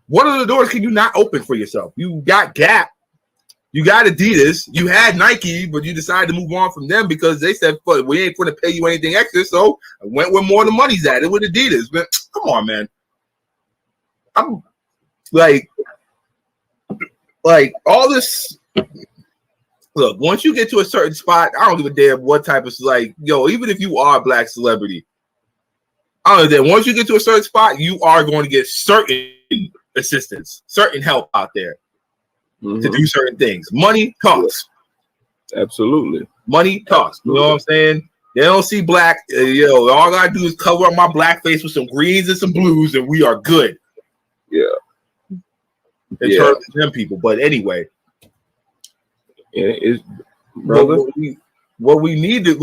What other doors can you not open for yourself? You got Gap, you got Adidas, you had Nike, but you decided to move on from them because they said, "Fuck, we ain't going to pay you anything extra." So I went where more of the money's at. It with Adidas, man. Come on, man. I'm like all this. Look, once you get to a certain spot, I don't give a damn what type of even if you are a black celebrity, I don't know that once you get to a certain spot, you are going to get certain assistance, certain help out there to do certain things. Money talks. Yeah. Absolutely. Money talks. You know what I'm saying? They don't see black. All I gotta do is cover up my black face with some greens and some blues, and we are good. Yeah. In terms of them people. But anyway. Yeah, brother. What we need to,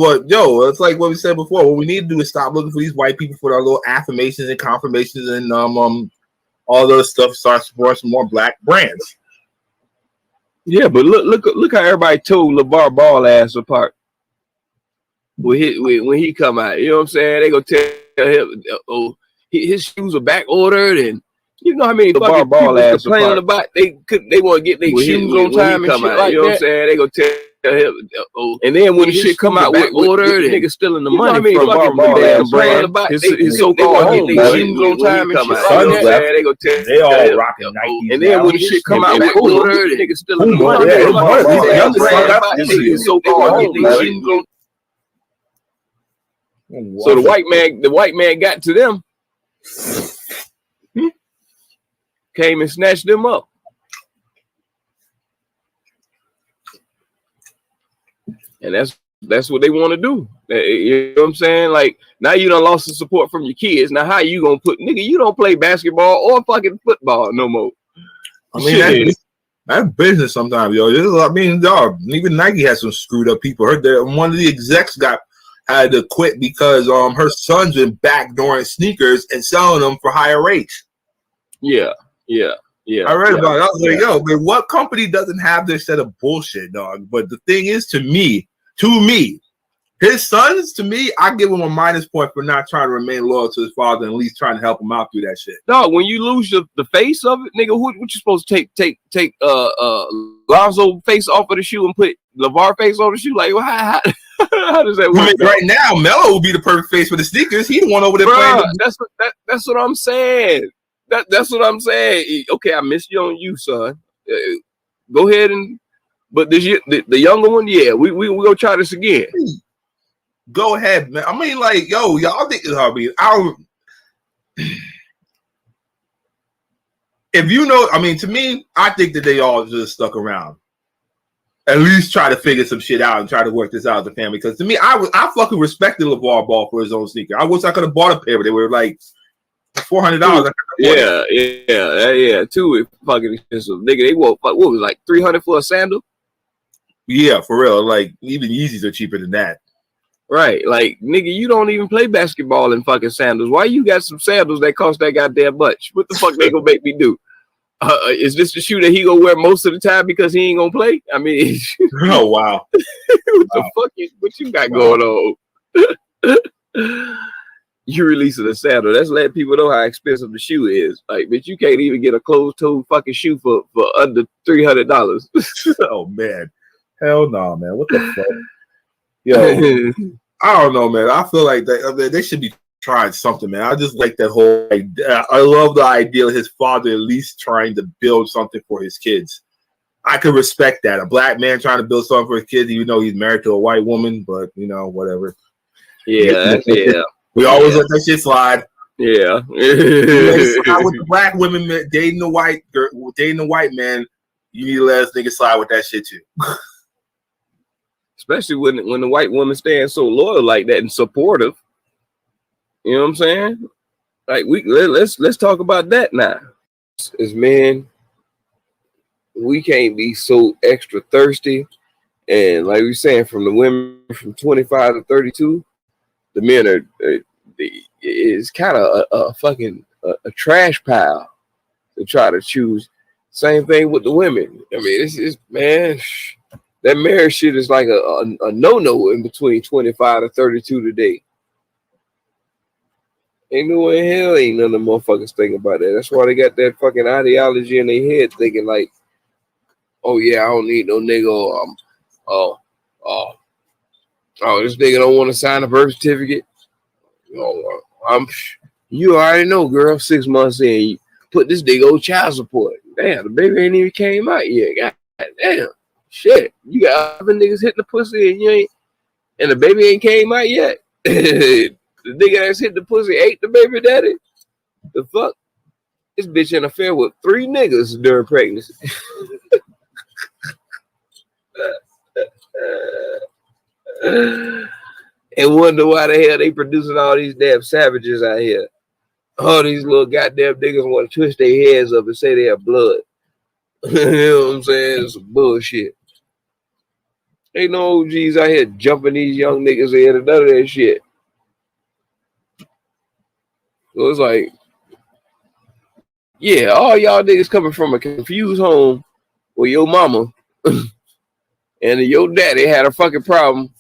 it's like what we said before. What we need to do is stop looking for these white people for our little affirmations and confirmations and all those stuff. Start supporting some more black brands. Yeah, but look how everybody told LeVar Ball ass apart when he come out. You know what I'm saying? They gonna tell him, his shoes are back ordered, and you know how many LeVar Ball ass complaining about they want to get their shoes on time and shit like that. You know what I'm saying? They gonna tell him, and then when the shit come out with ordered, niggas stealing the money from LeVar Ball ass brand about his so-called get their shoes on time and shit like that. They gonna tell they all rocking Nike. And then when the shit come out with ordered, niggas stealing the money. So the white man got to them. Came and snatched them up. And that's what they want to do. You know what I'm saying? Like, now you done lost the support from your kids. Now how you gonna put, nigga, you don't play basketball or fucking football no more. I mean, that's business sometimes, yo. Dog, even Nike has some screwed up people. Heard that one of the execs had to quit because her son's been backdooring sneakers and selling them for higher rates. Yeah. I read about it. I was like, man, what company doesn't have their set of bullshit, dog? But the thing is, to me, his sons, to me, I give him a minus point for not trying to remain loyal to his father and at least trying to help him out through that shit. Dog, when you lose the face of it, nigga, what you supposed to take Lonzo face off of the shoe and put LeVar face on the shoe? Like, how does that work? I mean, right now, Melo would be the perfect face for the sneakers. He the one over there playing. That's what I'm saying. That's what I'm saying. Okay, I missed you on you, son. Go ahead but the younger one, we gonna try this again. Go ahead, man. I mean, like, y'all think it's hard. To me, I think that they all just stuck around. At least try to figure some shit out and try to work this out as a family. Because to me, I fucking respected LeVar Ball for his own sneaker. I wish I could have bought a pair, but they were like $400. Yeah. Too fucking expensive, nigga. They what was like $300 for a sandal? Yeah, for real. Like even Yeezys are cheaper than that. Right, like nigga, you don't even play basketball in fucking sandals. Why you got some sandals that cost that goddamn much? What the fuck they gonna make me do? Is this the shoe that he gonna wear most of the time because he ain't gonna play? I mean, oh wow, the fuck what you got going on? You releasing a sandal. That's letting people know how expensive the shoe is. Like, bitch, you can't even get a closed-toe fucking shoe for under $300. Oh man, hell no, man. What the fuck? Yo, I don't know, man. I feel like they should be trying something, man. I just like that whole. I love the idea of his father at least trying to build something for his kids. I could respect that. A black man trying to build something for his kids, even though he's married to a white woman. But whatever. Yeah. We always let that shit slide. Yeah. With the black women dating the white man, you need to let us niggas slide with that shit too. Especially when the white woman stands so loyal like that and supportive. You know what I'm saying? Like let's talk about that now. As men, we can't be so extra thirsty. And like we were saying, from the women from 25 to 32, the men are it's kind of a fucking a trash pile to try to choose. Same thing with the women. I mean, it's man. That marriage shit is like a no-no in between 25 to 32 today. Ain't no way in hell ain't none of them motherfuckers thinking about that. That's why they got that fucking ideology in their head, thinking like, oh yeah, I don't need no nigga. Oh, oh, oh, this nigga don't want to sign a birth certificate. You already know, girl. 6 months in, you put this nigga on child support. Damn, the baby ain't even came out yet. God damn, shit. You got other niggas hitting the pussy and you ain't, and the baby ain't came out yet. The nigga that's hit the pussy ate the baby daddy. The fuck? This bitch in an affair with 3 niggas during pregnancy. And wonder why the hell they producing all these damn savages out here. All these little goddamn niggas want to twist their heads up and say they have blood. You know what I'm saying? It's some bullshit. Ain't no OGs out here jumping these young niggas in and none of that shit. So it's like, yeah, all y'all niggas coming from a confused home where your mama and your daddy had a fucking problem.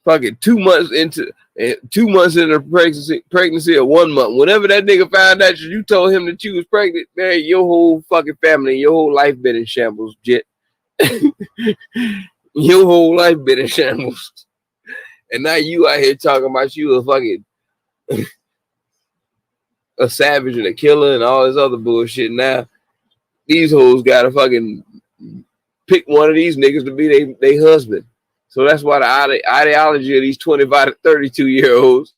Fucking 2 months into 2 months into pregnancy or 1 month. Whenever that nigga found out you told him that you was pregnant, man, your whole fucking family, your whole life been in shambles, Jet. Your whole life been in shambles. And now you out here talking about you a fucking a savage and a killer and all this other bullshit. Now these hoes gotta fucking pick one of these niggas to be they husband. So that's why the ideology of these 25 to 32-year-olds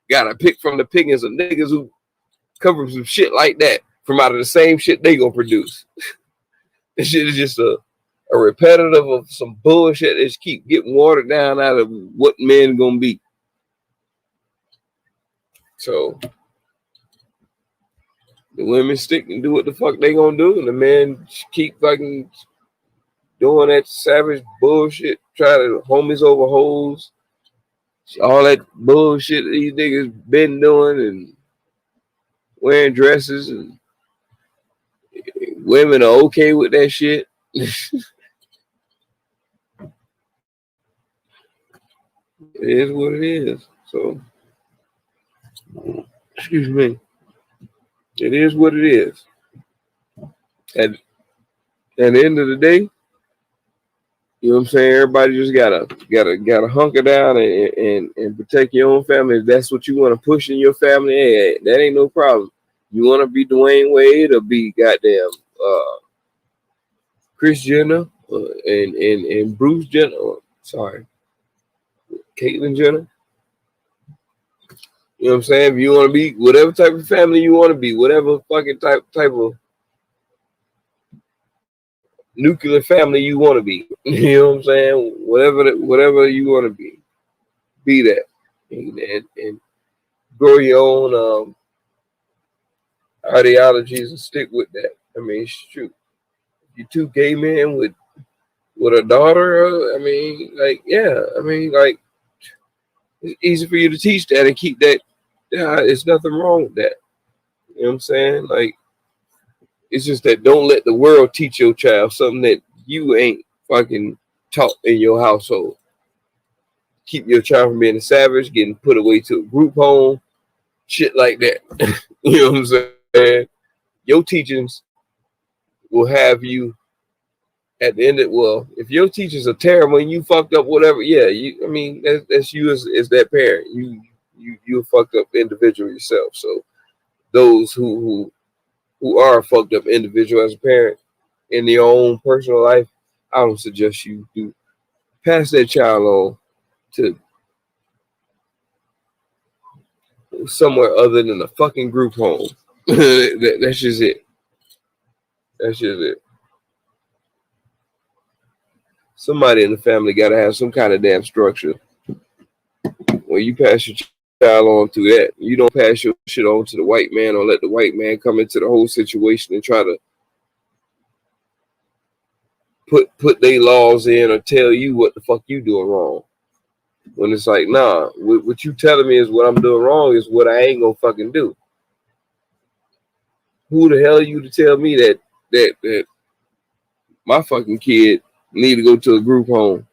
gotta pick from the pickings of niggas who come from some shit like that, from out of the same shit they gonna produce. This shit is just a repetitive of some bullshit that just keep getting watered down out of what men gonna be. So the women stick and do what the fuck they gonna do, and the men keep fucking doing that savage bullshit, try to homies over hoes, all that bullshit these niggas been doing, and wearing dresses, and women are okay with that shit. It is what it is. So, excuse me. It is what it is. At the end of the day, you know what I'm saying? Everybody just gotta hunker down and protect your own family. If that's what you want to push in your family, hey, that ain't no problem. You want to be Dwayne Wade or be goddamn Chris Jenner and Bruce Jenner? Sorry, Caitlyn Jenner. You know what I'm saying? If you want to be whatever type of family you want to be, whatever fucking type of nuclear family you want to be, you know what I'm saying? Whatever you want to be that, and grow your own ideologies and stick with that. I mean, shoot, you 2 gay men with a daughter. I mean, like, yeah, I mean, like, it's easy for you to teach that and keep that. Yeah, it's nothing wrong with that. You know what I'm saying? Like, it's just that don't let the world teach your child something that you ain't fucking taught in your household. Keep your child from being a savage, getting put away to a group home, shit like that. You know what I'm saying? Your teachings will have you at the end of, well, if your teachers are terrible and you fucked up whatever, yeah, I mean, that's you as that parent. You a fucked up individual yourself. So those who are a fucked up individual as a parent in their own personal life, I don't suggest you do pass that child on to somewhere other than a fucking group home. That's just it. That's just it. Somebody in the family got to have some kind of damn structure. When you pass your child on to that, you don't pass your shit on to the white man or let the white man come into the whole situation and try to put their laws in or tell you what the fuck you doing wrong. When it's like, nah, what you telling me is what I'm doing wrong is what I ain't gonna fucking do. Who the hell are you to tell me that my fucking kid need to go to a group home?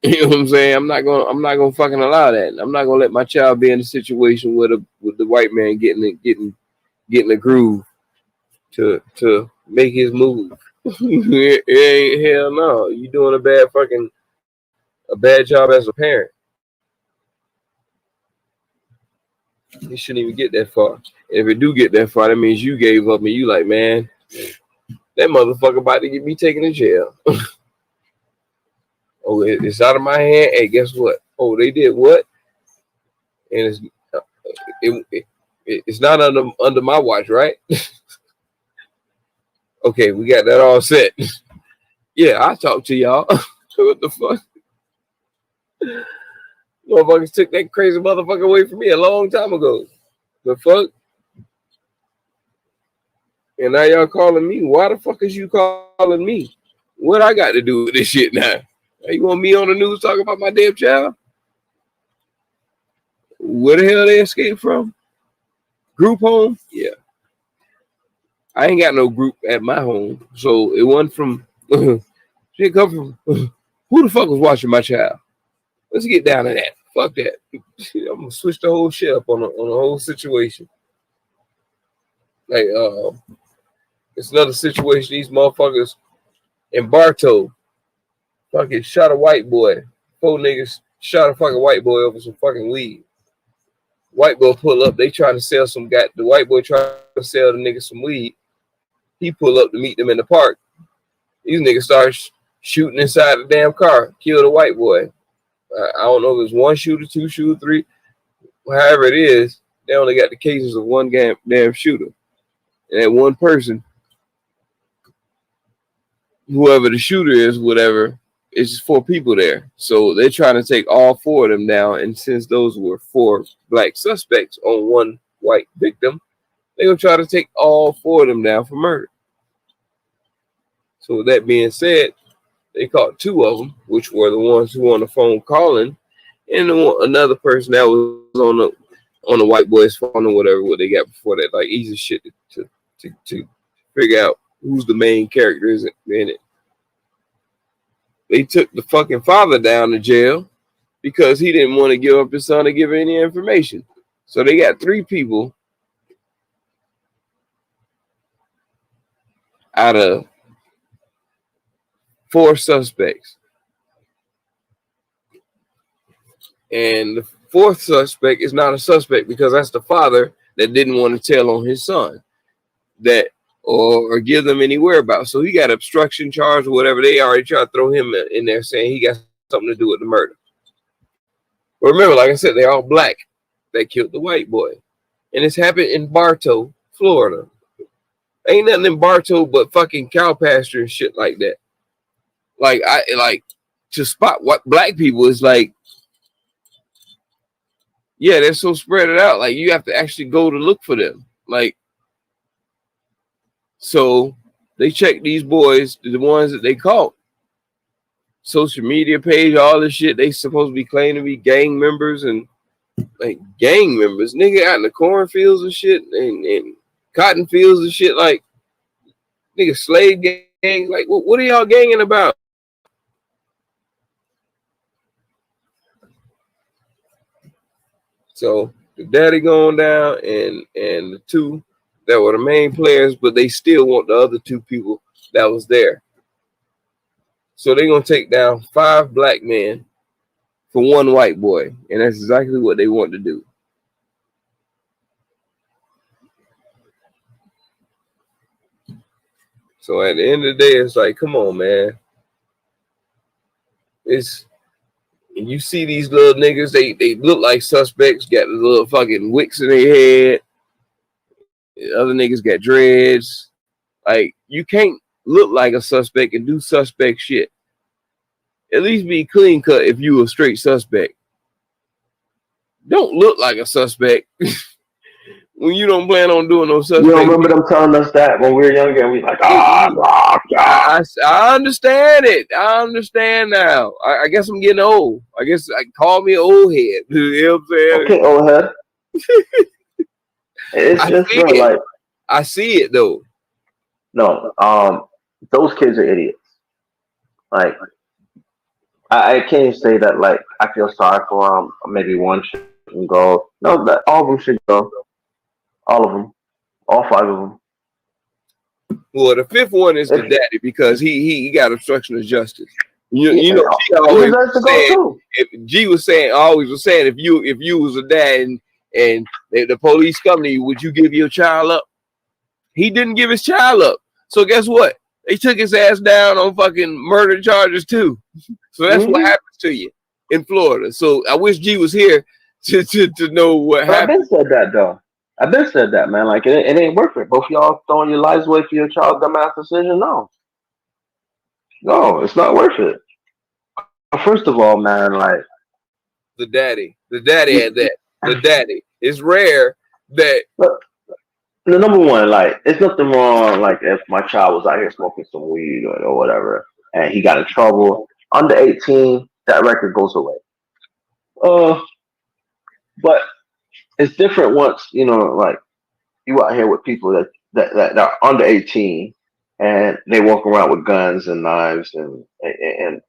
You know what I'm saying? I'm not gonna fucking allow that. I'm not gonna let my child be in a situation with the white man getting a groove to make his move. It ain't, hell no. You doing a bad job as a parent. You shouldn't even get that far. And if it do get that far, that means you gave up and you like, man, that motherfucker about to get me taken to jail. Oh, it's out of my hand. Hey, guess what? Oh, they did what? And it's not under my watch, right? Okay, we got that all set. Yeah, I talk to y'all. What the fuck? Motherfuckers took that crazy motherfucker away from me a long time ago. The fuck? And now y'all calling me. Why the fuck is you calling me? What I got to do with this shit now? You want me on the news talking about my damn child? Where the hell they escaped from? Group home? Yeah. I ain't got no group at my home. So it wasn't from shit come from who the fuck was watching my child? Let's get down to that. Fuck that. I'm gonna switch the whole shit up on the whole situation. Like it's another situation. These motherfuckers in Bartow fucking shot a white boy. 4 niggas shot a fucking white boy over some fucking weed. White boy pull up. They trying to sell some guy. The white boy trying to sell the niggas some weed. He pull up to meet them in the park. These niggas start shooting inside the damn car. Kill the white boy. I don't know if it's 1 shooter, 2 shooter, 3. However it is, they only got the cases of 1 damn shooter. And that one person, whoever the shooter is, whatever, it's just 4 people there. So they're trying to take all 4 of them down. And since those were 4 black suspects on 1 white victim, they're going to try to take all 4 of them down for murder. So with that being said, they caught 2 of them, which were the ones who were on the phone calling, and another person that was on the white boy's phone or whatever what they got before that. Like easy shit to figure out who's the main characters in it. They took the fucking father down to jail because he didn't want to give up his son to give any information. So they got 3 people out of 4 suspects. And the 4th suspect is not a suspect because that's the father that didn't want to tell on his son that or give them any whereabouts. So he got obstruction charge or whatever. They already tried to throw him in there saying he got something to do with the murder. But remember, like I said, they're all black that killed the white boy. And it's happened in Bartow, Florida. Ain't nothing in Bartow but fucking cow pasture and shit like that. Like to spot what black people is like, yeah, they're so spread it out. Like you have to actually go to look for them. Like, so they check these boys, the ones that they caught. Social media page, all this shit. They supposed to be claiming to be gang members and like gang members, nigga, out in the cornfields and shit and cotton fields and shit. Like, nigga, slave gang. Like, what are y'all ganging about? So the daddy going down and the 2 that were the main players, but they still want the other 2 people that was there. So they're going to take down 5 black men for 1 white boy. And that's exactly what they want to do. So at the end of the day, it's like, come on, man. And you see these little niggas, they look like suspects, got the little fucking wicks in their head. The other niggas got dreads. Like, you can't look like a suspect and do suspect shit. At least be clean cut if you a straight suspect. Don't look like a suspect when you don't plan on doing no suspect. You don't remember them telling us that when we were younger and we like, I understand it. I understand now. I guess I'm getting old. I guess I call me old head. You know what I'm saying? Okay, old head. It's just bro, like I see it though. No, those kids are idiots. Like I can't say that like I feel sorry for him. Maybe one shouldn't go. No, that all of them should go. All of them, all five of them. Well, the fifth one is the If daddy because he got obstruction of justice. You yeah, know, G he always deserves to go said, too. if G was saying, always was saying, if you was a dad and the police come to you, would you give your child up? He didn't give his child up. So guess what? They took his ass down on fucking murder charges too. So that's what happens to you in Florida. So I wish G was here to know what But I've happened. been said that though. I've been said that, man. Like it ain't worth it. Both y'all throwing your lives away for your child's dumbass decision. No, no, it's not worth it. First of all, man, like The daddy you, had that. The daddy. It's rare that look, the number one, like, it's nothing wrong. Like, if my child was out here smoking some weed or whatever, and he got in trouble under 18, that record goes away. Uh, but it's different once like you out here with people that are under 18 and they walk around with guns and knives and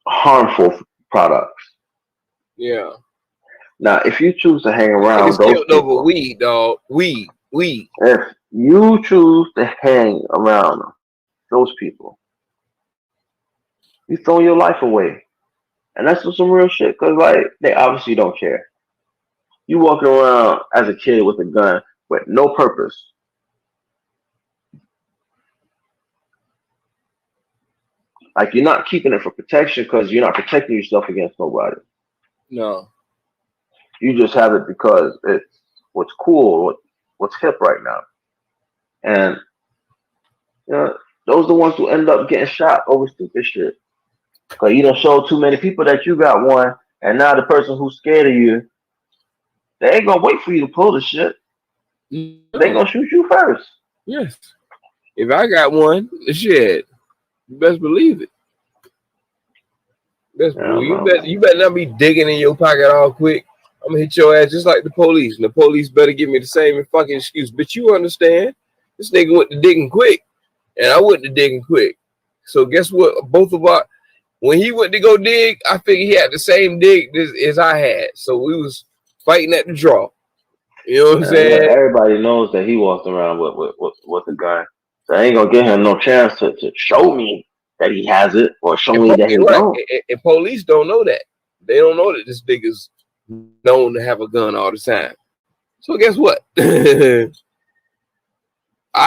harmful products. yeah. Now, if you choose to hang around Niggas those killed over people, weed, dog. Weed. if you choose to hang around those people, you throw your life away. And that's some real shit because, like, they obviously don't care. You walk around as a kid with a gun with no purpose. Like, you're not keeping it for protection because you're not protecting yourself against nobody. No. You just have it because it's what's cool, what's hip right now. And, those are the ones who end up getting shot over stupid shit. Because you don't show too many people that you got one, and now the person who's scared of you, they ain't gonna wait for you to pull the shit. They No. gonna shoot you first. Yes. If I got one, shit, you best believe it. Best Yeah, believe you better not be digging in your pocket all quick. I'm gonna hit your ass just like the police. And the police better give me the same fucking excuse. But you understand, this nigga went to digging quick, and I went to digging quick. So guess what? Both of our when he went to go dig, I figured he had the same dig as I had. So we was fighting at the draw. You know what I'm saying? everybody knows that he walked around with a gun. So I ain't gonna give him no chance to show me that he has it or show me that he Right. don't. And police don't know that. They don't know that this nigga's known to have a gun all the time. So guess what? I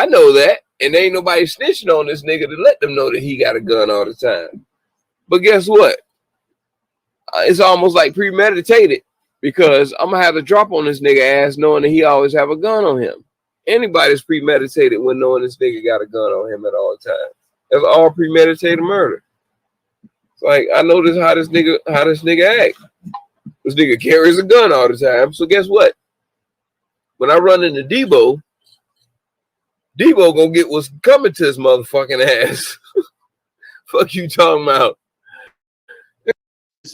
know that, and ain't nobody snitching on this nigga to let them know that he got a gun all the time. But guess what? It's almost like premeditated because I'm gonna have to drop on this nigga ass knowing that he always have a gun on him. Anybody's premeditated when knowing this nigga got a gun on him at all times. That's all premeditated murder. It's like I know this how this nigga act. This nigga carries a gun all the time. So guess what? When I run into Debo gonna get what's coming to his motherfucking ass. Fuck you talking about?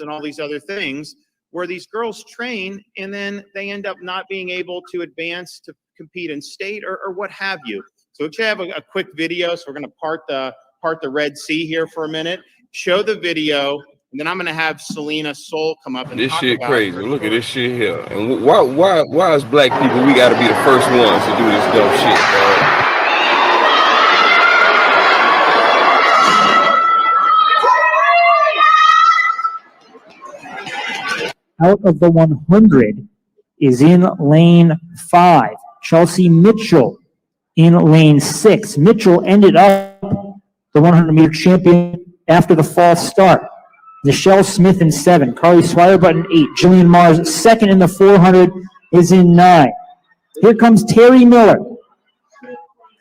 And all these other things where these girls train and then they end up not being able to advance to compete in state or what have you. So we have a quick video. So we're going to part the Red Sea here for a minute, show the video, and then I'm going to have Selena Soul come up and This talk shit about crazy. Look at this shit here. And why as black people we got to be the first ones to do this dumb shit, dog? Out of the 100 is in lane 5. Chelsea Mitchell in lane 6. Mitchell ended up the 100-meter champion after the false start. Nichelle Smith in 7. Carly Swire in 8. Jillian Mars second in the 400 is in 9. Here comes Terry Miller.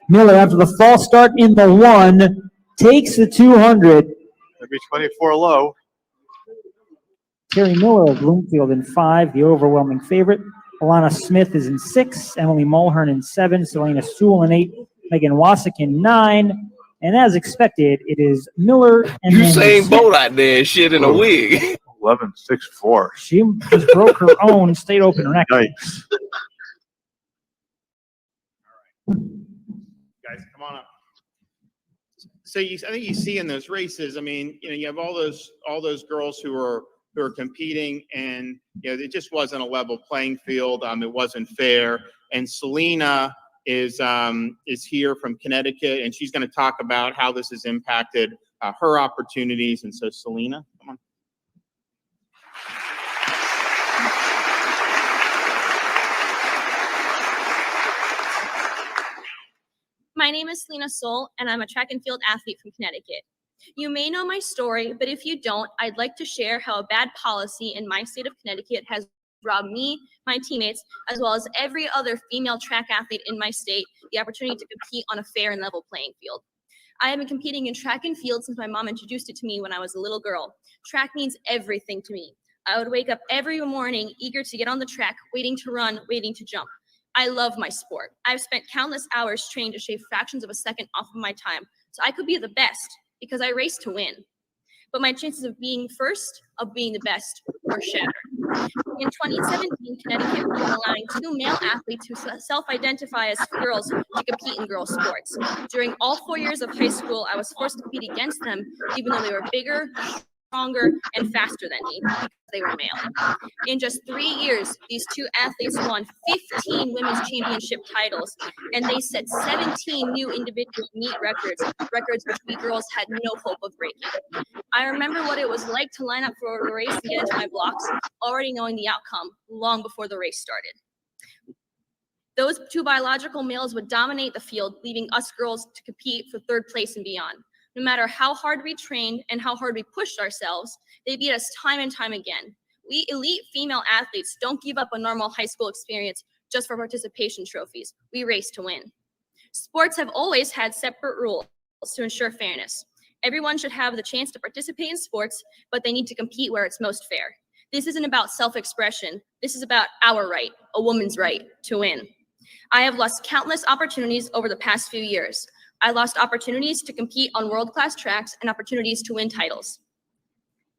Miller, after the false start in the 1, takes the 200. Maybe 24 low. Terry Miller of Bloomfield in 5, the overwhelming favorite. Alana Smith is in 6, Emily Mulhern in 7, Selena Sewell in 8, Megan Wasik in 9, and as expected, it is Miller and Usain Bolt out there and shit in a wig. 11.64. She just broke her own state open record. Yikes. guys, come on up. So I think you see in those races, I mean, you have all those girls who are competing, and it just wasn't a level playing field. It wasn't fair. And Selena is here from Connecticut, and she's going to talk about how this has impacted her opportunities. And so, Selena, come on. My name is Selena Soul, and I'm a track and field athlete from Connecticut. You may know my story, but if you don't, I'd like to share how a bad policy in my state of Connecticut has robbed me, my teammates, as well as every other female track athlete in my state the opportunity to compete on a fair and level playing field. I have been competing in track and field since my mom introduced it to me when I was a little girl. Track means everything to me. I would wake up every morning eager to get on the track, waiting to run, waiting to jump. I love my sport. I've spent countless hours trained to shave fractions of a second off of my time so I could be the best, because I race to win. But my chances of being first, of being the best, were shattered. In 2017, Connecticut began allowing 2 male athletes who self-identify as girls to compete in girls' sports. During all 4 years of high school, I was forced to compete against them, even though they were bigger, stronger, and faster than me because they were male. In just 3 years, these 2 athletes won 15 women's championship titles, and they set 17 new individual meet records which we girls had no hope of breaking. I remember what it was like to line up for a race and get into my blocks, already knowing the outcome long before the race started. Those 2 biological males would dominate the field, leaving us girls to compete for 3rd place and beyond. No matter how hard we trained and how hard we pushed ourselves, they beat us time and time again. We elite female athletes don't give up a normal high school experience just for participation trophies. We race to win. Sports have always had separate rules to ensure fairness. Everyone should have the chance to participate in sports, but they need to compete where it's most fair. This isn't about self-expression. This is about our right, a woman's right, to win. I have lost countless opportunities over the past few years. I lost opportunities to compete on world-class tracks and opportunities to win titles.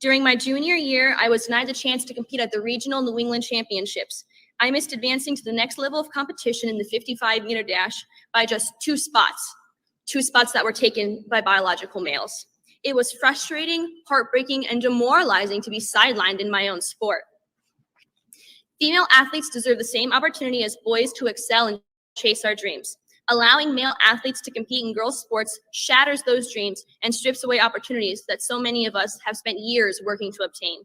During my junior year, I was denied the chance to compete at the regional New England championships. I missed advancing to the next level of competition in the 55-meter dash by just 2 spots that were taken by biological males. It was frustrating, heartbreaking, and demoralizing to be sidelined in my own sport. Female athletes deserve the same opportunity as boys to excel and chase our dreams. Allowing male athletes to compete in girls' sports shatters those dreams and strips away opportunities that so many of us have spent years working to obtain.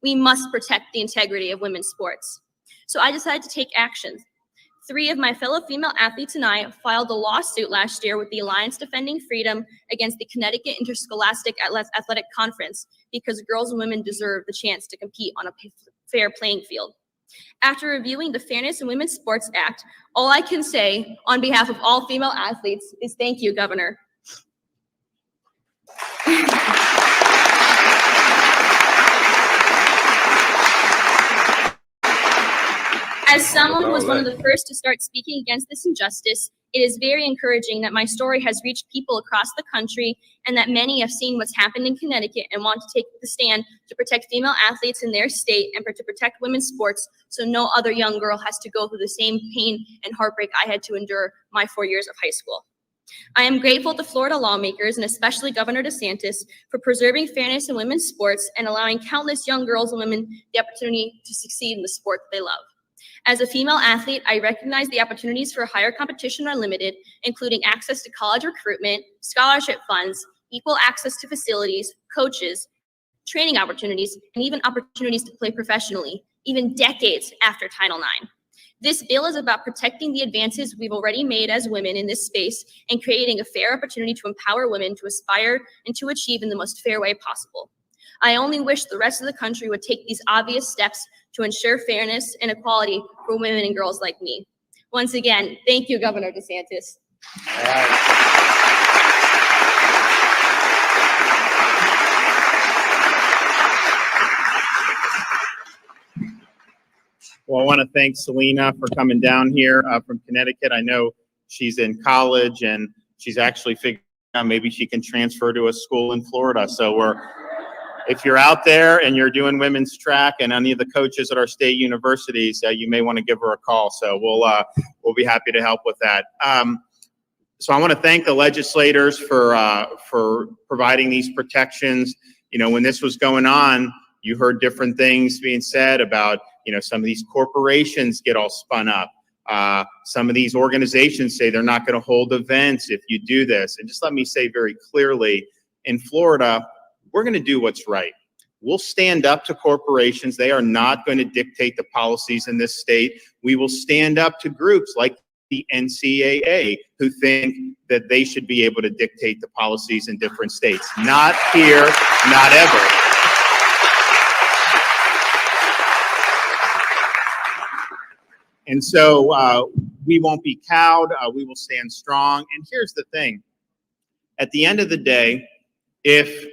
We must protect the integrity of women's sports. So I decided to take action. 3 of my fellow female athletes and I filed a lawsuit last year with the Alliance Defending Freedom against the Connecticut Interscholastic Athletic Conference because girls and women deserve the chance to compete on a fair playing field. After reviewing the Fairness in Women's Sports Act, all I can say on behalf of all female athletes is thank you, Governor. As someone who was one of the first to start speaking against this injustice, it is very encouraging that my story has reached people across the country and that many have seen what's happened in Connecticut and want to take the stand to protect female athletes in their state and to protect women's sports so no other young girl has to go through the same pain and heartbreak I had to endure my 4 years of high school. I am grateful to Florida lawmakers and especially Governor DeSantis for preserving fairness in women's sports and allowing countless young girls and women the opportunity to succeed in the sport that they love. As a female athlete, I recognize the opportunities for higher competition are limited, including access to college recruitment, scholarship funds, equal access to facilities, coaches, training opportunities, and even opportunities to play professionally, even decades after Title IX. This bill is about protecting the advances we've already made as women in this space and creating a fair opportunity to empower women to aspire and to achieve in the most fair way possible. I only wish the rest of the country would take these obvious steps to ensure fairness and equality for women and girls like me. Once again, thank you, Governor DeSantis. Well, I want to thank Selena for coming down here from Connecticut. I know she's in college and she's actually figuring out maybe she can transfer to a school in Florida. So if you're out there and you're doing women's track and any of the coaches at our state universities, you may want to give her a call. So we'll be happy to help with that. So I want to thank the legislators for providing these protections. You know, when this was going on, you heard different things being said about, you know, some of these corporations get all spun up. Some of these organizations say they're not going to hold events if you do this. And just let me say very clearly, in Florida, we're going to do what's right. We'll stand up to corporations. They are not going to dictate the policies in this state. We will stand up to groups like the NCAA who think that they should be able to dictate the policies in different states. Not here, not ever. And so we won't be cowed. We will stand strong. And here's the thing. At the end of the day, if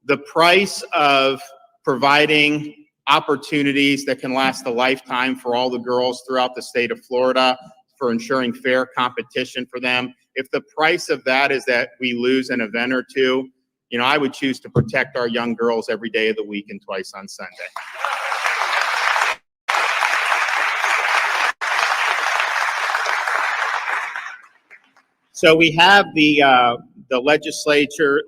the price of providing opportunities that can last a lifetime for all the girls throughout the state of Florida, for ensuring fair competition for them, if the price of that is that we lose an event or two, you know, I would choose to protect our young girls every day of the week and twice on Sunday. So we have the legislators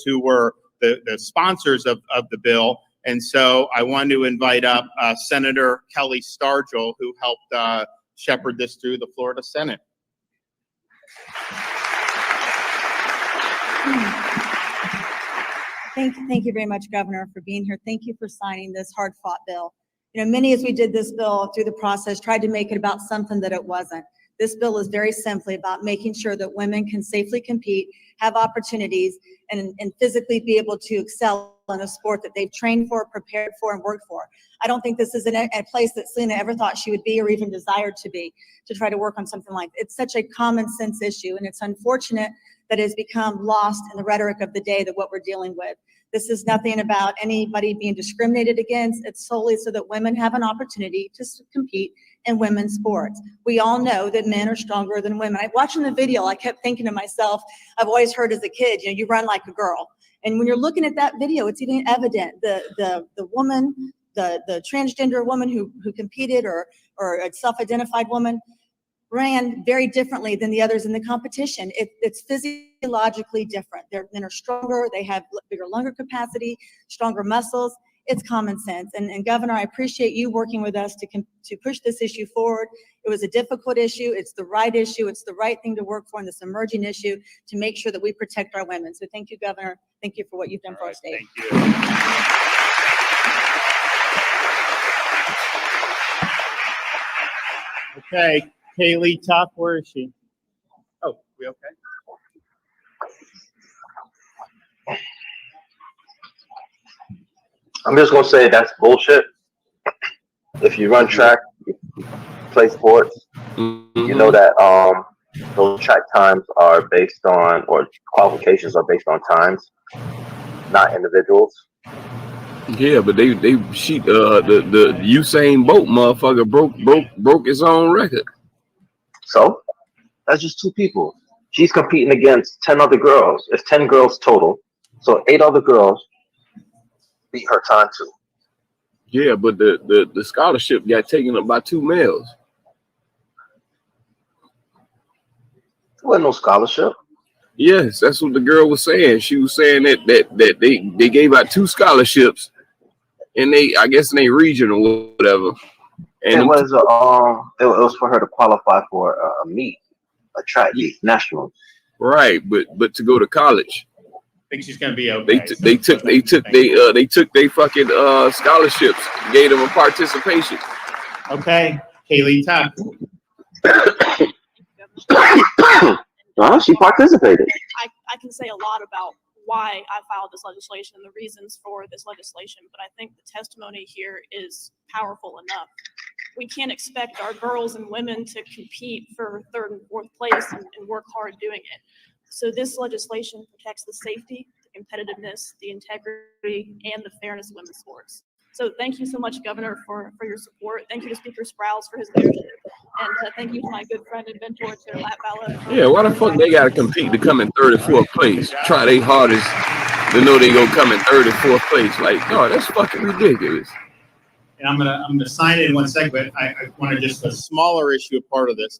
who were the sponsors of the bill. And so I want to invite up Senator Kelly Stargel, who helped shepherd this through the Florida Senate. Thank you very much, Governor, for being here. Thank you for signing this hard-fought bill. You know, many as we did this bill through the process tried to make it about something that it wasn't. This bill is very simply about making sure that women can safely compete, have opportunities, and physically be able to excel in a sport that they've trained for, prepared for, and worked for. I don't think this is a place that Selena ever thought she would be or even desired to be, to try to work on something like this. It's such a common sense issue, and it's unfortunate that it has become lost in the rhetoric of the day that what we're dealing with. This is nothing about anybody being discriminated against. It's solely so that women have an opportunity to compete in women's sports. We all know that men are stronger than women. Watching the video, I kept thinking to myself, I've always heard as a kid, you know, you run like a girl. And when you're looking at that video, it's even evident the woman, the transgender woman who competed or a self-identified woman ran very differently than the others in the competition. It's physiologically different. Men are stronger, they have bigger lung capacity, stronger muscles. It's common sense. And Governor, I appreciate you working with us to push this issue forward. It was a difficult issue. It's the right issue. It's the right thing to work for in this emerging issue to make sure that we protect our women. So thank you, Governor. Thank you for what you've done for our state. Thank you. Okay, Kaylee Tuck, where is she? Oh, we okay? I'm just gonna say that's bullshit. If you run track, you play sports, you know that those track times are based on, or qualifications are based on times, not individuals. Yeah, but the Usain Bolt motherfucker broke his own record. So that's just 2 people. She's competing against 10 other girls. It's 10 girls total. So 8 other girls beat her time too. Yeah, but the scholarship got taken up by 2 males. There wasn't no scholarship. Yes, that's what the girl was saying. She was saying that they gave out 2 scholarships, and I guess in a region or whatever. And it was for her to qualify for a meet, a track meet, national. Right, but to go to college. I think she's gonna be okay. They took their fucking scholarships, gave them a participation. Okay, Kaylee Tuck. Well, she participated. I can say a lot about why I filed this legislation and the reasons for this legislation, but I think the testimony here is powerful enough. We can't expect our girls and women to compete for 3rd and 4th place and work hard doing it. So this legislation protects the safety, the competitiveness, the integrity, and the fairness of women's sports. So thank you so much, Governor, for your support. Thank you to Speaker Sprouse for his leadership. And thank you to my good friend and mentor, Chair Latvala. Yeah, why the fuck they got to compete to come in 3rd and 4th place? Try their hardest to know they gonna come in 3rd and 4th place. Like, no, that's fucking ridiculous. And I'm gonna sign it in 1 second, but I want to just a smaller issue, a part of this.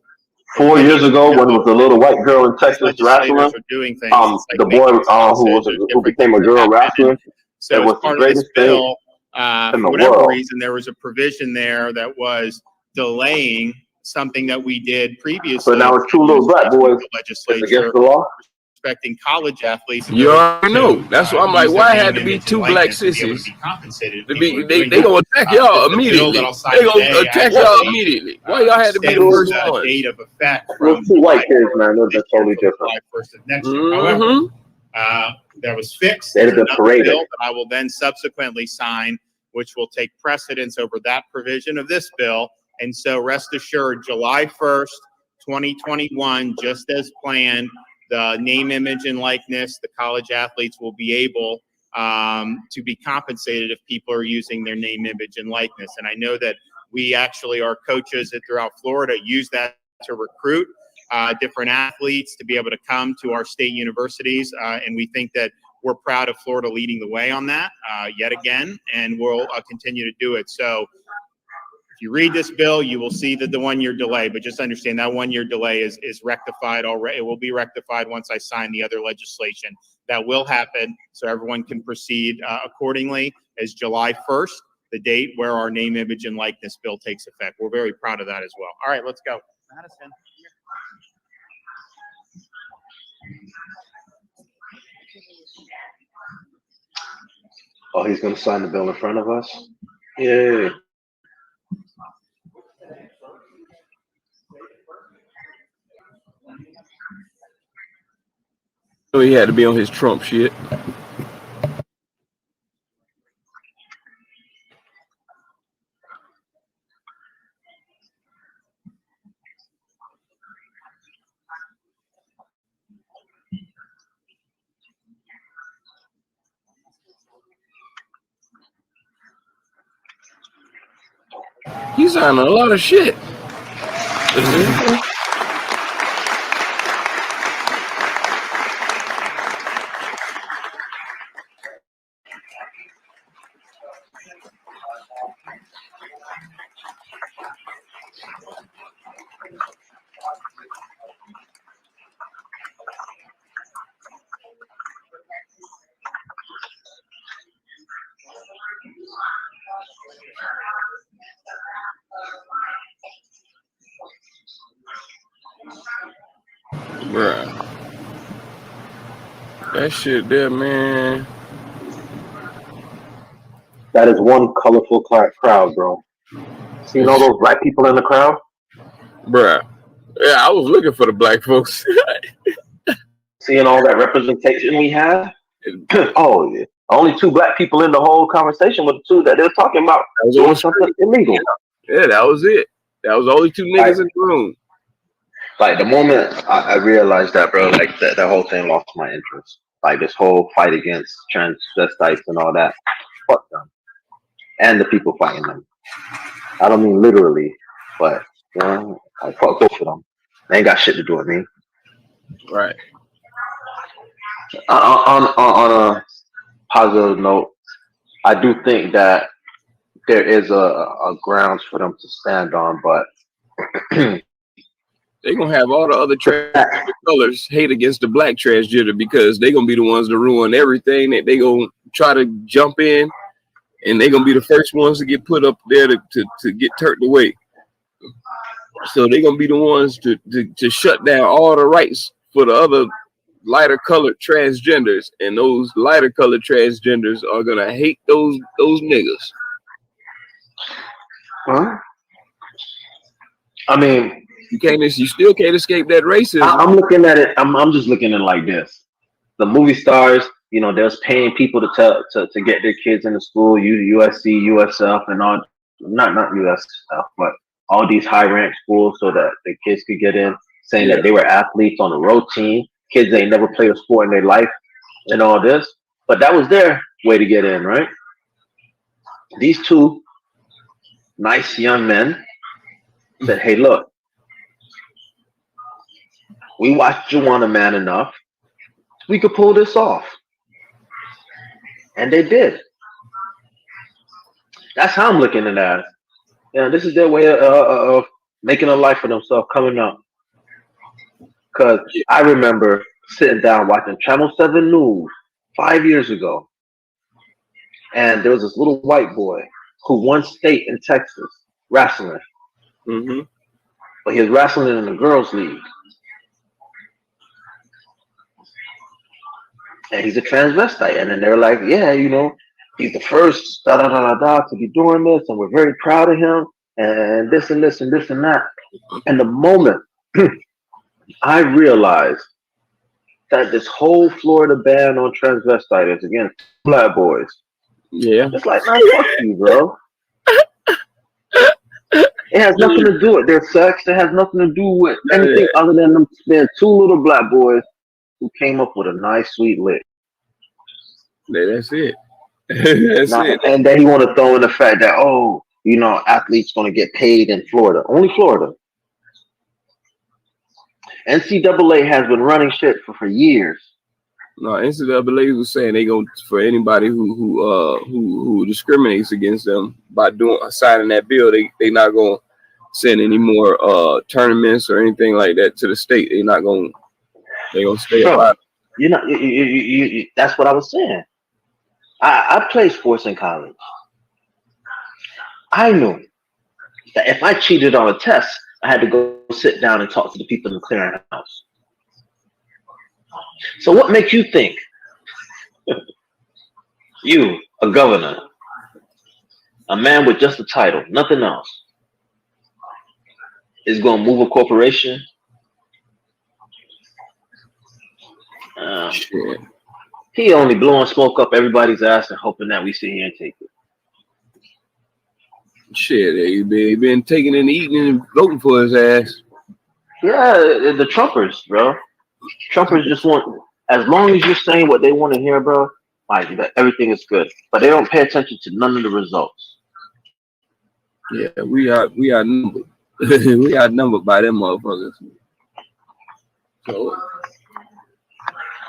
4 years ago when it was a little white girl in Texas wrestling. Legislators are doing things. It's like The making boy policies. There's who different became a things that girl happen. wrestler. So It as was the part of this greatest thing bill, in for the whatever world. reason, there was a provision there that was delaying something that we did previously. So now it's 2 little black boys. It's against the law. Respecting college athletes. You already know. That's why I'm like, why had to be 2 black sissies? They gonna attack y'all immediately. They gonna attack y'all immediately. Why y'all had to be the first one? Date of effect Those from 2 white kids, man, they're totally different. First of next year. However, that was fixed. They'd have been There's another paraded. bill that I will then subsequently sign, which will take precedence over that provision of this bill. And so rest assured, July 1st, 2021, just as planned, the name, image, and likeness, the college athletes will be able to be compensated if people are using their name, image, and likeness. And I know that we actually, our coaches throughout Florida use that to recruit different athletes to be able to come to our state universities. And we think that we're proud of Florida leading the way on that yet again, and we'll continue to do it. So if you read this bill, you will see that the 1-year delay, but just understand that 1-year delay is rectified already. It will be rectified once I sign the other legislation. That will happen, so everyone can proceed accordingly, as July 1st, the date where our name, image, and likeness bill takes effect. We're very proud of that as well. All right, let's go. Madison. Oh, he's going to sign the bill in front of us? Yay. So he had to be on his Trump shit. He's on a lot of shit. Bruh. That shit there, man. That is one colorful crowd, bro. Seeing all those black people in the crowd? Bruh. Yeah, I was looking for the black folks. Seeing all that representation we have? Oh, yeah. Only 2 black people in the whole conversation were the 2 that they were talking about doing something illegal. Yeah, that was it. That was only 2 niggas in the room. Like, the moment I realized that, bro, like, that whole thing lost my interest. Like, this whole fight against transvestites and all that. Fuck them. And the people fighting them. I don't mean literally, but, you know, I fuck both of them. They ain't got shit to do with me. Right. On a positive note, I do think that there is a grounds for them to stand on, but They're gonna have all the other transgender colors hate against the black transgender because they're gonna be the ones to ruin everything. That they gonna try to jump in, and they're gonna be the first ones to get put up there to get turned away. So they're gonna be the ones to shut down all the rights for the other lighter colored transgenders, and those lighter colored transgenders are gonna hate those niggas. huh? I mean, You still can't escape that racism. I'm looking at it. I'm just looking at it like this. The movie stars, you know, they're paying people to get their kids into school, USC, USF, and all. Not USF, but all these high ranked schools, so that the kids could get in. Saying that they were athletes on the road team. Kids ain't never played a sport in their life, and all this. But that was their way to get in, right? These 2 nice young men said, "Hey, look. We watched Juwanna Man enough. We could pull this off." And they did. That's how I'm looking at that. You know, this is their way of making a life for themselves coming up. Because I remember sitting down watching Channel 7 News 5 years ago, and there was this little white boy who won state in Texas wrestling, Mm-hmm. but he was wrestling in the girls' league. And he's a transvestite. And then they're like, yeah, you know, he's the first da da da da da to be doing this, and we're very proud of him, and this and this and this and that. And the moment I realized that this whole Florida ban on transvestite is against black boys, Yeah. it's like, man, fuck you, bro. It has nothing to do with their sex. It has nothing to do with anything other than them being two little black boys who came up with a nice, sweet lick. Yeah, that's it. That's it. And then he want to throw in the fact that, oh, you know, athletes going to get paid in Florida. Only Florida. NCAA has been running shit for years. No, NCAA was saying they going for anybody who discriminates against them by signing that bill. They not gonna send any more tournaments or anything like that to the state. They gonna stay alive. You know, that's what I was saying. I played sports in college. I knew that if I cheated on a test, I had to go sit down and talk to the people in the clearinghouse. So what makes you think you, a governor, a man with just a title, nothing else, is going to move a corporation? Shit. He only blowing smoke up everybody's ass and hoping that we sit here and take it. Shit, they been taking and eating and voting for his ass. Yeah, the Trumpers, bro. Trumpers just want, as long as you're saying what they want to hear, bro, like everything is good. But they don't pay attention to none of the results. Yeah, we are numbered. We are numbered by them motherfuckers. So,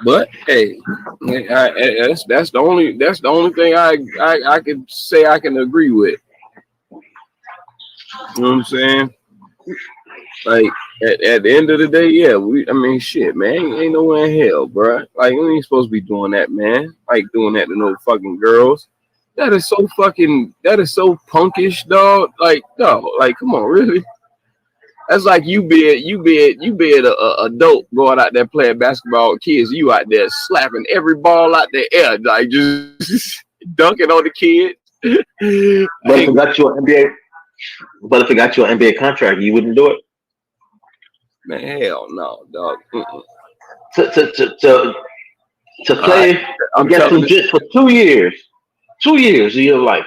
but hey, that's the only thing I can say I can agree with. You know what I'm saying? Like at the end of the day, yeah, I mean, shit, man, ain't nowhere in hell, bro. Like, we ain't supposed to be doing that, man. Like doing that to no fucking girls. That is so punkish, dog. Like, no, like, come on, really? That's like you being a dope going out there playing basketball with kids. You out there slapping every ball out the air, like just dunking on the kids. But if it got you an NBA contract, you wouldn't do it. Man, hell no, dog. To play against legit for 2 years. 2 years of your life.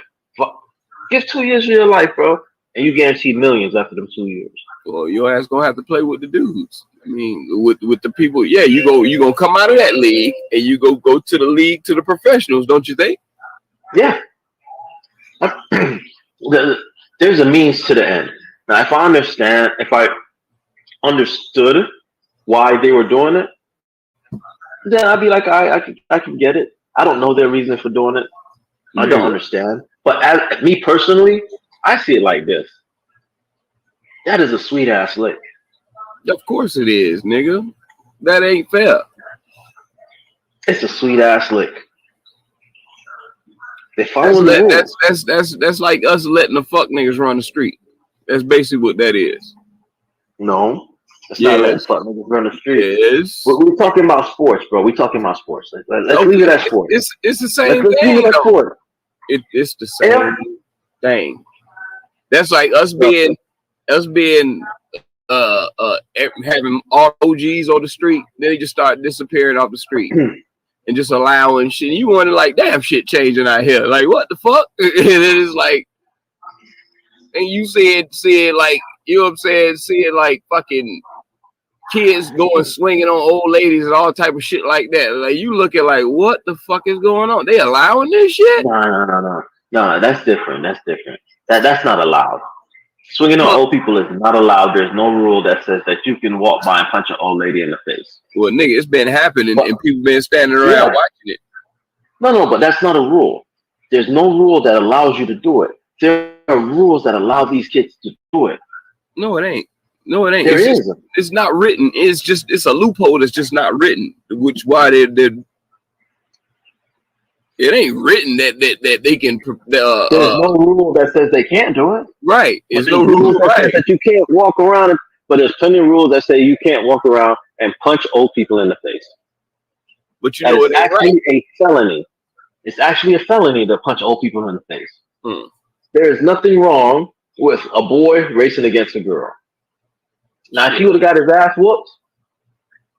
Give 2 years of your life, bro, and you guarantee millions after them 2 years. Well, your ass gonna have to play with the dudes. I mean, with the people. Yeah, you gonna come out of that league and you go to the league, to the professionals, don't you think? Yeah. There's a means to the end. Now, if I understood why they were doing it, then I'd be like, I can get it. I don't know their reason for doing it. I don't understand. But as me personally, I see it like this. That is a sweet ass lick. Of course it is, nigga. That ain't fair. It's a sweet ass lick. They follow the rules. That's like us letting the fuck niggas run the street. That's basically what that is. No. It's not letting fuck niggas run the street. Yes. We're talking about sports, bro. We're talking about sports. Let's leave it at sports. It's the same Let's thing. leave it at sports. It's the same thing. That's like us being having all OGs on the street, then they just start disappearing off the street and just allowing shit. You wonder, like, damn, shit changing out here. Like, what the fuck? And it's like, and you see it like, you know what I'm saying? Seeing like fucking kids going swinging on old ladies and all type of shit like that. Like, you looking like, what the fuck is going on? They allowing this shit? No. That's different. That's not allowed. Swinging on old people is not allowed. There's no rule that says that you can walk by and punch an old lady in the face. Well, nigga, it's been happening and people been standing around watching it. No, but that's not a rule. There's no rule that allows you to do it. There are rules that allow these kids to do it. No, it ain't. No, it ain't. There It's is. it's not written. It's a loophole that's just not written. Which why they it ain't written that they can. There's no rule that says they can't do it. Right. But There's no rule. that says Right. that you can't walk around. But there's plenty of rules that say you can't walk around and punch old people in the face. But you That know is it ain't actually right. a felony. It's actually a felony to punch old people in the face. Hmm. There is nothing wrong with a boy racing against a girl. Now, if he would have got his ass whooped,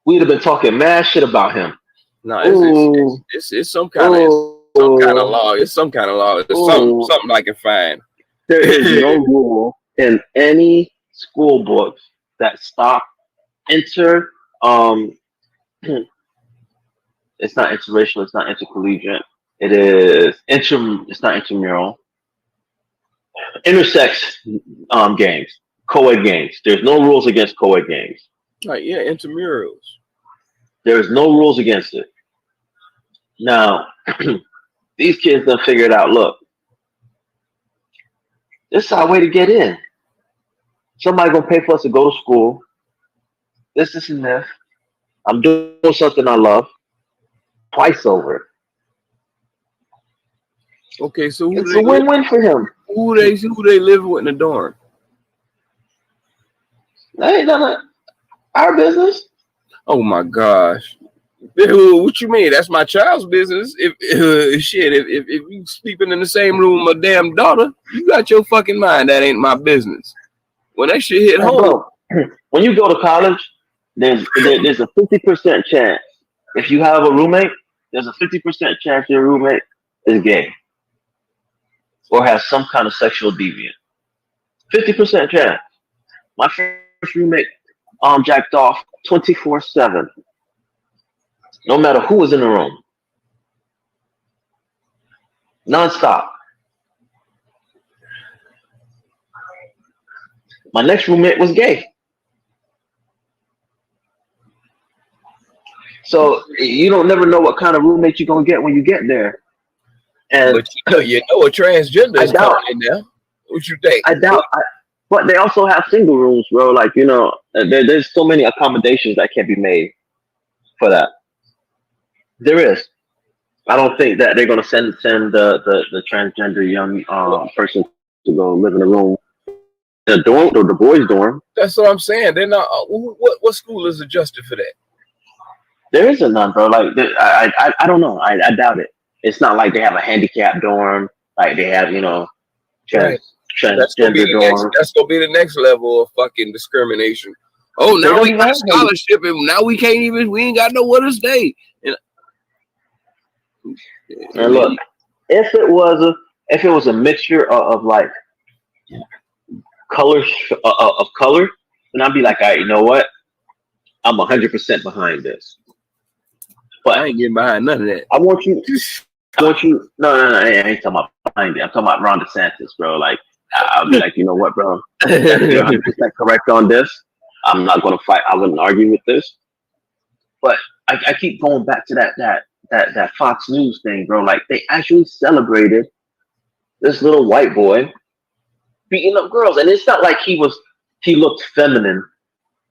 we'd have been talking mad shit about him. No, Ooh. it's some kind of law. It's some kind of law. It's something I can find. There is no rule in any school books that stop it's not interracial, it's not intercollegiate. It's not intramural. Intersex games, co-ed games. There's no rules against co-ed games. Right, yeah, intramurals. There's no rules against it. Now, these kids done figured out, look, this is our way to get in. Somebody gonna pay for us to go to school. This and this. I'm doing something I love. Twice over. Okay, so It's a win-win for him. Who they living with in the dorm? That ain't none of our business. Oh my gosh. What you mean? That's my child's business. If you sleeping in the same room with my damn daughter, you got your fucking mind. That ain't my business. When that shit hit home, bro, when you go to college, there's a 50% chance. If you have a roommate, there's a 50% chance your roommate is gay or has some kind of sexual deviant. 50% chance. My first roommate jacked off 24/7. No matter who was in the room. Non-stop. My next roommate was gay. So you don't never know what kind of roommate you're gonna get when you get there. And but you know a transgender is coming in there. What you think? I doubt. But they also have single rooms, bro. Like, there's so many accommodations that can be made for that. There is. I don't think that they're gonna send the transgender young person to go live in a room, the dorm or the boys' dorm. That's what I'm saying. They're not. What school is adjusted for that? There isn't none, bro. Like I don't know. I doubt it. It's not like they have a handicapped dorm, like they have, transgender dorm. That's gonna be the next level of fucking discrimination. Oh, now we got a scholarship, and now we ain't got nowhere to stay. And look, if it was a mixture of like colors of color, then I'd be like, all right, you know what? I'm 100% behind this. But I ain't getting behind none of that. I want you. No, I ain't talking about behind it. I'm talking about Ron DeSantis, bro. Like, I'll be like, you know what, bro? You're 100% correct on this. I'm not gonna fight. I wouldn't argue with this. But I keep going back to that Fox News thing, bro. Like, they actually celebrated this little white boy beating up girls, and it's not like he looked feminine.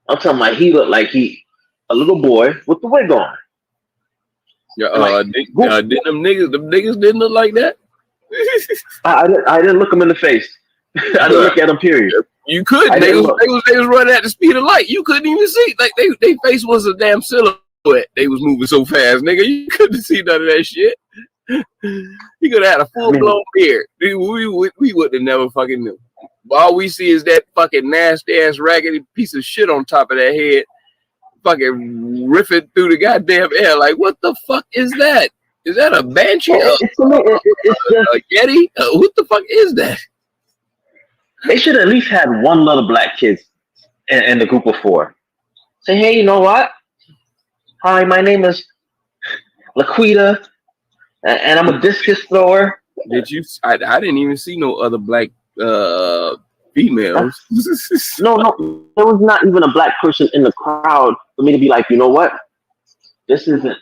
I'm talking about he looked like a little boy with the wig on. Yeah, didn't them niggas didn't look like that? I didn't look him in the face. I didn't look at him. Period. You could. They was running at the speed of light. You couldn't even see. Like they face was a damn silhouette. They was moving so fast, nigga. You couldn't see none of that shit. He could have had a full blown beard. We would have never fucking knew. All we see is that fucking nasty ass raggedy piece of shit on top of that head, fucking riffing through the goddamn air. Like, what the fuck is that? Is that a banshee? It's a yeti? What the fuck is that? They should at least had one little black kid in the group of four. Say, hey, you know what? Hi, my name is Laquita, and I'm a discus thrower. Did you? I didn't even see no other black females. No, there was not even a black person in the crowd for me to be like, you know what? This isn't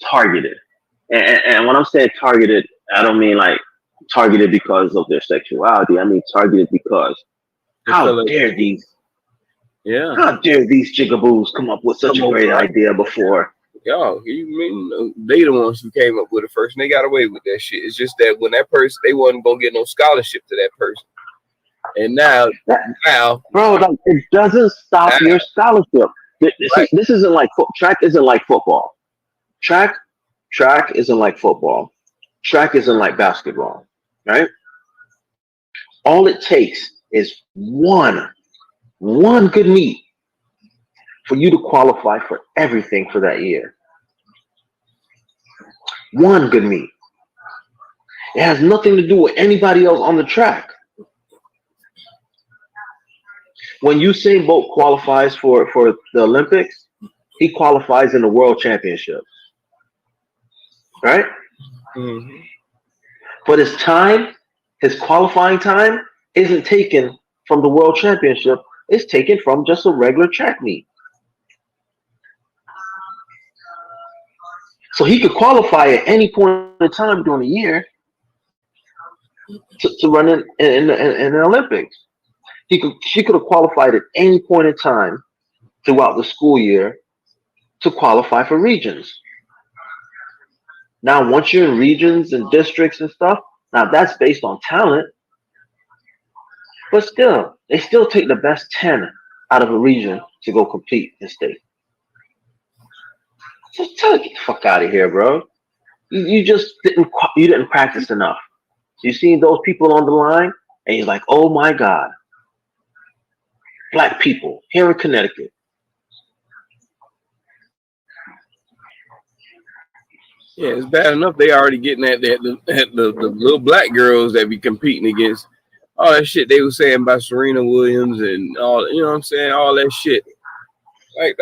targeted. And when I'm saying targeted, I don't mean like targeted because of their sexuality. I mean targeted because how dare these Yeah. How dare these jigaboos come up with such a great idea before? Yo, you mean they the ones who came up with it first, and they got away with that shit. It's just that when that person, they wasn't gonna get no scholarship to that person, and now, Bro, like, it doesn't stop your scholarship. See, this isn't like track. Isn't like football. Track isn't like football. Track isn't like basketball, right? All it takes is one good meet for you to qualify for everything for that year. One good meet. It has nothing to do with anybody else on the track. When Usain Bolt qualifies for the Olympics, he qualifies in the World Championships, right? Mm-hmm. But his qualifying time isn't taken from the World Championship. It's taken from just a regular track meet. So he could qualify at any point in time during the year to run in the Olympics. She could have qualified at any point in time throughout the school year to qualify for regions. Now, once you're in regions and districts and stuff, now that's based on talent. But still, they still take the best 10 out of a region to go compete in state. Just tell it, get the fuck out of here, bro. You just didn't practice enough. You see those people on the line, and you're like, oh my God. Black people here in Connecticut. Yeah, it's bad enough they already getting at the little black girls that be competing against all that shit they were saying about Serena Williams and all, you know what I'm saying, all that shit. Like,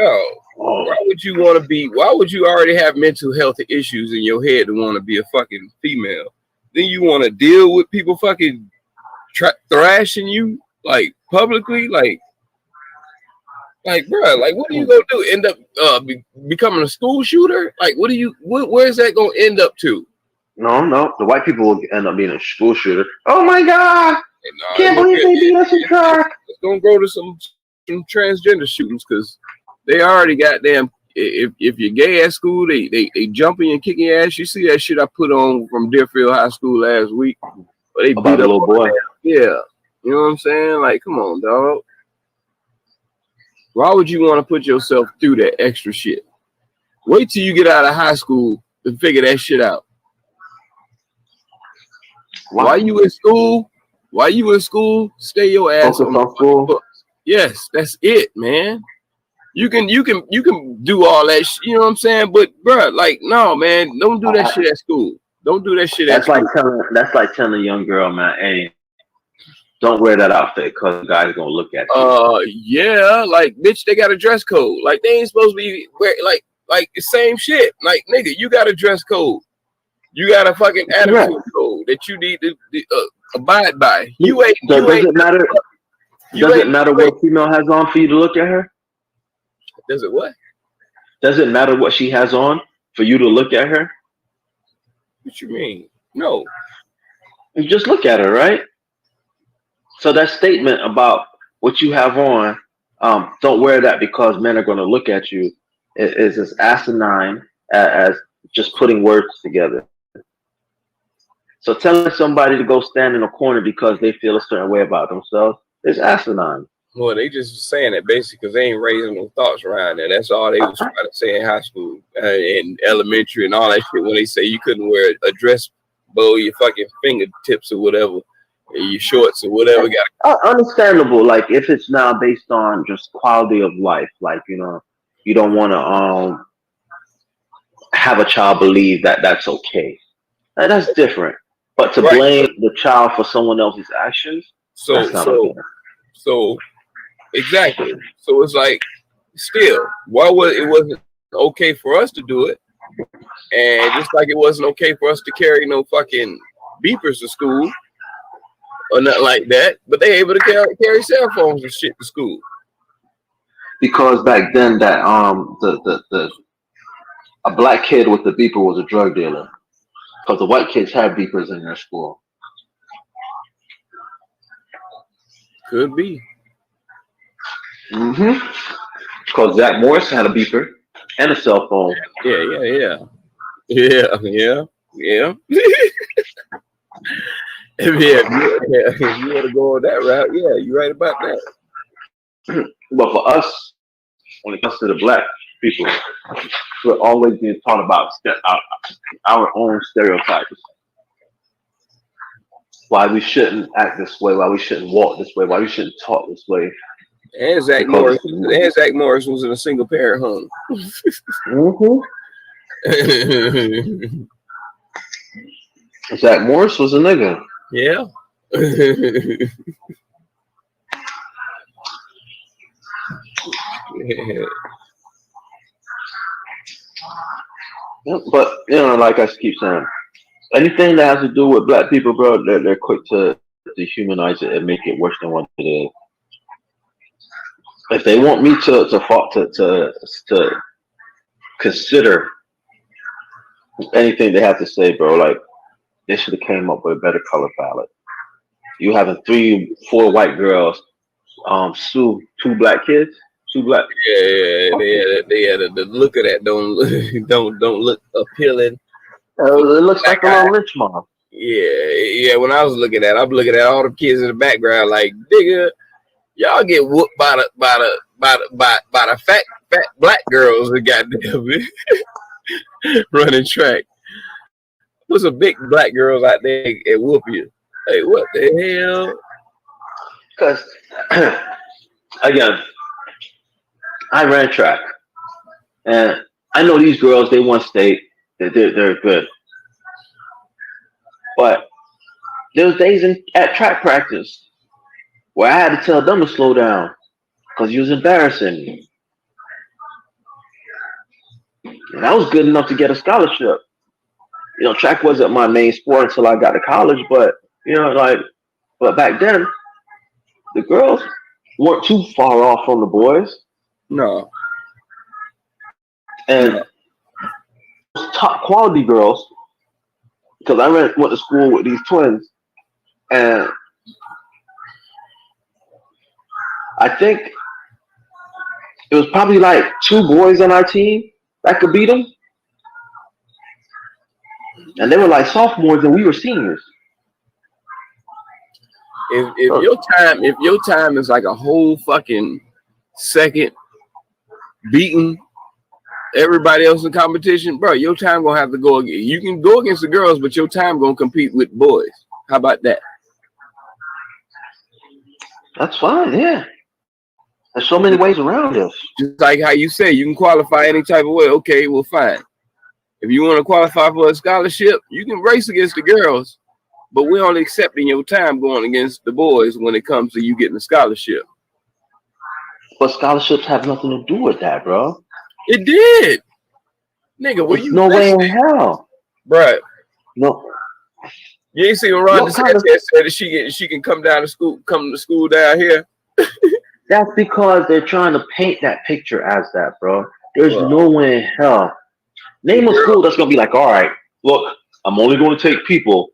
why would you want to be? Why would you already have mental health issues in your head to want to be a fucking female? Then you want to deal with people fucking thrashing you like publicly, like, bro, like, what are you gonna do? End up becoming a school shooter? Like, where's that gonna end up to? No, the white people will end up being a school shooter. Oh my God! Can't believe they beat us in track. It's gonna go to some transgender shootings because they already got damn. If you're gay at school, they jumping and kicking your ass. You see that shit I put on from Deerfield High School last week? Where they About beat a little boy. Yeah, you know what I'm saying? Like, come on, dog. Why would you want to put yourself through that extra shit? Wait till you get out of high school to figure that shit out. Why you in school? Why you in school? Stay your ass on school. Yes, that's it, man. You can do all that. You know what I'm saying? But bro, like, no, man, don't do that shit at school. Don't do that shit at school. That's like telling a young girl, man, hey, don't wear that outfit because the guy's gonna look at you. Yeah, like, bitch, they got a dress code. Like, they ain't supposed to be wear like the same shit. Like, nigga, you got a dress code. You got a fucking attitude code that you need to abide by. Does it matter? Does it matter what a female has on for you to look at her? Does it what? Does it matter what she has on for you to look at her? What you mean? No. You just look at her, right? So that statement about what you have on, don't wear that because men are going to look at you, is as asinine as just putting words together. So telling somebody to go stand in a corner because they feel a certain way about themselves is asinine. Well, they just saying that basically because they ain't raising no thoughts around that. That's all they was trying to say in high school and elementary and all that shit when they say you couldn't wear a dress below your fucking fingertips or whatever, or your shorts or whatever. Understandable. Like, if it's now based on just quality of life, like, you know, you don't want to have a child believe that that's okay. That's different. But to blame the child for someone else's actions, that's not okay. So exactly. So it's like, still, why wasn't okay for us to do it? And just like it wasn't okay for us to carry no fucking beepers to school or nothing like that, but they able to carry cell phones and shit to school. Because back then that a black kid with a beeper was a drug dealer. Because the white kids had beepers in their school. Could be. Because Zach Morris had a beeper and a cell phone. Yeah. If you want to go on that route, yeah, you're right about that. But for us, when it comes to the black people, we're always being taught about our own stereotypes. Why we shouldn't act this way, why we shouldn't walk this way, why we shouldn't talk this way. And Zach Morris was in a single parent home. Zach Morris was a nigga. Yeah. But like I keep saying, anything that has to do with black people, bro, they're quick to dehumanize it and make it worse than what it is. If they want me to consider anything they have to say, bro, like they should have came up with a better color palette. You having 3-4 white girls, sue 2 black kids, 2 black. Yeah. They had the look of that don't look appealing. It looks like a little lynch mob. Yeah. When I was looking at, I'm looking at all the kids in the background, like, nigga, y'all get whooped by the fat black girls that goddamn running track. There's some big black girls out there and whoop you. Hey, what the hell? Because again, I ran track, and I know these girls. They won state. They're good, but there was days at track practice where I had to tell them to slow down because you was embarrassing me. And I was good enough to get a scholarship. Track wasn't my main sport until I got to college, but but back then, the girls weren't too far off from the boys. No. And top quality girls, because I went to school with these twins, and I think it was probably like 2 boys on our team that could beat them. And they were like sophomores and we were seniors. If your time is like a whole fucking second beating everybody else in competition, bro, your time gonna have to go again. You can go against the girls, but your time gonna compete with boys. How about that? That's fine, yeah. There's so many ways around this. Just like how you say you can qualify any type of way. Okay, well, fine. If you want to qualify for a scholarship, you can race against the girls, but we're only accepting your time going against the boys when it comes to you getting a scholarship. But scholarships have nothing to do with that, bro. It did. Nigga, were you no way in hell. Bruh. No. You ain't seen Ron DeSantis said that she can come to school down here. That's because they're trying to paint that picture as that, bro. There's no way in hell. Name a school that's gonna be like, all right, look, I'm only going to take people.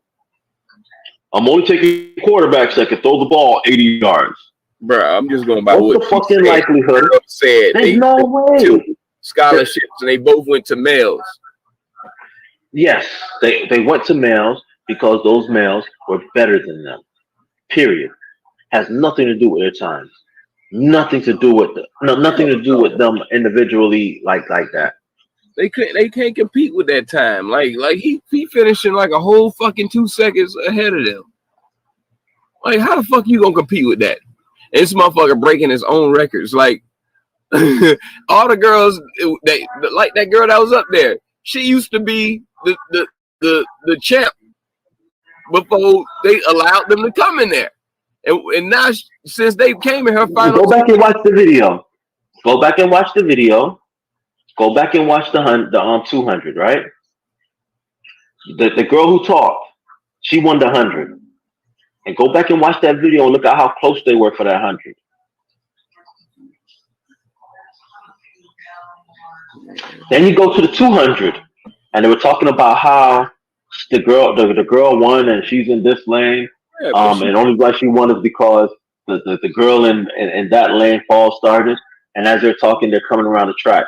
I'm only taking quarterbacks that can throw the ball 80 yards. Bro, I'm just going by what's the fucking likelihood? Said there's no way. Scholarships and they both went to males. Yes, they went to males because those males were better than them. Period. Has nothing to do with their time. Nothing to do with nothing to do with them individually like that. They can't compete with that time. Like he finishing like a whole fucking 2 seconds ahead of them. Like, how the fuck you gonna compete with that? And this motherfucker breaking his own records. Like all the girls, like that girl that was up there, she used to be the champ before they allowed them to come in there. And now since they came in her final, go back and watch the video. Go back and watch the video. Go back and watch the 200, right? The girl who talked, she won the 100. And go back and watch that video and look at how close they were for that 100. Then you go to the 200, and they were talking about how the girl won and she's in this lane. And only why she won is because the girl in that lane fall started, and as they're talking, they're coming around the track,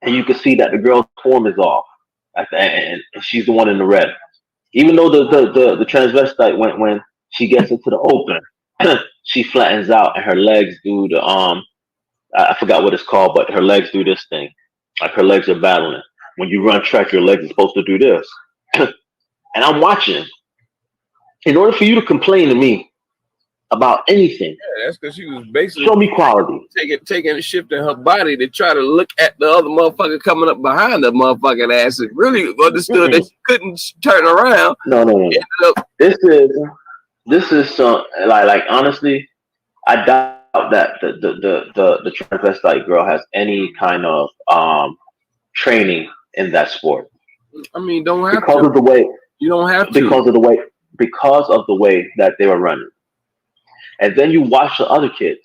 and you can see that the girl's form is off, and she's the one in the red. Even though the transvestite when she gets into the open, she flattens out and her legs do the I forgot what it's called, but her legs do this thing. Like her legs are battling. When you run track, your legs are supposed to do this. And I'm watching. In order for you to complain to me about anything, yeah, that's because she was basically show me quality. Taking a shift in her body to try to look at the other motherfucker coming up behind the motherfucking ass and really understood that she couldn't turn around. No. This is some like honestly, I doubt that the transvestite girl has any kind of training in that sport. I mean, don't have because to. of the way You don't have to. because of the way that they were running. And then you watch the other kids.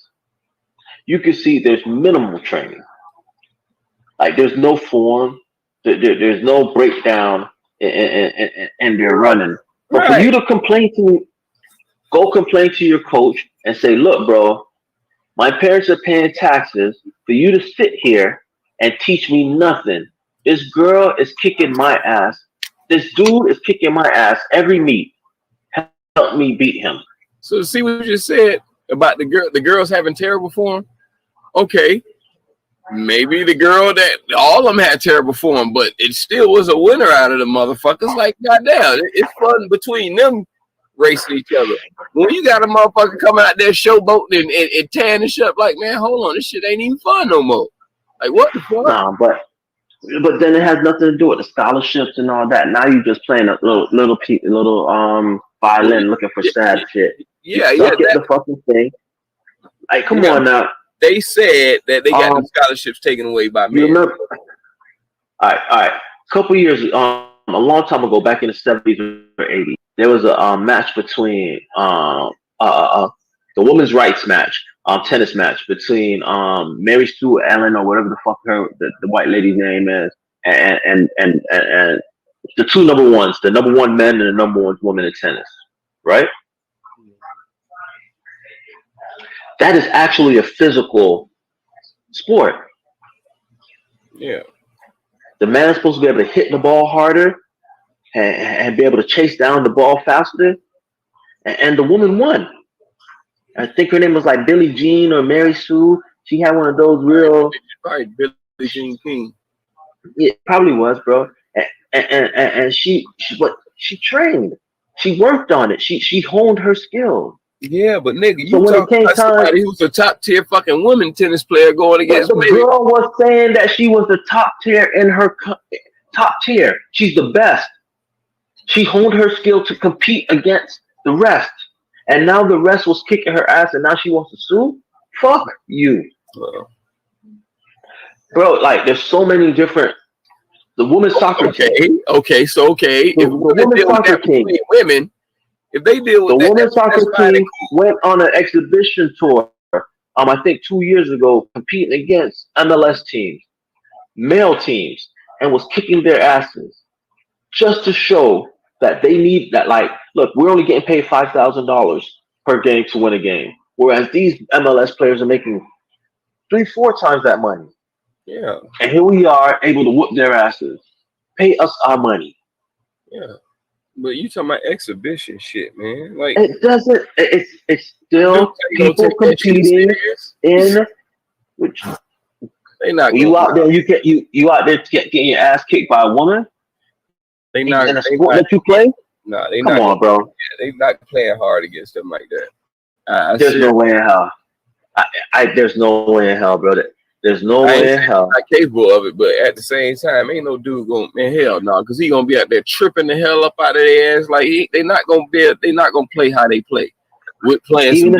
You can see there's minimal training. Like there's no form, there's no breakdown in their running. But for you to go complain to your coach and say, look, bro, my parents are paying taxes for you to sit here and teach me nothing. This girl is kicking my ass. This dude is kicking my ass every meet. Help me beat him. So see what you just said about the girls having terrible form? Okay. Maybe the girl that all of them had terrible form, but it still was a winner out of the motherfuckers. Like, goddamn, it's fun between them racing each other. When you got a motherfucker coming out there showboating and tearing this shit up, like, man, hold on, this shit ain't even fun no more. Like, what the fuck? Nah, but then it has nothing to do with the scholarships and all that. Now you just playing a little violin, looking for sad shit. Yeah, Get the fucking thing. Like, come on now. They said that they got the scholarships taken away by men. Remember? All right. A couple years, a long time ago, back in the 70s or 80s, there was a match between the women's rights match, tennis match between Mary Sue Ellen or whatever the fuck the white lady's name is, and the two number ones, the number one men and the number one woman in tennis, right? That is actually a physical sport. Yeah. The man is supposed to be able to hit the ball harder and be able to chase down the ball faster. And the woman won. I think her name was like Billie Jean or Mary Sue. She had one of those real. Probably Billie Jean King. Yeah, probably was, bro. And she trained. She worked on it. She honed her skills. Yeah, but nigga, you talking about somebody who's a top tier fucking women tennis player going against me. The girl was saying that she was the top tier in her top tier. She's the best. She honed her skill to compete against the rest. And now the rest was kicking her ass and now she wants to sue? Fuck you. Bro, like there's so many different the women's soccer team. Okay. The women's soccer team. Women, if they deal with the women's soccer team went on an exhibition tour, I think 2 years ago, competing against MLS teams, male teams, and was kicking their asses just to show that they need that. Like, look, we're only getting paid $5,000 per game to win a game, whereas these MLS players are making 3-4 times that money. Yeah, and here we are able to whoop their asses, pay us our money. Yeah. But you talking about exhibition shit, man. Like it doesn't. It's still people competing in. Which they not you out there. You out there getting your ass kicked by a woman. They not in a sport that you play. Nah, they come not, on, bro. Yeah, they not playing hard against them like that. There's no way in hell. There's no way in hell, bro. There's no way in hell. Not capable of it, but at the same time, ain't no dude going, man, hell no, because he gonna be out there tripping the hell up out of their ass. Like they not gonna play how they play. With playing even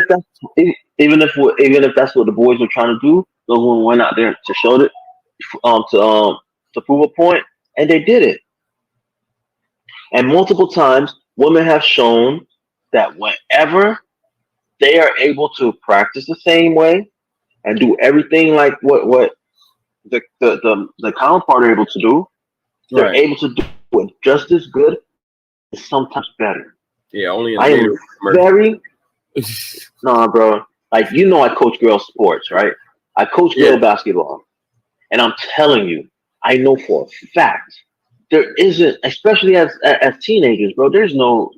if that's what the boys were trying to do, those women went out there to show it, to prove a point, and they did it. And multiple times, women have shown that whenever they are able to practice the same way and do everything like what the counterpart are able to do, they're able to do it just as good, and sometimes better. Yeah, only in I am very No, bro. Like, you know, I coach girls sports, right? I coach girl basketball. And I'm telling you, I know for a fact, there isn't, especially as teenagers, bro, there's no,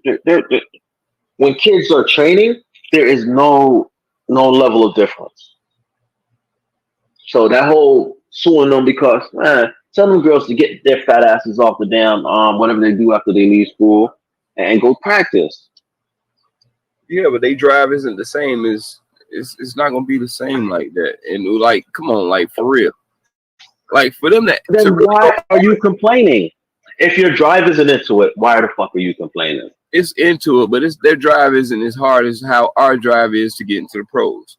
when kids are training, there is no level of difference. So that whole suing them because, tell them girls to get their fat asses off the damn, whatever they do after they leave school and go practice. Yeah, but they drive isn't the same as, it's not going to be the same like that. And like, come on, like for real. Like for them that. Then why are you complaining? If your drive isn't into it, why the fuck are you complaining? It's into it, but their drive isn't as hard as how our drive is to get into the pros.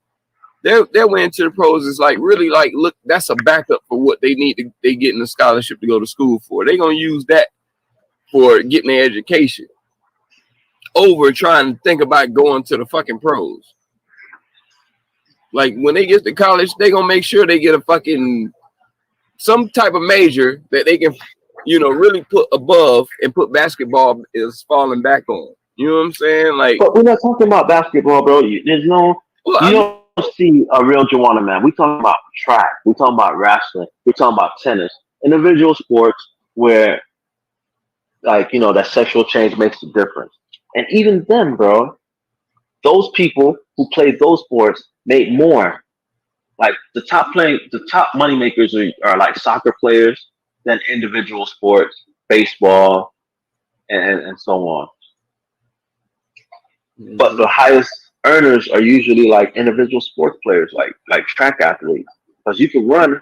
Their way into the pros is like really like, look, that's a backup for what they need to, they getting a scholarship to go to school for. They're gonna use that for getting their education over trying to think about going to the fucking pros. Like when they get to college, they gonna make sure they get a fucking some type of major that they can, you know, really put above and put basketball is falling back on. You know what I'm saying? Like, but we're not talking about basketball, bro. There's no, you don't see a real Joanna, man. We talking about track. We talking about wrestling. We talking about tennis, individual sports where, like, you know, that sexual change makes a difference. And even then, bro, those people who played those sports make more. Like the top money makers are like soccer players, then individual sports, baseball, and so on. Mm-hmm. But the highest earners are usually like individual sports players, like track athletes, because you can run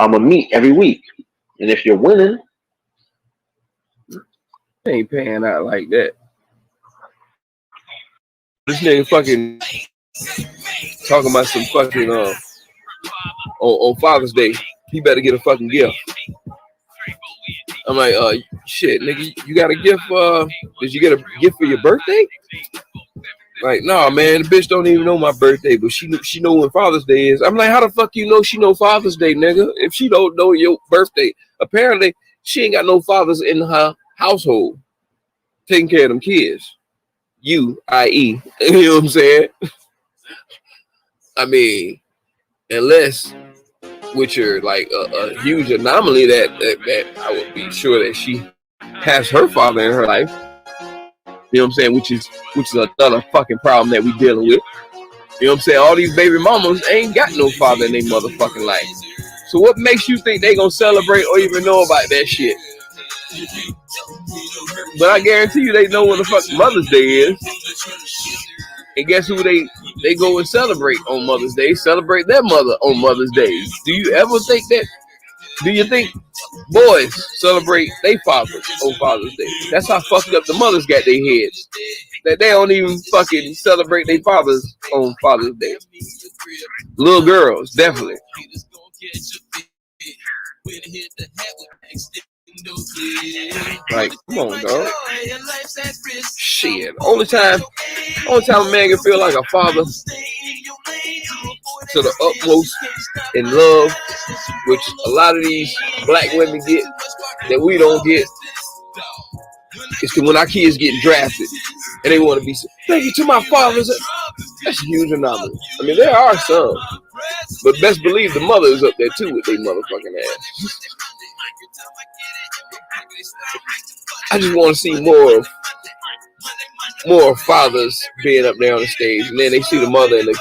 a meet every week, and if you're winning, they ain't paying out like that. This nigga fucking talking about some fucking on Father's Day, he better get a fucking gift. I'm like, shit, nigga, you got a gift? Did you get a gift for your birthday? Like, nah, man, the bitch don't even know my birthday, but she know when Father's Day is. I'm like, how the fuck you know she know Father's Day, nigga? If she don't know your birthday, apparently she ain't got no fathers in her household taking care of them kids. You, i.e., you know what I'm saying? I mean, unless, which are like a huge anomaly that I would be sure that she has her father in her life. You know what I'm saying? Which is another fucking problem that we dealing with. You know what I'm saying? All these baby mamas ain't got no father in their motherfucking life. So what makes you think they gonna celebrate or even know about that shit? But I guarantee you they know when the fuck Mother's Day is. And guess who they go and celebrate on Mother's Day? Celebrate their mother on Mother's Day. Do you ever think that? Do you think boys celebrate their fathers on Father's Day? That's how fucked up the mothers got their heads. That they don't even fucking celebrate their fathers on Father's Day. Little girls, definitely. Like, come on, dog. Shit. Only time a man can feel like a father to the utmost in love, which a lot of these black women get that we don't get, is when our kids get drafted and they want to be thank you to my fathers. That's a huge anomaly. I mean, there are some, but best believe the mother is up there too with their motherfucking ass. I just want to see more fathers being up there on the stage, and then they see the mother in the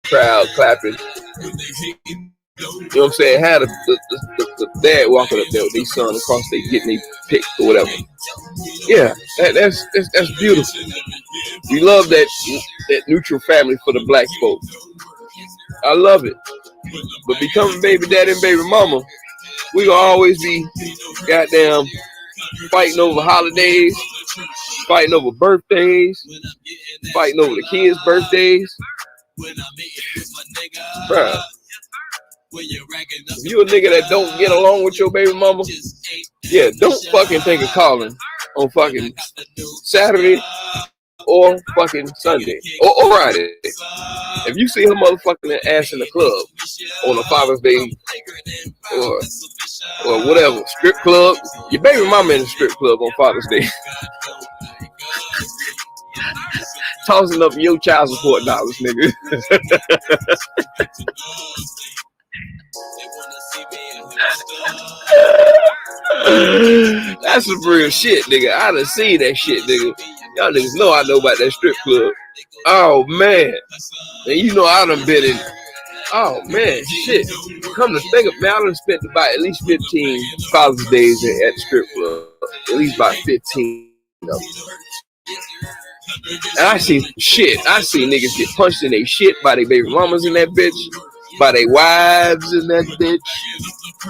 crowd clapping. You know what I'm saying? Had the dad walking up there with their son across, they getting their pick or whatever. Yeah, that's beautiful. We love that neutral family for the black folk. I love it. But becoming baby daddy and baby mama, we gonna always be goddamn fighting over holidays, fighting over birthdays, fighting over the kids' birthdays. Bruh, if you a nigga that don't get along with your baby mama, yeah, don't fucking think of calling on fucking Saturday or fucking Sunday or Friday. If you see her motherfucking ass in the club on a Father's Day or whatever, strip club, your baby mama in the strip club on Father's Day. tossing up your child support dollars, nigga. That's some real shit, nigga. I done seen that shit, nigga. Y'all niggas know I know about that strip club. Oh man, and you know I done been in. Oh man, shit. Come to think of it, man, I done spent about at least 15 college days at the strip club. At least about 15 of them. And I see shit. I see niggas get punched in their shit by their baby mamas in that bitch, by their wives in that bitch.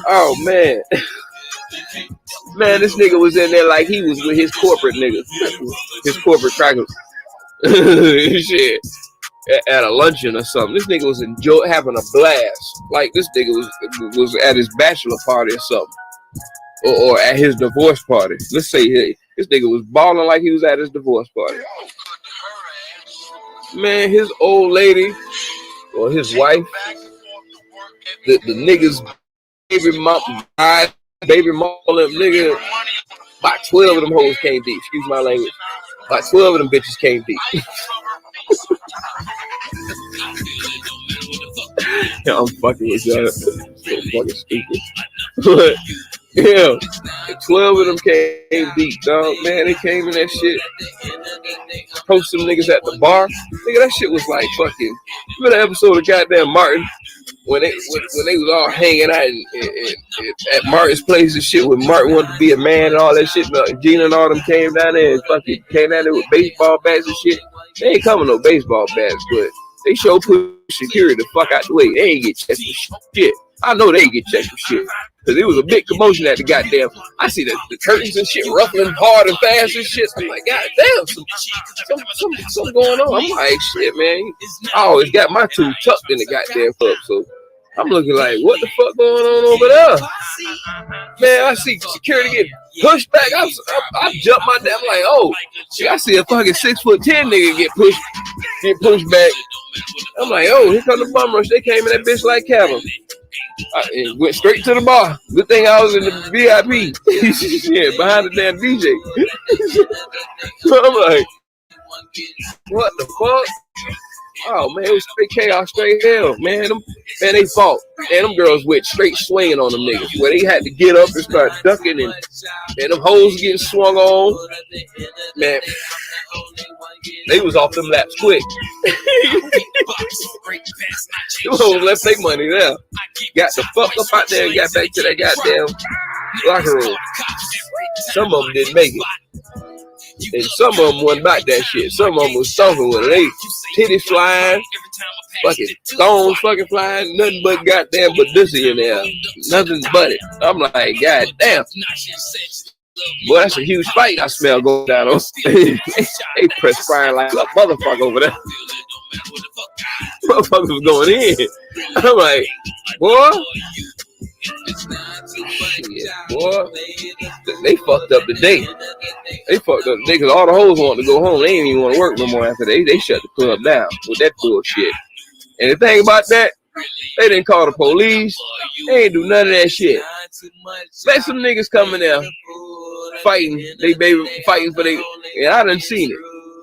Oh man. Man, this nigga was in there like he was with his corporate niggas. His corporate crackers. Shit. At a luncheon or something. This nigga was having a blast. Like this nigga was at his bachelor party or something. Or at his divorce party. Let's say this nigga was balling like he was at his divorce party. Man, his old lady or his wife, the niggas baby mama, them nigga, about 12 of them hoes came deep. Excuse my language. About 12 of them bitches came deep. Yeah, I'm fucking with y'all. So fucking stupid. But yeah, 12 of them came deep, dog. Man, they came in that shit. Post some niggas at the bar. Nigga, that shit was like fucking. Remember the episode of goddamn Martin when they was all hanging out at Martin's place and shit when Martin wanted to be a man and all that shit. Gina and all them came down there and fucking came down there with baseball bats and shit. They ain't coming no baseball bats, but they sure put security the fuck out the way. They ain't get checked for shit. I know they ain't get checked for shit. Cause it was a big commotion at the goddamn. I see the curtains and shit ruffling hard and fast and shit. I'm like, goddamn, something going on. I'm like, shit, man. I always got my two tucked in the goddamn club, so I'm looking like, what the fuck going on over there? Man, I see security get pushed back. I jumped my damn like, oh, shit, I see a fucking 6'10" nigga get pushed back. I'm like, oh, here come the bum rush. They came in that bitch like cattle. It went straight to the bar. Good thing I was in the VIP. Shit, behind the damn DJ. I'm like, what the fuck? Oh man, it was straight chaos, straight hell, man. They fought. And them girls went straight swinging on them niggas, where they had to get up and start ducking, and them hoes getting swung on. Man, they was off them laps quick. Them hoes left their money there. Got the fuck up out there and got back to that goddamn locker room. Some of them didn't make it. And some of them wasn't about that shit. Some of them was stomping with it. They titties flying, fucking stones fucking flying, nothing but goddamn Badussy in there. Nothing but it. I'm like, goddamn. Boy, that's a huge fight I smell going down on. They perspiring like a motherfucker over there. Motherfuckers was going in. I'm like, boy. Shit, boy. They fucked up the day. They fucked up the day because all the hoes wanted to go home. They didn't even want to work no more after they shut the club down with that bullshit. And the thing about that, they didn't call the police. They ain't do none of that shit. Let some niggas come in there fighting. They baby fighting for they. And I done seen it.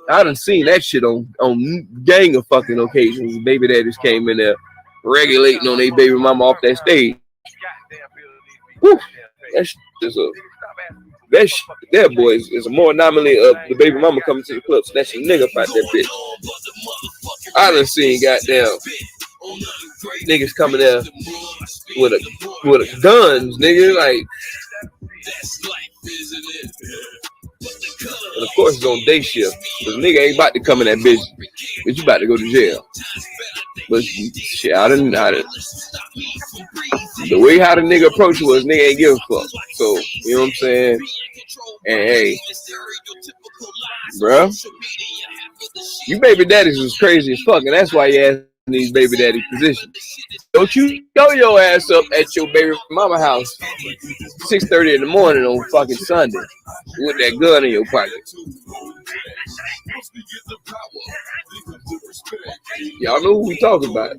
I done seen that shit on gang of fucking occasions. Baby daddies came in there regulating on their baby mama off that stage. Woo. That boy is a more anomaly of the baby mama coming to the club snatching nigga up out that bitch. I done seen goddamn niggas coming there with a guns, nigga, like. And of course it's on day shift. Cause nigga ain't about to come in that bitch. But you about to go to jail. But shit, I didn't. The way how the nigga approached was nigga ain't give a fuck. So, you know what I'm saying? And hey, bruh, you baby daddies was crazy as fuck, and that's why you asked these baby daddy positions. Don't you throw your ass up at your baby mama house 6:30 in the morning on fucking Sunday with that gun in your pocket. Y'all know who we talking about.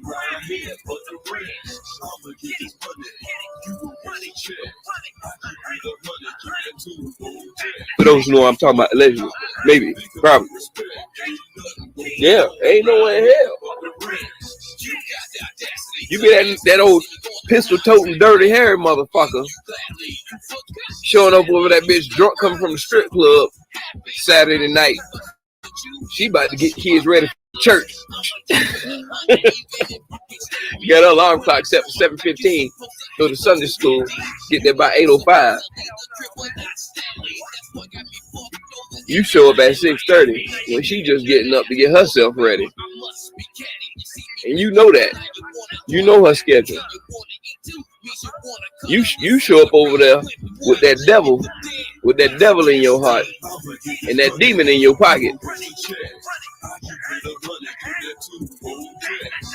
For those who know I'm talking about, allegedly, maybe, probably. Yeah, ain't no way in hell. You be that old pistol-toting, dirty, hairy motherfucker showing up over that bitch drunk coming from the strip club Saturday night. She about to get kids ready for church. You got an alarm clock set for 7:15. Go to Sunday school. Get there by 8:05. You show up at 6:30 when she just getting up to get herself ready. And you know that. You know her schedule. You show up over there with that devil in your heart and that demon in your pocket.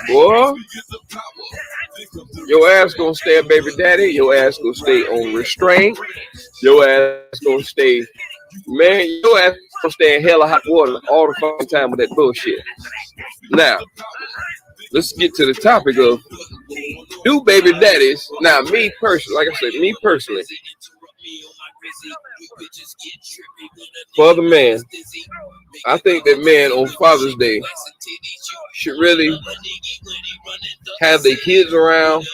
Boy, your ass gonna stay a baby daddy. Your ass gonna stay on restraint. Your ass gonna stay, man, your ass gonna stay in hella hot water all the fucking time with that bullshit. Now, let's get to the topic of do baby daddies. Now, me personally, like I said, me personally, for the man, I think that men on Father's Day should really have their kids around,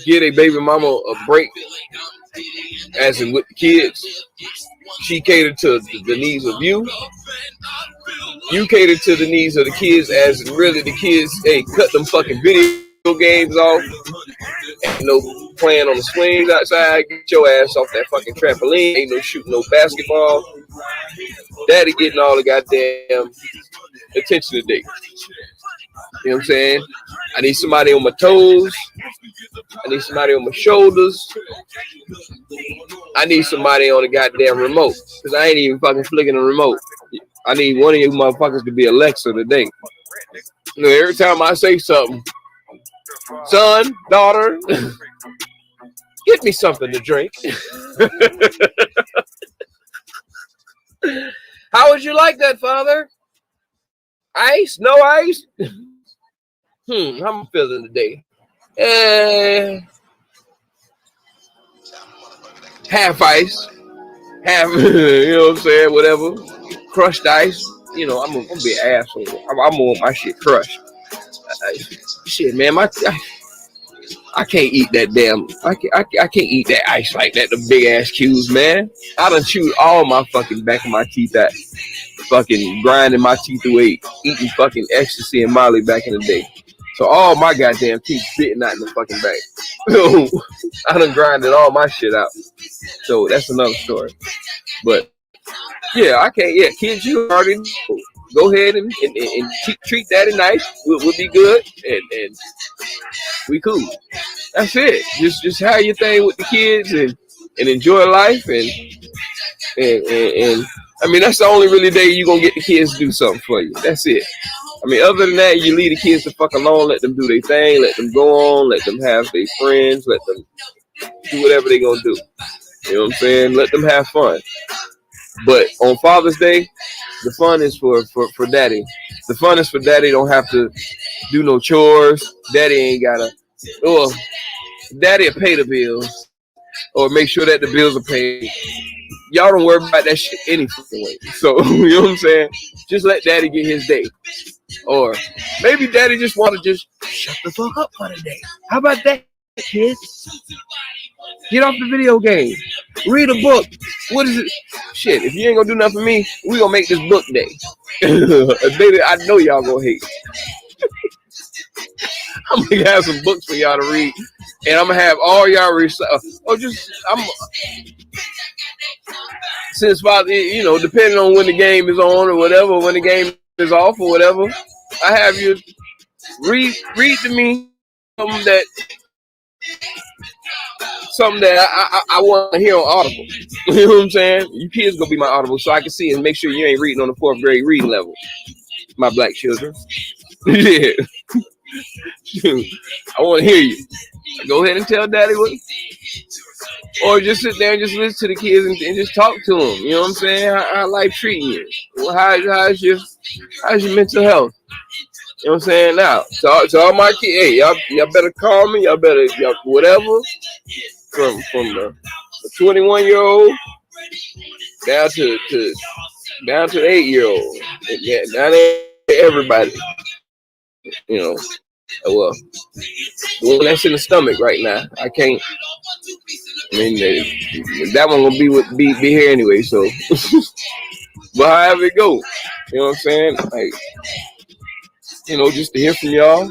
give a baby mama a break, as in with the kids. She catered to the needs of you. You cater to the needs of the kids, as in really the kids, hey, cut them fucking video games off. Ain't no playing on the swings outside. Get your ass off that fucking trampoline. Ain't no shooting no basketball. Daddy getting all the goddamn attention today. You know what I'm saying? I need somebody on my toes. I need somebody on my shoulders. I need somebody on the goddamn remote. Because I ain't even fucking flicking the remote. I need one of you motherfuckers to be Alexa today. You know, every time I say something, son, daughter, get me something to drink. How would you like that, Father? Ice? No ice? How am I feeling today? Half ice. Half, you know what I'm saying? Whatever. Crushed ice. You know, I'm gonna be an asshole. I'm gonna want my shit crushed. Shit, man, I can't eat that damn. I can't eat that ice like that. The big ass cubes, man. I done chewed all my fucking back of my teeth out. Fucking grinding my teeth away, eating fucking ecstasy and Molly back in the day. So all my goddamn teeth spitting out in the fucking back. I done grinded all my shit out. So that's another story. But yeah, I can't. Yeah, kids, you already know. Go ahead and treat daddy nice. We'll be good and we cool. That's it. Just have your thing with the kids and enjoy life and I mean, that's the only really day you're gonna get the kids to do something for you. That's it. I mean, other than that, you leave the kids the fuck alone, let them do their thing, let them go on, let them have their friends, let them do whatever they gonna do. You know what I'm saying? Let them have fun. But on Father's Day, the fun is for daddy. The fun is for daddy don't have to do no chores. Daddy ain't gotta, or daddy will pay the bills or make sure that the bills are paid. Y'all don't worry about that shit any fucking way. So, you know what I'm saying? Just let daddy get his day. Or maybe daddy just want to just shut the fuck up for the day. How about that, kids? Get off the video game. Read a book. What is it? Shit, if you ain't gonna do nothing for me, we gonna make this book day. Baby, I know y'all gonna hate. I'm gonna have some books for y'all to read. And I'm gonna have all y'all read. Since Father, you know, depending on when the game is on or whatever, when the game is off or whatever, I have you read to me something that I want to hear on Audible. You know what I'm saying? You kids gonna be my Audible so I can see and make sure you ain't reading on the 4th grade reading level. My black children. Yeah. I want to hear you. Go ahead and tell daddy what. Or just sit there and just listen to the kids and just talk to them. You know what I'm saying? How life treating you? Well, how's your mental health? You know what I'm saying? Now, to all my kids, hey, y'all better call me. Y'all whatever. From the 21-year-old down to down to the 8-year-old. Yeah, down to everybody. You know, well, the one that's in the stomach right now, I can't. I mean, that one gonna be here anyway. So, but however it go, you know what I'm saying? Like, you know, just to hear from y'all.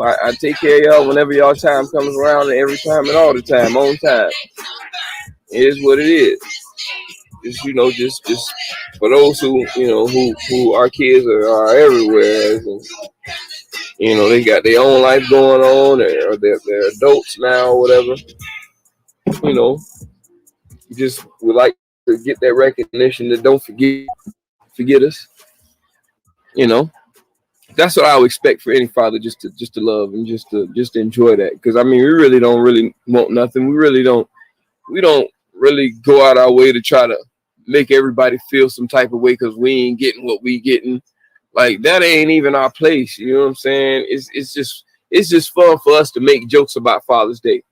I take care of y'all whenever y'all time comes around, and every time and all the time, on time. It is what it is. Just for those who who our kids are everywhere, and, they got their own life going on, or they're adults now, or whatever. Just would like to get that recognition that don't forget us. That's what I would expect for any father, just to love and just to enjoy that. Because I mean, we really don't want nothing. We don't really go out our way to try to make everybody feel some type of way because we ain't getting what we getting. Like, that ain't even our place. You know what I'm saying? It's just fun for us to make jokes about Father's Day.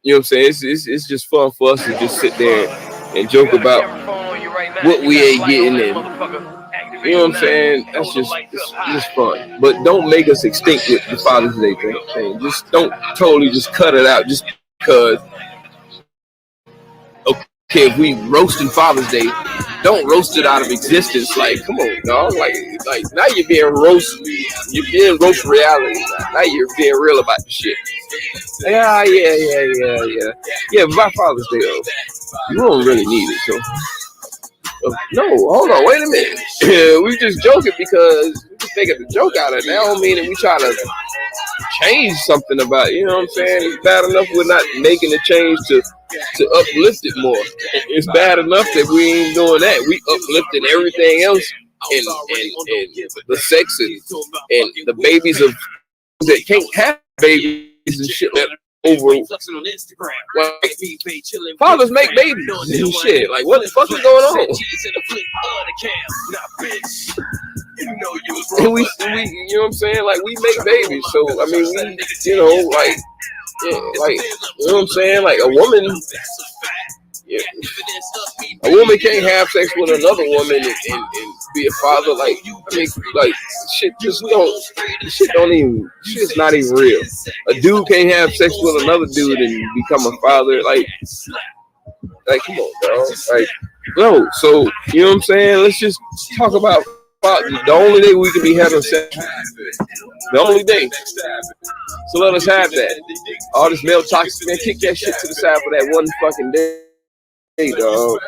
You know what I'm saying? It's just fun for us to just sit there and joke about what we ain't getting, and you know what I'm saying? That's just fun. But don't make us extinct with the Father's Day thing. Just don't totally just cut it out just because. Okay, if we roasting Father's Day, don't roast it out of existence. Like, come on, dog. Like now you're being roast. You're being roast reality. Now you're being real about the shit. Yeah. Yeah, but by Father's Day, though, you don't really need it. So, no, hold on, wait a minute. We just joking because we just making a joke out of it. That don't mean that we try to change something about it. You know what I'm saying? It's bad enough we're not making a change to uplift it more. It's bad enough that we ain't doing that. We uplifting everything else, and the sex and the babies of that can't have babies and shit that over. Like, fathers make babies and shit. Like, what the fuck is going on? And we, you know what I'm saying? Like, we make babies, so I mean, we, like, yeah, like, you know what I'm saying? Like, a woman can't have sex with another woman and be a father. Like, I mean, like, shit's not even real. A dude can't have sex with another dude and become a father. Like, come on, dog. Like, no. So, you know what I'm saying? Let's just talk about the only day we can be heterosexual. The only day. So let us have that. All this male toxic, man, kick that shit to the side for that one fucking day, dog.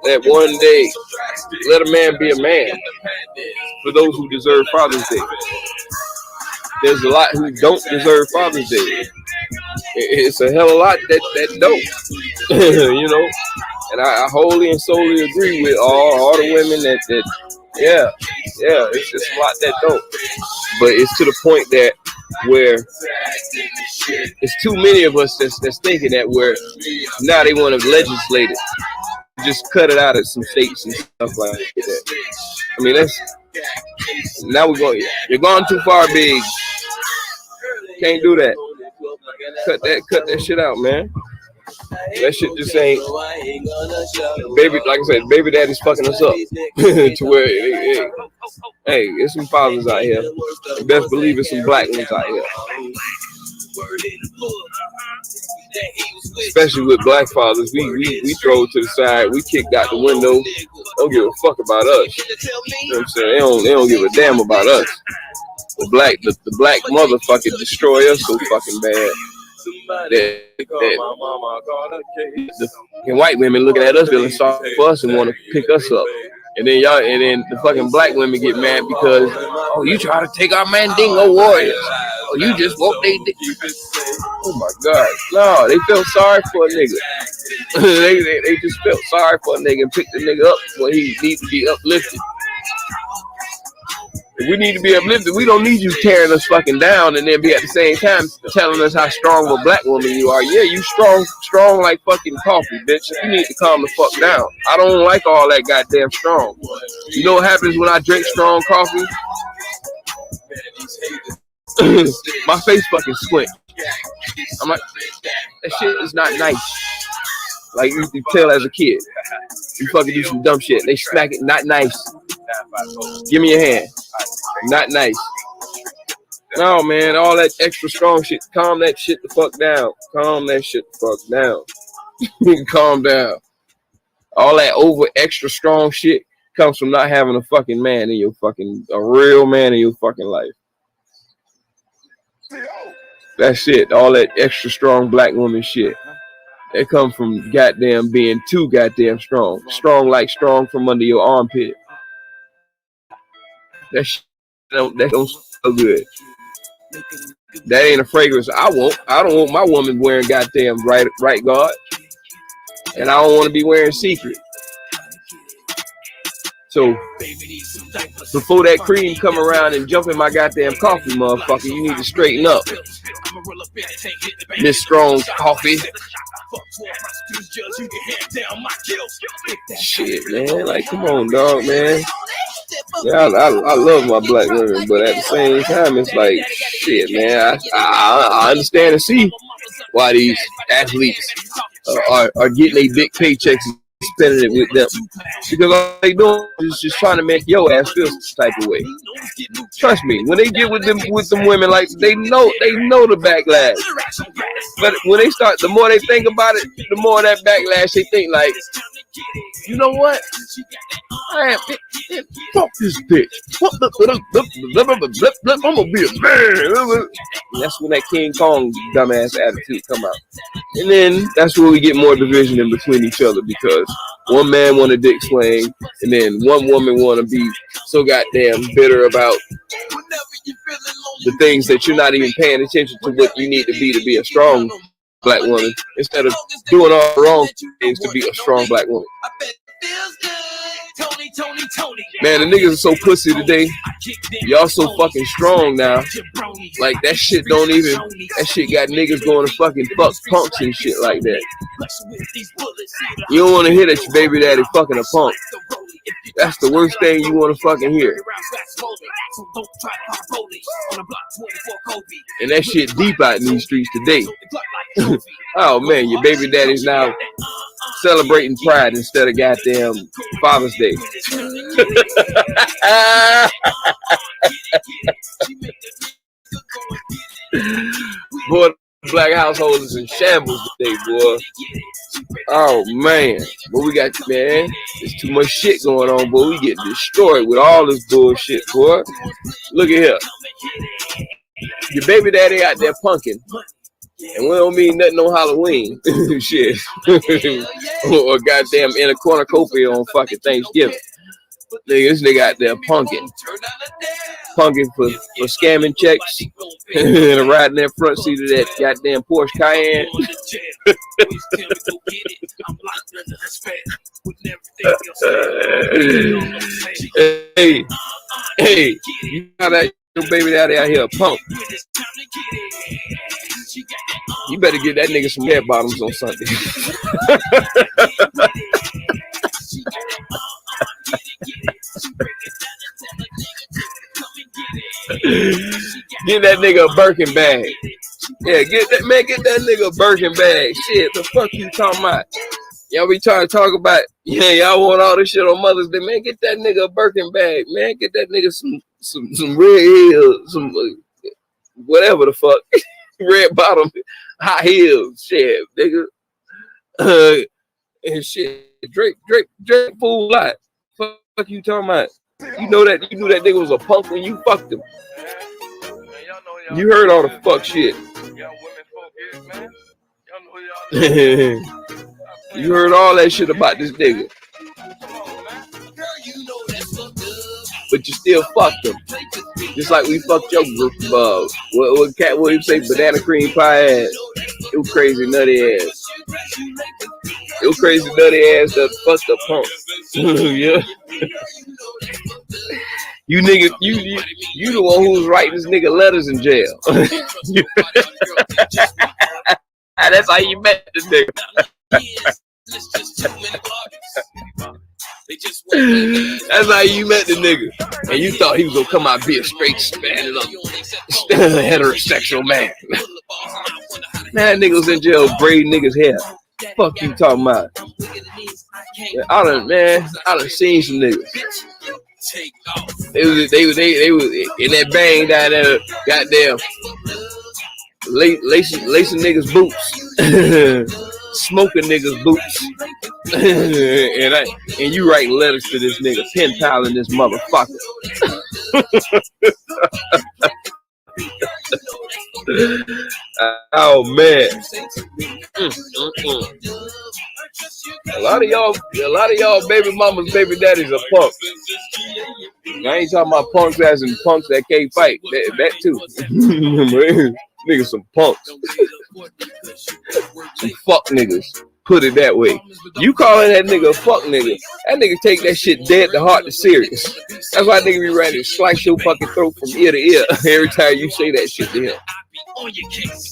That one day. Let a man be a man. For those who deserve Father's Day. There's a lot who don't deserve Father's Day. It's a hell of a lot that don't. You know? And I wholly and solely agree with all the women that yeah, it's just a lot that don't. But it's to the point that where it's too many of us that's thinking that where now they want to legislate it. Just cut it out of some states and stuff like that. I mean, now you're going too far, big. Can't do that. Cut that shit out, man. That shit just ain't, baby. Like I said, baby daddy's fucking us up to where, hey, there's some fathers out here. You best believe it's some black ones out here. Especially with black fathers, we throw it to the side, we kicked out the window. Don't give a fuck about us. You know what I'm saying? They don't give a damn about us. The black motherfucker destroy us so fucking bad. That the white women looking at us feeling sorry for us and want to pick us up, and then the fucking black women get mad because you try to take our Mandingo warriors. You just woke they dick. Oh my God, no, they felt sorry for a nigga. they just felt sorry for a nigga and picked the nigga up when he needs to be uplifted. If we need to be uplifted, we don't need you tearing us fucking down and then be at the same time telling us how strong of a black woman you are. Yeah, you strong like fucking coffee, bitch. You need to calm the fuck down. I don't like all that goddamn strong. You know what happens when I drink strong coffee? My face fucking squint. I'm like, that shit is not nice. Like you can tell as a kid. You fucking do some dumb shit. They smack it, not nice. Give me your hand. Not nice. No, man, all that extra strong shit. Calm that shit the fuck down. Calm that shit the fuck down. Calm down. All that over extra strong shit comes from not having a fucking man in your fucking, a real man in your fucking life. That's it. All that extra strong black woman shit. It comes from goddamn being too goddamn strong. Strong like strong from under your armpit. That shit don't smell good. That ain't a fragrance I want. I don't want my woman wearing goddamn right guard. And I don't want to be wearing secret. So before that cream come around and jump in my goddamn coffee, motherfucker, you need to straighten up. Miss Strong Coffee. Shit, man. Like, come on, dog, man. Yeah, I love my black women, but at the same time, it's like, shit, man. I understand and see why these athletes are getting their big paychecks and spending it with them, because all they doing is just trying to make your ass feel some type of way. Trust me, when they get with them women, like they know the backlash. But when they start, the more they think about it, the more that backlash they think like, you know what? Fuck this bitch. I'm gonna be a man. And that's when that King Kong dumbass attitude come out. And then that's where we get more division in between each other, because one man want a dick swing, and then one woman want to be so goddamn bitter about the things that you're not even paying attention to what you need to be a strong black woman, instead of doing all the wrong things to be a strong black woman. Man, the niggas are so pussy today. Y'all so fucking strong now. Like, that shit don't even, that shit got niggas going to fucking fuck punks and shit like that. You don't want to hear that your baby daddy fucking a punk. That's the worst thing you want to fucking hear. And that shit deep out in these streets today. Oh man, your baby daddy's now celebrating Pride instead of goddamn Father's Day. Boy, black households is in shambles today, boy. Oh man, but we got, man, there's too much shit going on, boy. We get destroyed with all this bullshit, boy. Look at here. Your baby daddy out there punking. And we don't mean nothing on Halloween. Shit. Or goddamn in a cornucopia on fucking Thanksgiving. Nigga, this nigga out there punking. Punking for scamming checks. And riding that front seat of that goddamn Porsche Cayenne. Hey, you know that your baby daddy out here a punk. You better get that nigga some head bottoms on Sunday. Get that nigga a Birkin bag. Yeah, get that nigga a Birkin bag. Shit, the fuck you talking about? Y'all be trying to talk about, yeah, y'all want all this shit on Mother's Day. Man, get that nigga a Birkin bag, man. Get that nigga some red heels, some whatever the fuck. Red bottom, high heels, shit, nigga. And shit, Drake fool lot. Fuck you talking about? You knew that nigga was a punk when you fucked him. You heard all the fuck shit. You heard all that shit about this nigga. But you still fucked him. Just like we fucked your group of what Cat Williams say, banana cream pie ass. You crazy nutty ass. You crazy nutty ass that fucked the punk. Yeah. You nigga, you the one who was writing this nigga letters in jail. That's how you met this nigga. That's how you met the nigga. And you thought he was gonna come out and be a straight stand up heterosexual man. Man, that nigga was in jail braiding niggas' hair. Fuck you talking about? I done seen some niggas. They was in that bang down there, goddamn, lacing niggas boots, smoking niggas boots, and you writing letters to this nigga, pen piling this motherfucker. Oh man. A lot of y'all baby mamas, baby daddies are punks. I ain't talking about punks as in punks that can't fight. That too. Niggas some punks. Some fuck niggas. Put it that way. You calling that nigga a fuck nigga, that nigga take that shit dead to heart to serious. That's why nigga be ready to slice your fucking throat from ear to ear every time you say that shit to him.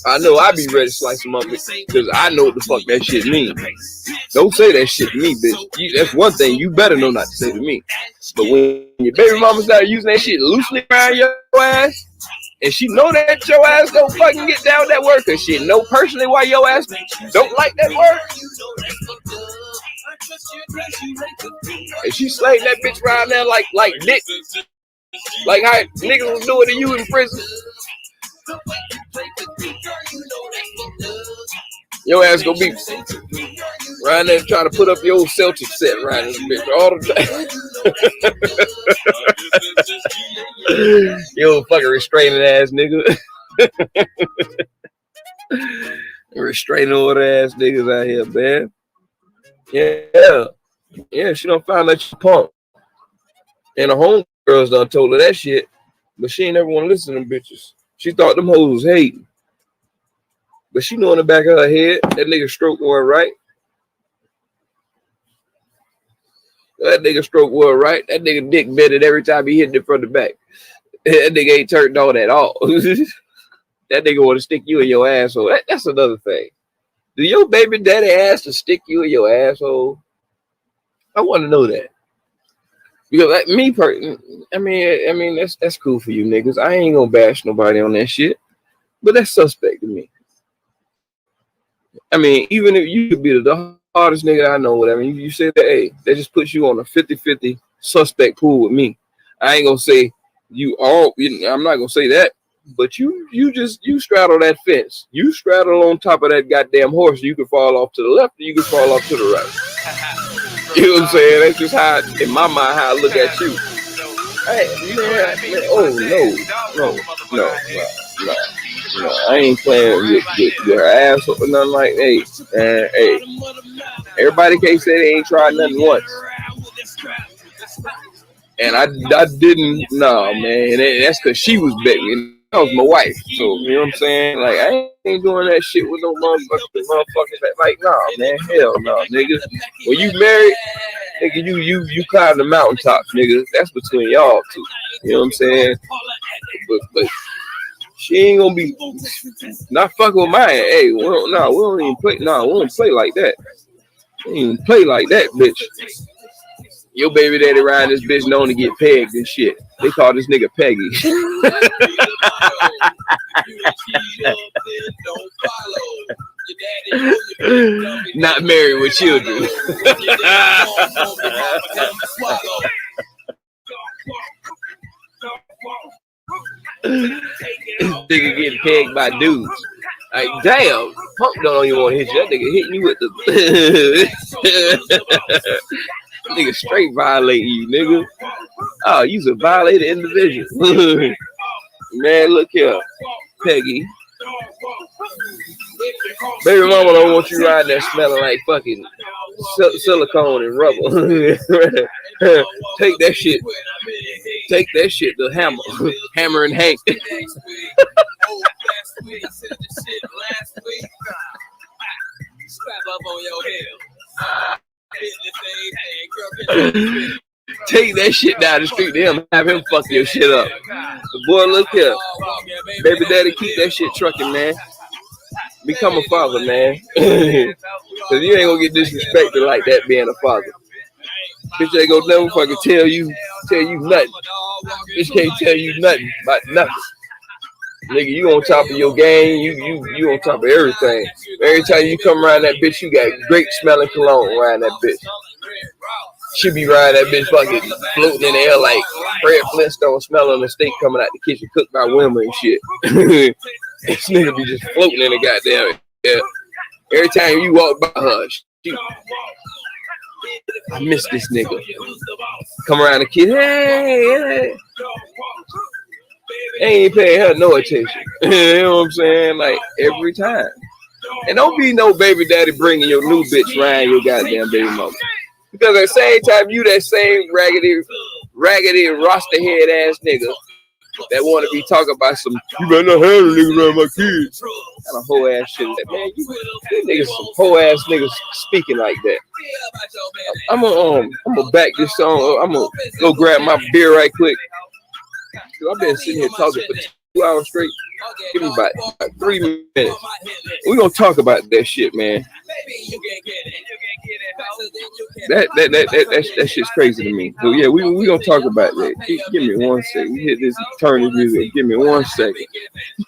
I know I be ready to slice him up because I know what the fuck that shit means. Don't say that shit to me, bitch. That's one thing you better know not to say to me. But when your baby mama start using that shit loosely around your ass, and she know that your ass don't fucking get down with that word, cause she know personally why your ass don't like that word. And she slayed that bitch around there like dick. Like how niggas was doing to you in prison. Your ass gonna be right there trying to put up your old Celtic set right in this bitch all the time. You fucking restraining ass nigga. Restraining order ass niggas out here, man. Yeah, she done found that you punk. And the homegirls done told her that shit, but she ain't never want to listen to them bitches. She thought them hoes was hating. But she know in the back of her head, that nigga stroke was right. That nigga stroke was right. That nigga dick bended every time he hit it from the back. That nigga ain't turned on at all. That nigga want to stick you in your asshole. That's another thing. Do your baby daddy ask to stick you in your asshole? I want to know that. Because like me, I mean that's cool for you niggas. I ain't gonna bash nobody on that shit. But that's suspect to me. I mean, even if you could be the hardest nigga I know, whatever, you say that, hey, that just puts you on a 50-50 suspect pool with me. I ain't gonna say I'm not gonna say that, but you straddle that fence. You straddle on top of that goddamn horse. You can fall off to the left, or you can fall off to the right. You know what I'm saying? That's just how, in my mind, how I look at you. Hey, no. I ain't playing with her ass or nothing like that. Hey, everybody can't say they ain't tried nothing once. And I didn't, no, man. That's because she was begging. That was my wife. So, you know what I'm saying? Like, I ain't doing that shit with no motherfuckers. Like, nah, man. Hell no, nigga. When you married, nigga, you climb the mountaintops, nigga. That's between y'all two. You know what I'm saying? But she ain't gonna be not fucking with mine. Hey, we don't even play. No, we don't play like that. We don't even play like that, bitch. Your baby daddy riding this bitch known to get pegged and shit. They call this nigga Peggy. Not married with children. Nigga getting pegged by dudes. Like, damn, punk don't even want to hit you. That nigga hitting you with the nigga straight violating you, nigga. Oh, you's a violated individual. Man, look here, Peggy. Baby mama don't want you riding there smelling like fucking silicone and rubber. Take that shit to Hammer and Hank. Take that shit down the street to him, have him fuck your shit up. Boy, look here. Baby daddy, keep that shit trucking, man. Become a father, man. Cause you ain't gonna get disrespected like that being a father. Bitch ain't gonna never fucking tell you nothing. Bitch can't tell you nothing about nothing. Nigga, you on top of your game, you on top of everything. Every time you come around that bitch, you got great smelling cologne around that bitch. She be riding that bitch fucking floating in the air like Fred Flintstone smelling the steak coming out the kitchen cooked by women and shit. This nigga be just floating in the goddamn air. Every time you walk by her, I miss this nigga. Come around the kid, hey. Ain't paying her no attention. You know what I'm saying? Like every time. And don't be no baby daddy bringing your new bitch around your goddamn baby mama. Because at the same time, you that same raggedy, roster head ass nigga that want to be talking about some, you better not have a nigga around my kids. Kind of whole ass shit. Like, man, you niggas some whole ass niggas speaking like that. I'm gonna back this song. I'm gonna go grab my beer right quick. I've been sitting here talking for 2 hours straight. Give me about 3 minutes. We're gonna talk about that shit, man. That shit's crazy to me. So yeah, we gonna talk about that. Give me 1 second. We hit this turn of music. Give me 1 second.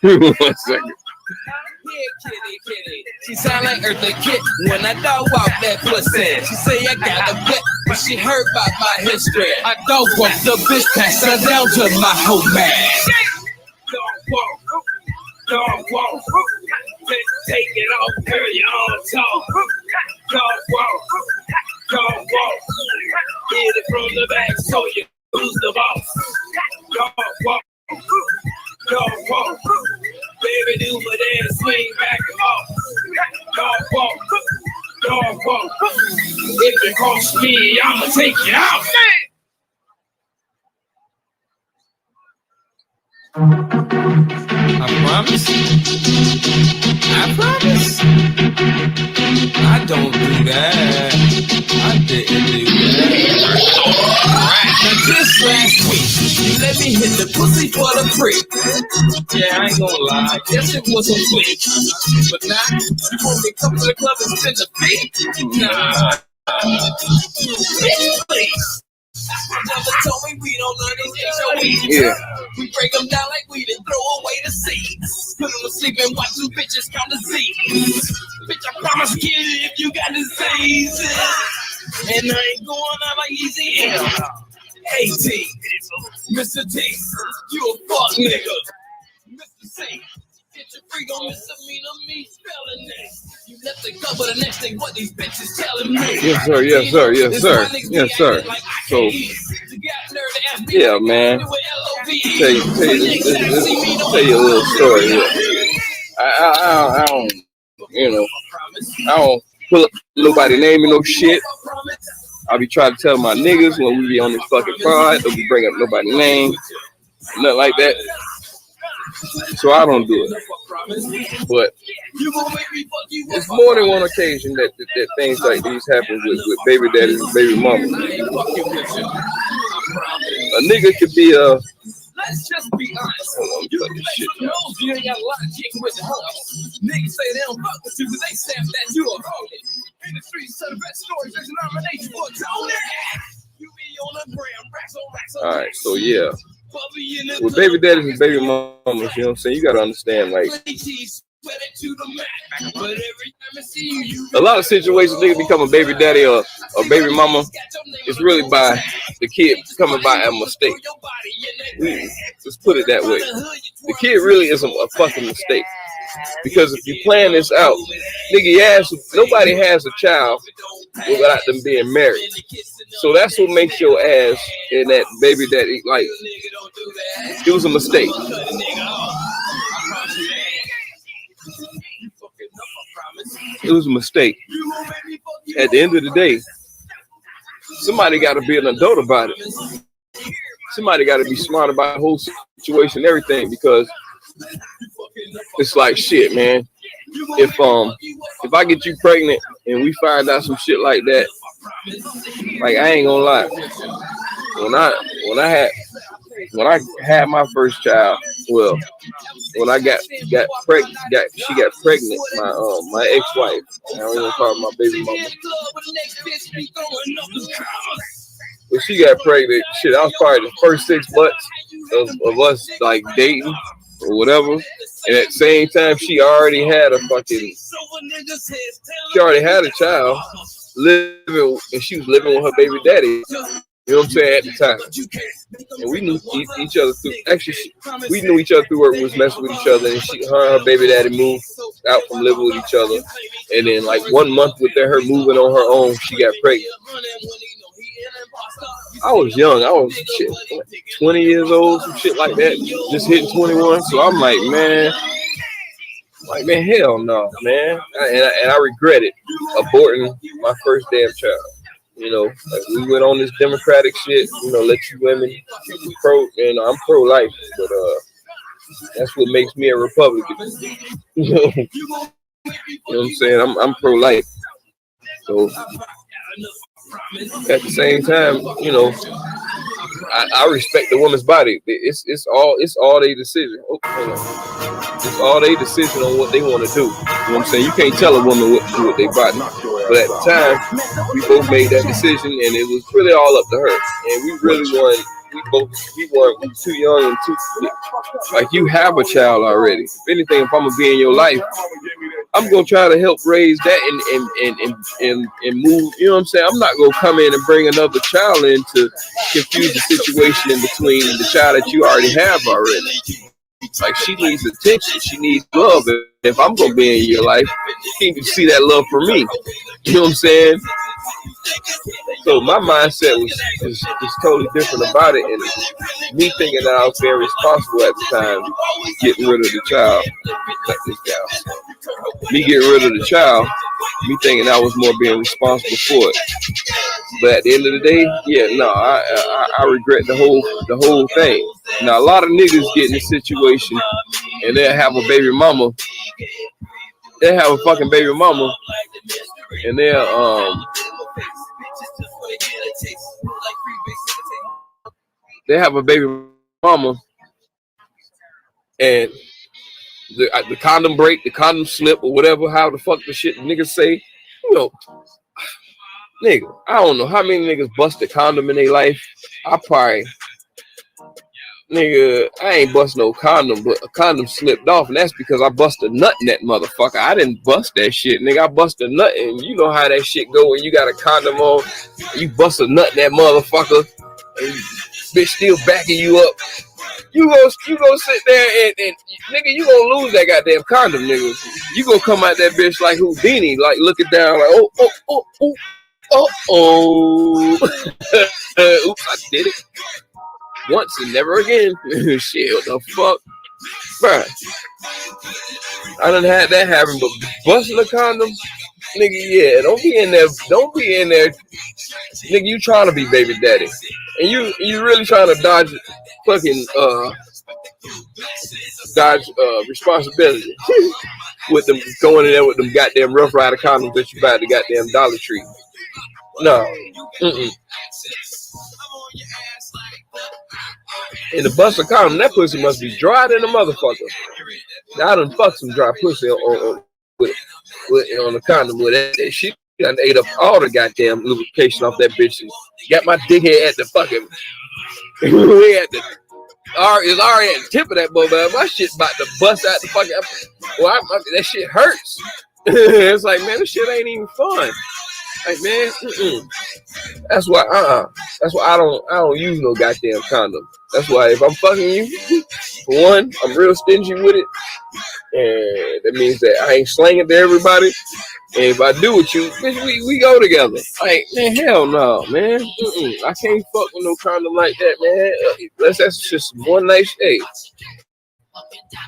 1 second. She sound like Eartha Kitt when I dog walk that pussy. She say I got a bet, but she heard about my history. I dog walk the bitch, pass her down to my whole man. Dog walk, take it off, girl, you all talk. Dog walk, hit it from the back, so you lose the ball. Dog walk, baby, do my dance, swing back and off. Dog walk. If it costs me, I'ma take you out. I promise. I don't do that. I didn't do that. Now just last week, you let me hit the pussy for the free. Yeah, I ain't gonna lie, guess it was a week. But now, you want me to come to the club and spend the fee? Nah. Bitch, please. Mama told me we don't learn these HOEs. Yeah. We break them down like we didn't throw away the seeds. Put them to sleep and watch them bitches count the Z's. Bitch, I promise, kid, if you got disease. And I ain't going out like easy. HATI, Mr. T, you a fuck nigga. Mr. C, get your freak on misdemeanor, me spelling it. You left the cover the next thing, what these bitches telling me. Yes, sir. So, yeah, man. Tell you a little story here. I don't pull up nobody name and no shit. I'll be trying to tell my niggas when we be on this fucking pride, don't be bring up nobody's name, nothing like that. So I don't do it. But it's more than one occasion that things like these happen with baby daddies and baby mamas. A nigga could be a. Let's just be honest. You ain't got a lot of kicking with the homies. Niggas say they don't fuck with you because they stamp that you a homie. In the streets, tell the best stories. There's a nomination for Tony. You be on the gram, racks on racks on. All right, so yeah. With baby daddies and baby mamas, you know what I'm saying? You gotta understand, like, a lot of situations, nigga become a baby daddy or a baby mama, it's really by the kid coming by a mistake. Let's put it that way. The kid really is a fucking mistake. Because if you plan this out, nigga, nobody has a child without them being married. So that's what makes your ass in that baby daddy, like, it was a mistake. It was a mistake. At the end of the day, somebody got to be an adult about it. Somebody got to be smart about the whole situation and everything, because it's like shit, man. If I get you pregnant and we find out some shit like that, like, I ain't gonna lie. When I had my first child, well, when I got pregnant, she got pregnant, my ex-wife. I don't even call her my baby mama. When she got pregnant, shit, I was probably the first 6 months of us like dating or whatever. And at the same time, she already had a child. living, and she was living with her baby daddy. You know what I'm saying, at the time. And we knew each other through, actually, we knew each other through work. We was messing with each other, and her and her baby daddy moved out from living with each other. And then, like, 1 month with her moving on her own, she got pregnant. I was young. I was, 20 years old, some shit like that, just hitting 21. So I'm like, man, hell no, man. And I regretted aborting my first damn child. You know, like we went on this democratic shit, you know, let you women I'm pro-life, but that's what makes me a Republican. You know what I'm saying? I'm pro-life. So at the same time, you know, I respect the woman's body. It's all their decision. It's all their decision on what they want to do. You know what I'm saying? You can't tell a woman what to do with their body. But at the time, we both made that decision, and it was really all up to her. And we really wanted. We were too young and too. Like, you have a child already. If anything, if I'm gonna be in your life, I'm gonna try to help raise that and move. You know what I'm saying? I'm not gonna come in and bring another child in to confuse the situation in between the child that you already have already. Like, she needs attention, she needs love. And if I'm gonna be in your life, you can see that love for me. You know what I'm saying? So my mindset was totally different about it, and me thinking that I was being responsible at the time, getting rid of the child. Cut this down. Me getting rid of the child, me thinking I was more being responsible for it. But at the end of the day, yeah, no, I regret the whole thing. Now, a lot of niggas get in this situation and they'll have a baby mama. They'll have a fucking baby mama, and they have a baby mama, and the condom break, the condom slip, or whatever, how the fuck the shit niggas say. You know, nigga, I don't know how many niggas bust a condom in their life. Nigga, I ain't bust no condom, but a condom slipped off, and that's because I bust a nut in that motherfucker. I didn't bust that shit, nigga. I bust a nut, and you know how that shit go when you got a condom on. You bust a nut in that motherfucker, and bitch still backing you up. You go sit there and nigga, you gonna lose that goddamn condom, nigga. You gonna come out that bitch like Houdini, like looking down, like oh. Oops, I did it. Once and never again. Shit, what the fuck? Bruh. I done had that happen, but busting a condom, nigga, yeah, don't be in there. Nigga, you trying to be baby daddy. And you really trying to dodge fucking responsibility with them going in there with them goddamn Rough Rider condoms that you buy at the goddamn Dollar Tree. No. And the bust of condom, that pussy must be dry than a motherfucker. Now I done fucked some dry pussy on the condom with that shit. I ate up all the goddamn lubrication off that bitch. Got my dickhead at the fucking. We at the. It's already at the tip of that boba. My shit about to bust out the fucking. Well, that shit hurts. It's like, man, this shit ain't even fun. Like, man, that's why I don't use no goddamn condom. That's why if I'm fucking you, for one, I'm real stingy with it, and that means that I ain't slanging to everybody. And if I do with you, bitch, we go together. Like, man, hell no, man. I can't fuck with no condom like that, man. That's just one night stay.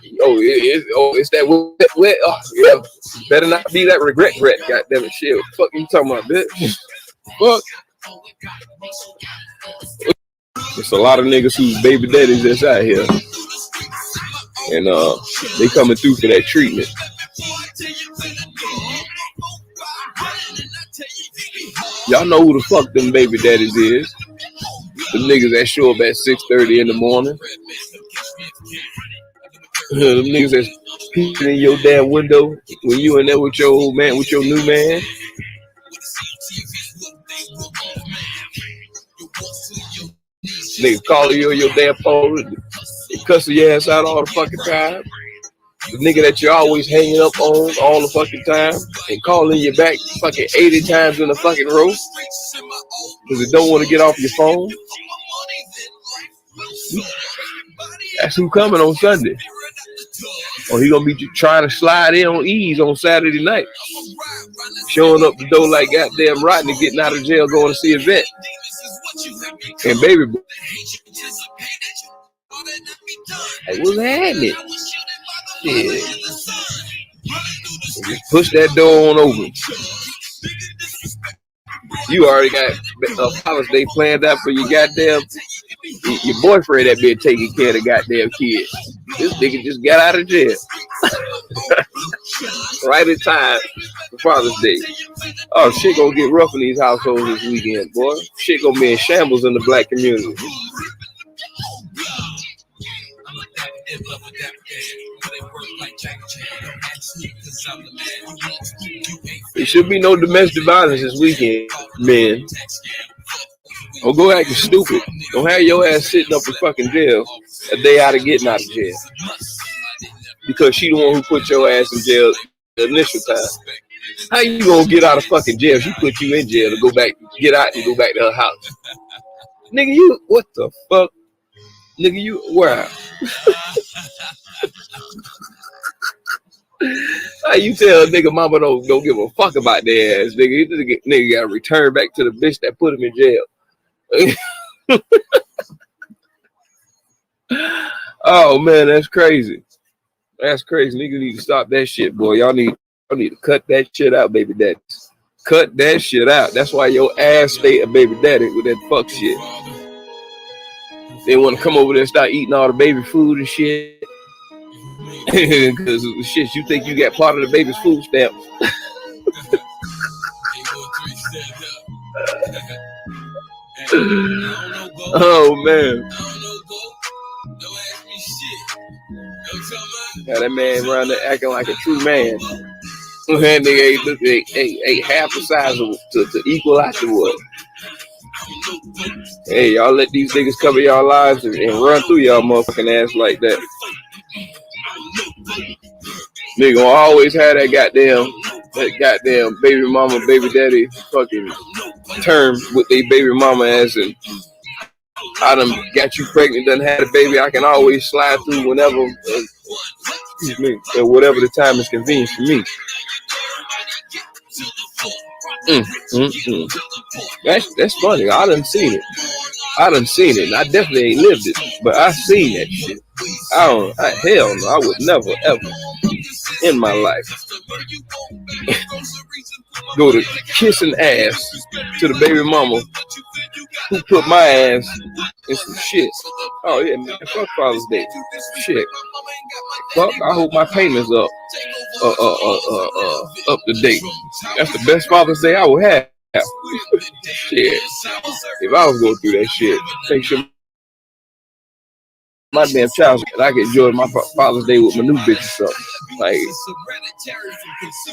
It's that wet. Oh, yeah. Better not be that regret. Goddamn it, shit. What the fuck you talking about, bitch? Fuck. It's a lot of niggas whose baby daddies that's out here, and they coming through for that treatment. Y'all know who the fuck them baby daddies is? The niggas that show up at 6:30 in the morning. Them niggas that's peeking in your damn window when you in there with your old man, with your new man. Niggas calling you on your damn phone, they cussing your ass out all the fucking time. The nigga that you're always hanging up on all the fucking time and calling you back fucking 80 times in a fucking row because they don't want to get off your phone. That's who coming on Sunday. Or he gonna be trying to slide in on ease on Saturday night. Showing up the door like goddamn Rodney getting out of jail going to see a vet. And baby boy. Hey, what's happening? Yeah. Just push that door on open. You already got Father's Day planned out for your goddamn your boyfriend that been taking care of the goddamn kids. This nigga just got out of jail. Right in time for Father's Day. Oh, shit gonna get rough in these households this weekend, boy. Shit gonna be in shambles in the black community. There should be no domestic violence this weekend, man. Don't go acting stupid. Don't have your ass sitting up in fucking jail a day out of getting out of jail. Because she the one who put your ass in jail the initial time. How you gonna get out of fucking jail? She put you in jail to go back, get out and go back to her house. Nigga, you, what the fuck? Nigga, you, wow. How you tell a nigga mama don't give a fuck about their ass, nigga? Nigga gotta return back to the bitch that put him in jail. Oh man, that's crazy. That's crazy. Niggas need to stop that shit, boy. Y'all need to cut that shit out, baby daddy. Cut that shit out. That's why your ass stay a baby daddy with that fuck shit. They want to come over there and start eating all the baby food and shit. Because shit, you think you got part of the baby's food stamp. Oh man. Yeah, that man around there acting like a true man. That nigga ate half the size of to equal out to what? Hey, y'all let these niggas cover y'all lives and run through y'all motherfucking ass like that. Nigga gonna always have that goddamn baby mama, baby daddy fucking term with they baby mama ass, and I done got you pregnant, done had a baby, I can always slide through whenever, excuse me, whatever the time is convenient for me. That's funny. I done seen it. I definitely ain't lived it, but I seen that shit. Hell no, I would never ever in my life go to kissing ass to the baby mama who put my ass in some shit. Oh yeah, man, fuck Father's Day. Shit. Fuck, I hope my payment's up to date. That's the best Father's Day I would have. Shit. If I was going through that shit, make sure my damn child and I can enjoy my Father's Day with my new bitch or something. Like,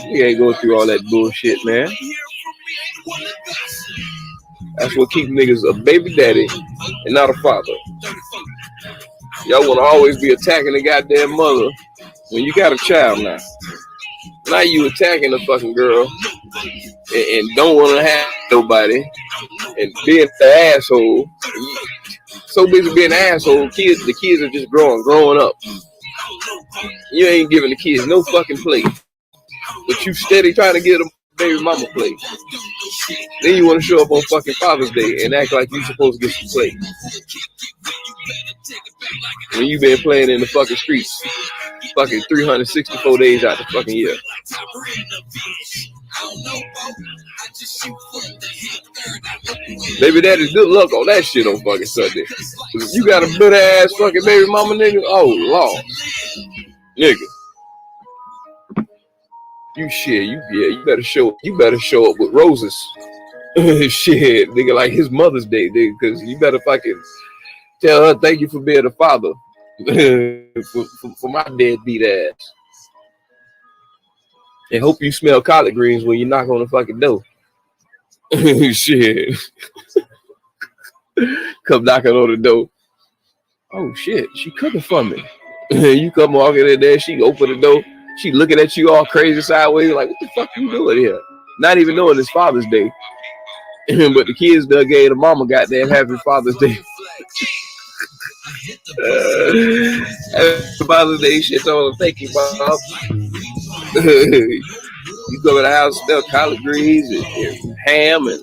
you ain't going through all that bullshit, man. That's what keeps niggas a baby daddy and not a father. Y'all want to always be attacking the goddamn mother when you got a child now. Now you attacking the fucking girl and don't want to have nobody and being the asshole. So busy being an asshole, the kids are just growing up. You ain't giving the kids no fucking play. But you steady trying to get them baby mama play. Then you want to show up on fucking Father's Day and act like you supposed to get some play. When you been playing in the fucking streets fucking 364 days out the fucking year. Baby daddy, good luck on that shit on fucking Sunday. You got a bitter ass fucking baby mama nigga? Oh Lord. Nigga. You better show up with roses. Shit, nigga, like his Mother's Day, nigga, because you better fucking tell her thank you for being a father for my deadbeat ass. And hope you smell collard greens when you knock on the fucking door. Shit. Come knocking on the door. Oh shit, she cooking for me. You come walking in there, she open the door, she looking at you all crazy sideways, like, what the fuck you doing here? Not even knowing it's Father's Day. But the kids done gave the mama goddamn happy Father's Day. Happy Father's Day shit, so thank you, Bob. You go to the house, smell collard greens and ham and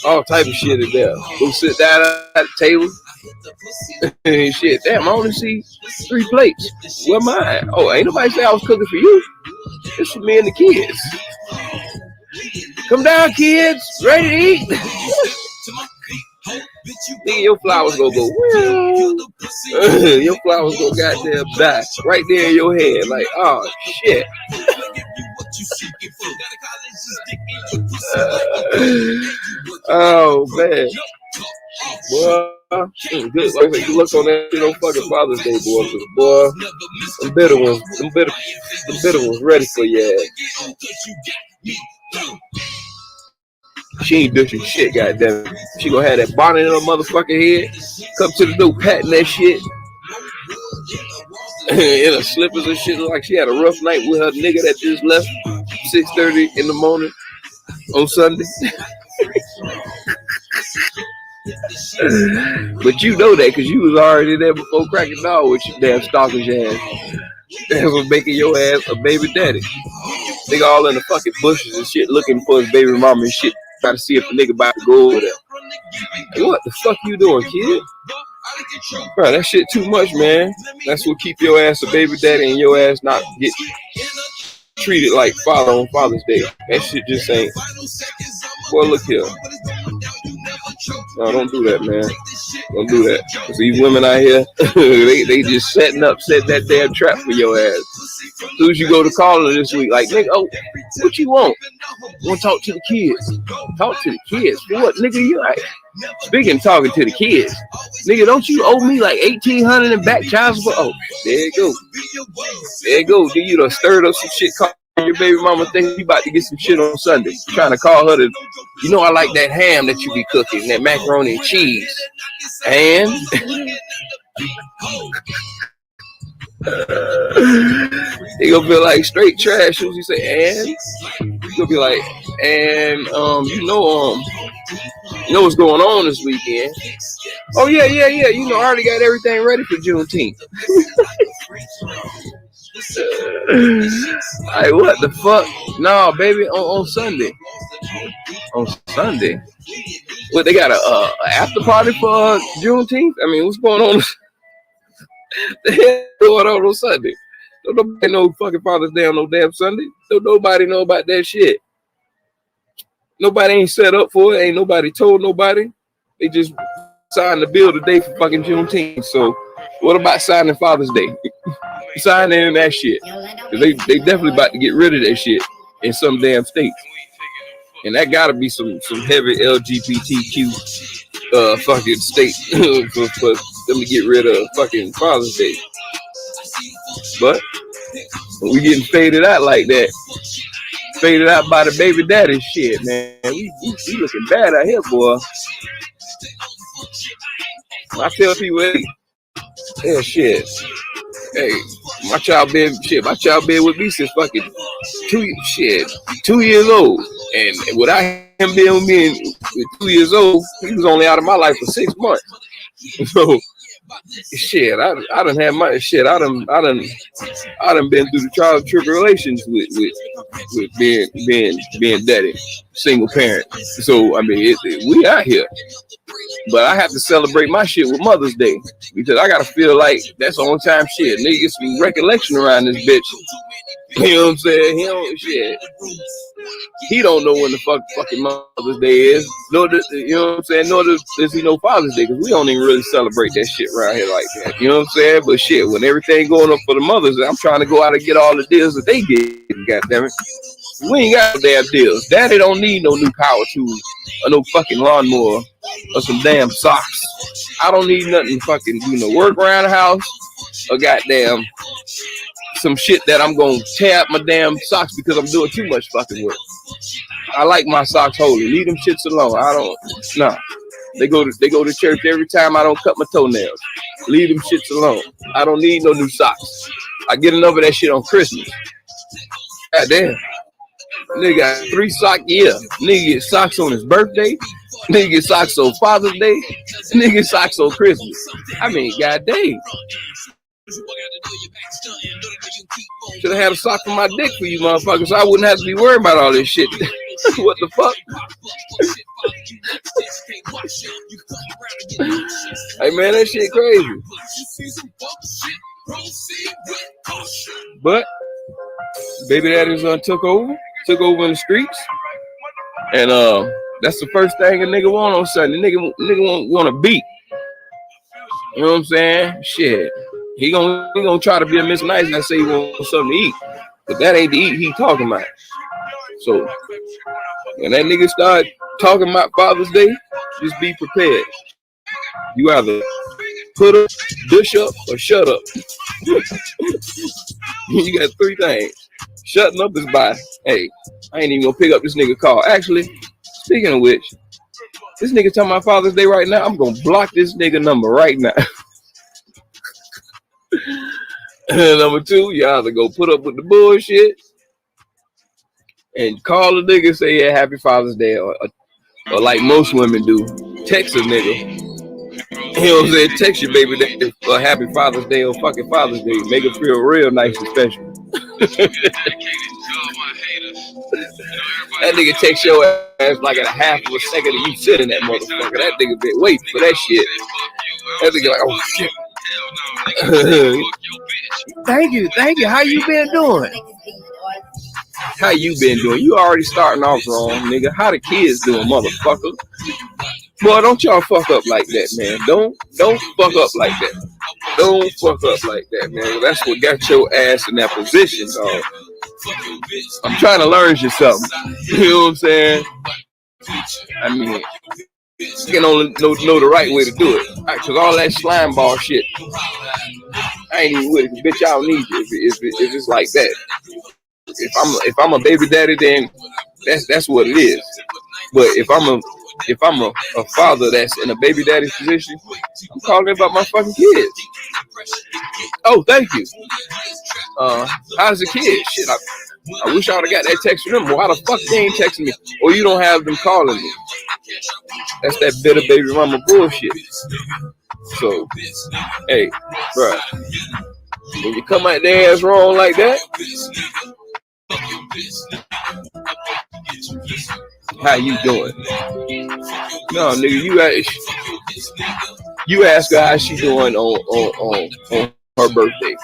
all type of shit in there. Go sit down at the table. And shit, damn, I only see 3 plates. Where mine? Oh, ain't nobody say I was cooking for you. It's for me and the kids. Come down, kids. Ready to eat? Nigga, your flowers gonna go. Your flowers gonna goddamn die right there in your head. Like, oh shit. Oh man. Boy, good luck on that shit on fucking Father's Day, boy. Boy, them bitter ones ready for your ass. She ain't dishing shit, goddamn. She gonna have that bonnet in her motherfucking head. Come to the door, patting that shit. In her slippers and shit, like she had a rough night with her nigga that just left 6:30 in the morning on Sunday. But you know that because you was already there before cracking dog with your damn stalkers ass. That's what making your ass a baby daddy. Nigga all in the fucking bushes and shit looking for his baby mama and shit. Trying to see if the nigga about to go over there. Like, what the fuck you doing, kid? Bro, that shit too much, man. That's what keep your ass a baby daddy and your ass not get treated like father on Father's Day. That shit just ain't. Boy, look here. No, don't do that, man. Don't do that. Cause these women out here, they just setting that damn trap for your ass. As soon as you go to call her this week, like, nigga, oh, what you want? Want to talk to the kids? Talk to the kids? For what, nigga? You like speaking, talking to the kids, nigga? Don't you owe me like $1,800 in back child support? Oh, there you go. There you go. Then you done stirred up some shit. Your baby mama think you about to get some shit on Sunday. Trying to call her to, you know, I like that ham that you be cooking, that macaroni and cheese. And they gonna be like straight trash. What you say? And you gonna be like, and you know what's going on this weekend? Oh yeah. You know, I already got everything ready for Juneteenth. Like, what the fuck? No, baby, on Sunday. On Sunday? What, they got a after party for Juneteenth? I mean, what's going on? The hell going on Sunday? Don't nobody know fucking Father's Day on no damn Sunday. Don't nobody know about that shit. Nobody ain't set up for it. Ain't nobody told nobody. They just signed the bill today for fucking Juneteenth. So what about signing Father's Day? Signing in that shit. They definitely about to get rid of that shit in some damn states. And that gotta be some heavy LGBTQ fucking state for them to get rid of fucking Father's Day. But we getting faded out like that. Faded out by the baby daddy shit, man. We looking bad out here, boy. I tell people, hey, yeah, shit. Hey, my child been with me since fucking 2 years old. And without him being with me with 2 years old, he was only out of my life for 6 months. So shit, I done had my shit. I done been through the trials and tribulations with being daddy, single parent. So I mean, we out here. But I have to celebrate my shit with Mother's Day because I gotta feel like that's the only time shit. Nigga get some recollection around this bitch. You know what I'm saying? He don't know when the fucking Mother's Day is. You know what I'm saying? Nor does he know Father's Day because we don't even really celebrate that shit around here like that. You know what I'm saying? But shit, when everything going up for the mothers, I'm trying to go out and get all the deals that they get. Goddammit. We ain't got no damn deals. Daddy don't need no new power tools or no fucking lawnmower or some damn socks. I don't need nothing fucking do no work around the house or goddamn some shit that I'm gonna tear up my damn socks because I'm doing too much fucking work. I like my socks holy. Leave them shits alone. They go to church every time I don't cut my toenails. Leave them shits alone. I don't need no new socks. I get enough of that shit on Christmas. God damn. Nigga got 3 sock year. Nigga get socks on his birthday. Nigga get socks on Father's Day. Nigga get socks on Christmas. I mean, god dang. Should have had a sock for my dick for you motherfuckers so I wouldn't have to be worried about all this shit. What the fuck? Hey man, that shit crazy. But baby daddies took over in the streets. And that's the first thing a nigga want on Sunday. Nigga want to beat. You know what I'm saying? Shit. He gonna try to be a Miss Nice and say he wants something to eat. But that ain't the eat he talking about. So when that nigga start talking about Father's Day, just be prepared. You either put up, dish up, or shut up. You got 3 things. Shutting up is by, hey, I ain't even gonna pick up this nigga call. Actually, speaking of which, this nigga talking about Father's Day right now. I'm gonna block this nigga number right now. Number 2, you either go put up with the bullshit and call the nigga, say yeah, happy Father's Day, or like most women do, text a nigga. You know what I'm saying? Text your baby day or happy Father's Day or fucking Father's Day. Make it feel real nice and special. That nigga text your ass like at a half of a second and you sit in that motherfucker. That nigga been waiting for that shit. That nigga like, oh shit. Thank you. How you been doing? How you been doing? You already starting off wrong, nigga. How the kids doing, motherfucker? Boy, don't y'all fuck up like that, man. Don't fuck up like that. Don't fuck up like that, man. That's what got your ass in that position, dog. I'm trying to learn you something. You know what I'm saying? I mean, you can only know the right way to do it. Cause all that slime ball shit, I ain't even with it. Bitch, I don't need you if it's like that. If I'm a baby daddy, then that's what it is. But if I'm a father that's in a baby daddy's position, I'm calling about my fucking kids. Oh, thank you. How's the kid? Shit, I wish I would have got that text from them. Why the fuck they ain't texting me? Or you don't have them calling me. That's that bitter baby mama bullshit. So, hey, bruh, when you come out their ass wrong like that, how you doing? No, nigga, you ask her how she doing on her birthday,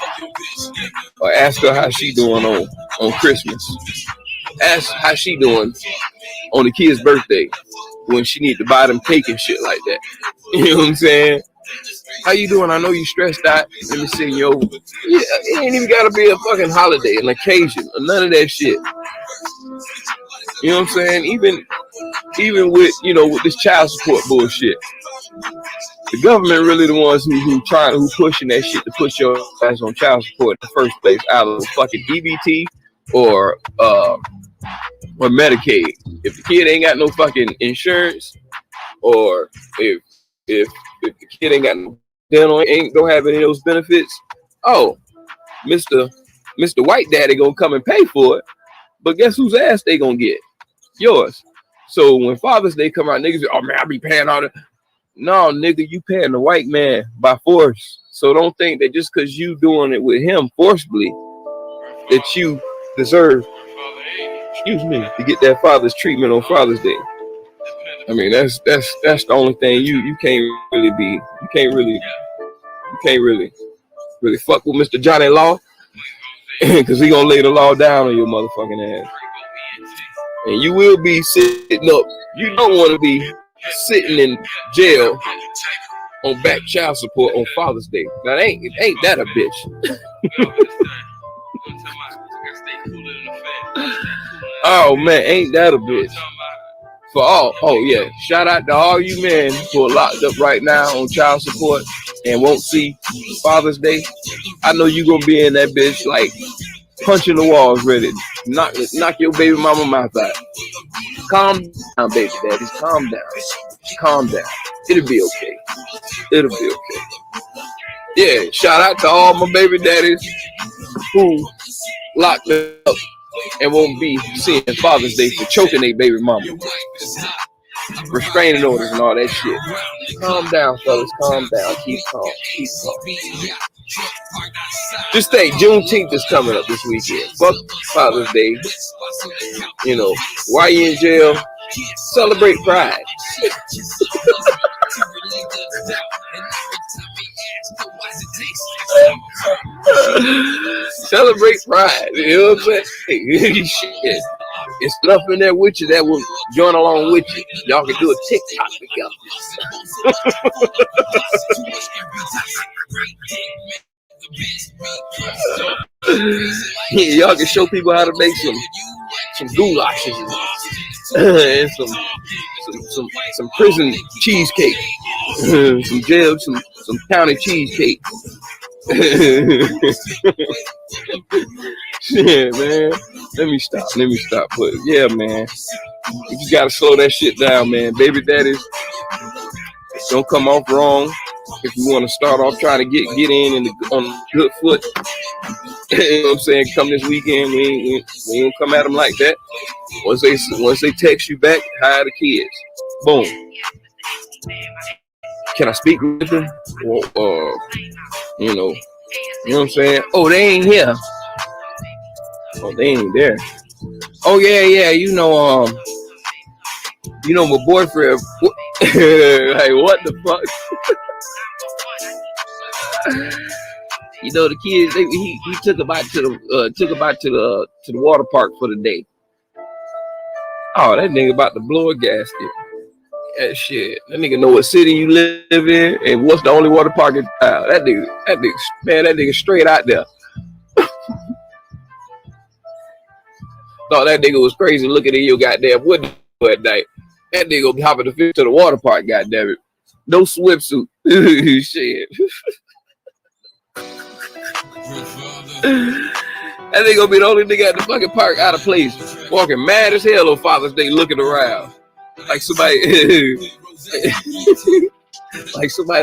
or ask her how she doing on Christmas. Ask how she doing on the kid's birthday when she need to buy them cake and shit like that. You know what I'm saying? How you doing? I know you stressed out. Let me send you over. Yeah, it ain't even gotta be a fucking holiday, an occasion, or none of that shit. You know what I'm saying? Even with, you know, with this child support bullshit, the government really the ones who pushing that shit to put your ass on child support in the first place, out of fucking EBT or Medicaid. If the kid ain't got no fucking insurance, or if the kid ain't got no dental, don't have any of those benefits, oh, Mr. White Daddy gonna come and pay for it. But guess whose ass they gonna get? Yours. So when Father's Day come out, niggas say, oh man, I be paying all that. No, nigga, you paying the white man by force. So don't think that just because you doing it with him forcibly, that you deserve, to get that father's treatment on Father's Day. I mean, that's the only thing you can't really fuck with Mr. Johnny Law, because he gonna lay the law down on your motherfucking ass. And you will be sitting up. You don't want to be sitting in jail on back child support on Father's Day. Now, ain't that a bitch? Oh man, ain't that a bitch? Oh yeah, shout out to all you men who are locked up right now on child support and won't see Father's Day. I know you gonna be in that bitch like punching the walls, ready to knock your baby mama mouth out. Calm down, baby daddies. Calm down. Calm down. It'll be okay. It'll be okay. Yeah, shout out to all my baby daddies who locked up and won't be seeing Father's Day for choking their baby mama. Restraining orders and all that shit. Calm down, fellas. Calm down. Keep calm. Keep calm. Just think, Juneteenth is coming up this weekend. Fuck Father's Day. You know, why you in jail? Celebrate Pride. Celebrate Pride. You know what I'm saying? Shit. It's stuff in there with you that will join along with you. Y'all can do a TikTok together. Yeah, y'all can show people how to make some goulashes and some prison cheesecake, some jail, some county cheesecake. Yeah, man. Let me stop. But yeah, man. You just gotta slow that shit down, man. Baby daddies, don't come off wrong. If you want to start off trying to get in on a good foot, you know what I'm saying? Come this weekend, we ain't come at them like that. Once they text you back, hire the kids. Boom. Can I speak with them? You know what I'm saying? Oh, they ain't here. Oh, they ain't there. Oh yeah. You know my boyfriend. Like, what the fuck? You know, the kids. He took her back to the water park for the day. Oh, that nigga about to blow a gasket. That shit. That nigga know what city you live in and what's the only water park in town. That nigga straight out there. Thought that nigga was crazy looking at your goddamn window at night. That nigga be hopping the fish to the water park, goddamn it. No swimsuit. Shit. That nigga gonna be the only nigga at the fucking park out of place. Walking mad as hell on Father's Day looking around. Like somebody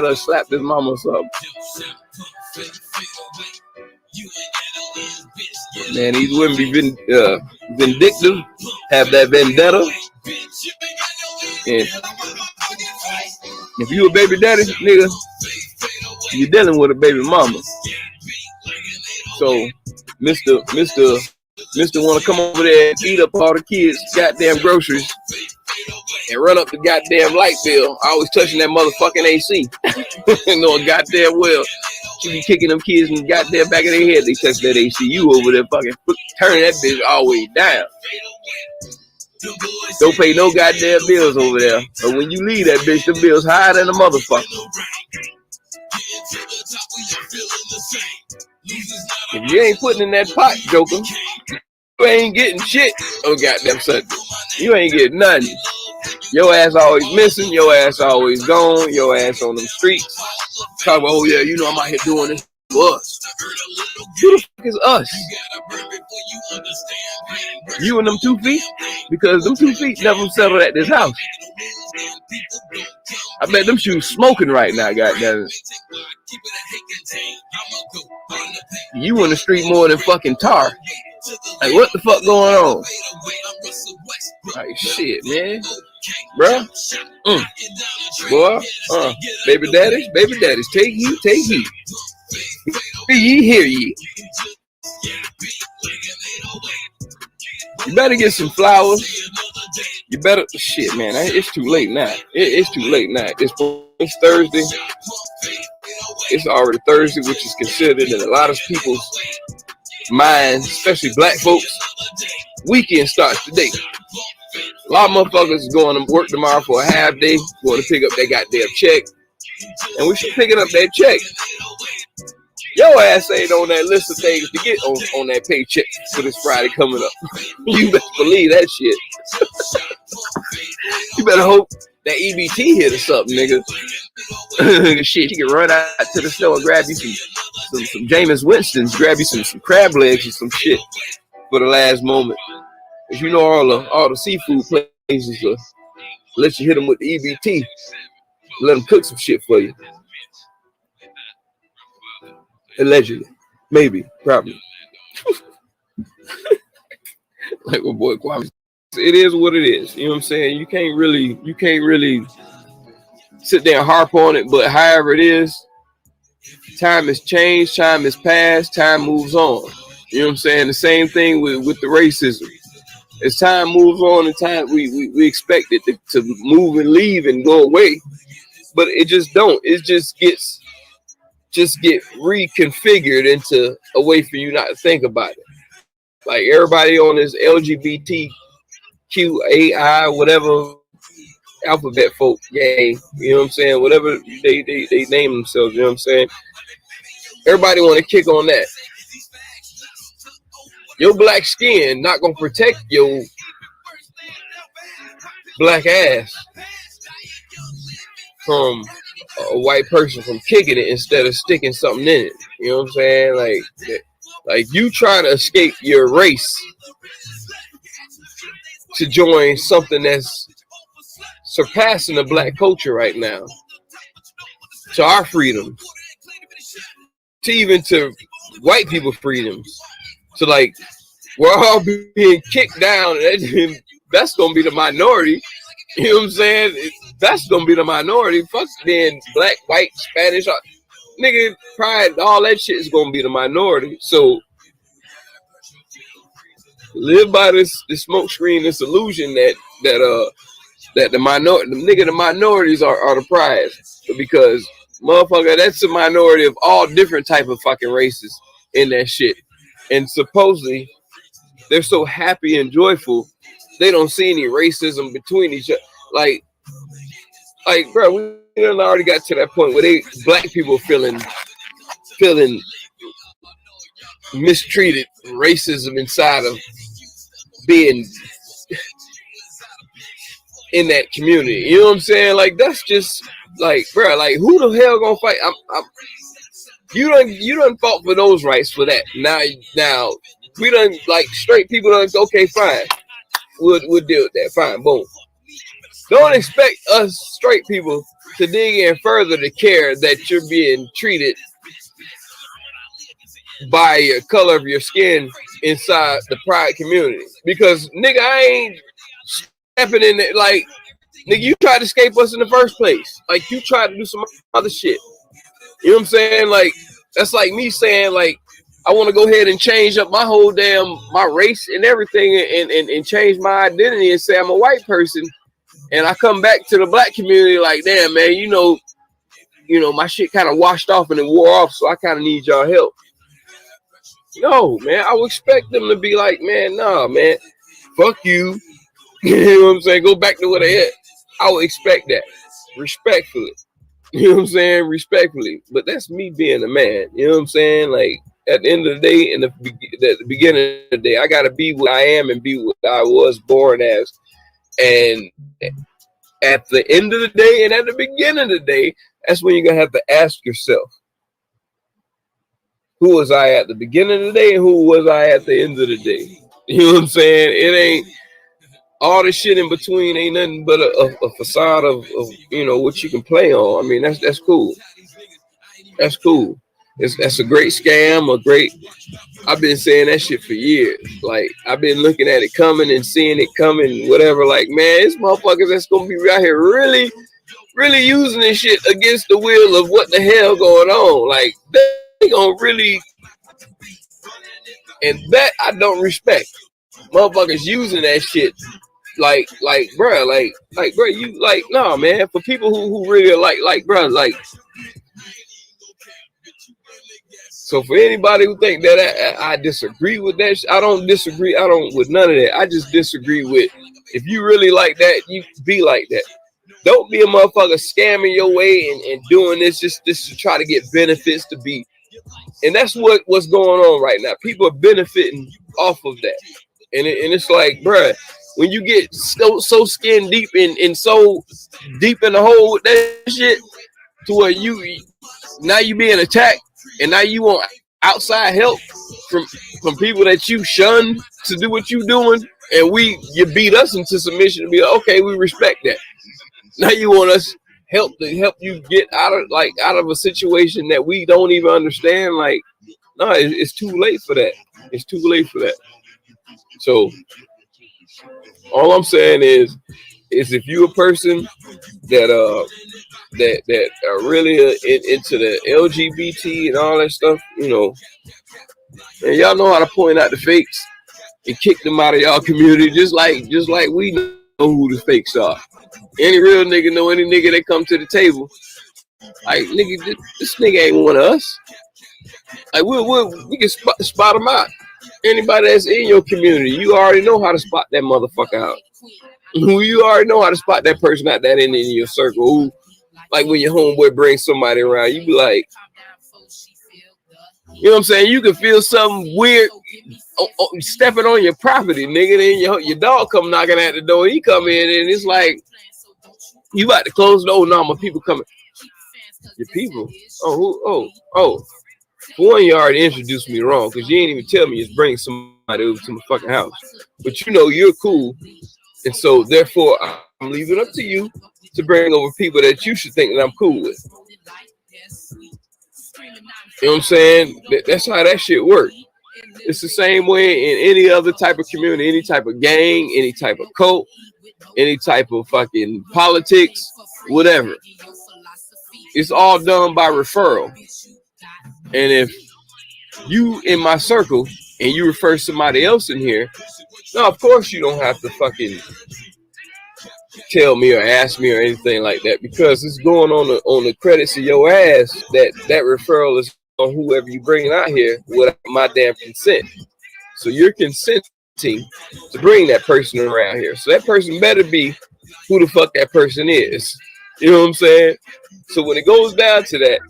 done slapped his mama or something. Man, these women be vindictive, have that vendetta. And if you a baby daddy, nigga, you're dealing with a baby mama. So, Mr. want to come over there and eat up all the kids' goddamn groceries and run up the goddamn light bill, always touching that motherfucking AC. Knowing goddamn well she be kicking them kids in the goddamn back of their head. They touch that AC. You over there fucking turning that bitch all the way down. Don't pay no goddamn bills over there. But when you leave that bitch, the bills higher than a motherfucker. If you ain't putting in that pot, Joker, you ain't getting shit. Oh goddamn Sunday. You ain't getting nothing. Your ass always missing. Your ass always gone. Your ass on them streets. Talk about, oh yeah, you know I'm out here doing this for us. Who the fuck is us? You and them 2 feet? Because them 2 feet never settled at this house. I bet them shoes smoking right now, goddamn it. You in the street more than fucking tar. Like, what the fuck going on? Like, shit, man. Bruh. Boy, baby daddies, take heed. Be ye, hear ye. You better get some flowers. You better, shit, man, it's too late now. It's too late now. It's Thursday. It's already Thursday, which is considered in a lot of people's minds, especially black folks, weekend starts today. A lot of motherfuckers is going to work tomorrow for a half day, going to pick up their goddamn check. And we should picking up that check. Your ass ain't on that list of things to get on that paycheck for this Friday coming up. You better believe that shit. You better hope that EBT hit or something, nigga. Shit, you can run out to the store and grab you some Jameis Winston's, grab you some crab legs or some shit for the last moment. Cause you know all the seafood places let you hit them with the EBT. Let them cook some shit for you. Allegedly. Maybe. Probably. Like my boy Kwame. It is what it is. You know what I'm saying? You can't really sit there and harp on it, but however it is, time has changed, time has passed, time moves on. You know what I'm saying? The same thing with the racism. As time moves on and time we expect it to move and leave and go away. But it just don't. It just get reconfigured into a way for you not to think about it. Like everybody on this LGBTQAI, whatever alphabet folk, yay, you know what I'm saying? Whatever they name themselves, you know what I'm saying? Everybody want to kick on that. Your black skin not gonna protect your black ass from a white person from kicking it instead of sticking something in it. You know what I'm saying? Like you trying to escape your race to join something that's surpassing the black culture right now, to our freedom, to even to white people's freedoms. So like we're all being kicked down, and that's gonna be the minority. You know what I'm saying? That's gonna be the minority. Fuck then black, white, Spanish, nigga, pride, all that shit is gonna be the minority. So live by this smoke screen, this illusion that the minorities are the prize, because motherfucker, that's a minority of all different type of fucking races in that shit, and supposedly they're so happy and joyful they don't see any racism between each other. Like bro, we already got to that point where black people feeling mistreated, racism inside of being in that community. You know what I'm saying? Like that's just like, bro, like who the hell gonna fight? You done fought for those rights for that. Now we done, like, straight people done, okay, fine. We'll deal with that. Fine, boom. Don't expect us straight people to dig in further to care that you're being treated by your color of your skin inside the pride community. Because nigga, I ain't stepping in it like, nigga, you tried to escape us in the first place. Like you tried to do some other shit. You know what I'm saying? Like that's like me saying like I want to go ahead and change up my whole my race and everything and change my identity and say I'm a white person, and I come back to the black community like, damn man, you know my shit kind of washed off and it wore off, so I kind of need y'all help. No, man, I would expect them to be like, man, nah, man, fuck you. You know what I'm saying? Go back to where they at. I would expect that, respectfully. You know what I'm saying? Respectfully. But that's me being a man. You know what I'm saying? Like, at the end of the day, at the beginning of the day, I got to be what I am and be what I was born as. And at the end of the day and at the beginning of the day, that's when you're going to have to ask yourself, who was I at the beginning of the day and who was I at the end of the day? You know what I'm saying? It ain't all the shit in between, ain't nothing but a facade of what you can play on. I mean, that's cool. That's cool. That's a great scam, I've been saying that shit for years. Like, I've been looking at it coming and seeing it coming, whatever. Like, man, it's motherfuckers that's gonna be out here really, really using this shit against the will of what the hell going on. Like, they gonna really, and that I don't respect. Motherfuckers using that shit. Like, bro, bro, you like, no, man. For people who really like, bro, like. So for anybody who think that I disagree with that, I don't disagree. I don't with none of that. I just disagree with, if you really like that, you be like that. Don't be a motherfucker scamming your way and doing this just to try to get benefits to be. And that's what's going on right now. People are benefiting off of that. And it's like, bruh, when you get so skin deep and so deep in the hole with that shit, to where you being attacked, and now you want outside help from people that you shunned to do what you doing, and you beat us into submission to be like, okay, we respect that. Now you want us help you get out of a situation that we don't even understand. Like, no, it's too late for that. It's too late for that. So all I'm saying is if you're a person that are really into the LGBT and all that stuff, you know, and y'all know how to point out the fakes and kick them out of y'all community, just like we know who the fakes are. Any real nigga know any nigga that come to the table, like, nigga, this nigga ain't one of us. Like, we can spot them out. Anybody that's in your community, you already know how to spot that motherfucker out. You already know how to spot that person out that in your circle. Who, like, when your homeboy brings somebody around, you be like, you know what I'm saying? You can feel something weird stepping on your property, nigga. Then your dog come knocking at the door. He come in and it's like, you about to close the door. No, my people coming. Your people? Oh. For one, you already introduced me wrong because you ain't even tell me it's bring somebody over to my fucking house. But you know you're cool. And so, therefore, I'm leaving it up to you to bring over people that you should think that I'm cool with. You know what I'm saying? That's how that shit works. It's the same way in any other type of community, any type of gang, any type of cult, any type of fucking politics, whatever. It's all done by referral. And if you in my circle and you refer somebody else in here, no, of course you don't have to fucking tell me or ask me or anything like that, because it's going on the credits of your ass that referral is on whoever you bring out here without my damn consent. So you're consenting to bring that person around here. So that person better be who the fuck that person is. You know what I'm saying? So when it goes down to that,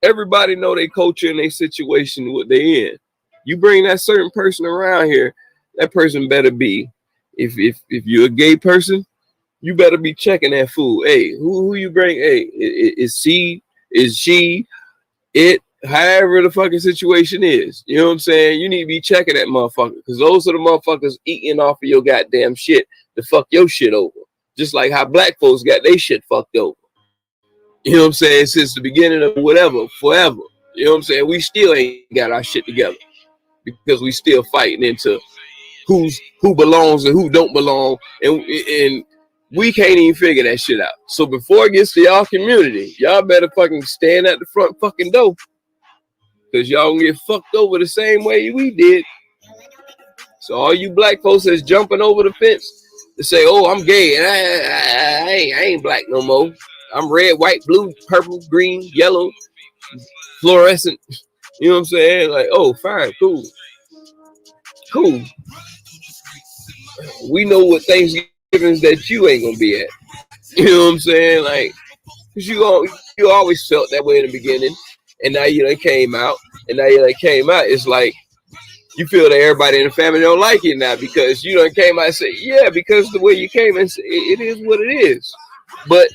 everybody know their culture and their situation, what they in. You bring that certain person around here, that person better be, if you're a gay person, you better be checking that fool. Hey, who you bring? Hey, is she, it, however the fucking situation is. You know what I'm saying? You need to be checking that motherfucker, because those are the motherfuckers eating off of your goddamn shit to fuck your shit over. Just like how black folks got their shit fucked over. You know what I'm saying? Since the beginning of whatever, forever. You know what I'm saying? We still ain't got our shit together because we still fighting into who belongs and who don't belong, and we can't even figure that shit out. So before it gets to y'all community, y'all better fucking stand at the front fucking door, because y'all gonna get fucked over the same way we did. So all you black folks that's jumping over the fence to say, oh, I'm gay, and I ain't black no more. I'm red, white, blue, purple, green, yellow, fluorescent. You know what I'm saying? Like, oh, fine, cool. We know what Thanksgivings that you ain't gonna be at. You know what I'm saying? Like, cause you always felt that way in the beginning, and now you done came out, it's like you feel that everybody in the family don't like you now because you done came out and say, yeah, because the way you came and say, it is what it is. But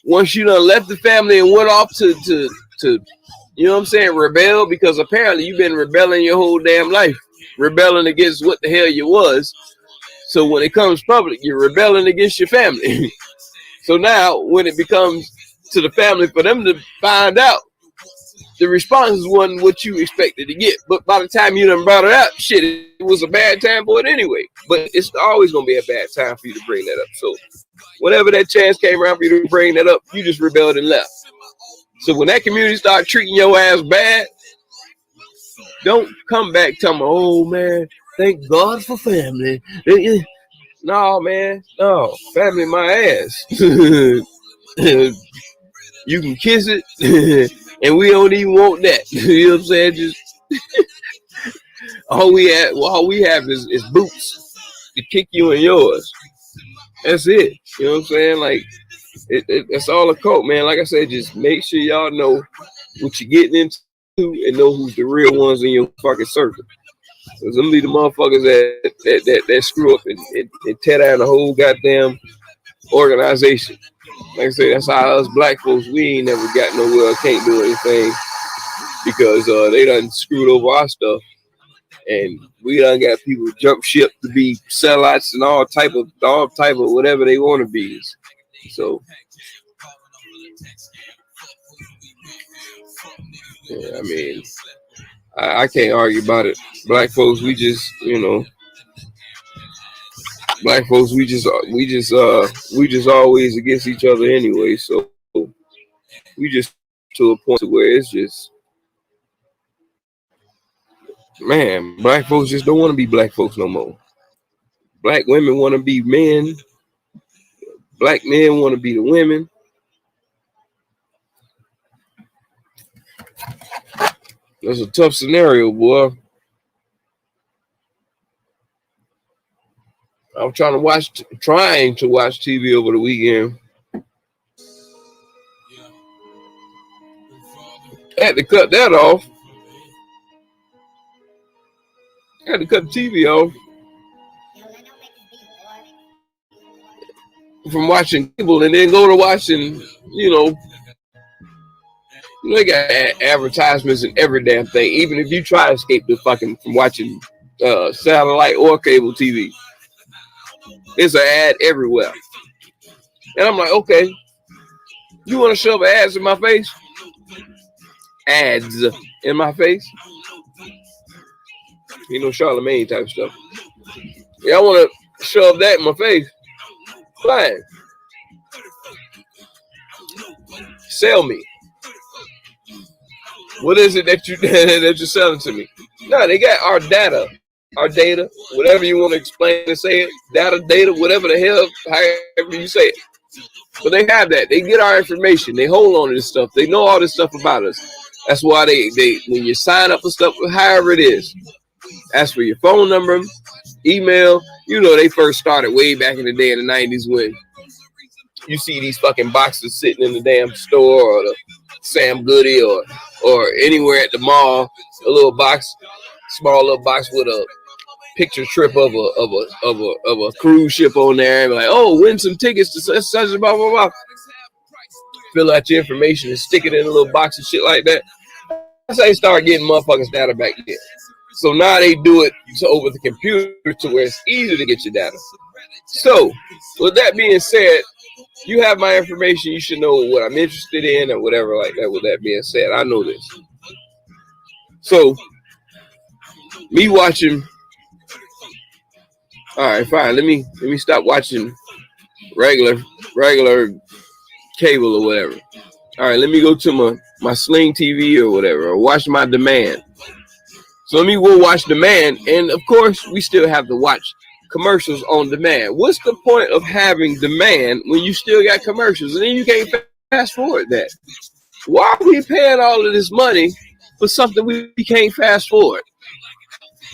once you done left the family and went off to you know what I'm saying, rebel, because apparently you've been rebelling your whole damn life, rebelling against what the hell you was. So when it comes public, you're rebelling against your family. So now when it becomes to the family for them to find out, the response wasn't what you expected to get. But by the time you done brought it up, shit, it was a bad time for it anyway. But it's always going to be a bad time for you to bring that up. So whenever that chance came around for you to bring that up, you just rebelled and left. So when that community start treating your ass bad, don't come back telling me, oh, man, thank God for family. No, man. No, family my ass. You can kiss it, and we don't even want that. You know what I'm saying? Just all we have is boots to kick you in yours. That's it. You know what I'm saying? Like, it's all a cult, man. Like I said, just make sure y'all know what you're getting into and know who's the real ones in your fucking circle. Because them be the motherfuckers that screw up and tear down the whole goddamn organization. Like I said, that's how us black folks, we ain't never got nowhere, can't do anything, because they done screwed over our stuff. And we done got people jump ship to be sellouts and all type of whatever they want to be. So Yeah, I mean, I can't argue about it. Black folks, we just, black folks, we just always against each other anyway. So we just to a point where it's just, man, black folks just don't want to be black folks no more. Black women want to be men. Black men want to be the women. That's a tough scenario, boy. I'm trying to watch TV over the weekend. I had to cut that off. I had to cut the TV off from watching cable and then go to watching, they got advertisements and every damn thing. Even if you try to escape from watching satellite or cable TV, there's an ad everywhere. And I'm like, okay, you want to shove ads in my face? Ads in my face? Charlemagne type stuff. Y'all want to shove that in my face? Fine. Sell me. What is it that you're selling to me? No, they got our data, whatever you want to explain and say it, data, whatever the hell, however you say it. But they have that. They get our information. They hold on to this stuff. They know all this stuff about us. That's why they when you sign up for stuff, however it is, ask for your phone number, email. They first started way back in the day in the 90s when you see these fucking boxes sitting in the damn store or the Sam Goody or anywhere at the mall, a little box, small little box with a picture trip of a cruise ship on there, and like, oh, win some tickets to such and blah blah blah. Fill out your information and stick it in a little box and shit like that. That's how they start getting motherfuckers data back then. So now they do it over the computer to where it's easy to get your data. So with that being said, you have my information. You should know what I'm interested in or whatever like that. With that being said, I know this. So me watching. All right, fine. Let me stop watching regular cable or whatever. All right, let me go to my Sling TV or whatever, or watch my Demand. So let me go watch Demand, and of course we still have to watch commercials on demand. What's the point of having demand when you still got commercials and then you can't fast forward that? Why are we paying all of this money for something we can't fast forward?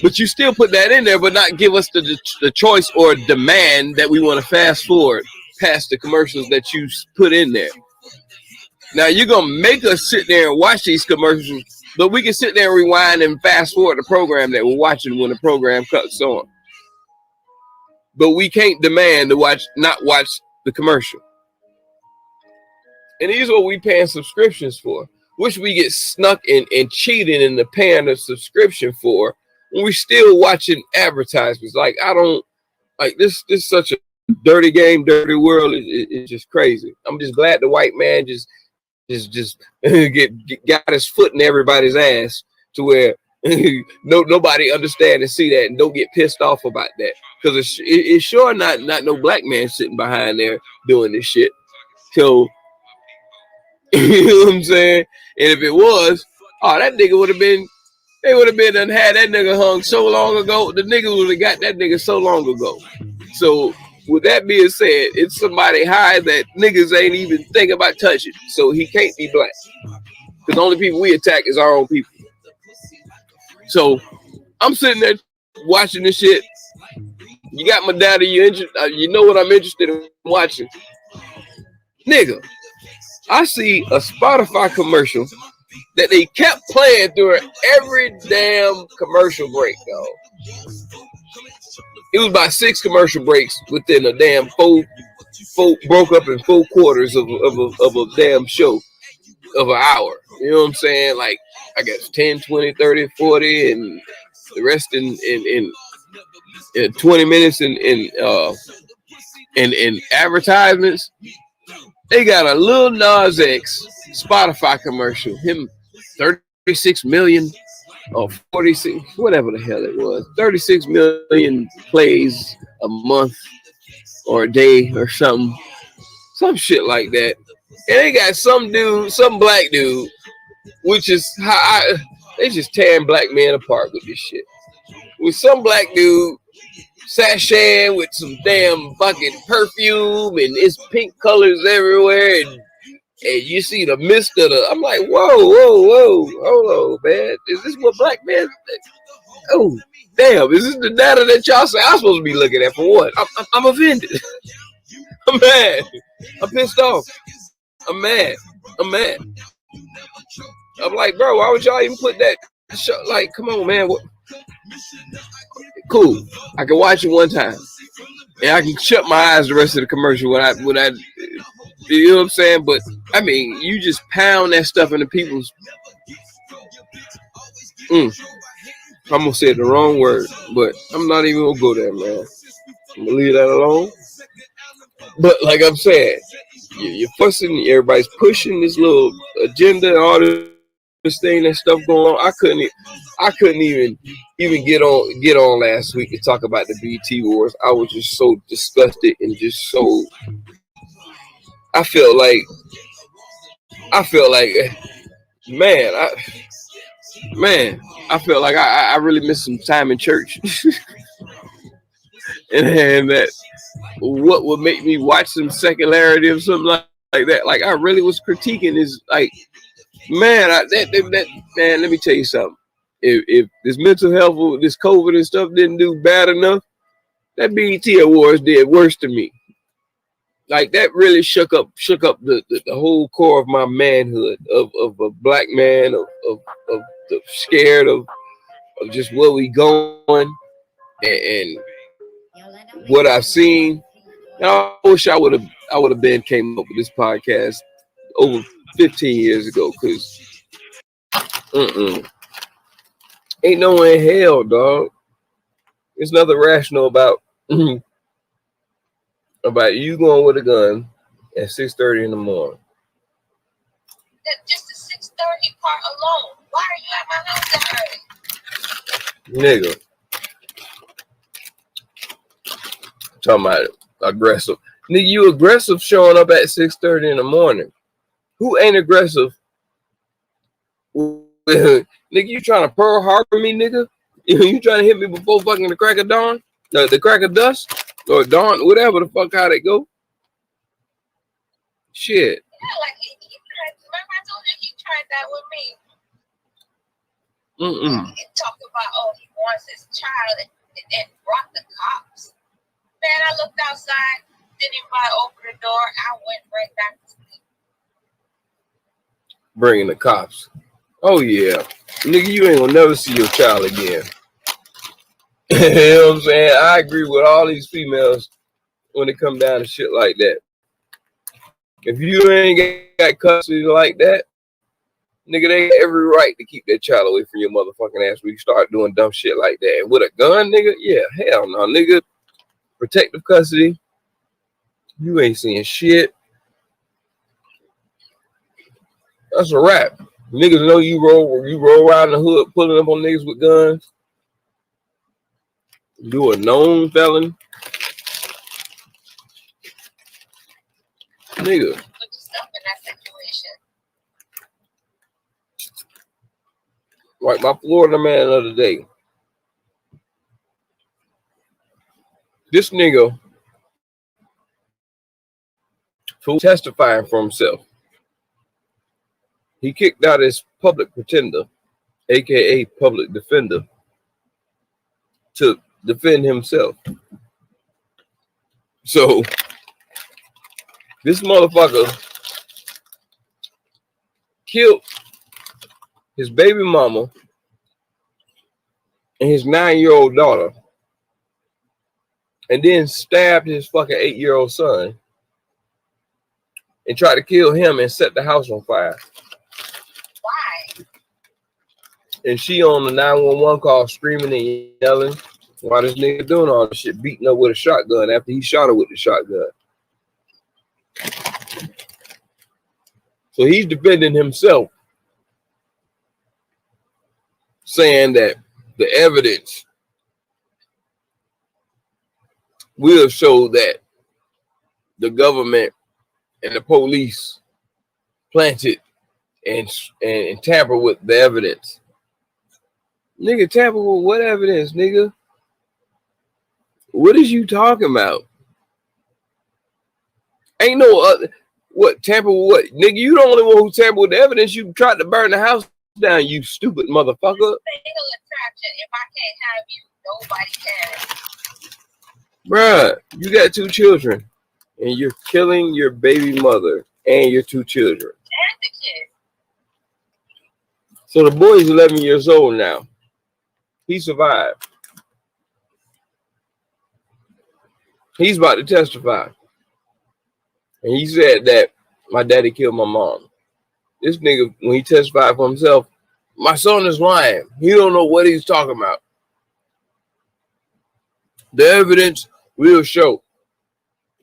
But you still put that in there, but not give us the choice or demand that we want to fast forward past the commercials that you put in there. Now you're going to make us sit there and watch these commercials, but we can sit there and rewind and fast forward the program that we're watching when the program cuts on. But we can't demand to not watch the commercial. And these are what we paying subscriptions for, which we get snuck and cheating in the paying a subscription for when we still watching advertisements. Like, I don't like this is such a dirty game, dirty world. It's just crazy. I'm just glad the white man just got his foot in everybody's ass to where nobody understand and see that and don't get pissed off about that, because it's sure not no black man sitting behind there doing this shit. So you know what I'm saying? And if it was, that nigga would have been, they would have been and had that nigga hung so long ago. The nigga would have got that nigga so long ago. So with that being said, it's somebody high that niggas ain't even think about touching. So he can't be black, because the only people we attack is our own people. So I'm sitting there watching this shit. You got my data. You know what I'm interested in watching. Nigga, I see a Spotify commercial that they kept playing during every damn commercial break, dog. It was about 6 commercial breaks within a damn four broke up in 4 quarters of a damn show of an hour. You know what I'm saying? Like, I guess 10, 20, 30, 40, and the rest in 20 minutes in advertisements. They got a Lil Nas X Spotify commercial. Him 36 million or 46, whatever the hell it was. 36 million plays a month or a day or something. Some shit like that. And they got some dude, some black dude, which is how they just tearing black men apart with this shit. With some black dude sashaying with some damn fucking perfume and it's pink colors everywhere and you see the mist of the. I'm like, whoa, hold on, man. Is this what black men? Oh, damn! Is this the data that y'all say I'm supposed to be looking at? For what? I'm offended. I'm mad. I'm pissed off. I'm mad. I'm like, bro, why would y'all even put that show? Like, come on, man. What? Cool. I can watch it one time, and I can shut my eyes the rest of the commercial when I, you know what I'm saying? But I mean, you just pound that stuff into people's. I'm gonna say the wrong word, but I'm not even gonna go there, man. I'm gonna leave that alone. But like I'm saying, you're fussing. Everybody's pushing this little agenda and all this thing and stuff going on. I couldn't even get on last week to talk about the BT wars. I was just so disgusted and just so. I felt like, man, I felt like I really missed some time in church, and that what would make me watch some secularity or something like that. Like I really was critiquing this, like, man, man. Let me tell you something. If this mental health, this COVID and stuff didn't do bad enough, that BET Awards did worse to me. Like that really shook up the whole core of my manhood of a black man of scared of just where we going and what I've seen. And I wish I would have came up with this podcast over 15 years ago, because ain't no way in hell, dog. There's nothing rational about you going with a gun at 6:30 in the morning. Just the 6:30 part alone. Why are you at my house that early? Nigga. Talking about aggressive. Nigga, you aggressive showing up at 6:30 in the morning. Who ain't aggressive? Nigga, you trying to Pearl Harbor me, nigga? You trying to hit me before fucking the crack of dawn? The crack of dusk? Or dawn, whatever the fuck how they go. Shit. Yeah, like he remember I told you he tried that with me. He talked about, oh, he wants his child and brought the cops. Man, I looked outside, didn't even open the door. I went right back to sleep. Bringing the cops. Oh yeah. Nigga, you ain't gonna never see your child again. You know what I'm saying? I agree with all these females when it come down to shit like that. If you ain't got custody like that, nigga, they got every right to keep that child away from your motherfucking ass when you start doing dumb shit like that. And with a gun, nigga, yeah, hell no, nigga. Protective custody. You ain't seeing shit. That's a wrap. Niggas know you roll around the hood pulling up on niggas with guns. You a known felon. Nigga. Put yourself in that situation. Like my Florida man the other day. This nigga who testifying for himself. He kicked out his public pretender, aka public defender, to defend himself. So this motherfucker killed his baby mama and his 9-year-old daughter, and then stabbed his fucking 8-year-old son and tried to kill him and set the house on fire. Why? And she on the 911 call screaming and yelling why this nigga doing all this shit, beating her with a shotgun after he shot her with the shotgun. So he's defending himself, saying that the evidence will show that the government and the police planted and tamper with the evidence. Nigga, tamper with what evidence, nigga? What is you talking about? Ain't no other. What, tamper with what? Nigga, you the only one who tampered with the evidence. You tried to burn the house down, you stupid motherfucker. Fatal attraction. If I can't have you, nobody can. Bruh, you got 2 children, and you're killing your baby mother and your 2 children. And the kid. So the boy's 11 years old now. He survived. He's about to testify. And he said that my daddy killed my mom. This nigga, when he testified for himself, my son is lying. He don't know what he's talking about. The evidence will show.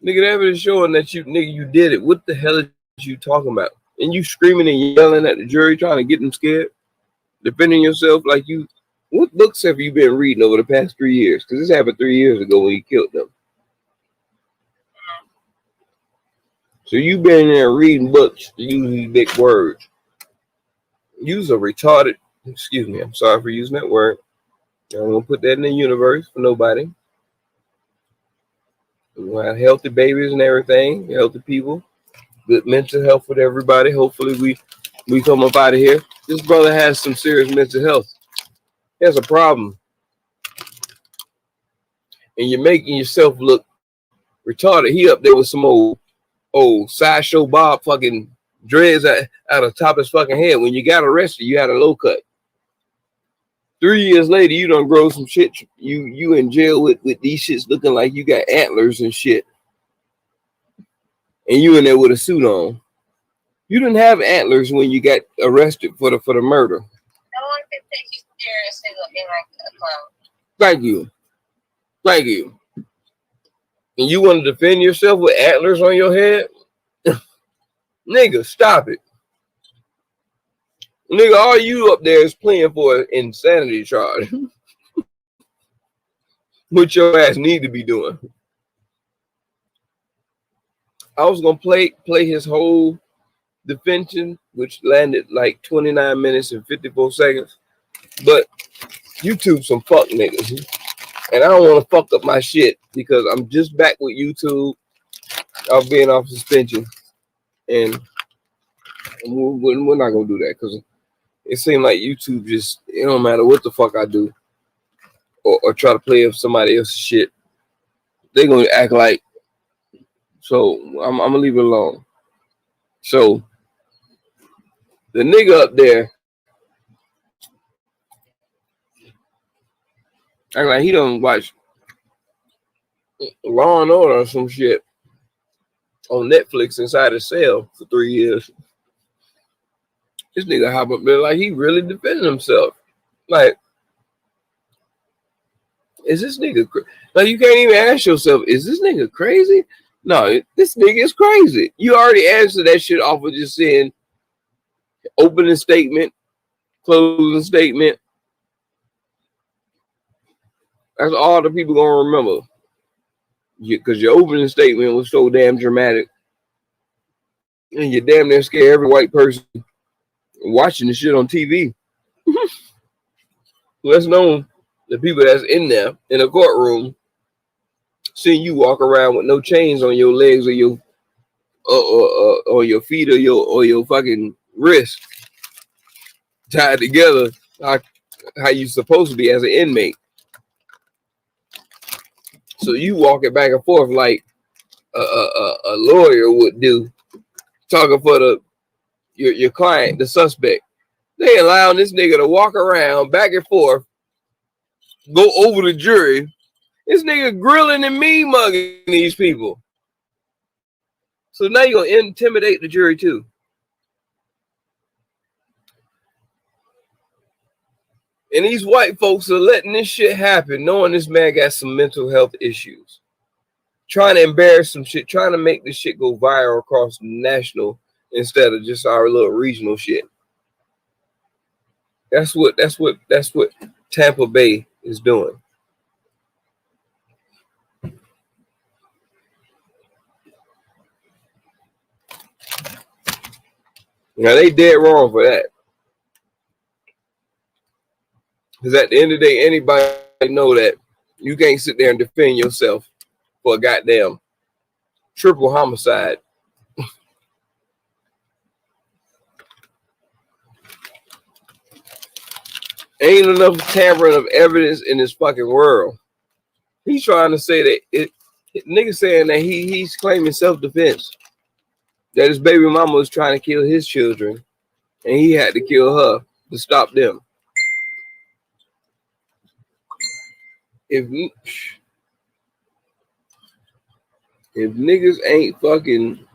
Nigga, the evidence showing that you did it. What the hell are you talking about? And you screaming and yelling at the jury, trying to get them scared, defending yourself like you. What books have you been reading over the past 3 years? Because this happened 3 years ago when he killed them. So you've been there reading books, using these big words. Use a retarded, excuse me, I'm sorry for using that word. I'm going to put that in the universe for nobody. We'll have healthy babies and everything, healthy people, good mental health with everybody. Hopefully we come up out of here. This brother has some serious mental health. He has a problem. And you're making yourself look retarded. He up there with some old sideshow Bob fucking dreads out of top of his fucking head. When you got arrested, you had a low cut. 3 years later, you done grow some shit. You in jail with these shits looking like you got antlers and shit. And you in there with a suit on. You didn't have antlers when you got arrested for the murder. No one can take you seriously looking like a clown. Thank you. Thank you. And you want to defend yourself with antlers on your head? Nigga, stop it. Nigga, all you up there is playing for an insanity charge. What your ass need to be doing. I was going to play his whole defension, which landed like 29 minutes and 54 seconds. But YouTube some fuck niggas. And I don't want to fuck up my shit because I'm just back with YouTube. I'll be off suspension. And we're not going to do that because it seems like YouTube just, it don't matter what the fuck I do or try to play with somebody else's shit. They're going to act like, so I'm going to leave it alone. So the nigga up there, act like he don't watch Law and Order or some shit on Netflix inside a cell for 3 years. This nigga hop up there like he really defending himself. Like, is this nigga like you can't even ask yourself, is this nigga crazy? No, this nigga is crazy. You already answered that shit off of just saying opening statement, closing statement. That's all the people gonna remember. Because your opening statement was so damn dramatic. And you damn near scare every white person watching the shit on TV. Let's know the people that's in there in the courtroom seeing you walk around with no chains on your legs or your feet or your fucking wrist tied together how you supposed to be as an inmate. So you walking back and forth like a lawyer would do, talking for your client, the suspect. They allowing this nigga to walk around back and forth, go over the jury. This nigga grilling and mean mugging these people. So now you're gonna intimidate the jury too. And these white folks are letting this shit happen, knowing this man got some mental health issues. Trying to embarrass some shit, trying to make this shit go viral across national instead of just our little regional shit. That's what Tampa Bay is doing. Now they dead wrong for that. Because at the end of the day, anybody know that you can't sit there and defend yourself for a goddamn triple homicide. Ain't enough tampering of evidence in this fucking world. He's trying to say that nigga saying that he's claiming self-defense. That his baby mama was trying to kill his children and he had to kill her to stop them. If niggas ain't fucking,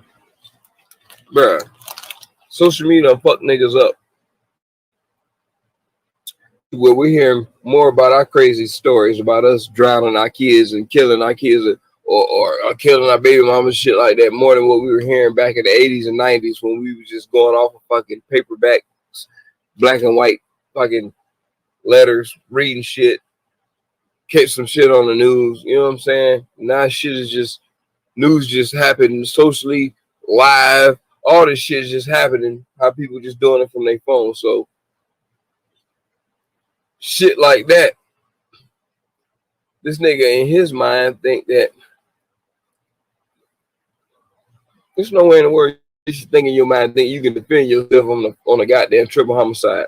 bruh, social media fuck niggas up. Where we're hearing more about our crazy stories about us drowning our kids and killing our kids or killing our baby mamas, shit like that, more than what we were hearing back in the 80s and 90s when we were just going off of fucking paperback, black and white fucking letters, reading shit, catch some shit on the news, you know what I'm saying? Now shit is just, news just happening socially, live, all this shit is just happening, how people just doing it from their phone. So shit like that, this nigga in his mind think that there's no way in the world you should think in your mind think you can defend yourself on a goddamn triple homicide.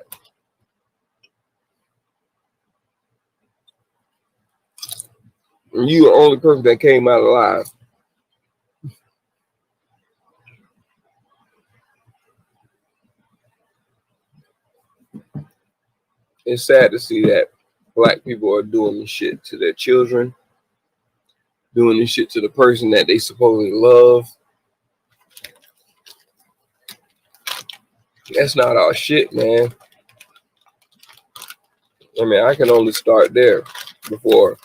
And you the only person that came out alive. It's sad to see that black people are doing this shit to their children, doing this shit to the person that they supposedly love. That's not our shit, man. I mean, I can only start there before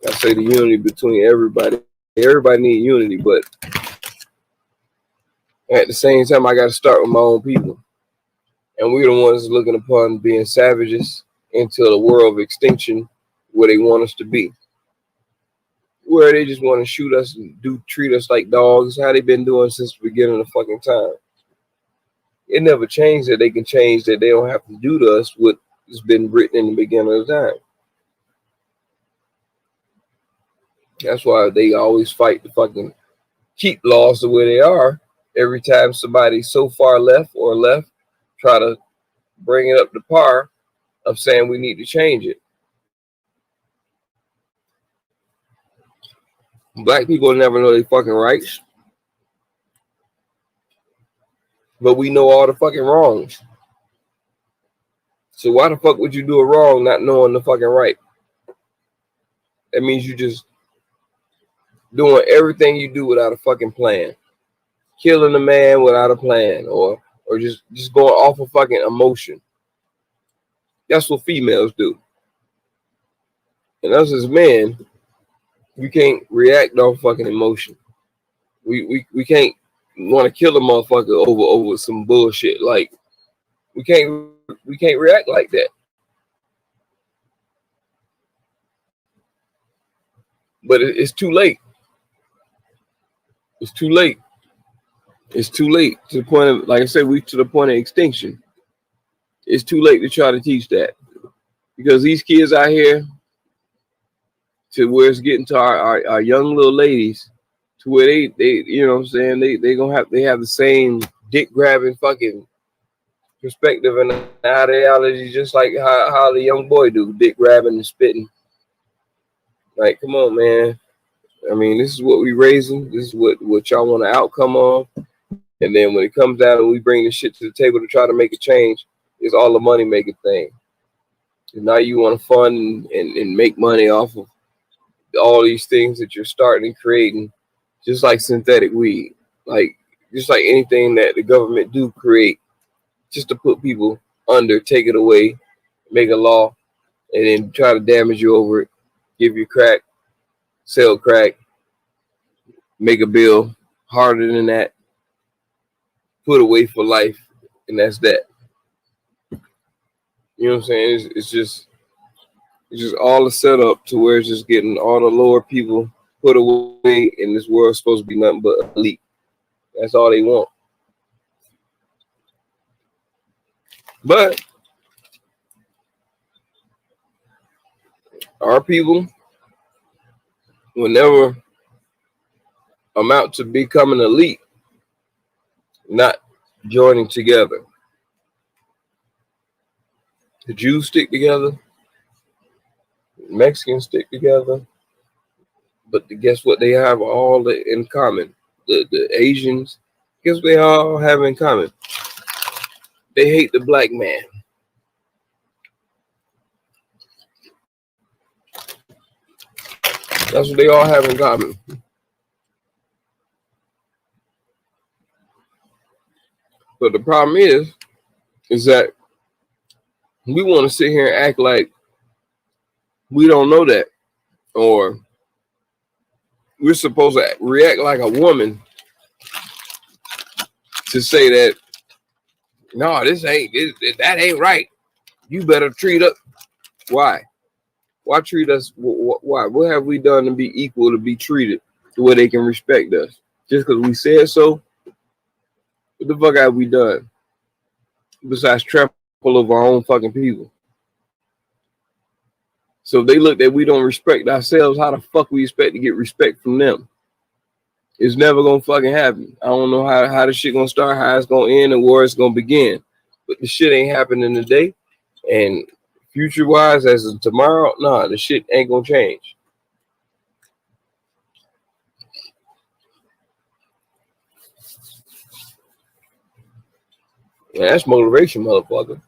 I say the unity between everybody. Everybody needs unity, but at the same time, I got to start with my own people. And we're the ones looking upon being savages into the world of extinction where they want us to be. Where they just want to shoot us and treat us like dogs, how they been doing since the beginning of fucking time. It never changed that they can change that they don't have to do to us what has been written in the beginning of time. That's why they always fight to fucking keep laws the way they are. Every time somebody's so far left, try to bring it up to par of saying we need to change it. Black people never know their fucking rights. But we know all the fucking wrongs. So why the fuck would you do a wrong not knowing the fucking right? That means you just doing everything you do without a fucking plan. Killing a man without a plan, or just going off of fucking emotion. That's what females do. And us as men, we can't react off fucking emotion. We can't want to kill a motherfucker over some bullshit. Like we can't react like that. But it's too late. It's too late. It's too late to the point of, like I said, we to the point of extinction. It's too late to try to teach that, because these kids out here, to where it's getting to our young little ladies, to where they you know what I'm saying, they have the same dick grabbing fucking perspective and ideology, just like how the young boy do, dick grabbing and spitting. Like, come on, man. I mean, this is what we raising. This is what y'all want an outcome of. And then when it comes down and we bring this shit to the table to try to make a change, it's all a money making thing. And now you want to fund and make money off of all these things that you're starting and creating, just like synthetic weed, like just like anything that the government do create, just to put people under, take it away, make a law, and then try to damage you over it, give you crack, sell crack, make a bill harder than that. put away for life, and that's that. You know what I'm saying? It's just all a setup to where it's just getting all the lower people put away, and this world's supposed to be nothing but elite. That's all they want. But our people will never amount to becoming elite, not joining together. The Jews stick together, the Mexicans stick together, but guess what? They have all in common. The Asians, guess what they all have in common? They hate the black man. That's what they all have in common. But the problem is that we want to sit here and act like we don't know that, or we're supposed to react like a woman to say that, no, that ain't right. You better treat us. Why? Why treat us? Why? What have we done to be equal, to be treated the way they can respect us? Just because we said so? What the fuck have we done besides trample over our own fucking people? So if they look that we don't respect ourselves, how the fuck we expect to get respect from them? It's never gonna fucking happen. I don't know how the shit gonna start, how it's gonna end, and where it's gonna begin. But the shit ain't happening today. And future wise, as of tomorrow, nah, the shit ain't gonna change. Yeah, that's motivation, motherfucker.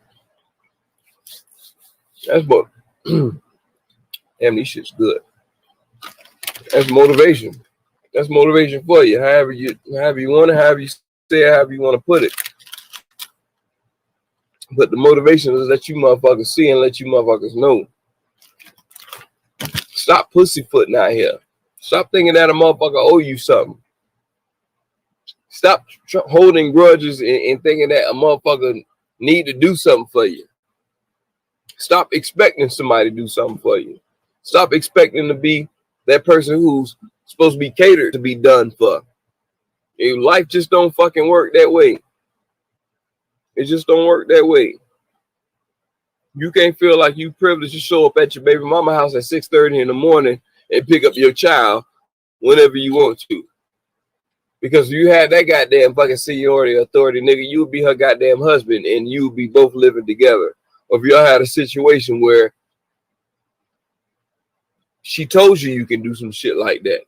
That's what. Damn, these shit's good. That's motivation. That's motivation for you. However you want it, however you say it, however you want to put it. But the motivation is let you motherfuckers see and let you motherfuckers know. Stop pussyfooting out here. Stop thinking that a motherfucker owe you something. Stop holding grudges and thinking that a motherfucker need to do something for you. Stop expecting somebody to do something for you. Stop expecting to be that person who's supposed to be catered to be done for. Life just don't fucking work that way. It just don't work that way. You can't feel like you privileged to show up at your baby mama house at 6:30 in the morning and pick up your child whenever you want to. Because if you had that goddamn fucking seniority authority, nigga, you would be her goddamn husband and you would be both living together. Or if y'all had a situation where she told you can do some shit like that.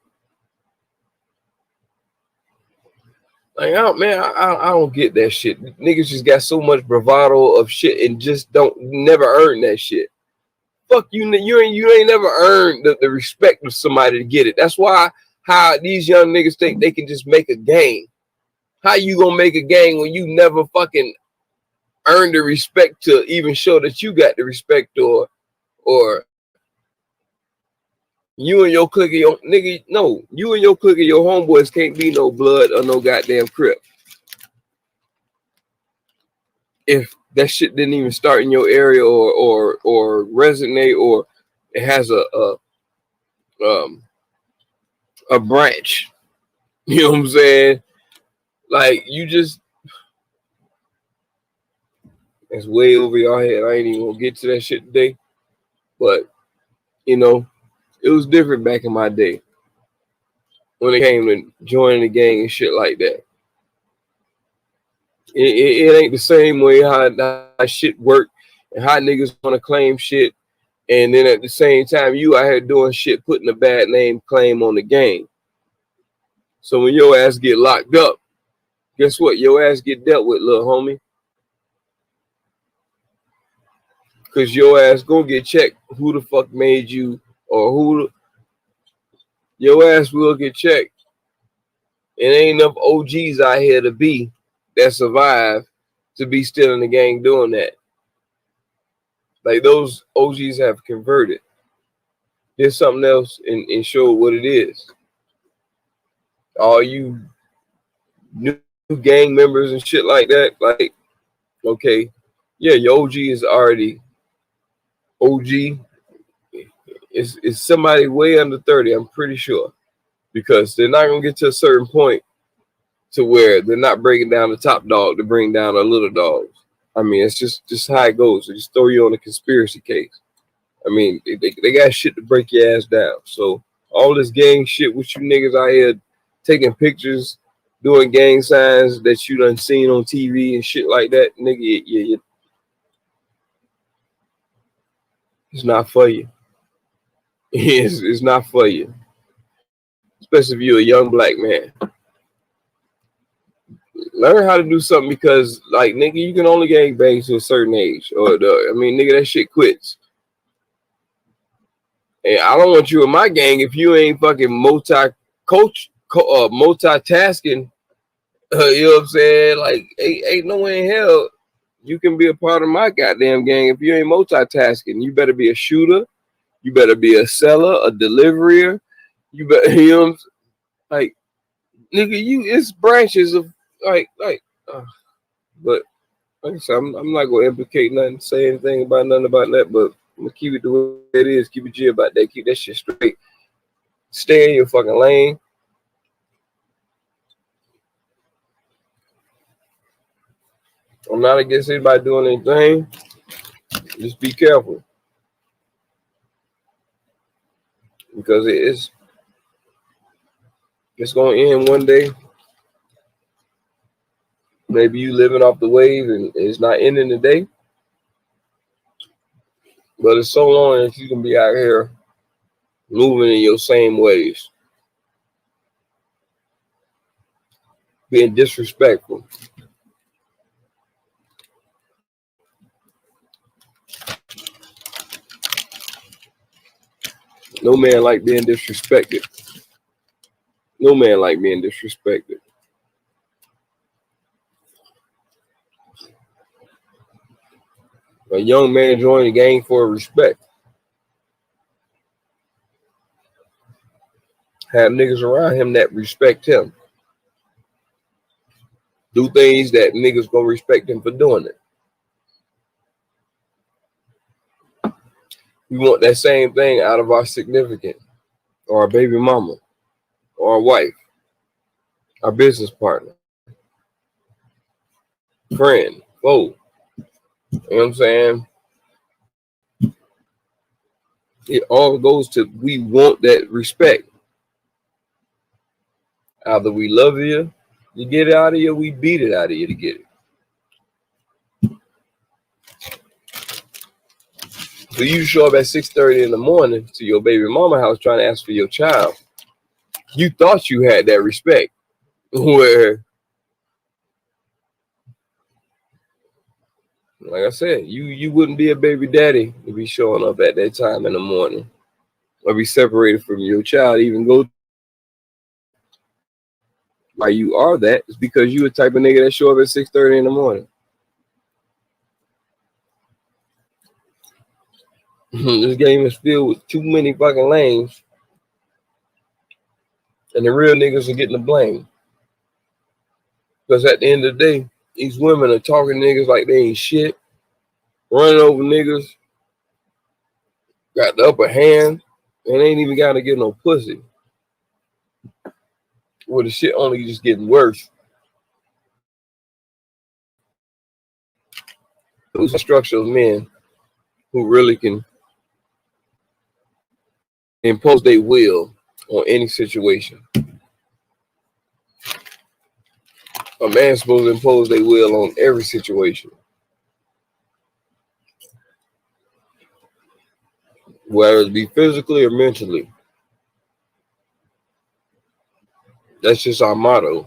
Like, I don't get that shit. Niggas just got so much bravado of shit and just never earn that shit. Fuck you, you ain't never earned the respect of somebody to get it. That's why how these young niggas think they can just make a gang. How you gonna make a gang when you never fucking earned the respect to even show that you got the respect, or you and your clique of your nigga, no, you and your clique of your homeboys can't be no blood or no goddamn crip. If that shit didn't even start in your area or resonate, or it has a branch, you know what I'm saying? Like, you just, it's way over your head. I ain't even gonna get to that shit today, but you know, it was different back in my day when it came to joining the gang and shit like that. It ain't the same way how shit work and how niggas want to claim shit, and then at the same time you out here doing shit, putting a bad name claim on the gang. So when your ass get locked up, guess what? Your ass get dealt with, little homie. Cause your ass gonna get checked. Who the fuck made you, or your ass will get checked. And ain't enough OGs out here that survive to be still in the gang doing that. Like, those OGs have converted. There's something else and show what it is. All you new gang members and shit like that, like, okay, yeah, your OG is already OG. It's somebody way under 30, I'm pretty sure, because they're not gonna get to a certain point to where they're not breaking down the top dog to bring down the little dogs. I mean, it's just how it goes. They just throw you on a conspiracy case. I mean, they got shit to break your ass down. So all this gang shit with you niggas out here taking pictures, doing gang signs that you done seen on TV and shit like that, nigga, it's not for you. It's not for you. Especially if you're a young black man. Learn how to do something, because, like, nigga, you can only gang bang to a certain age. Nigga, that shit quits. And I don't want you in my gang if you ain't fucking multitasking. You know what I'm saying? Like, ain't no way in hell you can be a part of my goddamn gang if you ain't multitasking. You better be a shooter. You better be a seller, a deliverer. You better, you know what I'm saying? Like, nigga, it's branches of, but like I said, I'm not gonna implicate nothing, say anything about nothing about that, but I'm gonna keep it the way it is. Keep it G about that. Keep that shit straight. Stay in your fucking lane. I'm not against anybody doing anything. Just be careful, because it's gonna end one day. Maybe you living off the wave and it's not ending today. But it's so long that you can be out here moving in your same ways, being disrespectful. No man like being disrespected. No man like being disrespected. A young man joined the gang for respect. Have niggas around him that respect him. Do things that niggas gonna respect him for doing it. We want that same thing out of our significant, or our baby mama, or our wife, our business partner, friend, foe. You know what I'm saying? It all goes to, we want that respect. Either we love you to get it out of you, or we beat it out of you to get it. So you show up at 6:30 in the morning to your baby mama house trying to ask for your child. You thought you had that respect, where, like I said, you wouldn't be a baby daddy to be showing up at that time in the morning, or be separated from your child, even go. Why you are that is because you a type of nigga that show up at 6:30 in the morning. This game is filled with too many fucking lanes, and the real niggas are getting the blame. Because at the end of the day, these women are talking niggas like they ain't shit, running over niggas, got the upper hand, and ain't even gotta get no pussy. Well, the shit only just getting worse. Those are structural men who really can impose their will on any situation. A man's supposed to impose their will on every situation, whether it be physically or mentally. That's just our motto.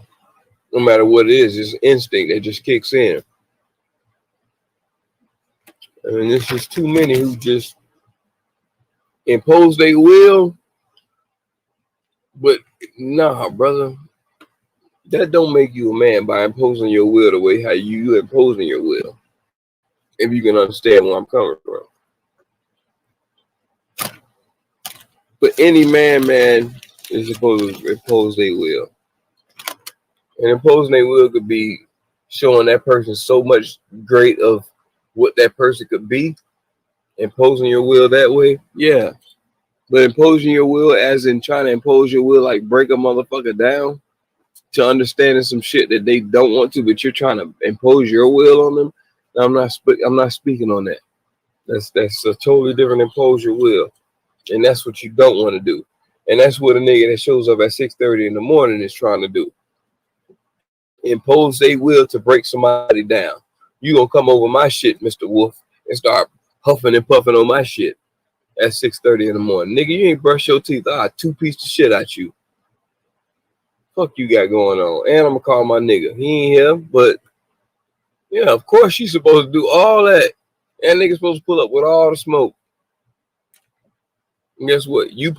No matter what it is, it's instinct that just kicks in. And there's just too many who just impose their will. But nah, brother, that don't make you a man by imposing your will the way how you imposing your will. If you can understand where I'm coming from. But any man is supposed to impose their will. And imposing their will could be showing that person so much great of what that person could be. Imposing your will that way, yeah. But imposing your will as in trying to impose your will, like break a motherfucker down to understanding some shit that they don't want to, but you're trying to impose your will on them. I'm not speaking on that. That's a totally different impose your will. And that's what you don't want to do. And that's what a nigga that shows up at 6:30 in the morning is trying to do. Impose their will to break somebody down. You gonna come over my shit, Mr. Wolf, and start huffing and puffing on my shit at 6:30 in the morning. Nigga, you ain't brush your teeth. I'll two-piece the shit out you. Fuck you got going on. And I'm gonna call my nigga. He ain't here, but yeah, of course she's supposed to do all that. And nigga supposed to pull up with all the smoke. And guess what? You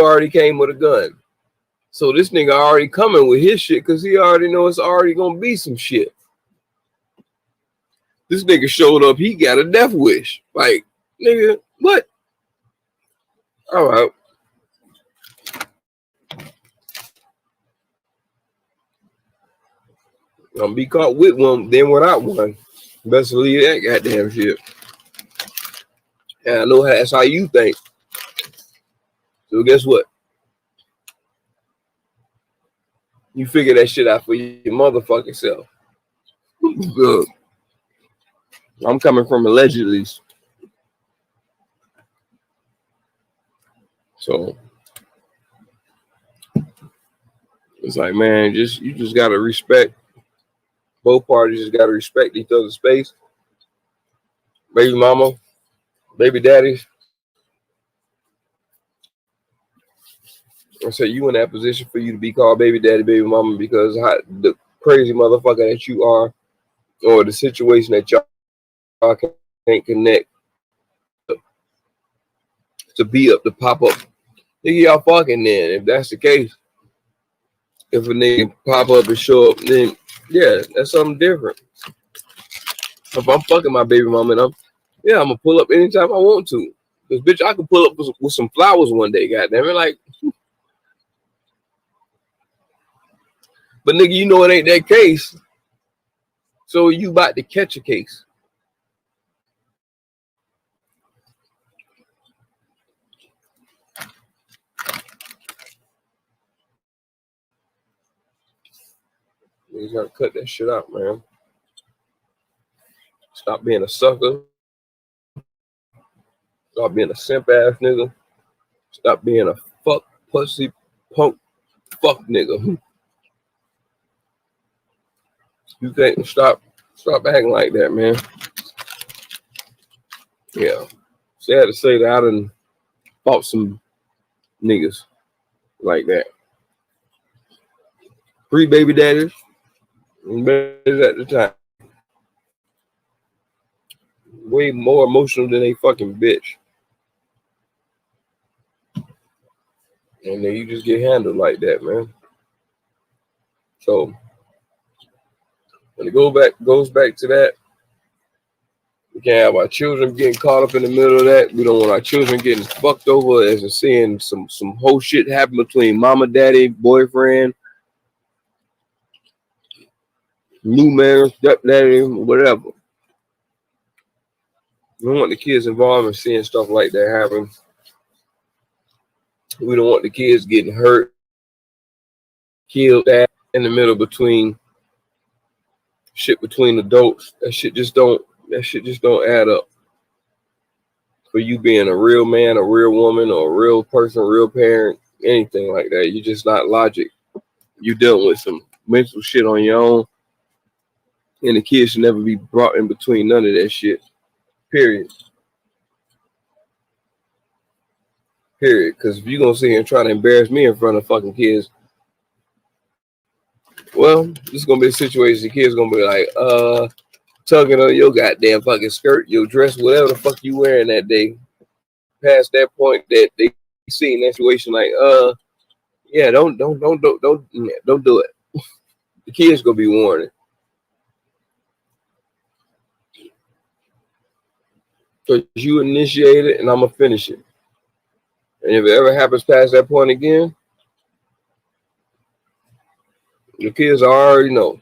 already came with a gun. So this nigga already coming with his shit because he already know it's already gonna be some shit. This nigga showed up, he got a death wish. Like, nigga, what? All right. Gonna be caught with one, then without one. Best believe that goddamn shit. And I know that's how you think. So guess what? You figure that shit out for your motherfucking self. Good. I'm coming from allegedly. So it's like, man, you just gotta respect. Both parties just gotta respect each other's space. Baby mama, baby daddies. I said you in that position for you to be called baby daddy, baby mama, because the crazy motherfucker that you are, or the situation that y'all can't connect to be up to pop up. Nigga, y'all fucking then. If that's the case, if a nigga pop up and show up, then yeah, that's something different. If I'm fucking my baby mama, and I'm gonna pull up anytime I want to. Cause bitch, I could pull up with some flowers one day, goddamn it. Like, but nigga, you know it ain't that case. So you about to catch a case. You gotta cut that shit out, man. Stop being a sucker. Stop being a simp ass nigga. Stop being a fuck pussy punk fuck nigga. You can't stop acting like that, man. Yeah. Sad to say that I done fought some niggas like that. 3 baby daddies and babies at the time. Way more emotional than a fucking bitch. And then you just get handled like that, man. So when it goes back to that, we can't have our children getting caught up in the middle of that. We don't want our children getting fucked over as in seeing some whole shit happen between mama, daddy, boyfriend, new man, stepdaddy, whatever. We don't want the kids involved in seeing stuff like that happen. We don't want the kids getting hurt, killed in the middle between shit between adults. That shit just don't add up. For you being a real man, a real woman, or a real person, a real parent, anything like that. You're just not logic. You're dealing with some mental shit on your own. And the kids should never be brought in between none of that shit. Period. Because if you're going to sit here and try to embarrass me in front of fucking kids, well, this is going to be a situation the kids going to be like, tugging on your goddamn fucking skirt, your dress, whatever the fuck you wearing that day. Past that point that they see in that situation, like, yeah, don't do it. The kids gonna be warned. So you initiate it, and I'm gonna finish it. And if it ever happens past that point again, The kids already know.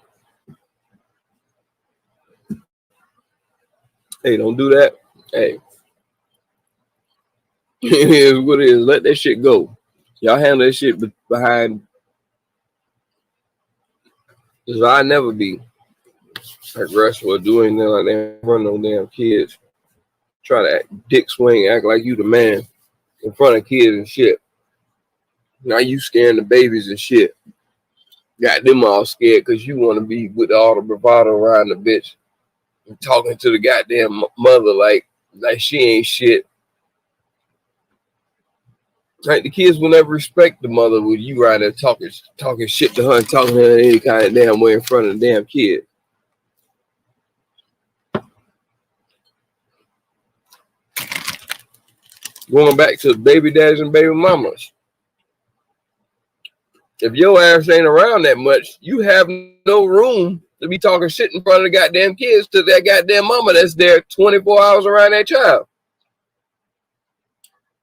Hey, don't do that. Hey, it is what it is. Let that shit go. Y'all handle that shit behind. Cause I never be aggressive or do anything like that in front of no damn kids. Try to act dick swing, act like you the man in front of kids and shit. Now you scaring the babies and shit. Got them all scared because you want to be with all the bravado around the bitch and talking to the goddamn mother like she ain't shit. Like the kids will never respect the mother with you right there talking shit to her and talking to her in any kind of damn way in front of the damn kid. Going back to baby daddies and baby mamas. If your ass ain't around that much, you have no room to be talking shit in front of the goddamn kids to that goddamn mama that's there 24 hours around that child.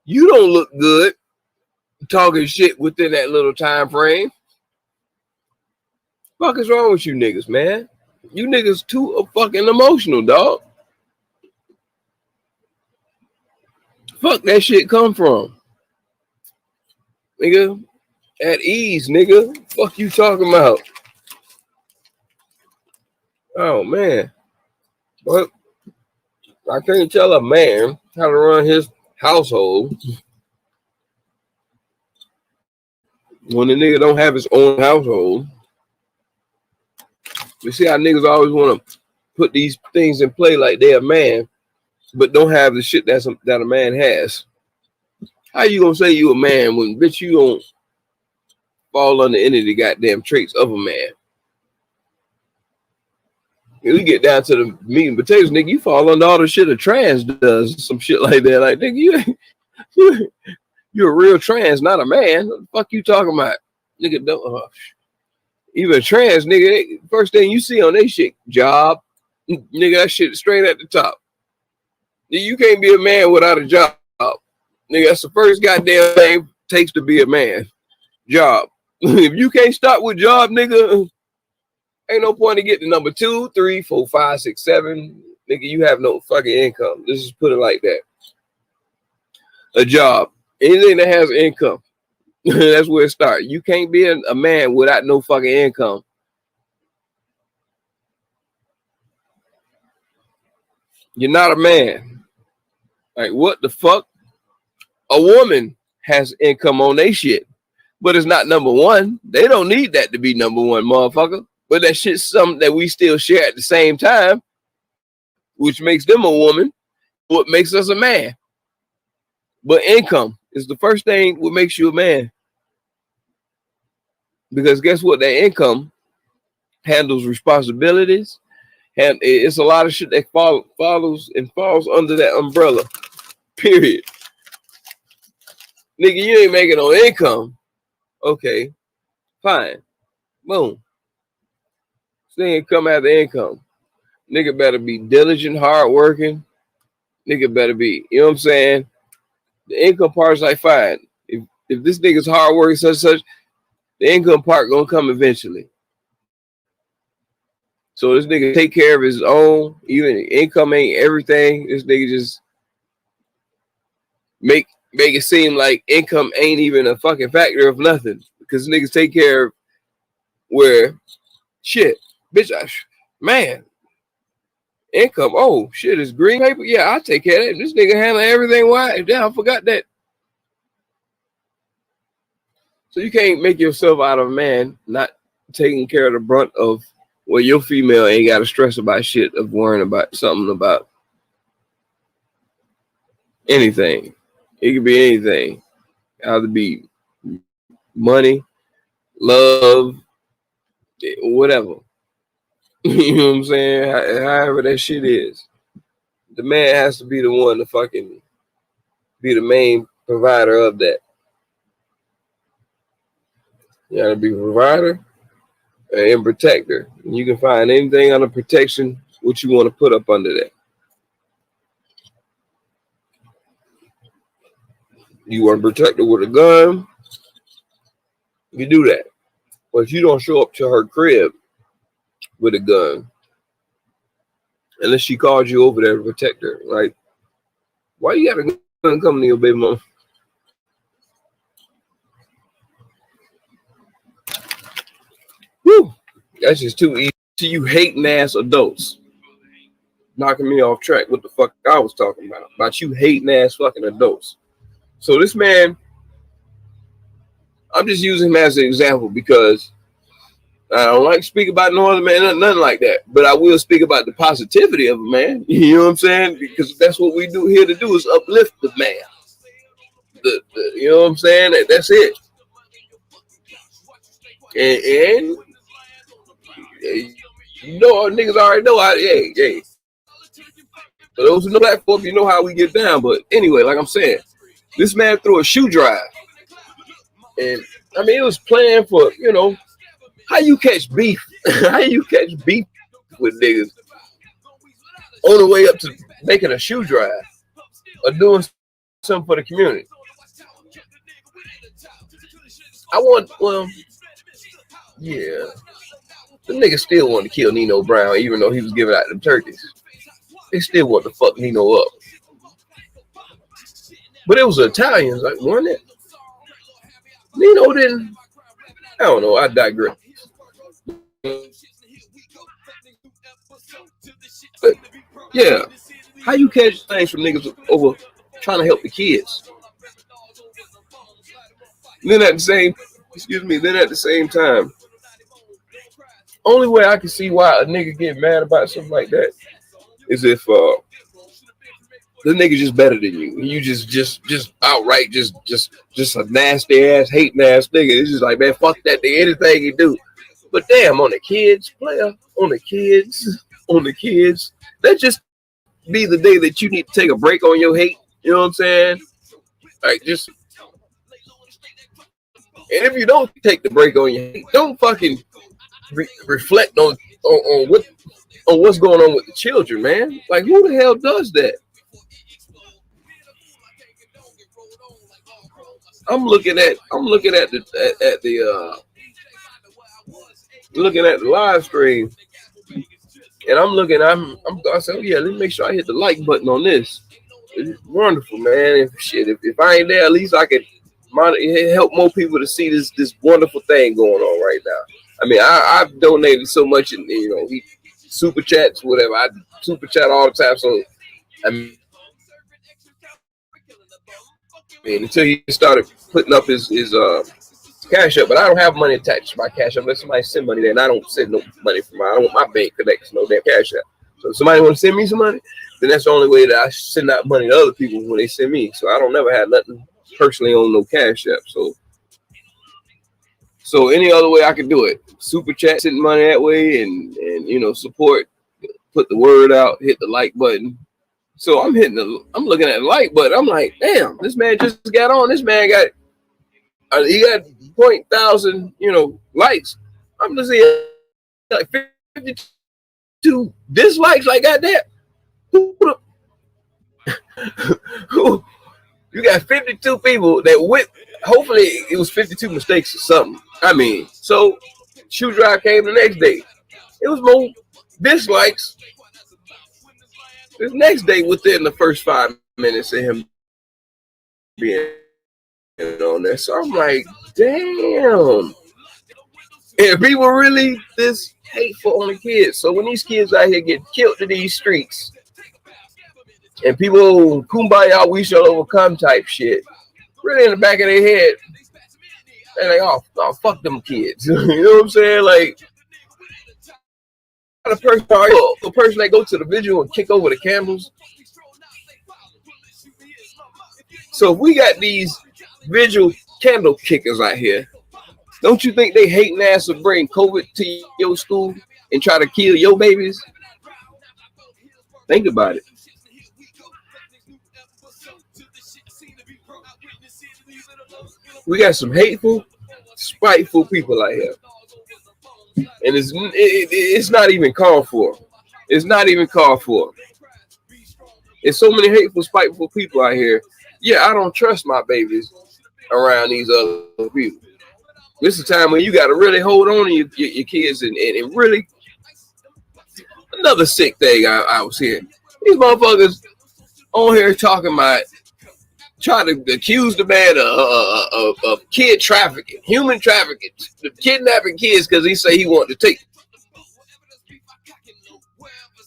You don't look good talking shit within that little time frame. Fuck is wrong with you niggas, man? You niggas too fucking emotional, dog. Fuck that shit come from? Nigga, at ease, nigga. Fuck you talking about? Oh, man. But I can't tell a man how to run his household when the nigga don't have his own household. You see how niggas always want to put these things in play like they're a man, but don't have the shit that a man has. How you gonna say you a man when, bitch, you don't fall under any of the goddamn traits of a man? We get down to the meat and potatoes, nigga, you fall under all the shit a trans does, some shit like that. Like, nigga, you're a real trans, not a man. What the fuck you talking about? Nigga, don't even trans, nigga, first thing you see on they shit, job. Nigga, that shit straight at the top. You can't be a man without a job. Nigga, that's the first goddamn thing it takes to be a man. Job. If you can't start with job, nigga, ain't no point in getting number 2, 3, 4, 5, 6, 7. Nigga, you have no fucking income. Let's just put it like that. A job. Anything that has income. That's where it starts. You can't be a man without no fucking income. You're not a man. Like, what the fuck? A woman has income on their shit, but it's not number one. They don't need that to be number one, motherfucker. But that shit's something that we still share at the same time, which makes them a woman, what makes us a man. But income is the first thing what makes you a man. Because guess what? That income handles responsibilities, and it's a lot of shit that follows and falls under that umbrella. Period. Nigga, you ain't making no income. Okay, fine. Boom. Thing come after income. Nigga better be diligent, hardworking. Nigga better be, you know what I'm saying? The income part is like, fine. If this nigga's hardworking, such, the income part gonna come eventually. So this nigga take care of his own, even income ain't everything. This nigga just make it seem like income ain't even a fucking factor of nothing. Because niggas take care of where shit, bitch, man, income, oh shit, is green paper? Yeah, I take care of that. This nigga handling everything. Why? Damn, I forgot that. So you can't make yourself out of a man not taking care of the brunt of, well, your female ain't got to stress about shit of worrying about something about anything. It could be anything. Either be money, love, whatever. You know what I'm saying? However that shit is. The man has to be the one to fucking be the main provider of that. You gotta be a provider and protector. You can find anything under protection, what you want to put up under that. You want to protect her with a gun, you do that. But you don't show up to her crib with a gun unless she calls you over there to protect her. Like, why you got a gun coming to your baby mom? Whew, that's just too easy. You hating ass adults. Knocking me off track. What the fuck I was talking about you hating ass fucking adults. So this man, I'm just using him as an example because I don't like to speak about no other man, nothing like that. But I will speak about the positivity of a man. You know what I'm saying? Because that's what we do here to do is uplift the man. You know what I'm saying? That's it. And you know, niggas already know how. Hey. For those who know platform, you know how we get down. But anyway, like I'm saying, this man threw a shoe drive, and I mean, it was planned for, you know, how you catch beef, how you catch beef with niggas on the way up to making a shoe drive or doing something for the community. Yeah, the niggas still want to kill Nino Brown, even though he was giving out them turkeys. They still want to fuck Nino up. But it was the Italians, like, wasn't it? Nino didn't. I don't know. I digress. But yeah, how you catch things from niggas over trying to help the kids? And then at the same time, only way I can see why a nigga get mad about something like that is if the nigga just better than you. You just outright just a nasty ass, hating ass nigga. It's just like, man, fuck that nigga, anything you do. But damn, on the kids, player, on the kids, that just be the day that you need to take a break on your hate. You know what I'm saying? Like, just, and if you don't take the break on your hate, don't fucking reflect on what's going on with the children, man. Like, who the hell does that? I'm looking at the live stream, and I said, oh yeah, let me make sure I hit the like button on this. It's wonderful, man. If I ain't there, at least I could help more people to see this wonderful thing going on right now. I mean, I've donated so much, and you know, he super chats, whatever. I super chat all the time, so I mean, until he started putting up his cash up, but I don't have money attached to my cash up. Unless somebody send money there, and I don't send no money from I don't want my bank connected to no damn cash up. So if somebody want to send me some money, then that's the only way that I send out money to other people when they send me. So I don't never have nothing personally on no cash app. So any other way I can do it, super chat, send money that way, and you know, support, put the word out, hit the like button. So I'm looking at the like button. I'm like, damn, this man just got on. This man got 0.1,000, you know, likes. I'm just seeing like 52 dislikes. Like, goddamn, who? You got 52 people that went. Hopefully, it was 52 mistakes or something. I mean, so shoe drive came the next day. It was more dislikes this next day within the first 5 minutes of him being on there. So I'm like, damn. And people really this hateful on the kids. So when these kids out here get killed in these streets, and people kumbaya, we shall overcome type shit, really in the back of their head, they're like, oh fuck them kids. You know what I'm saying? Like, the person that go to the vigil and kick over the candles. So if we got these vigil candle kickers out here, don't you think they hating ass to bring COVID to your school and try to kill your babies? Think about it. We got some hateful, spiteful people out here. And it's not even called for. It's not even called for. There's so many hateful, spiteful people out here. Yeah, I don't trust my babies around these other people. This is a time when you got to really hold on to your kids and really. Another sick thing I was hearing. These motherfuckers on here talking about trying to accuse the man of kid trafficking, human trafficking, kidnapping kids because he say he wanted to take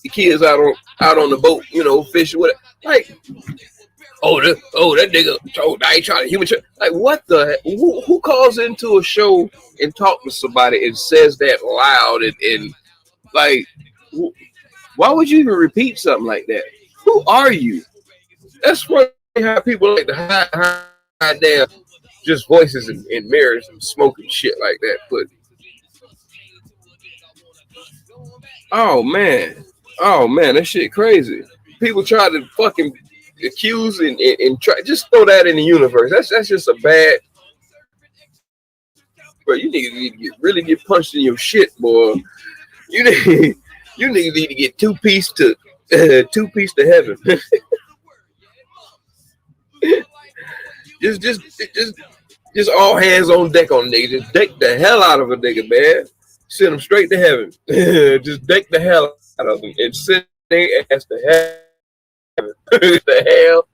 the kids out on the boat, you know, fishing with it. Like, that nigga, I ain't trying to human traffic. Like, what the? Who calls into a show and talk to somebody and says that loud and like, why would you even repeat something like that? Who are you? That's what how people like to hide their just voices in mirrors and smoking shit like that. But oh man, that shit crazy. People try to fucking accuse and try just throw that in the universe. That's just a bad. Bro, you need to really get punched in your shit, boy. You need to get two piece to heaven. just all hands on deck on nigga. Just deck the hell out of a nigga, man. Send them straight to heaven. Just deck the hell out of them and send their ass to heaven. The hell.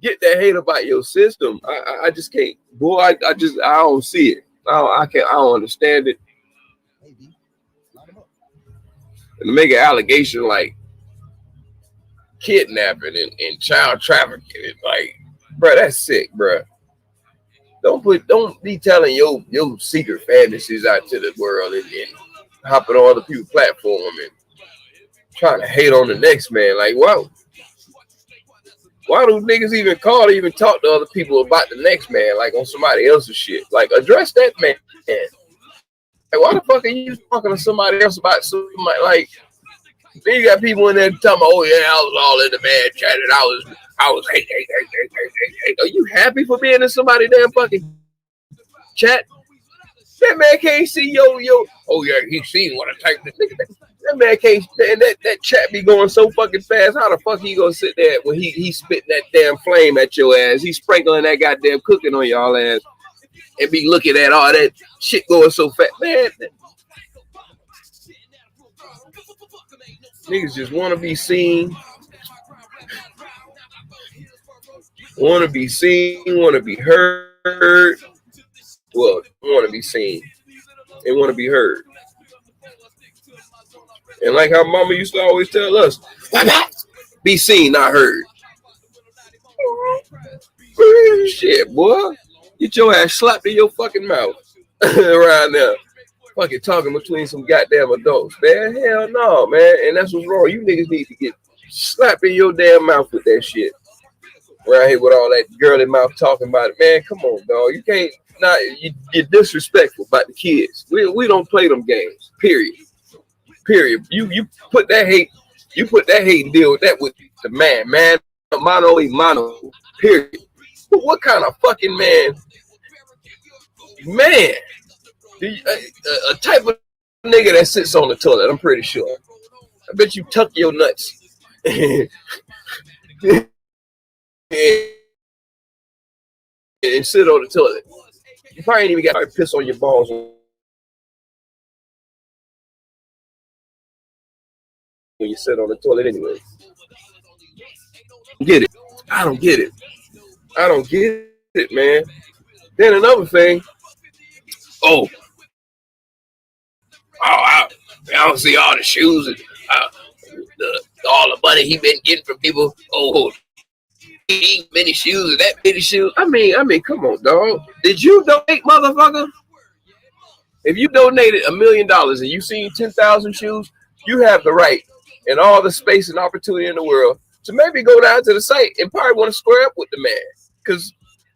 Get that hate about your system. I just can't. Boy, I don't see it. I don't understand it. And to make an allegation like kidnapping and child trafficking, it's like, bro, that's sick, bro. Don't be telling your secret fantasies out to the world and hopping on other people's platform and trying to hate on the next man. Like, wow. Why do niggas even call to even talk to other people about the next man, like on somebody else's shit? Like, address that man. Like, why the fuck are you talking to somebody else about somebody? Like, then you got people in there telling me, oh yeah, I was all in the man chat and I was hate. Are you happy for being in somebody damn fucking chat? That man can't see yo. Oh yeah, he seen what I typed. That man can't. And that chat be going so fucking fast. How the fuck he gonna sit there when he spitting that damn flame at your ass? He sprinkling that goddamn cooking on y'all ass and be looking at all that shit going so fast, man. Niggas just want to be seen. Want to be seen, want to be heard. Well, want to be seen and want to be heard. And like how mama used to always tell us, be seen, not heard. Shit, boy. Get your ass slapped in your fucking mouth around there. Fucking talking between some goddamn adults, man. Hell no, man. And that's what's wrong. You niggas need to get slapped in your damn mouth with that shit. Around here with all that girly mouth talking about it, man. Come on, dog. You can't you're disrespectful about the kids. We don't play them games. Period. You put that hate. You put that hate and deal with that with the man. Mano y mano. Period. But what kind of fucking man? Man, a type of nigga that sits on the toilet. I'm pretty sure. I bet you tuck your nuts. And sit on the toilet. You probably ain't even got to piss on your balls when you sit on the toilet anyway. Get it? I don't get it. I don't get it, man. Then another thing. I don't see all the shoes and all the money he been getting from people. Many shoes and that many shoes. I mean, come on, dog. Did you donate, motherfucker? If you donated $1 million and you seen 10,000 shoes, you have the right and all the space and opportunity in the world to maybe go down to the site and probably want to square up with the man. Because,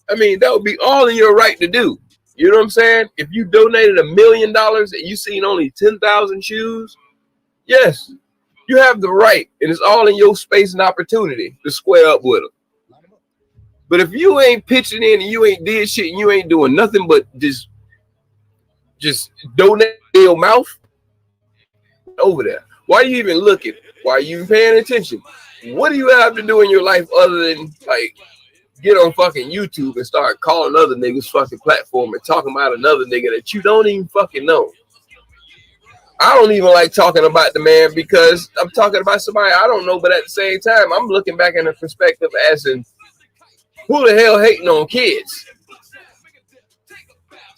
I mean, that would be all in your right to do. You know what I'm saying? If you donated $1 million and you seen only 10,000 shoes, yes, you have the right, and it's all in your space and opportunity to square up with them. But if you ain't pitching in and you ain't did shit and you ain't doing nothing but just donate your mouth over there. Why are you even looking? Why are you even paying attention? What do you have to do in your life other than like get on fucking YouTube and start calling other niggas fucking platform and talking about another nigga that you don't even fucking know. I don't even like talking about the man because I'm talking about somebody I don't know, but at the same time, I'm looking back in a perspective as in who the hell hating on kids?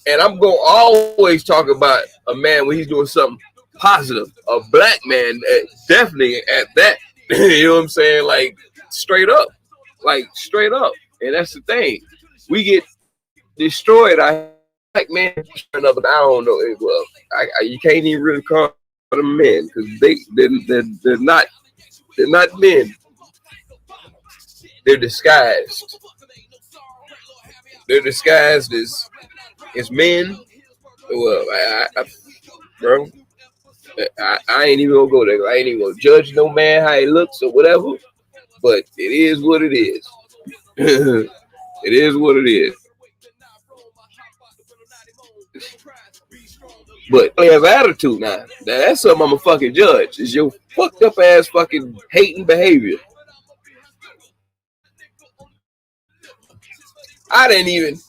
And I'm going to always talk about a man when he's doing something positive. A black man, definitely at that. You know what I'm saying? Like, straight up. Like, straight up. And that's the thing. We get destroyed. Black man, I don't know. Well, you can't even really call them men because they're not men. They're disguised. They're disguised as men. Well, bro, I ain't even gonna go there. I ain't even gonna judge no man how he looks or whatever. But it is what it is. It is what it is. But they have attitude now. That's something I'm a fucking judge. Is your fucked up ass fucking hating behavior. I didn't even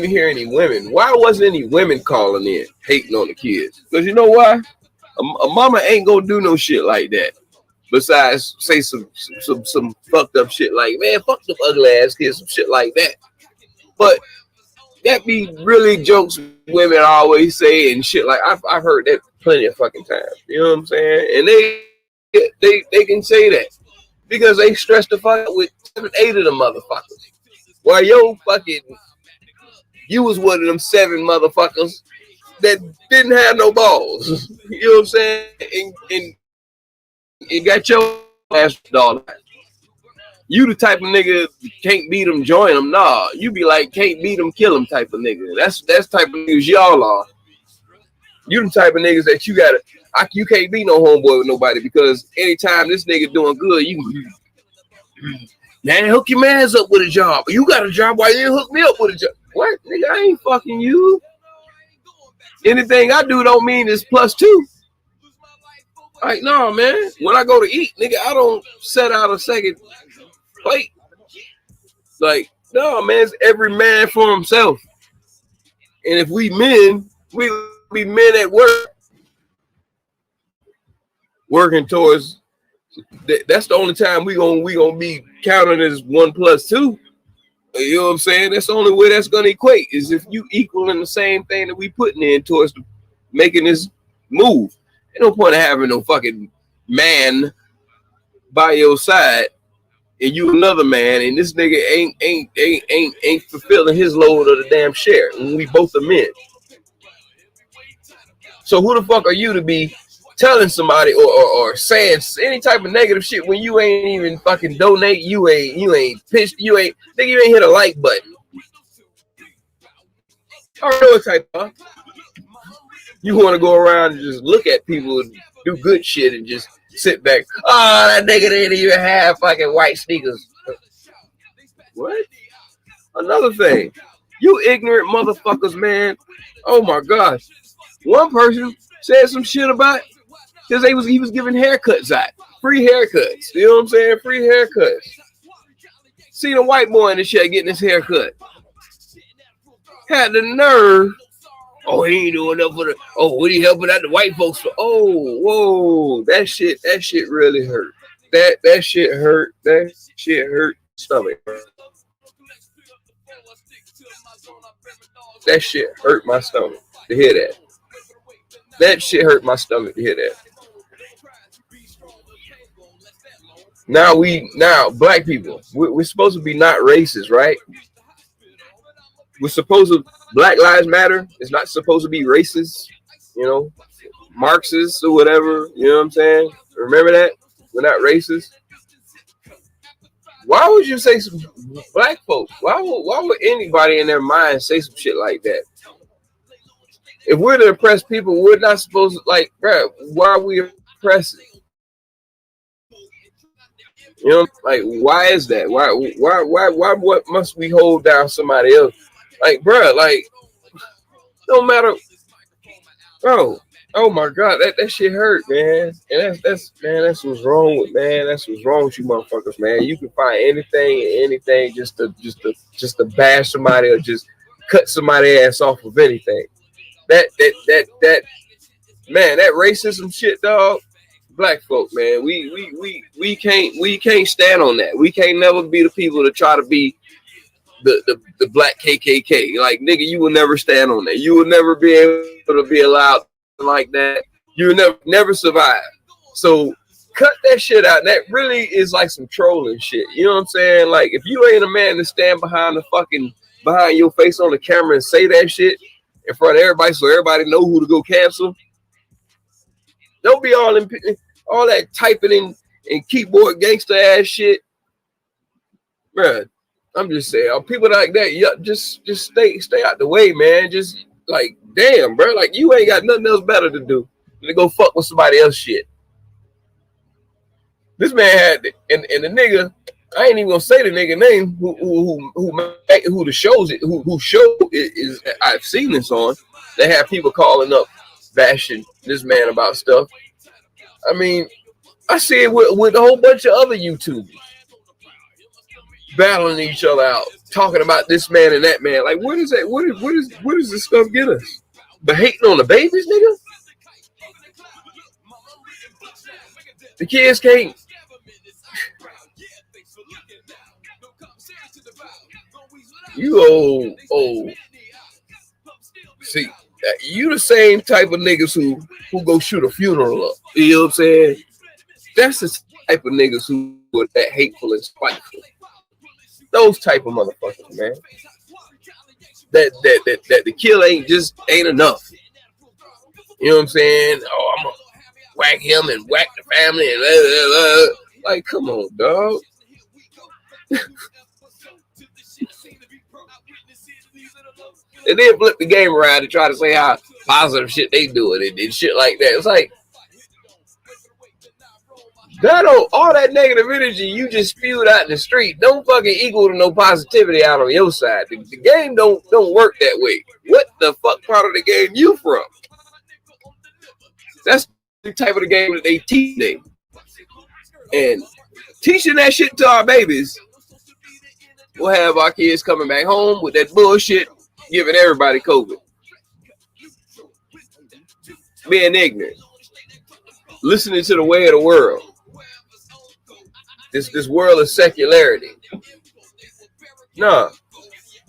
hear any women. Why wasn't any women calling in hating on the kids? Because you know why? A mama ain't gonna do no shit like that. Besides say some fucked up shit like, man, fuck them ugly ass kids, some shit like that. But that be really jokes women always say and shit like I've heard that plenty of fucking times. You know what I'm saying? And they can say that because they stress the fuck out with 7, 8 of them motherfuckers. While you was one of them 7 motherfuckers that didn't have no balls. You know what I'm saying? And it got your ass all that. You the type of nigga can't beat them, join them. Nah, you be like can't beat them, kill them type of nigga. That's type of niggas y'all are. You the type of niggas that you can't be no homeboy with nobody because anytime this nigga doing good, you man hook your mans up with a job. You got a job, why you didn't hook me up with a job? What nigga? I ain't fucking you. Anything I do don't mean it's +2. Like no man. When I go to eat, nigga, I don't set out a second plate. Like, no, man, it's every man for himself. And if we men, we be men at work. Working towards that's the only time we gonna be counted as 1 + 2. You know what I'm saying? That's the only way that's gonna equate is if you equaling the same thing that we putting in towards making this move. Ain't no point of having no fucking man by your side and you another man, and this nigga ain't fulfilling his load of the damn share. And we both are men. So who the fuck are you to be telling somebody or saying any type of negative shit when you ain't even fucking donate, you ain't pitched, you ain't hit a like button. I don't know what type of you want to go around and just look at people and do good shit and just sit back. Oh, that nigga didn't even have fucking white sneakers. What? Another thing. You ignorant motherfuckers, man. Oh my gosh. One person said some shit about because he was giving haircuts out. Free haircuts. You know what I'm saying? Free haircuts. Seen a white boy in the shit getting his haircut. Had the nerve. Oh, he ain't doing enough for the. Oh, what he helping out the white folks for? Oh, whoa, that shit really hurt. That shit hurt. That shit hurt stomach. That shit hurt my stomach to hear that. That shit hurt my stomach to hear that. Now black people, we're supposed to be not racist, right? We're supposed to, Black Lives Matter is not supposed to be racist, you know, Marxist or whatever, you know what I'm saying? Remember that? We're not racist. Why would you say some black folks? Why would anybody in their mind say some shit like that? If we're the oppressed people, we're not supposed to, like, bro, why are we oppressing? You know, like, why is that? Why what must we hold down somebody else? Like, bro, like, no matter, bro, Oh my God, that shit hurt, man. And that's what's wrong with That's what's wrong with you motherfuckers, man. You can find anything just to bash somebody or just cut somebody's ass off of anything. That man, that racism shit, dog. Black folk, man, we can't stand on that. We can't never be the people to try to be the black KKK. Like, nigga, you will never stand on that. You will never be able to be allowed like that. You will never survive. So cut that shit out. That really is like some trolling shit. You know what I'm saying? Like, if you ain't a man to stand behind your face on the camera and say that shit in front of everybody so everybody know who to go cancel, don't be all that typing in keyboard gangster ass shit. Bruh, I'm just saying, people like that, yeah, just stay out the way, man. Just like, damn, bro, like, you ain't got nothing else better to do than to go fuck with somebody else shit. This man had it, and the nigga, I ain't even gonna say the nigga name who the shows it, who show it is. I've seen this on. They have people calling up, bashing this man about stuff. I mean, I see it with a whole bunch of other YouTubers battling each other out, talking about this man and that man. Like, what is that? What does this stuff get us? But hating on the babies, nigga. The kids can't. You old. See, you the same type of niggas who go shoot a funeral up. You know what I'm saying? That's the type of niggas who are that hateful and spiteful. Those type of motherfuckers, man. That the kill ain't enough. You know what I'm saying? Oh, I'm gonna whack him and whack the family and blah, blah, blah. Like, come on, dog. And then flip the game around and try to say how positive shit they doing and shit like that. It's like, all that negative energy you just spewed out in the street don't fucking equal to no positivity out on your side. The game don't work that way. What the fuck part of the game you from? That's the type of the game that they teach them. And teaching that shit to our babies, we'll have our kids coming back home with that bullshit, giving everybody COVID. Being ignorant. Listening to the way of the world. This world of secularity. Nah,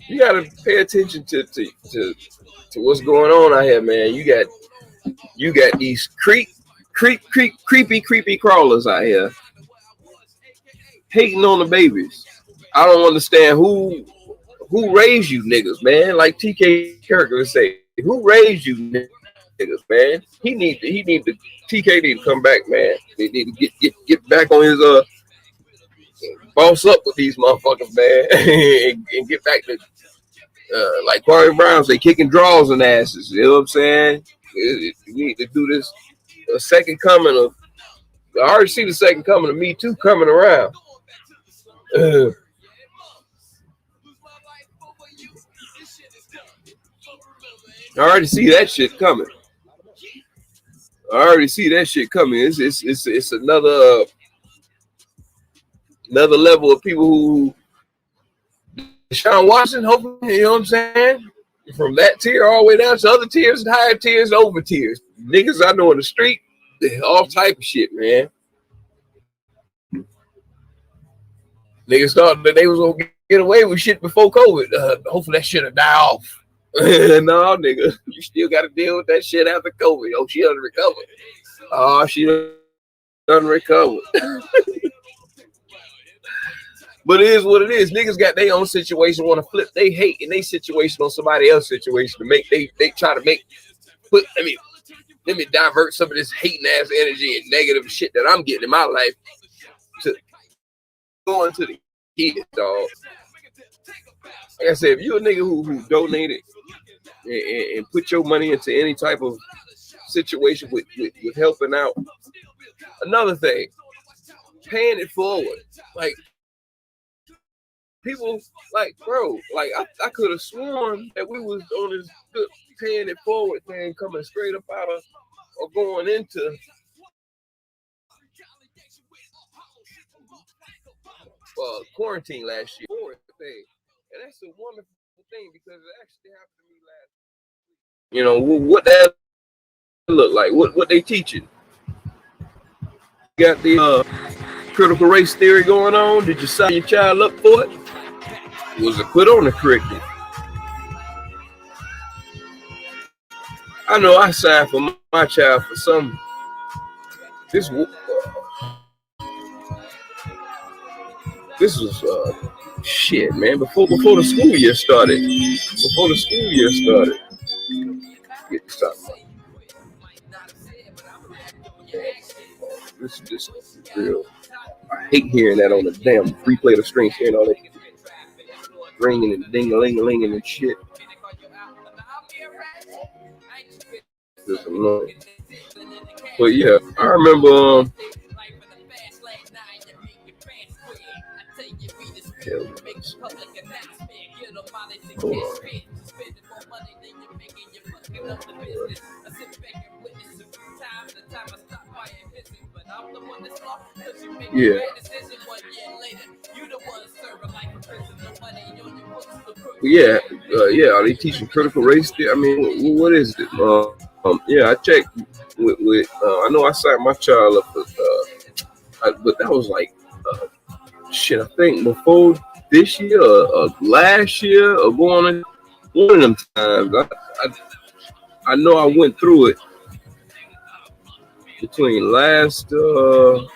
you gotta pay attention to what's going on out here, man. You got these creepy crawlers out here hating on the babies. I don't understand who raised you niggas, man. Like TK Kirk would say, who raised you niggas, man? TK need to come back, man. They need to get back on his boss up with these motherfuckers, man, and get back to like Corey Brown say, kicking draws and asses. You know what I'm saying? We need to do this. A second coming of. I already see the second coming of Me Too coming around. I already see that shit coming. It's another level of people who Deshaun Watson, hopefully, you know what I'm saying? From that tier all the way down to other tiers and higher tiers and over tiers. Niggas I know in the street, all type of shit, man. Niggas thought that they was gonna get away with shit before COVID. Hopefully that shit'll die off. No, nigga, you still gotta deal with that shit after COVID. Oh, she done recovered. Oh, she done recovered. But it is what it is. Niggas got their own situation, want to flip they hate in their situation on somebody else's situation to make they try to let me divert some of this hating ass energy and negative shit that I'm getting in my life to go into the kids, dog. Like I said, if you a nigga who donated and put your money into any type of situation with helping out, another thing, paying it forward. Like, people, like, bro, like, I could have sworn that we was on this good paying it forward thing coming straight up out of or going into quarantine last year. And that's a wonderful thing because it actually happened to me last week. You know, what that look like, what they teaching. Got the critical race theory going on. Did you sign your child up for it? Was it put on the curriculum? I know I signed for my child for some. This was shit, man. Before the school year started. Get this out. This is real. I hate hearing that on the damn replay of the stream, hearing all that ringing and ding-a-ling-a-linging and shit. It's annoying. But yeah, I remember hold on. Yeah. Yeah. Are they teaching critical race theory? I mean, what is it? Yeah, I checked with I know I signed my child up for, but that was like shit. I think before this year or last year or going on one of them times. I know I went through it between last school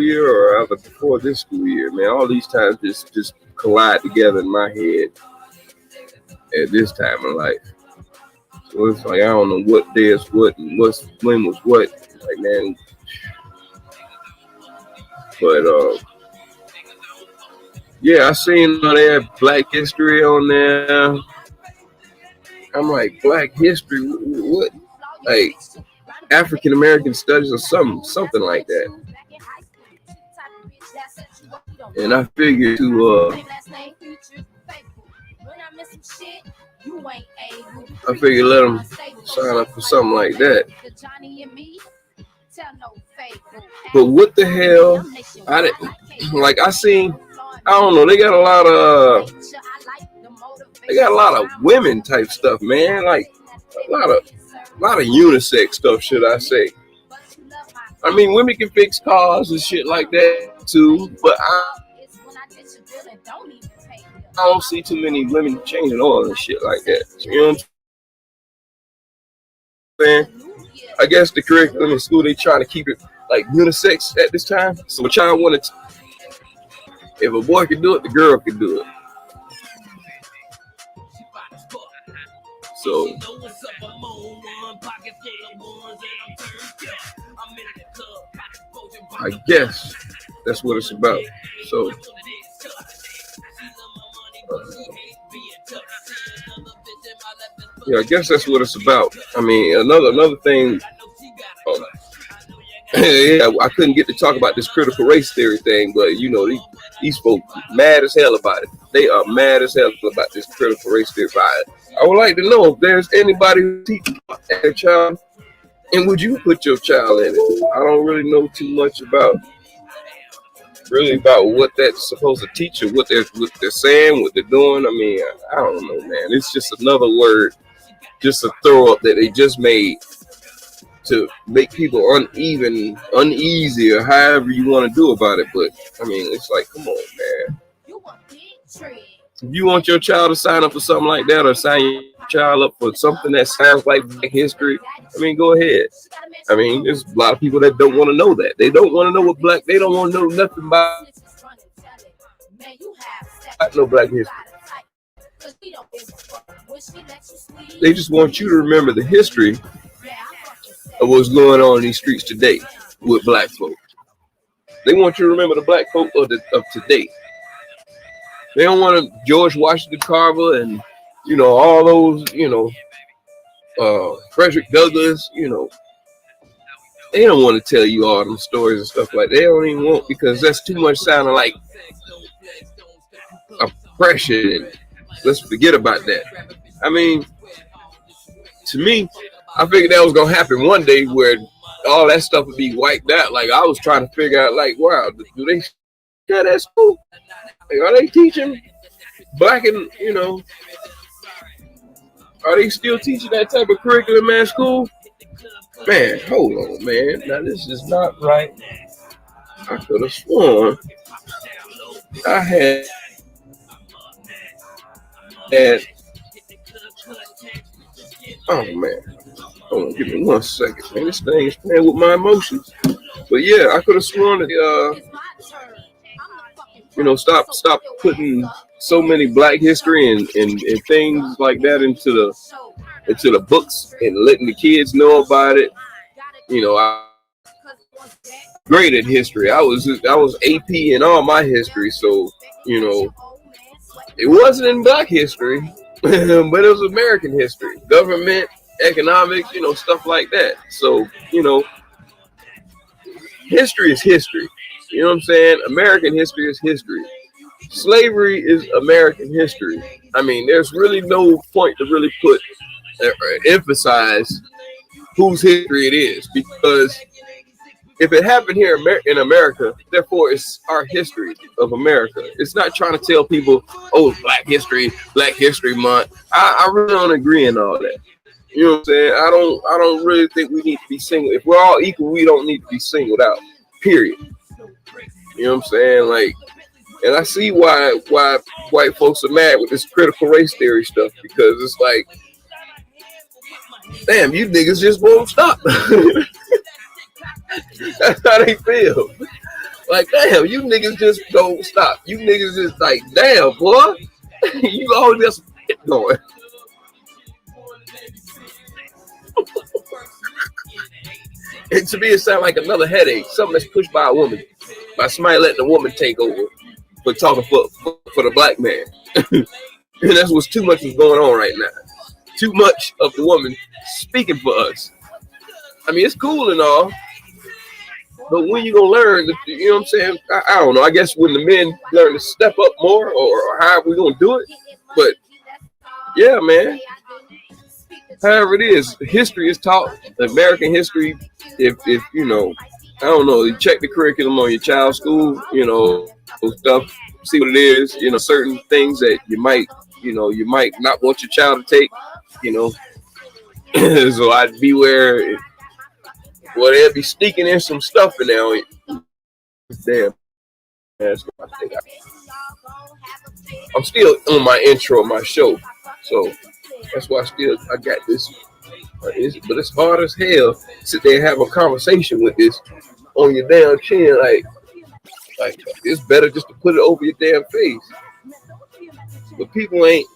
year or either before this school year. Man, all these times just collide together in my head at this time of life. So it's like I don't know what day is what and when was what. Like, man. But yeah, I seen they had Black History on there. I'm like, Black History, what? Like African American Studies or something like that. And I figured to let them sign up for something like that. But what the hell? I don't know. They got a lot of women type stuff, man. Like a lot of unisex stuff, should I say? I mean, women can fix cars and shit like that too, but I don't see too many women changing oil and shit like that. You know what I'm saying? I guess the curriculum in school, they trying to keep it like unisex at this time. So a child wanted, if a boy can do it, the girl can do it. So I guess that's what it's about. So yeah, I guess that's what it's about. I mean, another thing. Yeah, I couldn't get to talk about this critical race theory thing, but you know, these folks mad as hell about it. They are mad as hell about this critical race theory. I would like to know if there's anybody who teaches their child, and would you put your child in it? I don't really know too much about what that's supposed to teach you, what they're saying, what they're doing. I mean, I don't know, man. It's just another word, just a throw up that they just made to make people uneasy, or however you want to do about it. But I mean, it's like, come on, man. If you want your child to sign up for something like that, or sign your child up for something that sounds like Black history, I mean, go ahead. I mean, there's a lot of people that don't want to know that. They don't want to know what Black. They don't want to know nothing about no Black history. They just want you to remember the history of what's going on in these streets today with Black folk. They want you to remember the Black folk of today. They don't want to George Washington Carver and, you know, all those, you know, Frederick Douglass, you know. They don't want to tell you all them stories and stuff like that. They don't even want, because that's too much sounding like oppression. Let's forget about that. I mean, to me, I figured that was gonna happen one day where all that stuff would be wiped out. Like I was trying to figure out, like, wow, do they got at school? Like, are they teaching black and are they still teaching that type of curriculum at school? Man, hold on, man. Now this is not right. I could have sworn I had oh man. Hold on, give me 1 second, man. This thing is playing with my emotions. But yeah, I could have sworn that stop putting so many black history and things like that into the books and letting the kids know about it. I great at history. I was AP in all my history, so it wasn't in black history, but it was American history, government, economics, stuff like that. So history is history. You know what I'm saying? American history is history. Slavery is American history. I mean, there's really no point to really put emphasize whose history it is, because if it happened here in America, therefore it's our history of America. It's not trying to tell people, oh, Black History Month. I really don't agree in all that. You know what I'm saying? I don't really think we need to be singled. If we're all equal, we don't need to be singled out. Period. You know what I'm saying? Like, and I see why white folks are mad with this critical race theory stuff, because it's like, damn, you niggas just won't stop. That's how they feel. Like, damn, you niggas just don't stop. You niggas just like, damn, boy, you always just get going. And to me, it sounds like another headache, something that's pushed by a woman, by somebody letting a woman take over for talking for the black man. And that's what's too much is going on right now. Too much of the woman speaking for us. I mean, it's cool and all, but when you gonna learn, you know what I'm saying? I don't know. I guess when the men learn to step up more, or how we gonna do it. But yeah, man. However it is, history is taught. American history. If you know, I don't know. You check the curriculum on your child's school. You know, stuff. See what it is. You know, certain things that you might not want your child to take. You know, so I'd beware. Well, they'll be sneaking in some stuff in there. Damn. I'm still on my intro of my show, so that's why I got this. But it's hard as hell to sit there and have a conversation with this on your damn chin. Like it's better just to put it over your damn face. But people ain't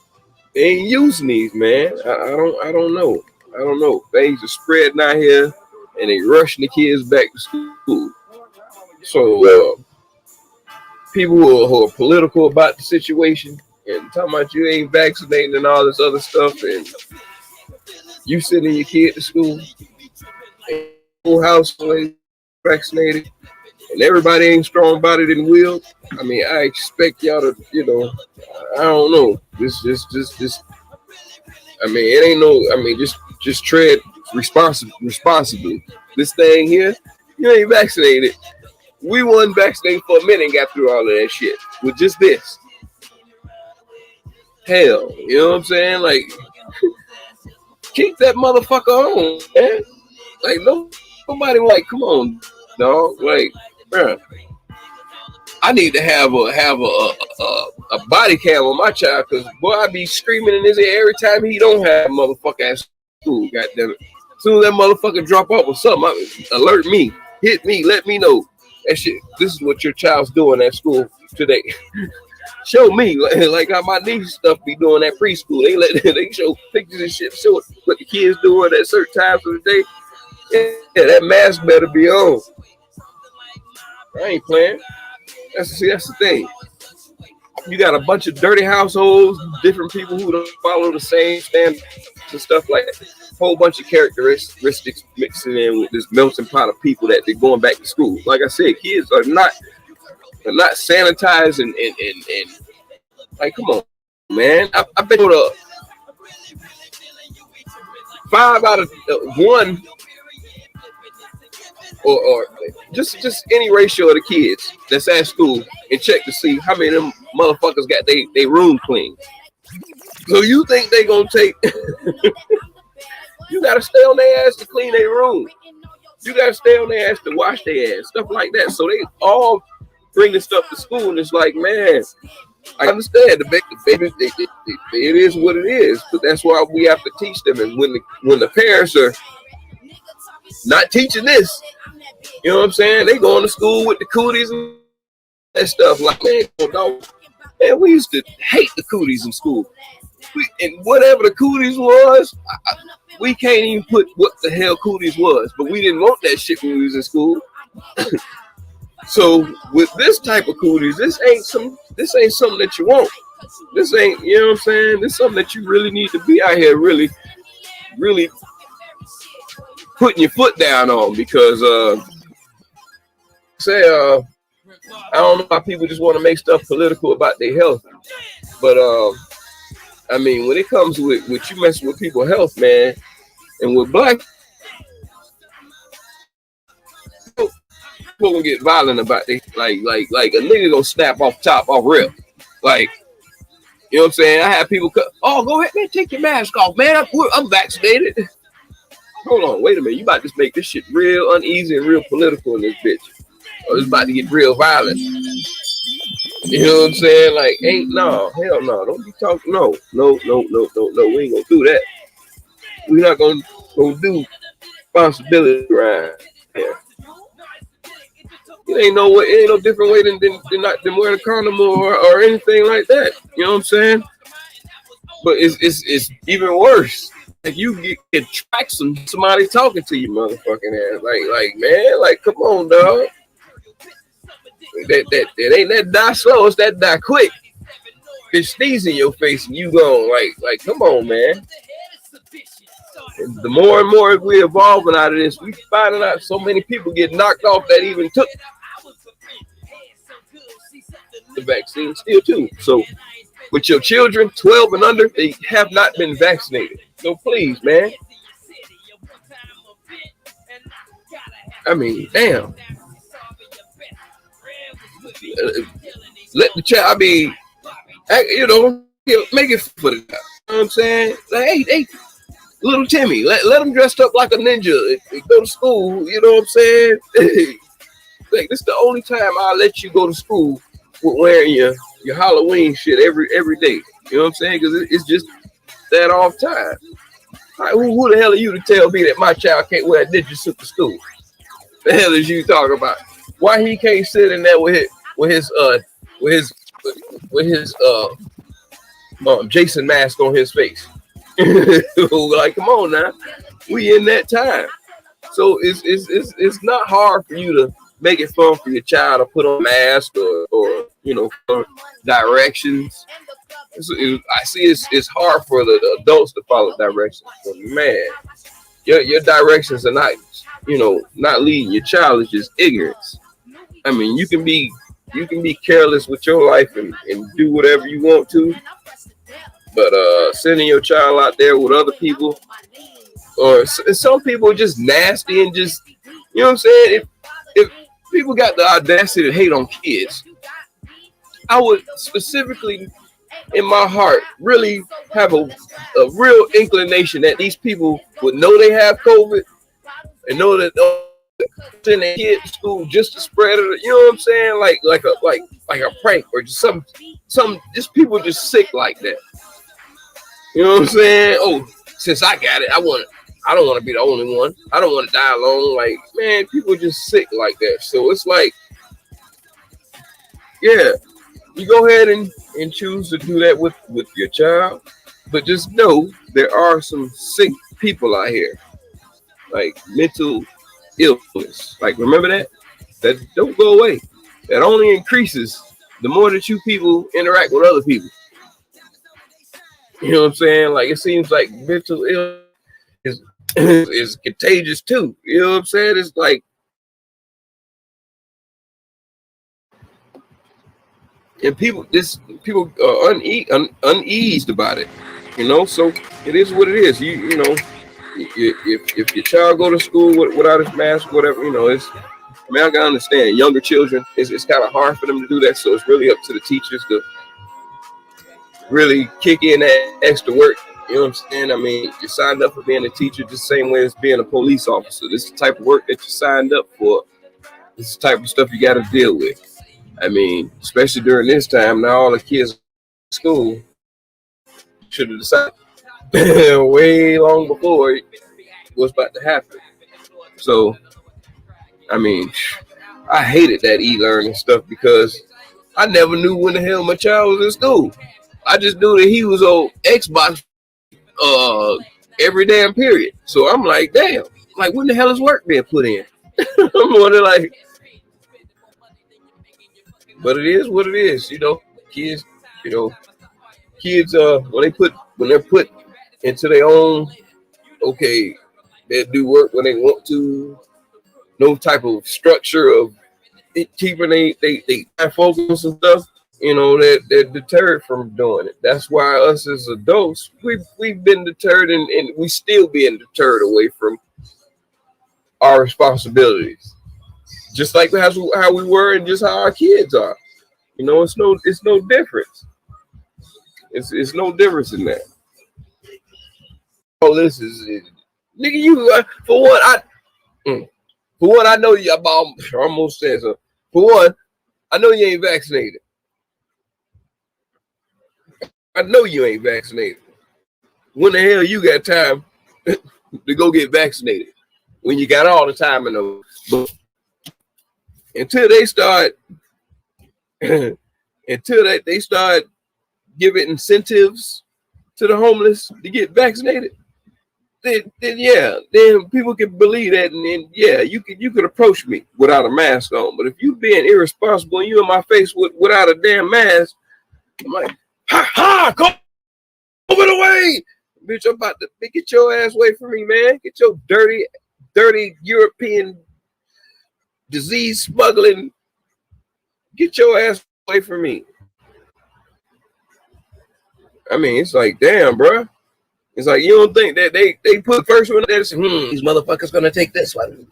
using these, man. I don't know. Things are spreading out here, and they rushing the kids back to school. So people who are political about the situation and talking about you ain't vaccinating and all this other stuff, and you sending your kid to school, and whole house ain't vaccinated, and everybody ain't strong-bodied and willed. I mean, I expect y'all to, I don't know. This. I mean, it ain't no. I mean, just tread responsibly. This thing here, you ain't vaccinated. We wasn't vaccinated for a minute and got through all of that shit with just this. Hell, you know what I'm saying? Like, keep that motherfucker on, man. Like, nobody like, come on, dog. Like, bruh, I need to have a body cam on my child, because boy, I be screaming in his ear every time he don't have a motherfucker at school. Goddamn it! As soon as that motherfucker drop off or something, alert me, hit me, let me know. That shit. This is what your child's doing at school today. Show me, like how my niece stuff be doing at preschool. They show pictures and shit, show what the kids doing at certain times of the day. Yeah, that mask better be on. I ain't playing. That's the thing. You got a bunch of dirty households, different people who don't follow the same standards and stuff like that. Whole bunch of characteristics mixing in with this melting pot of people that they're going back to school. Like I said, kids are not sanitized and like, come on, man. I've been 5 out of 1, or just any ratio of the kids that's at school, and check to see how many of them motherfuckers got they room clean. So you think they gonna take? You gotta stay on their ass to clean their room. You gotta stay on their ass to wash their ass, stuff like that. So they all bring this stuff to school, and it's like, man, I understand the baby. It is what it is, but that's why we have to teach them. And when the parents are not teaching this, you know what I'm saying? They going to school with the cooties and that stuff. Like, man, we used to hate the cooties in school. And whatever the cooties was, we can't even put what the hell cooties was, but we didn't want that shit when we was in school. So with this type of cooties, this ain't something that you want. This ain't, you know what I'm saying? This is something that you really need to be out here really, really putting your foot down on, because I don't know why people just want to make stuff political about their health, but I mean, when it comes with you messing with people's health, man, and with black people gonna get violent about it, like a nigga gonna snap off rip, like, you know what I'm saying? I have people oh, go ahead, man, take your mask off, man. I'm vaccinated. Hold on, wait a minute. You about to make this shit real uneasy and real political in this bitch. Or it's about to get real violent. You know what I'm saying? Like, hell no. Don't be talking. No. We ain't gonna do that. We're not gonna do responsibility right here. It ain't no different way than wearing a condom or anything like that. You know what I'm saying? But it's even worse. Like, you get tracks from somebody talking to you, motherfucking ass. Like, man, like, come on, dog. That ain't that die slow, it's that die quick. They sneeze in your face and you gone, like, come on, man. And the more and more we evolving out of this, we finding out so many people get knocked off that even took the vaccine still too. So with your children 12 and under, they have not been vaccinated. So please, man. I mean, damn. Let the child, I mean, make it for the guy. You know what I'm saying? Like, hey, little Timmy, let him dressed up like a ninja. Go to school, you know what I'm saying? Like, this is the only time I'll let you go to school with wearing your Halloween shit every day. You know what I'm saying? Because it's just that off time. Right, who the hell are you to tell me that my child can't wear a ninja suit to school? The hell is you talking about? Why he can't sit in there with his Jason mask on his face? Like, come on now, we in that time. So it's not hard for you to make it fun for your child to put on a mask or directions. I see it's hard for the adults to follow directions. But man, your directions are not leading your child. It's just ignorance. I mean, you can be careless with your life and do whatever you want to, but sending your child out there with other people, or some people are just nasty and just, you know what I'm saying? If people got the audacity to hate on kids, I would specifically in my heart really have a real inclination that these people would know they have COVID and know that send their kid to school just to spread it. You know what I'm saying? Like a prank or just some just people just sick like that. You know what I'm saying? Oh, since I got it, I don't want to be the only one. I don't want to die alone. Like, man, people just sick like that. So it's like, yeah, you go ahead and choose to do that with your child, but just know there are some sick people out here, like mental illness. Like, remember that don't go away. That only increases the more that you people interact with other people. You know what I'm saying? Like, it seems like mental illness is contagious too. You know what I'm saying? It's like, and people are uneased about it. You know, so it is what it is. You if your child go to school without his mask, whatever, you know, it's. I mean, I can understand younger children. It's kind of hard for them to do that, so it's really up to the teachers to really kick in that extra work. You know what I'm saying? I mean, you signed up for being a teacher just the same way as being a police officer. This is the type of work that you signed up for. This is the type of stuff you got to deal with. I mean, especially during this time, now all the kids in school should have decided way long before what's about to happen. So, I mean, I hated that e-learning stuff because I never knew when the hell my child was in school. I just knew that he was on Xbox every damn period. So I'm like, damn, like when the hell is work being put in? I'm wondering, like, but it is what it is, you know. Kids, when they're put into their own, okay, they do work when they want to. No type of structure of keeping they focus and stuff, you know, they're deterred from doing it. That's why us as adults, we've been deterred and we still being deterred away from our responsibilities. Just like how we were and just how our kids are. You know, it's no difference. It's no difference in that. Oh, this is it. Nigga, you for one, I know you. I almost said so. For one, I know you ain't vaccinated. I know you ain't vaccinated. When the hell you got time to go get vaccinated? When you got all the time in the book. Until they start giving incentives to the homeless to get vaccinated, then people can believe that, and then you could approach me without a mask on. But if you being irresponsible and you in my face without a damn mask, I'm like, ha, go over the way, bitch! I'm about to get your ass away from me, man. Get your dirty European disease smuggling. Get your ass away from me. I mean, it's like, damn, bro. It's like, you don't think that they put the first one there and say, these motherfuckers gonna take this one.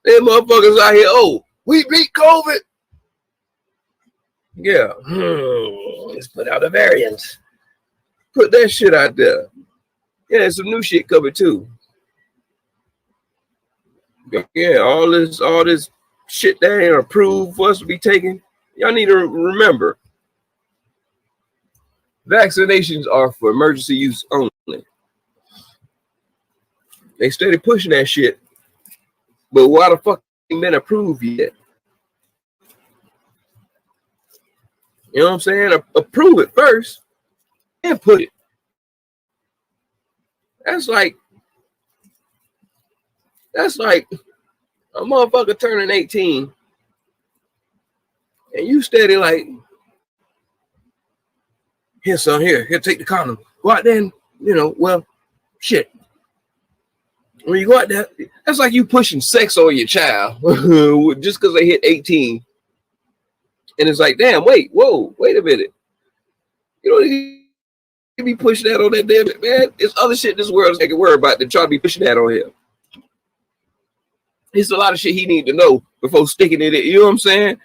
Them motherfuckers out here, oh, we beat COVID. Yeah. Let's put out a variant. Put that shit out there. Yeah, some new shit coming too. Yeah, all this shit that ain't approved for us to be taken. Y'all need to remember, vaccinations are for emergency use only. They steady pushing that shit, but why the fuck ain't been approved yet? You know what I'm saying? Approve it first, and put it. That's like a motherfucker turning 18, and you steady like, here, son, here, take the condom. Go out there and, well, shit. When you go out there, that's like you pushing sex on your child just because they hit 18. And it's like, damn, wait a minute. You don't need to be pushing that on that damn man. There's other shit this world they can worry about than try to be pushing that on him. There's a lot of shit he need to know before sticking it in. You know what I'm saying?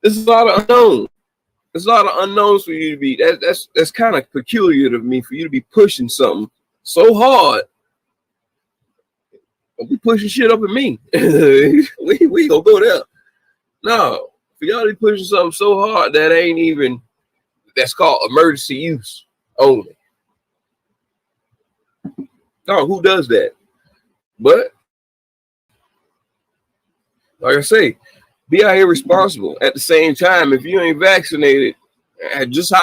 There's a lot of unknowns. There's a lot of unknowns for you to be. That's kind of peculiar to me, for you to be pushing something so hard. Don't be pushing shit up at me. we gonna go there. No, for y'all to be pushing something so hard that ain't even, that's called emergency use only. No, who does that? But like I say, be out here responsible. At the same time, if you ain't vaccinated, just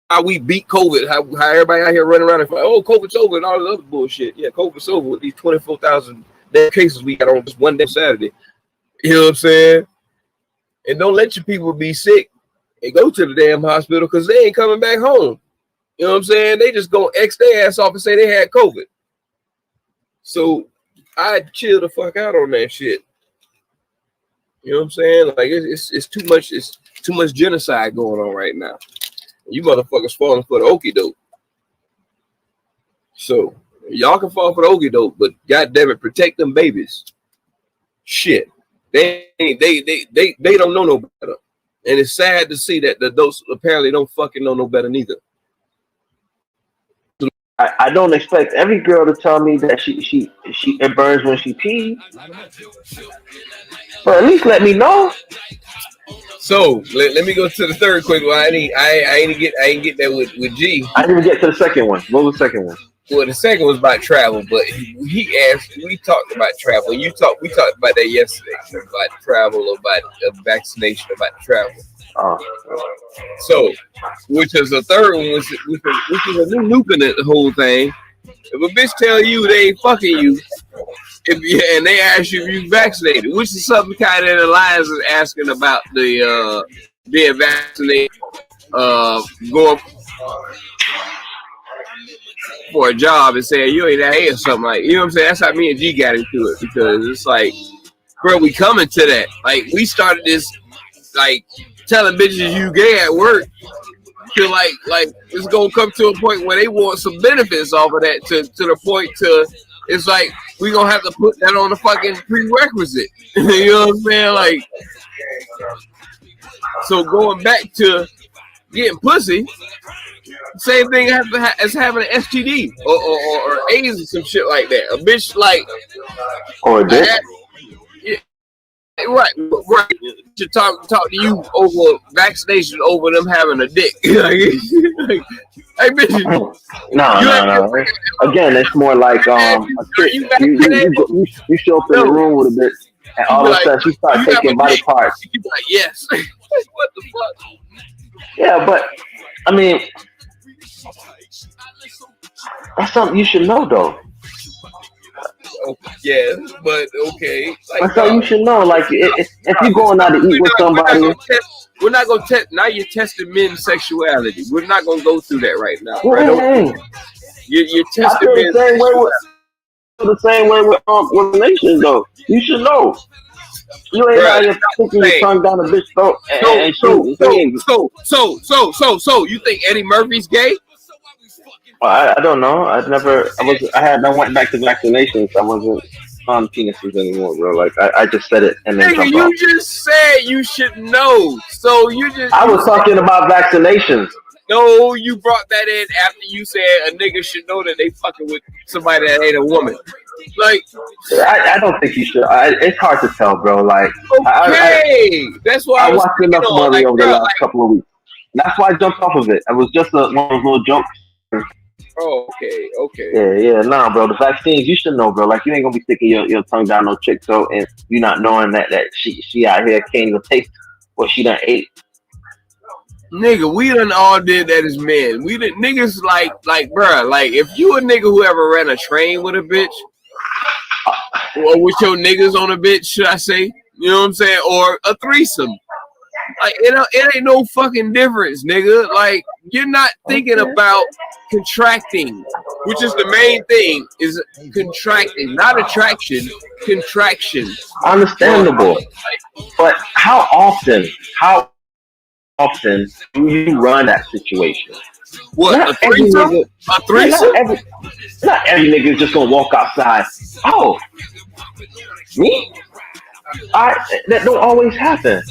how we beat COVID, how everybody out here running around and fight, oh, COVID's over and all this other bullshit. Yeah, COVID's over with these 24,000 cases we got on just one day Saturday. You know what I'm saying? And don't let your people be sick and go to the damn hospital because they ain't coming back home. You know what I'm saying? They just gonna X their ass off and say they had COVID. So I'd chill the fuck out on that shit. You know what I'm saying? Like it's too much genocide going on right now. You motherfuckers falling for the okie doke. So y'all can fall for the okie doke, but goddamn it, protect them babies. Shit, they don't know no better, and it's sad to see that the adults apparently don't fucking know no better neither. I don't expect every girl to tell me that she it burns when she pees, but at least let me know. So let me go to the third quick one. I ain't get that with G. I didn't even get to the second one. What was the second one? Well, the second was about travel, but he asked. We talked about travel. We talked about that yesterday about travel, about vaccination, about travel. So, which is the third one, which is a new nuke in the whole thing. If a bitch tell you they ain't fucking you, and they ask you if you vaccinated, which is something kind of in the lines of asking about the being vaccinated, going for a job and saying you ain't A or something like, you know what I'm saying? That's how me and G got into it, because it's like, bro, we coming to that. Like, we started this like telling bitches you gay at work. Feel like it's gonna come to a point where they want some benefits off of that to the point to it's like we gonna have to put that on the fucking prerequisite. You know what I'm saying? Like, so going back to getting pussy, same thing as having an STD or AIDS or some shit like that. A bitch like or a dick. Right. To talk to you over vaccination over them having a dick. Hey, bitch. No. Again, it's more like you show up in the room with a bitch, and all of a sudden she starts taking body parts. You be like, yes. What the fuck? Yeah, but I mean, that's something you should know, though. Yeah, but okay. Like, that's something you should know. Like, if you're going out to eat with somebody, we're not gonna test. Now you're testing men's sexuality. We're not gonna go through that right now. Right? You're testing men's sexuality. The same way with nations, though. You should know. You ain't out here sticking your tongue down a bitch throat. So you think Eddie Murphy's gay? I don't know. I went back to vaccinations. I wasn't on penises anymore, bro. Like I just said it and then nigga, you just said you should know. So I was talking about vaccinations. No, you brought that in after you said a nigga should know that they fucking with somebody that ain't a woman. Like, I don't think you should. It's hard to tell, bro. Like, okay, that's why I watched enough Murray over the last couple of weeks. That's why I jumped off of it. It was just one of those little jokes. Oh, okay. Yeah, nah, bro. The vaccines, you should know, bro. Like, you ain't gonna be sticking your tongue down no chick throat, and you not knowing that she out here can't even taste what she done ate. Nigga, we done all did that as men. We did niggas like, bruh, like if you a nigga who ever ran a train with a bitch, or with your niggas on a bitch, should I say? You know what I'm saying? Or a threesome. Like it ain't no fucking difference, nigga. Like you're not thinking about contracting, which is the main thing, is contracting, not attraction, contraction. Understandable. But how often do you run that situation? What, a threesome? A threesome? Not every nigga is just gonna walk outside. Oh, me? That don't always happen.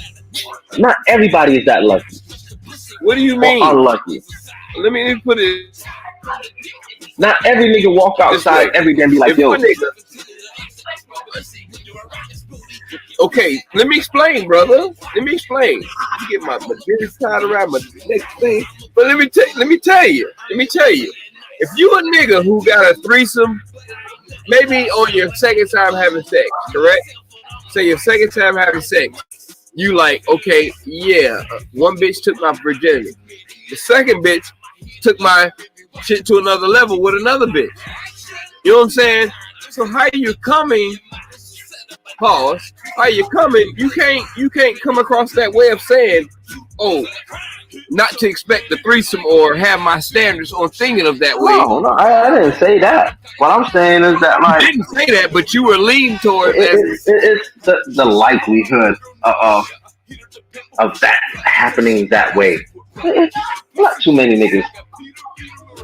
Not everybody is that lucky. What do you mean? Or unlucky. Let me put it. Not every nigga walk outside every day and be like, yo. Okay, let me explain, brother. Let me explain. You get my business tied around my next thing. But let me tell you. If you a nigga who got a threesome, maybe on your second time having sex, correct? Say your second time having sex, you like, okay, yeah, one bitch took my virginity. The second bitch took my shit to another level with another bitch. You know what I'm saying? So how you coming? Pause. How you coming? You can't come across that way of saying, oh, not to expect the threesome or have my standards on thinking of that way. No, I didn't say that. What I'm saying is that, like, you didn't say that, but you were leaning toward it's the likelihood of that happening that way. Not too many niggas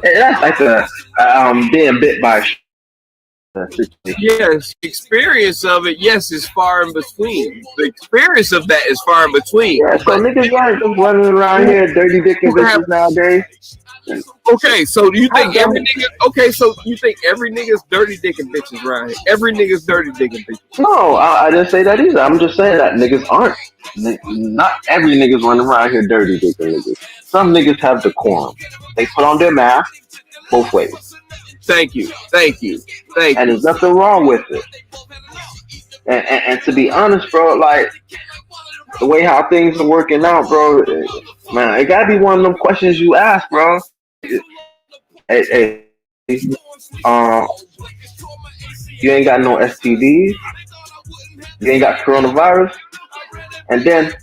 That's like being bit by a situation. Yes, experience of it, yes, is far in between. The experience of that is far in between. Yeah, so But niggas aren't just running around here dirty dicking bitches nowadays. okay, so do you think every nigga? Okay, so you think every nigga's dirty dicking bitches around here? Every nigga's dirty dicking bitches. No, I didn't say that either. I'm just saying that niggas aren't. Not every nigga's running around here dirty dicking niggas. Some niggas have decorum. They put on their mask both ways. Thank you. And there's nothing wrong with it. And to be honest, bro, like the way how things are working out, bro, man, it gotta be one of them questions you ask, bro. Hey, you ain't got no STDs, you ain't got coronavirus, and then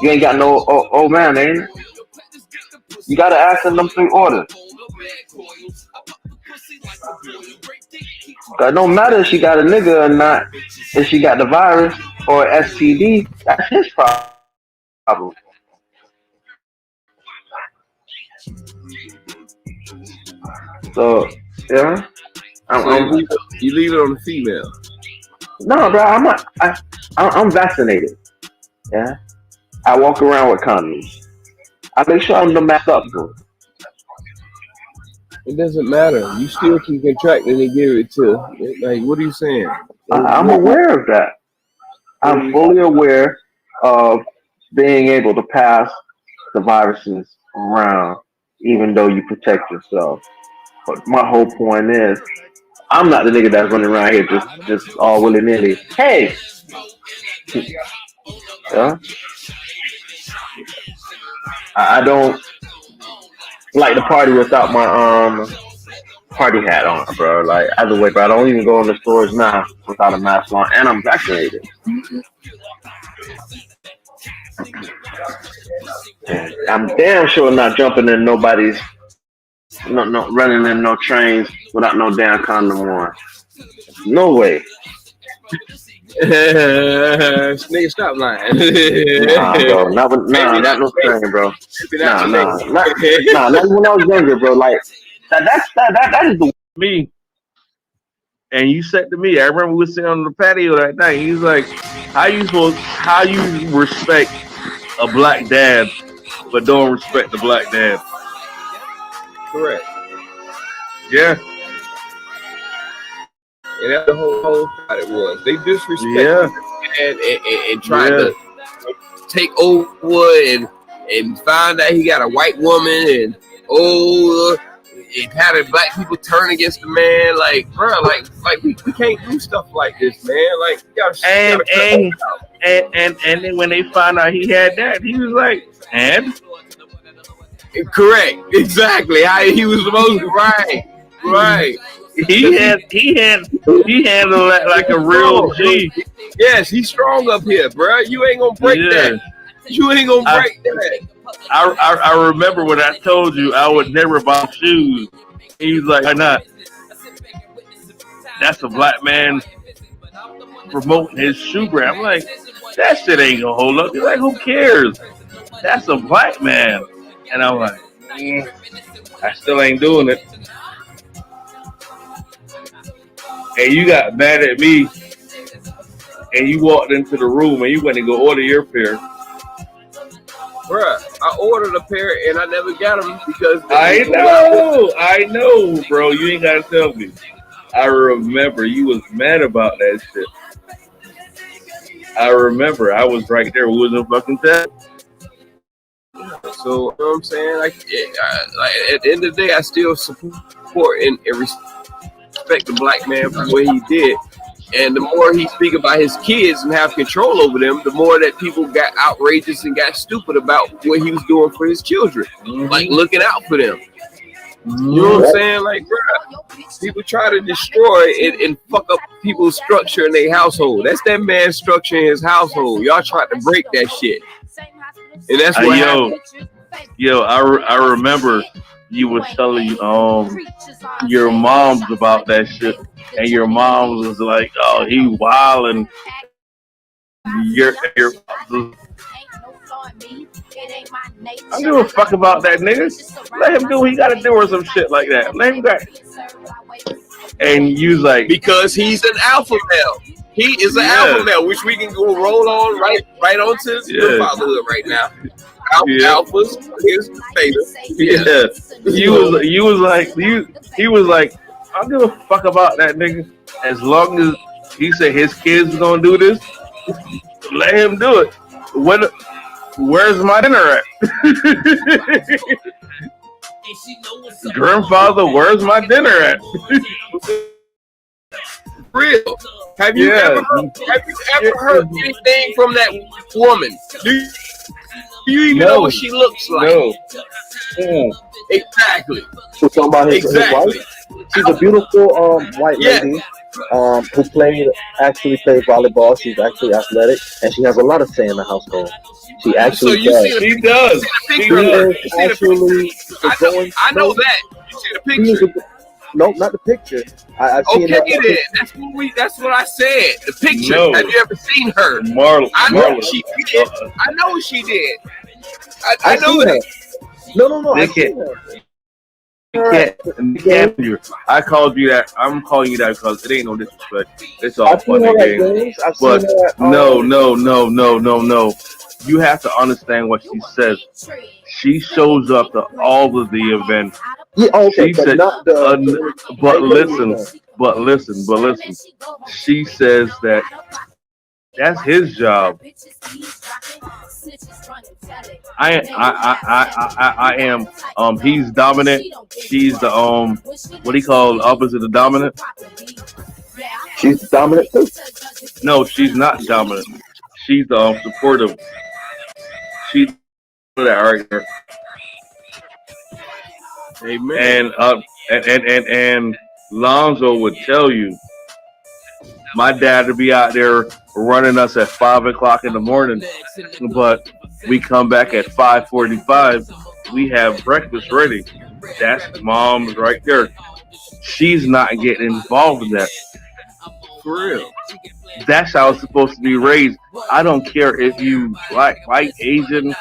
you ain't got no oh man, ain't it? You gotta ask in them 3 orders. It don't matter if she got a nigga or not, if she got the virus or STD, that's his problem. So, yeah. You leave it on the female. No, bro, I'm not. I'm vaccinated. Yeah. I walk around with condoms. I make sure I'm the mask up, bro. It doesn't matter. You still can contract and they give it to. Like, what are you saying? I'm aware of that. I'm fully aware of being able to pass the viruses around, even though you protect yourself. But my whole point is, I'm not the nigga that's running around here just all willy nilly. Hey, yeah. I don't like to party without my party hat on, bro. Like either way, bro. I don't even go in the stores now without a mask on, and I'm vaccinated. And I'm damn sure not jumping in nobody's, no running in no trains without no damn condom on. No way. Nigga, stop lying. Nah, bro. Not no train, bro. Nah. Not when I was younger, bro. Like that is the me. And you said to me, I remember we were sitting on the patio that night. He's like, how you respect a black dad, but don't respect the black dad? Correct. Yeah. And that's the whole part it was. They disrespected and tried to take over and find out he got a white woman and it had black people turn against the man. Like, bro, like we can't do stuff like this, man. Like, and then when they found out he had that, he was like, and correct, exactly how he was supposed to. Right. He handled that like a real G. Yes, he's strong up here, bro. You ain't gonna break that. You ain't gonna break that. I remember when I told you I would never buy shoes. He was like, why not? That's a black man promoting his shoe brand. I'm like, that shit ain't gonna hold up. He's like, who cares? That's a black man. And I'm like, I still ain't doing it. And you got mad at me, and you walked into the room, and you went to go order your pair. Bruh, I ordered a pair, and I never got them because... I know, bro. You ain't got to tell me. I remember you was mad about that shit. I remember. I was right there. Who was a fucking tell? So, you know what I'm saying? Like, at the end of the day, I still support and respect the black man for what he did. And the more he speak about his kids and have control over them, the more that people got outrageous and got stupid about what he was doing for his children. Like looking out for them. You know what I'm saying? Like, bro, people try to destroy and fuck up people's structure in their household. That's that man's structure in his household. Y'all tried to break that shit. And that's what happened. I remember you was telling your moms about that shit, and your mom was like, "Oh, he wild," and I don't give a fuck about that nigga. Let him do what he gotta do or some shit like that. Let him go. And you like because he's an alpha male. He is an alpha male, which we can go roll on right onto the fatherhood right now. Alphas, his beta. He was like, I don't give a fuck about that nigga. As long as he said his kids are gonna do this, let him do it. Where's my dinner at? Grandfather, where's my dinner at? Real. Have you ever heard anything from that woman? Do you even know what she looks like? No. Exactly. We're talking about his wife. She's a beautiful white lady who actually played volleyball. She's actually athletic, and she has a lot of say in the household. She actually does. She does. She is actually I know that. You see the picture? No, not the picture. I've seen okay, then. That's what I said. The picture. No. Have you ever seen her? I know what she did. I know what she did. I know that. No. They can't. I called you that. I'm calling you that because it ain't no disrespect. It's all fun and games. But no. You have to understand what she says. She shows up to all of the events. Yeah, okay, she said, but listen. She says that that's his job. I am. He's dominant. She's the what do you call the opposite of dominant? She's dominant too. No, she's not dominant. She's supportive. She's that argument. Amen. And Lonzo would tell you, my dad would be out there running us at 5 o'clock in the morning, but we come back at 5:45. We have breakfast ready. That's mom's right there. She's not getting involved in that. For real. That's how it's supposed to be raised. I don't care if you white, Asian,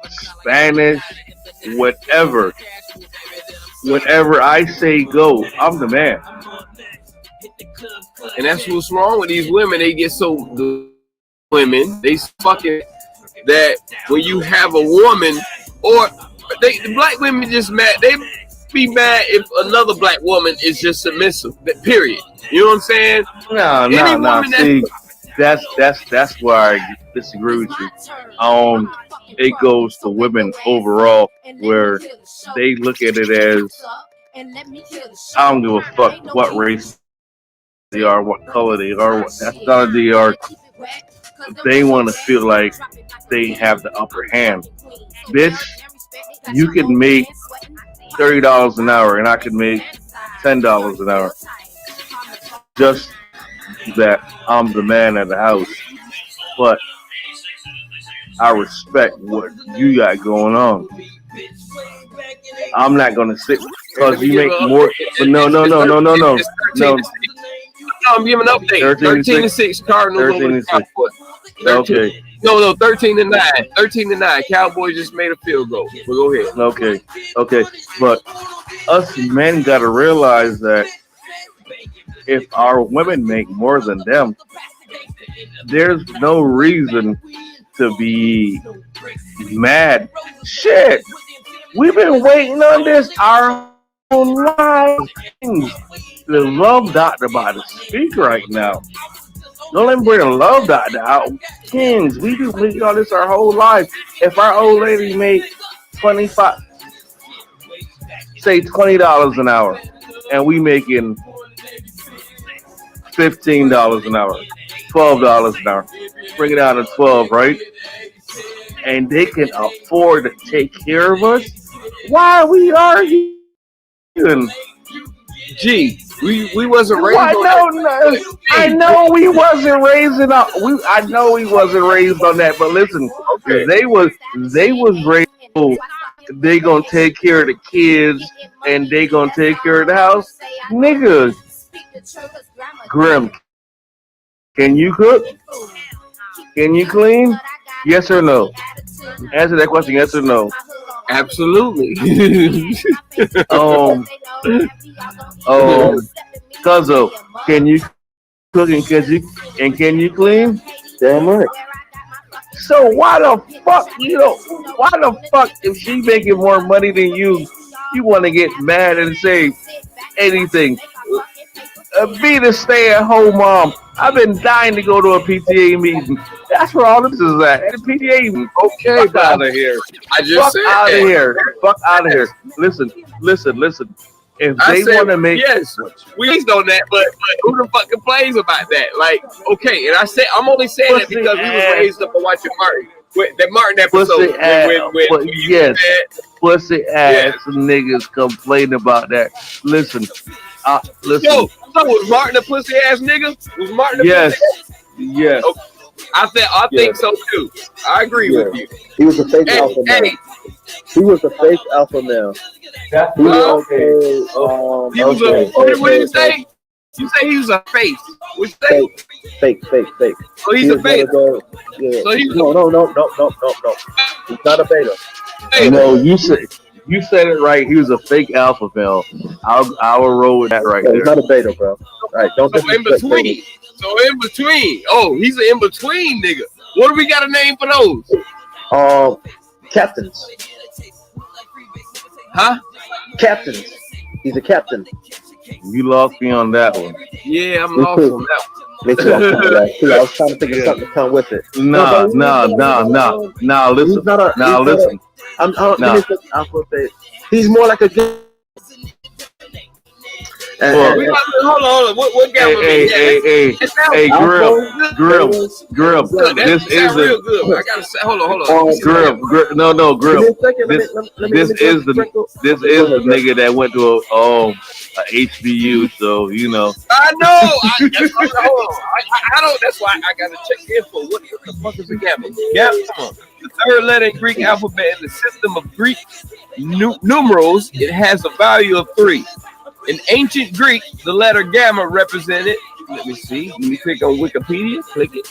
Spanish, whatever. Whenever I say go, I'm the man. And that's what's wrong with these women. They get so women. They fucking that when you have a woman or the black women just mad. They be mad if another black woman is just submissive. Period. You know what I'm saying? No. See, that's where I disagree with you. It goes to women overall, where they look at it as I don't give a fuck what race they are, what color they are, what nationality they are. They want to feel like they have the upper hand. Bitch, you can make $30 an hour, and I can make $10 an hour. Just that I'm the man of the house, but I respect what you got going on. I'm not gonna sit because you make more. But no. I'm giving an update. 13-6 Cardinals. 13-6. Okay. No, 13-9. 13-9. Cowboys just made a field goal. But go ahead. Okay. But us men gotta realize that if our women make more than them, there's no reason to be mad. Shit, we've been waiting on this our whole lives. The Love Doctor about to speak right now. Don't let me bring the Love Doctor out. Kings, we've been waiting on this our whole life. If our old lady made $20 an hour, and we making $15 an hour, $12 an hour, bring it down to 12, right? And they can afford to take care of us. Why are we arguing? Gee, we wasn't raised. I know we wasn't raised on. I know we wasn't raised on that. But listen, they was raised. They gonna take care of the kids and they gonna take care of the house, nigga. Grim, can you cook? Can you clean? Yes or no? Answer that question. Yes or no? Absolutely. Um, Cuzzo, can you cook and can you clean? Damn right. So why the fuck why the fuck if she making more money than you want to get mad and say anything? Be the stay-at-home mom. I've been dying to go to a PTA meeting. That's where all this is at. The PTA meeting. Okay, Fuck out of here. I just Fuck said out of that. here. Fuck out of here. Listen. If I they said, want to make yes, we based on that, but who the fuck complains about that? Like, okay, and I'm only saying that because we was raised up on watching Martin, that Martin episode. Pussy ass niggas complain about that. Listen. Yo, so was Martin a pussy ass nigga? Was Martin a yes. pussy ass? Yes. Okay. I think so too. I agree with you. He was a fake alpha male. He was a fake alpha male. He was He was what did you say? You say he was a face. What you say? Fake. So he's a beta. So he's no. He's not a beta. No, you said it right. He was a fake alpha male. I will roll with that right there. He's not a beta, bro. All right, don't. So in between. Oh, he's an in between nigga. What do we got a name for those? Captains. Huh? Captains. He's a captain. You lost me on that one. Yeah, I'm lost on that one. Me too. I was trying to think of something to come with it. Nah. Listen. Listen. He's more like a. Hold on. What gamma mean? Hey, Grim. This is real good. I gotta say, hold on. Grim. This is the nigga that went to a HBU, so you know. I know. I don't. That's why I gotta check the info. What the fuck is a gamma? Gamma, the third letter in Greek alphabet in the system of Greek numerals. It has a value of 3. In ancient Greek, the letter gamma represented. Let me see. Let me click on Wikipedia. Click it.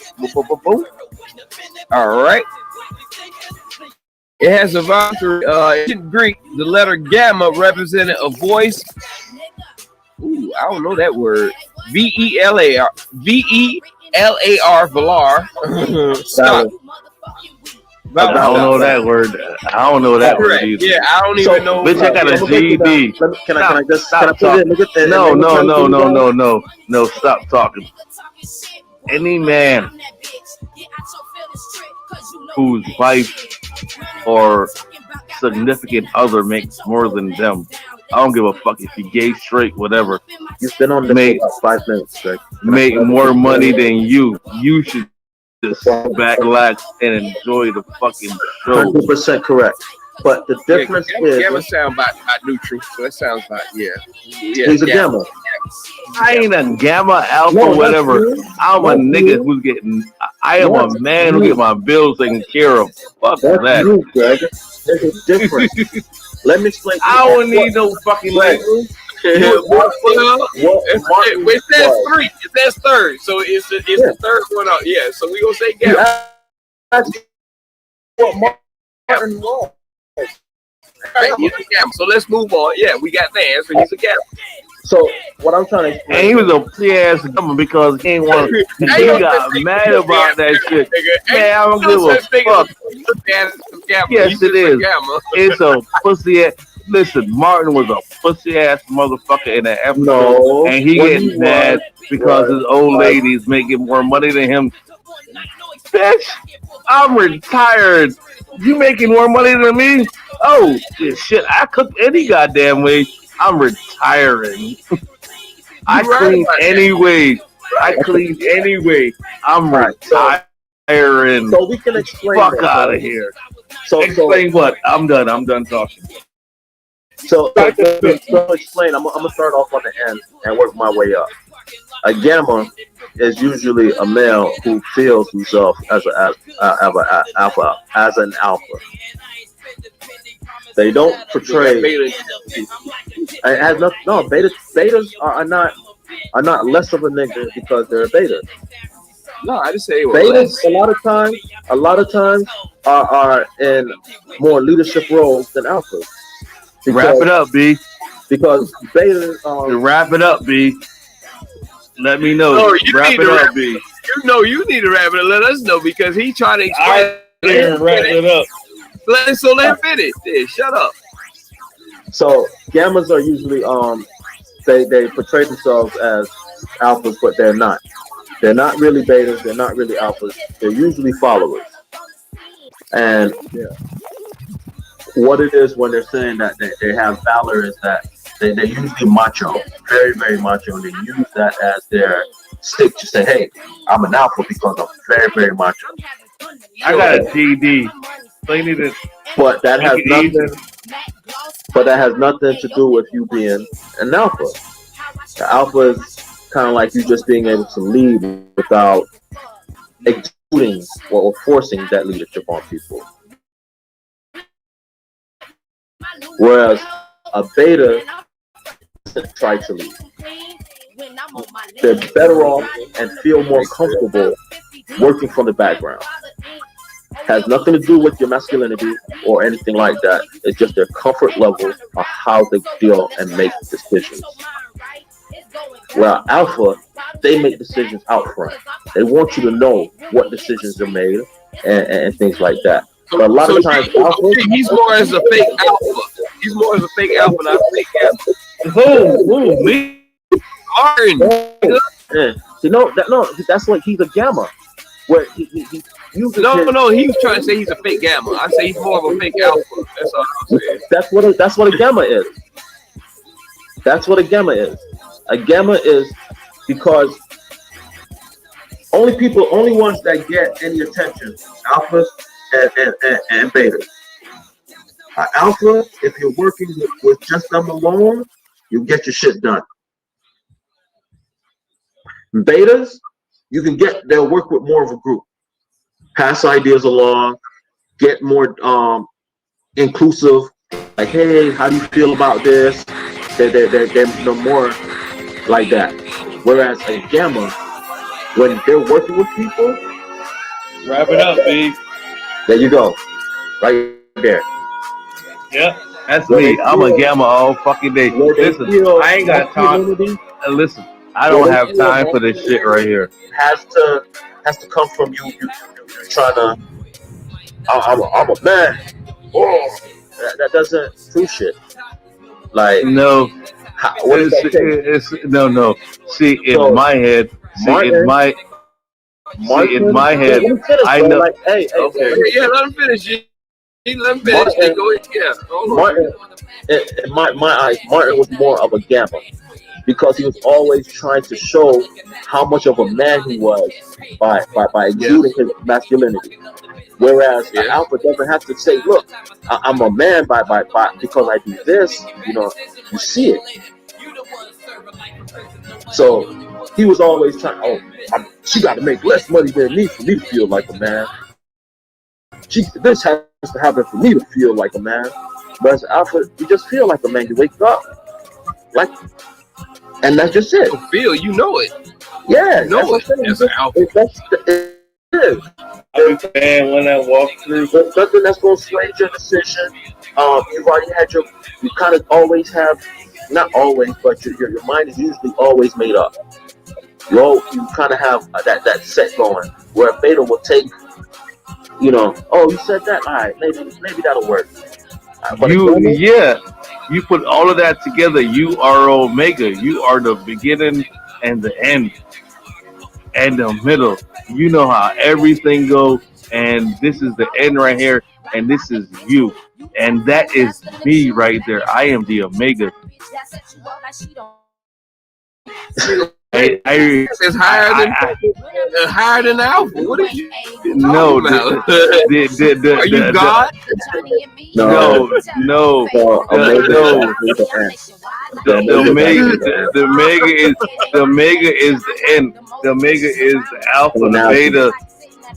Boom. All right. It has a value. In Greek, the letter gamma represented a voice. Ooh, I don't know that word. V-E-L-A-R. Velar. Stop. I don't know that word. I don't know that word either. Yeah, I don't even know. Bitch, I got a GED. Can I just stop talking? No, stop talking. Any man whose wife or significant other makes more than them, I don't give a fuck if you gay, straight, whatever. You've been on this for about 5 minutes, Greg. Make more money than you. You should just back, relax, and enjoy the fucking show. 100% correct. But the difference is gamma sound about neutral, so that sounds like he's a gamma. I ain't a gamma, alpha, whatever. I'm a nigga who's getting. I am a man who get my bills taken care of. Fuck that. You, Greg. There's a difference. Let me explain. I don't need no fucking language. It says 3. It says third, so it's the third one out. Yeah, so we gonna say gamma. What Martin was. Right, he's a gamma. So let's move on. Yeah, we got the answer. He's a gamma. So what I'm trying to explain, and he was a pussy-ass gamma because he ain't want. He got mad about that shit. Man, I don't give a fuck. Yes, it is. It's a pussy-ass. Listen, Martin was a pussy-ass motherfucker in that episode, and he getting mad because his old lady's making more money than him. Bitch, I'm retired. You making more money than me? Oh, shit, I cook any goddamn way. I'm retiring. I clean anyway. I'm retiring. So we can explain. Fuck out of here. So explain what? I'm done talking. So explain. I'm gonna start off on the end and work my way up. A gamma is usually a male who feels himself as an alpha. They don't portray. It has no. Betas are not less of a nigga because they're a beta. No, I just say betas. A lot of times, a lot of times are in more leadership roles than alphas. Wrap it up, B. Because beta, wrap it up, B. Let me know. Oh, you wrap need it to up, wrap B. You know you need to wrap it up. Let us know because he trying to explain. I didn't wrap it up. So let him finish. Yeah, shut up. So gammas are usually they portray themselves as alphas, but they're not. They're not really betas. They're not really alphas. They're usually followers. And what it is when they're saying that they have valor is that they're usually macho, very, very macho. And they use that as their stick to say, hey, I'm an alpha because I'm very, very macho. I got a GD. So you need to but that has nothing. But that has nothing to do with you being an alpha. The alpha is kind of like you just being able to lead without exuding or forcing that leadership on people. Whereas a beta doesn't try to lead. They're better off and feel more comfortable working from the background. Has nothing to do with your masculinity or anything like that. It's just their comfort level of how they deal and make decisions. Well, alpha, they make decisions out front. They want you to know what decisions are made and things like that. But a lot of times, he's more as a fake alpha. He's more as a fake alpha, not a fake alpha. Who? Me? Martin. Yeah. See, no, that's like he's a gamma. Where he he was trying to say he's a fake gamma. I say he's more of a fake alpha. That's all I'm saying. That's what a gamma is. That's what a gamma is. A gamma is because only ones that get any attention, alphas and betas. Alpha, if you're working with just them alone, you get your shit done. Betas, they'll work with more of a group, pass ideas along, get more inclusive. Like, hey, how do you feel about this? They're more like that. Whereas a gamma, when they're working with people, wrap it up, B. There you go, right there. Yeah, that's me. I'm a gamma all fucking day. Listen, I ain't got time. Listen, I don't have time for this shit right here. Has to come from you trying to. I'm a man. Oh, that doesn't do shit. Like no, what is that? No. See, in my head, I know. Like, hey, okay. Yeah, let him finish. Let him finish. Go ahead. Yeah. Martin, in my eyes, Martin was more of a gamma because he was always trying to show how much of a man he was by exuding his masculinity. Whereas an alpha doesn't have to say, "Look, I'm a man by because I do this." You see it. So he was always trying. She got to make less money than me for me to feel like a man. This has to happen for me to feel like a man. But as alpha, you just feel like a man. You wake up, and that's just it. Feel, you know it. Yeah, you know it. As an alpha. It is. And when I walk through, there's nothing that's going to sway your decision. You've already had you kind of always have, not always, but your mind is usually always made up. You kind of have that set going. Where a beta will take, you said that, all right, maybe that'll work. You put all of that together. You are Omega. You are the beginning and the end and the middle. You know how everything goes, and this is the end right here, and this is you, and that is me right there. I am the Omega. It's higher than alpha. What are you talking about? Are you God? No. The Omega is the end. The Omega is the alpha, the beta,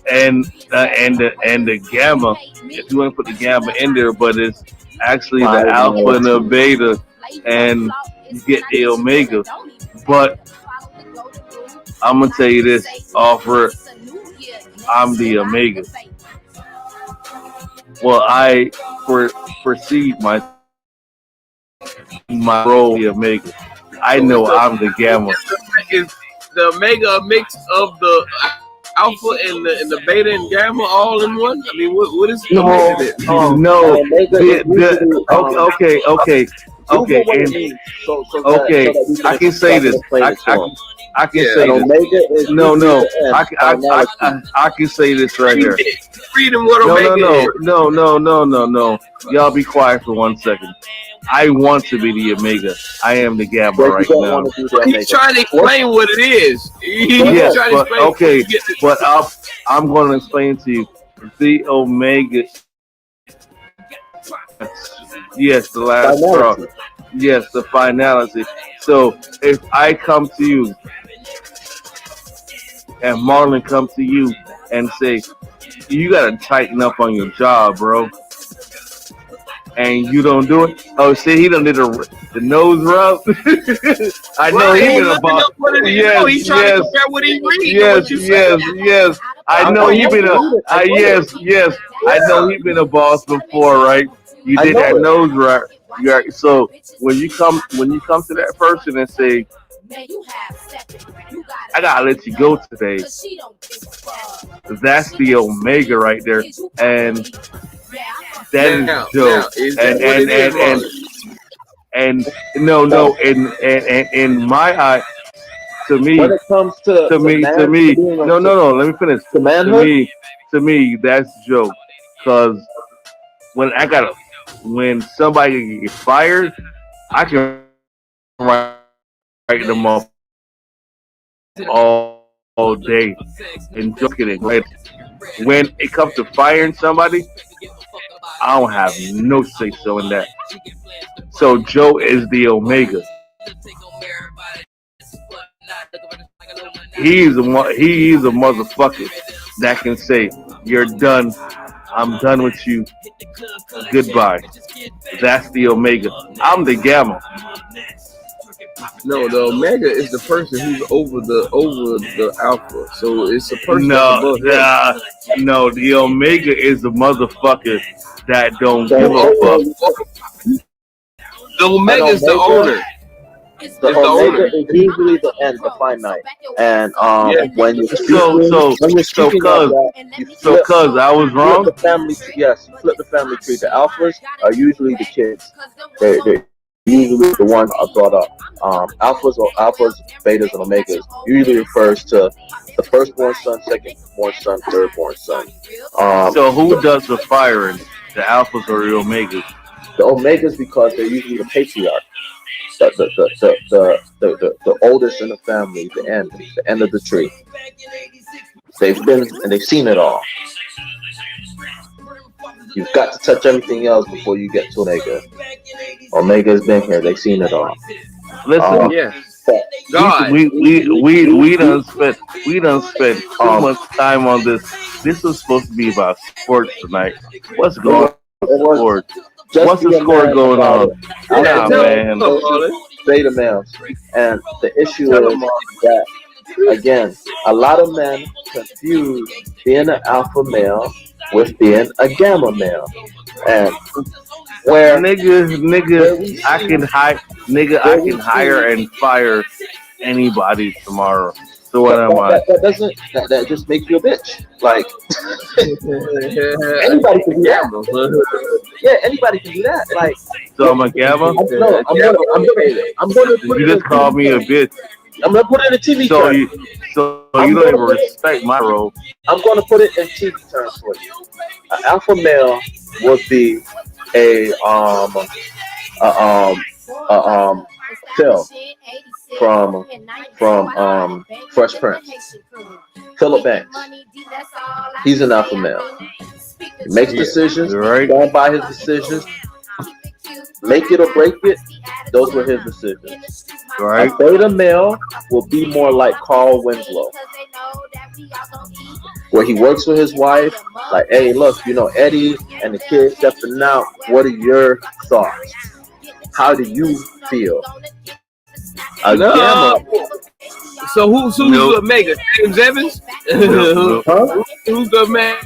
and the gamma. If you want to put the gamma in there, but it's actually the alpha and the beta, and you get the Omega. But I'm gonna tell you this, offer. I'm the Omega. Well, I perceive my role the Omega. I So know I'm the Gamma. is the Omega a mix of the Alpha and the Beta and Gamma all in one? I mean, what is No, Omega then? No, Omega is usually, okay, Google what it and means so okay, that we I can so say I can this. explain it to him. I can Yeah. say An this. Omega is No, usually no, the end, I finality. can say this right here. Read him what No, Omega is. no. Y'all be quiet for 1 second. I want to be the Omega. I am the Gamma Well, you right don't now. want to be the He's Omega. trying to explain what it is. He's Yes, trying to but explain okay, what you get. but I'm going to explain to you. The Omega, yes, the last straw. Finality. Yes, the finality. So if I come to you and Marlon come to you and say, you got to tighten up on your job, bro, and you don't do it. Oh, see, he done did the nose rub. I know Right, he he been looking about. up what it is. Yes, No, he's trying to yes, compare what he reads to yes, what you say. yes, yes. I know he know been you read it. I know yes, yes. I know he been a boss before, right? You I did know that it. nose rub. Right. So when you come to that person and say, I gotta let you go today, that's the Omega right there, and that is Now, Joe. is that what it is, Marlon? And no, in my eye, to When me, it comes to to me, being no, let me finish. to manhood, To me, that's Joe, cause when somebody gets fired, I can write them off all day and just kidding. Right? When it comes to firing somebody, I don't have no say so in that. So Joe is the Omega. He's a motherfucker that can say, "You're done. I'm done with you. Goodbye." That's the Omega. I'm the Gamma. No, the Omega is the person who's over the Alpha. So it's a person that's No, above him. no. The Omega is the motherfucker that don't give a fuck. The Omega is the owner. the It's the Omega owner. is usually the end, the finite. And Yeah. when you're So, speaking, so, when you're so, speaking of cuz, that, so, cuz, I was flip wrong. the family tree. Yes, flip the family tree. The alphas are usually the kids. They're usually the ones are brought up. Alphas, betas, and omegas usually refers to the firstborn son, secondborn son, thirdborn son. So, who does the firing? The alphas or the omegas? The omegas because they're usually the patriarch, the oldest in the family, the end of the tree. They've seen it all. You've got to touch everything else before you get to Omega. Omega's been here. They've seen it all. Listen, Yeah. God, we done spent too much time on this. This was supposed to be about sports tonight. What's going on? Sports? What's the score going on? Nah, man. Beta males, and the issue is that again, a lot of men confuse being an alpha male with being a gamma male, and where nigga, I can hire and fire anybody tomorrow. So what am I? That just makes you a bitch. Like anybody can do that. Yeah, anybody can do that. Like so I'm a gamma. I'm gonna put you just called me a bitch. I'm gonna put it in TV terms. So you don't even respect my role. I'm gonna put it in TV terms for you. An alpha male would be a Phil from Fresh Prince. Philip Banks. He's an alpha male. He makes decisions. Right. Going by his decisions. Make it or break it. Those were his decisions. Right. A beta male will be more like Carl Winslow, where he works with his wife. Like, hey, look, Eddie and the kids stepping out. What are your thoughts? How do you feel? No. So who's the Omega? James Evans? Huh? Who's the man?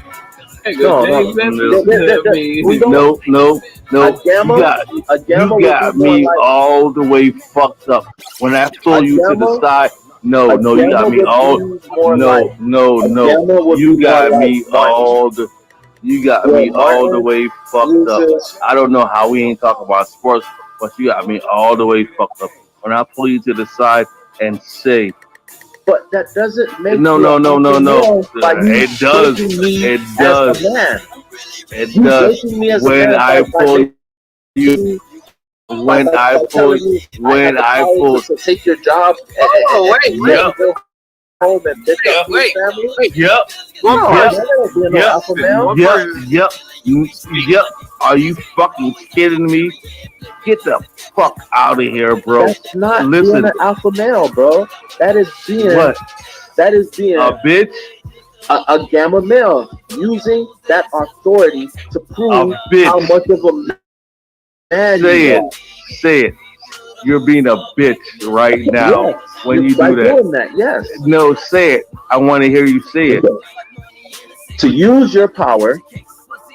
No, no. A gamma You got would be more me like all the way fucked up. When I pull a you to the gamma. side, A you got gamma me would all. be more like No. a gamma would You be more got like me Martin. all the. You got Where me all the Martin way fucked up. uses, I don't know how we ain't talking about sports, but you got me all the way fucked up. When I pull you to the side and say, but that doesn't make no, you an alpha no. male by you It does. breaking me It as a does. man. It You does. breaking me as a When man I by pull making you, by, when by, I by pull, telling me I have when the I power pull, to take your job Oh, wait, and wait, let you go home and pick wait, up your wait, family. wait. yep, One No, yep, man, person, that ain't being no yep, alpha male. one yep, person yep, speak. yep. Are you fucking kidding me? Get the fuck out of here, bro. That's not being Listen, an alpha male, bro. That is being what? a Bitch? gamma male using that authority to A prove how bitch. much of a man Say you it. are. Say it. You're being a bitch right now Yes, when you by do that. doing that, yes. No, say it. I want to hear you say it. To use your power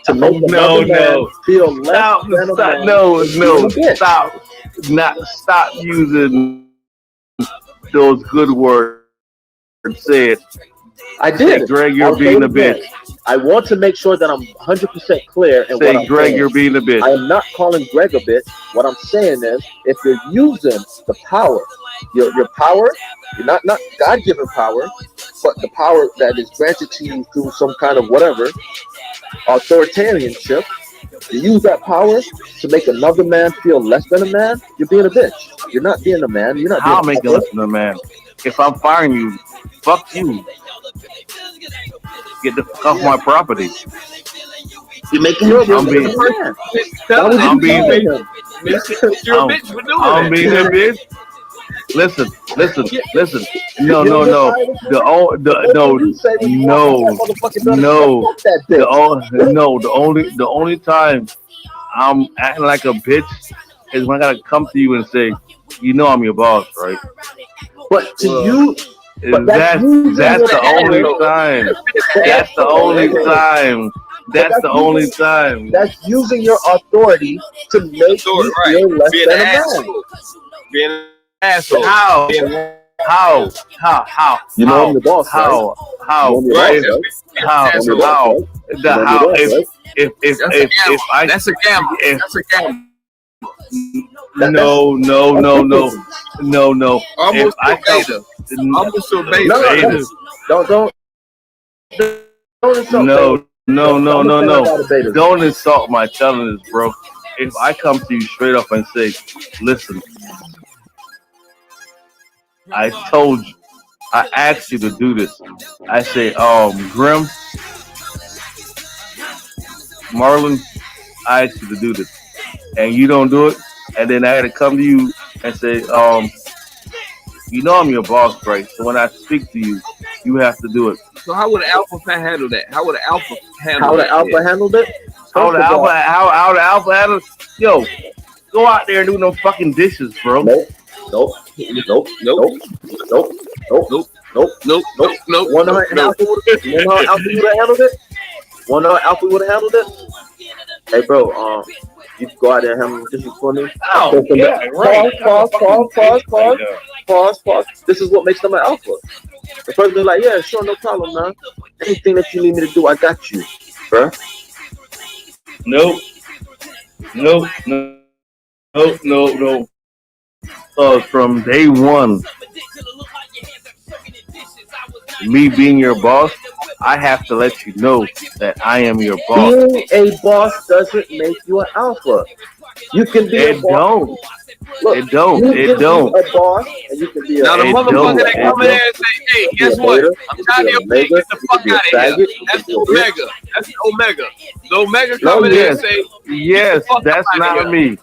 to make No, another man no. feel less Stop, than a stop, man no, is being a bitch. stop using those good words. Say it. I Say, did. Greg, you're I'll say being it a again. bitch. I want to make sure that I'm 100% clear in what Say, I'm Greg, saying. you're being a bitch. I am not calling Greg a bitch. What I'm saying is, if you're using the power, your power, you're not God-given power, but the power that is granted to you through some kind of whatever authoritarianship, you use that power to make another man feel less than a man. You're being a bitch. You're not being a man. You're not being How an am I alpha. gonna listen to a man? If I'm firing you, fuck you. Get the fuck off my property. You're making No, him but feel I'm less the being, than a person man. didn't Why tell would it. you I'm be being, telling him? They said that you're a I'm, bitch for doing I'm that. being a bitch. Listen. No, You no, don't get no. fired this The morning? o- The the first thing no, you say when you walk in that no, motherfucking building is, no. fuck that bitch. The only time I'm acting like a bitch is when I gotta come to you and say, you know I'm your boss, right? But to Well, you, but that's using That's your the only power. time. That's That's the only time. But That's the only time. that's using your authority to make story, me right? feel less Being than an a man. asshole. Being an asshole. How? Being How? You know I'm your boss, right? How? You know I'm your right. boss, That's right? being How? an You know I'm your asshole. boss, How? right? The You know I'm your how? boss, right? That's a gamma. If I That's a gamma. if That's a gamma. That's no. If Almost I to come, beta. Almost to no, beta. beta. Don't insult No, betas. no, no, Don't no, say no. about the betas. Don't insult my intelligence, bro. If I come to you straight up and say, listen, I told you, I asked you to do this. I say, Grim, Marlon, I asked you to do this, and you don't do it, and then I had to come to you and say, you know I'm your boss, right? So when I speak to you, you have to do it. So how would an alpha handle that? How would an alpha handle How the that? alpha handled it? How First the of all, alpha handle? Yo, go out there and do no fucking dishes, bro. nope, nope, nope, Nope. nope, nope, Nope. nope, Nope. nope. Nope. One how Nope. an Nope. alpha would have handled it. One how Alpha would have handled it. Hey, bro, you can go out there and handle the dishes for me. Oh, yeah, right. Pause. This is what makes them an alpha. The person be like, yeah, sure, no problem, man. Anything that you need me to do, I got you, bro. Nope. From day one, me being your boss, I have to let you know that I am your boss. Being a boss doesn't make you an alpha. You can be a boss. Look, It don't. you It can don't. be a boss, and you can be a. Now the It motherfucker don't. that come in there and say, "Hey, You guess can be a what? beta, I'm you tired of can be your an shit. Get omega, the you fuck can be a out of here." faggot, you That's can the be a bitch. omega. That's the omega. The omega No, come in there Yes. and say, Yes. "Fuck up That's out of not here." me.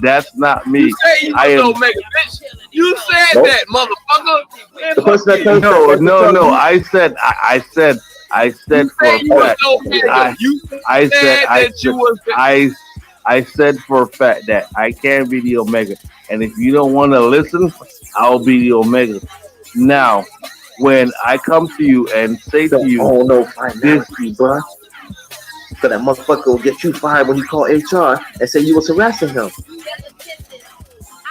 That's not me. You say you I was the am. omega, bitch. You said Nope. that, motherfucker. Man, The fuck person that you. tells No. you, I said You for a said you was fact. the omega. You I said that you was the. I said for a fact that I can be the Omega. And if you don't want to listen, I'll be the Omega. Now, when I come to you and say to you, Oh no, this, finality, bro. So that motherfucker will get you fired when he call HR and say you was harassing him.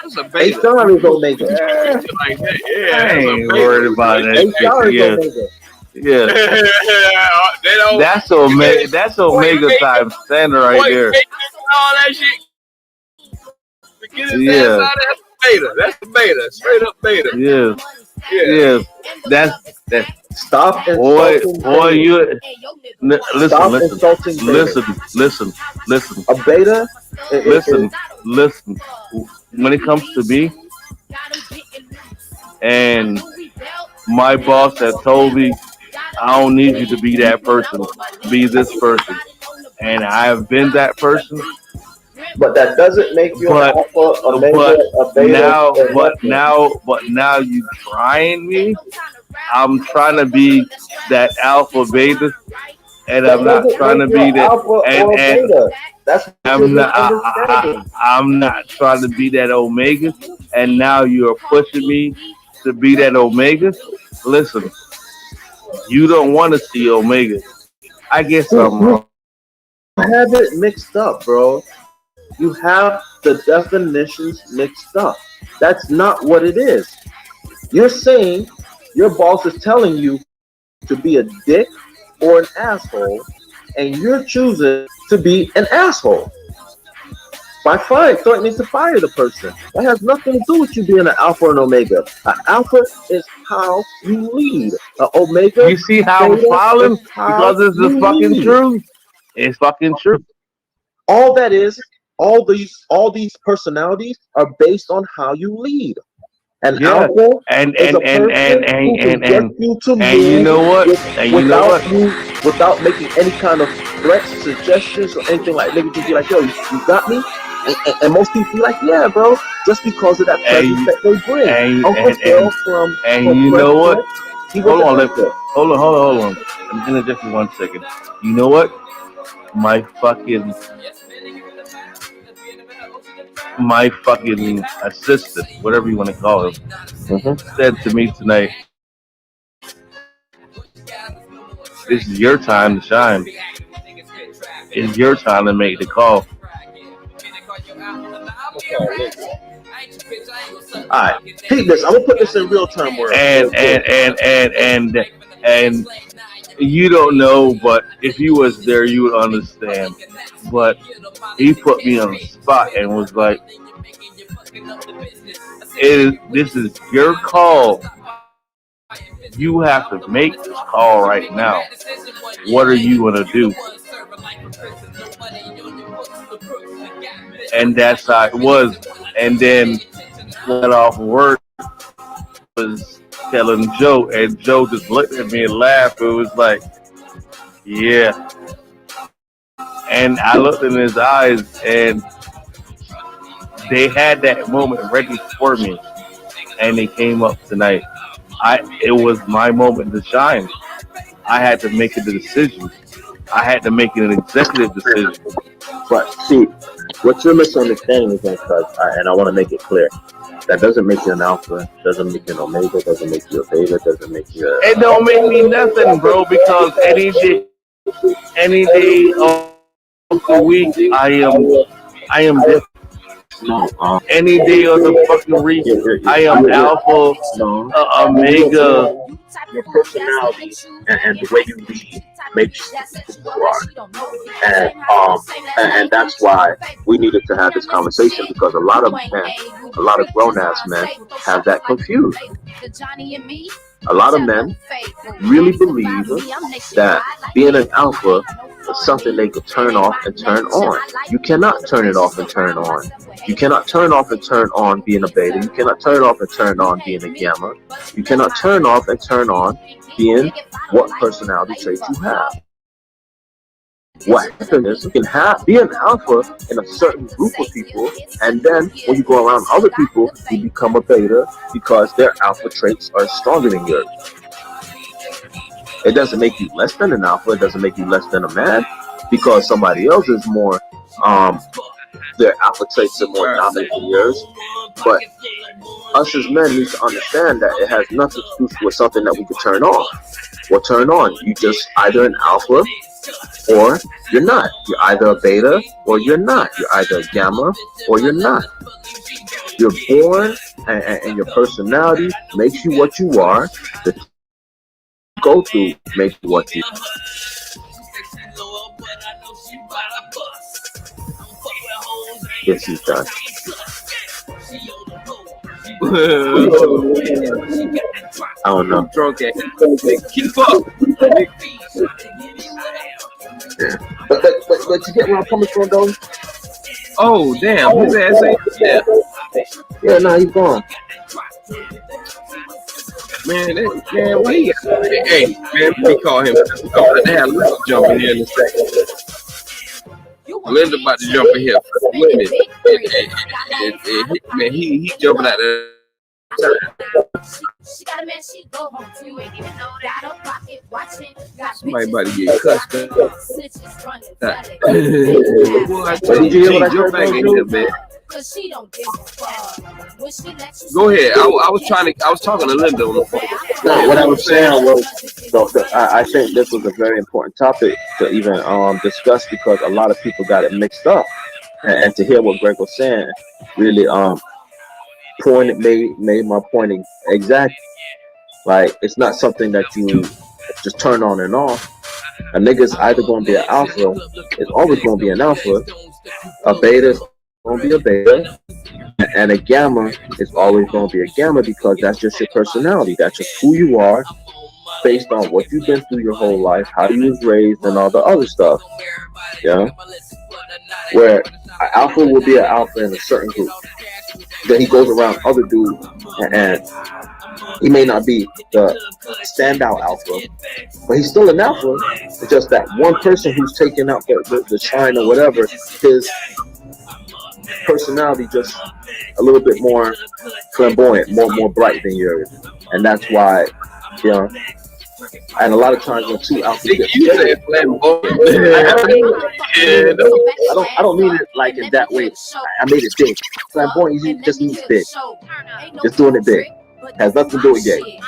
That's a beta. HR is Omega. Like that. Yeah, I that's a ain't beta. worried about that HR shit. is Yeah, Omega. yeah. They don't. That's Omega time standard right there. All that shit. Get his ass Yeah, out of that beta. That's the beta. Straight up beta. yes, Yeah. yes. That's Stop boy, insulting boy. betas. You Stop listen, insulting betas. listen. A beta Listen. When it comes to me and my boss that told me I don't need you to be that person, be this person, and I have been that person. but that doesn't make you an But alpha, omega, a beta, or nothing. but now you trying me. I'm trying to be that alpha beta, and That I'm not doesn't trying make to you be an that. alpha or a And beta. That's what you're I'm not. misunderstanding. I'm not trying to be that omega, and now you're pushing me to be that omega. Listen, you don't want to see omega. I guess I'm You wrong. have it mixed up, bro. You have the definitions mixed up. That's not what it is. You're saying your boss is telling you to be a dick or an asshole, and you're choosing to be an asshole by threatening to fire the person. That has nothing to do with you being an alpha and omega. An alpha is how you lead. An omega, You see how I'm beta smiling is how because it's the you fucking lead. truth. It's fucking true. All that is, all these personalities are based on how you lead. An Yeah, alpha and is and a and and person who and can and get and, you to and you move know what? with, And you know what? without making any kind of threats, suggestions, or anything like. Niggas just be like, "Yo, you got me," and most people be like, "Yeah, bro," just because of that presence And that they bring. and Uncle and Phil and, from and you Fresh know what? Prince, he was Hold an on, alpha. hold on. I'm gonna just for 1 second. You know what? My fucking assistant, whatever you want to call him, said to me tonight, "This is your time to shine. It's your time to make the call." All right, take this. I'm gonna put this in real time words. And you don't know, but if you was there, you would understand. But he put me on the spot and was like, "This is your call. You have to make this call right now. What are you gonna do?" And that's how it was. And then went off work, was telling Joe, and Joe just looked at me and laughed. It was like, yeah. And I looked in his eyes, and they had that moment ready for me, and they came up tonight. It was my moment to shine. I had to make a decision. I had to make an executive decision. But see, what you're misunderstanding is because, and I want to make it clear, that doesn't make you an alpha, doesn't make you an omega, doesn't make you a beta, doesn't make you It don't make me nothing, bro, because any day of the week, I am different. no, Any day of the fucking week, I am alpha, omega. your personality and the way you lead makes you who you are. And that's why we needed to have this conversation, because a lot of men, a lot of grown ass men have that confused. A lot of men really believe that being an alpha is something they can turn off and turn on. You cannot turn it off and turn on. You cannot turn off and turn on being a beta. You cannot turn off and turn on being a gamma. You cannot turn off and turn on being what personality traits you have. What happens is you can be an alpha in a certain group of people, and then when you go around other people, you become a beta because their alpha traits are stronger than yours. It doesn't make you less than an alpha. It doesn't make you less than a man because somebody else is more, their alpha traits are more dominant than yours. But us as men need to understand that it has nothing to do with something that we can turn off or turn on. You just either an alpha or you're not. You're either a beta or you're not. You're either a gamma or you're not. You're born and your personality makes you what you are. The go through makes you what you are. Yes, he's done. I don't know. Drunk at keep up. Yeah. But you get where I'm coming from, though? Oh, damn. His ass ain't there. Yeah, nah, he's gone. Man, what he got? Hey, man, we call him. We call it have Linda jump in here in a second. Linda about to jump in here for a minute. Man, he jumping out there. Somebody about to get cussed. Boy, I tell you, jump back in here, man. Go ahead. I was talking to Linda on the phone. No, what I was saying was, I think this was a very important topic to even discuss because a lot of people got it mixed up, and to hear what Greg was saying really made my point exact. Like, it's not something that you just turn on and off. A nigga's either going to be an alpha, it's always going to be an alpha. A beta is going to be a beta, and a gamma is always going to be a gamma because that's just your personality. That's just who you are, based on what you've been through your whole life, how you was raised, and all the other stuff. Yeah, where an alpha will be an alpha in a certain group. Then he goes around other dudes, and he may not be the standout alpha, but he's still an alpha. It's just that one person who's taking out the shine or whatever, his personality just a little bit more flamboyant, more bright than yours, and that's why, you know. And a lot of times when two alphas get together, I don't mean it like in that way. I made it big. Flamboyant just means big. Just doing it big. Has nothing to do with gay.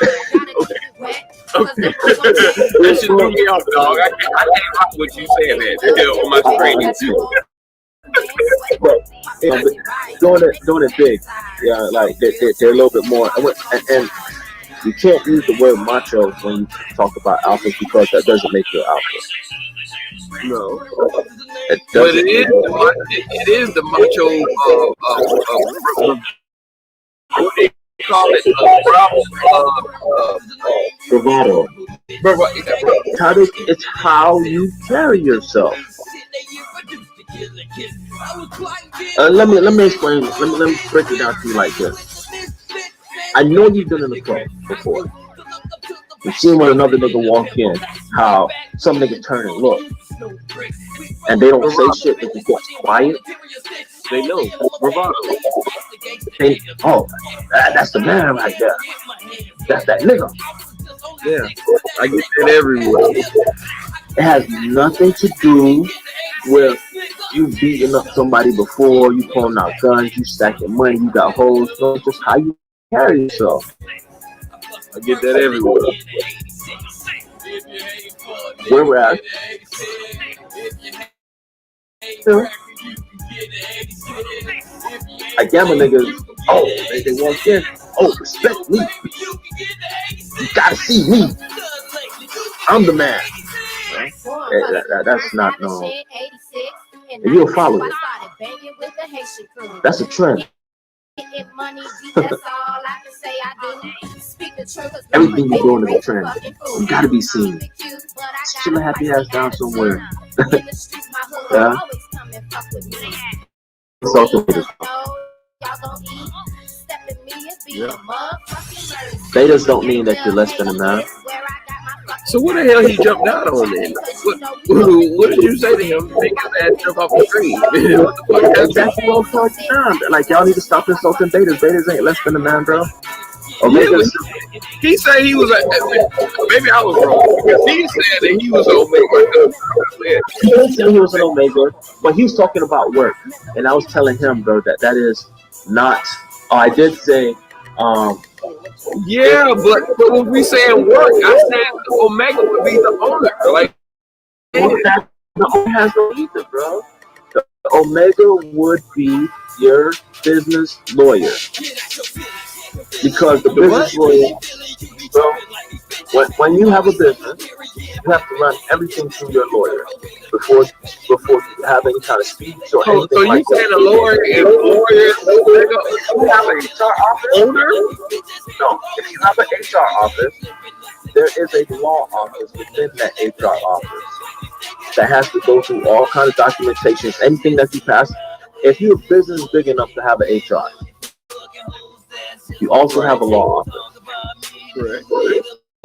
That shit threw me off, dog. I can't rock what you saying that on my screen. But doing it big, yeah, like they're a little bit more, and you can't use the word macho when you talk about alphas because that doesn't make you alpha. No, but it is the macho. What they call it? Bravado. It's how you carry yourself. Let me explain. Let me break it down to you like this. I know you've been in the club before. You've seen when another nigga walk in, how some nigga turn and look, and they don't say shit. They just get quiet. They know. Bravado. That's the man right there. That's that nigga. Yeah, I get that everywhere. It has nothing to do with you beating up somebody before, you pulling out guns, you stacking money, you got hoes. So it's just how you carry yourself. I get that everywhere. Where we're at. Yeah. I gamma niggas, they walk in, respect me. You gotta see me. I'm the man. That's not no. And you'll follow it. That's a trend. Everything you're doing is a trend. You gotta be seen. Sit your happy ass down somewhere. Yeah. Social media. Yeah. Betas don't mean that you're less than a man. So what the hell he jumped out on then? What did you say to him? Make his ass jump off the screen. That's all the time. Like, y'all need to stop insulting betas. Betas ain't less than a man, bro. He said he was maybe I was wrong because he said that he was Omega. He didn't say he was an Omega, but he was talking about work, and I was telling him, bro, that is not I did say, Yeah, but when we saying work, I said Omega would be the owner. Like, the Omega has no either, bro. The Omega would be your business lawyer. Because the business lawyer, bro, when you have a business, you have to run everything through your lawyer before you have any kind of speech or anything so like you that. saying a lawyer is Omega? If you have an HR office, Owner? no. If you have an HR office, there is a law office within that HR office that has to go through all kinds of documentations, anything that you pass. If your business is big enough to have an HR, you also have a law office. Correct.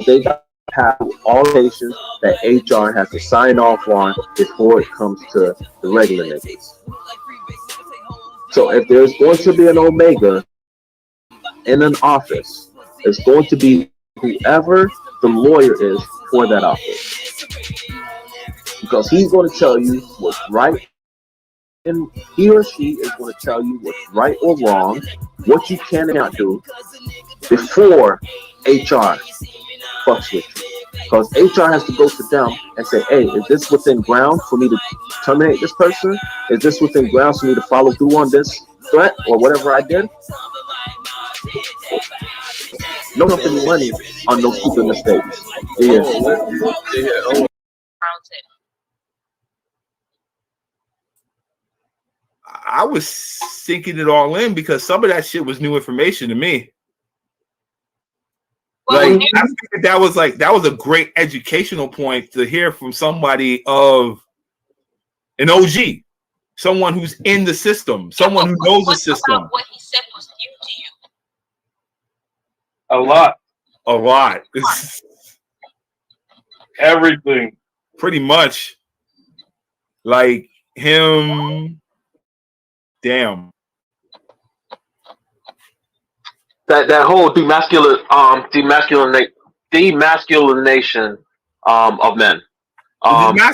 They have all patients that HR has to sign off on before it comes to the regular niggas. So if there's going to be an Omega in an office, it's going to be whoever the lawyer is for that office. Because he's going to tell you what's right, and he or she is going to tell you what's right or wrong, what you can and cannot do before HR fucks with you. Because HR has to go to them and say, hey, is this within ground for me to terminate this person? Is this within grounds for me to follow through on this threat or whatever I did? No company money on no stupid mistakes. Yeah. I was sinking it all in because some of that shit was new information to me. Like I figured that was a great educational point to hear from somebody of an OG, someone who's in the system, someone who knows the system. What he said was new to you. A lot. A lot. Everything. Pretty much. Like him. Damn. That whole demasculination of men.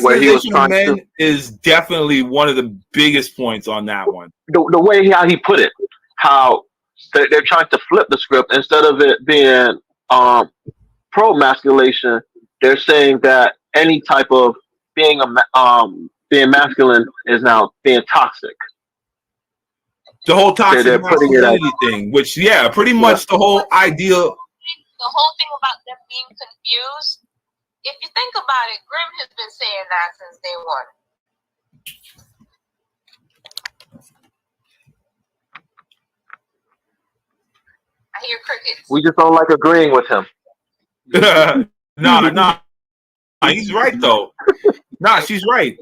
Where he was trying men to, is definitely one of the biggest points on that one. The way how he put it, how they're trying to flip the script instead of it being pro-masculation, they're saying that any type of being masculine is now being toxic. The whole toxic masculinity thing, which pretty much the whole idea. The whole thing about them being confused. If you think about it, Grim has been saying that since day one. I hear crickets. We just don't like agreeing with him. Nah, he's right though. Nah, she's right.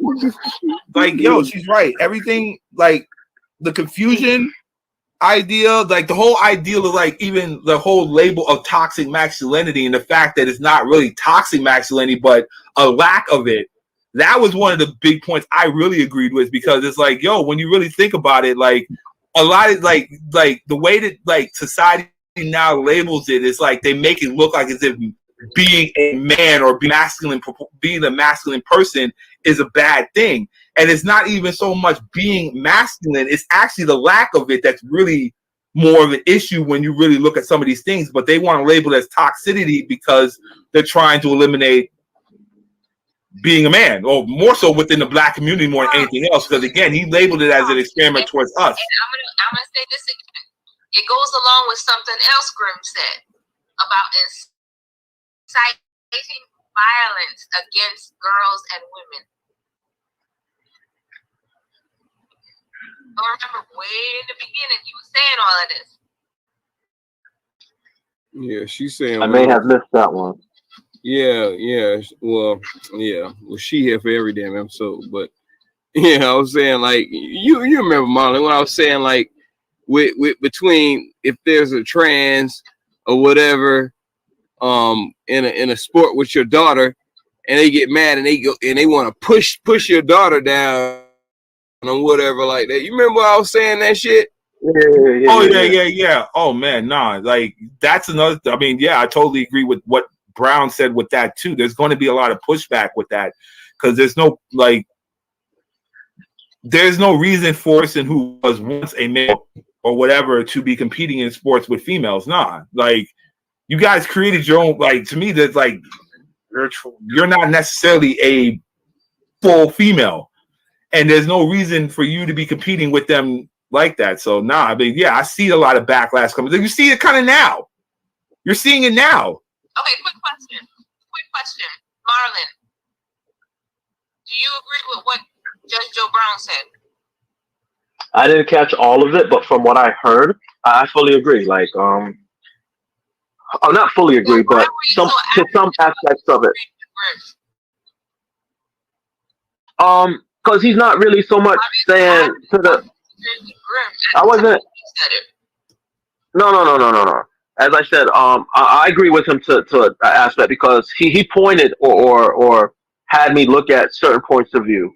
Like, she's right. Everything, like the confusion idea, like the whole idea of like even the whole label of toxic masculinity and the fact that it's not really toxic masculinity, but a lack of it. That was one of the big points I really agreed with, because it's like, when you really think about it, like a lot of like the way that like society now labels it, is like they make it look like as if being a man or being a masculine person is a bad thing. And it's not even so much being masculine, it's actually the lack of it that's really more of an issue when you really look at some of these things. But they want to label it as toxicity because they're trying to eliminate being a man, or more so within the black community more than anything else. Because again, he labeled it as an experiment towards us. And I'm gonna say this again. It goes along with something else Grim said about inciting violence against girls and women. I remember way in the beginning he was saying all of this. Yeah, she's saying. I may have missed that one. Yeah. Well, she here for every damn episode, but I was saying like you remember, Marlon, when I was saying like with between if there's a trans or whatever in a sport with your daughter, and they get mad and they want to push your daughter down or whatever like that. You remember I was saying that shit? Yeah. Oh man, nah. Like that's another. I mean, I totally agree with what Brown said with that too. There's going to be a lot of pushback with that because there's no reason for a person who was once a male or whatever to be competing in sports with females. Nah, like you guys created your own. Like to me, that's like you're not necessarily a full female, and there's no reason for you to be competing with them like that. So nah, I mean, yeah, I see a lot of backlash coming. You see it kind of now. You're seeing it now. Okay, quick question. Marlon, do you agree with what Judge Joe Brown said? I didn't catch all of it, but from what I heard, I fully agree. Like, not fully agree, but some aspects of it. Because he's not really so much saying to the. I wasn't. No. As I said, I agree with him to an aspect because he pointed or had me look at certain points of view.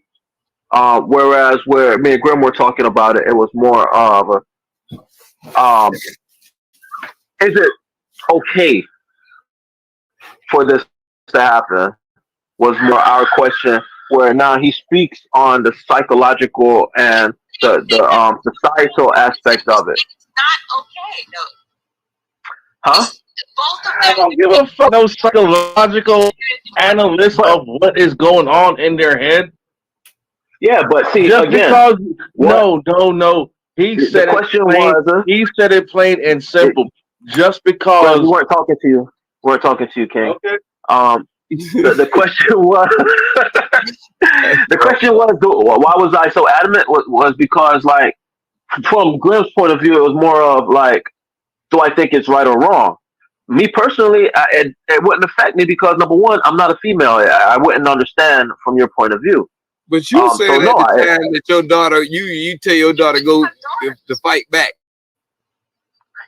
Whereas where me and Grim were talking about it, it was more of is it okay for this to happen? Was more our question. Where now he speaks on the psychological and the societal aspect of it. It's not okay, though. Huh? I don't give a fuck. No psychological analyst of what is going on in their head. Yeah, but see, just again, because no. He said he said it plain and simple. Just because we weren't talking to you. We weren't talking to you, King. Okay. The question was why was I so adamant was because like from Grim's point of view it was more of like do I think it's right or wrong? Me personally, it wouldn't affect me because number one, I'm not a female. I wouldn't understand from your point of view. But you said at the time that your daughter, you tell your daughter go to fight back.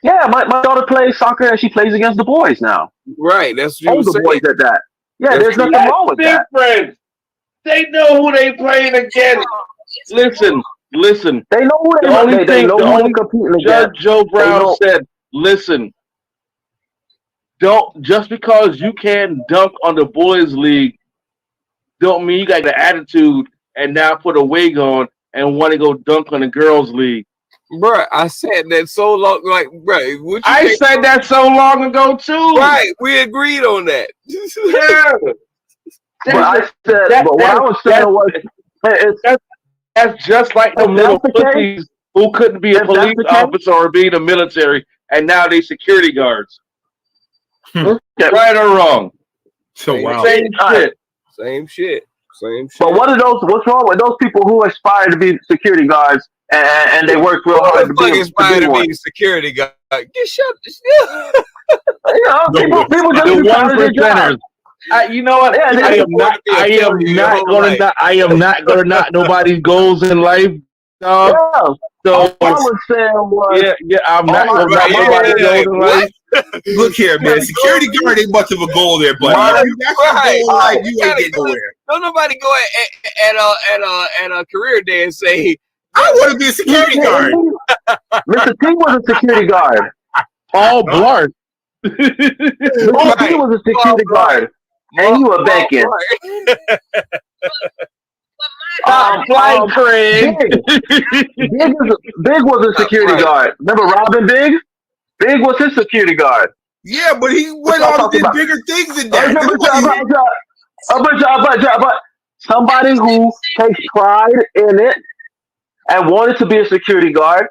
Yeah, my daughter plays soccer and she plays against the boys now. Right, that's what you the saying. boys at that. Yeah, there's nothing wrong with that. Friends. They know who they playing against. Listen. They know who they competing against. Judge Joe Brown said, listen, don't just because you can dunk on the boys' league, don't mean you got the attitude and now put a wig on and want to go dunk on the girls' league. Bruh, I said that so long, like, bruh. I said that so long ago too. Right, we agreed on that. Yeah. But what I was saying was, that's just like the little pussies who couldn't be a police officer or be in the military, and now they security guards. Right or wrong? Same shit. But what's wrong with those people who aspire to be security guards and they work real hard to be a security guard? Get shut. People just the 1%ers. You know what? Yeah, I am not gonna knock nobody's goals in life, dog. Yeah. So all I was saying was, I'm not gonna knock nobody's goals in life. Look here, man. Security guard ain't much of a goal there, buddy. You ain't getting nowhere. Don't nobody go at a career day and say, I want to be a security guard. Mr. T was a security guard. Paul Blart. Mr. T was a security guard. And you were banking. Big was a security guard. Remember Robin Big? Big was his security guard. Yeah, but he went on to do bigger things than that. But somebody who takes pride in it and wanted to be a security guard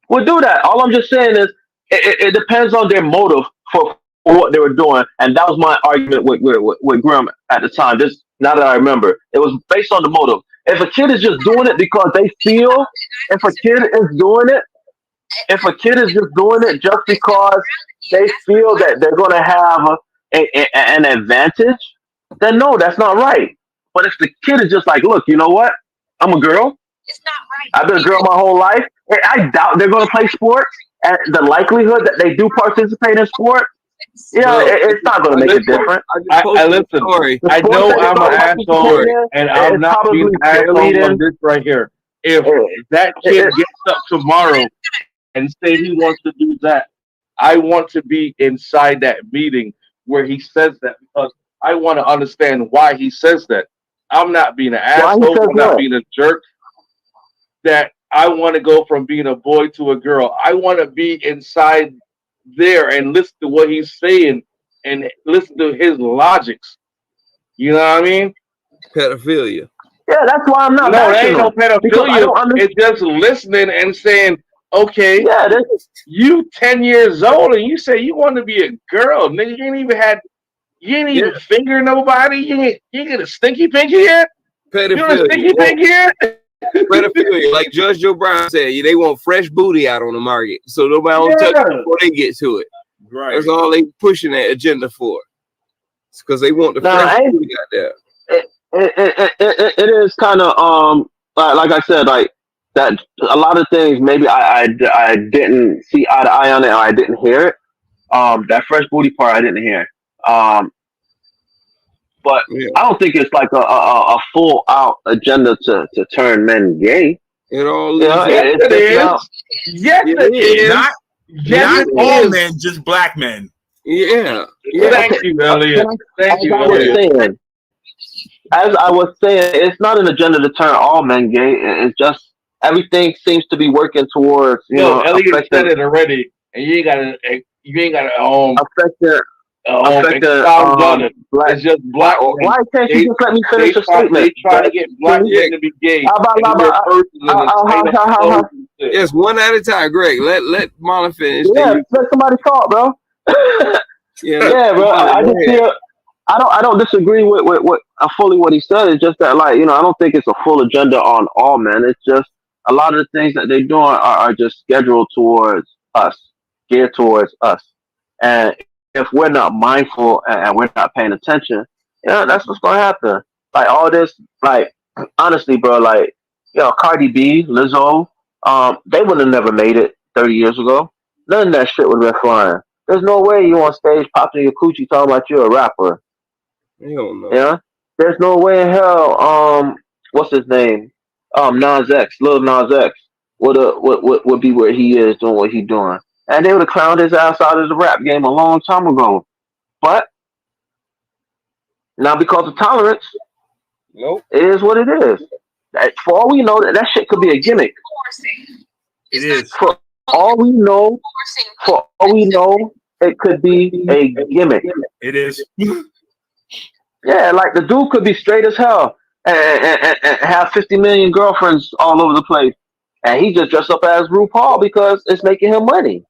would do that. All I'm just saying is it depends on their motive for what they were doing, and that was my argument with Grim at the time. Just now that I remember, it was based on the motive. If a kid is just doing it because they feel, if a kid is just doing it just because they feel that they're going to have an advantage, then no, that's not right. But if the kid is just like, look, you know what? I'm a girl. It's not right. I've been a girl my whole life. I doubt they're going to play sports, and the likelihood that they do participate in sport, it's not going to make a difference. I listen. I know I'm an asshole, and I'm not being an asshole on this right here. If that kid gets up tomorrow and say he wants to do that, I want to be inside that meeting where he says that because I want to understand why he says that. I'm not being an asshole. I'm not being a jerk. That I want to go from being a boy to a girl. I want to be inside there and listen to what he's saying and listen to his logics. You know what I mean? Pedophilia. Yeah, that's why I'm not No, that bashing ain't no them because I pedophilia. don't understand. It's just listening and saying, okay, Yeah, you 10 years old and you say you want to be a girl. Nigga, you ain't even finger nobody. You ain't get a stinky pinky yet? You know a stinky Pedophilia. pinky yet? Pedophilia. Like Judge Joe Brown said, they want fresh booty out on the market. So nobody will touch it before they get to it. Right. That's all they pushing that agenda for. It's because they want the fresh booty out there. It is kind of like I said, like that. A lot of things maybe I didn't see eye to eye on it, or I didn't hear it. That fresh booty part I didn't hear. But I don't think it's like a full out agenda to turn men gay. It all You know, Yes, it is. Yes, it is. Not all men, just black men. Yeah. Thank you, Elliot. Thank you, As I was Elliot. saying, it's not an agenda to turn all men gay. It's just everything seems to be working towards Elliot said it already, and you ain't gotta expound on it. black. It's just black. Why can't you just let me finish a statement? They try to get black men to be gay. Yes, one at a time. Greg, let Marlon finish. Yeah, let somebody talk, bro. Yeah, bro. I just feel I don't disagree with fully what he said. It's just that, like, I don't think it's a full agenda on all men. It's just a lot of the things that they're doing are just scheduled towards us, geared towards us. And if we're not mindful and we're not paying attention, that's what's gonna happen. Like all this, like honestly, bro, like Cardi B, Lizzo, they would have never made it 30 years ago. None of that shit would have been flying. There's no way you on stage popping your coochie talking about you're a rapper. Hell no. Yeah, there's no way in hell. What's his name? Nas X, Lil Nas X, would be where he is doing what he's doing, and they would have clowned his ass out of the rap game a long time ago. But now, because of tolerance, nope, it is what it is. For all we know, that shit could be a gimmick. It is. For all we know, it could be a gimmick. It is. Yeah, like the dude could be straight as hell and have 50 million girlfriends all over the place, and he just dressed up as RuPaul because it's making him money.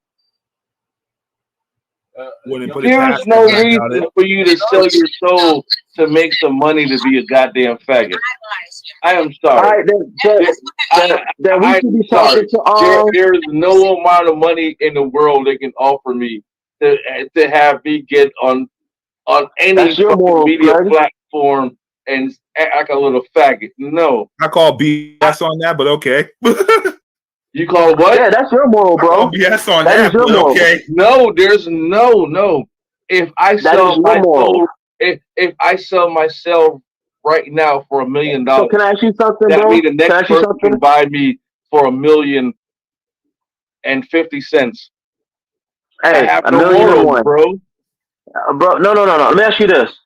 There's no reason for you to sell your soul to make some money to be a goddamn faggot. I am sorry. Then we should be talking to there's no amount of money in the world they can offer me to have me get on any media platform and act like a little faggot. No. I call BS on that, but okay. You call what? Yeah, that's your moral, bro. I call BS on that, but okay. No, there's no. If I sell my soul, if I sell myself right now for $1 million, so can I ask you something, that bro? means the next person can buy me for $1,050,000. Hey, I have $1 no million and morals, one, bro. Bro, no. Let me ask you this: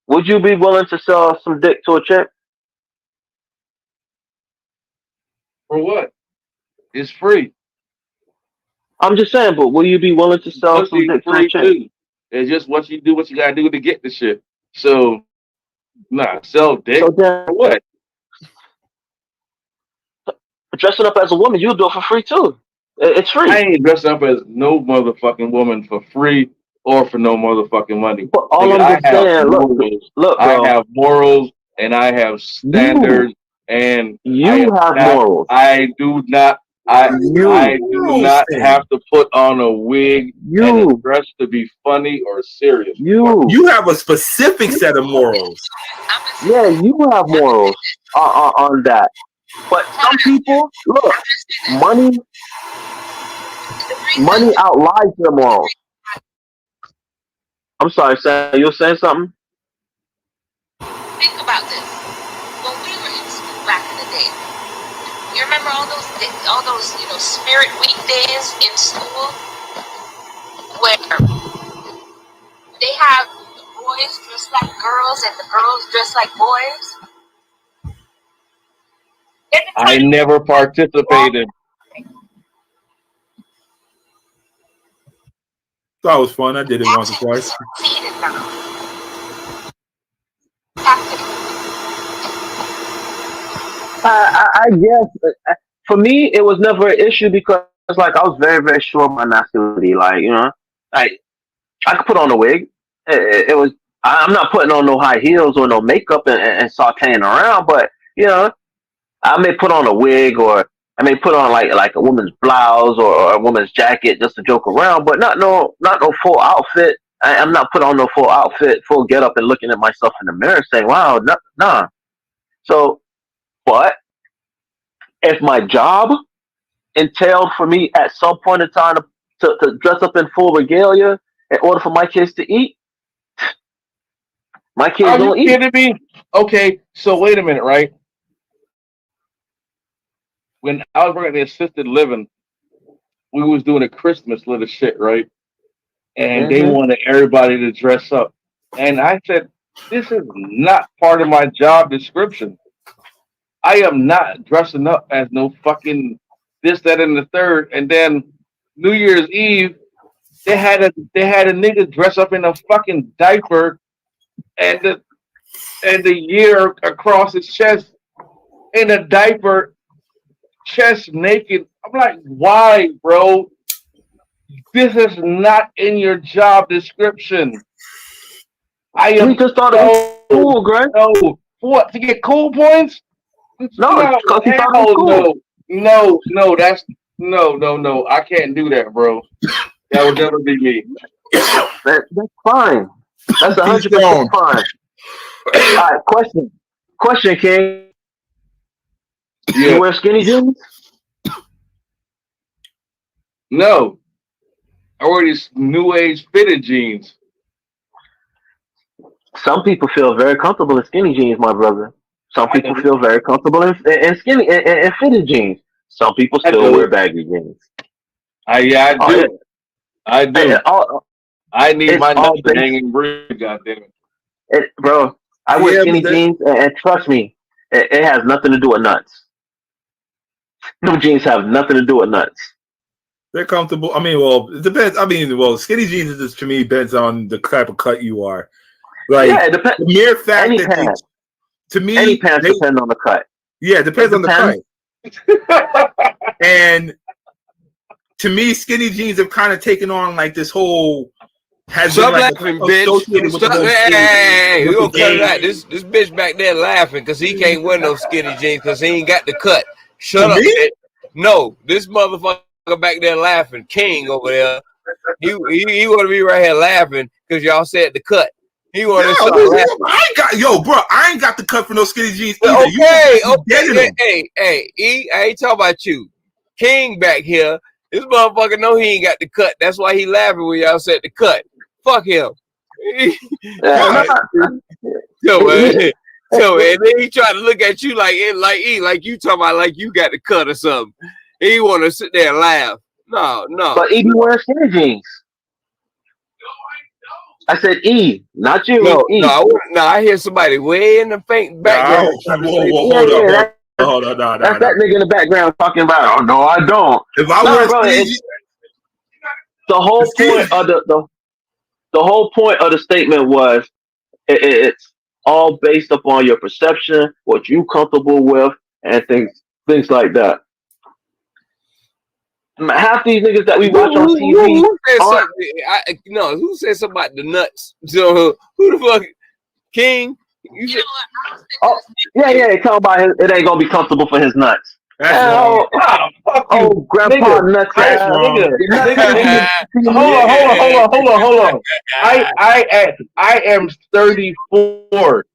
would you be willing to sell some dick to a chick? For what? It's free. I'm just saying, but will you be willing to sell some dick to a chick? Too. It's just what you do, what you gotta do to get the shit. So, sell dick. So then, for what? Dressing up as a woman, you'll do it for free too. It's free. I ain't dressing up as no motherfucking woman for free or for no motherfucking money. But all I'm just saying, look, I bro, have morals and I have standards, and you have morals. I do not. I do not have to put on a wig and a dress to be funny or serious. You have a specific set of morals. Yeah, you have morals on that. But some people, look, money outlives their morals. I'm sorry, Sam, you were saying something? Think about this. When we were in school back in the day, you remember all those spirit week days in school where they have the boys dressed like girls and the girls dressed like boys? I never participated. Thought it was fun. I did it once or twice. I guess for me it was never an issue because like I was very very sure of my masculinity. Like like I could put on a wig. It was I'm not putting on no high heels or no makeup and sauteing around, but I may put on a wig or I may put on like a woman's blouse or a woman's jacket just to joke around, but not no full outfit. I'm not putting on no full outfit, full get up and looking at myself in the mirror saying, "Wow, nah." So, but if my job entailed for me at some point in time to dress up in full regalia in order for my kids to eat, my kids Are don't you eat. kidding me? Okay, so wait a minute, right? When I was working at the assisted living, we was doing a Christmas little shit, right? And they Mm-hmm. wanted everybody to dress up. And I said, this is not part of my job description. I am not dressing up as no fucking this, that, and the third. And then New Year's Eve, they had a nigga dress up in a fucking diaper and the year across his chest in a diaper, chest naked. I'm like, why, bro? This is not in your job description. We just thought it was cool, Greg. No, what, to get cool points? No, it's because he thought it was cool. No, that's no. I can't do that, bro. That would never be me. That's fine. That's 100% fine. All right, question, King. Yeah. You wear skinny jeans? No, I wear these new age fitted jeans. Some people feel very comfortable in skinny jeans, my brother. Some people feel very comfortable in skinny in fitted jeans. Some people still wear baggy jeans. I do. Yeah. I do. I need my nuts to hang and breathe. Goddamn it, bro. I wear skinny jeans, and trust me, it has nothing to do with nuts. Them jeans have nothing to do with nuts. They're comfortable. I mean, well, it depends. I mean, well, skinny jeans is just, to me, depends on the type of cut you are. Like, yeah, it depends. The mere fact any that pants. To me, any pants depend on the cut. Yeah, it depends on the cut. And to me, skinny jeans have kind of taken on like this whole. Stop laughing, bitch. Hey, we gonna cut it out. This bitch back there laughing because he can't wear no skinny jeans because he ain't got the cut. Shut up, bitch. No, this motherfucker back there laughing. King over there. He want to be right here laughing because y'all said the cut. He want to start laughing. I ain't got the cut for no skinny jeans either. Okay. Hey, I ain't talking about you. King back here. This motherfucker know he ain't got the cut. That's why he laughing when y'all said the cut. Fuck him. So and then he try to look at you like you talking about like you got the cut or something. He want to sit there and laugh. No. But E be wearing skinny jeans. I said E, not you. I hear somebody way in the faint background. Hold on, no. That's that nigga in the background talking about. Oh no, I don't. If I wear the whole point of the whole point of the statement was it's all based upon your perception, what you comfortable with, and things like that. Half these niggas that we watch on TV. Who said something about the nuts? So who the fuck? King? Yeah. Talking about it ain't gonna be comfortable for his nuts. Grandpa nuts. Hold on. I am 34.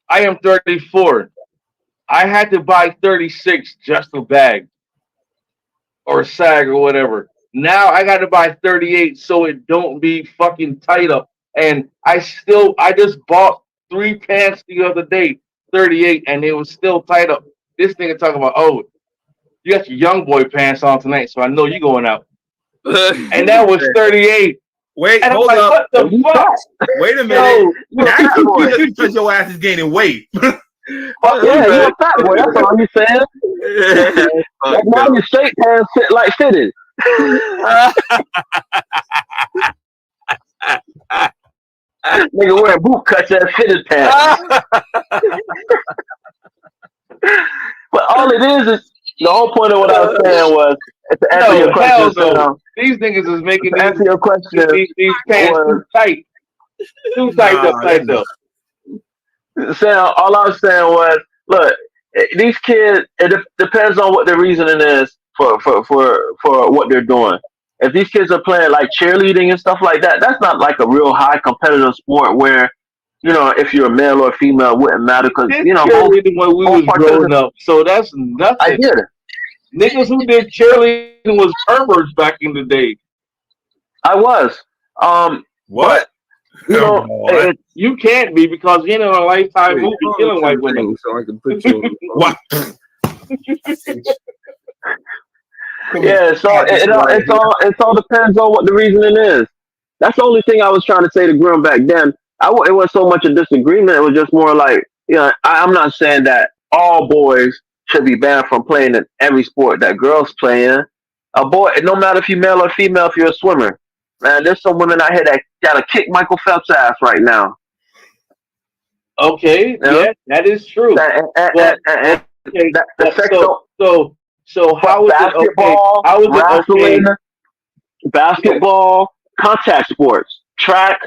I am 34. I had to buy 36 just a bag or a sag or whatever. Now I got to buy 38 so it don't be fucking tight up. And I just bought 3 pants the other day, 38, and it was still tight up. This nigga talking about, oh, you got your young boy pants on tonight, so I know you going out. And that was 38. Wait, and hold up. What the fuck? Wait a minute. That's because your ass is gaining weight. You're a fat boy. That's all you saying. Like Miami State pants fit like fitted. Nigga wearing boot cuts and fitted pants. But all it is the whole point of what I was saying was to answer your question. No. These niggas is making to answer your question. These pants too tight. Too tight up. Sam, all I was saying was, look, these kids. It depends on what their reasoning is for what they're doing. If these kids are playing like cheerleading and stuff like that, that's not like a real high competitive sport where, if you're a male or a female, it wouldn't matter because cheerleading when we was growing up, so that's nothing. I get it. Niggas who did cheerleading was perverts back in the day. I was. What? You can't be because in a lifetime movie killing white women. So I can put you on. What? Yeah, so it all depends on what the reasoning is. That's the only thing I was trying to say to Grim back then. It wasn't so much a disagreement. It was just more like, I'm not saying that all boys should be banned from playing in every sport that girls play in. A boy, no matter if you're male or female, if you're a swimmer, man, there's some women out here that gotta kick Michael Phelps' ass right now. Okay, yeah, that is true. So how is basketball, it okay? How is wrestling, it okay? Basketball, contact sports, track,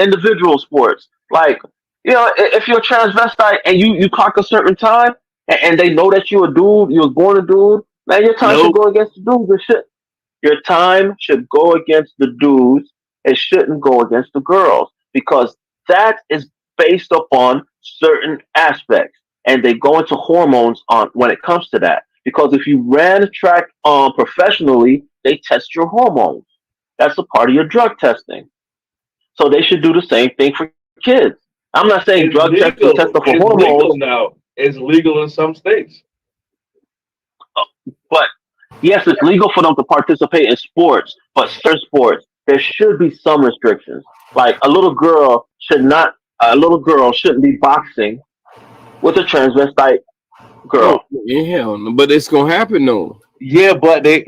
individual sports. Like, if you're a transvestite and you clock a certain time and they know that you're a dude, you was born a dude, man, your time should go against the dudes and shit. Your time should go against the dudes. It shouldn't go against the girls because that is based upon certain aspects. And they go into hormones on when it comes to that. Because if you ran track professionally, they test your hormones. That's a part of your drug testing. So they should do the same thing for kids. I'm not saying drug testing for hormones. Legal now. It's legal in some states. But yes, it's legal for them to participate in sports, but certain sports, there should be some restrictions. Like a little girl shouldn't be boxing with a transvestite girl. Yeah, but it's gonna happen though. Yeah, but they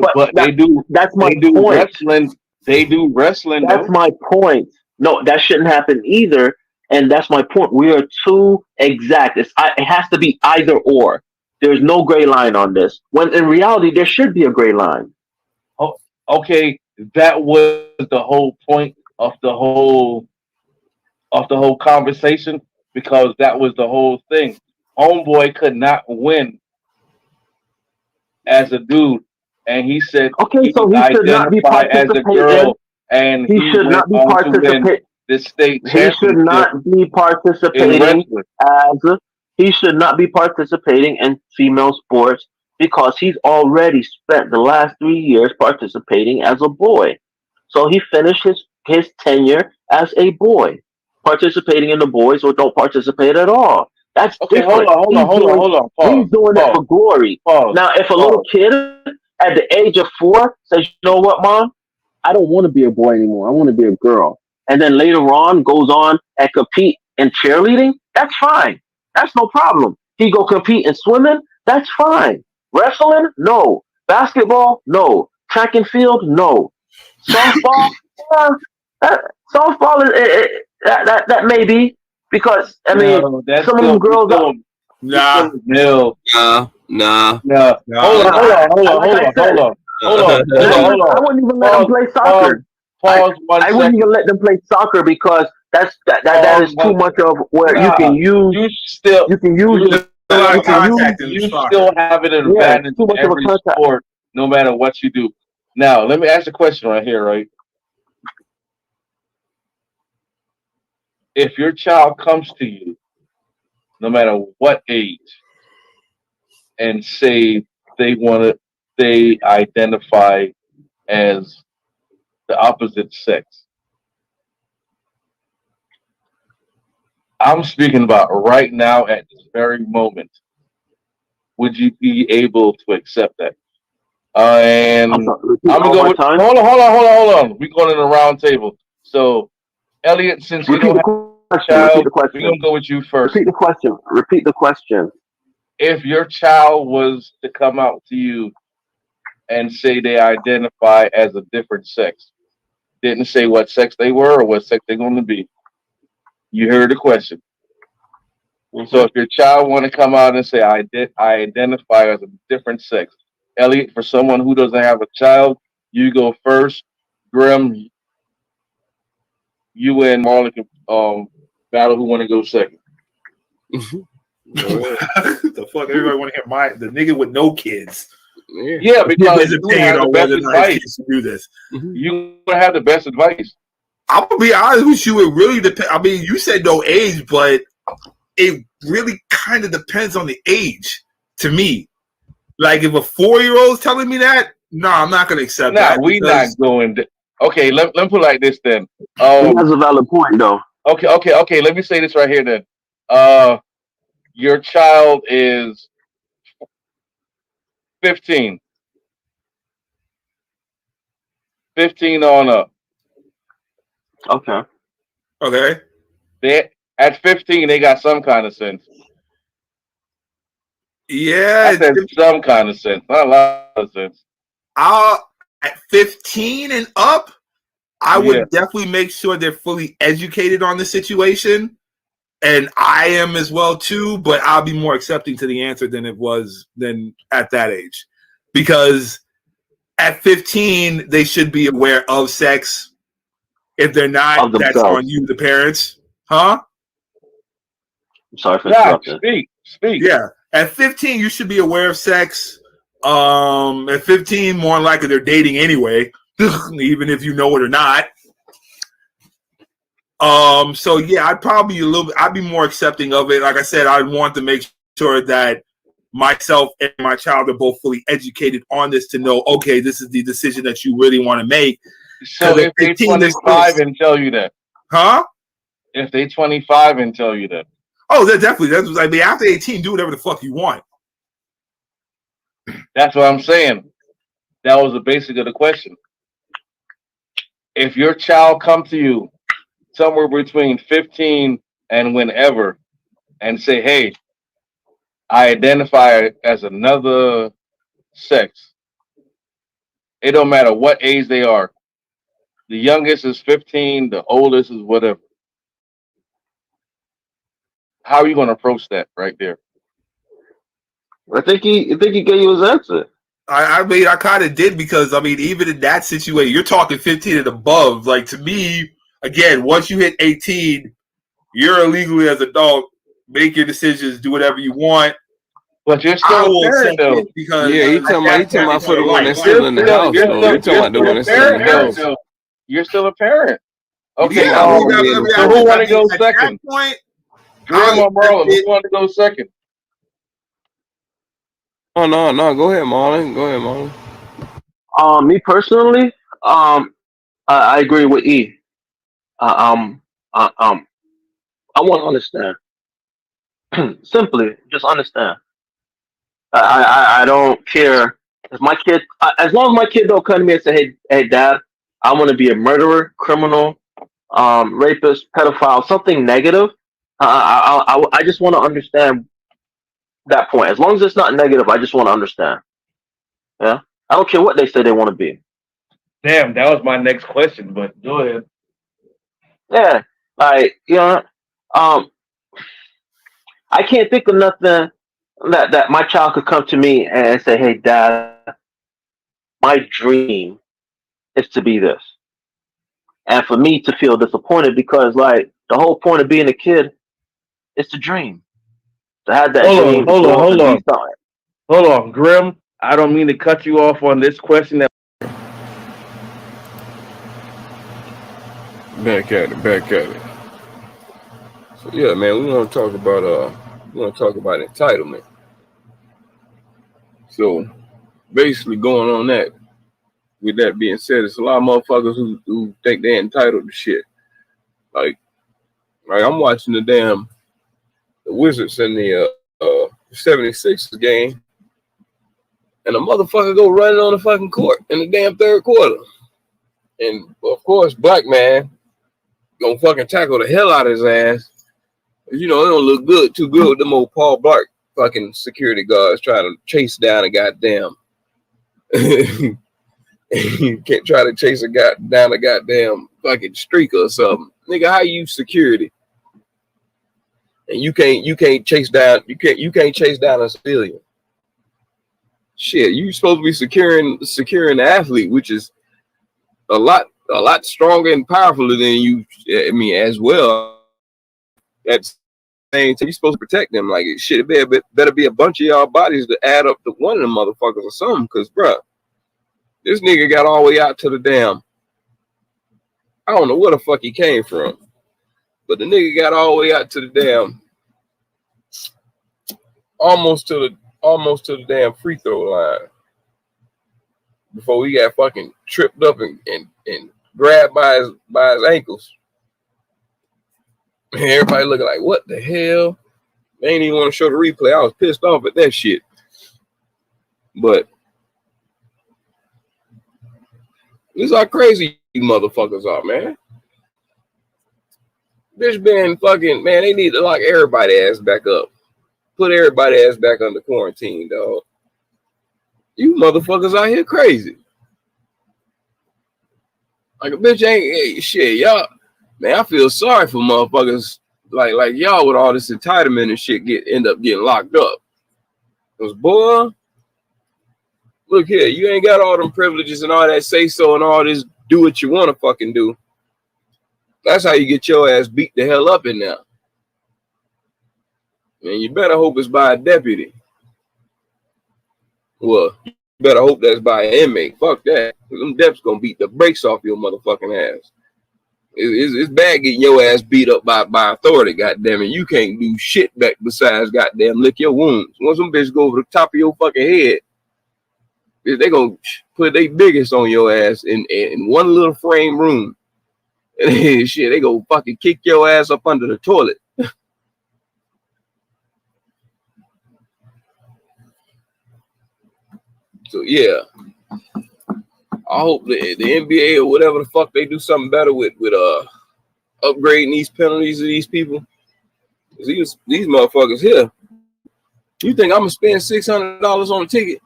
do. That's my point. Wrestling. They do wrestling. That's my point. No, that shouldn't happen either. And that's my point. We are too exact. It has to be either or. There's no gray line on this. When in reality, there should be a gray line. Oh, okay. That was the whole point of the whole conversation because that was the whole thing. Homeboy could not win as a dude, and he said, "Okay, so he should not be participating as a girl, and he should not be participating. The state he should not be participating he should not be participating in female sports because he's already spent the last 3 years participating as a boy. So he finished his tenure as a boy, participating in the boys or don't participate at all. That's okay. Different. Hold on. Pause. He's doing it for glory. Now, if a little kid at the age of 4 says, "You know what, Mom? I don't want to be a boy anymore. I want to be a girl," and then later on goes on and compete in cheerleading, that's fine. That's no problem. He go compete in swimming, that's fine. Wrestling, no. Basketball, no. Track and field, no. Softball, softball is that may be because I mean some of them girls don't. Nah. Hold on. I wouldn't even let them play soccer. I wouldn't even let them play soccer because that is too much of where you can use. You still have an advantage in every sport, no matter what you do. Now, let me ask a question right here, right? If your child comes to you, no matter what age, and say they identify as the opposite sex. I'm speaking about right now at this very moment. Would you be able to accept that? And I'm gonna go with hold on. We're going in a round table. So, Elliot, since you don't have a child, we're gonna go with you first. Repeat the question. if your child was to come out to you and say they identify as a different sex, didn't say what sex they were or what sex they're going to be. You heard the question. So if your child want to come out and say, I identify as a different sex, Elliot, for someone who doesn't have a child, you go first. Grim, you and Marlon can battle who want to go second. The fuck, everybody want to hear the nigga with no kids. Yeah, because you have the best advice. Do this. You have the best advice. I'm gonna be honest with you. It really depends. I mean, you said no age, but it really kind of depends on the age. To me, like if a 4-year-old is telling me that, no, I'm not gonna accept that. We not going. Okay, let me put it like this then. That's a valid point, though. Okay. Let me say this right here then. Your child is 15. 15 on up. Okay. They at 15 they got some kind of sense. Yeah, I said some kind of sense, not a lot of sense. At 15 and up, I would definitely make sure they're fully educated on the situation, and I am as well too. But I'll be more accepting to the answer than at that age, because at 15 they should be aware of sex. If they're not, that's on you, the parents. Huh? I'm sorry for interrupting. Speak. Yeah. At 15, you should be aware of sex. At 15, more likely they're dating anyway, even if you know it or not. So yeah, I'd be more accepting of it. Like I said, I'd want to make sure that myself and my child are both fully educated on this to know, okay, this is the decision that you really want to make. So if they're 25 and tell you that, if they 25 and tell you that, they're definitely. I mean, after 18, do whatever the fuck you want. That's what I'm saying. That was the basic of the question. If your child come to you somewhere between 15 and whenever and say, hey, I identify as another sex, it don't matter what age they are. The youngest is 15, the oldest is whatever. How are you going to approach that right there? I think he gave you his answer. I mean, I kind of did, because I mean, even in that situation, you're talking 15 and above. Like, to me, again, once you hit 18, you're illegally as an adult. Make your decisions, do whatever you want. But you're still a parent, though. Because he talking about for the one that's still in the house. You're talking about the one that's still in the house. You're still a parent. Okay, yeah, so who want to go second? Grim or Marlon? Who want to go second? Oh, no. Go ahead, Marlon. Me personally, I agree with E. I want to understand. Simply, just understand. I don't care if my kid, as long as my kid don't come to me and say, hey, Dad, I want to be a murderer, criminal, rapist, pedophile, something negative. I just want to understand that point. As long as it's not negative, I just want to understand. Yeah, I don't care what they say they want to be. Damn, that was my next question, but go ahead. Yeah, I can't think of nothing that my child could come to me and say, "Hey, Dad, my dream is to be this," and for me to feel disappointed, because like the whole point of being a kid is to dream, to have that dream. Hold on, Grim. I don't mean to cut you off on this question. Back at it. So yeah, man, we want to talk about entitlement. So basically, going on that. With that being said, it's a lot of motherfuckers who think they're entitled to shit. Like I'm watching the Wizards in the 76ers game, and a motherfucker go running on the fucking court in the damn third quarter. And of course, black man gonna fucking tackle the hell out of his ass. You know, it don't look too good with them old Paul Blart fucking security guards trying to chase down a goddamn. You can't try to chase down a goddamn fucking streaker or something. Nigga, how you security? And you can't chase down a civilian. Shit, you supposed to be securing the athlete, which is a lot stronger and powerful than you. I mean, as well. That's saying you're supposed to protect them. Like shit, it better be a bunch of y'all bodies to add up to one of them motherfuckers or something. Cause bruh, this nigga got all the way out to the damn. I don't know where the fuck he came from, but the nigga got all the way out to the damn. Almost to the damn free throw line before he got fucking tripped up and grabbed by his ankles. And everybody looking like, what the hell? They ain't even want to show the replay. I was pissed off at that shit. But this is how crazy you motherfuckers are, man. Bitch been fucking, man, they need to lock everybody ass back up. Put everybody ass back under quarantine, dog. You motherfuckers out here crazy. Like a bitch ain't shit, y'all. Man, I feel sorry for motherfuckers like y'all with all this entitlement and shit end up getting locked up. Cause boy, look here, you ain't got all them privileges and all that say so and all this do what you want to fucking do. That's how you get your ass beat the hell up in there. Man, you better hope it's by a deputy. Well, you better hope that's by an inmate. Fuck that. Them deputies gonna beat the brakes off your motherfucking ass. It's bad getting your ass beat up by authority, goddamn it. You can't do shit back besides goddamn lick your wounds. Once them bitches go over the top of your fucking head, they gonna put their biggest on your ass in one little frame room. And shit, they go fucking kick your ass up under the toilet. So yeah, I hope the NBA or whatever the fuck they do something better with upgrading these penalties of these people. These motherfuckers here. You think I'm gonna spend $600 on a ticket?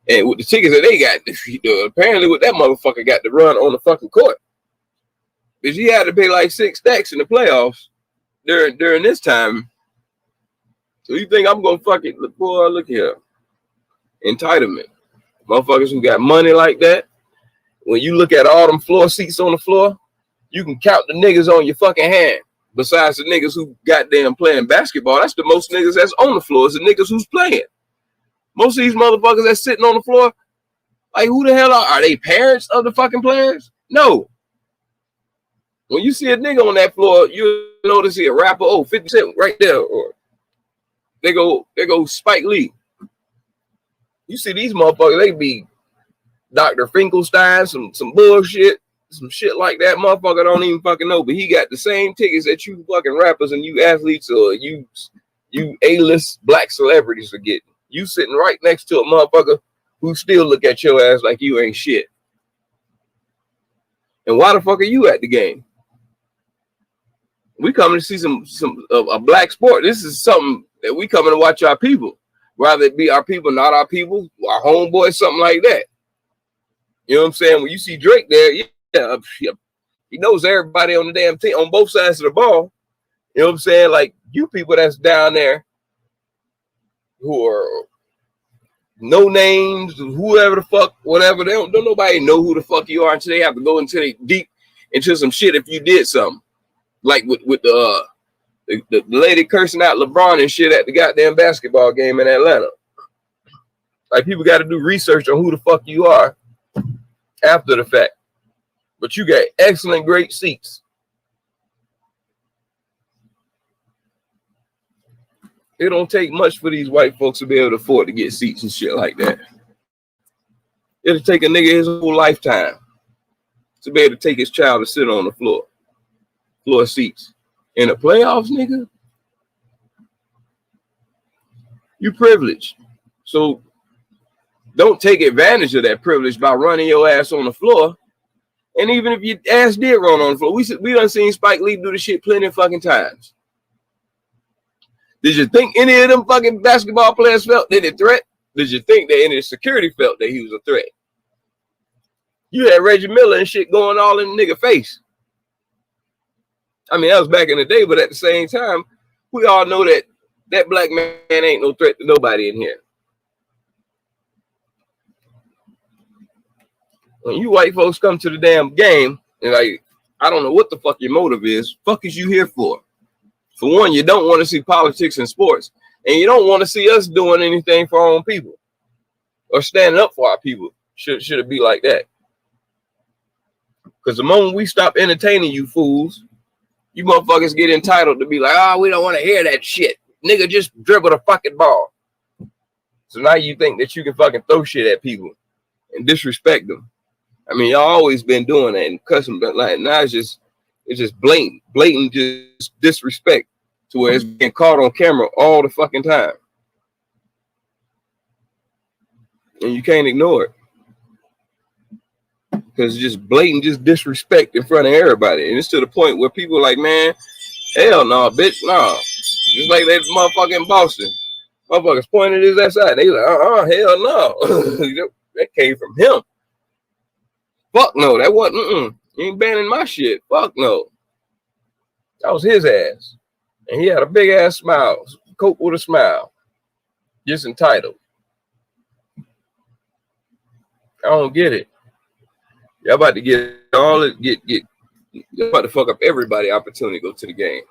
And with the tickets that they got, apparently what that motherfucker got to run on the fucking court. Because he had to pay like 6 stacks in the playoffs during this time. So you think I'm gonna fucking look here. Entitlement. Motherfuckers who got money like that. When you look at all them floor seats on the floor, you can count the niggas on your fucking hand. Besides the niggas who goddamn playing basketball, that's the most niggas that's on the floor is the niggas who's playing. Most of these motherfuckers that's sitting on the floor, like who the hell are they parents of the fucking players? No. When you see a nigga on that floor, you know to see a rapper, 50 Cent right there, or they go Spike Lee. You see these motherfuckers, they be Dr. Finkelstein, some bullshit, some shit like that. Motherfucker don't even fucking know, but he got the same tickets that you fucking rappers and you athletes or you A-list black celebrities are getting. You sitting right next to a motherfucker who still look at your ass like you ain't shit. And why the fuck are you at the game? We coming to see a black sport. This is something that we coming to watch our people. Rather it be our people, not our people, our homeboys, something like that. You know what I'm saying? When you see Drake there, yeah, he knows everybody on the damn team, on both sides of the ball. You know what I'm saying? Like, you people that's down there who are no names, whoever the fuck, whatever, don't nobody know who the fuck you are until they have to go into deep into some shit if you did something. Like with the lady cursing out LeBron and shit at the goddamn basketball game in Atlanta. Like, people got to do research on who the fuck you are after the fact. But you got excellent, great seats. It don't take much for these white folks to be able to afford to get seats and shit like that. It'll take a nigga his whole lifetime to be able to take his child to sit on the floor seats. In the playoffs, nigga, you privileged. So don't take advantage of that privilege by running your ass on the floor. And even if your ass did run on the floor, we done seen Spike Lee do the shit plenty of fucking times. Did you think any of them fucking basketball players felt any threat? Did you think that any of the security felt that he was a threat? You had Reggie Miller and shit going all in the nigga face. I mean, that was back in the day, but at the same time, we all know that that black man ain't no threat to nobody in here. When you white folks come to the damn game, and like, I don't know what the fuck your motive is. Fuck is you here for? For one, you don't want to see politics and sports, and you don't want to see us doing anything for our own people or standing up for our people. Should it be like that? Because the moment we stop entertaining you fools, you motherfuckers get entitled to be like, oh, we don't want to hear that shit. Nigga, just dribble the fucking ball. So now you think that you can fucking throw shit at people and disrespect them. I mean, y'all always been doing that and cussing, but like now it's just blatant just disrespect to where it's being caught on camera all the fucking time. And you can't ignore it. Because it's just blatant just disrespect in front of everybody. And it's to the point where people are like, man, hell no, bitch, no. Just like that motherfucker in Boston. Motherfuckers pointed his ass out. They like, hell no. That came from him. Fuck no, that wasn't, you ain't banning my shit. Fuck no. That was his ass. And he had a big ass smile. Coke with a smile. Just entitled. I don't get it. Y'all about to get all it, you're about to fuck up everybody opportunity to go to the game.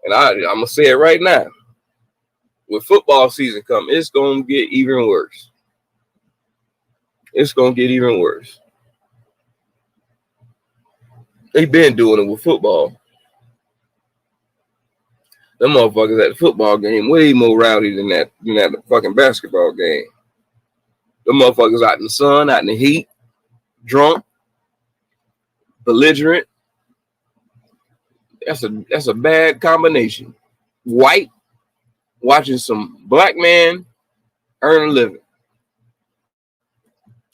And I'm going to say it right now. When football season comes, it's going to get even worse. It's going to get even worse. They been doing it with football. Them motherfuckers at the football game way more rowdy than that fucking basketball game. Them motherfuckers out in the sun, out in the heat, drunk, belligerent. That's a bad combination. White, watching some black man earn a living.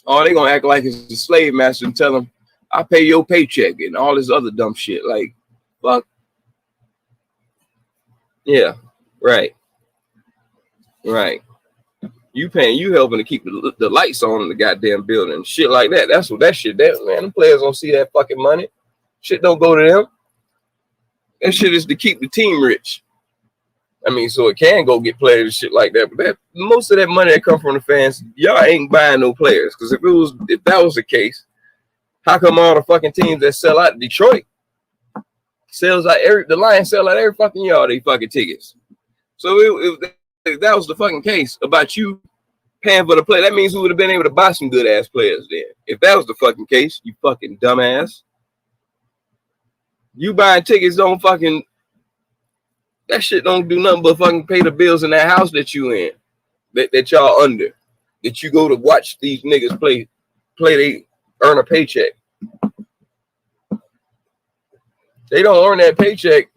Oh, they gonna act like it's the slave master and tell them, I pay your paycheck and all this other dumb shit. Like, fuck. Yeah, right. Right. You paying, you helping to keep the lights on in the goddamn building. Shit like that. That's what that shit, that man, them players don't see that fucking money. Shit don't go to them. That shit is to keep the team rich. I mean, so it can go get players and shit like that. But that most of that money that come from the fans, y'all ain't buying no players. Because if that was the case, how come all the fucking teams that sell out Detroit sells out the Lions sell out every fucking yard they fucking tickets? So if that was the fucking case about you paying for the play, that means we would have been able to buy some good ass players then. If that was the fucking case, you fucking dumbass. You buying tickets don't fucking, that shit don't do nothing but fucking pay the bills in that house that you in, that y'all under, that you go to watch these niggas play they earn a paycheck. They don't earn that paycheck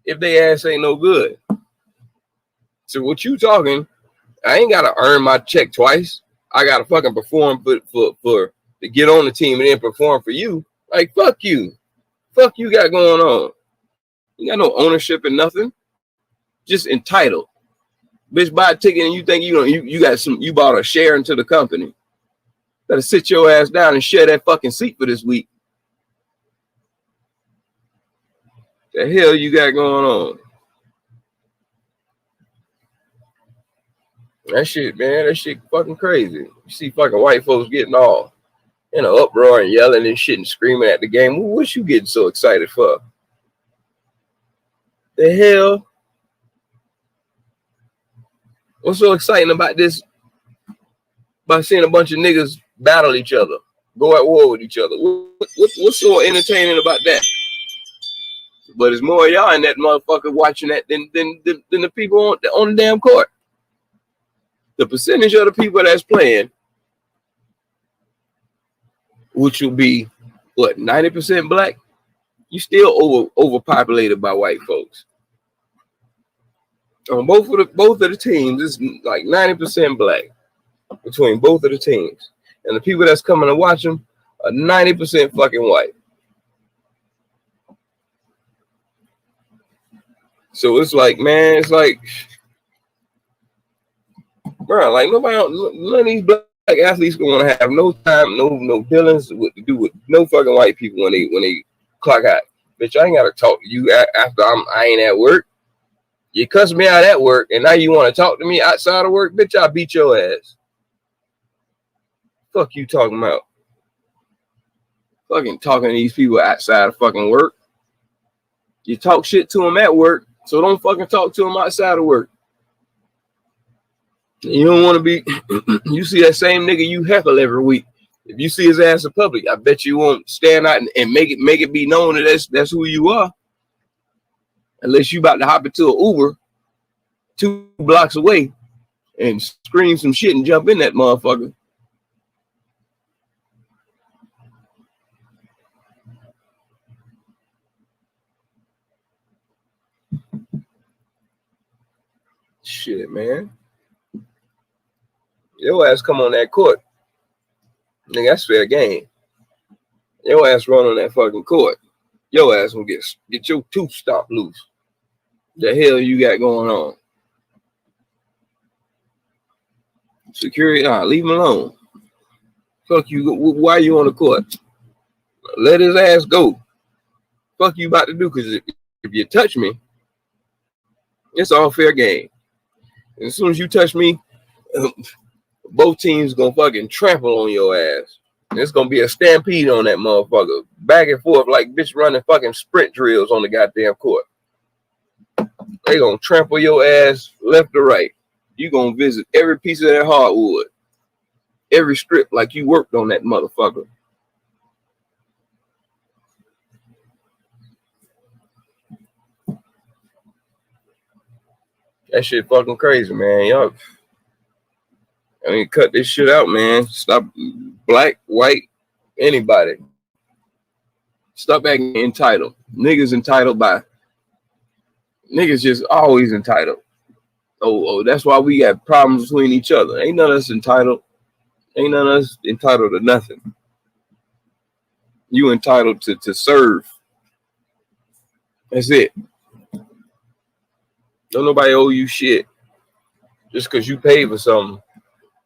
if they ass ain't no good. So what you talking, I ain't gotta earn my check twice. I gotta fucking perform for to get on the team and then perform for you. Like, fuck you. Fuck you got going on. You got no ownership in nothing. Just entitled. Bitch, buy a ticket and you think you bought a share into the company. Better sit your ass down and share that fucking seat for this week. The hell you got going on? That shit, man, that shit fucking crazy. You see fucking white folks getting all in an uproar and yelling and shit and screaming at the game. What you getting so excited for? The hell? What's so exciting about this? By seeing a bunch of niggas battle each other, go at war with each other. What's so entertaining about that? But it's more y'all in that motherfucker watching that than the people on the damn court. The percentage of the people that's playing, which will be what, 90% black, you still overpopulated by white folks. On both of the teams, it's like 90% black between both of the teams, and the people that's coming to watch them are 90% fucking white. So it's like, man, it's like, bro, like none of these black athletes gonna have no time, no dealings with to do with no fucking white people when they clock out. Bitch, I ain't gotta talk to you after I ain't at work. You cuss me out at work, and now you want to talk to me outside of work, bitch. I'll beat your ass. Fuck you talking about? Fucking talking to these people outside of fucking work. You talk shit to them at work, so don't fucking talk to them outside of work. You don't want to be, you see that same nigga you heckle every week. If you see his ass in public, I bet you won't stand out and make it be known that that's who you are. Unless you about to hop into an Uber 2 blocks away and scream some shit and jump in that motherfucker. Shit, man. Your ass come on that court. Nigga, that's fair game. Your ass run on that fucking court. Your ass will get your tooth stomped loose. The hell you got going on? Security, leave him alone. Fuck you. Why you on the court? Let his ass go. Fuck you about to do? Because if you touch me, it's all fair game. And as soon as you touch me, both teams gonna fucking trample on your ass. And it's gonna be a stampede on that motherfucker. Back and forth like bitch running fucking sprint drills on the goddamn court. They gonna trample your ass left to right. You gonna visit every piece of that hardwood. Every strip like you worked on that motherfucker. That shit fucking crazy, man. Y'all, I mean, cut this shit out, man. Stop, black, white, anybody. Stop acting entitled. Niggas entitled by. Niggas just always entitled. Oh, that's why we got problems between each other. Ain't none of us entitled. Ain't none of us entitled to nothing. You entitled to serve. That's it. Don't nobody owe you shit just because you pay for something.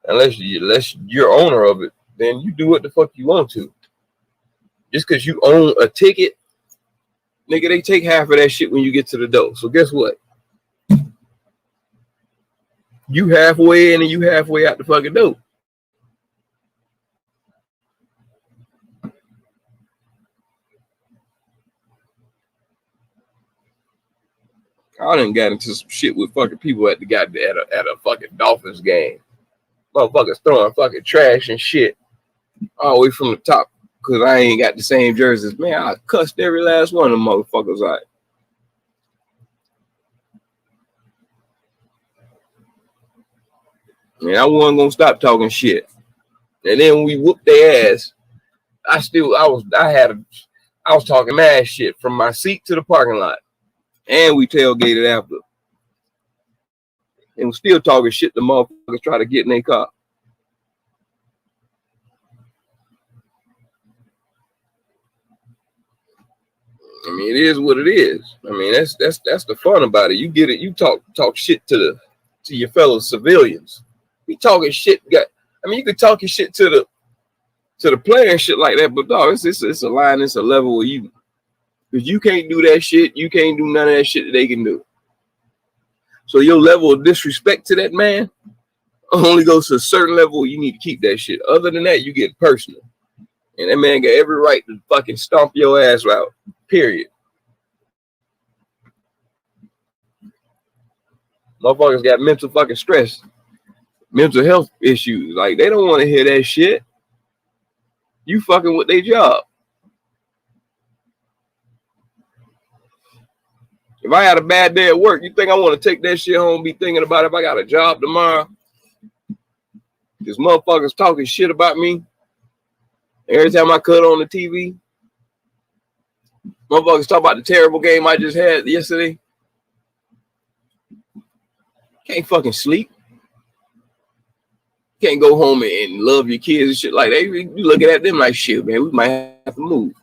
Unless you're owner of it, then you do what the fuck you want to. Just because you own a ticket, nigga, they take half of that shit when you get to the door. So guess what? You halfway in and you halfway out the fucking door. I done got into some shit with fucking people at a fucking Dolphins game. Motherfuckers throwing fucking trash and shit all the way from the top because I ain't got the same jerseys. Man, I cussed every last one of them motherfuckers out. Man, I wasn't gonna stop talking shit. And then when we whooped their ass, I was talking mad shit from my seat to the parking lot. And we tailgated after. And we're still talking shit the motherfuckers try to get in their car. I mean, it is what it is. I mean, that's the fun about it. You get it. You talk shit to your fellow civilians. We talking shit. I mean, you could talk your shit to the player and shit like that, but dog, it's a line. It's a level where because you can't do that shit. You can't do none of that shit that they can do. So your level of disrespect to that man only goes to a certain level. You need to keep that shit. Other than that, you get personal. And that man got every right to fucking stomp your ass out. Period. Motherfuckers got mental fucking stress. Mental health issues. Like, they don't want to hear that shit. You fucking with their job. If I had a bad day at work, you think I want to take that shit home and be thinking about if I got a job tomorrow? Because motherfuckers talking shit about me. Every time I cut on the TV, motherfuckers talk about the terrible game I just had yesterday. Can't fucking sleep. Can't go home and love your kids and shit like that. You looking at them like, shit, man, we might have to move.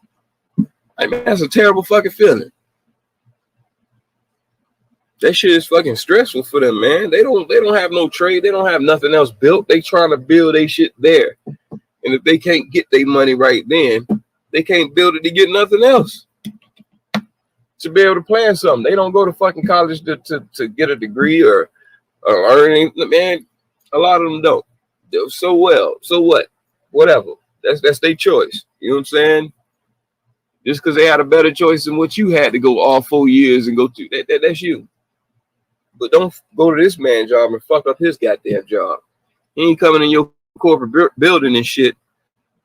Like, man, that's a terrible fucking feeling. That shit is fucking stressful for them, man. They don't have no trade. They don't have nothing else built. They trying to build their shit there. And if they can't get their money right then, they can't build it to get nothing else. To be able to plan something. They don't go to fucking college to get a degree or earn anything. Man, a lot of them don't. So well. So what? Whatever. That's their choice. You know what I'm saying? Just because they had a better choice than what you had to go all 4 years and go through. That's you. But don't go to this man's job and fuck up his goddamn job. He ain't coming in your corporate building and shit,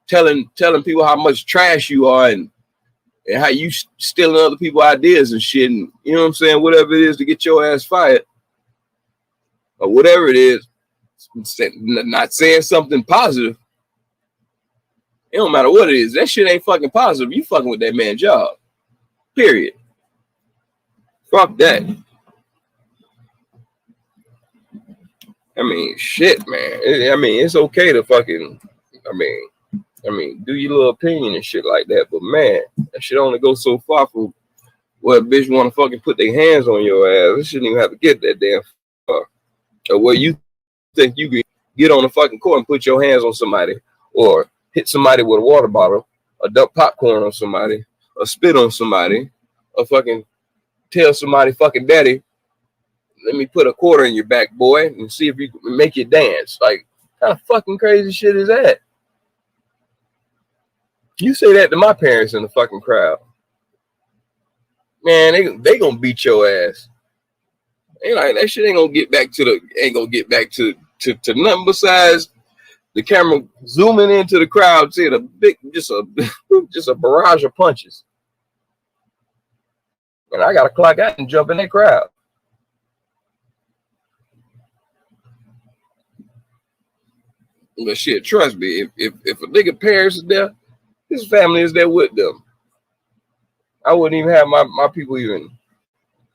telling people how much trash you are and how you stealing other people's ideas and shit. And you know what I'm saying? Whatever it is to get your ass fired or whatever it is, not saying something positive. It don't matter what it is. That shit ain't fucking positive. You fucking with that man's job. Period. Fuck that. I mean, shit, man. I mean, it's okay to fucking, I mean, do your little opinion and shit like that. But man, that shit only goes so far for what a bitch want to fucking put their hands on your ass. They shouldn't even have to get that damn far. Or where you think you can get on the fucking court and put your hands on somebody, or hit somebody with a water bottle, or dump popcorn on somebody, or spit on somebody, or fucking tell somebody, fucking daddy, let me put a quarter in your back, boy, and see if you can make you dance. Like, what kind of fucking crazy shit is that? You say that to my parents in the fucking crowd, man, they gonna beat your ass. Ain't like that shit ain't gonna get back to nothing besides the camera zooming into the crowd, seeing a big, just a barrage of punches. And I gotta clock out and jump in that crowd. But shit, trust me, if a nigga parents is there, his family is there with them. I wouldn't even have my people even.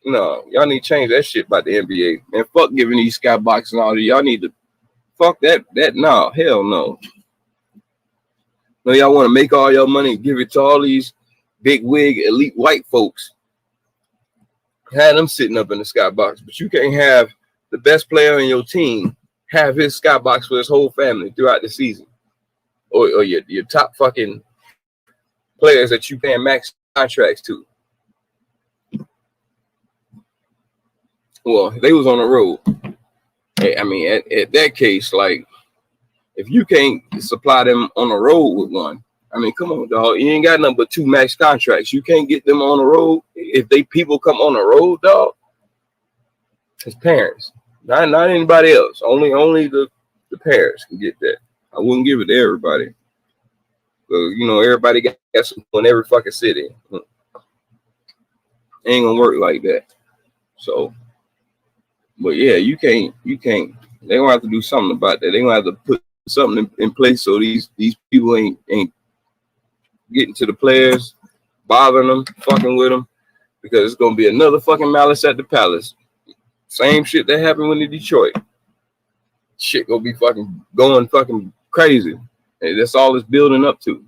No, y'all need to change that shit about the NBA. And fuck giving these skybox and all that. Y'all need to fuck that. No, hell no. No, y'all want to make all your money and give it to all these big wig elite white folks. Have them sitting up in the skybox. But you can't have the best player in your team have his skybox for his whole family throughout the season. Or your top fucking players that you paying max contracts to. Well, they was on the road. I mean, at that case, like, if you can't supply them on the road with one, I mean, come on, dog. You ain't got nothing but 2 max contracts. You can't get them on the road. If people come on the road, dog, his parents, not anybody else. Only the parents can get that. I wouldn't give it to everybody. You know, everybody got some in every fucking city. It ain't gonna work like that. So, but yeah, you can't. They gonna have to do something about that. They gonna have to put something in place so these people ain't getting to the players, bothering them, fucking with them, because it's gonna be another fucking malice at the palace. Same shit that happened with the Detroit. Shit gonna be going fucking crazy. And that's all it's building up to.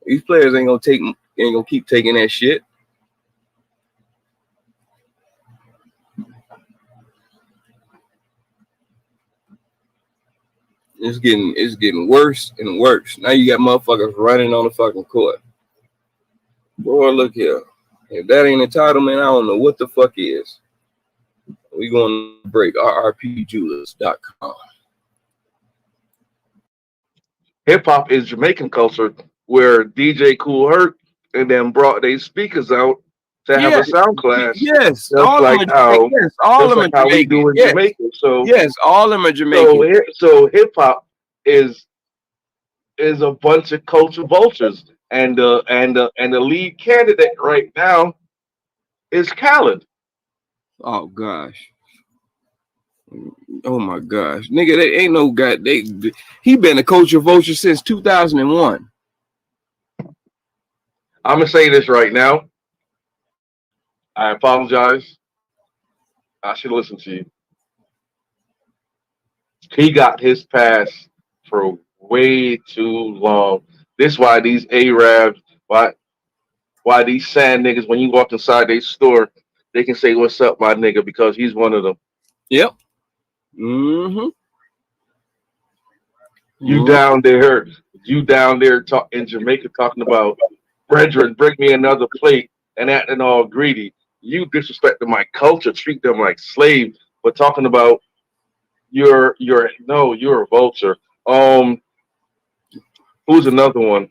These players ain't gonna keep taking that shit. It's getting worse and worse. Now you got motherfuckers running on the fucking court. Boy, look here. If that ain't entitlement, I don't know what the fuck is. We going to break rrpjewelers.com. Hip hop is Jamaican culture, where DJ Kool Herc and then brought their speakers out to have a sound class. Yes, just like how we do in Jamaica. So yes, all of them are Jamaican. So hip hop is a bunch of culture vultures, and the lead candidate right now is Khaled. Oh gosh. Oh my gosh, nigga, they ain't no guy. He been a culture vulture since 2001. I'm gonna say this right now. I apologize. I should listen to you. He got his pass for way too long. This why these Arabs, why these sand niggas, when you walk inside their store, they can say what's up, my nigga, because he's one of them. Yep. Mm-hmm. You down there in Jamaica talking about, brethren, bring me another plate and acting all greedy. You disrespecting my culture, treat them like slaves, but talking about you're a vulture. Who's another one?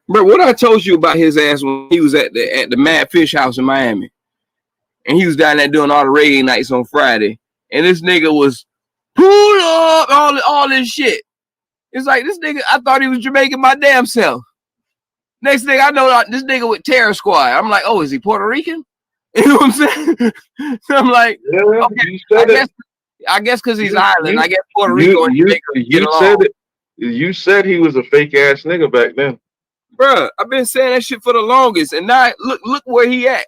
Bro, what I told you about his ass when he was at the Mad Fish House in Miami, and he was down there doing all the reggae nights on Friday, and this nigga was pulled up all this shit. It's like this nigga, I thought he was Jamaican my damn self. Next thing I know, this nigga with Terror Squad. I'm like, oh, is he Puerto Rican? You know what I'm saying? So I'm like, yeah, okay, I guess because he's island. I guess Puerto Rico and Jamaica get along. Said it. You said he was a fake ass nigga back then. Bruh, I've been saying that shit for the longest, and now look where he at,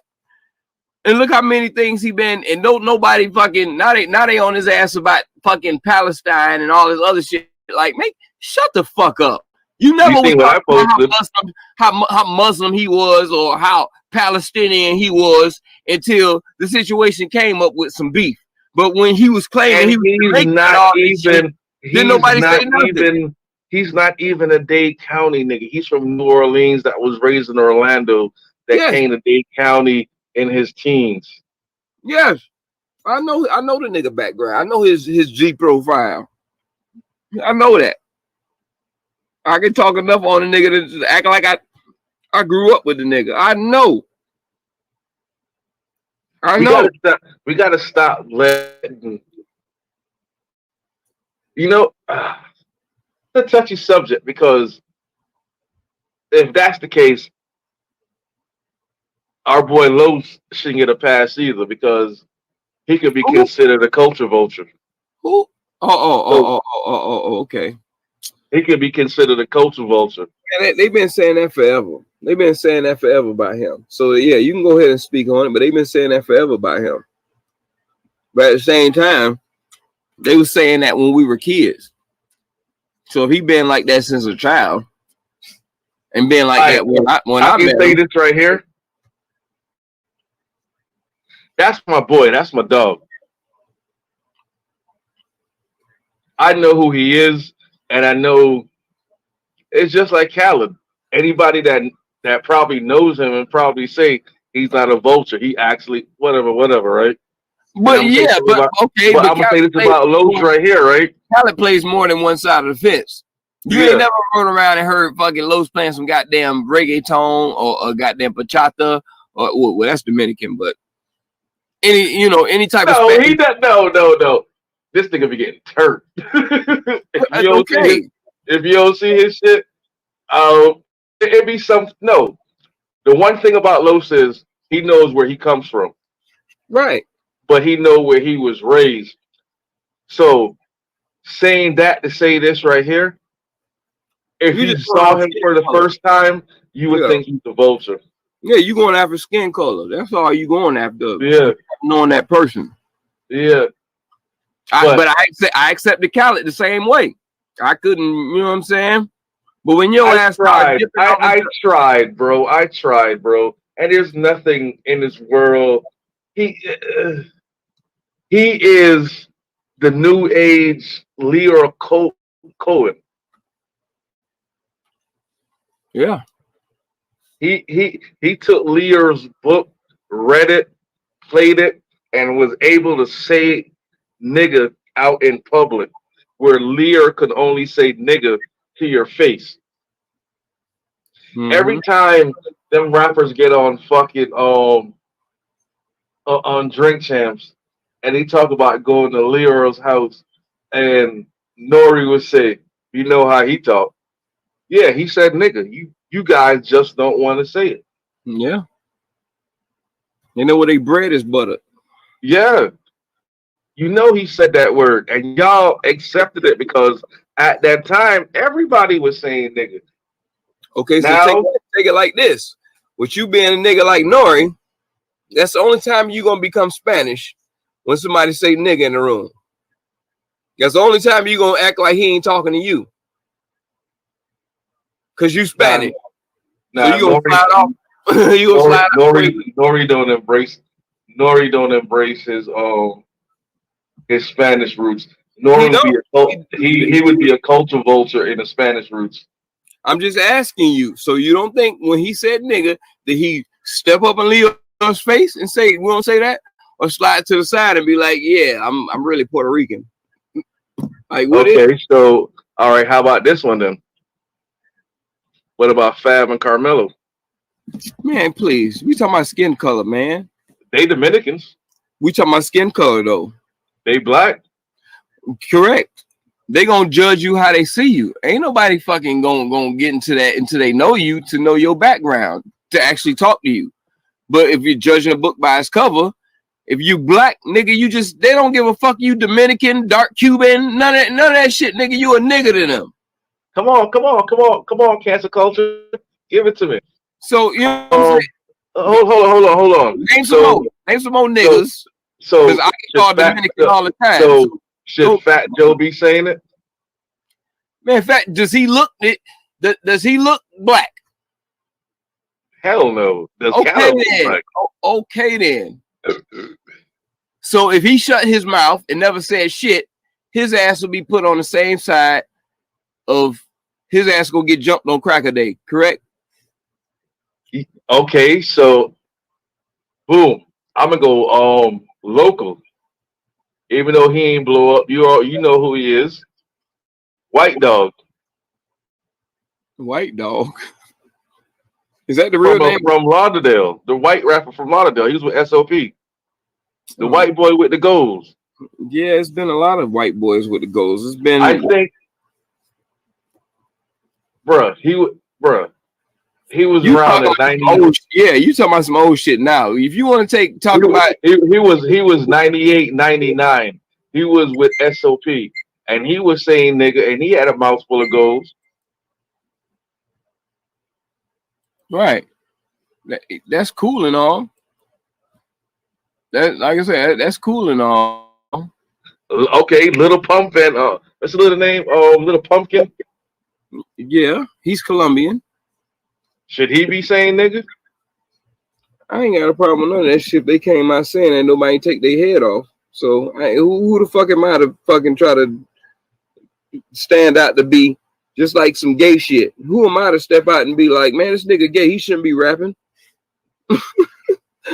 and look how many things he been, and nobody fucking now they on his ass about fucking Palestine and all this other shit. Like, shut the fuck up. You never was talking about how Muslim he was or how Palestinian he was until the situation came up with some beef. But when he was claiming he's not even a Dade County nigga. He's from New Orleans that was raised in Orlando that came to Dade County in his teens. Yes. I know the nigga background. I know his G profile. I know that. I can talk enough on the nigga to act like I grew up with the nigga. I know. We gotta stop letting, it's a touchy subject, because if that's the case, our boy Los shouldn't get a pass either, because he could be considered a culture vulture. Who? Okay. He could be considered a culture vulture. Man, they've been saying that forever. They've been saying that forever about him. So yeah, you can go ahead and speak on it, but they've been saying that forever about him. But at the same time, they were saying that when we were kids. So if he been like that since a child, and been like that when I can say this right here. That's my boy. That's my dog. I know who he is, and I know it's just like Khaled. Anybody that probably knows him and probably say he's not a vulture. He actually whatever, right? But I'm gonna say this about Los right here, right? Khaled plays more than one side of the fence. You ain't never run around and heard fucking Los playing some goddamn reggaeton or goddamn bachata or well, that's Dominican, but any type of Spanish. He does no. This nigga be getting turned. If you don't see his shit, it'd be some. No, the one thing about Los is he knows where he comes from, right? But he know where he was raised. So saying that to say this right here, if you saw him for the first time, you would think he's a vulture. Yeah, you going after skin color. That's all you going after. Yeah, knowing that person. Yeah. But I accepted Khaled the same way. I couldn't, you know what I'm saying? But when your ass tried, I tried, bro. And there's nothing in this world. He is the new age Leo Cohen. Yeah. He took Lear's book, read it, played it, and was able to say nigga out in public, where Lear could only say nigga to your face. Every time them rappers get on fucking on Drink Champs and they talk about going to Lero's house, and Nori would say, you know how he talk. Yeah, he said nigga. You guys just don't want to say it. Yeah. You know where they bread is butter. Yeah. You know he said that word, and y'all accepted it because at that time everybody was saying nigga. Okay, so take it like this. With you being a nigga like Nori, that's the only time you're gonna become Spanish when somebody say nigga in the room. That's the only time you're gonna act like he ain't talking to you. Cause you Spanish. So you gonna slide off. You gonna slide off. Nori don't embrace Nori don't embrace his Spanish roots. Nori would be he would be a culture vulture in the Spanish roots. I'm just asking you. So you don't think when he said nigga, did he step up and leave on his face and say, we don't say that? Or slide to the side and be like, yeah, I'm really Puerto Rican. Like, what okay, so all right, how about this one then? What about Fab and Carmelo? Man, please. We talking about skin color, man. They Dominicans. We talking about skin color though. They black. Correct. They gonna judge you how they see you. Ain't nobody fucking gonna get into that until they know you, to know your background, to actually talk to you. But if you're judging a book by its cover, if you black, nigga, you just, they don't give a fuck. You Dominican, dark Cuban, none of that shit, nigga. You a nigga to them. Come on, cancel culture. Give it to me. So you know what I'm saying? Hold on. Name some more niggas. So because I get called Dominican all the time. So should Fat Joe be saying it? Man, does he look black? Hell no. Okay then. So if he shut his mouth and never said shit, his ass will be put on the same side of his ass gonna get jumped on Cracker Day, correct? Okay, so boom. I'm gonna go local. Even though he ain't blow up, you know who he is. White Dog. White Dog. Is that the real name? From Lauderdale, the white rapper from Lauderdale. He was with SOP. The white boy with the goals. Yeah, it's been a lot of white boys with the goals. It's been. I think, he was around in 90. Yeah, you talking about some old shit now. If you want to talk about, he was 98, 99. He was with SOP, and he was saying nigga, and he had a mouthful of goals. Right. That's cool and all. That, like I said, that's cool and all. Okay, Little Pump and what's the little name? Little Pumpkin. Yeah, he's Colombian. Should he be saying nigga? I ain't got a problem with none of that shit. They came out saying that nobody take their head off. So who the fuck am I to fucking try to stand out to be just like some gay shit? Who am I to step out and be like, man, this nigga gay, he shouldn't be rapping?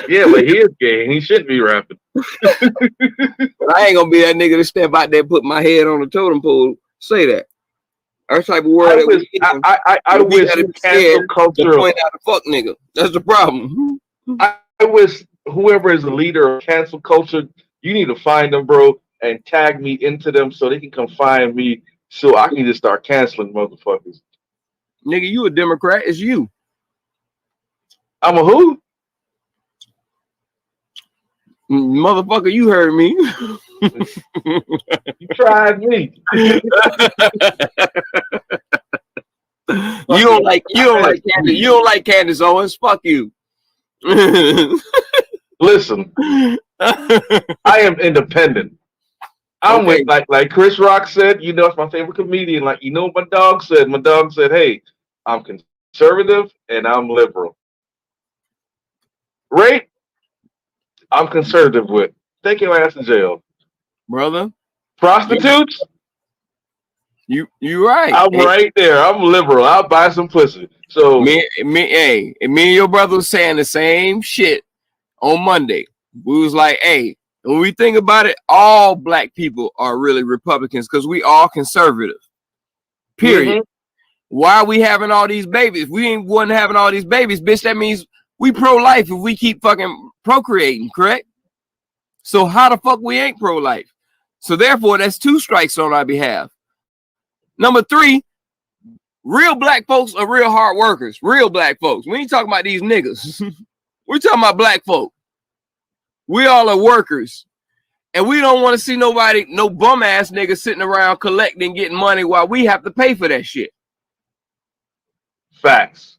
Yeah, but he is gay and he shouldn't be rapping. But I ain't gonna be that nigga to step out there and put my head on the totem pole, say that. Our type of world. I wish cancel culture. Point out a fuck nigga. That's the problem. I wish whoever is the leader of cancel culture, you need to find them, bro, and tag me into them so they can come find me so I can just start canceling motherfuckers. Nigga, you a Democrat? It's you. I'm a who? Motherfucker, you heard me. You tried me. You don't like Candace Owens. Fuck you. Listen, I am independent. I'm with like Chris Rock said, you know, it's my favorite comedian. Like, you know what my dog said? My dog said, hey, I'm conservative and I'm liberal. Right? I'm conservative with. Take your ass to jail. Brother. Prostitutes? You right. I'm right there. I'm liberal. I'll buy some pussy. So me and your brother was saying the same shit on Monday. We was like, hey, when we think about it, all black people are really Republicans because we all conservative. Period. Why are we having all these babies? If we wasn't having all these babies, bitch, that means we pro-life if we keep fucking procreating, correct? So how the fuck we ain't pro-life? So therefore, that's 2 strikes on our behalf. Number 3, real black folks are real hard workers. Real black folks. We ain't talking about these niggas. We're talking about black folk. We all are workers. And we don't want to see nobody, no bum ass nigga sitting around collecting, getting money while we have to pay for that shit. Facts.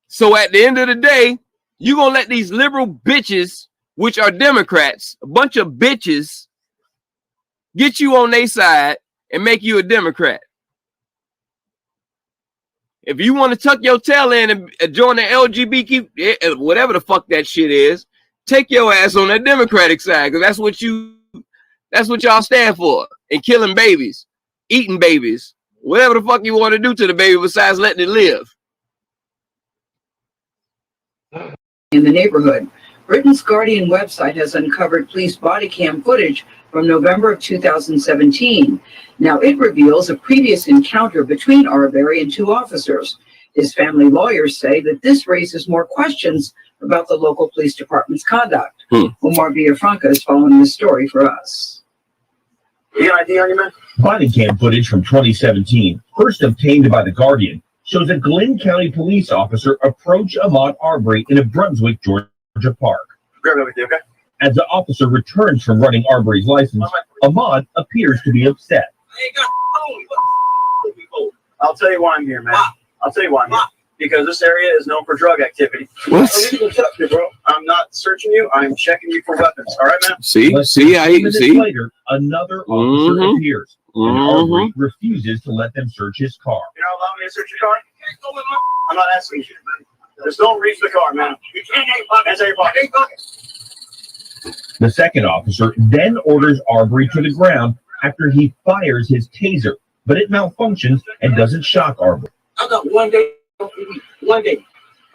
So at the end of the day, you gonna let these liberal bitches, which are Democrats, a bunch of bitches, get you on their side and make you a Democrat. If you want to tuck your tail in and join the LGBT, whatever the fuck that shit is, take your ass on that Democratic side, because that's what y'all stand for. And killing babies, eating babies, whatever the fuck you want to do to the baby besides letting it live. In the neighborhood, Britain's Guardian website has uncovered police body cam footage from November of 2017. Now it reveals a previous encounter between Arbery and two officers. His family lawyers say that this raises more questions about the local police department's conduct. Omar Villafranca is following this story for us. ID on you, man? Body cam footage from 2017, first obtained by the Guardian, shows a Glynn County police officer approach Ahmaud Arbery in a Brunswick, Georgia park. Grab it with you, okay? As the officer returns from running Arbery's license, Ahmaud appears to be upset. I'll tell you why I'm here, man. I'll tell you why I'm here. Because this area is known for drug activity. What? Bro. I'm not searching you. I'm checking you for weapons. All right, man? See? Later, another officer appears. And Arbery refuses to let them search his car. You know, allow me to search your car? I'm not asking you. Just don't reach the car, man. You can't get pockets. Your pocket. The second officer then orders Arbery to the ground after he fires his taser, but it malfunctions and doesn't shock Arbery. I got 1 day off a week. 1 day.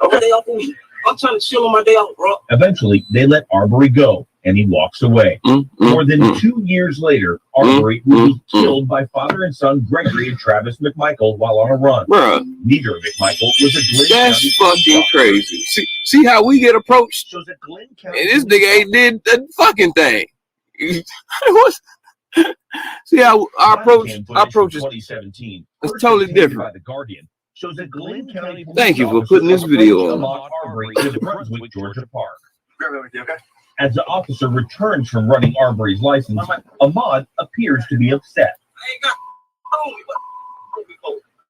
Okay. 1 day off a week. I'm trying to chill on my day off, bro. Eventually, they let Arbery go, and he walks away. More than 2 years later, Arbery was killed by father and son Gregory and Travis McMichael while on a run. Bruh. Neither McMichael was a Glynn That's County fucking crazy. See how we get approached? And this nigga ain't did the fucking thing. See how our approach is 2017. It's totally different. By the Guardian, shows a Glynn County Thank you for putting this video on. Arbery in Brunswick, Georgia park. Grab it with you, okay? As the officer returns from running Arbery's license, Ahmaud appears to be upset.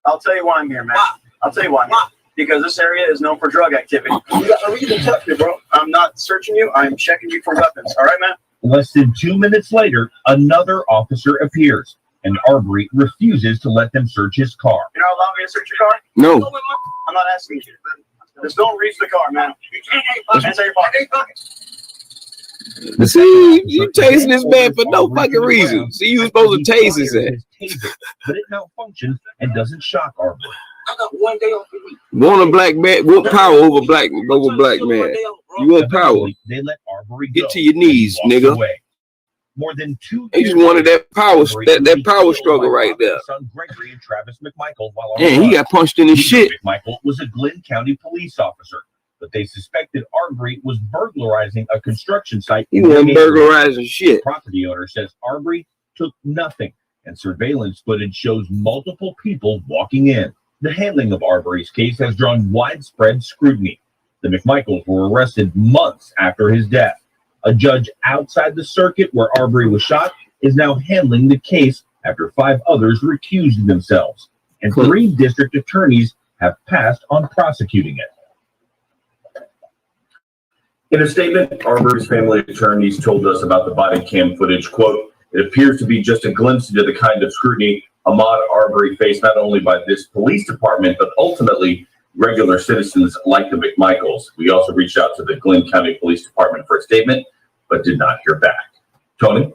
I'll tell you why I'm here, man. I'll tell you why I'm here. Because this area is known for drug activity. You got no reason to touch me, bro. I'm not searching you. I'm checking you for weapons. All right, man? Less than 2 minutes later, another officer appears, and Arbery refuses to let them search his car. You know, allow me to search your car? No. I'm not asking you. Just don't reach the car, man. You can't get your pocket. See, you tasing this man for no fucking reason. See, you was supposed to tase his ass. But it malfunctions and doesn't shock Arbery. I got 1 day off a week. Want a black man, want power over black man. You want power. They let Arbery get to your knees, nigga. More than 2 He just wanted that power, that power struggle right there. Son Gregory and Travis McMichael while on Yeah, he got punched in his shit. McMichael was a Glynn County police officer, but they suspected Arbery was burglarizing a construction site. He wasn't burglarizing shit. Property owner says Arbery took nothing, and surveillance footage shows multiple people walking in. The handling of Arbery's case has drawn widespread scrutiny. The McMichaels were arrested months after his death. A judge outside the circuit where Arbery was shot is now handling the case after 5 others recused themselves, and 3 district attorneys have passed on prosecuting it. In a statement, Arbery's family attorneys told us about the body cam footage. Quote, "It appears to be just a glimpse into the kind of scrutiny Ahmaud Arbery faced not only by this police department, but ultimately regular citizens like the McMichaels." We also reached out to the Glynn County Police Department for a statement, but did not hear back. Tony?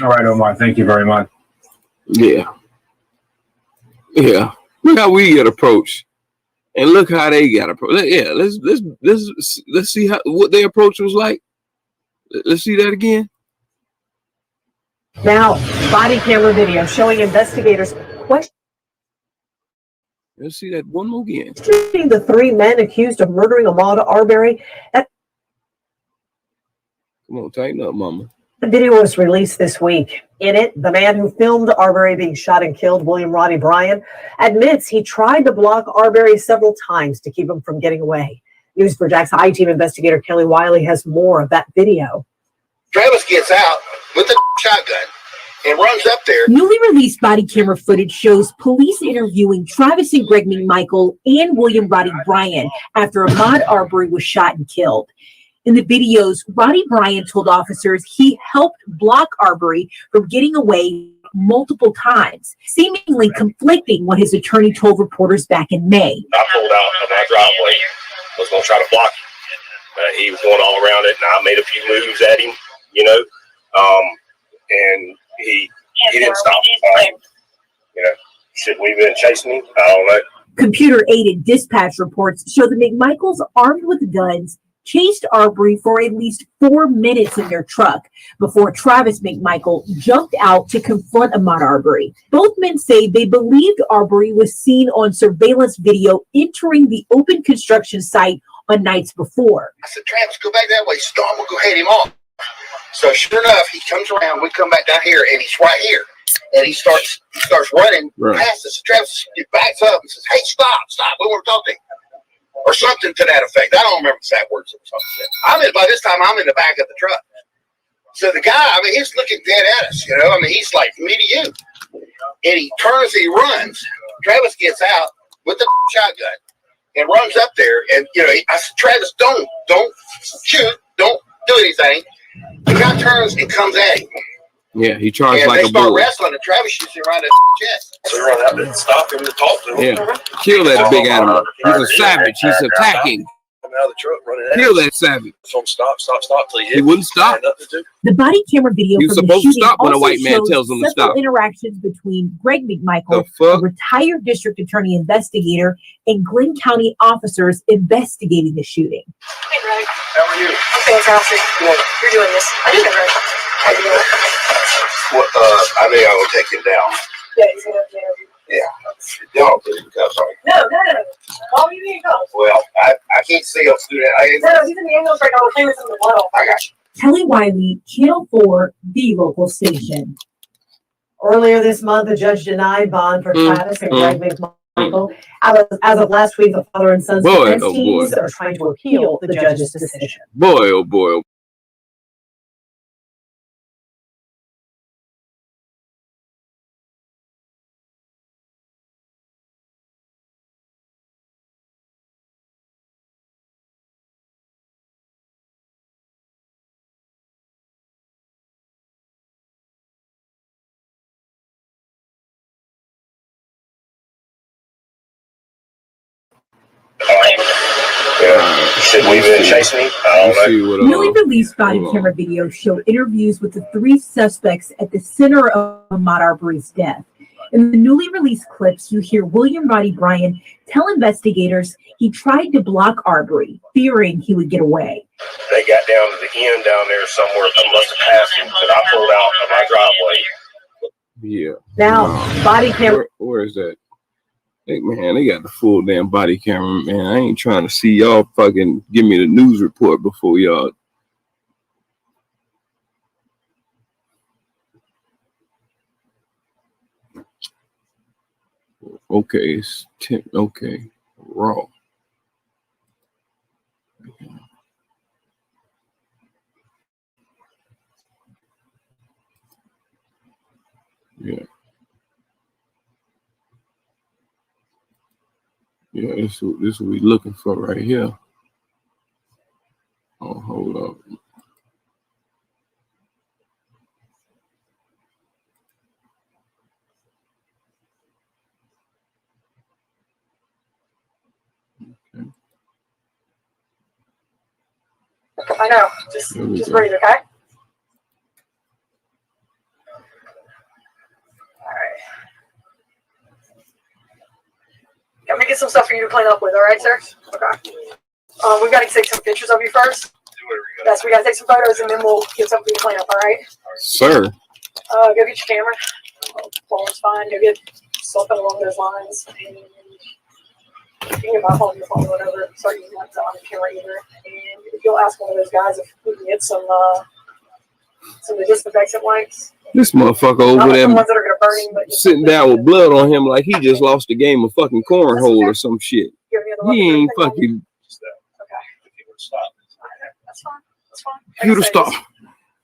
All right, Omar. Thank you very much. Yeah. Look how we get approached, and look how they got approached. Yeah, let's see what their approach was like. Let's see that again. Now, body camera video showing investigators questioning Let's see that one more again. the 3 men accused of murdering Ahmaud Arbery. That Come on, tighten up, mama. the video was released this week. In it, the man who filmed Arbery being shot and killed, William Roddy Bryan, admits he tried to block Arbery several times to keep him from getting away. News4Jack's I-Team investigator Kelly Wiley has more of that video. Travis gets out with a shotgun and runs up there. Newly released body camera footage shows police interviewing Travis and Greg McMichael and William Roddy Bryan after Ahmaud Arbery was shot and killed. In the videos, Roddy Bryan told officers he helped block Arbery from getting away multiple times, seemingly conflicting what his attorney told reporters back in May. I pulled out of my driveway, was going to try to block him. He was going all around it, and I made a few moves at him, and he didn't stop. Should we have been chasing him? I don't know. Computer-aided dispatch reports show the McMichaels, armed with guns, chased Arbery for at least 4 minutes in their truck before Travis McMichael jumped out to confront Ahmaud Arbery. Both men say they believed Arbery was seen on surveillance video entering the open construction site on nights before. I said, Travis, go back that way. Storm will go head him off. So sure enough, he comes around. We come back down here, and he's right here. And he starts running past us. Travis backs up and says, "Hey, stop! We want to talk to you," or something to that effect. I don't remember the exact words or something. By this time, I'm in the back of the truck. So the guy, he's looking dead at us. He's like me to you. And he turns and he runs. Travis gets out with the shotgun and runs up there. And I said, "Travis, don't shoot, don't do anything." The guy turns and comes at him. Yeah, he charged and like they a start bullet. wrestling, and Travis shoots him right in the chest. So we run out and stop him to talk to him. Yeah, kill that big animal. He's a savage. He's attacking. Come out of the truck, running at Kill him. that savage. So stop till He wouldn't stop. The body camera video He was from the supposed to shooting stop when a also white man shows tells him to several stop. interactions between Greg McMichael, a retired district attorney investigator, and Glynn County officers investigating the shooting. Hey, Greg. How are you? I'm fantastic. You're doing this. I did it, Greg. How you doing? I think I will take him down. Yeah, he's gonna have the interview. Yeah. Y'all put him in sorry. No. Call me when you go. Well, I can't see us do that. No, he's in the ambulance right now. We're playing with him in the bottle. I got you. Kelly Wiley, Channel 4, the local station. Earlier this month, the judge denied bond for Travis and Greg McMichael. As of last week, the father and son's defense teams are trying to appeal the judge's decision. Boy, oh boy. Should we have been chasing him? I don't know. Newly released body camera videos show interviews with the 3 suspects at the center of Ahmaud Arbery's death. In the newly released clips, you hear William Roddy Bryan tell investigators he tried to block Arbery, fearing he would get away. They got down to the end down there somewhere. They must have passed him, but I pulled out of my driveway. Yeah. Now, body camera. Where is that? Hey, man, they got the full damn body camera, man. I ain't trying to see y'all fucking give me the news report before y'all. Okay, it's 10. Okay, raw. Yeah. Yeah, this is what we looking for right here. Oh, hold up. I know. Just breathe, okay? Alright. I'm gonna get some stuff for you to clean up with, alright, sir? Okay. We've got to take some pictures of you first. Yes, we gotta take some photos and then we'll get something to clean up, alright? Sir. Go get your camera. Phone's fine. Go get something along those lines. And you can get my phone, your phone, or whatever. Start using that on the camera either. And if you'll ask one of those guys if we can get some of the disinfectant wipes. This motherfucker over Not there the ones that are gonna burn him, but sitting down with blood on him like he just lost a game of fucking cornhole or some shit. He ain't fucking. That's fine. That's fine. You to stop.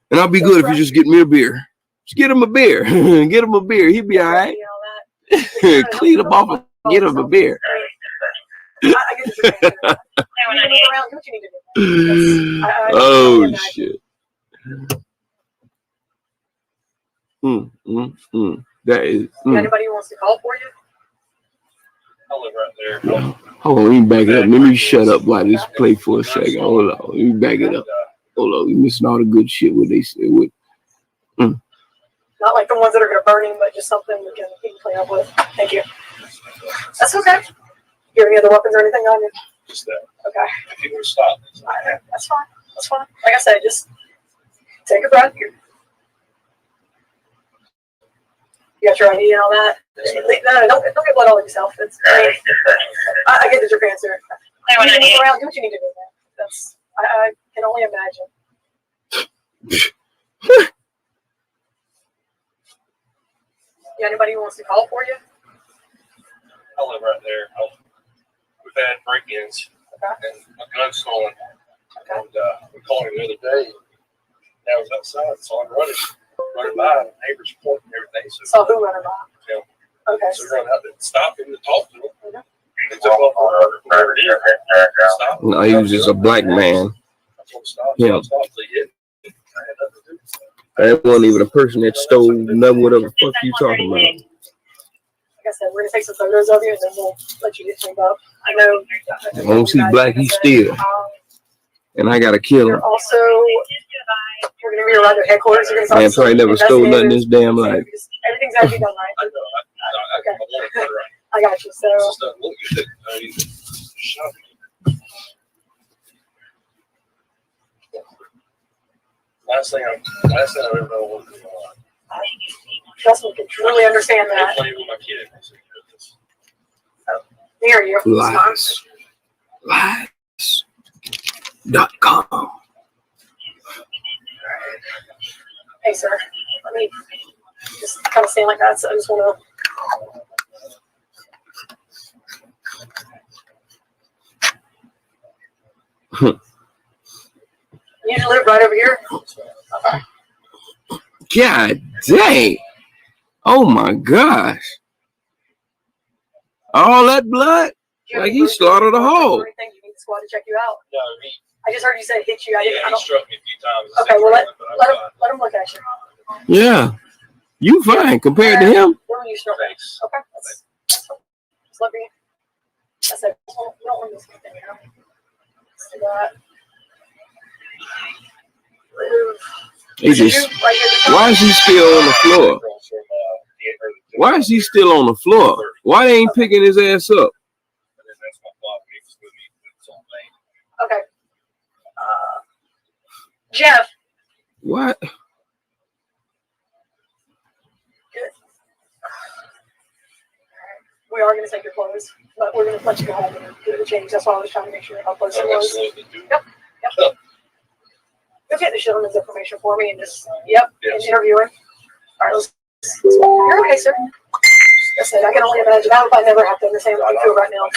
And I'll be good if you just get me a beer. Just get him a beer. Get him a beer. He'll be all right. Clean him off and get him a beer. Oh shit. That is. Anybody who wants to call for you? I live right there. Hold on, let me back it up. Let me shut up while this play for a second. Hold on, let me back it up. Hold on, you missing all the good shit. What they said. Not like the ones that are going to burn him, but just something we can clean up with. Thank you. That's okay. You have any other weapons or anything on you? Just that. Okay. If you would stop. Alright, that's fine. That's fine. Like I said, just take a breath. You got your ID and all that? No, don't get blood all over yourself. I get that your pants are. You need to move around. Do what you need to do, man. That's. I can only imagine. You got anybody who wants to call for you? I live right there. We've had break-ins and a gun stolen. And we called him the other day. I was outside, so I'm running by. The neighbors pointing and everything. So who running by? Yeah. Okay. So we run out to stop him to talk to him. Mm-hmm. He took off on stop him. No, he was just a black man. Yeah. That wasn't even a person that stole none, whatever the fuck you talking about. Like I said, we're gonna take some photos of you and then we'll let you get cleaned up. I know. I don't see black, he steal. And I gotta kill him. You're also, you're gonna be around their headquarters. You're gonna Man, probably never stole nothing in his damn life. Everything's gotta be done right. Okay. I got you. So. Last thing I ever know was Trust me, can truly understand that. playing with my kid. Here you. Lies. Lies.com. Hey, sir. Let me just kind of stand like that. So I just want to. You live right over here. Okay. God dang. Oh my gosh. All that blood? Like he slaughtered a whole. You need the squad to check you out. No, I just heard you say hit you. I he struck me a few times. Okay, well let him look at you. Yeah. You fine compared to him. Where were you struck? Okay. Just let me. I said, we don't want this thing now. Let's do that. Why is he still on the floor? Why is he still on the floor? Why they ain't picking his ass up? Okay. Jeff. What? Good. We are going to take your clothes, but we're going to let you go home and do the change. That's why I was trying to make sure how close it was. Yep. Go get the gentleman's information for me and just, and interview him. All right, let's you're okay, sir. That's it. I can only imagine. That would probably never happen the same way you feel right now. All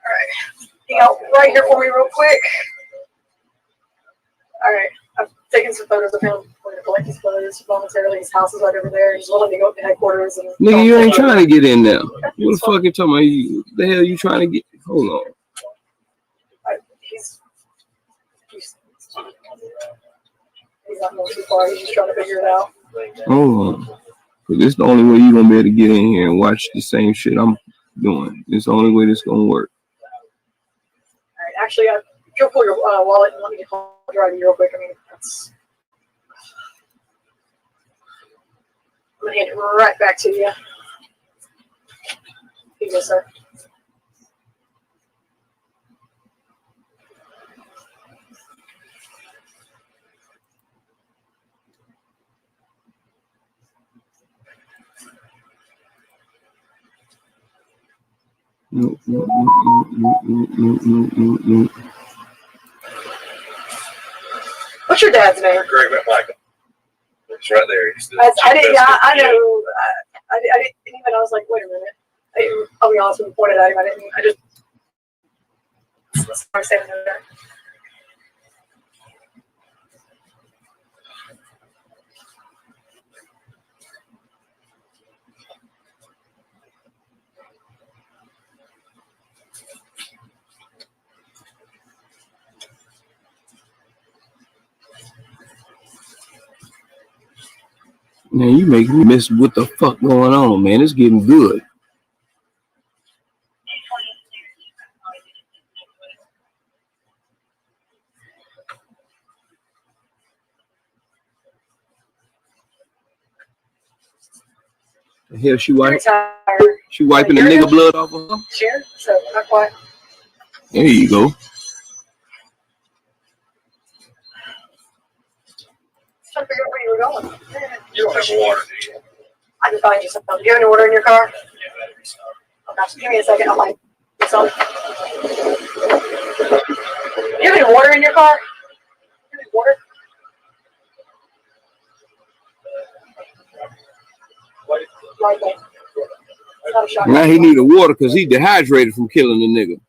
right. You know, right here for me real quick. All right. I've taken some photos of him. We're going to collect his photos momentarily. His house is right over there. He's willing to go up to headquarters. And nigga, you ain't trying to get in there. What the fuck you talking about? You, the hell you trying to get? Hold on. He's not going too far. He's just trying to figure it out. Hold on. Cause this is the only way you're going to be able to get in here and watch the same shit I'm doing. It's the only way this going to work. All right. Actually, if you'll pull your wallet and let me call driving real quick. I mean, that's. I'm going to hand it right back to you. Here you go, sir. What's your dad's name? GRIMfathaHOOD. It's right there. I know. I didn't even. I was like, wait a minute. I'll be honest with you. Pointed at him. I just. I'm standing there. Man, you making me miss what the fuck going on, man. It's getting good. Here she wiping. Retired. She wiping the nigga blood off of her. Sure. So not quite. There you go. Trying to figure out where you were going. You don't have water, do you? I can find you something. Do you have any water in your car? Yeah, that'd be stuff. Okay, so give me a second. I'll find you some. Do you have any water in your car? Do you have any water? Right there. Not a shot. Now he need a water because he dehydrated from killing the nigga.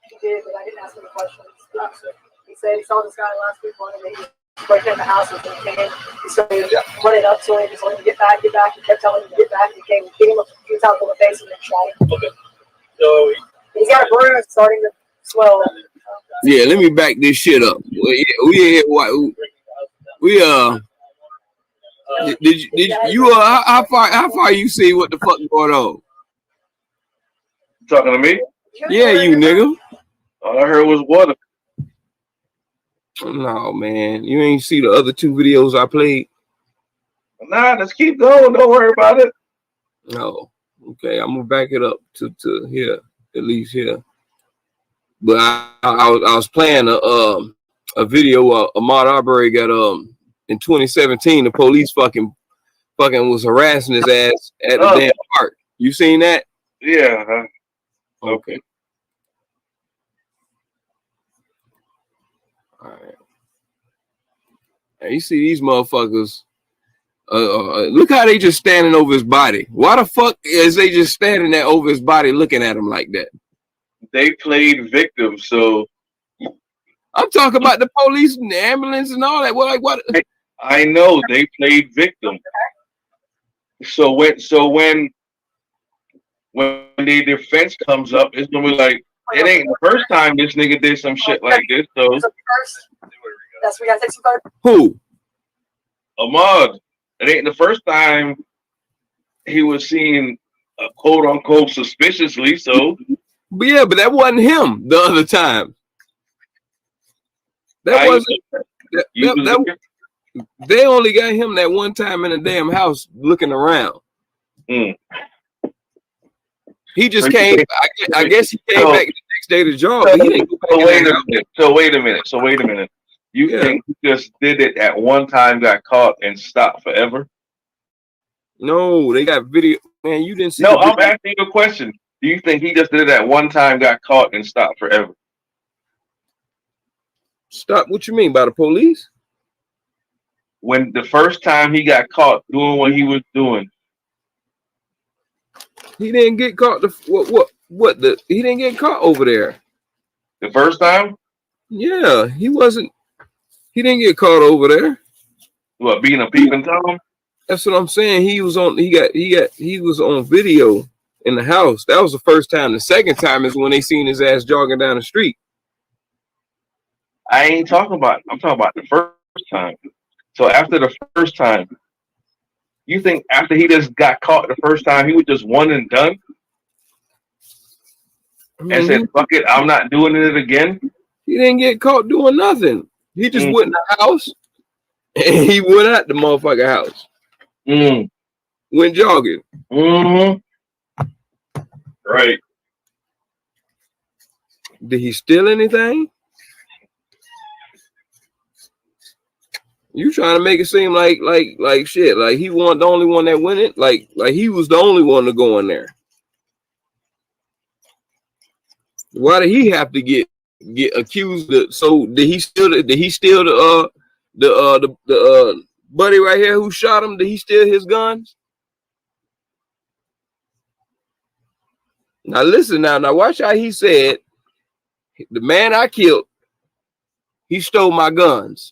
He did, but I didn't ask him questions. He said he saw this guy last week one and he broke in the house and he came in. He started running up to him, just letting him get back. He kept telling him to get back. He came, hit him a few times on the face and then shot him. Okay. So he's got a bruise starting to swell. Yeah, let me back this shit up. Did you how far you see what the fuck going on? Talking to me? Yeah, you nigga. All I heard was water. No, man, you ain't see the other two videos I played. Nah, let's keep going. Don't worry about it. No, okay, I'm gonna back it up to here, at least here. But I was playing a video. Ahmaud Arbery got in 2017. The police fucking was harassing his ass at the damn park. You seen that? Yeah. Okay. All right. And you see these motherfuckers. Look how they just standing over his body. Why the fuck is they just standing there over his body looking at him like that? They played victim, so I'm talking about the police and the ambulance and all that. What? I know they played victim. So when the defense comes up, it's gonna be like, it ain't the first time this nigga did some shit like this. So That's we gotta take some photos. Who? Ahmaud. It ain't the first time he was seen quote unquote suspiciously. So but yeah, but that wasn't him the other time. That wasn't. They only got him that one time in the damn house looking around. Mm. He just came. I guess he came back the next day to job. But he didn't go back So wait a minute. You think he just did it at one time, got caught, and stopped forever? No, they got video. Man, you didn't see. No, I'm asking you a question. Do you think he just did it at one time, got caught, and stopped forever? Stop? What you mean by the police? When the first time he got caught doing what he was doing, he didn't get caught. He didn't get caught over there. The first time? Yeah, he wasn't. He didn't get caught over there. What, being a peeping Tom? That's what I'm saying. He was on. He was on video in the house. That was the first time. The second time is when they seen his ass jogging down the street. I ain't talking about. I'm talking about the first time. So after the first time, you think after he just got caught the first time, he was just one and done? And said, fuck it, I'm not doing it again? He didn't get caught doing nothing. He just went in the house and he went out the motherfucking house. Went jogging. Right. Did he steal anything? You trying to make it seem like shit, like he wasn't the only one that went in, like he was the only one to go in there. Why did he have to get accused? So did he steal the buddy right here who shot him? Did he steal his guns? Now listen, now watch how he said, the man I killed, he stole my guns.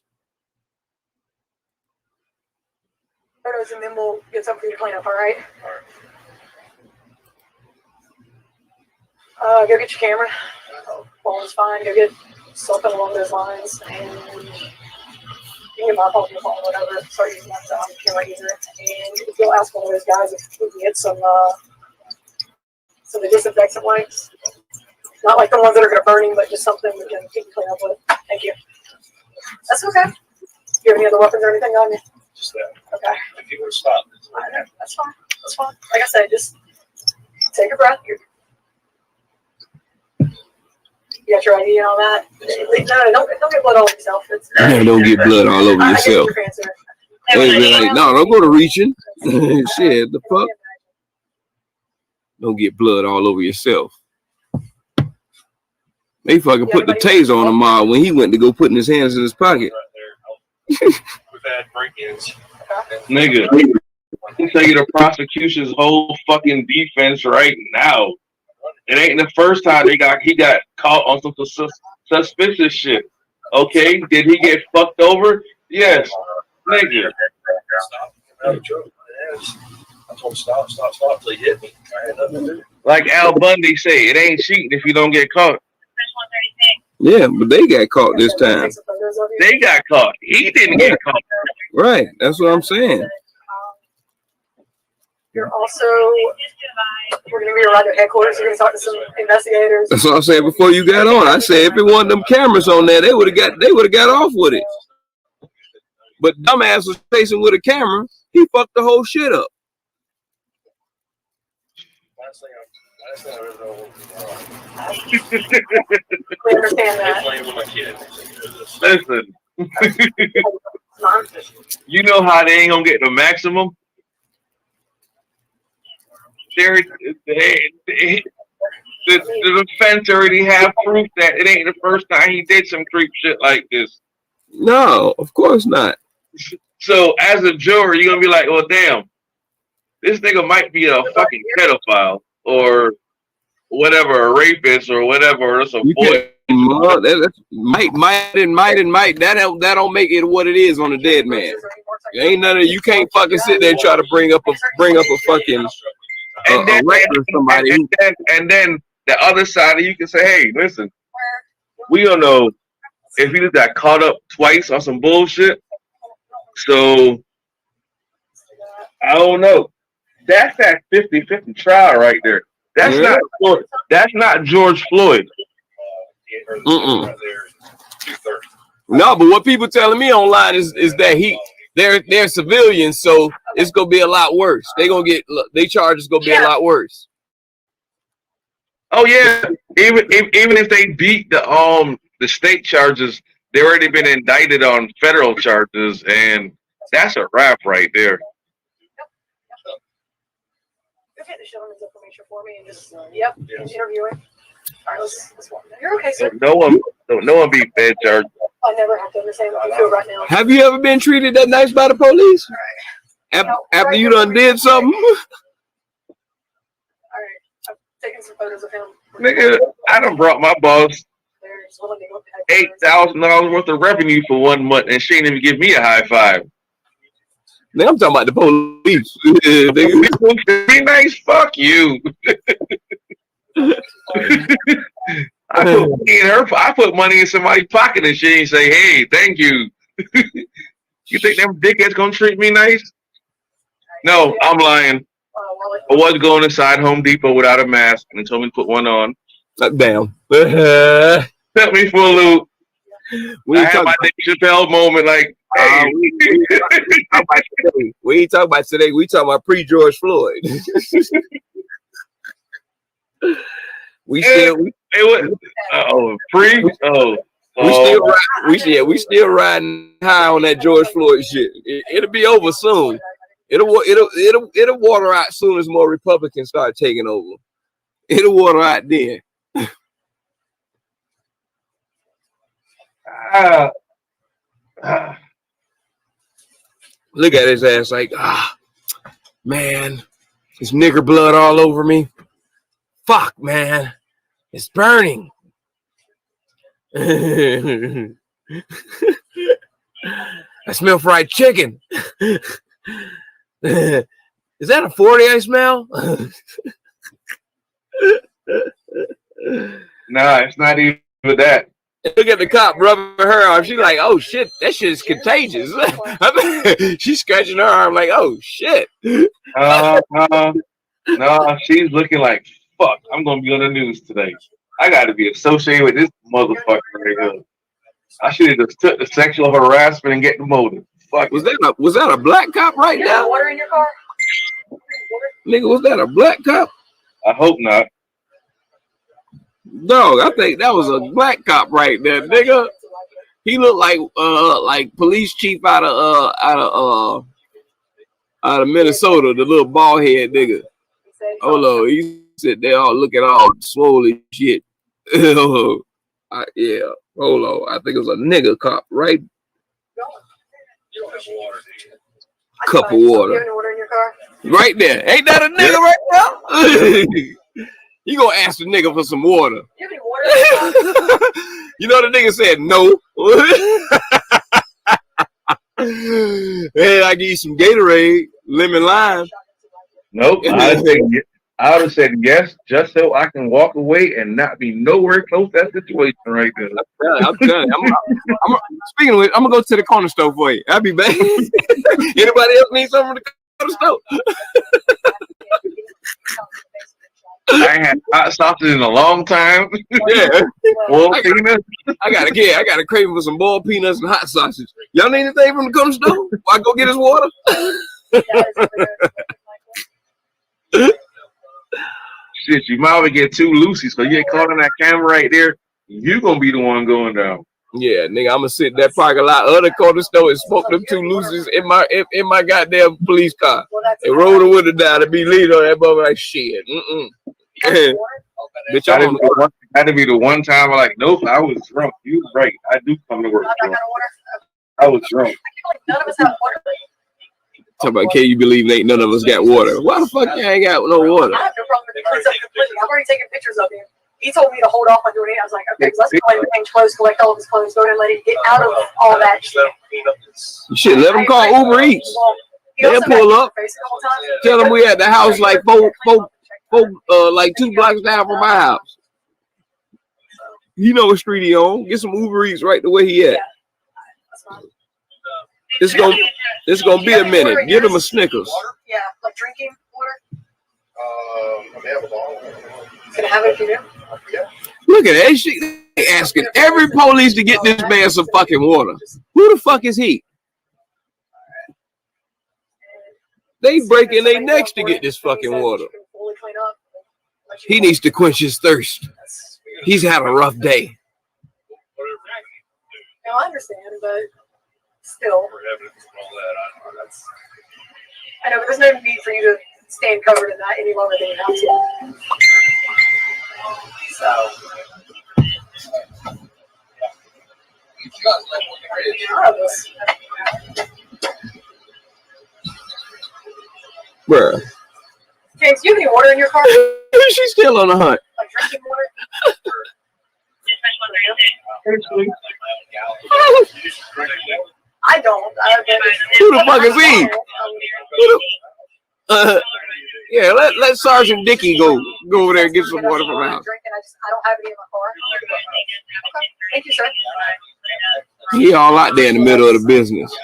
Photos and then we'll get something for you to clean up, all right? Go get your camera. Phone's fine. Go get something along those lines. And you can get my phone, your phone, whatever. Start using that camera either. And if you'll ask one of those guys if we can get some of the disinfectant wipes. Not like the ones that are going to burn him, but just something we can clean up with. Thank you. That's okay. Do you have any other weapons or anything on you? Just that. Okay. If you would stop. That's fine. That's fine. Like I said, just take a breath. You got your ID and all that. No, don't get blood all over yourself. Yeah, don't get blood all over I get yourself. your answer. They be like, no, don't go to reaching. Shit, the fuck? Don't get blood all over yourself. They fucking put the taser on him when he went to go putting his hands in his pocket. We've had break-ins. Nigga, I can tell you the prosecution's whole fucking defense right now. It ain't the first time he got caught on some suspicious shit. Okay, did he get fucked over? Yes, nigga. Stop. I told him stop till he hit me. I had nothing to do. Like Al Bundy say, it ain't cheating if you don't get caught. Yeah, but they got caught this time. They got caught. He didn't get caught. Right, that's what I'm saying. You're also, we're going to be around their headquarters. You're going to talk to some investigators. That's what I said before you got on. I said if it wasn't them cameras on there, they would have got off with it. But dumbass was chasing with a camera. He fucked the whole shit up. We understand that. Listen, you know how they ain't gonna get the maximum? The defense already have proof that it ain't the first time he did some creep shit like this. No, of course not. So as a juror, you're gonna be like, well, damn, this nigga might be a fucking pedophile or whatever, a rapist or whatever, or some boy. Might. That don't make it what it is on a dead man. Ain't none of you can't fucking sit there and try to bring up a fucking somebody. And then the other side of you can say, hey, listen, we don't know if he just got caught up twice on some bullshit. So I don't know. That's that 50-50 trial right there. That's not George Floyd. No, but what people telling me online is that they're civilians, so it's gonna be a lot worse. They charges gonna be a lot worse. Oh yeah, even if they beat the state charges, they already been indicted on federal charges, and that's a wrap right there. Go get the gentleman's information for me and just interviewing. All right, let's walk. You're okay, sir. No one beat bad charges. I never have to understand what you feel right now. Have you ever been treated that nice by the police? After you done did something? All right, I'm taking some photos of him. Nigga, I done brought my boss $8,000 worth of revenue for 1 month, and she didn't even give me a high five. Nigga, I'm talking about the police. Be nice, fuck you. I put money in somebody's pocket and she ain't say, hey, thank you. You think them dickheads gonna treat me nice? No, I'm lying. I was going inside Home Depot without a mask and they told me to put one on. Damn. Set me for a loop. I had my Dave Chappelle moment like, hey. We ain't talking about today. We talking about pre-George Floyd. We still riding high on that George Floyd shit. It'll be over soon. It'll water out soon as more Republicans start taking over. It'll water out then. Look at his ass like, man, there's nigger blood all over me. Fuck, man, it's burning. I smell fried chicken. Is that a 40 I smell? Nah, it's not even that. Look at the cop rubbing her arm. She's like, oh shit, that shit is contagious. She's scratching her arm like, oh shit. No, she's looking like, fuck, I'm gonna be on the news today. I gotta be associated with this motherfucker right here. I should have just took the sexual harassment and get demoted. Was that a black cop right You now? got water in your car? Nigga, was that a black cop? I hope not. Dog, I think that was a black cop right there, nigga. He looked like police chief out of Minnesota, the little bald head nigga. Hold on, he sit there all looking all swollen shit. Yeah, hold on. I think it was a nigga cop, right? Cup of water. Right there. Ain't that a nigga right now? You gonna ask the nigga for some water. You know the nigga said no. Hey, I give you some Gatorade, lemon lime. Nope. I would have said yes, just so I can walk away and not be nowhere close to that situation right there. I'm telling you. Speaking of which, I'm gonna go to the corner store for you. I'll be back. Anybody else need something from the corner store? I ain't had hot sausage in a long time. Yeah. Well, I got a craving for some boiled peanuts and hot sausage. Y'all need anything from the corner store? I go get his water. Shit, you might have get two Lucy's, so you get caught in that camera right there. You gonna be the one going down. Yeah, nigga, I'm gonna sit in that parking lot of the corner store and smoke them two Lucy's in my goddamn police car and roll the window down and be leaning on that mother like shit. Bitch, Had to be the one time I'm like, nope, I was drunk. You was right. I do come to work drunk. I was drunk. None of us have water. Talk about, can you believe ain't none of us got water? Why the fuck you ain't got no water? I have no problem with the cleans up completely. I've already taken pictures of him. He told me to hold off on doing it. I was like, okay, let's go ahead and change clothes, collect all of his clothes, go ahead and let him get out of all that shit. You should let them call Uber Eats. They'll pull up. Tell them we at the house like like 2 blocks down from my house. You know what street he on. Get some Uber Eats right the way he at. It's gonna be a minute. Give him a Snickers. Yeah, like drinking water. Can I have it if you do? Look at that. They asking every police to get this man some fucking water. Who the fuck is he? They breaking their necks to get this fucking water. He needs to quench his thirst. He's had a rough day. No, I understand, but still. I know, but there's no need for you to stand covered in that any longer than you have to. So. Bruh. James, do you have any water in your car? She's still on the hunt. Like drinking water? I don't. Who the fuck is he? Yeah, let Sergeant Dickey go over there and get some water from the house. I don't have any in my car. Okay. Thank you, sir. He all out there in the middle of the business.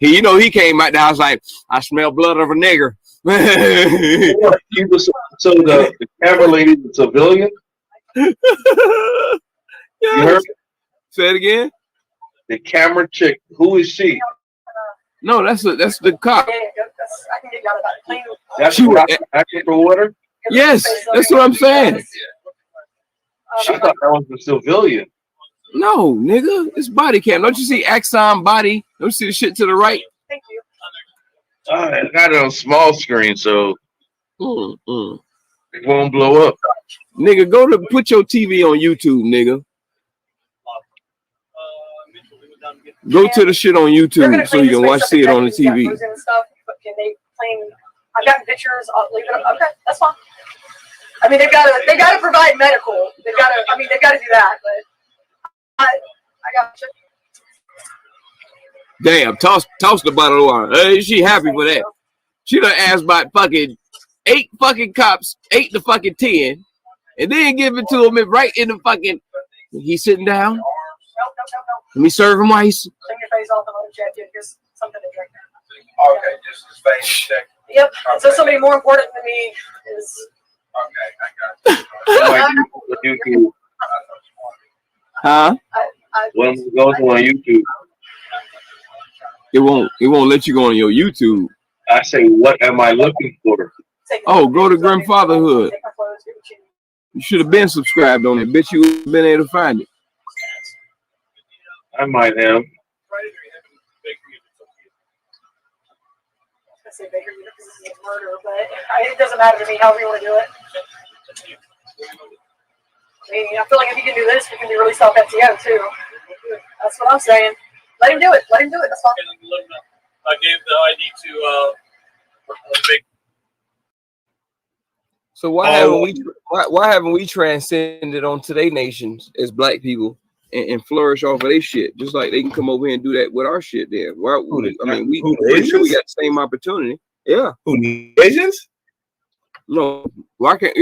You know, he came out the house like, I smell blood of a nigger. So the camera lady is a civilian? Yes. You heard? Say it again. The camera chick, who is she? No, that's the cop. I can get you out of that. Clean. That's who asking for water? Yes, that's what I'm saying. I thought that was the civilian. No, nigga, it's body cam. Don't you see Axon body? Don't you see the shit to the right? Thank you. I got it on small screen, so it won't blow up. Nigga, put your TV on YouTube, nigga. Go to the shit on YouTube so you can see it on the TV. Can they clean? I've gotten pictures. I'll leave it up. Okay, that's fine. I mean, they've got to provide medical. They've got to do that. But I got you. Damn, toss the bottle of water. Hey, she happy for that. She done asked about fucking 8 fucking cops, 8 to fucking 10, and then give it to him right in the fucking. He's sitting down. No. Let me serve him ice. Clean your face off and let him check you. Here's something to drink. Okay, just his face check. Yep. Okay. So somebody more important than me is. Okay, I got you. Huh? What am I going to on YouTube? It won't let you go on your YouTube. I say, what am I looking for? Oh, go to GRIMfathaHOOD. You should have been subscribed on it. Bet you would have been able to find it. I might have. I say Baker because this is murder, but it doesn't matter to me however you want to do it. I mean, I feel like if you can do this, you can be released off FTO too. That's what I'm saying. Let him do it. Let him do it. That's fine. I gave the ID to Baker. So why haven't we transcended on today nations as black people and flourish off of their shit? Just like they can come over here and do that with our shit there. Why, I mean, we sure we got the same opportunity. Yeah. Who, the Asians? No, why can't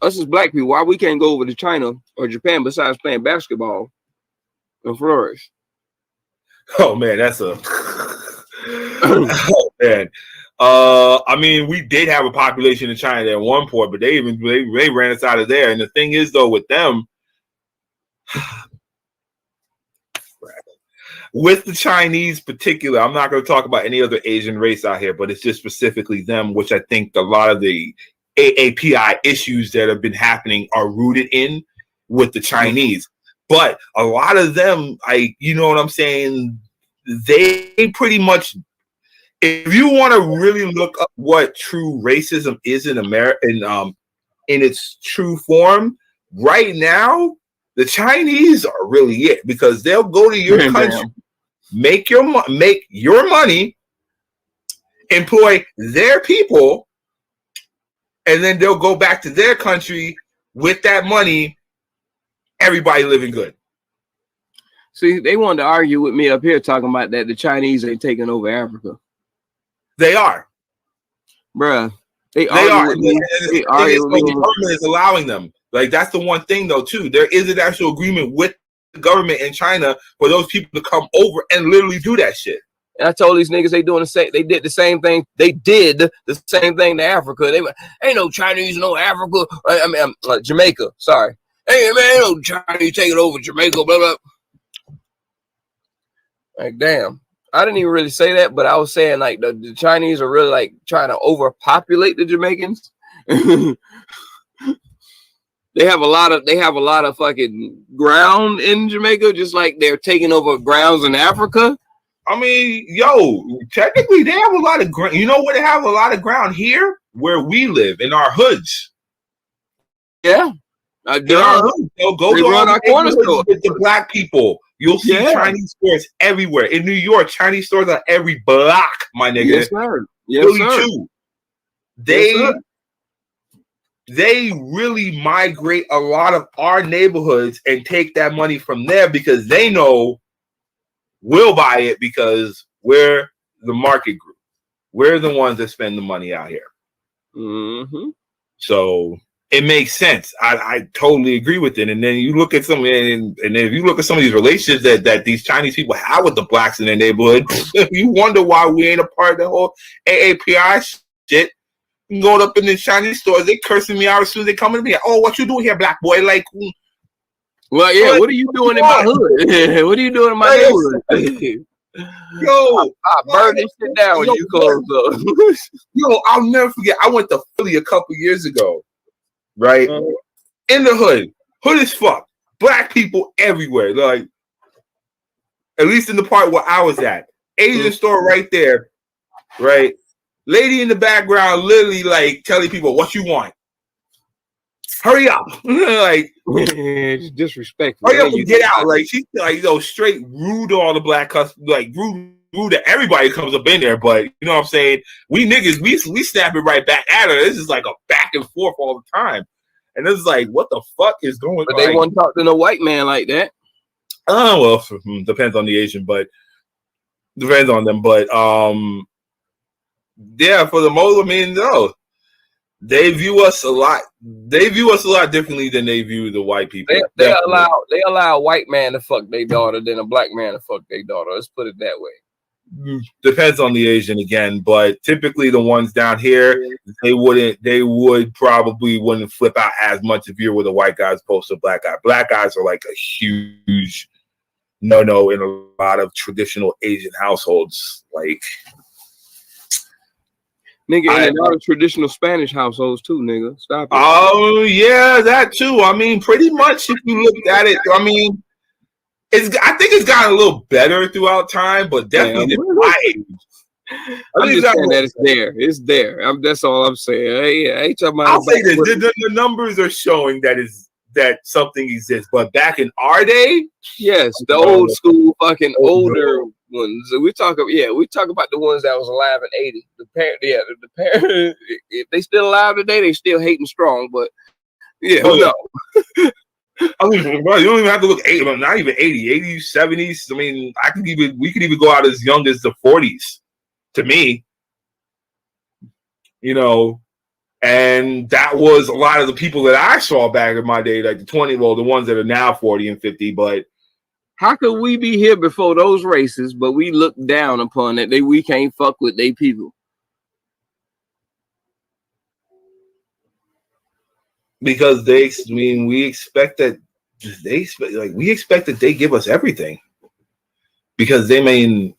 us as black people, why we can't go over to China or Japan besides playing basketball and flourish? Oh man, that's a oh man. I mean, we did have a population in China at one point, but they ran us out of there. And the thing is, though, with them, with the Chinese particular, I'm not going to talk about any other Asian race out here, but it's just specifically them, which I think a lot of the AAPI issues that have been happening are rooted in with the Chinese. But a lot of them, you know what I'm saying? They pretty much, if you want to really look up what true racism is in America, in its true form, right now, the Chinese are really it, because they'll go to your country, make your money, employ their people, and then they'll go back to their country with that money, everybody living good. See, they wanted to argue with me up here talking about that the Chinese ain't taking over Africa. They are. Bruh. They are. The government is allowing them. Like, that's the one thing, though, too. There is an actual agreement with the government in China for those people to come over and literally do that shit. And I told these niggas they did the same thing. They did the same thing to Africa. They went, ain't no Chinese, no Africa. I mean, Jamaica. Sorry. Hey, man, ain't no Chinese taking over Jamaica, blah, blah. Like, damn. I didn't even really say that, but I was saying, like, the Chinese are really, like, trying to overpopulate the Jamaicans. They have a lot of fucking ground in Jamaica, just like they're taking over grounds in Africa. I mean, yo, technically they have a lot of ground. You know where they have a lot of ground? Here, where we live, in our hoods. Yeah. In our hoods. They'll go to our corner stores with the black people. You'll see Chinese stores everywhere. In New York, Chinese stores are every block, my nigga. Yes, sir. Yes, Philly sir. too. Yes, sir. They really migrate a lot of our neighborhoods and take that money from there because they know we'll buy it because we're the market group. We're the ones that spend the money out here. Mm-hmm. So it makes sense. I totally agree with it. And then you look at some, and if you look at some of these relationships that these Chinese people have with the blacks in their neighborhood, you wonder why we ain't a part of the whole AAPI shit. Going up in the Chinese stores, they cursing me out as soon as they come to me. Oh, what you doing here, black boy? Like, well, yeah. What are you doing in my hood? What are you doing in my neighborhood? Yo, I burn this shit down when you close up. Yo, I'll never forget. I went to Philly a couple years ago, right? In the hood. Hood as fuck. Black people everywhere. Like, at least in the part where I was at. Asian store right there, right? Lady in the background literally like telling people what you want. Hurry up. Like, it's disrespectful. Hurry up and get out. Like, she's like, straight rude to all the black customers, like rude to everybody who comes up in there. But you know what I'm saying? We niggas, we snap it right back at her. This is like a back and forth all the time. And this is like, what the fuck is going on? But they won't talk to no white man like that. Oh, well, depends on the Asian, but depends on them. But yeah, for the most, I mean, no. They view us a lot. They view us a lot differently than they view the white people. They allow a white man to fuck their daughter than a black man to fuck their daughter. Let's put it that way. Depends on the Asian again, but typically the ones down here, they probably wouldn't flip out as much if you're with a white guy as opposed to a black guy. Black guys are like a huge no in a lot of traditional Asian households. Like, nigga, in a lot of traditional Spanish households too, nigga. Stop it. Oh yeah, that too. I mean, pretty much if you look at it, I mean, I think it's gotten a little better throughout time, but definitely in my age. I'm just saying that it's there. It's there. That's all I'm saying. Hey, I ain't talking about. I'll say this: the numbers are showing that something exists, but back in our day, yes, the old school, fucking older ones. We talk about the ones that was alive in '80. The parent, if they still alive today, they still hating strong. But yeah, who knows? I mean, bro, you don't even have to look not even 80s, 70s. I mean, we could even go out as young as the 40s. To me, you know, and that was a lot of the people that I saw back in my day, like the ones that are now 40 and 50. But how could we be here before those races, but we look down upon it? We can't fuck with they people. Because we expect that we expect that they give us everything. Because this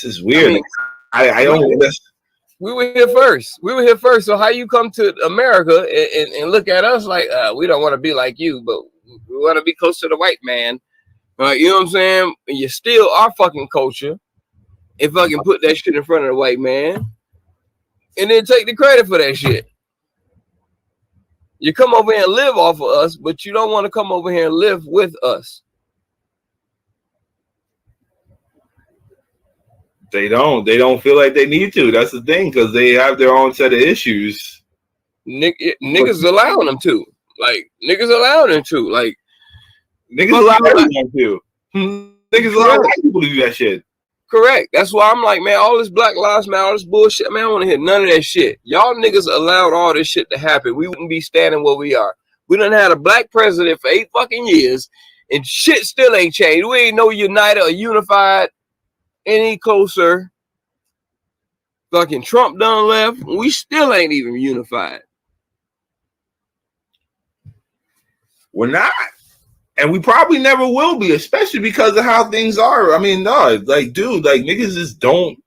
is weird. I don't. We were here first. So how you come to America and look at us like we don't want to be like you, but we want to be close to the white man? You know what I'm saying? And you steal our fucking culture and fucking put that shit in front of the white man, and then take the credit for that shit. You come over here and live off of us, but you don't want to come over here and live with us. They don't feel like they need to. That's the thing, because they have their own set of issues. Niggas allowing them to. Like, niggas allowing them to. Like, niggas allow everyone to. Niggas allow white people to do that shit. Correct. That's why I'm like, man, all this Black Lives Matter, all this bullshit, man, I don't want to hear none of that shit. Y'all niggas allowed all this shit to happen. We wouldn't be standing where we are. We done had a black president for 8 fucking years, and shit still ain't changed. We ain't no united or unified any closer. Fucking Trump done left. We still ain't even unified. We're not. And we probably never will be, especially because of how things are. I mean, no, like, dude, like, niggas just don't.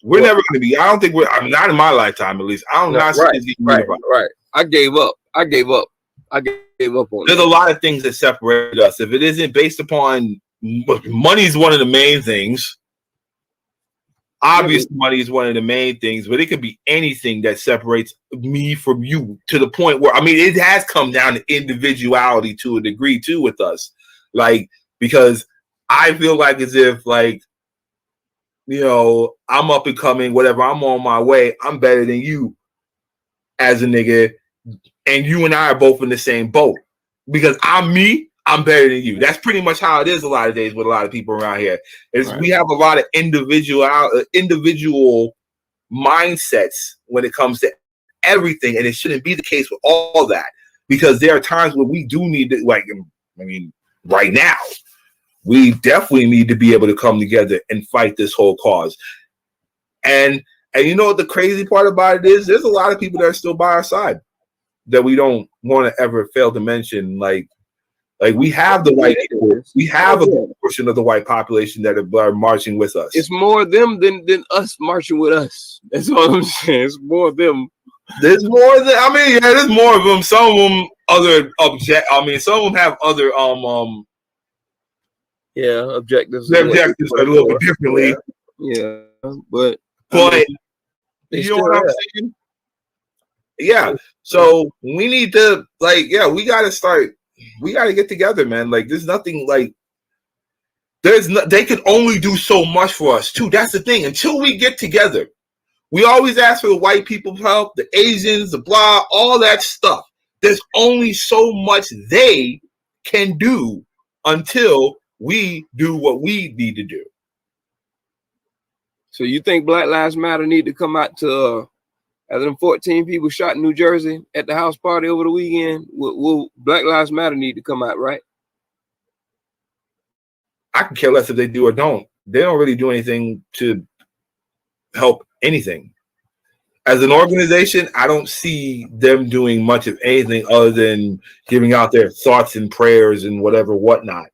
We're never going to be. I don't think I'm not in my lifetime, at least. I don't not see this getting unified. Right. I gave up on it. There's a lot of things that separate us. If it isn't based upon money's one of the main things. Obviously, money is one of the main things, but it could be anything that separates me from you, to the point where, I mean, it has come down to individuality to a degree too with us. Like, because I feel like as if, like, you know, I'm up and coming, whatever, I'm on my way, I'm better than you as a nigga, and you and I are both in the same boat. Because I'm me, I'm better than you. That's pretty much how it is a lot of days with a lot of people around here. We have a lot of individual mindsets when it comes to everything, and it shouldn't be the case with all that, because there are times where we do need to, like, I mean, right now, we definitely need to be able to come together and fight this whole cause. And you know what the crazy part about it is? There's a lot of people that are still by our side that we don't want to ever fail to mention, like we have the white people, we have a portion of the white population that are marching with us. It's more them than us marching with us. That's all I'm saying. It's more of them. There's more than, I mean, yeah, there's more of them. Some of them some of them have other objectives. Their objectives are a little bit differently. Yeah, but you know what I'm saying? Yeah. So we need to, like, we gotta get together, man. Like, there's nothing, like, they can only do so much for us too. That's the thing. Until we get together, we always ask for the white people's help, the Asians, the blah, all that stuff. There's only so much they can do until we do what we need to do. So you think Black Lives Matter need to come out to as them 14 people shot in New Jersey at the house party over the weekend? Will Black Lives Matter need to come out, right? I can care less if they do or don't. They don't really do anything to help anything. as an organization, I don't see them doing much of anything other than giving out their thoughts and prayers and whatnot.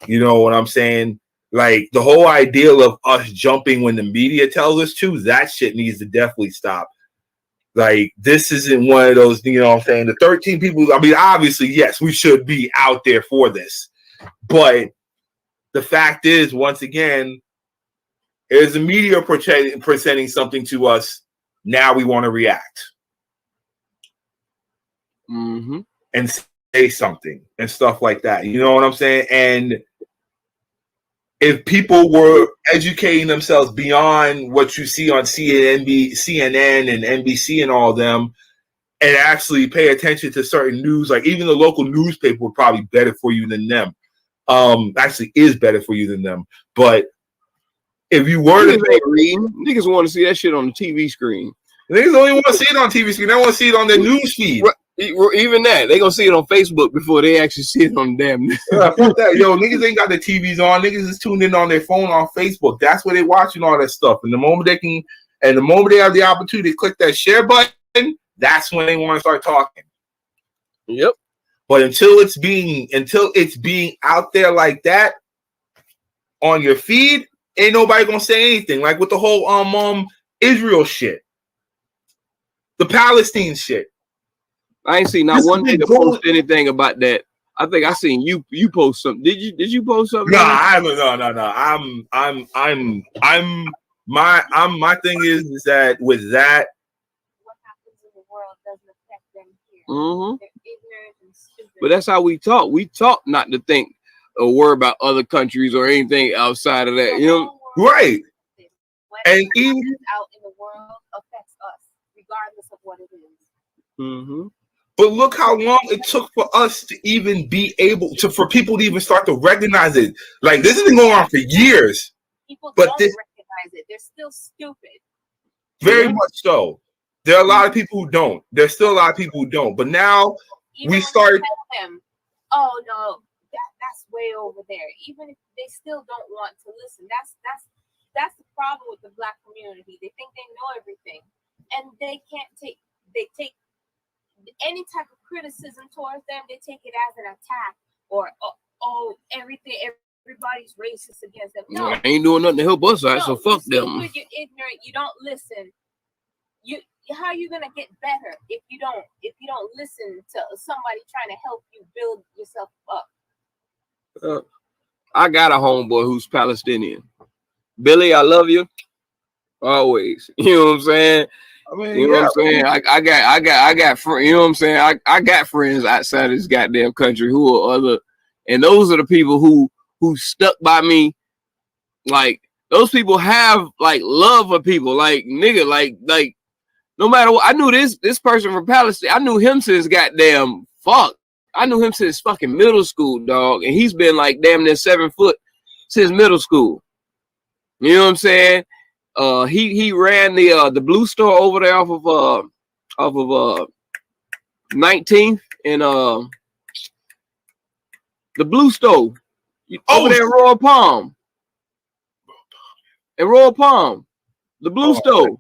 You know what I'm saying? Like the whole idea of us jumping when the media tells us to, that shit needs to definitely stop. Like this isn't one of those, you know what I'm saying? The 13 people, I mean, obviously, yes, we should be out there for this. But the fact is, once again, is the media presenting something to us. Now we want to react and say something and stuff like that. You know what I'm saying? And if people were educating themselves beyond what you see on CNN and NBC and all of them, and actually pay attention to certain news, like even the local newspaper would probably be better for you than them. Actually is better for you than them. But if you were to reading, niggas want to see that shit on the TV screen. Niggas only want to see it on TV screen. They want to see it on their news feed. Even that, they gonna see it on Facebook before they actually see it on damn. Fuck that, yo, niggas ain't got their TVs on. Niggas is tuned in on their phone on Facebook. That's where they watching all that stuff. And the moment they have the opportunity to click that share button, that's when they want to start talking. Yep. But until it's being out there like that on your feed, ain't nobody gonna say anything. Like with the whole Israel shit, the Palestine shit. I ain't seen not one nigga post anything about that. I think I seen you post something. Did you post something? No, I haven't. No. My thing is that with that, what happens in the world doesn't affect them here. They're ignorant and stupid. But that's how we talk. We talk not to think or worry about other countries or anything outside of that. You know, right? And even out in the world affects us, regardless of what it is. But look how long it took for us to even be able to, for people to even start to recognize it. Like this has been going on for years. People but don't recognize it. They're still stupid. Very much so. There are a lot of people who don't. There's still a lot of people who don't. But now we start. Them, oh no, that's way over there. Even if they still don't want to listen, that's the problem with the Black community. They think they know everything, and they can't take. They take any type of criticism towards them. They take it as an attack, or everybody's racist against them. No, I ain't doing nothing to help us out, so fuck them. You're ignorant. You don't listen. How are you gonna get better if you don't listen to somebody trying to help you build yourself up? I got a homeboy who's Palestinian. Billy, I love you always. You know what I'm saying? I mean, you know what I'm saying? I got friends. You know what I'm saying? I got friends outside of this goddamn country who are other, and those are the people who stuck by me. Like those people have like love for people. Like nigga, like no matter what. I knew this person from Palestine. I knew him since goddamn fuck. I knew him since fucking middle school, dog, and he's been like damn near 7 foot since middle school. You know what I'm saying? He ran the blue store over there off of 19th and the blue store over there in Royal Palm. In Royal Palm, the blue store.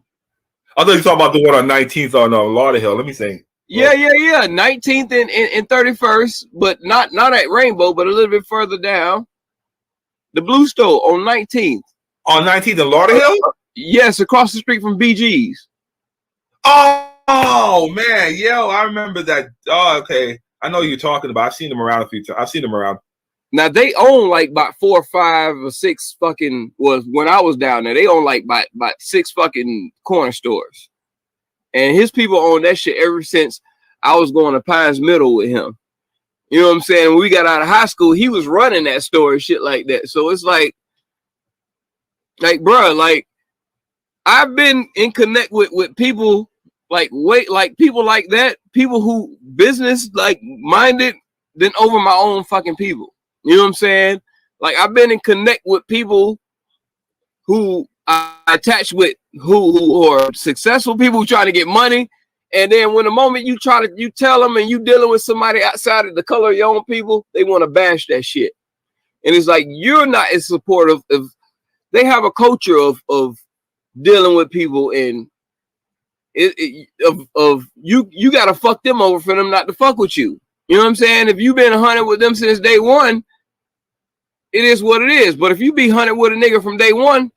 I thought you were talking about the one on 19th on Lauderhill. Let me think. Yeah. 19th and 31st, but not at Rainbow, but a little bit further down. The blue store on 19th. On 19th and Lauderhill? Yes, across the street from BG's. Oh man, yo, I remember that. Oh, okay. I know you're talking about. I've seen them around a few times. I've seen them around. Now they own like about 4 or 5 or 6 fucking, was when I was down there, they own like about 6 fucking corner stores. And his people own that shit ever since I was going to Pines Middle with him. You know what I'm saying? When we got out of high school, he was running that store and shit like that. So it's like bro, like I've been in connect with people like people like that, people who business like minded than over my own fucking people. You know what I'm saying? Like I've been in connect with people who I attach with who are successful people who trying to get money. And then when the moment you tell them and you dealing with somebody outside of the color of your own people, they want to bash that shit. And it's like you're not as supportive of. They have a culture of dealing with people and of you got to fuck them over for them not to fuck with you. You know what I'm saying? If you've been hunted with them since day one, it is what it is. But if you be hunted with a nigga from day one,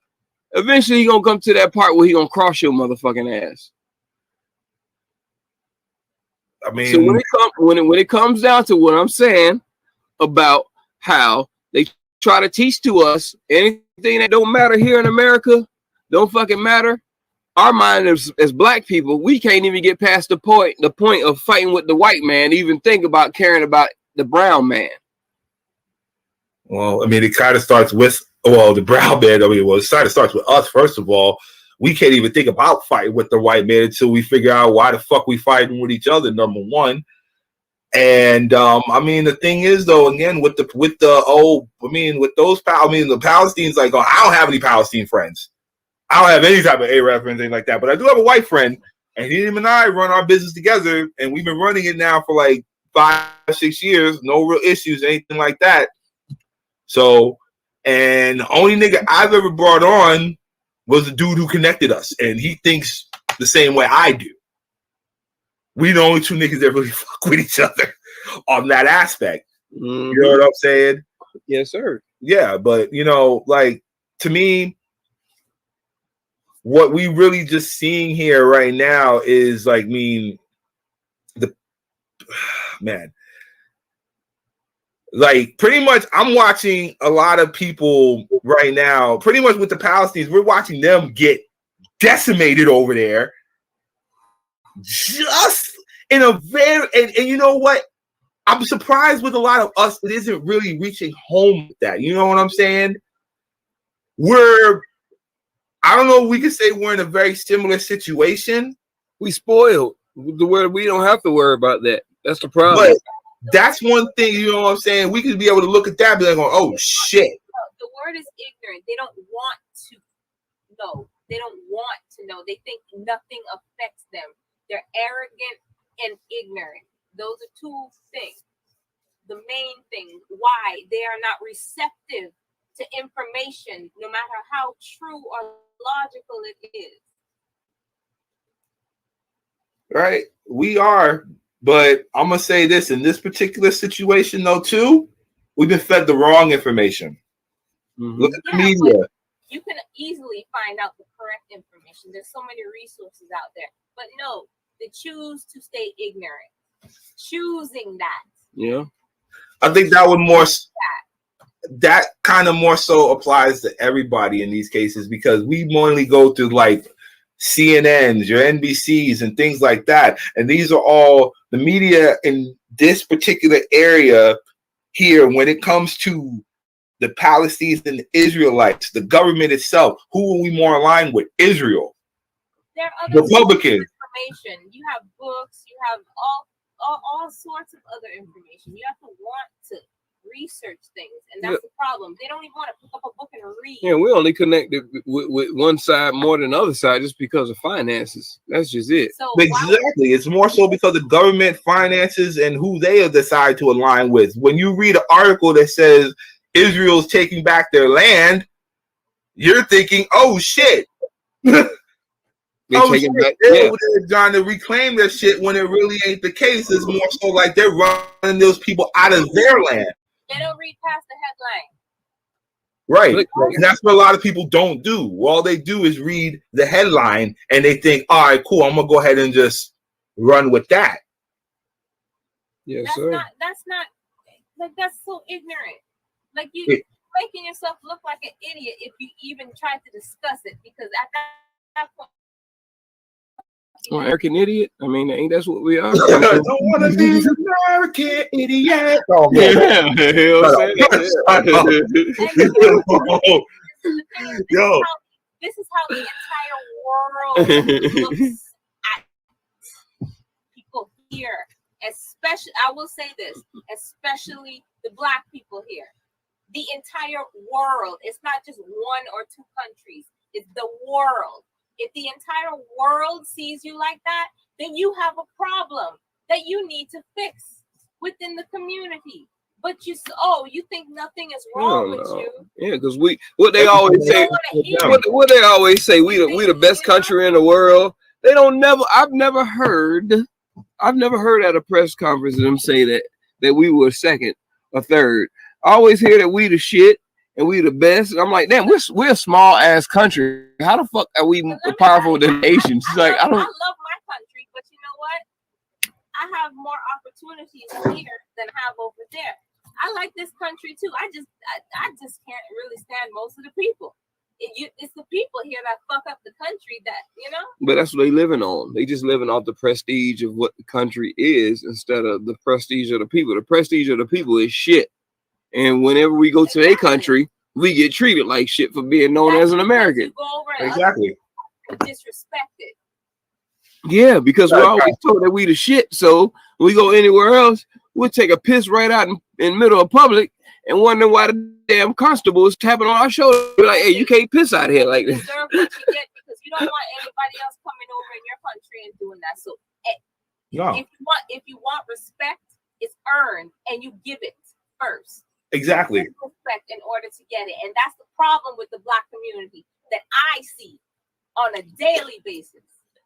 eventually he gonna come to that part where he gonna cross your motherfucking ass. I mean, so when it comes down to what I'm saying about how they try to teach to us anything that don't matter here in America don't fucking matter. Our mind as black people, we can't even get past the point of fighting with the white man, even think about caring about the brown man. Well, I mean, it kind of starts with, well, the brown man. I mean, well, it kind of starts with us, first of all. We can't even think about fighting with the white man until we figure out why the fuck we fighting with each other, number one. And I mean, the thing is, though, again, with those the Palestinians, like, I don't have any Palestinian friends. I don't have any type of Arab friends, anything like that. But I do have a white friend, and him and I run our business together, and we've been running it now for like 5-6 years, no real issues, anything like that. So, and the only nigga I've ever brought on was the dude who connected us, and he thinks the same way I do. We the only two niggas that really fuck with each other on that aspect. You know what I'm saying? Yes, sir. Yeah, but like, to me, what we really just seeing here right now is like, like, pretty much I'm watching a lot of people right now, pretty much with the Palestinians, we're watching them get decimated over there. Just in a very, and you know what? I'm surprised with a lot of us, it isn't really reaching home with that. You know what I'm saying? I don't know, we could say we're in a very similar situation. We spoiled. We don't have to worry about that. That's the problem. But that's one thing, you know what I'm saying? We could be able to look at that and be like, oh, shit. The word is ignorant. They don't want to know. They don't want to know. They think nothing affects them. They're arrogant and ignorant. Those are two things. The main thing why they are not receptive to information, no matter how true or logical it is. Right? We are. But I'm going to say this, in this particular situation, though, too, we've been fed the wrong information. Look at the media. You can easily find out the correct information. There's so many resources out there. But no, they choose to stay ignorant. Choosing that. Yeah. I think that would that kind of more so applies to everybody in these cases, because we mainly go through like CNNs, your NBCs, and things like that. And these are all the media in this particular area here when it comes to the Palestinians and the Israelites, the government itself. Who are we more aligned with? Israel. There are other Republicans. Information. You have books, you have all sorts of other information. You have to want to research things, and that's the problem. They don't even want to pick up a book and read. Yeah, we only connected with one side more than the other side just because of finances. That's just it. So exactly. It's more so because of government finances and who they decide to align with. When you read an article that says Israel's taking back their land, you're thinking, oh shit. Oh, shit. They're trying to reclaim their shit when it really ain't the case. It's more so like they're running those people out of their land. They don't read past the headline. Right. And that's what a lot of people don't do. All they do is read the headline and they think, all right, cool, I'm going to go ahead and just run with that. Yes, that's sir. That's not, like, that's so ignorant. Like, you making yourself look like an idiot if you even try to discuss it, because at that point, American idiot. I mean, ain't that's what we are? I don't want to be an American idiot. Oh, Yo, this is how the entire world looks at people here. Especially, I will say this, especially the Black people here. The entire world. It's not just one or two countries. It's the world. If the entire world sees you like that, then you have a problem that you need to fix within the community. But you think nothing is wrong with you. Yeah, because what they always say, we the best country in the world. They don't never. I've never heard at a press conference them say that we were second or third. I always hear that we the shit and we the best. And I'm like, damn, we're a small ass country. How the fuck are we powerful than nations? Like, I love my country, but you know what? I have more opportunities here than I have over there. I like this country too. I just can't really stand most of the people. It's the people here that fuck up the country, that, you know. But that's what they living on. They just living off the prestige of what the country is instead of the prestige of the people. The prestige of the people is shit. And whenever we go to their country, we get treated like shit for being known as an American. Exactly. Disrespected. Yeah, because we're always told that we the shit. So when we go anywhere else, we'll take a piss right out in the middle of public and wonder why the damn constable is tapping on our shoulder. Like, hey, you can't piss out here like this. You deserve what you get, because you don't want anybody else coming over in your country and doing that. So if you want respect, it's earned, and you give it first. Exactly. Respect in order to get it. And that's the problem with the Black community that I see on a daily basis.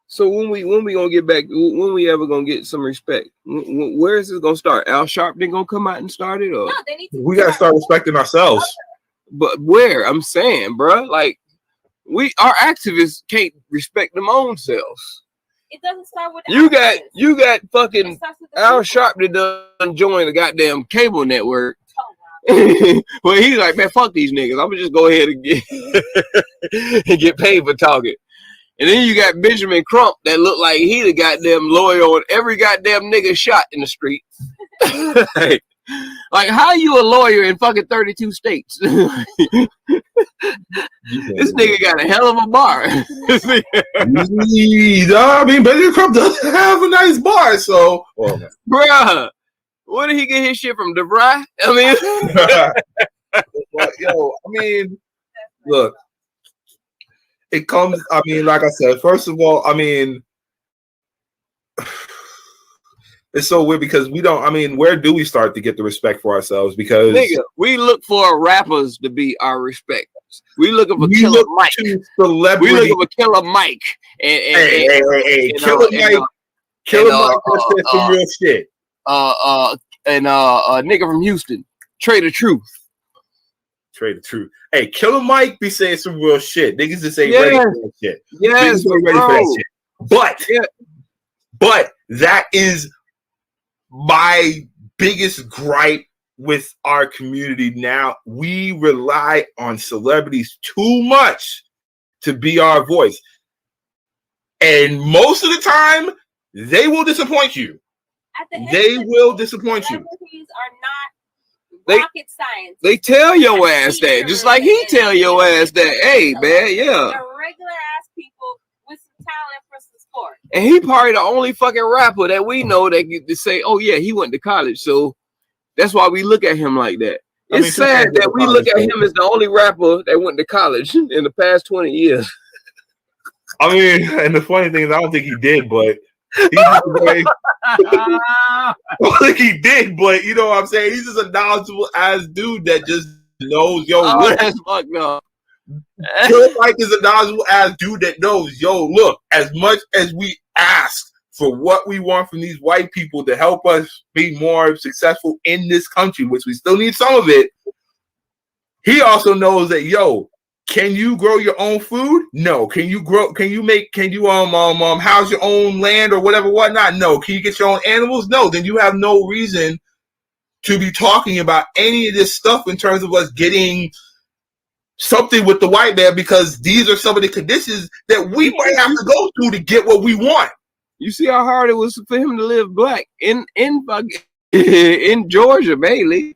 So when we gonna get back? When we ever gonna get some respect? Where is this gonna start? Al Sharpton gonna come out and start it, or no, they need to we gotta start respecting ourselves. But where? I'm saying, bro, like our activists can't respect them own selves. It doesn't start with you got fucking Al Sharpton done joined the goddamn cable network. Well, he's like, man, fuck these niggas. I'm gonna just go ahead and get paid for talking. And then you got Benjamin Crump that looked like he the goddamn lawyer on every goddamn nigga shot in the street. Like, how you a lawyer in fucking 32 states? This nigga got a hell of a bar. I mean, Benjamin Crump does have a nice bar, so. Bruh, where did he get his shit from? DeVry? I mean, but, yo, I mean, look, it comes. I mean, like I said, first of all, I mean, it's so weird because we don't. I mean, where do we start to get the respect for ourselves? Because nigga, we look for rappers to be our respect. We looking for Killer Mike. We looking for Killer Mike. Hey, Killer Mike. Killer Mike said some real shit. And a nigga from Houston, Trey the Truth. Trey the Truth. Hey, Killer Mike be saying some real shit. Niggas just ain't ready for that shit. Yes, niggas ain't ready for that shit. But that is my biggest gripe with our community now. We rely on celebrities too much to be our voice. And most of the time, they will disappoint you. They will disappoint you. Celebrities are not rocket science. They tell your ass that, just like he tell your ass that. Hey, man, yeah. They're regular ass people with some talent for some sport. And he probably the only fucking rapper that we know that can say, oh yeah, he went to college. So that's why we look at him like that. It's sad that we look at him as the only rapper that went to college in the past 20 years. I mean, and the funny thing is, I don't think he did, but I don't think he did, but you know what I'm saying? He's just a knowledgeable ass dude that just knows, yo, look. That's fucked up. Killer Mike is a knowledgeable ass dude that knows, yo, look, as much as we ask for what we want from these white people to help us be more successful in this country, which we still need some of it, he also knows that, yo, can you grow your own food? No. Can you house your own land or whatever, whatnot? No. Can you get your own animals? No. Then you have no reason to be talking about any of this stuff in terms of us getting something with the white man, because these are some of the conditions that we might have to go through to get what we want. You see how hard it was for him to live black in Georgia, mainly.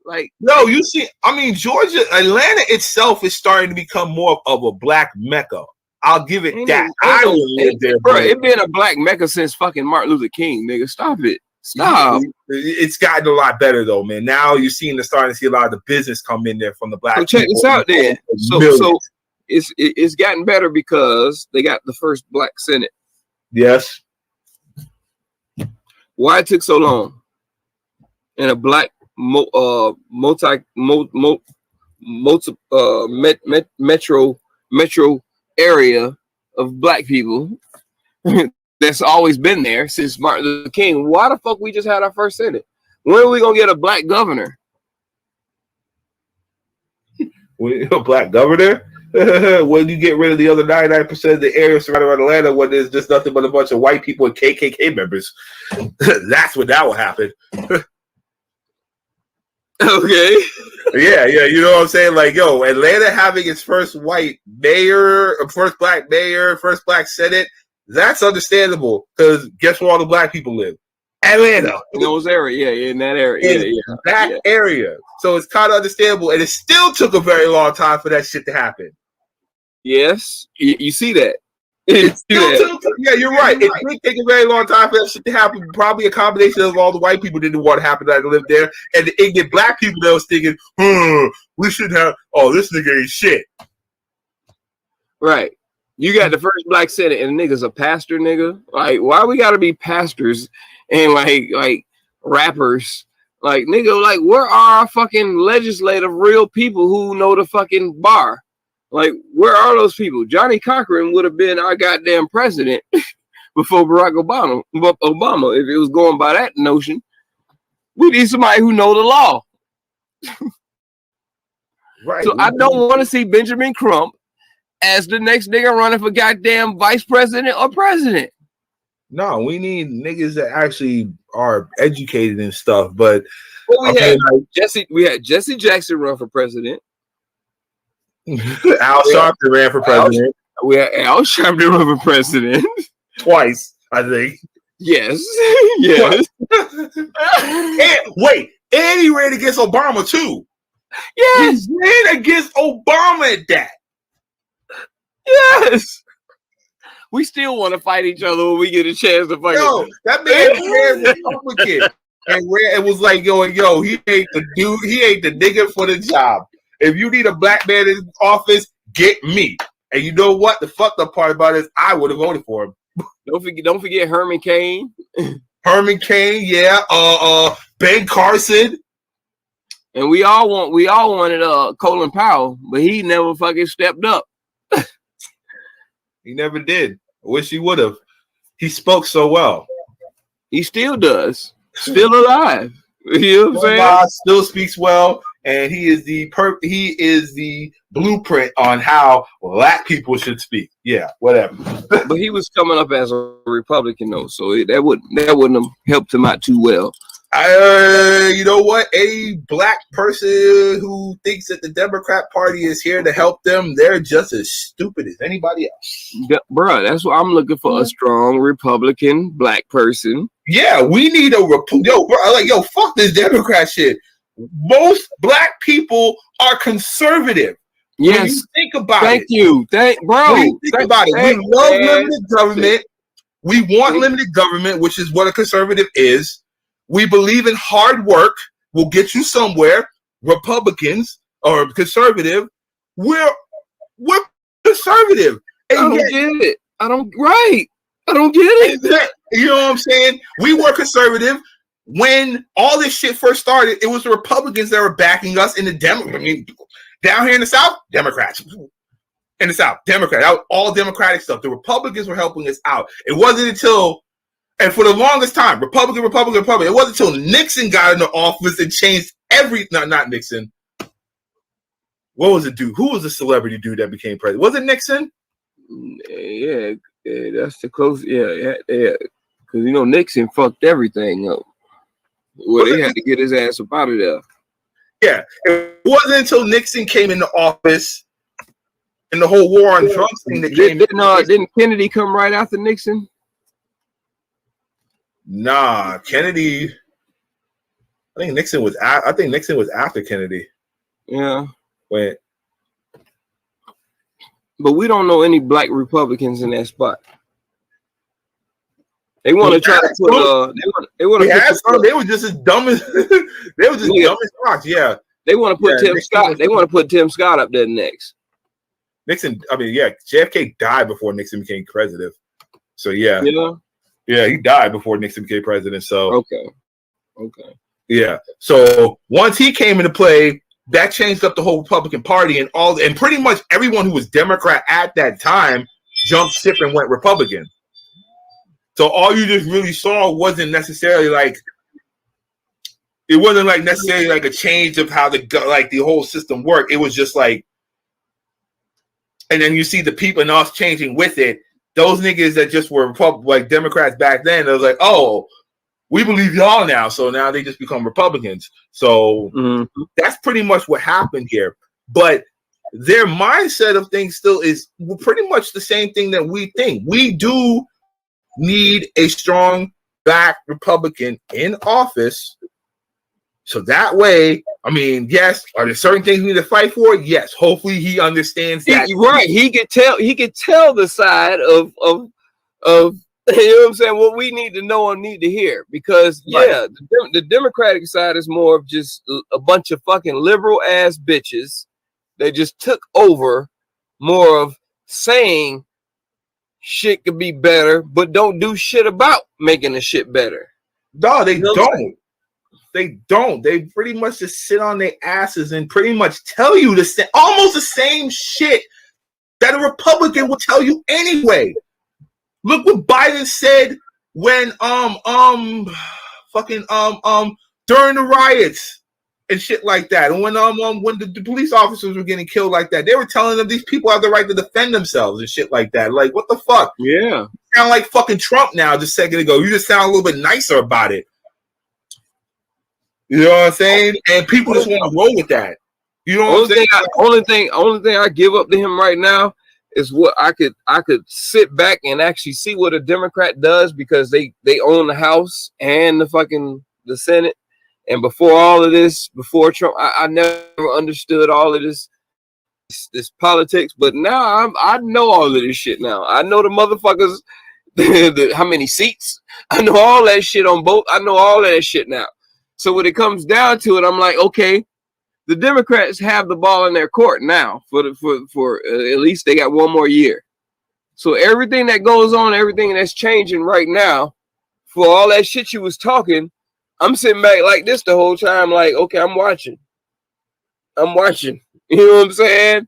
Like, no, you see, I mean, Georgia, Atlanta itself is starting to become more of a black mecca. I'll give it that. I would live there, bro. It's been a black mecca since fucking Martin Luther King, nigga. Stop it. Stop. It's gotten a lot better though, man. Now you're starting to see a lot of the business come in there from the black. So check this out, then. So it's gotten better because they got the first black Senate. Yes. Why it took so long? And a black metro area of black people that's always been there since Martin Luther King. Why the fuck we just had our first Senate? When are we gonna get a black governor? A black governor? When you get rid of the other 99% of the area surrounding Atlanta, when there's just nothing but a bunch of white people and KKK members, that's when that will happen. Okay. Yeah, you know what I'm saying? Like, yo, Atlanta having its first white mayor, first black mayor, first black Senate, that's understandable because guess where all the black people live? Atlanta. In those areas, yeah, in that area. That area. So it's kind of understandable. And it still took a very long time for that shit to happen. Yes, you see that. Yeah, you're right. It did take a very long time for that shit to happen. Probably a combination of all the white people didn't want to happen that lived there, and the ignorant black people that was thinking, we should have. Oh, this nigga ain't shit. Right. You got the first black Senate, and the nigga's a pastor, nigga. Like, why we gotta be pastors and like rappers? Like, nigga, like, where are our fucking legislative real people who know the fucking bar? Like, where are those people? Johnny Cochran would have been our goddamn president before Barack Obama, if it was going by that notion. We need somebody who know the law. Right. So I don't want to see Benjamin Crump as the next nigga running for goddamn vice president or president. No, we need niggas that actually are educated and stuff. But well, we had Jesse Jackson run for president. Al Sharpton ran for president. We had Al Sharpton run for president twice, I think. Yes, yes. And wait, and he ran against Obama too. Yes, he ran against Obama at that. Yes. We still want to fight each other when we get a chance to fight. Yo, that man ran Republican and it was like, yo, he ain't the dude. He ain't the nigga for the job. If you need a black man in office, get me. And you know what? The fucked up part about it is I would have voted for him. Don't forget Herman Cain. Herman Cain, yeah. Ben Carson. And we all wanted Colin Powell, but he never fucking stepped up. He never did. I wish he would have. He spoke so well. He still does. Still alive. You know what I'm saying? Still speaks well. And he is the blueprint on how black people should speak. Yeah, whatever. But he was coming up as a Republican though, so that wouldn't have helped him out too well. You know what? A black person who thinks that the Democrat Party is here to help them, they're just as stupid as anybody else. Bruh, that's what I'm looking for, a strong Republican black person. Yeah, we need yo, fuck this Democrat shit. Most black people are conservative. Yes. When you think about Thank it. you. Think about it. We love limited government. We want limited government, which is what a conservative is. We believe in hard work will get you somewhere. Republicans or conservative, we're conservative. And I don't get it. I don't get it. You know what I'm saying? We were conservative. When all this shit first started, it was the Republicans that were backing us in the down here in the South, Democrats. In the South, Democrats. That was all Democratic stuff. The Republicans were helping us out. It wasn't until, and for the longest time, Republican. It wasn't until Nixon got into office and changed not Nixon. What was the dude? Who was the celebrity dude that became president? Was it Nixon? Yeah, that's the close. Yeah. Because Nixon fucked everything up. Well, they had to get his ass up out of there. Yeah, it wasn't until Nixon came into office and the whole war on drugs thing that came. Didn't Kennedy come right after Nixon? Nah, Kennedy. I think Nixon was after Kennedy. Yeah. Wait. But we don't know any black Republicans in that spot. They want to try to put. They were just as dumb as they were just dumb as rocks. Yeah. They want to put Tim Scott. They want to put Tim Scott up there next. Nixon. I mean, yeah. JFK died before Nixon became president. So yeah. Yeah, he died before Nixon became president. So okay. Yeah. So once he came into play, that changed up the whole Republican Party and pretty much everyone who was Democrat at that time jumped ship and went Republican. So all you just really saw wasn't necessarily like, it wasn't like necessarily like a change of how the whole system worked. It was just like, and then you see the people and us changing with it. Those niggas that just were like Democrats back then, it was like, oh, we believe y'all now. So now they just become Republicans. So that's pretty much what happened here. But their mindset of things still is pretty much the same thing that we think. We do need a strong black Republican in office. So that way, I mean, yes, are there certain things we need to fight for? Yes. Hopefully he understands that. Right. He could tell the side of you know what I'm saying, what we need to know and need to hear. Because yeah, the Democratic side is more of just a bunch of fucking liberal ass bitches that just took over, more of saying shit could be better, but don't do shit about making the shit better. No, they don't. They don't. They pretty much just sit on their asses and pretty much tell you almost the same shit that a Republican would tell you anyway. Look what Biden said when during the riots and shit like that, and when the police officers were getting killed like that, they were telling them these people have the right to defend themselves and shit like that. Like, what the fuck? Yeah, you sound like fucking Trump now. Just a second ago, you just sound a little bit nicer about it. You know what I'm saying? And people just want to roll with that. You know what I'm saying? Only thing I give up to him right now is what I could sit back and actually see what a Democrat does, because they own the House and the Senate. And before all of this, before Trump, I never understood all of this politics. But now I know all of this shit now. I know the motherfuckers, how many seats. I know all that shit on both. I know all of that shit now. So when it comes down to it, I'm like, okay, the Democrats have the ball in their court now for at least they got one more year. So everything that goes on, everything that's changing right now, for all that shit you was talking, I'm sitting back like this the whole time, like, okay, I'm watching. You know what I'm saying?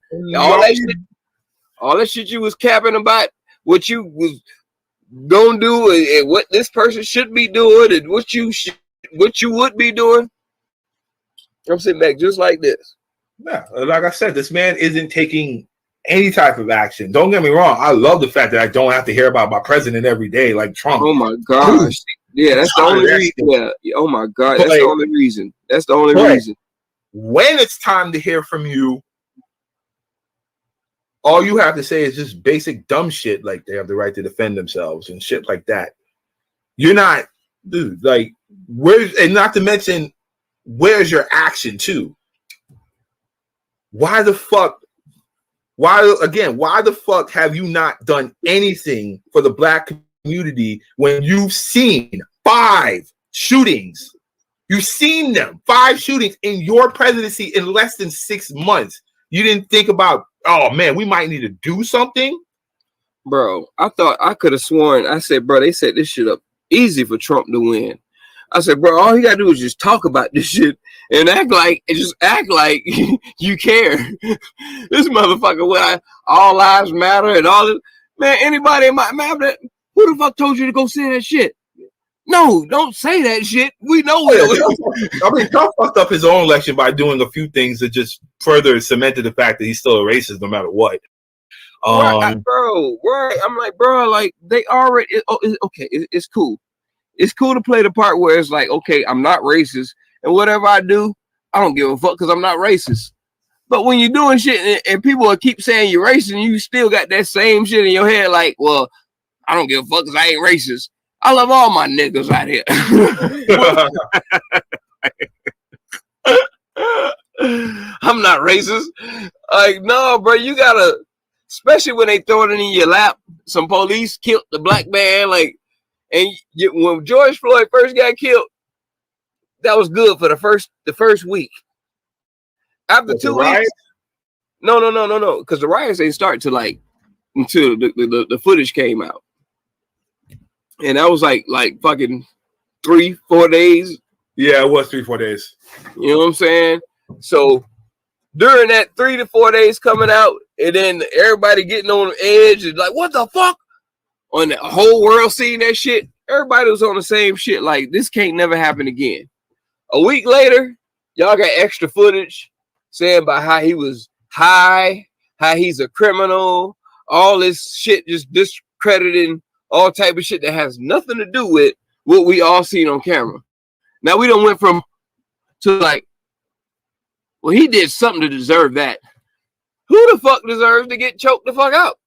All that shit you was capping about, what you was gonna do and what this person should be doing and what you would be doing. I'm sitting back just like this. Yeah, like I said, this man isn't taking any type of action. Don't get me wrong. I love the fact that I don't have to hear about my president every day like Trump. Oh my gosh. Yeah, that's the only reason. Yeah. Oh my God. That's the only reason. That's the only reason. When it's time to hear from you, all you have to say is just basic dumb shit like they have the right to defend themselves and shit like that. You're not, dude, like, and not to mention, where's your action too? Why the fuck have you not done anything for the black community when you've seen 5 shootings? You've seen them, 5 shootings in your presidency in less than 6 months. You didn't think about, oh man, we might need to do something? Bro, I thought I could have sworn, I said, bro, they set this shit up easy for Trump to win. I said, bro, all you gotta do is just talk about this shit and act like you care. This motherfucker, with all lives matter and all this, man, anybody might matter. Who the fuck told you to go say that shit? No, don't say that shit. We know it. I mean, Trump fucked up his own election by doing a few things that just further cemented the fact that he's still a racist no matter what. Bro, right. I'm like, bro, like they already, okay, it's cool. It's cool to play the part where it's like, okay, I'm not racist, and whatever I do, I don't give a fuck because I'm not racist. But when you're doing shit and people will keep saying you're racist, and you still got that same shit in your head, like, well, I don't give a fuck because I ain't racist. I love all my niggas out here. I'm not racist. Like, no, bro, you gotta, especially when they throw it in your lap. Some police killed the black man, like. And when George Floyd first got killed, that was good for the first week. After 2 weeks, no, because the riots ain't start until the footage came out, and that was like fucking 3-4 days. Yeah, it was 3-4 days. You know what I'm saying? So during that 3 to 4 days coming out, and then everybody getting on the edge, is like, what the fuck? on the whole world seeing that shit, everybody was on the same shit. Like, this can't never happen again. A week later, y'all got extra footage saying about how he was high, how he's a criminal, all this shit, just discrediting all type of shit that has nothing to do with what we all seen on camera. Now we done went from to like, well, he did something to deserve that. Who the fuck deserves to get choked the fuck out?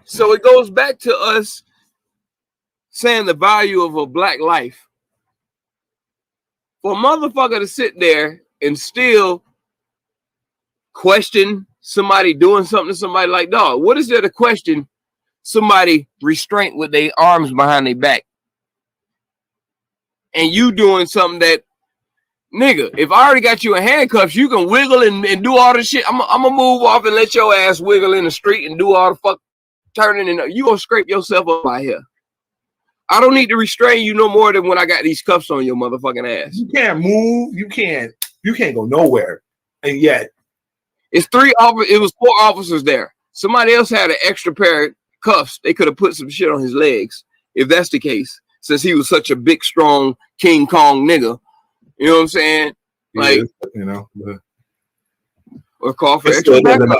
So it goes back to us saying the value of a black life. For a motherfucker to sit there and still question somebody doing something to somebody, like, dog, what is there to question somebody restraint with their arms behind their back? And you doing something that, nigga, if I already got you in handcuffs, you can wiggle and do all this shit. I'm gonna move off and let your ass wiggle in the street and do all the fuck turning, and you gonna scrape yourself up out here. I don't need to restrain you no more than when I got these cuffs on your motherfucking ass. You can't move. You can't go nowhere. And yet, it was 4 officers there. Somebody else had an extra pair of cuffs. They could have put some shit on his legs if that's the case, since he was such a big, strong King Kong nigga. You know what I'm saying? Like, you know, or call for extra backup.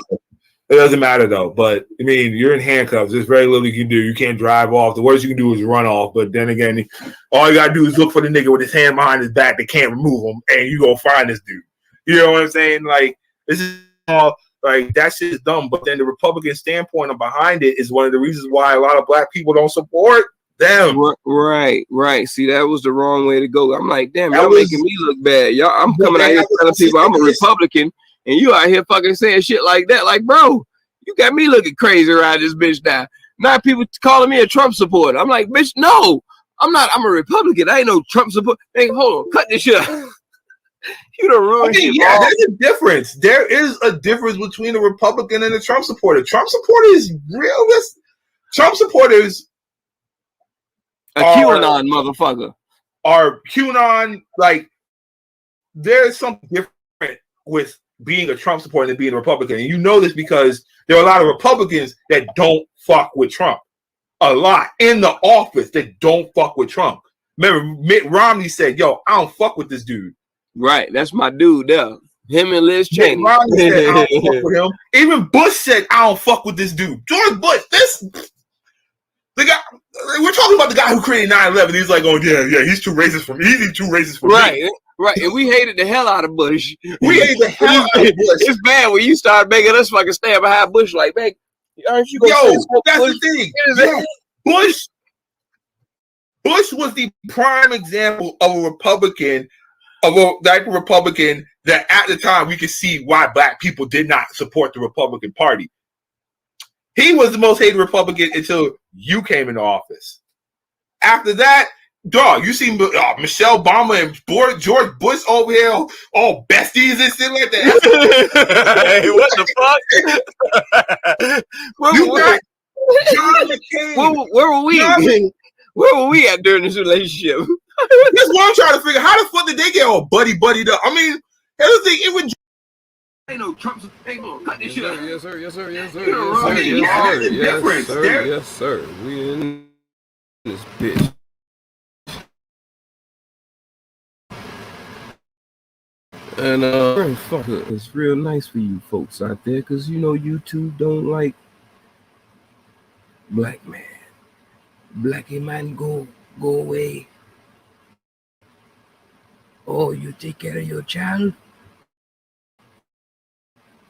It doesn't matter though. But I mean, you're in handcuffs. There's very little you can do. You can't drive off. The worst you can do is run off. But then again, all you gotta do is look for the nigga with his hand behind his back that can't remove him, and you go find this dude. You know what I'm saying? Like, this is all like, that shit is dumb. But then the Republican standpoint behind it is one of the reasons why a lot of black people don't support them. Right. See, that was the wrong way to go. I'm like, damn, y'all making me look bad. Y'all, I'm coming out here telling people I'm a Republican, and you out here fucking saying shit like that. Like, bro, you got me looking crazy around this bitch now. Now people calling me a Trump supporter. I'm like, bitch, no, I'm not. I'm a Republican. I ain't no Trump supporter. Hey, hold on, cut this shit out. You don't ruin shit. Yeah, there's a difference. There is a difference between a Republican and a Trump supporter. Trump supporters, realist. Trump supporters, a QAnon motherfucker, are QAnon. Like, there's something different with being a Trump supporter than being a Republican. And you know this because there are a lot of Republicans that don't fuck with Trump. A lot in the office that don't fuck with Trump. Remember, Mitt Romney said, yo, I don't fuck with this dude. Right, that's my dude there. Him and Liz Cheney. Mitt Romney said, I don't fuck with him. Even Bush said, I don't fuck with this dude. George Bush, the guy, we're talking about the guy who created 9/11. He's like, oh yeah, he's too racist for me. He's too racist for me. Right, and we hated the hell out of Bush. We hated the hell out of Bush. It's bad when you start making us fucking stand behind Bush. Like, man, aren't you gonna that's Bush? The thing. Bush was the prime example of a Republican, of a type of Republican that at the time we could see why black people did not support the Republican Party. He was the most hated Republican until you came into office. After that, dog, you see Michelle Obama and George Bush over here, all besties and shit like that. Hey, what the fuck? John McCain. Where were we? Where were we at during this relationship? That's what I'm trying to figure. How the fuck did they get all buddied up? I mean, here's the thing. It would. Ain't no Trump. Hey, cut this shit out. Yes, sir. Yes, sir. Yes, sir. We in this bitch. And fuck it. It's real nice for you folks out there, because you know YouTube don't like black man. Blackie man, go away. Oh, you take care of your child?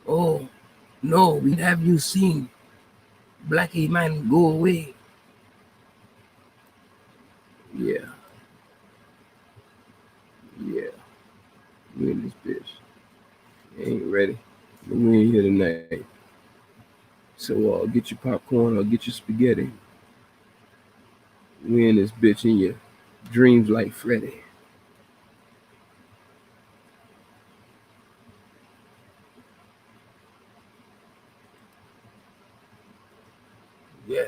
Oh, no, we have you seen. Blackie man, go away. Yeah. We in this bitch. Ain't ready. We ain't here tonight. So get your popcorn or get your spaghetti. We in this bitch in your dreams like Freddy. Yeah.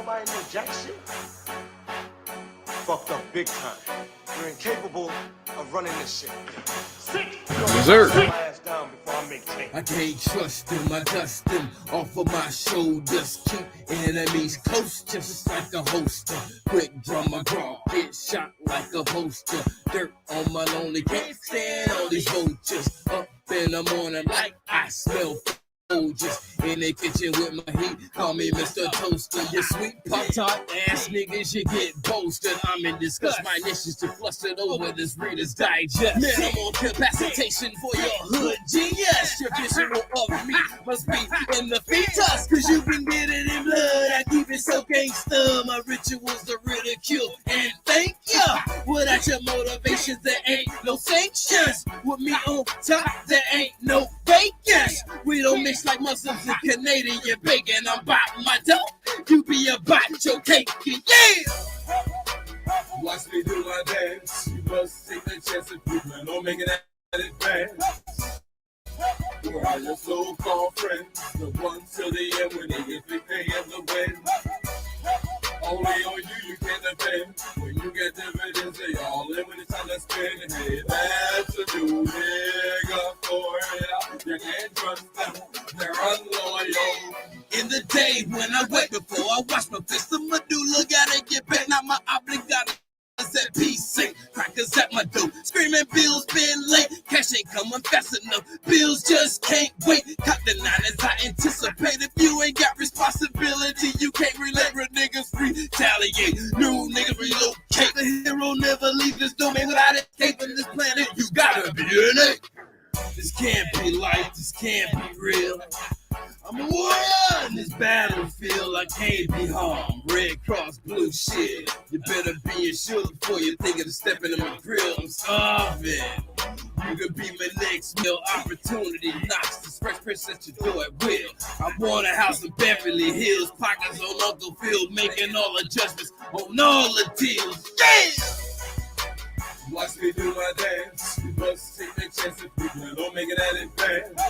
nobody know jack shit. Fucked up big time. You're incapable of running this shit. Dessert. I can't trust them, I dust them off of my shoulders. Keep enemies close, just like a holster. Quick drum McGraw, get shot like a poster. Dirt on my lonely, can't stand all these vultures. Up in the morning like I smell just in the kitchen with my heat, call me Mr. Toaster. You sweet pop-tart ass niggas, you get boasted. I'm in disgust, my initials to flustered over this Reader's Digest. Man, I'm on capacitation for your hood genius. Your visual of me must be in the fetus, cause you've been getting in blood. I keep it so gangsta, my rituals are ridicule and thank ya. Without your motivations, there ain't no sanctions. With me on top, there ain't no vacancy. We don't mix like Muslims and Canadian bacon. I'm about my dough, you be about your cake, yeah. Watch me do my dance. You must take the chance if you plan on making that advance. Where are your so-called friends? The ones to the end when they get big, they have the win. Only on you can depend. When you get dividends, they all live when it's time to spend. Hey, that's a new nigga for it. You can't trust them, they're unloyal. In the day when I wake before I wash my face, the medulla gotta get back, not my obligata. At peace, crackers at my door, screaming bills been late, cash ain't coming fast enough, bills just can't wait. Cop the 9 as I anticipate. If you ain't got responsibility, you can't relate. Real niggas retaliate, new niggas relocate. The hero never leaves this domain without escaping this planet. You gotta be in it. This can't be life, this can't be real. I'm a warrior in this battlefield. I can't be harmed. Red Cross, blue shit. You better be insured before you're thinking of stepping in my grill. I'm starving. You could be my next meal. Opportunity knocks the fresh prince at your door at will. I want a house in Beverly Hills. Pockets on Uncle Phil. Making all adjustments on all the deals. Yeah! Watch me do my dance. You must take the chance if you plan on making that advance.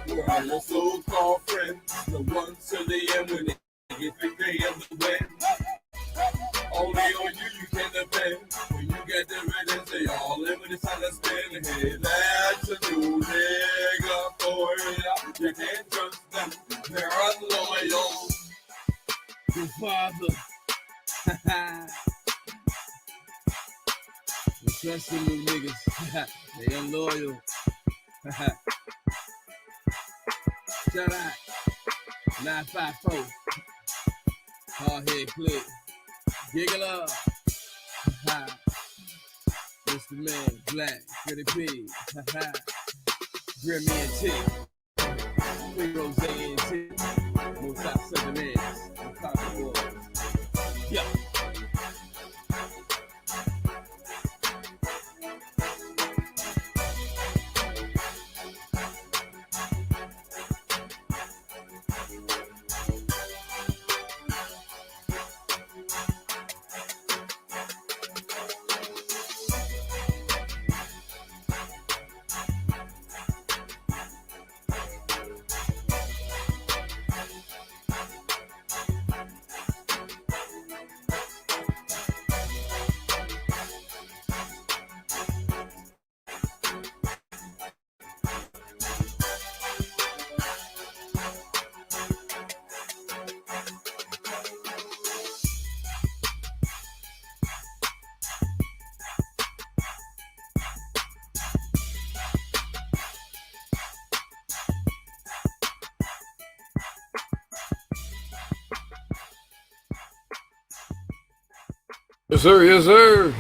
Where are your so-called friends? The ones to the end when they get big, they have the win. Only on you can depend. When you get the riddance, they all live when it's time to spend. Hey, that's a new nigga for it. You can't trust them, they're unloyal. Your father. Trust them new niggas. They unloyal. Shout out 954. Hard head click. Giggle up. Mr. Man, Black, Pretty P. Grimmy and Tick. Big Rose and Tick. Most out 7 eggs. Yeah. Yes, sir. Yes, sir.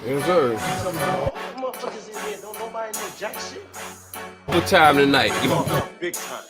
Yes, sir. Motherfuckers in here don't nobody know jack shit. What time tonight? Big time.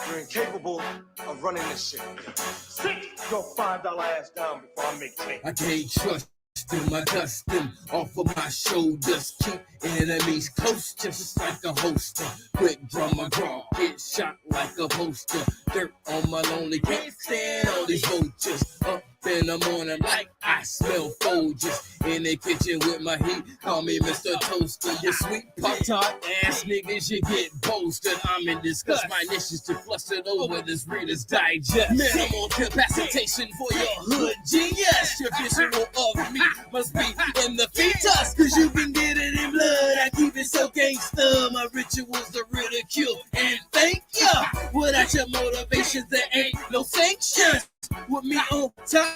You're incapable of running this shit. Sit your $5 ass down before I make tape. I can't trust them, I dust them off of my shoulders. Keep enemies close, just like a holster. Quick drum McGraw, get shot like a poster. Dirt on my lonely, can't stand all these vultures. Up in the morning like I smell Folgers. In the kitchen with my heat, call me Mr. Toaster. You sweet pop-tart ass niggas, you get boasted. I'm in disgust, my niche is too flustered over this Reader's Digest. Minimal capacitation for your hood genius. Your visual of me must be in the fetus, cause you can get it in blood. I keep it so gangsta, my rituals are ridicule and thank ya. Without your motivations, there ain't no sanctions. With me on top,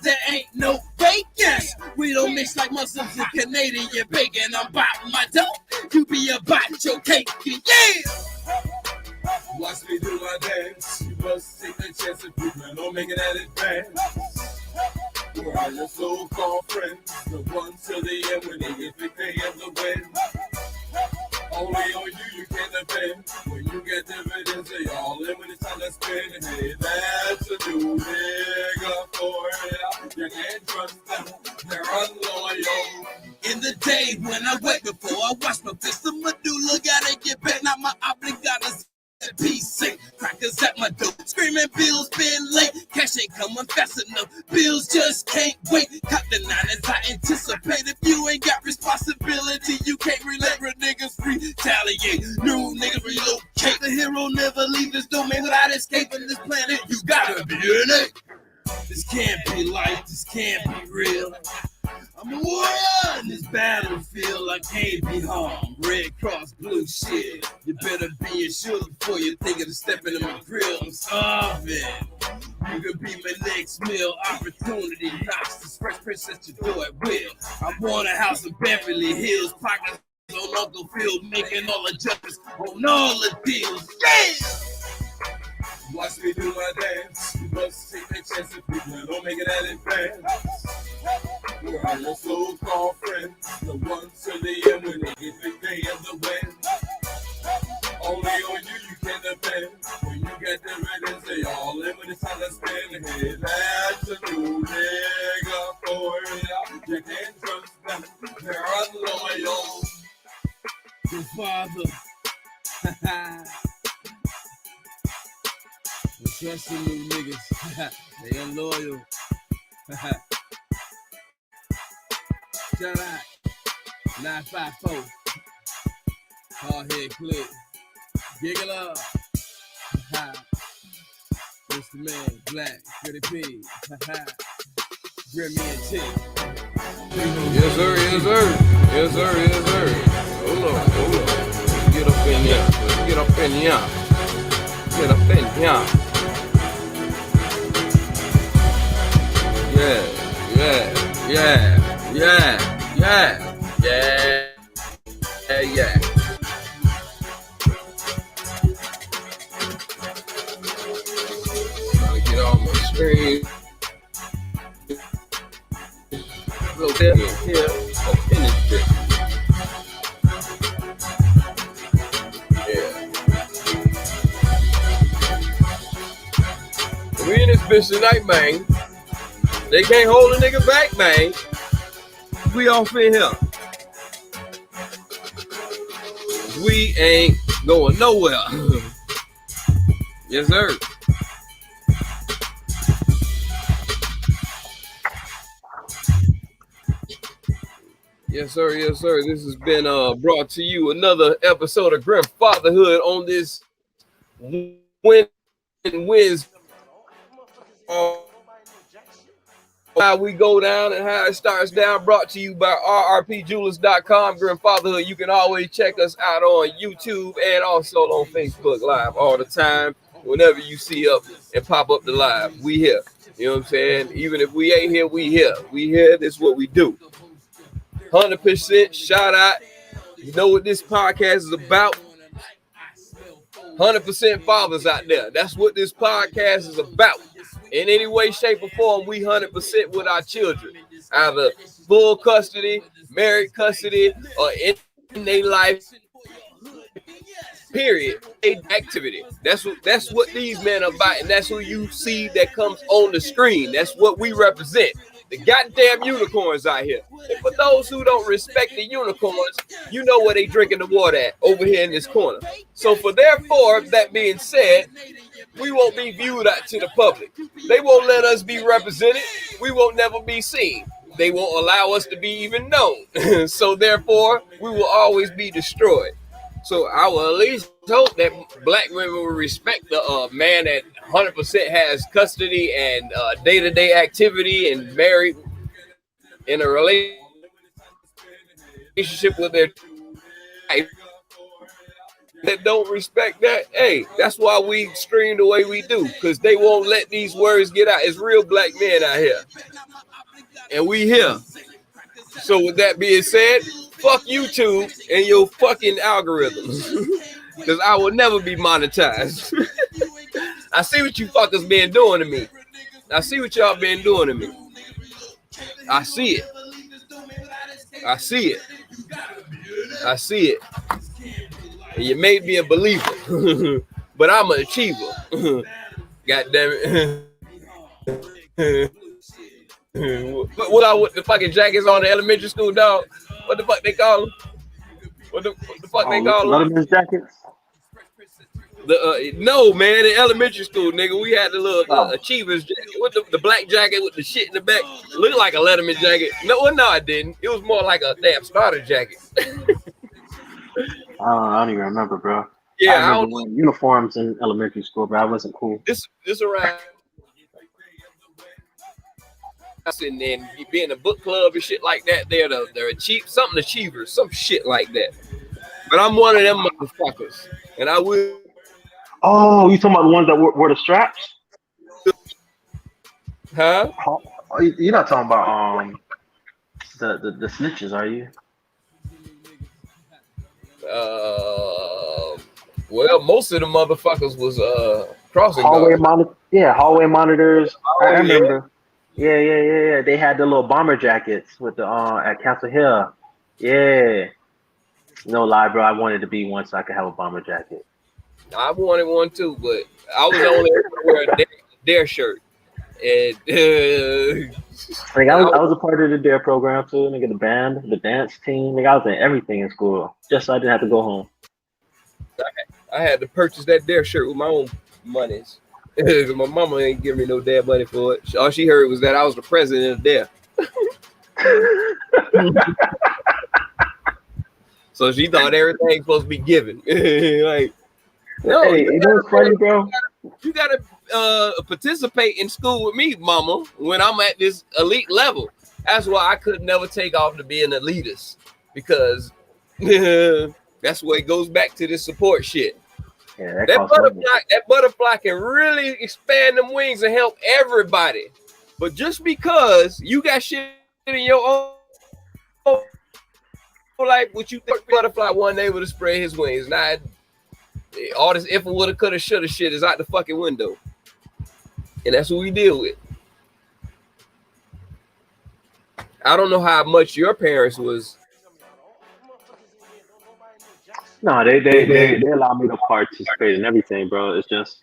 there ain't no bacon. We don't mix like Muslims and Canadian bacon. I'm biting my dough, you be about your cake, yeah. Watch me do my dance. You must take the chance and prove me don't make it at advance. Where are your so-called friends? The ones to the end when they get picked, they have the win. Only on you can depend. When you get dividends, they all in when it's time to spend. Hey, that's a new nigga for ya. You can't trust them, they're unloyal. In the day when I wake before I wash my face, the medulla gotta get back. Now my obligatas PC crackers at my door, screaming bills been late, cash ain't coming fast enough, bills just can't wait. Cop the 9 as I anticipate. If you ain't got responsibility, you can't relate. Real niggas retaliate, new niggas relocate. The hero never leave this domain without escaping this planet. You gotta be in it. This can't be life, this can't be real. I'm a warrior in this battlefield, I can't be harmed. Red Cross, blue shit. You better be insured before you think of stepping in my grill. I'm starving. You could be my next meal. Opportunity knocks the fresh princess to do at will. I want a house in Beverly Hills, pockets on Uncle Phil, making all the judges on all the deals. Yeah! Watch me do my dance. You must take the chance and prove me don't make it at advance. Where are your so-called friends? The ones to the end when they get picked, they have the win. Only on you can depend. When you get the riddance, they all in when it's time to spend. Hey, that's a new nigga for ya. You can't trust them, they're unloyal. Your father. Trust the new niggas. They unloyal. Shout out 954. Hard head click. Giggle up. It's the man, Black, Pretty Pig. Grim me and Tick. Yes, sir, yes, sir. Yes, sir, yes, sir. Hold on. Get up in here. Get up in here. Get up in here. Yeah. Trying to get on my screen. Real dead here. Oh, in this bit. Yeah. We in this bitch tonight, man. They can't hold a nigga back, man. We off in here. We ain't going nowhere. Yes, sir. Yes, sir. Yes, sir. This has been brought to you another episode of GRIMfathaHOOD on this Wednesday. How we go down and how it starts down, brought to you by rrpjewelers.com. GRIMfathaHOOD. You can always check us out on YouTube and also on Facebook Live all the time. Whenever you see up and pop up the live, we here. You know what I'm saying? Even if we ain't here, we here. We here. This is what we do. 100% shout out. You know what this podcast is about? 100% fathers out there. That's what this podcast is about. In any way, shape, or form, we 100% with our children. Either full custody, married custody, or in their life, period. Activity. That's what these men are about, and that's who you see that comes on the screen. That's what we represent. The goddamn unicorns out here. And for those who don't respect the unicorns, you know where they drinking the water at, over here in this corner. So therefore, that being said, we won't be viewed out to the public. They won't let us be represented. We won't never be seen. They won't allow us to be even known. So therefore, we will always be destroyed. So I will at least hope that black women will respect the man that 100% has custody and day-to-day activity and married in a relationship with their wife. That don't respect that, hey, that's why we scream the way we do, because they won't let these words get out. It's real black men out here, and we here. So with that being said, fuck YouTube and your fucking algorithms, because I will never be monetized. I see what you fuckers been doing to me. I see what y'all been doing to me. I see it. I see it. I see it. And you made me a believer, but I'm an achiever. God damn it. What the fucking jackets on the elementary school, dog? What the fuck they call them? What the fuck they call them? Letterman's jackets? No, man, in elementary school, nigga, we had the little achievers jacket with the black jacket with the shit in the back. Looked like a Letterman jacket. No, I didn't. It was more like a damn starter jacket. I don't even remember, bro. Yeah, I remember wearing uniforms in elementary school, but I wasn't cool. This around and then being a book club and shit like that. They're achievers, some shit like that. But I'm one of them motherfuckers, and I will. Oh, you talking about the ones that wore the straps? Huh? You're not talking about the snitches, are you? Well, most of the motherfuckers was crossing hallway guards. hallway monitors. Oh, I remember. Yeah. They had the little bomber jackets with the at Castle Hill. Yeah. No lie, bro. I wanted to be one so I could have a bomber jacket. I wanted one too, but I was only able to wear a dare shirt. And like I was a part of the DARE program too. Nigga, the band, the dance team. Nigga, I was in everything in school, just so I didn't have to go home. I had to purchase that DARE shirt with my own monies. My mama ain't give me no damn money for it. All she heard was that I was the president of DARE. So she thought everything was supposed to be given. Like, no, hey, you know what's funny, bro? You gotta participate in school with me, mama, when I'm at this elite level. That's why I could never take off to be an elitist, because that's where it goes back to this support shit. Yeah, that butterfly can really expand them wings and help everybody. But just because you got shit in your own life, what you think butterfly wasn't able to spread his wings. Now, all this if, woulda, coulda, shoulda shit is out the fucking window. And that's what we deal with. I don't know how much your parents was. No, they allow me to participate in everything, bro. It's just.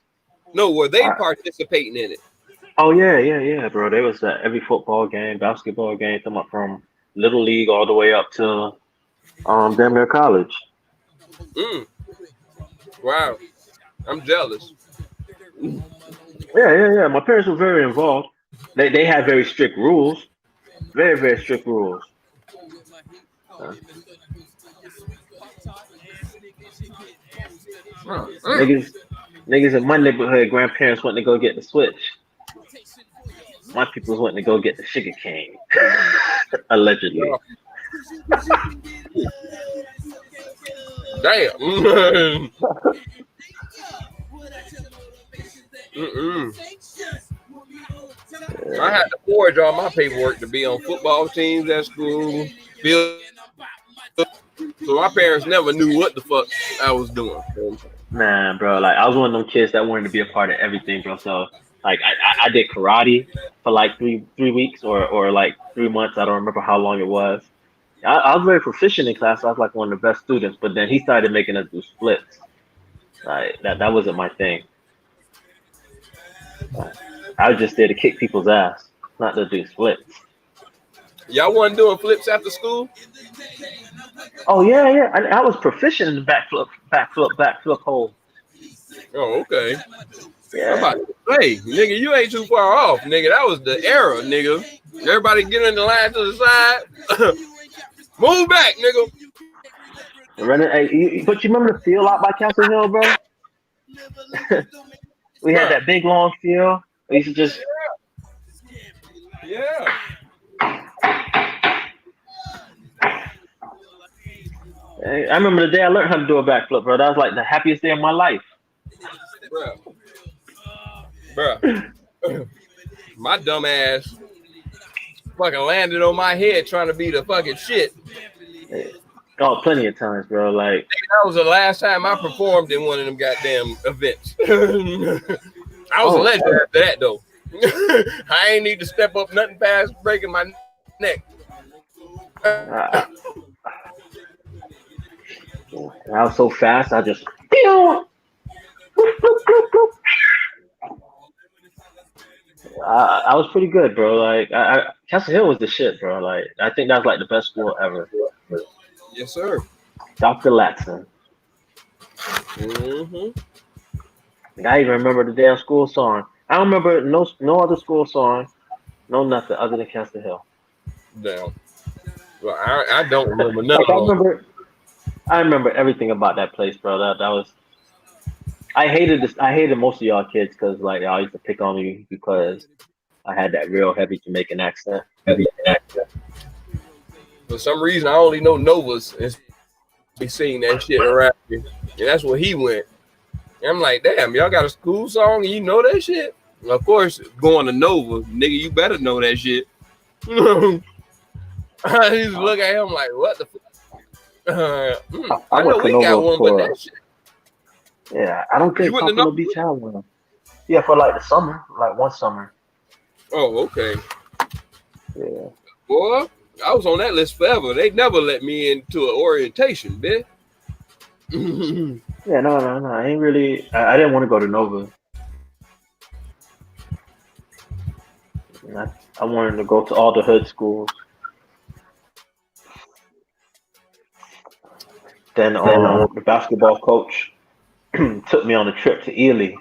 No, were they participating in it? Oh yeah, bro. They was at every football game, basketball game, come up from little league all the way up to damn near college. Wow, I'm jealous. Yeah. My parents were very involved. They had very strict rules, very strict rules. Niggas in my neighborhood, grandparents went to go get the Switch. My people's went to go get the sugar cane, allegedly. Damn. I had to forge all my paperwork to be on football teams at school. So my parents never knew what the fuck I was doing. Man, bro, like I was one of them kids that wanted to be a part of everything, bro. So like I did karate for like three weeks or like 3 months. I don't remember how long it was. I was very proficient in class. I was like one of the best students, but then he started making us do splits. Like that wasn't my thing. I was just there to kick people's ass, not to do splits. Y'all wasn't doing flips after school? Oh yeah. I was proficient in the backflip hold. Oh, okay. Yeah. I'm about to say, nigga, you ain't too far off, nigga. That was the era, nigga. Everybody get in the line to the side. Move back, nigga. Hey, but you remember the field out by Castle Hill, bro? We had that big long field. We used to just. Yeah. Hey, I remember the day I learned how to do a backflip, bro. That was like the happiest day of my life. Bruh. My dumb ass fucking landed on my head trying to be the fucking shit. Oh, plenty of times, bro. Like that was the last time I performed in one of them goddamn events. I was a legend after that though. I ain't need to step up nothing past breaking my neck. I was so fast, I just. I was pretty good, bro. Like, Castle Hill was the shit, bro. Like, I think that's like the best school ever. Yes, sir. Dr. Latson. Mm-hmm. I even remember the damn school song. I don't remember no other school song, no nothing other than Castle Hill. Damn. Well, I don't remember nothing. I remember everything about that place, bro. That was. I hated most of y'all kids because like y'all used to pick on me because I had that real heavy Jamaican accent. For some reason, I only know Novas and be seeing that shit around here, and that's where he went. And I'm like, damn, y'all got a school song and you know that shit? And of course, going to Nova, nigga, you better know that shit. I used to look at him like, what the fuck? I know we got one, but that shit. Yeah, I don't think Pompano Beach had one. Yeah, for like the summer, like one summer. Oh, okay. Yeah. Boy, I was on that list forever. They never let me into an orientation, bitch. Yeah, no. I ain't really. I didn't want to go to Nova. I wanted to go to all the hood schools. Then the basketball coach took me on a trip to Ely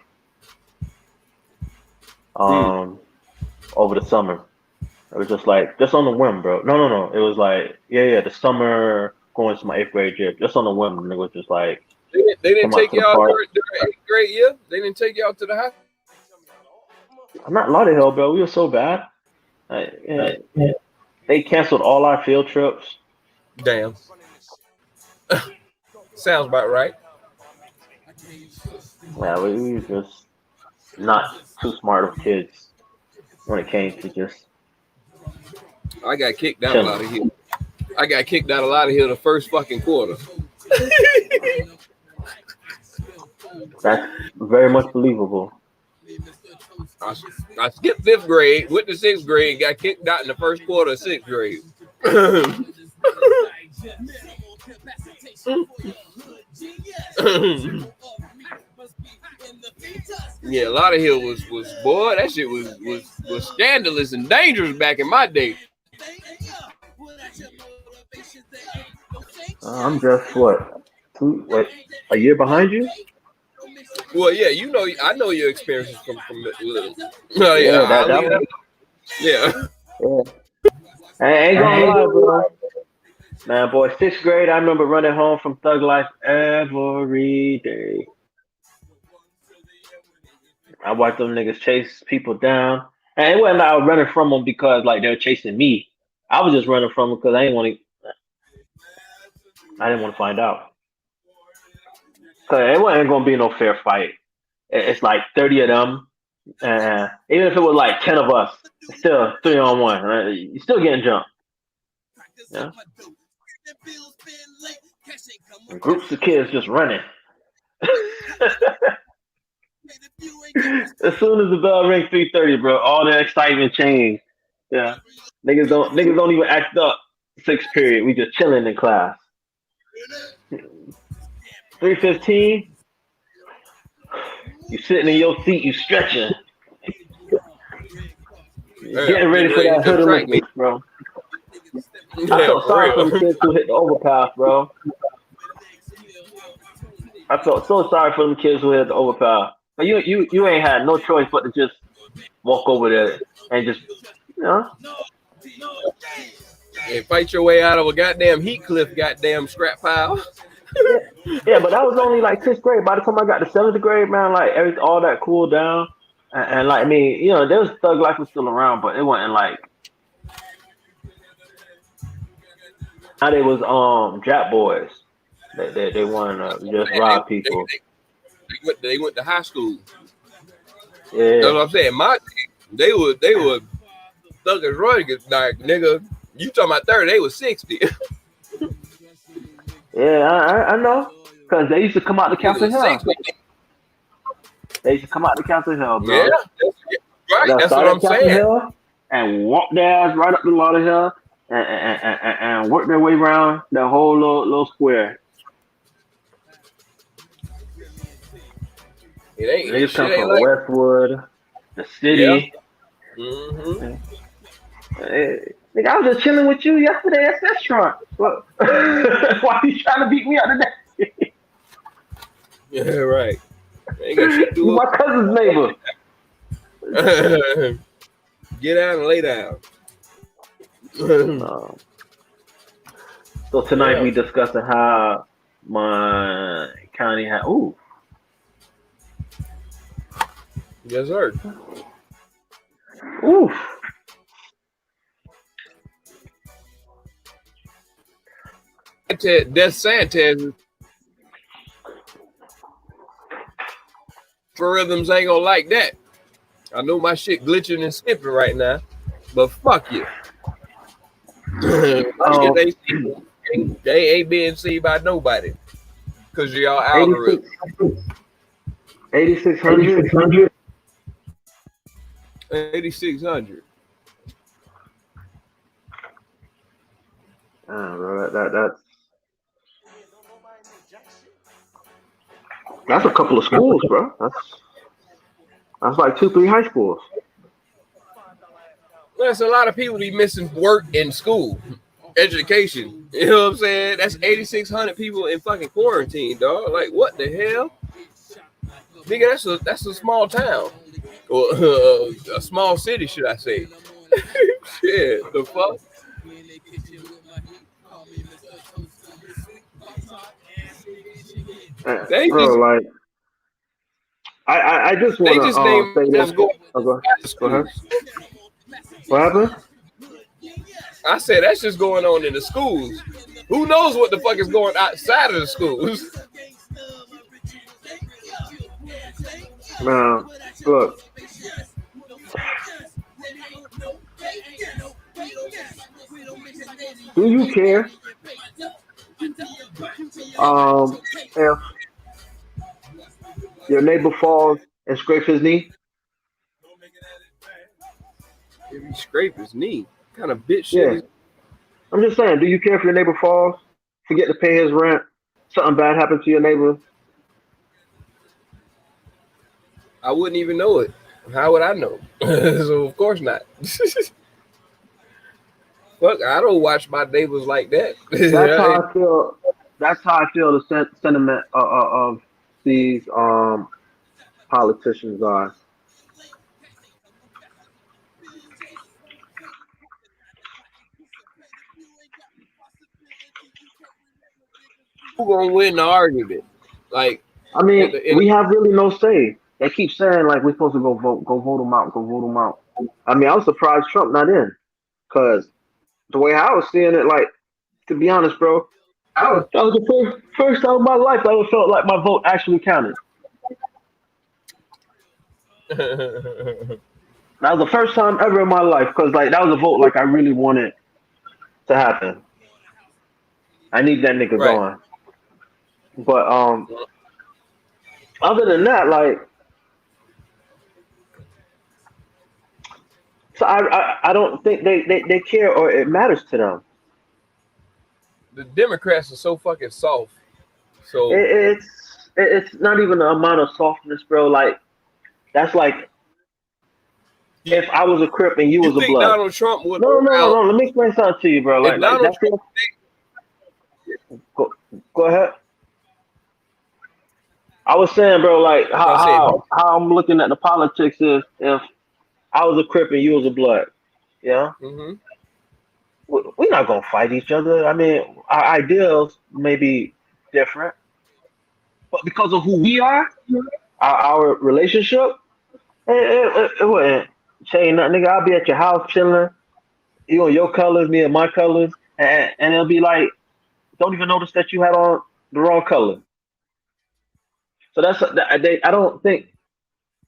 over the summer. It was just on the whim, bro. No. It was like, the summer going to my 8th grade year, just on the whim. And it was just like, they didn't take y'all during 8th grade year? They didn't take y'all to the high? I'm not Lauderdale, bro. We were so bad. They canceled all our field trips. Damn. Sounds about right. Yeah, we were just not too smart of kids when it came to just. I got kicked out a lot of here. I got kicked out a lot of here the first fucking quarter. That's very much believable. I skipped 5th grade, went to 6th grade, got kicked out in the first quarter of 6th grade. Yeah, a lot of Hill was boy, that shit was scandalous and dangerous back in my day. I'm just a year behind you? Well, yeah, you know, I know your experiences from little. Yeah. I ain't gonna lie, bro. Man, boy, 6th grade, I remember running home from Thug Life every day. I watched them niggas chase people down. And it wasn't like I was running from them because like they were chasing me. I was just running from them because I didn't want to find out. Cause it wasn't gonna be no fair fight. It's like 30 of them. Even if it was like 10 of us, it's still 3-on-1. Right? You're still getting jumped. Yeah. And groups of kids just running. As soon as the bell rings 3:30, bro, all the excitement changed. Yeah. Niggas don't even act up 6th period. We just chilling in class. 3:15, you sitting in your seat, you stretching. Getting ready for that hood Olympics, bro. I felt sorry for the kids who hit the overpass, bro. I felt so sorry for them kids who hit the overpass. But you ain't had no choice but to just walk over there and just, you know. And fight your way out of a goddamn heat cliff, goddamn scrap pile. Yeah, but that was only like 6th grade. By the time I got to 7th grade, man, like all that cooled down, and like I mean, you know, there was thug life was still around, but it wasn't like how they was Jap boys. They wanted to just rob people. They went to high school. Yeah, that's what I'm saying. They were thuggers running, like nigga. You talking about 30? They was 60. Yeah, I know, cause they used to come out to Castle Hill. They used to come out to Castle Hill, bro. Yeah, right. That's what I'm saying. Hill and walk their ass right up the Lauderhill and work their way around the whole little square. They just come from Westwood, the city. Yeah. Mm-hmm. Hey, nigga, I was just chilling with you yesterday at that restaurant. Why are you trying to beat me up today? Yeah, right. Ain't got shit to do my cousin's neighbor. Get down and lay down. So tonight we discussing how my county had. Ooh. Yes, sir. Oof. Deathsantis for rhythms ain't gonna like that. I know my shit glitching and skipping right now, but fuck you. They ain't being seen by nobody because y'all algorithm. 8600. 8600. Bro, that's a couple of schools, bro. That's like 2-3 high schools. There's a lot of people be missing work in school, education. You know what I'm saying? That's 8,600 people in fucking quarantine, dog. Like, what the hell? Nigga, that's a small town. Or a small city, should I say. Shit, the fuck? Bro, like, I just want to say this. Go ahead. What happened? I said that's just going on in the schools. Who knows what the fuck is going outside of the schools? Now, look. Do you care? If your neighbor falls and scrapes his knee? If he scrape his knee, what kind of bitch shit is? I'm just saying, do you care if your neighbor falls, forget to pay his rent, something bad happened to your neighbor? I wouldn't even know it. How would I know? So of course not. Fuck, I don't watch my neighbors like that. That's how I feel. That's how I feel the sentiment of these politicians are. Who gonna win the argument? Like, I mean, we have really no say. They keep saying like we're supposed to go vote them out. I mean, I was surprised Trump not in, because the way I was seeing it, like, to be honest, bro, that was the first time in my life I ever felt like my vote actually counted. That was the first time ever in my life, because like that was a vote like I really wanted to happen. I need that nigga going. But other than that, like, so I don't think they care or it matters to them. The Democrats are so fucking soft. So it's not even the amount of softness, bro. Like, that's like if I was a Crip and you was a Blood. Donald Trump would No. Let me explain something to you, bro. Like that's go ahead. I was saying, bro, like That's what I said, bro. how I'm looking at the politics is if I was a Crip and you was a Blood, yeah, Mm-hmm. we're not gonna fight each other. I mean, our ideals may be different, but because of who we are, our relationship, it wouldn't change nothing, nigga. I'll be at your house chilling, you on your colors, me and my colors, and it'll be like, don't even notice that you had on the wrong color. So I don't think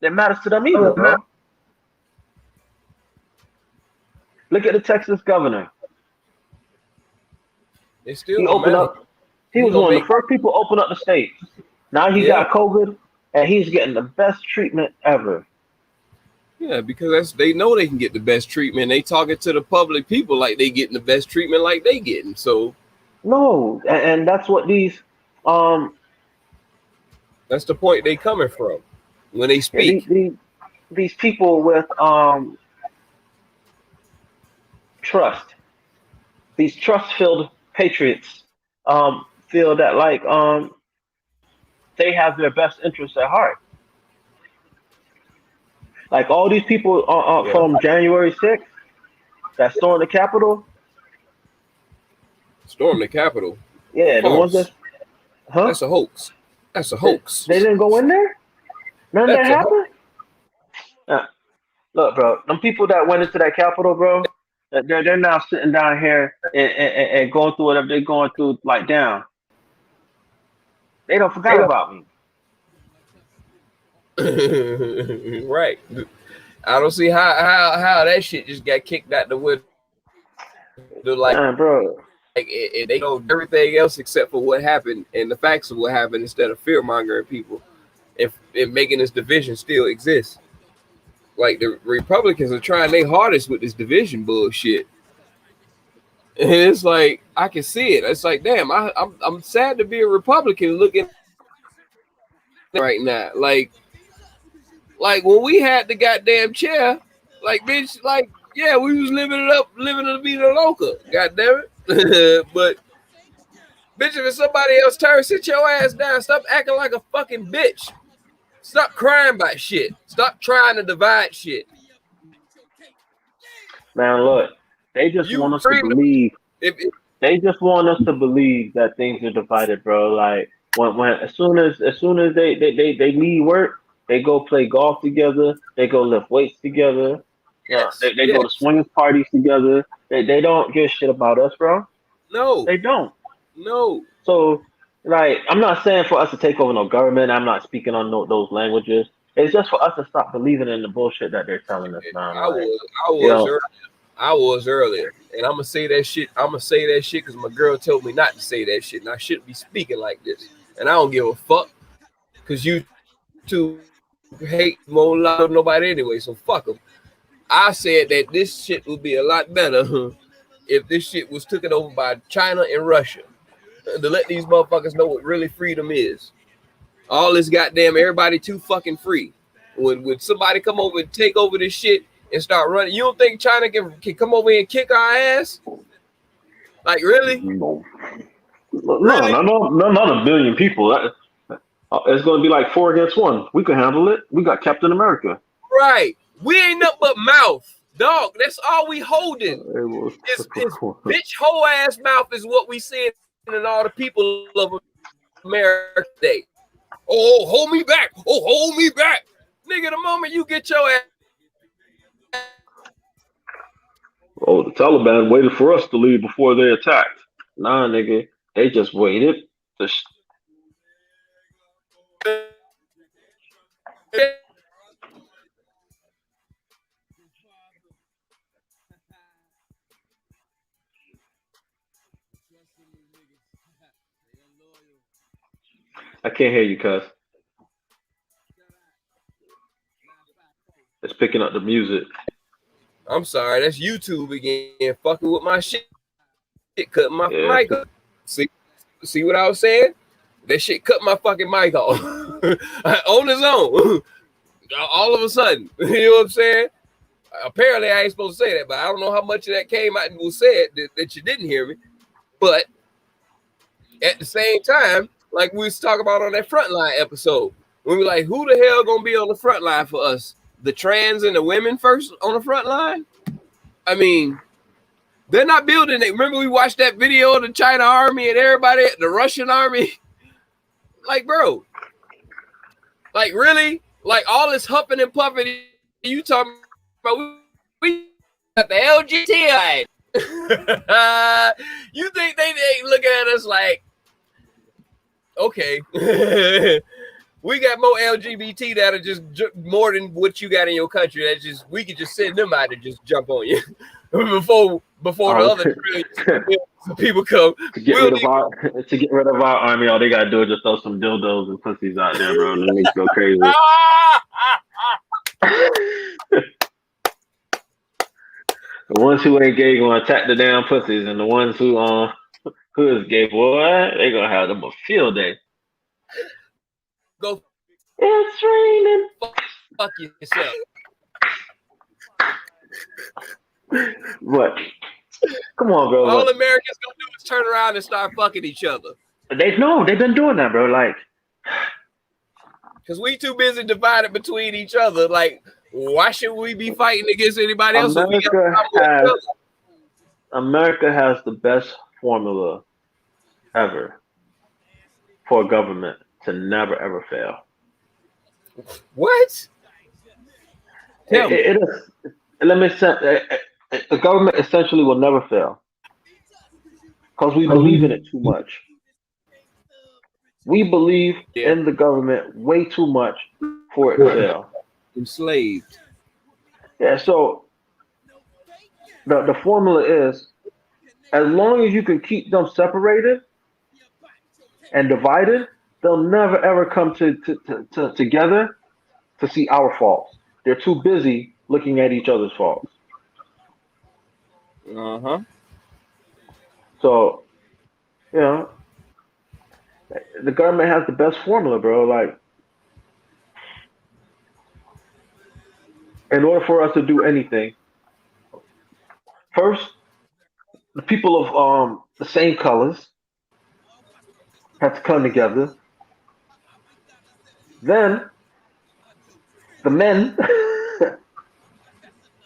that matters to them either, bro. Look at the Texas governor. It still He don't opened matter. up. He was one of the first people to open up the state. Now he got COVID, and he's getting the best treatment ever. Yeah, because they know they can get the best treatment. They talking to the public people like they getting the best treatment like they getting. So no, and that's what these that's the point they coming from when they speak. These people with trust, these trust-filled patriots, feel that like they have their best interests at heart. Like all these people from January 6th that stormed the Capitol. Storm the Capitol. Yeah, the ones that. Huh? That's a hoax. That's a hoax. They didn't go in there. None of that happened. Look, bro, them people that went into that Capitol, bro, they're now sitting down here and going through whatever they're going through, like down. They don't forget about me. Right. I don't see how that shit just got kicked out the window. Like, bro. Like they know everything else except for what happened and the facts of what happened instead of fear mongering people, and making this division still exist. Like the Republicans are trying their hardest with this division bullshit, and it's like I can see it. It's like, damn, I'm sad to be a Republican looking right now. Like when we had the goddamn chair, like bitch, like yeah, we was living to be the local. God damn it. But bitch, if somebody else turn, sit your ass down. Stop acting like a fucking bitch. Stop crying about shit. Stop trying to divide shit. Man, look, they just want us to believe. They just want us to believe that things are divided, bro. Like when as soon as they leave work, they go play golf together. They go lift weights together. Yeah, they go to swingers parties together. They don't give a shit about us, bro. No, they don't. No. So, like, I'm not saying for us to take over no government. I'm not speaking on those languages. It's just for us to stop believing in the bullshit that they're telling us now. I was earlier, and I'm gonna say that shit. I'm gonna say that shit because my girl told me not to say that shit, and I shouldn't be speaking like this. And I don't give a fuck because you two hate won't love nobody anyway. So fuck them. I said that this shit would be a lot better if this shit was taken over by China and Russia to let these motherfuckers know what really freedom is. All this goddamn everybody too fucking free. When somebody come over and take over this shit and start running, you don't think China can come over here and kick our ass? Like really? No, not a billion people. It's going to be like 4 against 1. We can handle it. We got Captain America. Right. We ain't nothing but mouth, dog. That's all we holding. It's bitch whole ass mouth is what we seeing in all the people of America today. Oh, hold me back. Oh, hold me back. Nigga, the moment you get your ass. Oh, the Taliban waited for us to leave before they attacked. Nah, nigga. They just waited. I can't hear you, cuz. It's picking up the music. I'm sorry, that's YouTube again, fucking with my shit. It cut my mic off. See what I was saying? That shit cut my fucking mic off on its own. All of a sudden, you know what I'm saying? Apparently, I ain't supposed to say that, but I don't know how much of that came out and was said that you didn't hear me. But at the same time, like we was talking about on that Frontline episode, when we're like, who the hell gonna be on the front line for us? The trans and the women first on the front line? I mean, they're not building it. Remember we watched that video of the China army and everybody, the Russian army? Like, bro, like really? Like all this huffing and puffing you talking about, we got the LGBTI. You think they looking at us like, okay, we got more LGBT that are just more than what you got in your country. That's just, we could just send them out to just jump on you before the other people come. To get rid of our army, all they gotta do is just throw some dildos and pussies out there, bro. And it makes you go crazy. The ones who ain't gay gonna attack the damn pussies, and the ones who is gay, boy, they gonna have them a field day. Go. It's raining. Fuck yourself. What? Come on, bro. All Americans gonna do is turn around and start fucking each other. They've been doing that, bro. Like, because we too busy divided between each other. Like, why should we be fighting against anybody else? America has the best formula ever for a government to never ever fail. What? Tell me. It is. Let me say, the government essentially will never fail because we believe in it too much. We believe in the government way too much for it to fail. Enslaved. Yeah, so the formula is, as long as you can keep them separated and divided, they'll never ever come together to see our faults. They're too busy looking at each other's faults. So, you know, the government has the best formula, bro. Like, in order for us to do anything, first, the people of the same colors have to come together. Then, the men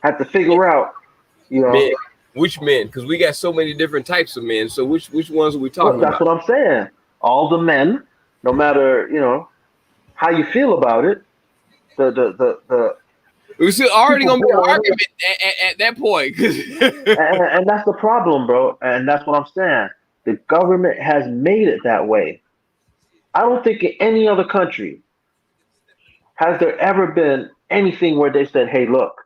have to figure out, you know, men. Which men? Because we got so many different types of men. So which ones are we talking about? That's what I'm saying. All the men, no matter, you know, how you feel about it, the it's already gonna be an argument at that point. and that's the problem, bro. And that's what I'm saying. The government has made it that way. I don't think in any other country has there ever been anything where they said, hey, look,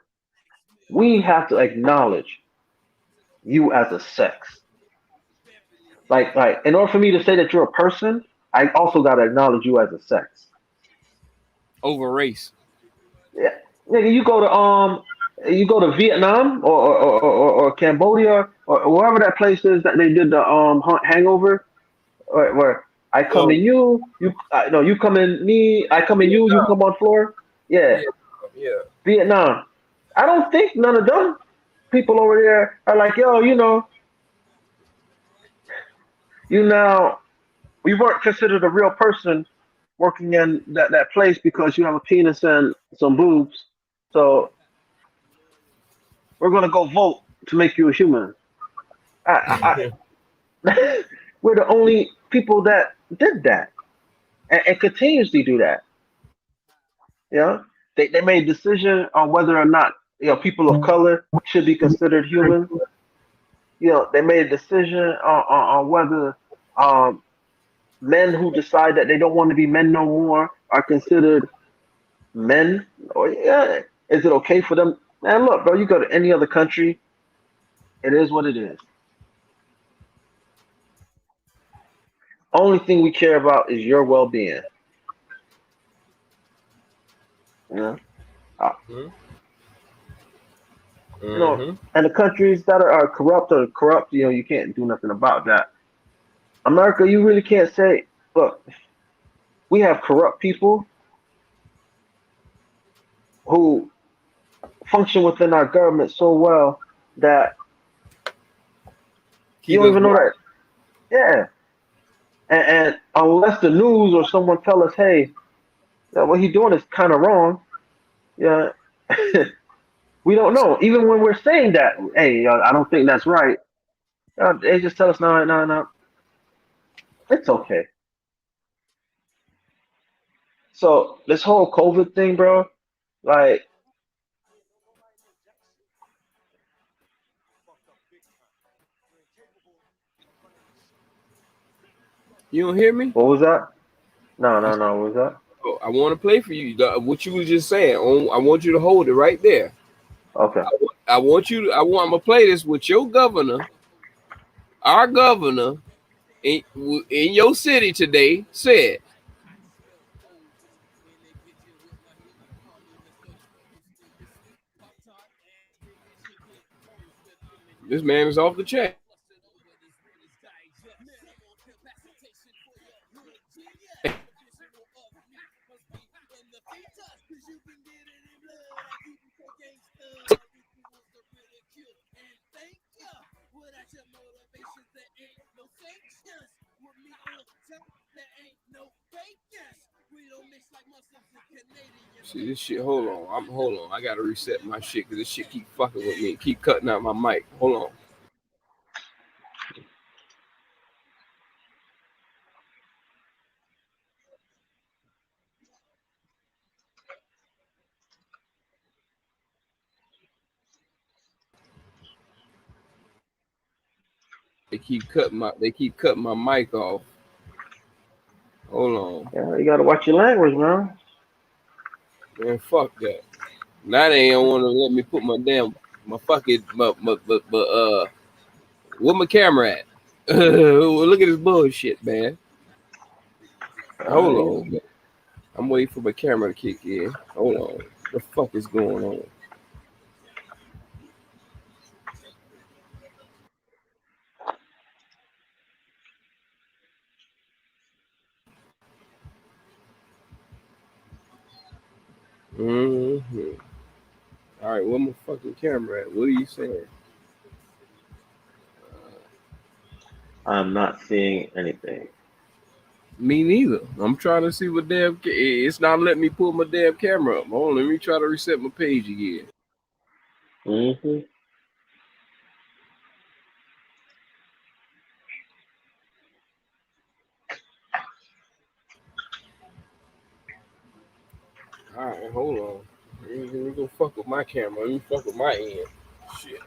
we have to acknowledge you as a sex. Like in order for me to say that you're a person, I also got to acknowledge you as a sex. Over race. Yeah, nigga, you go to Vietnam or Cambodia or wherever that place is that they did the Hangover, where I come in you, you come in me, I come in you, you come on floor. Yeah. Vietnam. I don't think none of them people over there are like, yo, you know, we weren't considered a real person working in that place because you have a penis and some boobs. So we're gonna go vote to make you a human. We're the only people that did that and continuously do that. You know, they made a decision on whether or not, you know, people of color should be considered human. You know, they made a decision on whether men who decide that they don't want to be men no more are considered men. Or is it okay for them? Man, look, bro, you go to any other country, it is what it is. Only thing we care about is your well-being. You know? You know, and the countries that are corrupt, you know, you can't do nothing about that. America, you really can't say, look, we have corrupt people who function within our government so well that you don't even know that. Yeah. And unless the news or someone tell us, hey, that what he's doing is kind of wrong. Yeah, we don't know. Even when we're saying that, hey, I don't think that's right. They just tell us, no, no, no, it's okay. So this whole COVID thing, bro, like, You don't hear me? what was that? No, no, no. What was that? Oh, I want to play for you. What you was just saying. I want you to hold it right there. Okay. I want you. I'm gonna play this with your governor, our governor, in your city today said. This man is off the chain. See this shit. Hold on. I gotta reset my shit because this shit keep fucking with me. Keep cutting out my mic. Hold on. They keep cutting my mic off. Hold on. Yeah, you gotta watch your language, man. Man, fuck that. Now they don't want to let me put my fucking where my camera at? Look at this bullshit, man. Hold on, man. I'm waiting for my camera to kick in. Hold on. What the fuck is going on? Mm-hmm. All right, where my fucking camera at? What are you saying? I'm not seeing anything. Me neither. I'm trying to see what damn. It's not letting me pull my damn camera up. Hold on, let me try to reset my page again. Mm-hmm. All right, hold on. Let me go fuck with my camera. Let me fuck with my end. Shit.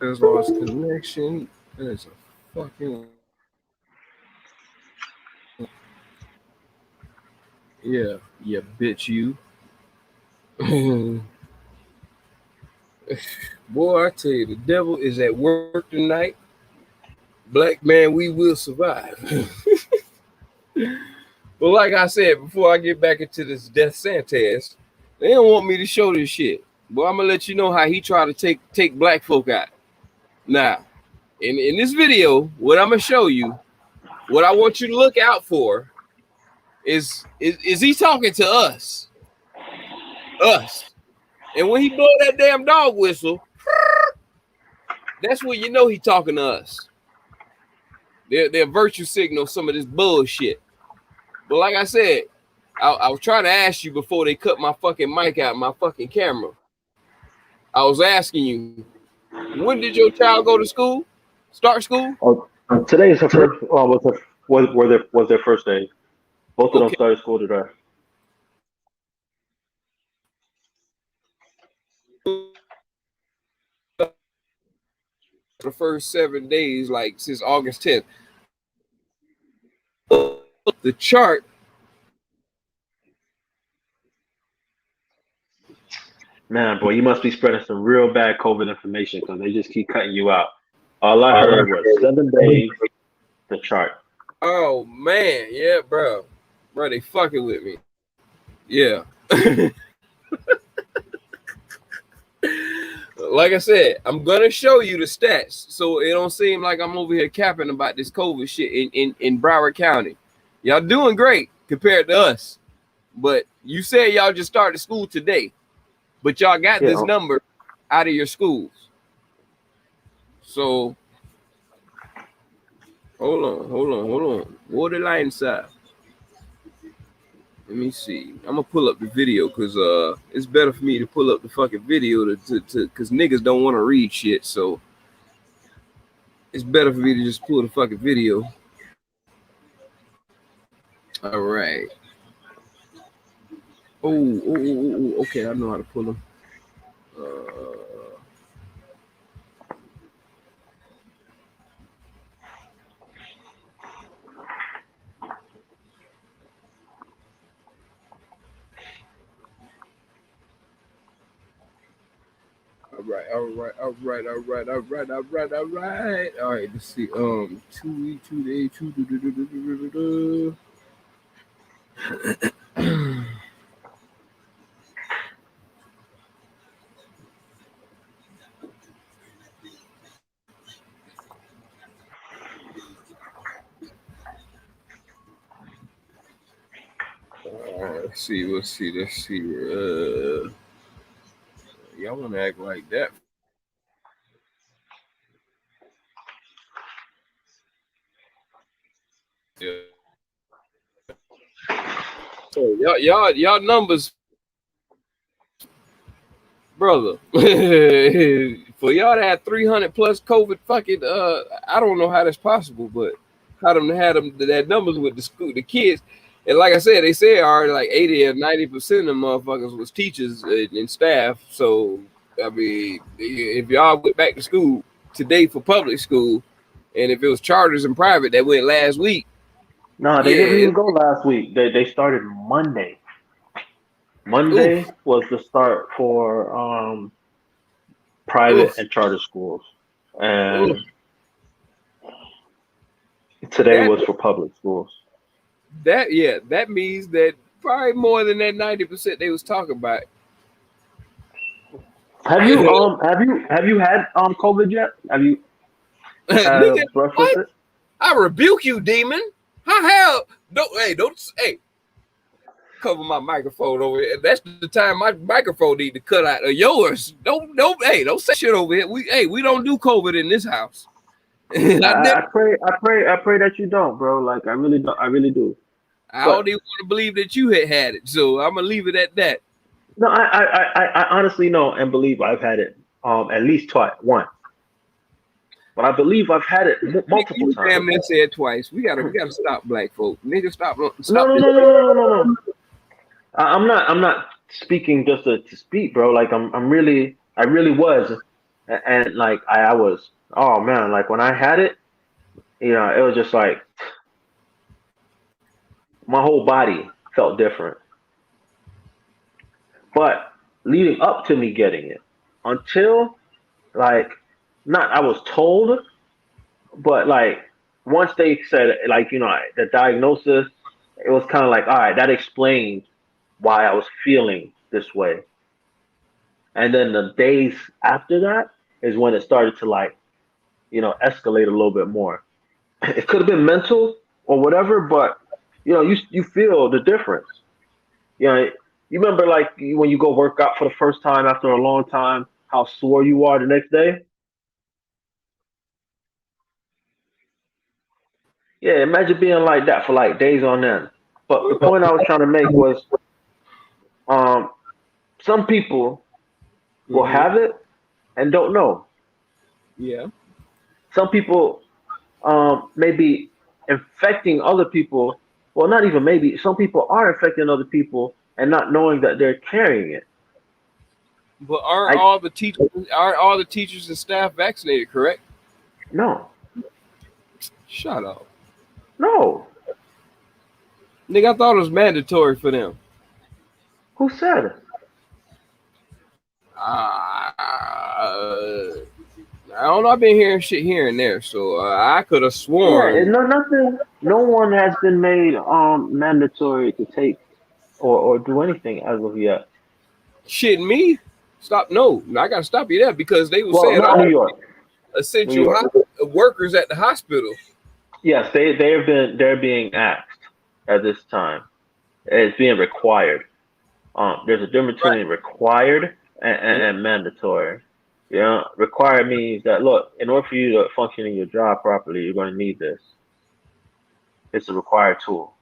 There's lost connection. There's a fucking. Yeah, bitch, you. Boy, I tell you, the devil is at work tonight. Black man, we will survive. But like I said, before I get back into this Deathsantis, they don't want me to show this shit. But I'm gonna let you know how he tried to take black folk out. Now, in this video, what I'm gonna show you, what I want you to look out for is he talking to us. Us. And when he blow that damn dog whistle, that's when you know he talking to us. They're virtue signal some of this bullshit. But like I said, I was trying to ask you before they cut my fucking mic out, my fucking camera. I was asking you, when did your child go to school? Start school? Oh, today is her first. Was their first day. Both of them started school today. The first 7 days, like since August 10th. The chart. Man, boy, you must be spreading some real bad COVID information because they just keep cutting you out. All I heard was 7 days, the chart. Oh man, yeah, bro, they fucking with me. Yeah. like I said, I'm gonna show you the stats, so it don't seem like I'm over here capping about this COVID shit in Broward County. Y'all doing great compared to us, but you said y'all just started school today, but y'all got this number out of your schools. So hold on. Borderline side. Let me see. I'm gonna pull up the video because it's better for me to pull up the fucking video to because niggas don't want to read shit. So it's better for me to just pull the fucking video. All right. Oh, okay. I know how to pull them. All right, let's see. 2 day. Let's see. Y'all want to act like that? Yeah. So y'all numbers, brother. For y'all to have 300 plus COVID fucking I don't know how that's possible, but how them had them that numbers with the kids. And like I said, they say already like 80 or 90% of them motherfuckers was teachers and staff. So I mean, if y'all went back to school today for public school, and if it was charters and private that went last week. No, they didn't even go last week. They started Monday. Monday was the start for private and charter schools, and today was for public schools. That means that probably more than that 90% they was talking about. Have you had COVID yet? Have you had a brush with it? I rebuke you, demon. How hell? Don't cover my microphone over here. That's the time my microphone need to cut out of yours. Don't say shit over here. We don't do COVID in this house. I pray that you don't, bro. Like I really do. I don't even want to believe that you had it, so I'm gonna leave it at that. No, I honestly know and believe I've had it at least once. But I believe I've had it multiple times. Damn near said twice. We gotta stop, black folk. Niggas stop. No. I'm not speaking just to speak, bro. Like I really was, and like I was. Oh man, like when I had it, it was just like my whole body felt different. But leading up to me getting it, until like. Not I was told, but like once they said like the diagnosis, it was kind of like all right, that explains why I was feeling this way. And then the days after that is when it started to like escalate a little bit more. It could have been mental or whatever, but you feel the difference. You remember like when you go work out for the first time after a long time, how sore you are the next day. Yeah, imagine being like that for like days on end. But the point I was trying to make was, some people will have it and don't know. Yeah. Some people may be infecting other people. Well, not even maybe. Some people are infecting other people and not knowing that they're carrying it. But aren't all the teachers and staff vaccinated? Correct? No. Shut up. No. Nigga, I thought it was mandatory for them. Who said it? I don't know. I've been hearing shit here and there, so I could have sworn. Yeah, nothing. No one has been made mandatory to take or do anything as of yet. Shit, me? Stop. No, I got to stop you there because they were Well, saying not New York. essential New York. workers at the hospital. Yes, they're being asked at this time. It's being required. There's a difference between required and mandatory. You know, required means that look, in order for you to function in your job properly, you're going to need this. It's a required tool.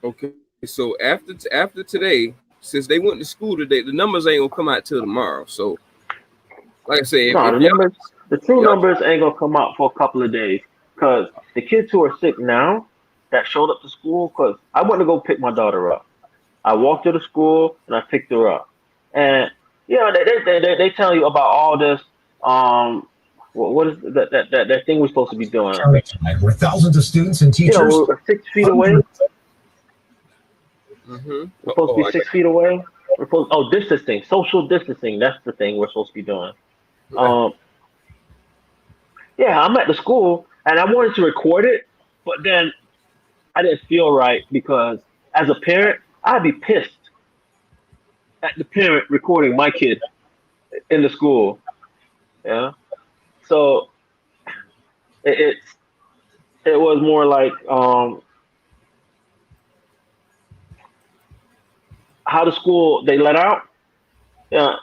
Okay, so after today, since they went to school today, the numbers ain't gonna come out till tomorrow. So, like I said, No, the true numbers ain't gonna come out for a couple of days because the kids who are sick now that showed up to school. Because I went to go pick my daughter up. I walked to the school and I picked her up, and you know they tell you about all this. What is that thing we're supposed to be doing? Where thousands of students and teachers. You know, we're 6 feet away. Mm-hmm. We're supposed to be 6 feet away. We're supposed distancing, social distancing. That's the thing we're supposed to be doing. Yeah, I'm at the school and I wanted to record it, but then I didn't feel right because as a parent, I'd be pissed at the parent recording my kid in the school. Yeah, so it was more like how the school they let out. Yeah,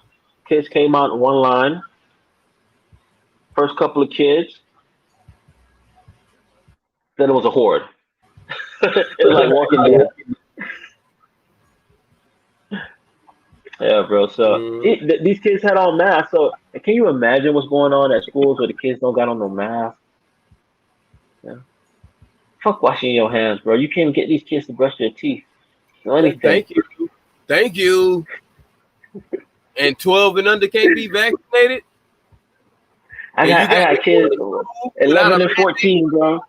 kids came out in one line. First couple of kids, then it was a horde. It was like Walking Dead. Yeah, bro. So these kids had on masks. So can you imagine what's going on at schools where the kids don't got on no mask? Yeah. Fuck washing your hands, bro. You can't get these kids to brush their teeth. No anything. Thank you. And 12 and under can't be vaccinated. I got kids 11 and 14, bro.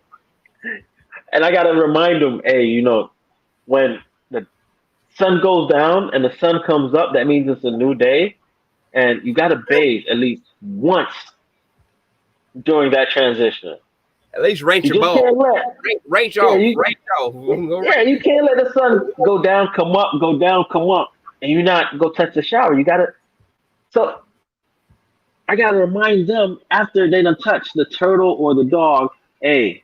And I got to remind them, hey, you know, when the sun goes down and the sun comes up, that means it's a new day. And you got to bathe at least once during that transition. At least range your ball. Range off. Yeah, you can't let the sun go down, come up, go down, come up, and you not go touch the shower. You got to. So I got to remind them after they done touch the turtle or the dog, hey,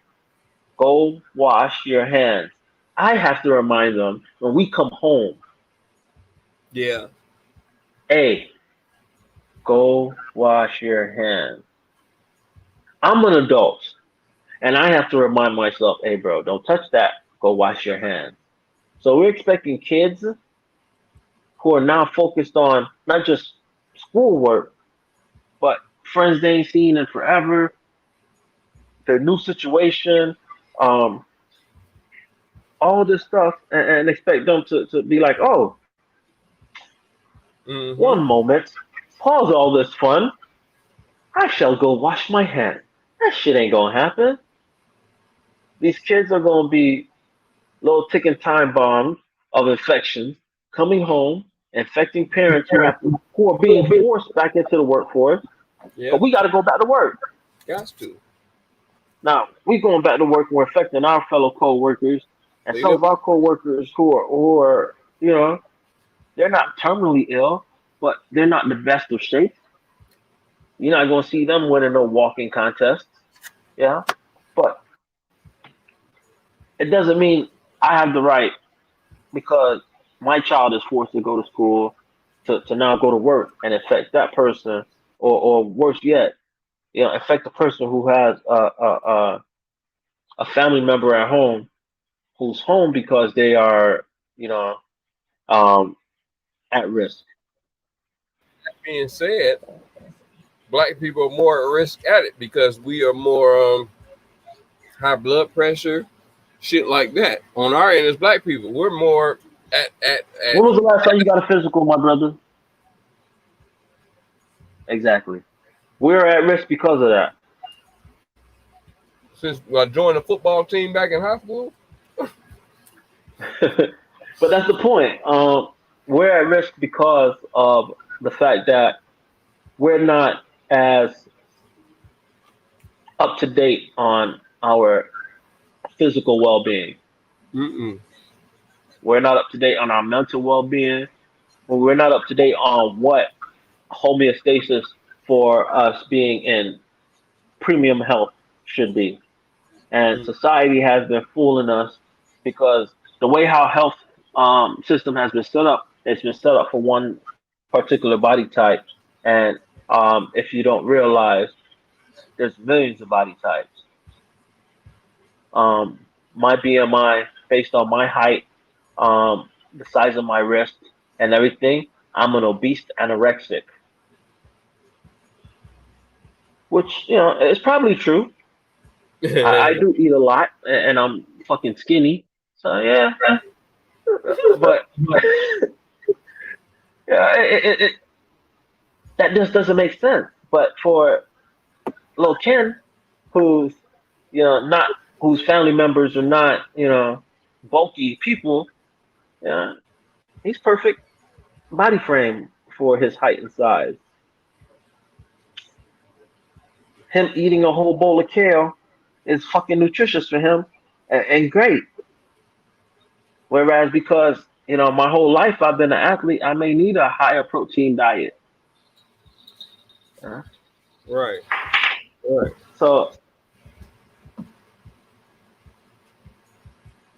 go wash your hands. I have to remind them when we come home. Yeah. Hey, go wash your hands. I'm an adult, and I have to remind myself, hey, bro, don't touch that. Go wash your hands. So we're expecting kids who are now focused on not just schoolwork, but friends they ain't seen in forever, their new situation, all this stuff, and expect them to be like, oh, one moment, pause all this fun. I shall go wash my hands. That shit ain't gonna happen. These kids are gonna be little ticking time bombs of infections coming home, infecting parents who are being forced back into the workforce. Yeah. But we got to go back to work. Got to. Now, we going back to work, we're affecting our fellow co-workers, and some of our co-workers who are, you know, they're not terminally ill, but they're not in the best of shape. You're not going to see them winning no walking contests. Yeah. But it doesn't mean I have the right, because my child is forced to go to school, to now go to work and affect that person, or worse yet, you know, affect the person who has a family member at home who's home because they are, you know, at risk. That being said, black people are more at risk at it because we are more high blood pressure, shit like that. On our end as black people, we're more at When was the last time you got a physical, my brother? Exactly. We're at risk because of that. Since I joined the football team back in high school. But that's the point. We're at risk because of the fact that we're not as up to date on our physical well-being. We're not up to date on our mental well-being. when we're not up to date on what homeostasis for us being in premium health should be. And society has been fooling us because the way how health system has been set up, it's been set up for one particular body type. And if you don't realize, there's millions of body types. My BMI, based on my height, the size of my wrist, and everything, I'm an obese anorexic. Which, is probably true. I do eat a lot, and I'm fucking skinny. So, yeah. But yeah, that just doesn't make sense. But for Lil Ken, who's, not, whose family members are not, bulky people, he's perfect body frame for his height and size. Him eating a whole bowl of kale is fucking nutritious for him and great. Whereas because, my whole life I've been an athlete, I may need a higher protein diet. Right. So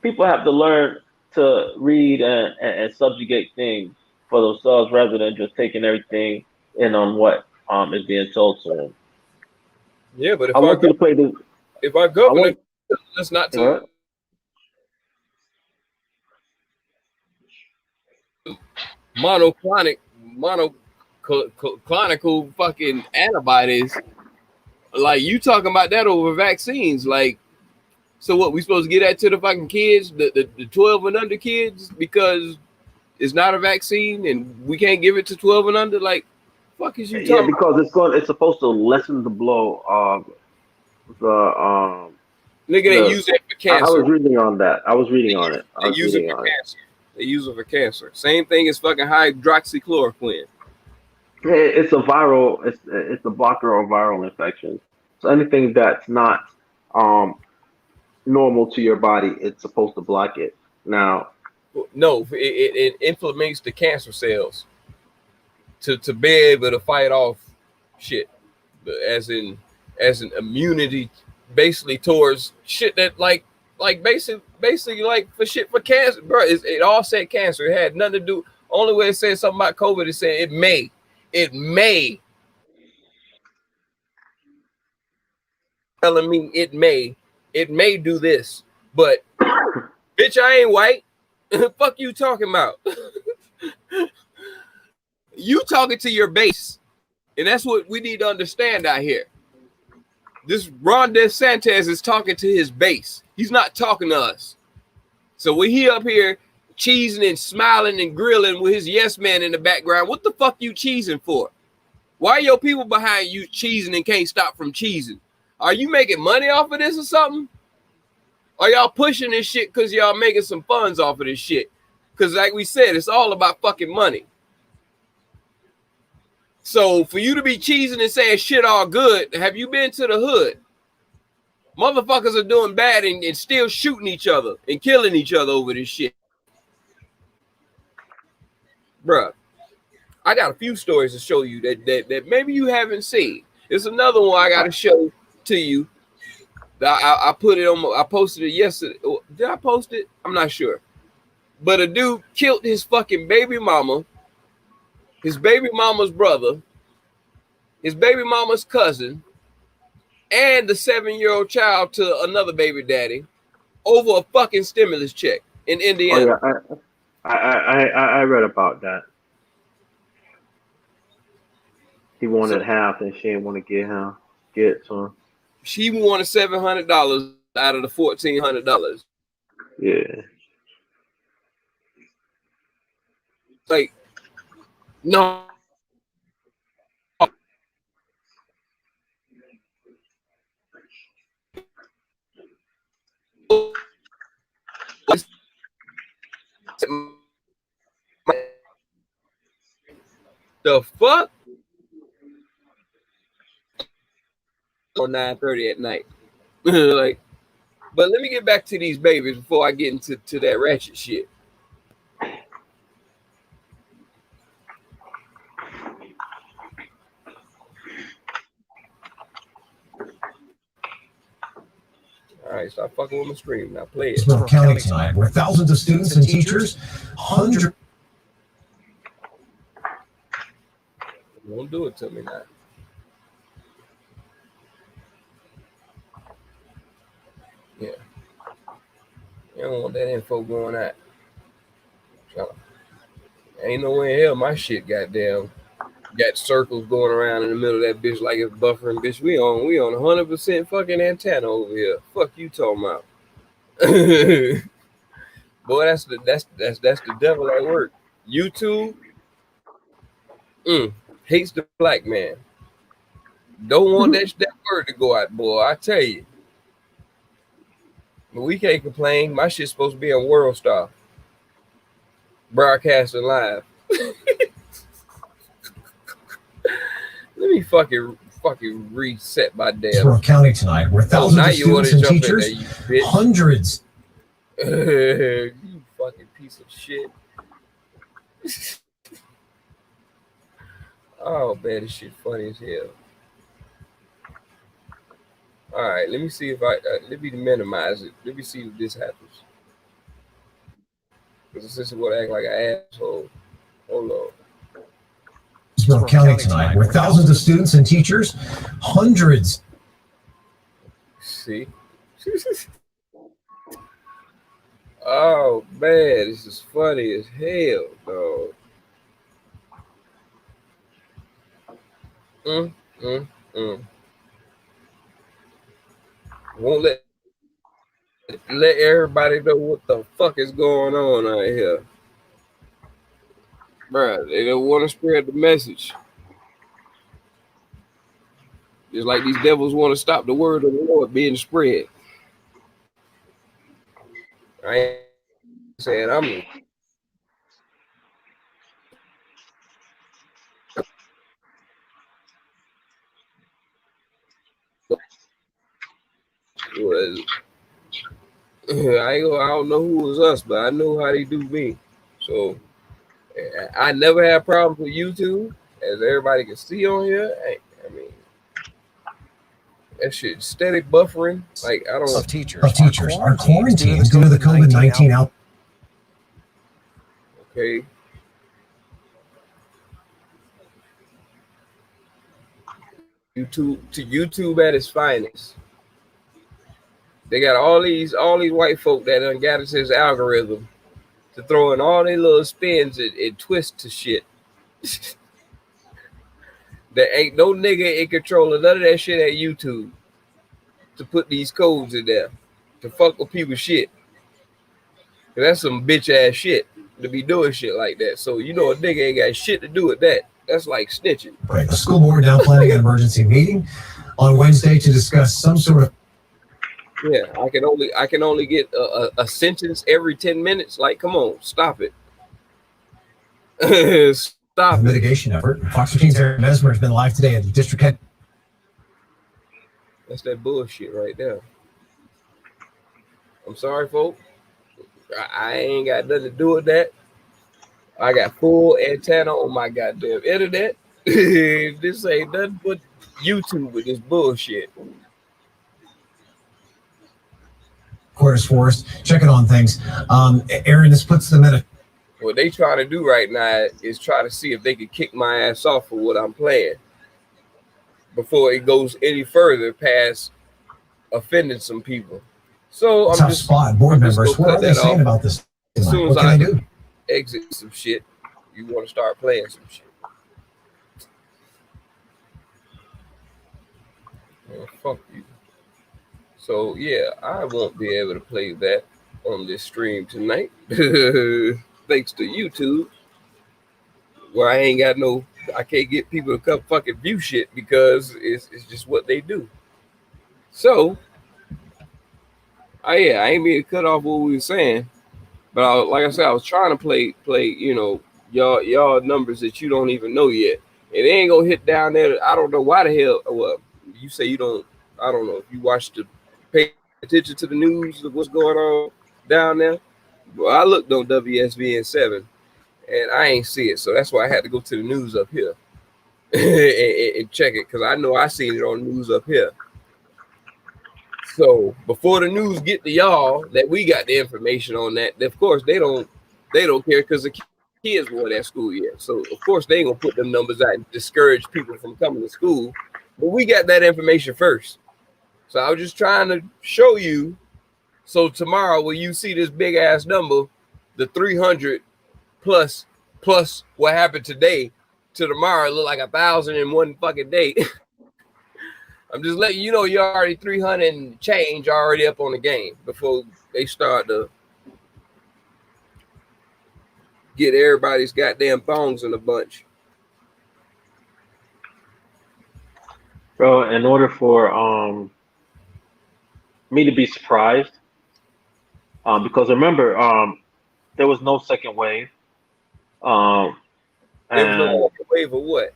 people have to learn to read and subjugate things for themselves rather than just taking everything in on what is being told to them. Yeah, but I want you to play the. If our government, let's not to monoclonical fucking antibodies. Like you talking about that over vaccines, like. So what we supposed to get that to the fucking kids, the 12 and under kids, because it's not a vaccine and we can't give it to 12 and under? Like, fuck is you talking because it's supposed to lessen the blow of the nigga, they use it for cancer. I was reading on that. They use it for cancer. They use it for cancer. Same thing as fucking hydroxychloroquine. It's a viral. It's a blocker of viral infections. So anything that's not normal to your body, it's supposed to block it. Now, no, it inflames the cancer cells to be able to fight off shit, as an immunity, basically towards shit that like basically like for shit for cancer, bro. It all said cancer. It had nothing to do. Only way it said something about COVID is saying it may. Telling me it may do this, but bitch, I ain't white. Fuck you talking about? You talking to your base, and that's what we need to understand out here. This Ron DeSantis is talking to his base. He's not talking to us. So when he up here cheesing and smiling and grilling with his yes man in the background, what the fuck you cheesing for? Why are your people behind you cheesing and can't stop from cheesing? Are you making money off of this or something? Are y'all pushing this shit because y'all making some funds off of this shit? Because like we said, it's all about fucking money. So for you to be cheesing and saying shit all good, have you been to the hood? Motherfuckers are doing bad and still shooting each other and killing each other over this shit. Bruh, I got a few stories to show you that maybe you haven't seen. There's another one I got to show to you. I put it on. I posted it yesterday. Did I post it? I'm not sure. But a dude killed his fucking baby mama, his baby mama's brother, his baby mama's cousin, and the 7-year-old child to another baby daddy over a fucking stimulus check in Indiana. Oh, yeah. I read about that. He wanted half, and she didn't want to get to him. She wanted $700 out of the $1,400. Yeah. Like, no. The fuck? On 9:30 at night. Like, but let me get back to these babies before I get into that ratchet shit. right, stop fucking with my stream. Now play it. Pittsburgh County tonight, where thousands of students and teachers, hundreds. Won't do it to me now. Yeah. You don't want that info going out. So, ain't no way in hell my shit goddamn got circles going around in the middle of that bitch like it's buffering, bitch. We on 100% fucking antenna over here. Fuck you talking about. Boy, that's the devil at work. YouTube hates the black man. Don't want that word to go out, boy. I tell you. But we can't complain. My shit's supposed to be on World Star. Broadcasting live. Let me fucking reset my damn. Pittsburgh County tonight, where thousands of students and teachers, hundreds. You fucking piece of shit. Oh man, this shit funny as hell. All right, let me see if let me minimize it. Let me see if this happens. Because this is what I act like an asshole. Hold on. Pittsburgh County tonight, where thousands of students and teachers, hundreds. See? Oh man, this is funny as hell, dog. Won't let everybody know what the fuck is going on out here. Bruh, they don't want to spread the message. Just like these devils want to stop the word of the Lord being spread. I ain't saying I'm I don't know who was us, but I know how they do me. So I never had problems with YouTube, as everybody can see on here. I mean, that shit steady buffering. Like I don't. Of teachers are quarantined due to the COVID-19 outbreak. Okay. YouTube at its finest. They got all these white folk that done got into this algorithm to throw in all their little spins and twists to shit. There ain't no nigga in control of none of that shit at YouTube to put these codes in there to fuck with people's shit. That's some bitch ass shit to be doing shit like that. So you know a nigga ain't got shit to do with that. That's like snitching. Right. The school board now planning an emergency meeting on Wednesday to discuss some sort of. Yeah, I can only get a sentence every 10 minutes. Like, come on, stop it. Stop mitigation effort. Fox 13's Aaron Mesmer has been live today at the district head. That's that bullshit right there. I'm sorry, folks. I ain't got nothing to do with that. I got full antenna on my goddamn internet. This ain't nothing but YouTube with this bullshit. Quarters Forest, checking on things. Aaron, this puts them at a. What they trying to do right now is try to see if they can kick my ass off for what I'm playing before it goes any further past offending some people. So I'm tough just spot. Board members, what are they saying about this? As soon as I exit some shit, you want to start playing some shit. Well, fuck you. So yeah, I won't be able to play that on this stream tonight. Thanks to YouTube, where I can't get people to come fucking view shit because it's just what they do. So, I ain't mean to cut off what we were saying, but like I said, I was trying to play, you know, y'all numbers that you don't even know yet. It ain't gonna hit down there. I don't know why the hell. Well, you say you don't. I don't know if you pay attention to the news of what's going on down there. Well, I looked on WSVN 7 and I ain't see it, so that's why I had to go to the news up here and check it, because I know I seen it on news up here. So before the news get to y'all that we got the information on that, of course they don't care because the kids weren't at school yet. So of course they ain't gonna put them numbers out and discourage people from coming to school. But we got that information first. So I was just trying to show you. So tomorrow when you see this big ass number, the 300 plus what happened today to tomorrow, it look like 1,000 in one fucking day. I'm just letting you know you're already 300 and change already up on the game before they start to get everybody's goddamn thongs in a bunch. Bro, in order for me to be surprised, because remember, there was no second wave. There was no second wave of what?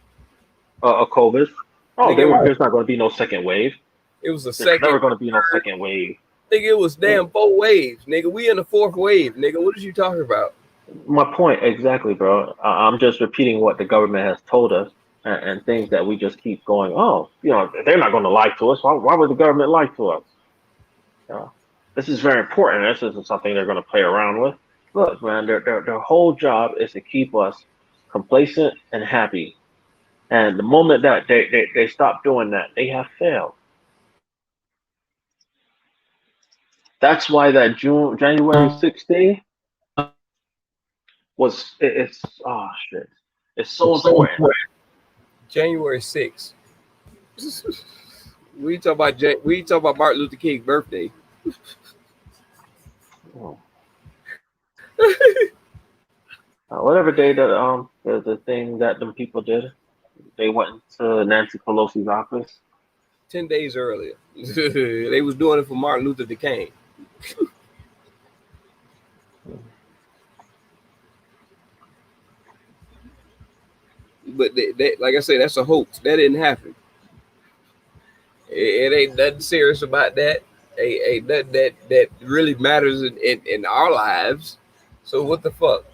A COVID. Oh, there's not going to be no second wave. It was There's never going to be no second wave. Nigga, it was damn 4 waves. Nigga, we in the 4th wave. Nigga, what is you talking about? My point, exactly, bro. I'm just repeating what the government has told us and things that we just keep going, oh, they're not going to lie to us. Why would the government lie to us? This is very important. This isn't something they're going to play around with. Look, man, their whole job is to keep us complacent and happy. And the moment that they stop doing that, they have failed. That's why that January 6th day it's so important. January 6th. We talk about Martin Luther King's birthday. Whatever day that the thing that them people did, they went to Nancy Pelosi's office 10 days earlier. They was doing it for Martin Luther King. But they, like I said, that's a hoax. That didn't happen. It ain't nothing serious about that. Ain't nothing that really matters in our lives. So what the fuck?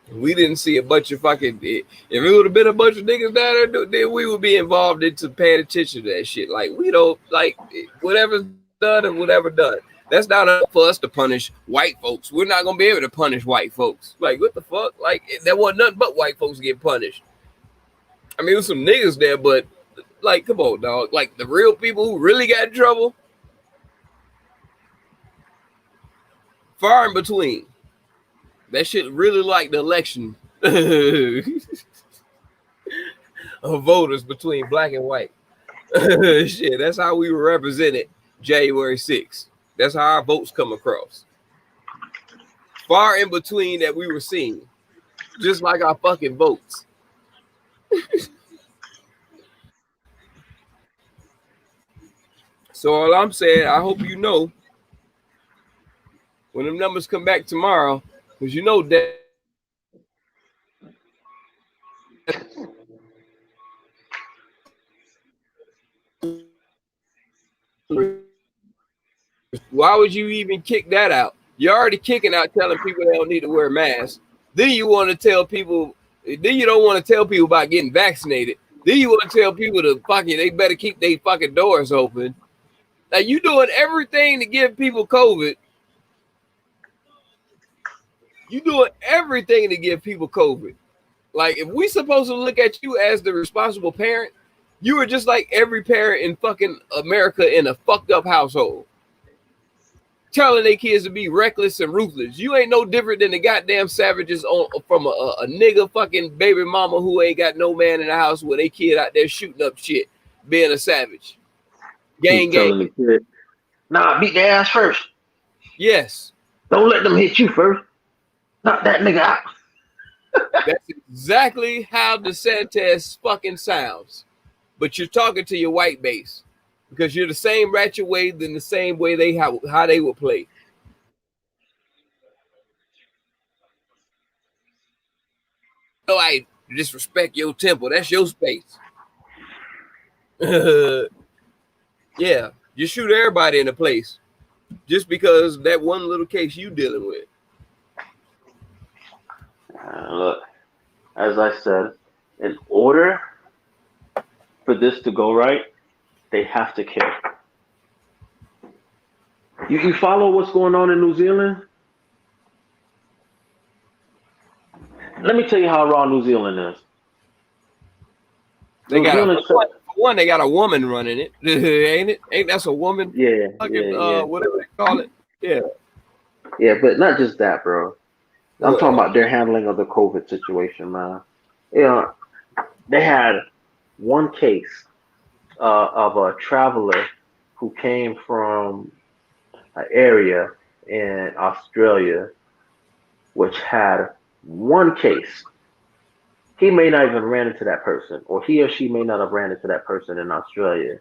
We didn't see a bunch of fucking. If it would have been a bunch of niggas down there, then we would be involved into paying attention to that shit. Like we don't like whatever's done and whatever done. That's not up for us to punish white folks. We're not gonna be able to punish white folks. Like what the fuck? Like there wasn't nothing but white folks get punished. I mean, there was some niggas there, but like, come on, dog. Like the real people who really got in trouble, far in between. That shit really like the election of voters between black and white. Shit, that's how we were represented January 6th. That's how our votes come across. Far in between that we were seeing. Just like our fucking votes. So all I'm saying, I hope you know when them numbers come back tomorrow, because you know that why would you even kick that out? You're already kicking out telling people they don't need to wear masks. Then you want to tell people, then you don't want to tell people about getting vaccinated. Then you want to tell people to fucking they better keep their fucking doors open. Now you doing everything to give people COVID. You doing everything to give people COVID. Like if we supposed to look at you as the responsible parent, you are just like every parent in fucking America in a fucked up household. Telling their kids to be reckless and ruthless. You ain't no different than the goddamn savages from a nigga fucking baby mama who ain't got no man in the house with a kid out there shooting up shit, being a savage. Gang. The kid, nah, beat their ass first. Yes. Don't let them hit you first. Knock that nigga out. That's exactly how Deathsantis fucking sounds. But you're talking to your white base. Because you're the same ratchet way than the same way how they would play. No, I disrespect your temple. That's your space. Yeah, you shoot everybody in the place just because that one little case you dealing with. Look, as I said, in order for this to go right, they have to kill. You follow what's going on in New Zealand? Let me tell you how raw New Zealand is. They New got Zealand, for one, they got a woman running it, ain't it? Ain't that's a woman? yeah, Fucking, yeah. whatever they call it. Yeah. Yeah, but not just that, bro. I'm What? talking about their handling of the COVID situation, man. You know, they had one case of a traveler who came from an area in Australia which had one case. He may not even ran into that person, or he or she may not have ran into that person in Australia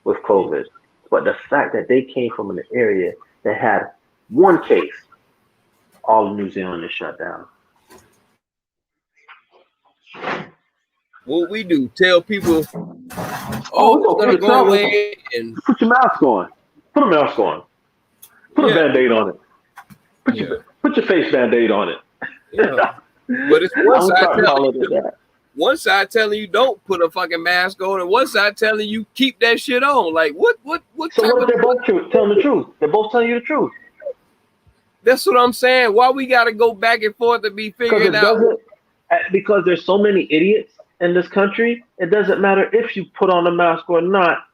with COVID. But the fact that they came from an area that had one case, all of New Zealand is shut down. What we do? Tell people, Oh, it's gonna okay, go travel. away, and Put your mask on. Put a mask on. Put a Band-Aid on it. Put your face Band-Aid on it. Yeah. But it's one side telling you don't put a fucking mask on, and one side telling you keep that shit on. Like what? So what if they're both telling the truth? They're both telling you the truth. That's what I'm saying. Why we gotta go back and forth to be figuring out? Because there's so many idiots in this country. It doesn't matter if you put on a mask or not.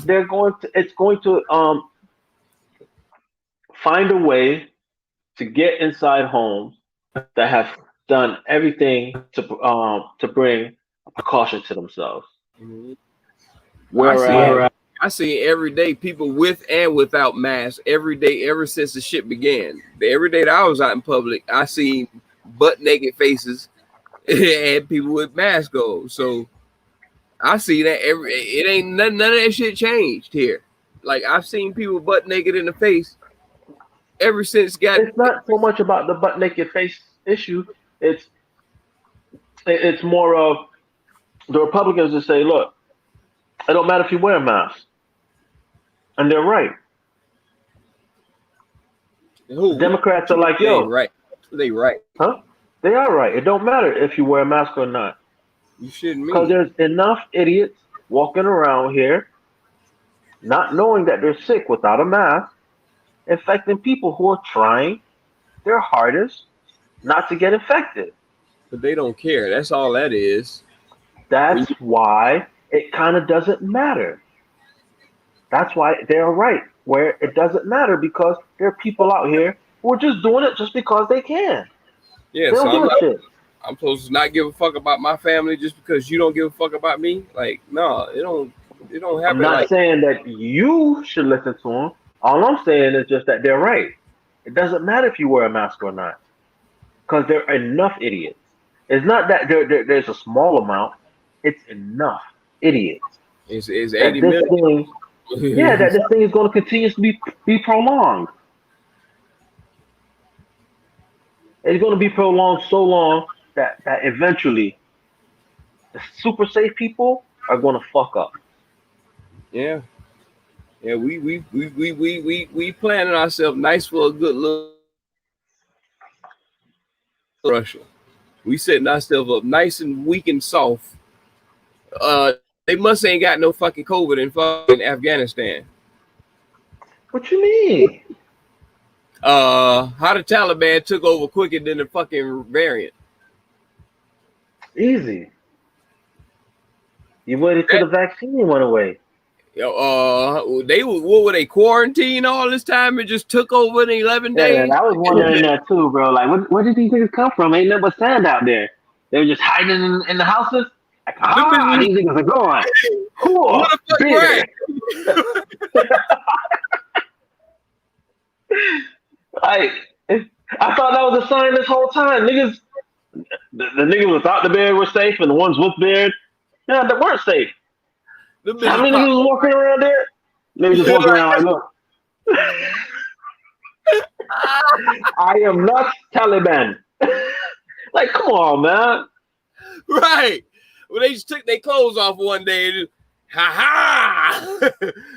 It's going to find a way to get inside homes that have done everything to bring a precaution to themselves. Mm-hmm. Whereas I see every day people with and without masks every day ever since the shit began. Every day that I was out in public, I seen butt naked faces and people with masks on. So I see that it ain't none of that shit changed here. Like I've seen people butt naked in the face ever since. It's not so much about the butt naked face issue. It's more of the Republicans that say, look, it don't matter if you wear a mask. And they're right. Democrats are like, yo. Right. They right. Huh? They are right. It don't matter if you wear a mask or not. You shouldn't Because there's enough idiots walking around here not knowing that they're sick without a mask, infecting people who are trying their hardest not to get infected. But they don't care. That's all that is. That's why it kind of doesn't matter. That's why they're right, where it doesn't matter because there are people out here who are just doing it just because they can. Yeah, they don't give a shit. I'm supposed to not give a fuck about my family just because you don't give a fuck about me? Like, no, it don't happen. I'm not saying that you should listen to them. All I'm saying is just that they're right. It doesn't matter if you wear a mask or not, because there are enough idiots. It's not that there's a small amount. It's enough idiots. It's 80 million. That this thing is going to continue to be prolonged. It's going to be prolonged so long that eventually the super safe people are going to fuck up. Yeah. Yeah, we planning ourselves nice for a good look. Russia. We setting ourselves up nice and weak and soft. They must ain't got no fucking COVID in fucking Afghanistan. What you mean? How the Taliban took over quicker than the fucking variant. Easy. You waited till the vaccine went away. What were they quarantined all this time and just took over in 11 days? Yeah, I was wondering that too, bro. Like, where did these niggas come from? Ain't nothing but sand out there. They were just hiding in the houses. Like, these niggas are gone. Cool. Like, I thought that was a sign this whole time. Niggas, the niggas without the beard were safe, and the ones with beard, they weren't safe. How many niggas was walking around there? Niggas just walking around like, look. I am not Taliban. Like, come on, man. Right. Well, they just took their clothes off one day and just, ha-ha!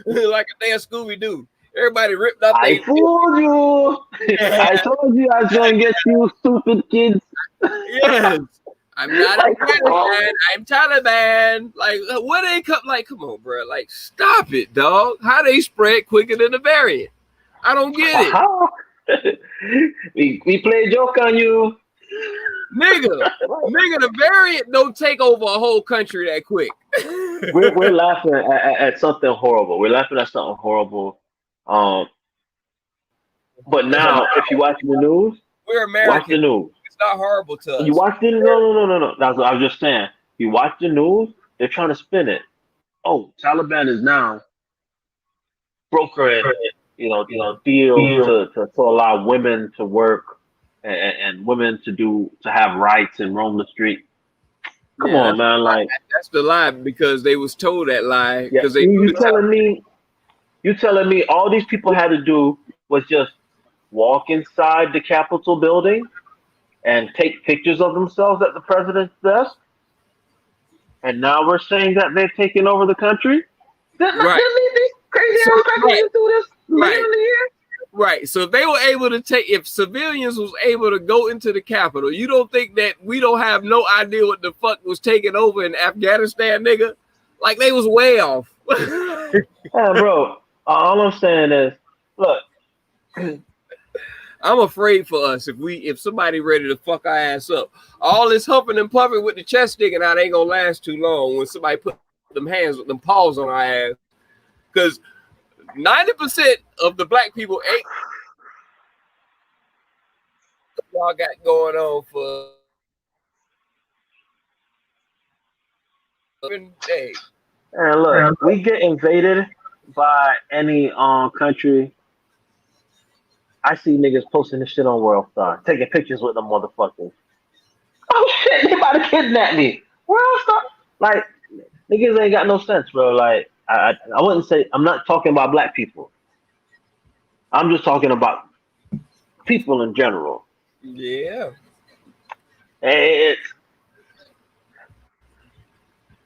Like a damn Scooby-Doo. Everybody ripped up. I fooled you. I told you I was going to get you, stupid kids. Yes. I'm not a Taliban. I'm Taliban. Like, what they come? Like, come on, bro. Like, stop it, dog. How they spread quicker than the variant? I don't get it. we play a joke on you. Nigga, the variant don't take over a whole country that quick. We're laughing at something horrible. We're laughing at something horrible. But now, if you watch the news, we're American. Watch the news. It's not horrible to us. You watch the no. That's what I was just saying. You watch the news, they're trying to spin it. Oh, Taliban is now brokering, deals to allow women to work and women to have rights and roam the street. Come on, man! Like that's the lie because they was told that lie yeah, because you telling me all these people had to do was just walk inside the Capitol building and take pictures of themselves at the president's desk, and now we're saying that they've taken over the country. Right. Crazy right. do this Right. So if they were able to if civilians was able to go into the Capitol, you don't think that we don't have no idea what the fuck was taking over in Afghanistan, nigga? Like they was way off. Yeah, bro. All I'm saying is, look. I'm afraid for us if somebody ready to fuck our ass up. All this huffing and puffing with the chest sticking out ain't gonna last too long when somebody put them paws on our ass. Because 90% of the black people ain't y'all got going on for day. And look, we get invaded by any country. I see niggas posting this shit on World Star, taking pictures with them motherfuckers. Oh shit, they about to kidnap me. World Star, like niggas ain't got no sense, bro. Like I wouldn't say I'm not talking about black people. I'm just talking about people in general. Yeah.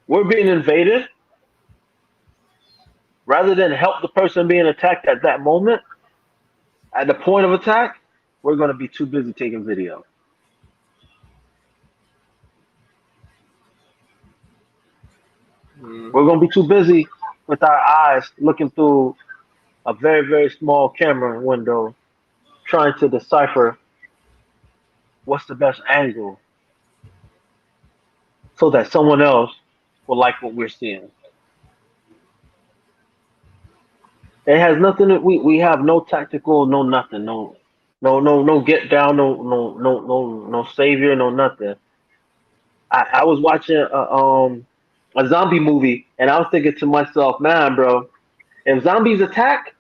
We're being invaded. Rather than help the person being attacked at that moment, at the point of attack, we're going to be too busy taking video. We're going to be too busy with our eyes looking through a very, very small camera window, trying to decipher what's the best angle so that someone else will like what we're seeing. It has nothing to, we have no tactical, no nothing, no get down, no savior, no nothing. I was watching a zombie movie and I was thinking to myself, man, bro, if zombies attack,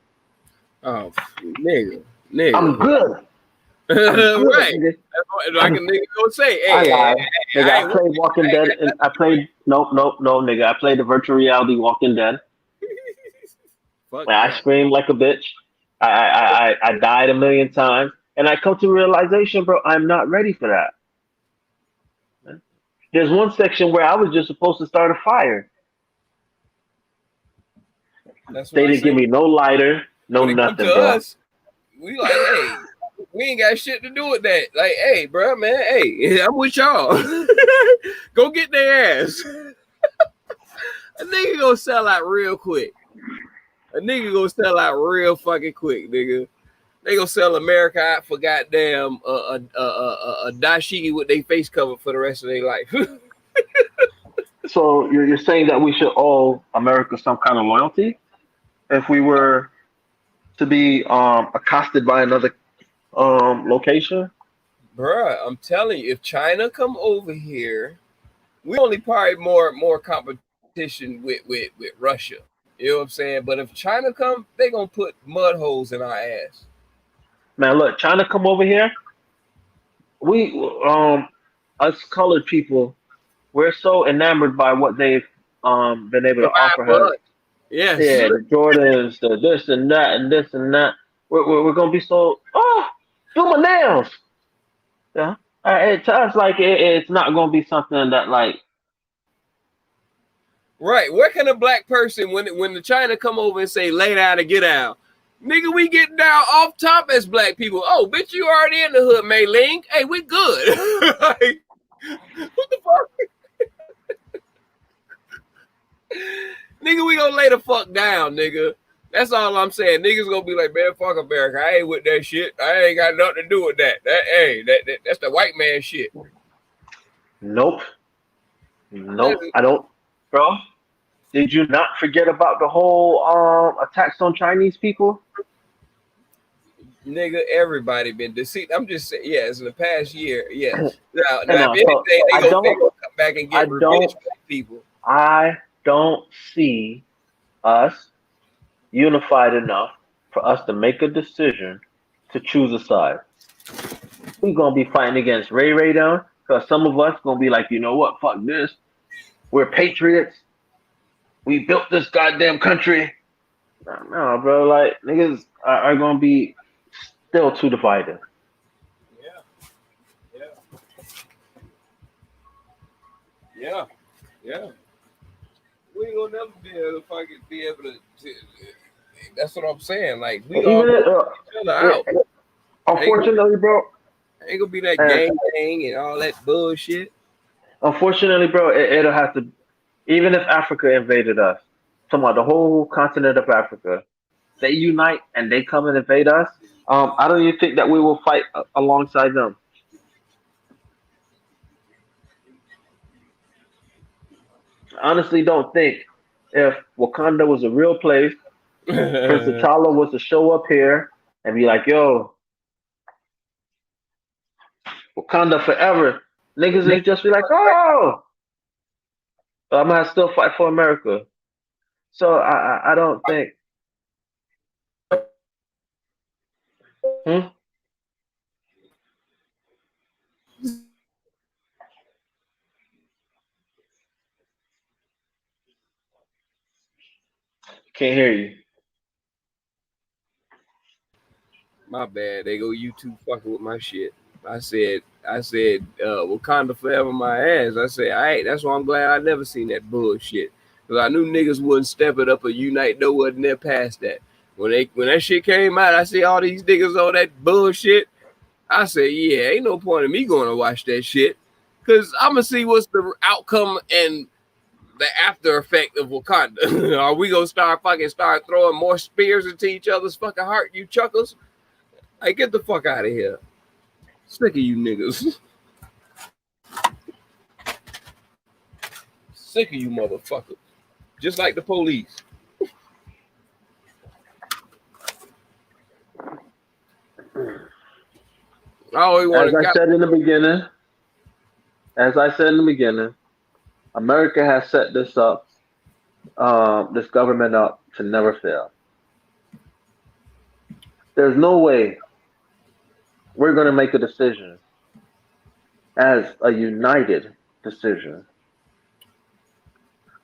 oh nigga. I'm good. Right. Like a nigga go say, hey, I played Walking Dead and I played nigga. I played the virtual reality Walking Dead. I screamed like a bitch. I died a million times. And I come to realization, bro, I'm not ready for that. There's one section where I was just supposed to start a fire. They didn't give me no lighter, no nothing, bro. Us, we like, hey, we ain't got shit to do with that. Like, hey, bro, man, hey, I'm with y'all. Go get their ass. A nigga gonna sell out real quick. A nigga gonna sell out real fucking quick, nigga. They gonna sell America out for goddamn a dashiki with their face covered for the rest of their life. So you're saying that we should owe America some kind of loyalty if we were to be accosted by another location? Bruh, I'm telling you, if China come over here, we only probably more competition with Russia. You know what I'm saying? But if China come, they gonna put mud holes in our ass. Man, look, China come over here. We, us colored people, we're so enamored by what they've been able to offer us. Yes. Yeah, the Jordans, the this and that, and this and that. We're gonna be so do my nails. Yeah, to us, like it's not gonna be something that like. Right. Where can a black person when the China come over and say lay down and get out? Nigga, we get down off top as black people. Oh, bitch, you already in the hood, Mei Ling. Hey, we good. Like, what the fuck? Nigga, we gonna lay the fuck down, nigga. That's all I'm saying. Niggas gonna be like, man, fuck America. I ain't with that shit. I ain't got nothing to do with that. That's the white man shit. Nope. I don't, bro. Did you not forget about the whole attacks on Chinese people? Nigga, everybody been deceived. I'm just saying, yes, in the past year, yes. Now No, if anything, they gonna come back and get revenge for people. I don't see us unified enough for us to make a decision to choose a side. We're gonna be fighting against Ray down because some of us gonna be like, you know what, fuck this. We're patriots. We built this goddamn country. No, bro, like niggas are gonna be still too divided. Yeah. We ain't gonna never be able to fucking be able to that's what I'm saying. Like we all each other out. Unfortunately, bro, ain't gonna be that gang and all that bullshit. Unfortunately, bro, it'll have to. Even if Africa invaded us, talking about the whole continent of Africa, they unite and they come and invade us. I don't even think that we will fight alongside them. I honestly don't think if Wakanda was a real place, Prince T'Challa was to show up here and be like, yo, Wakanda forever. Niggas would just be like, oh, I'm gonna still fight for America. So I don't think. Can't hear you. My bad. They go YouTube fucking with my shit. I said, Wakanda forever my ass. I said, all right, that's why I'm glad I never seen that bullshit. Because I knew niggas wouldn't step it up or unite, no wasn't there past that. When that shit came out, I see all these niggas on that bullshit. I said, yeah, ain't no point in me going to watch that shit. Because I'm going to see what's the outcome and the after effect of Wakanda. Are we going to start throwing more spears into each other's fucking heart, you chuckles? Hey, get the fuck out of here. Sick of you niggas. Sick of you motherfuckers. Just like the police. As I said in the beginning, America has set this government up to never fail. There's no way we're going to make a decision as a united decision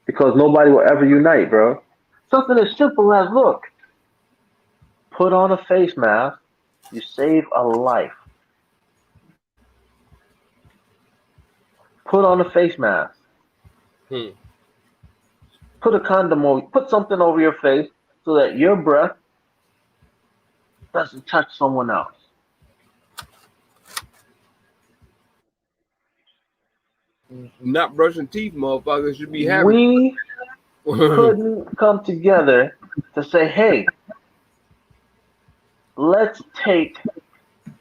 because nobody will ever unite, bro. Something as simple as, look, put on a face mask, you save a life. Put on a face mask. Put a condom over, put something over your face so that your breath doesn't touch someone else. Not brushing teeth, motherfuckers should be happy. We couldn't come together to say, hey, let's take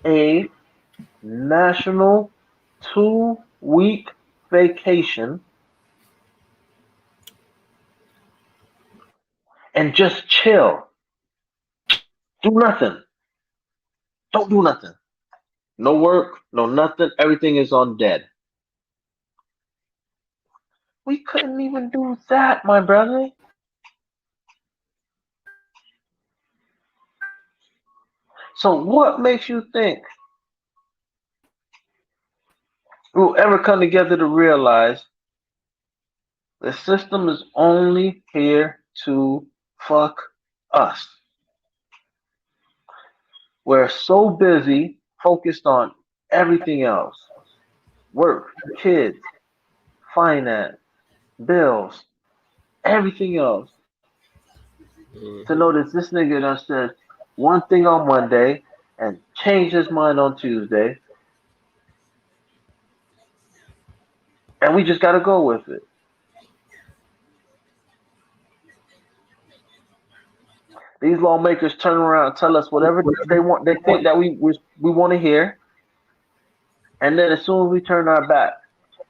a national 2-week vacation and just chill. Do nothing. Don't do nothing. No work, no nothing. Everything is on dead. We couldn't even do that, my brother. So what makes you think we'll ever come together to realize the system is only here to fuck us? We're so busy focused on everything else. Work, kids, finance, bills, everything else. To notice this nigga done said one thing on Monday and changed his mind on Tuesday. And we just gotta go with it. These lawmakers turn around and tell us whatever they want. They think that we want to hear, and then as soon as we turn our back,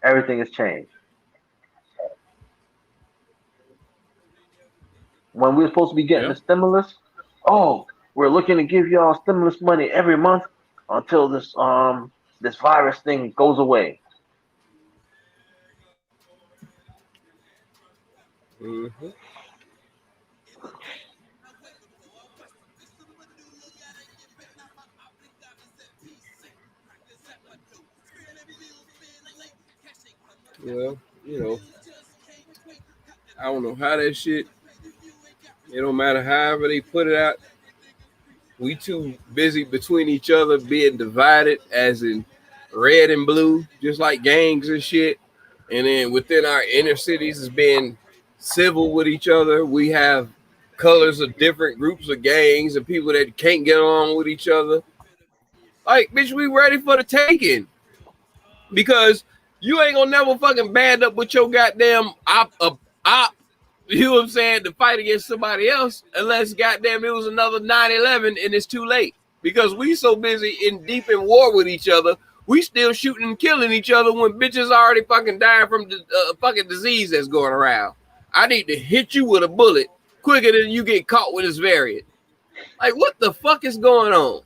everything has changed. When we're supposed to be getting the stimulus, oh, we're looking to give y'all stimulus money every month until this virus thing goes away. Mm-hmm. Well, I don't know how that shit. It don't matter however they put it out. We too busy between each other being divided, as in red and blue, just like gangs and shit. And then within our inner cities is being civil with each other. We have colors of different groups of gangs and people that can't get along with each other. Like, bitch, we ready for the taking. Because you ain't gonna never fucking band up with your goddamn op, you know what I'm saying, to fight against somebody else, unless goddamn it was another 9/11 and it's too late. Because we so busy deep in war with each other, we still shooting and killing each other when bitches already fucking dying from the fucking disease that's going around. I need to hit you with a bullet quicker than you get caught with this variant. Like, what the fuck is going on?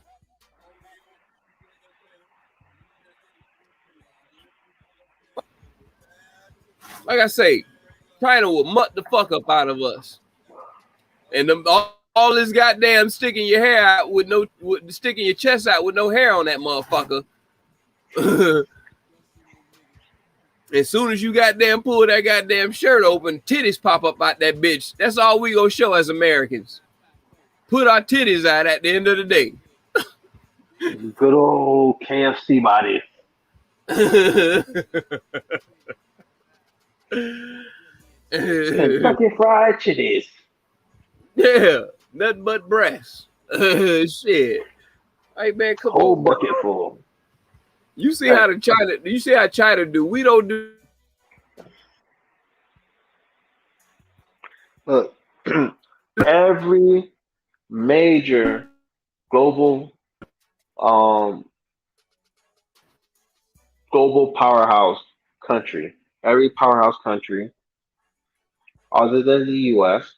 Like I say, China will mutt the fuck up out of us. And all this goddamn sticking your hair out sticking your chest out with no hair on that motherfucker. As soon as you goddamn pull that goddamn shirt open, titties pop up out that bitch. That's all we gonna show as Americans. Put our titties out at the end of the day. Good old KFC body. Kentucky Fried Chitties. Yeah, nothing but breasts. Shit. Hey man, come whole on. Bucket full. You see how China do. We don't do. Look, every major global powerhouse country, every powerhouse country other than the US,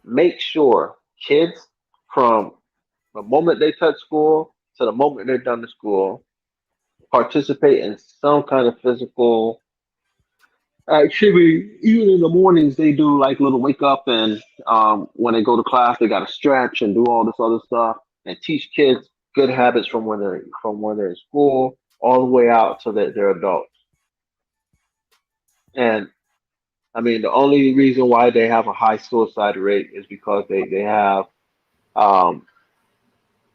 make sure kids from the moment they touch school to the moment they're done to school participate in some kind of physical activity. Even in the mornings, they do like little wake up, and when they go to class, they got to stretch and do all this other stuff, and teach kids good habits from when they're in school all the way out so that they're adults. And I mean, the only reason why they have a high suicide rate is because they have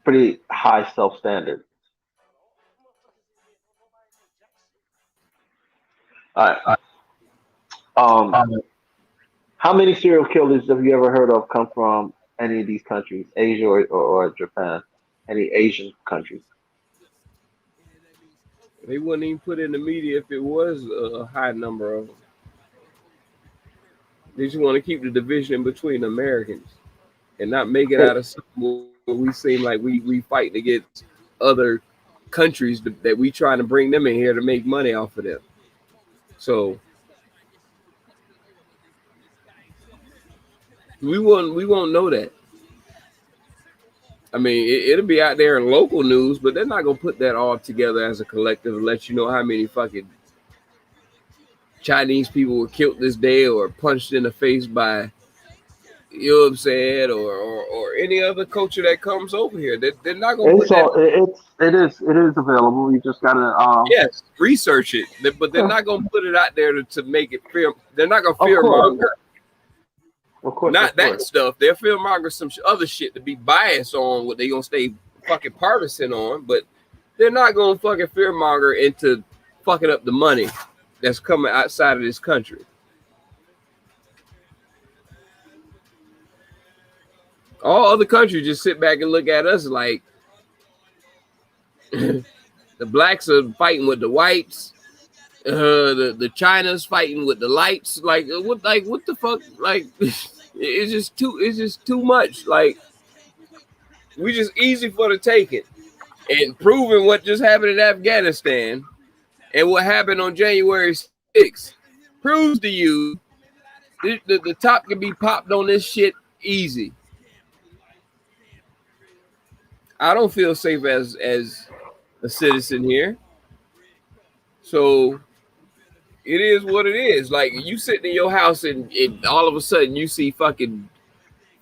pretty high self standards. All right. How many serial killers have you ever heard of come from any of these countries, Asia or Japan, any Asian countries? They wouldn't even put in the media if it was a high number of them. They just want to keep the division between Americans and not make it out of something where we seem like we fighting against other countries that we trying to bring them in here to make money off of them. So we won't know that. I mean, it'll be out there in local news, but they're not gonna put that all together as a collective and let you know how many fucking Chinese people were killed this day or punched in the face by, you know what I'm saying, or any other culture that comes over here. They're not gonna put that. It is available. You just gotta yes, research it, but they're not gonna put it out there to make it fear. They're not gonna fear monger. Of course, not that stuff. They'll fear monger some other shit to be biased on what they gonna stay fucking partisan on, but they're not gonna fucking fear monger into fucking up the money that's coming outside of this country. All other countries just sit back and look at us like the blacks are fighting with the whites, the China's fighting with the lights. Like what the fuck? Like It's just too much. Like, we just easy for the taking. And proving what just happened in Afghanistan and what happened on January 6th proves to you the top can be popped on this shit easy. I don't feel safe as a citizen here. So it is what it is. Like, you sitting in your house and all of a sudden you see fucking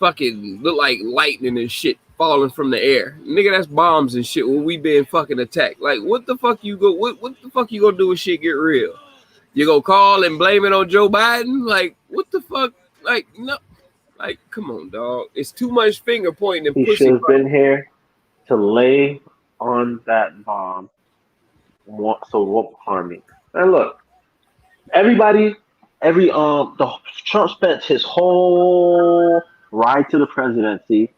look like lightning and shit falling from the air. Nigga, that's bombs and shit when we being fucking attacked. Like, what the fuck you the fuck you gonna do when shit get real? You gonna call and blame it on Joe Biden? Like, what the fuck? Like, no. Like, come on, dog. It's too much finger pointing and He pussy. should have been here to lay on that bomb so it won't harm me. And look, the Trump spent his whole ride to the presidency,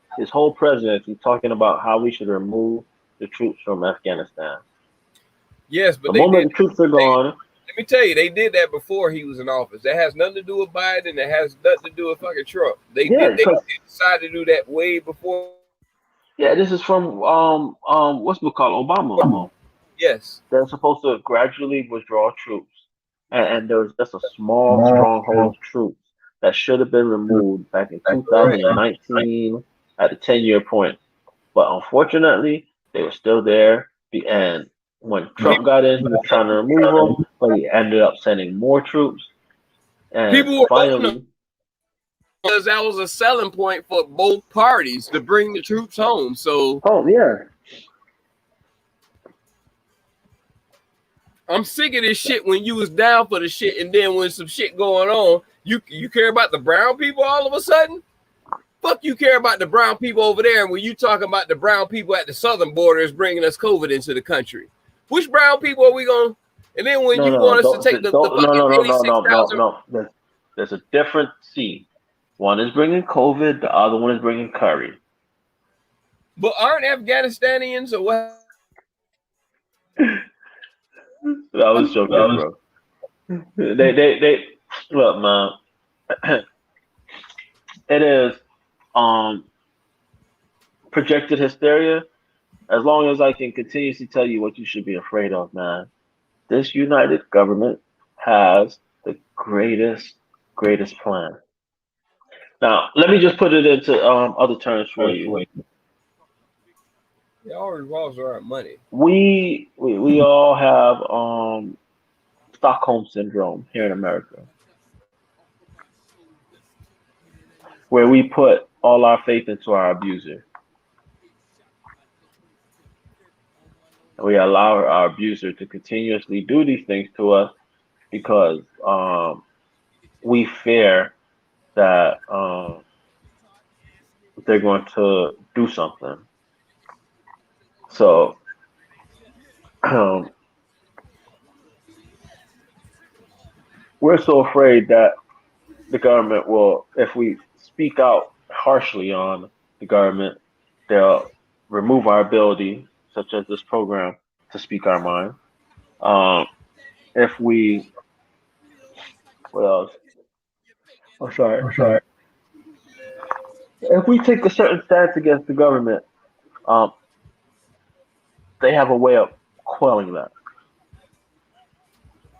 talking about how we should remove the troops from Afghanistan. Yes, but the moment the troops are gone. Let me tell you, they did that before he was in office. That has nothing to do with Biden. That has nothing to do with fucking Trump. They decided to do that way before. Yeah, this is from what's it called, Obama. Yes, they're supposed to gradually withdraw troops, and there was just a small stronghold of troops that should have been removed back in 2019 at the 10-year point. But unfortunately, they were still there. And when Trump got in, he was trying to remove them, but he ended up sending more troops. And people were finally, because that was a selling point for both parties to bring the troops home. So, I'm sick of this shit when you was down for the shit, and then when some shit going on, you care about the brown people all of a sudden? Fuck, you care about the brown people over there, and when you talking about the brown people at the southern border is bringing us COVID into the country. Which brown people are we going? And then when you want us to take the fucking 86,000. No. There's a different scene. One is bringing COVID, the other one is bringing curry. But aren't Afghanistanians or what? That was joking, bro. They look, man. It is projected hysteria. As long as I can continuously tell you what you should be afraid of, man. This united government has the greatest plan. Now, let me just put it into other terms for you. It all revolves around money. We all have Stockholm syndrome here in America, where we put all our faith into our abuser. And we allow our abuser to continuously do these things to us because we fear that they're going to do something. So we're so afraid that the government will, if we speak out harshly on the government, they'll remove our ability, such as this program, to speak our mind. If we, what else? I'm sorry. If we take a certain stance against the government, they have a way of quelling that.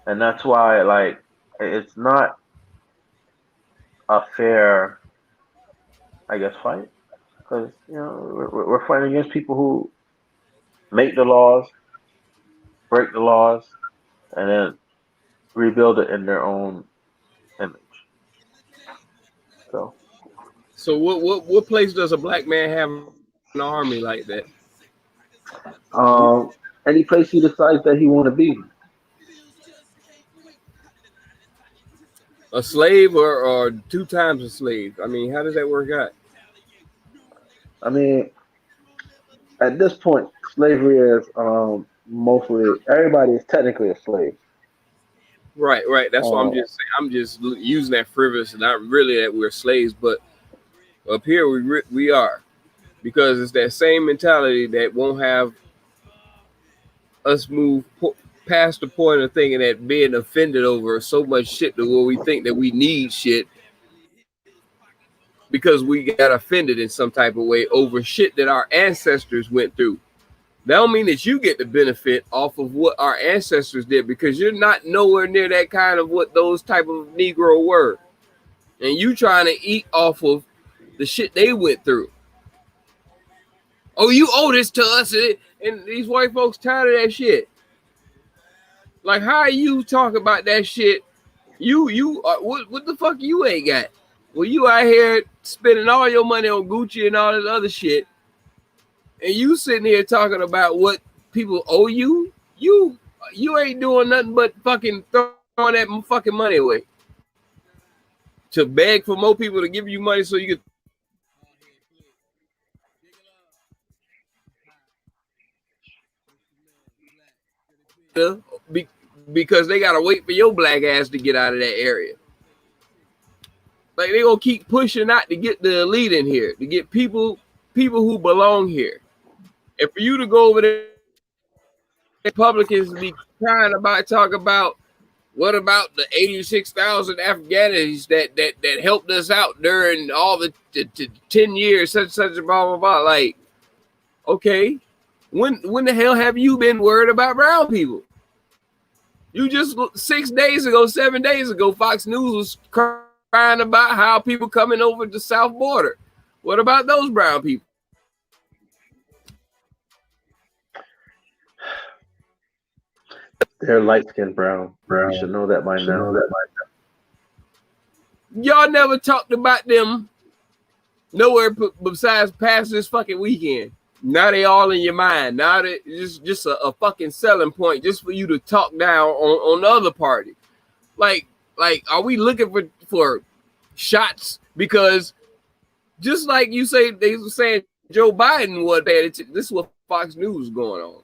And that's why, like, it's not a fair, I guess, fight. Because, you know, we're fighting against people who make the laws, break the laws, and then rebuild it in their own image. So what place does a black man have in an army like that? Any place he decides that he want to be. A slave or 2 times a slave? I mean, how does that work out? I mean, at this point, slavery is mostly, everybody is technically a slave. Right. That's what I'm just saying. I'm just using that frivolous, and not really that we're slaves, but up here we are, because it's that same mentality that won't have us move past the point of thinking that being offended over so much shit to where we think that we need shit. because we got offended in some type of way over shit that our ancestors went through. That don't mean that you get the benefit off of what our ancestors did, because you're not nowhere near that kind of what those type of Negro were. And you trying to eat off of the shit they went through. Oh, you owe this to us, and these white folks tired of that shit. Like, how you talk about that shit? What the fuck you ain't got? Well, you out here spending all your money on Gucci and all this other shit, and you sitting here talking about what people owe you. You ain't doing nothing but fucking throwing that fucking money away to beg for more people to give you money so you can. Because they gotta wait for your black ass to get out of that area. Like, they gonna keep pushing out to get the elite in here, to get people who belong here. And for you to go over there, Republicans be trying about talk about what about the 86,000 Afghanis that helped us out during all the 10 years, such blah blah blah. Like, okay, when the hell have you been worried about brown people? You just 7 days ago, Fox News was crying about how people coming over the south border. What about those brown people? They're light-skinned brown. You should know that by now. Y'all never talked about them nowhere besides past this fucking weekend. Now they all in your mind. Now it's just a fucking selling point just for you to talk down on the other party. Like, are we looking for shots? Because just like you say, they were saying Joe Biden was bad. This is what Fox News was going on.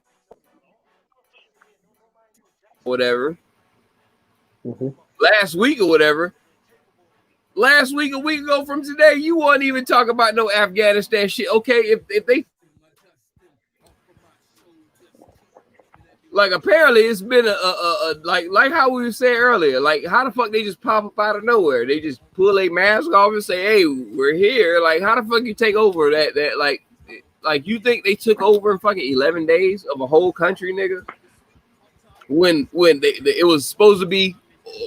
Whatever. Last week or whatever. Last week, a week ago from today, you won't even talk about no Afghanistan shit. Okay, if they like, apparently it's been a like how we were saying earlier, like, how the fuck they just pop up out of nowhere? They just pull a mask off and say, "Hey, we're here." Like, how the fuck you take over that like you think they took over in fucking 11 days of a whole country, nigga? When it was supposed to be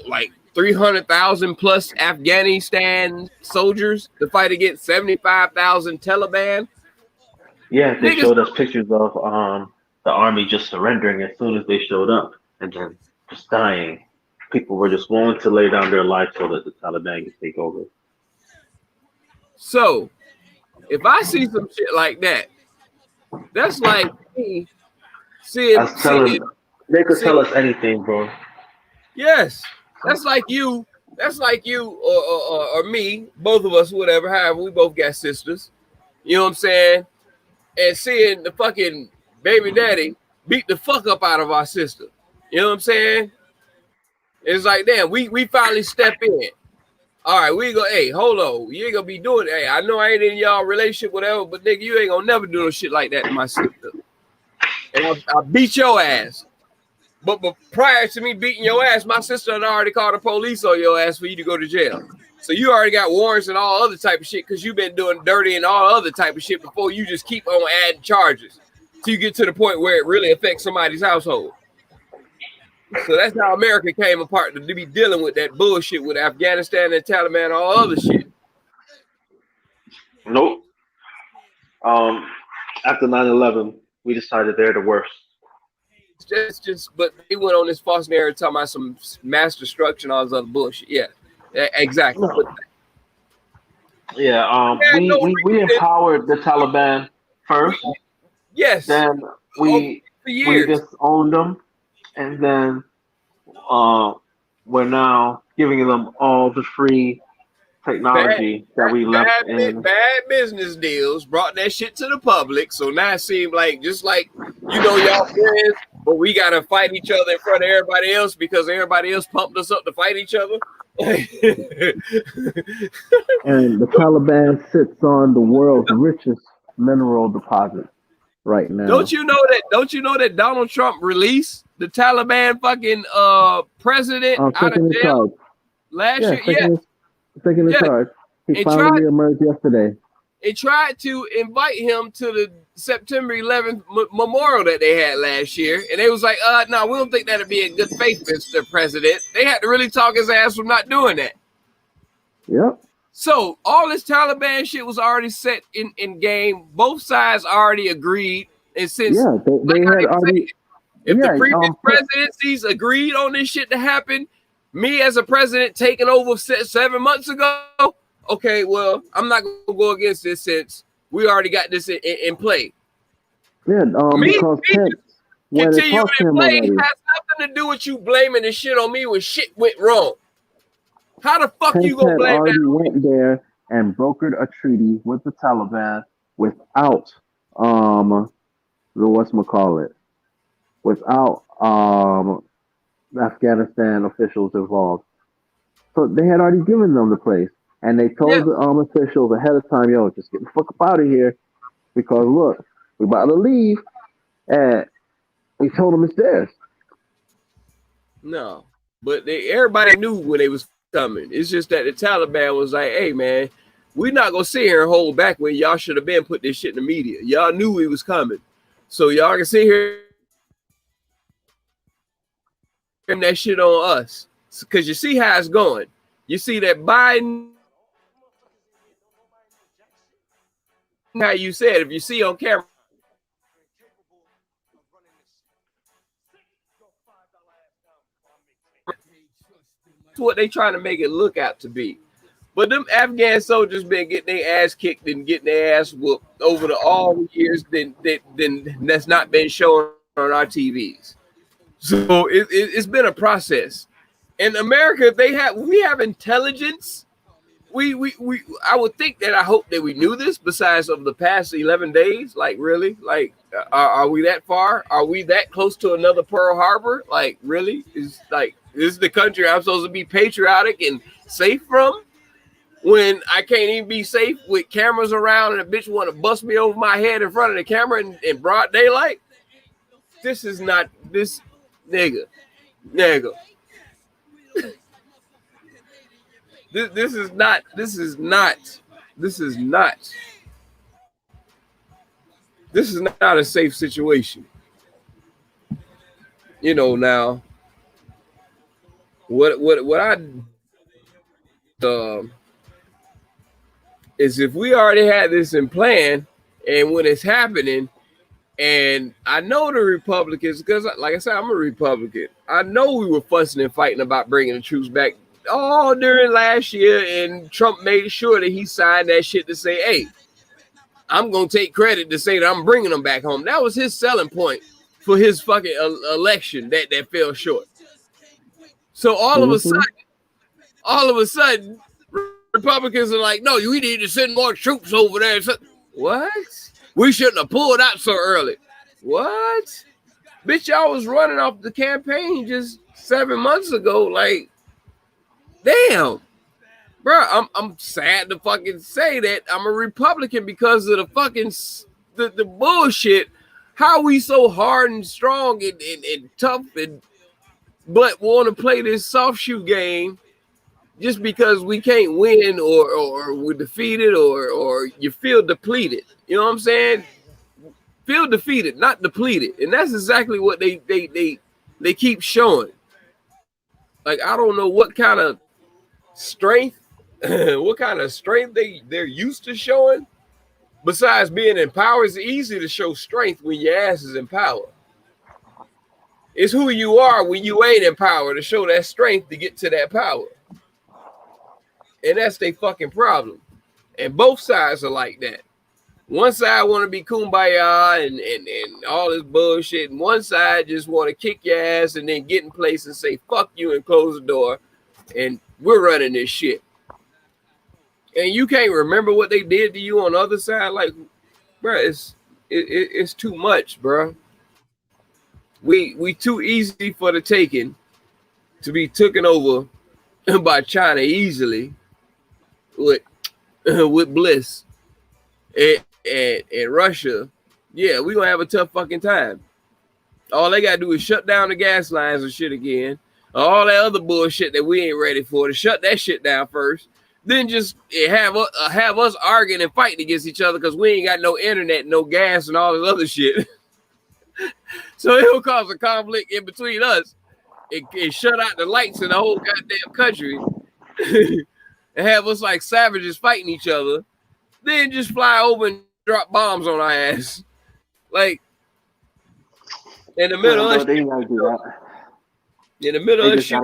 like 300,000 plus Afghanistan soldiers to fight against 75,000 Taliban. Yeah, they showed us pictures of the army just surrendering as soon as they showed up, and then just dying. People were just willing to lay down their lives so that the Taliban could take over. So, if I see some shit like that, that's like me seeing. They could tell us anything, bro. Yes, that's like you. That's like you or me, both of us, whatever. However, we both got sisters. You know what I'm saying? And seeing the fucking baby daddy beat the fuck up out of our sister. You know what I'm saying? It's like, damn, we finally step in. All right, we go, hey, hold on. You ain't gonna be doing it. Hey, I know I ain't in y'all relationship, whatever, but nigga, you ain't gonna never do no shit like that to my sister. And I beat your ass. But prior to me beating your ass, my sister had already called the police on your ass for you to go to jail. So you already got warrants and all other type of shit because you've been doing dirty and all other type of shit before you just keep on adding charges till you get to the point where it really affects somebody's household. So that's how America came apart, to be dealing with that bullshit with Afghanistan and Taliban and all other shit. Nope. After 9/11, we decided they're the worst. But they went on this false narrative talking about some mass destruction, all this other bullshit. Yeah, exactly. No. Yeah, we empowered the Taliban first. Yes. Then we disowned them, and then we're now giving them all the free technology that we left in. Bad business deals brought that shit to the public. So now it seems like, just like, you know, y'all friends, but we got to fight each other in front of everybody else because everybody else pumped us up to fight each other. And the Taliban sits on the world's richest mineral deposit right now. Don't you know that Donald Trump released the Taliban fucking president out of jail last year? Yeah. Taking the charge. He and finally emerged yesterday. tried to invite him to the September 11th memorial that they had last year, and they was like, no, we don't think that'd be a good faith, Mr. President. They had to really talk his ass from not doing that. Yep. So all this Taliban shit was already set in game. Both sides already agreed, and since they had already. If the previous presidencies agreed on this shit to happen, me as a president taking over 7 months ago, okay, well, I'm not going to go against this since we already got this in play. Yeah, because when they Continuing talked to in him play already. has nothing to do with you blaming the shit on me when shit went wrong. How the fuck you gonna Pence blame already that? went there and brokered a treaty with the Taliban without without Afghanistan officials involved. So they had already given them the place, and they told the officials ahead of time, "Yo, just get the fuck up out of here, because look, we're about to leave," and we told them it's theirs. No, but everybody knew when they was coming. It's just that the Taliban was like, "Hey, man, we're not gonna sit here and hold back when y'all should have been put this shit in the media. Y'all knew we was coming, so y'all can sit here and that shit on us, because you see how it's going. You see that Biden, how you said, if you see on camera." That's what they trying to make it look out to be. But them Afghan soldiers been getting their ass kicked and getting their ass whooped over all the years then that's not been shown on our TVs. So it's been a process. In America, we have intelligence. I would think that I hope that we knew this besides of the past 11 days. Like, really? Like, are we that far? Are we that close to another Pearl Harbor? Like, really? Is this is the country I'm supposed to be patriotic and safe from, when I can't even be safe with cameras around and a bitch want to bust me over my head in front of the camera in broad daylight? This is not this nigga. This is not a safe situation. You know, now what I is, if we already had this in plan, and when it's happening, and I know the Republicans, because like I said, I'm a Republican. I know we were fussing and fighting about bringing the troops back all during last year, and Trump made sure that he signed that shit to say, hey, I'm going to take credit to say that I'm bringing them back home. That was his selling point for his fucking election that fell short. So all of a sudden, Republicans are like, no, we need to send more troops over there. What? We shouldn't have pulled out so early. What? Bitch, y'all was running off the campaign just 7 months ago. Like, damn. Bro, I'm sad to fucking say that I'm a Republican because of the fucking the bullshit. How we so hard and strong and tough but want to play this soft shoe game just because we can't win or we're defeated or you feel depleted. You know what I'm saying? Feel defeated, not depleted. And that's exactly what they keep showing. Like, I don't know what kind of strength they're used to showing. Besides being in power, it's easy to show strength when your ass is in power. It's who you are when you ain't in power to show that strength to get to that power. And that's their fucking problem. And both sides are like that. One side want to be kumbaya and all this bullshit, and one side just want to kick your ass and then get in place and say fuck you and close the door, and we're running this shit. And you can't remember what they did to you on the other side. Like, bro, it's too much, bro. We too easy for the taking to be taken over by China easily with bliss and Russia. Yeah, we gonna have a tough fucking time. All they gotta do is shut down the gas lines and shit again. All that other bullshit that we ain't ready for, to shut that shit down first. Then just have us arguing and fighting against each other because we ain't got no internet, no gas, and all this other shit. So it'll cause a conflict in between us. It shut out the lights in the whole goddamn country and have us like savages fighting each other. Then just fly over and drop bombs on our ass. Like, in the middle of they gotta do that. In the middle of shit.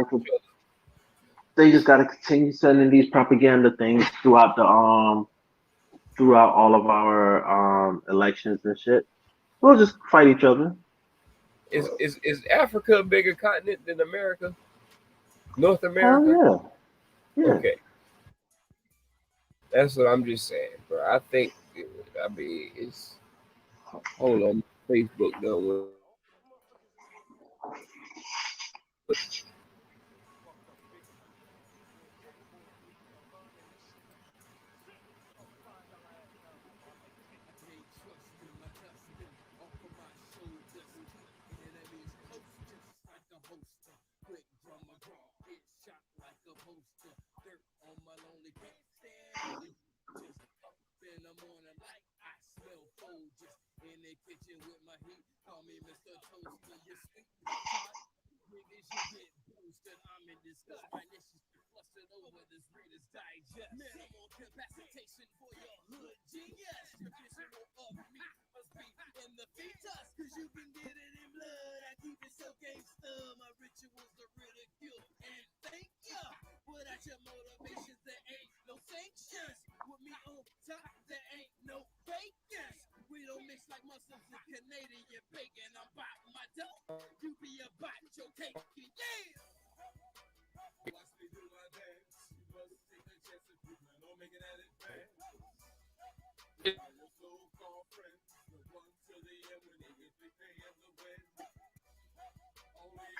They just gotta continue sending these propaganda things throughout throughout all of our elections and shit. We'll just fight each other. Is Africa a bigger continent than America? North America? Oh, yeah. Okay. That's what I'm just saying, bro. I think, it's. Hold on. Facebook done with.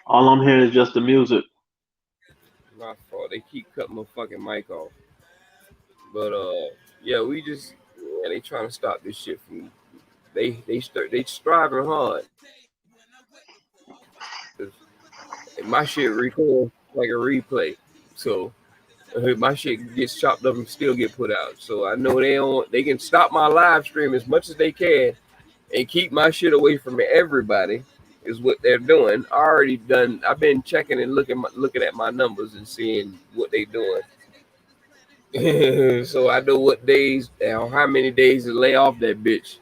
All I'm hearing is just the music. My fault. They keep cutting my fucking mic off. But yeah, they trying to stop this shit from. They striving hard. My shit record like a replay, so my shit gets chopped up and still get put out. So I know they can stop my live stream as much as they can and keep my shit away from everybody. Is what they're doing. I've been checking and looking at my numbers and seeing what they doing. So I know what days, how many days to lay off that bitch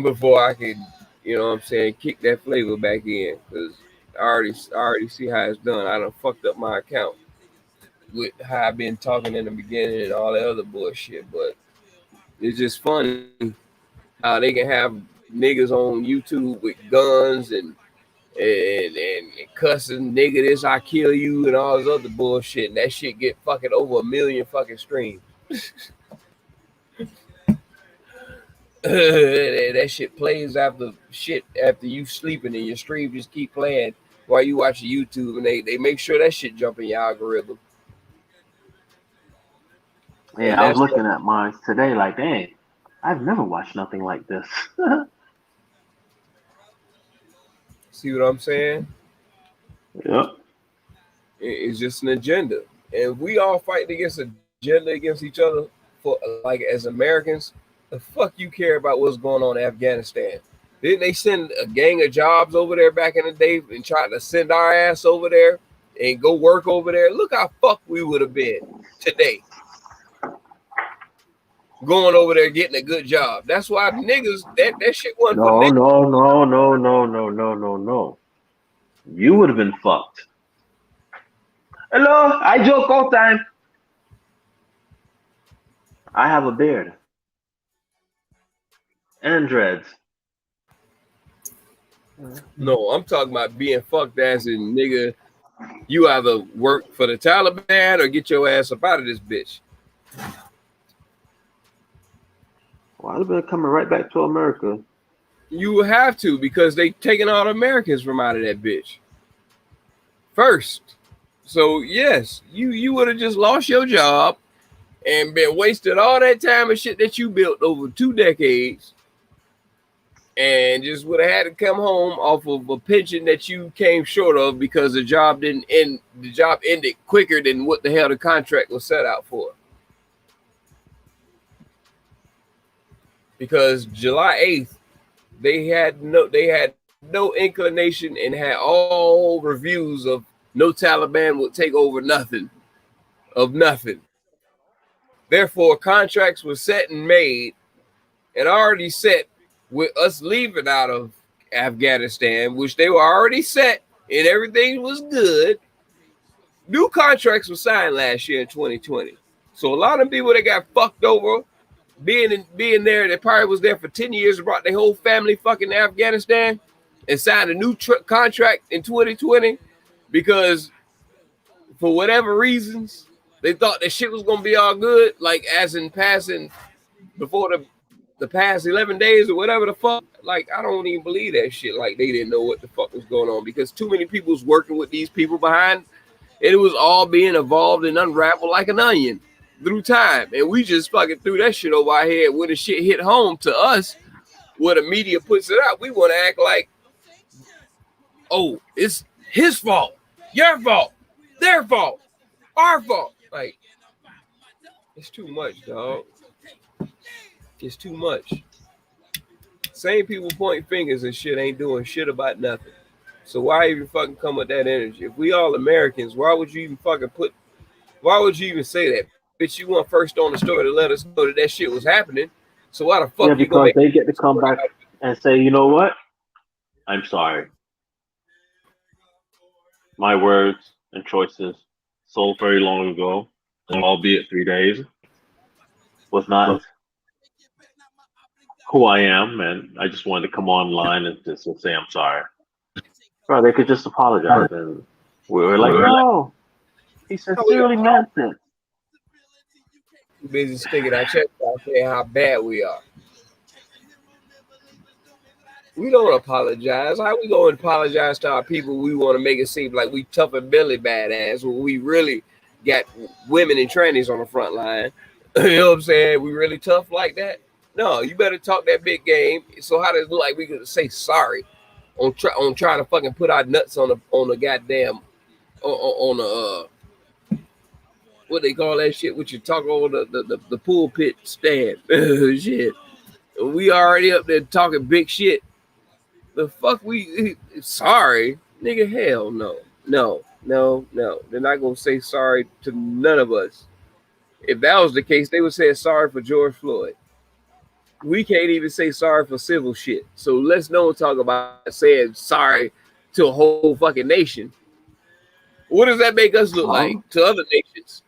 before I can, you know what I'm saying, kick that flavor back in. Because I already see how it's done. I done fucked up my account with how I've been talking in the beginning and all that other bullshit. But it's just funny how they can have niggas on YouTube with guns and cussing, nigga, this I kill you and all this other bullshit, and that shit get fucking over 1 million fucking streams. That shit plays after you sleeping and your stream just keep playing while you watch YouTube, and they make sure that shit jump in your algorithm. Yeah, I was looking at mine today like, dang, I've never watched nothing like this. See what I'm saying? Yep. It's just an agenda. And we all fighting against an agenda against each other for, like, as Americans. The fuck you care about what's going on in Afghanistan? Didn't they send a gang of jobs over there back in the day and try to send our ass over there and go work over there? Look how fucked we would have been today. Going over there getting a good job. That's why niggas, that shit wasn't for niggas. No. You would have been fucked. Hello, I joke all time. I have a beard. And dreads. No, I'm talking about being fucked as in, nigga, you either work for the Taliban or get your ass up out of this bitch. Well, I'd have been coming right back to America. You would have to, because they taking all the Americans from out of that bitch first. So yes, you would have just lost your job and been wasted all that time and shit that you built over 2 decades, and just would have had to come home off of a pension that you came short of because the job didn't end. The job ended quicker than what the hell the contract was set out for. because July 8th, they had no inclination and had all reviews of no Taliban would take over nothing. Therefore, contracts were set and made and already set with us leaving out of Afghanistan, which they were already set and everything was good. New contracts were signed last year in 2020. So a lot of people that got fucked over being there, that probably was there for 10 years and brought their whole family fucking to Afghanistan and signed a new contract in 2020 because for whatever reasons, they thought that shit was going to be all good, like as in passing before the past 11 days or whatever the fuck. Like, I don't even believe that shit. Like, they didn't know what the fuck was going on because too many people was working with these people behind. It was all being evolved and unraveled like an onion through time. And we just fucking threw that shit over our head when the shit hit home to us, where the media puts it out. We want to act like, oh, it's his fault, your fault, their fault, our fault. Like, it's too much, dog. It's too much. Same people pointing fingers and shit ain't doing shit about nothing. So why even fucking come with that energy? If we all Americans, why would you even say that? Bitch, you weren't first on the story to let us know that shit was happening. So why the fuck Yeah, you gonna because they get to come back and say, you know what? I'm sorry. My words and choices so very long ago, albeit 3 days, was not who I am, and I just wanted to come online and just say I'm sorry. Bro, they could just apologize, and we were like, no, he sincerely meant it. Too busy sticking our chest out saying how bad we are. We don't apologize. How we going to apologize to our people? We want to make it seem like we tough and Billy badass when we really got women and trannies on the front line. You know what I'm saying? We really tough like that? No, you better talk that big game. So how does it look like we could say sorry on trying to fucking put our nuts on the goddamn on the what they call that shit? What you talk on the pulpit stand? Shit, we already up there talking big shit. The fuck we sorry, nigga? Hell no. They're not gonna say sorry to none of us. If that was the case, they would say sorry for George Floyd. We can't even say sorry for civil shit. So let's don't talk about saying sorry to a whole fucking nation. What does that make us look like to other nations?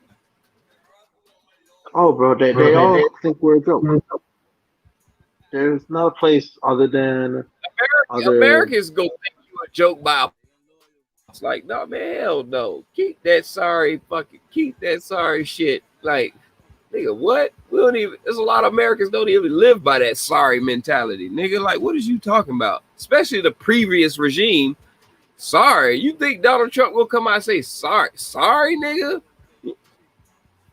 Oh, bro, they all think we're a joke. There's no place other than Americans go think you a joke by. It's like, no, man, hell no. Keep that sorry shit. Like, nigga, what? We don't even. There's a lot of Americans don't even live by that sorry mentality, nigga. Like, what is you talking about? Especially the previous regime. Sorry, you think Donald Trump will come out and say sorry, nigga?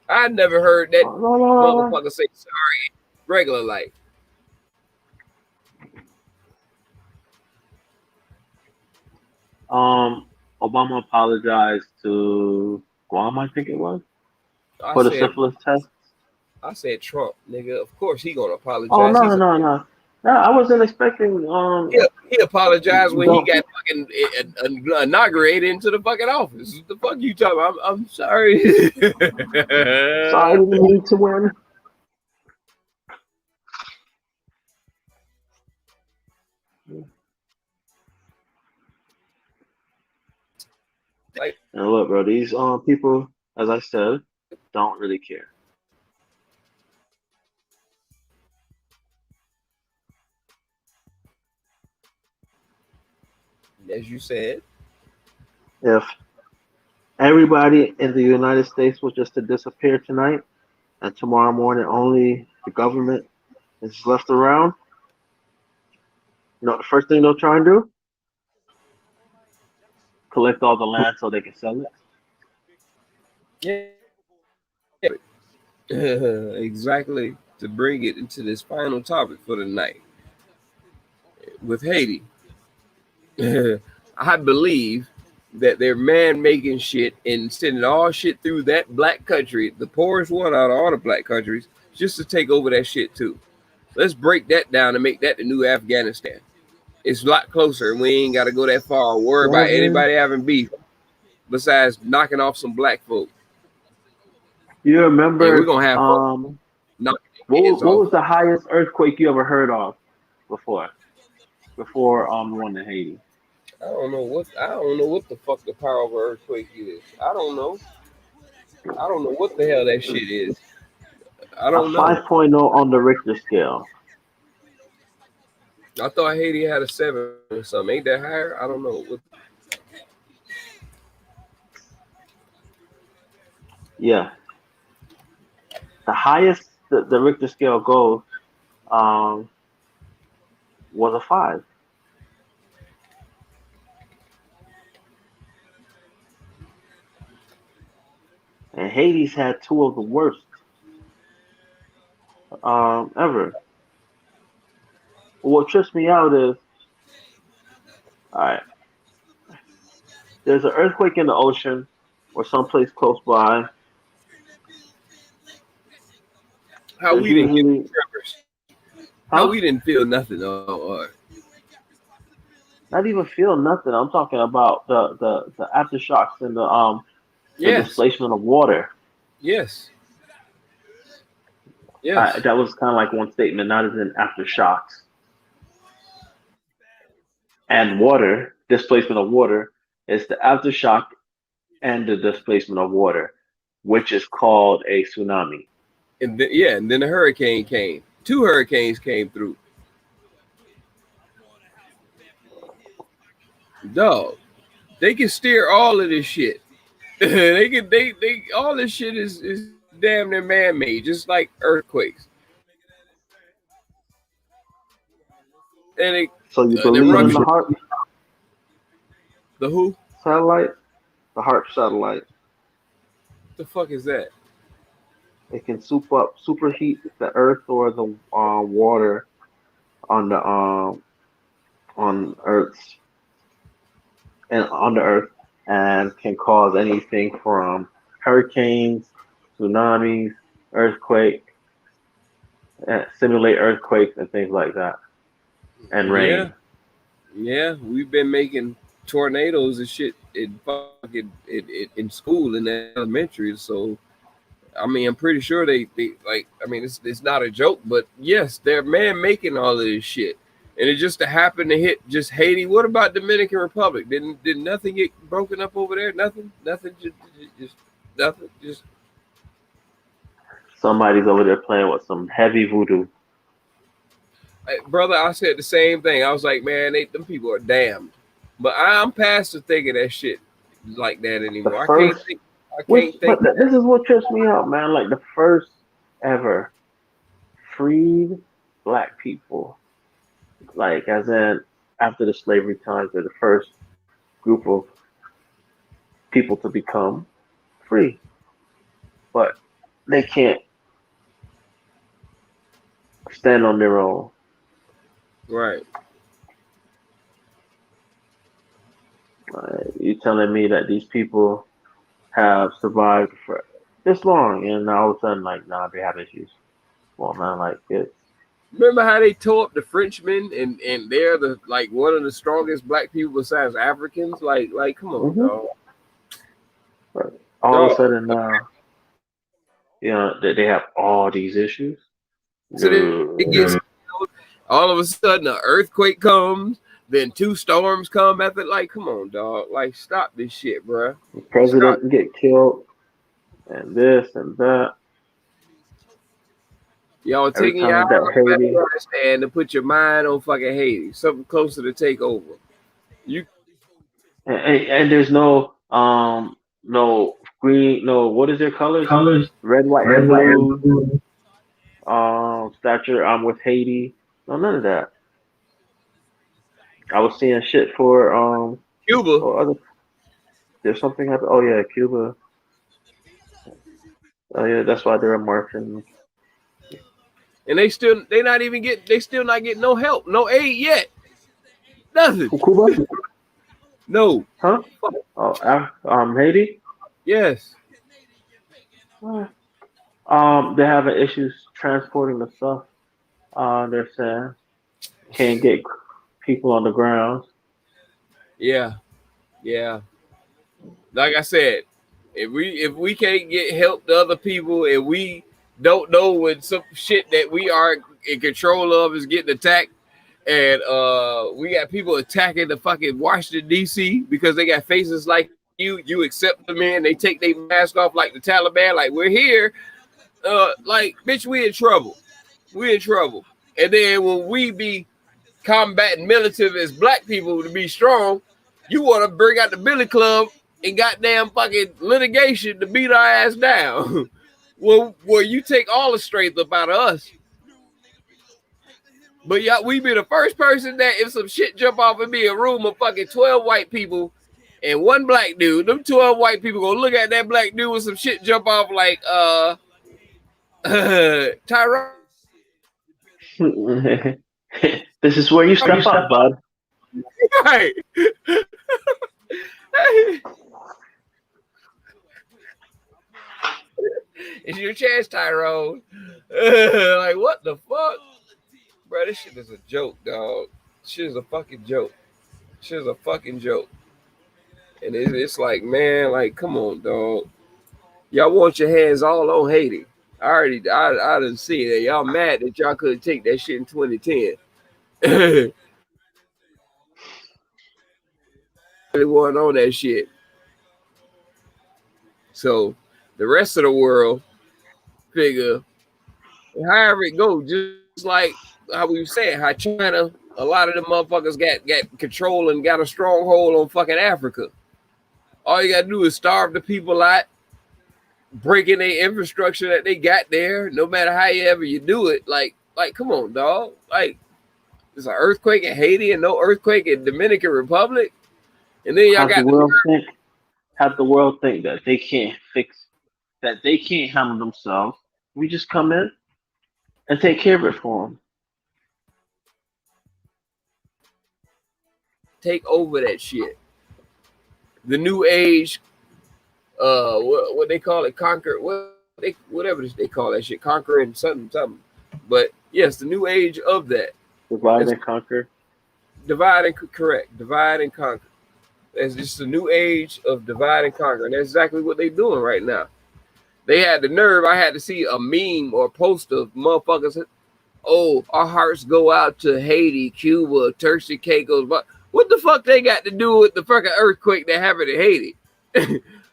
I never heard that motherfucker say sorry regular life. Obama apologized to Guam, I think it was, for the syphilis test. I said Trump, nigga. Of course he gonna apologize. Oh no! I wasn't expecting. He apologized when he got fucking inaugurated into the fucking office. What the fuck you talking about? I'm sorry. Sorry, we need to win. And look, bro, these people, as I said, don't really care. As you said, if everybody in the United States was just to disappear tonight, and tomorrow morning only the government is left around, you know, the first thing they'll try and do? Collect all the land so they can sell it. Yeah. Exactly. To bring it into this final topic for the night. With Haiti, I believe that they're man-making shit and sending all shit through that black country, the poorest one out of all the black countries, just to take over that shit too. Let's break that down and make that the new Afghanistan. It's a lot closer, and we ain't got to go that far or worry about anybody having beef besides knocking off some black folk. You remember? Yeah, we're gonna have what was the highest earthquake you ever heard of before the one in Haiti? I don't know what the fuck the power of an earthquake is. I don't know what the hell that shit is. I don't know. 5.0 on the Richter scale. I thought Haiti had a 7 or something. Ain't that higher? I don't know. Yeah. The highest the Richter scale goes was a 5. And Haiti's had 2 of the worst ever. What trips me out is, alright, there's an earthquake in the ocean or someplace close by. How we didn't get tremors? How we didn't feel nothing? Or not even feel nothing. I'm talking about the aftershocks and the displacement of water. Yes. Yes. That was kind of like one statement, not as in aftershocks. And water, displacement of water, is the aftershock and the displacement of water, which is called a tsunami. And then the hurricane came. 2 hurricanes came through. Dog, they can steer all of this shit. they all this shit is damn near man-made, just like earthquakes. And so you believe in the HARP? The who? Satellite? The HARP satellite. What the fuck is that? It can superheat the earth or the water on the on Earth's and on the Earth, and can cause anything from hurricanes, tsunamis, earthquake, simulate earthquakes and things like that, and rain. Yeah, we've been making tornadoes and shit in fucking in school in elementary. So, I mean, I'm pretty sure they like. I mean, it's not a joke, but yes, they're man making all of this shit, and it just happened to hit just Haiti. What about Dominican Republic? Did nothing get broken up over there? Nothing, just nothing. Just somebody's over there playing with some heavy voodoo. Brother, I said the same thing. I was like, man, them people are damned. But I'm past the thinking that shit like that anymore. I can't think. But this is what trips me out, man. Like the first ever freed black people, like as in after the slavery times, they're the first group of people to become free. But they can't stand on their own. Right. You telling me that these people have survived for this long, and all of a sudden, like, nah, they have issues. Well, man, like it's. Remember how they tore up the Frenchmen, and they're the like one of the strongest black people besides Africans. Like, come on, dog. All of a sudden, that they have all these issues. So it gets all of a sudden an earthquake comes, then 2 storms come after. Like, come on, dog. Like, stop this shit, bro. The president get killed, and this and that. Y'all taking your eye off Afghanistan to put your mind on fucking Haiti, something closer to Takeover. And there's no green, what is their colors? Red, white, and blue. Stature. I'm with Haiti. No, none of that. I was seeing shit for Cuba. There's something happened. Oh yeah, Cuba. Oh yeah, that's why they're marching. And they still not getting no help, no aid yet. Nothing. Cuba? No. Huh? Oh, Haiti? Yes. They're having issues transporting the stuff. They're saying can't get people on the ground. Yeah. Like I said, if we can't get help to other people and we don't know when some shit that we are in control of is getting attacked, and we got people attacking the fucking Washington D.C. because they got faces like you accept them in, they take their mask off like the Taliban, like we're here, like bitch, we in trouble. And then when we be combating militant as black people to be strong, you want to bring out the Billy Club and goddamn fucking litigation to beat our ass down. well, you take all the strength up out of us. But yeah, we be the first person that if some shit jump off and be a room of fucking 12 white people and one black dude, them 12 white people gonna look at that black dude with some shit jump off like Tyrone. This is where you step up, bud. Right. It's your chance, Tyrone. Like, what the fuck? Bro, this shit is a joke, dog. Shit is a fucking joke. And it's like, man, like, come on, dog. Y'all want your hands all on Haiti. I didn't see that. Y'all mad that y'all couldn't take that shit in 2010. Really wasn't on that shit. So the rest of the world figure, however it goes, just like how we said, how China, a lot of them motherfuckers got control and got a stronghold on fucking Africa. All you gotta do is starve the people out, breaking their infrastructure that they got there, no matter how you do it. Like, come on, dog. Like, there's an earthquake in Haiti and no earthquake in Dominican Republic. And then y'all got have the world think that they can't handle themselves. We just come in and take care of it for them. Take over that shit. The new age, what they call it, whatever they call that shit, conquering something. But yes, the new age of that. Divide and conquer. Divide and conquer. It's just a new age of divide and conquer. And that's exactly what they're doing right now. They had the nerve. I had to see a meme or post of motherfuckers. Oh, our hearts go out to Haiti, Cuba, Turks and Caicos. But what the fuck they got to do with the fucking earthquake that happened in Haiti?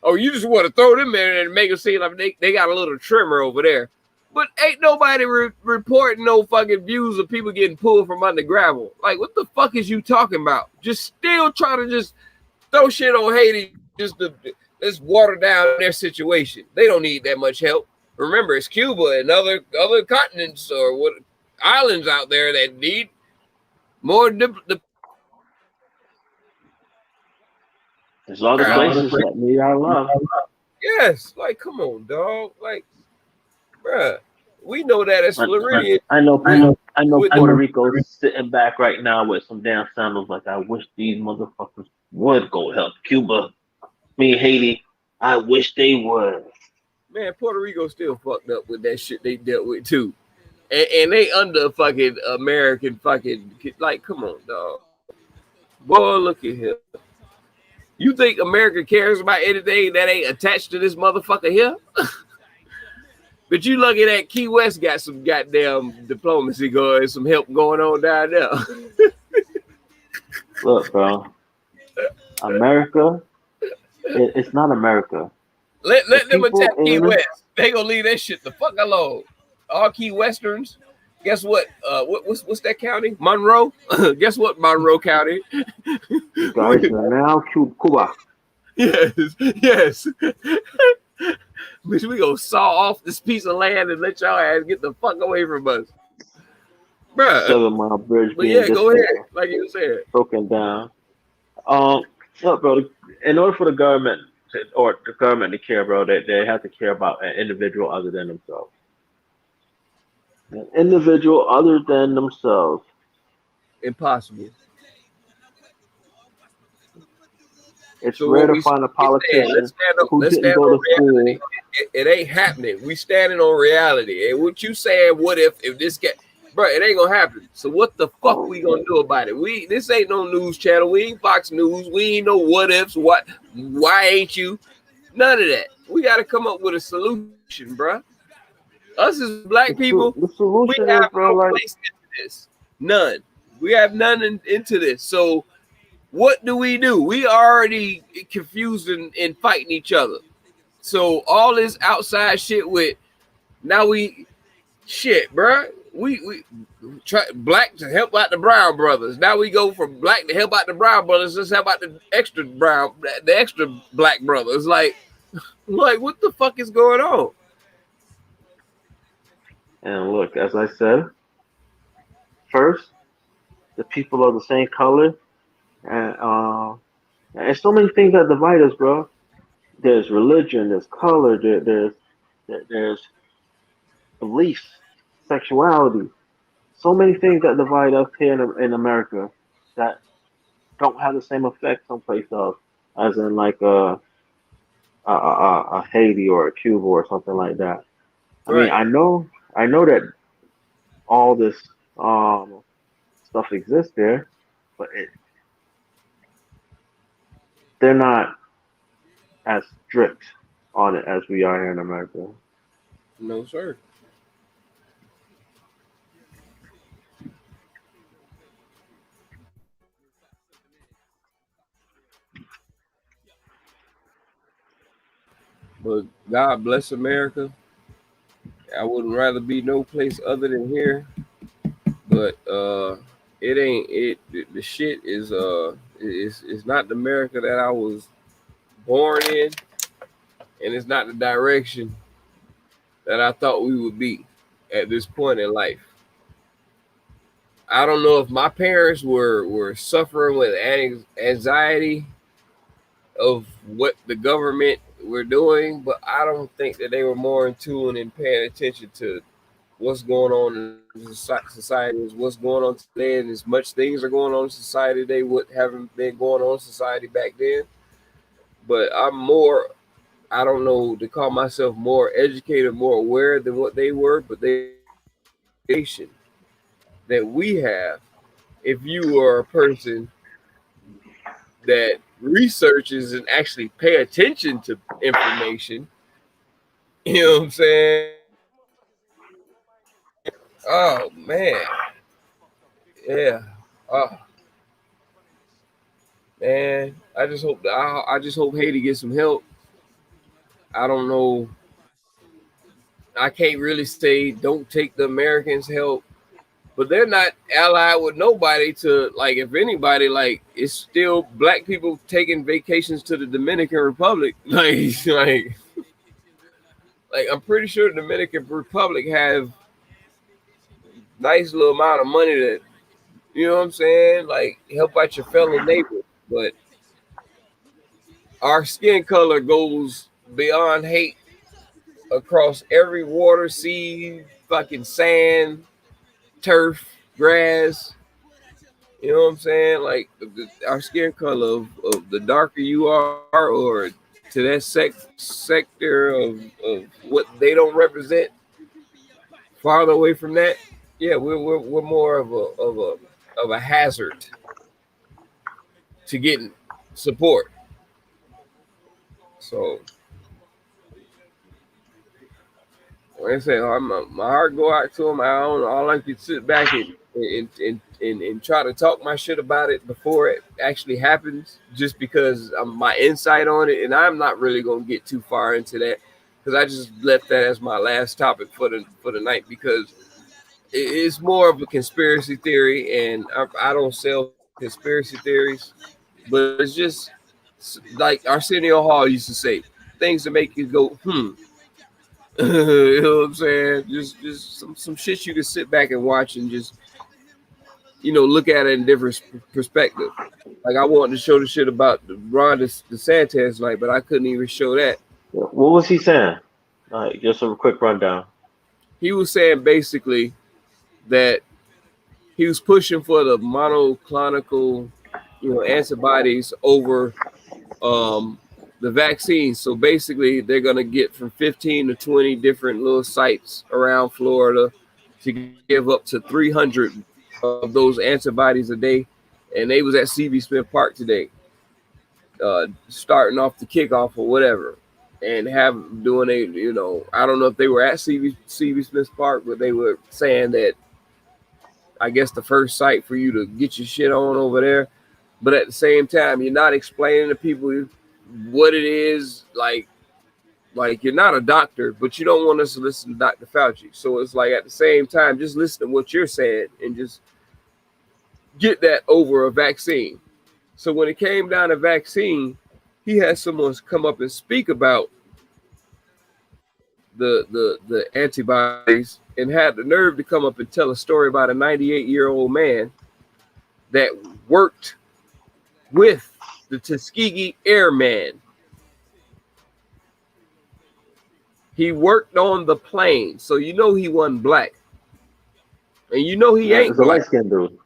Oh, you just want to throw them in and make them seem like they got a little tremor over there. But ain't nobody reporting no fucking views of people getting pulled from under gravel. Like, what the fuck is you talking about? Just still trying to just throw shit on Haiti just to let's water down their situation. They don't need that much help. Remember, it's Cuba and other continents or what islands out there that need more. There's other places that need our love. Yes, like come on, dog. Like, bruh, we know that as Floridian. I know Puerto Rico's sitting back right now with some damn sandals. Like, I wish these motherfuckers would go help Cuba. Me, Haiti. I wish they would. Man, Puerto Rico still fucked up with that shit they dealt with too, and they under fucking American fucking like. Come on, dog. Boy, look at him. You think America cares about anything that ain't attached to this motherfucker here? But you lucky that Key West got some goddamn diplomacy going, some help going on down there. Look, bro. America, it's not America. Let them attack Key West. They gonna leave that shit the fuck alone. All Key Westerns. Guess what? What's that county? Monroe. Guess what? Monroe County. Guys, now Cuba. Yes. Bitch, we gonna saw off this piece of land and let y'all ass get the fuck away from us, bruh. 7 Mile Bridge. But yeah, go ahead. Like you said, broken down. Look, bro. In order for the government to care, bro, they have to care about an individual other than themselves. An individual other than themselves. Impossible. It's rare to find a politician who didn't go to school. It ain't happening. We standing on reality. And what you saying? What if this guy? bro, it ain't gonna happen. So what the fuck we gonna do about it? This ain't no news channel. We ain't Fox News. We ain't no what ifs. Why ain't you? None of that. We got to come up with a solution, bro. Us as black people, The solution we have is, bro, no like, place into this. None. We have none into this. So what do? We already confused and fighting each other. So all this outside shit with now shit, bro. We try black to help out the brown brothers. Now we go from black to help out the brown brothers. Let's help out the extra black brothers. Like what the fuck is going on? and look, as I said, first, the people are the same color, and so many things that divide us, bro. There's religion, there's color, there's beliefs, sexuality. So many things that divide us here in America that don't have the same effect someplace else, as in like a Haiti or a Cuba or something like that. I mean, Right. I know that all this stuff exists there, but they're not as strict on it as we are here in America. No, sir. But God bless America. I wouldn't rather be no place other than here. But it ain't it. The shit is it's not the America that I was born in, and it's not the direction that I thought we would be at this point in life. I don't know if my parents were suffering with anxiety of what the government were doing, but I don't think that they were more in tune and paying attention to what's going on in society, is what's going on today, and as much things are going on in society today what haven't been going on in society back then. But I don't know to call myself more educated, more aware than what they were, but they that we have, if you are a person that researches and actually pay attention to information, you know what I'm saying? Oh man, yeah. Oh man, I just hope Haiti gets some help. I don't know. I can't really say don't take the Americans' help, but they're not allied with nobody to, like, if anybody, like, it's still black people taking vacations to the Dominican Republic. Like I'm pretty sure the Dominican Republic have nice little amount of money that, you know what I'm saying, like help out your fellow neighbor. But our skin color goes beyond hate across every water, sea, fucking sand, turf, grass. You know what I'm saying? Like our skin color of the darker you are, or to that sector of what they don't represent, farther away from that, yeah, we're more of a hazard to getting support. So like I said, my heart go out to them. I don't know. I like to sit back and try to talk my shit about it before it actually happens, just because my insight on it, and I'm not really gonna get too far into that because I just left that as my last topic for the night, because it's more of a conspiracy theory, and I don't sell conspiracy theories, but it's just like Arsenio Hall used to say, things that make you go, you know what I'm saying? Just some shit you can sit back and watch and just, look at it in different perspective. Like I wanted to show the shit about Ron DeSantis, like, but I couldn't even show that. What was he saying? Just a quick rundown. He was saying basically that he was pushing for the monoclonal, antibodies over the vaccine. So basically, they're gonna get from 15 to 20 different little sites around Florida to give up to 300 of those antibodies a day, and they was at C.B. Smith Park today, starting off the kickoff or whatever, and have doing a, you know, I don't know if they were at C.B. Smith Park, but they were saying that I guess the first site for you to get your shit on over there, but at the same time, you're not explaining to people what it is. Like you're not a doctor, but you don't want us to listen to Dr. Fauci. So it's like at the same time, just listen to what you're saying and just get that over a vaccine. So when it came down to vaccine, he had someone come up and speak about the antibodies and had the nerve to come up and tell a story about a 98-year-old man that worked with the Tuskegee Airmen. He worked on the plane, so you know he wasn't black. And you know he ain't It's a light-skinned dude.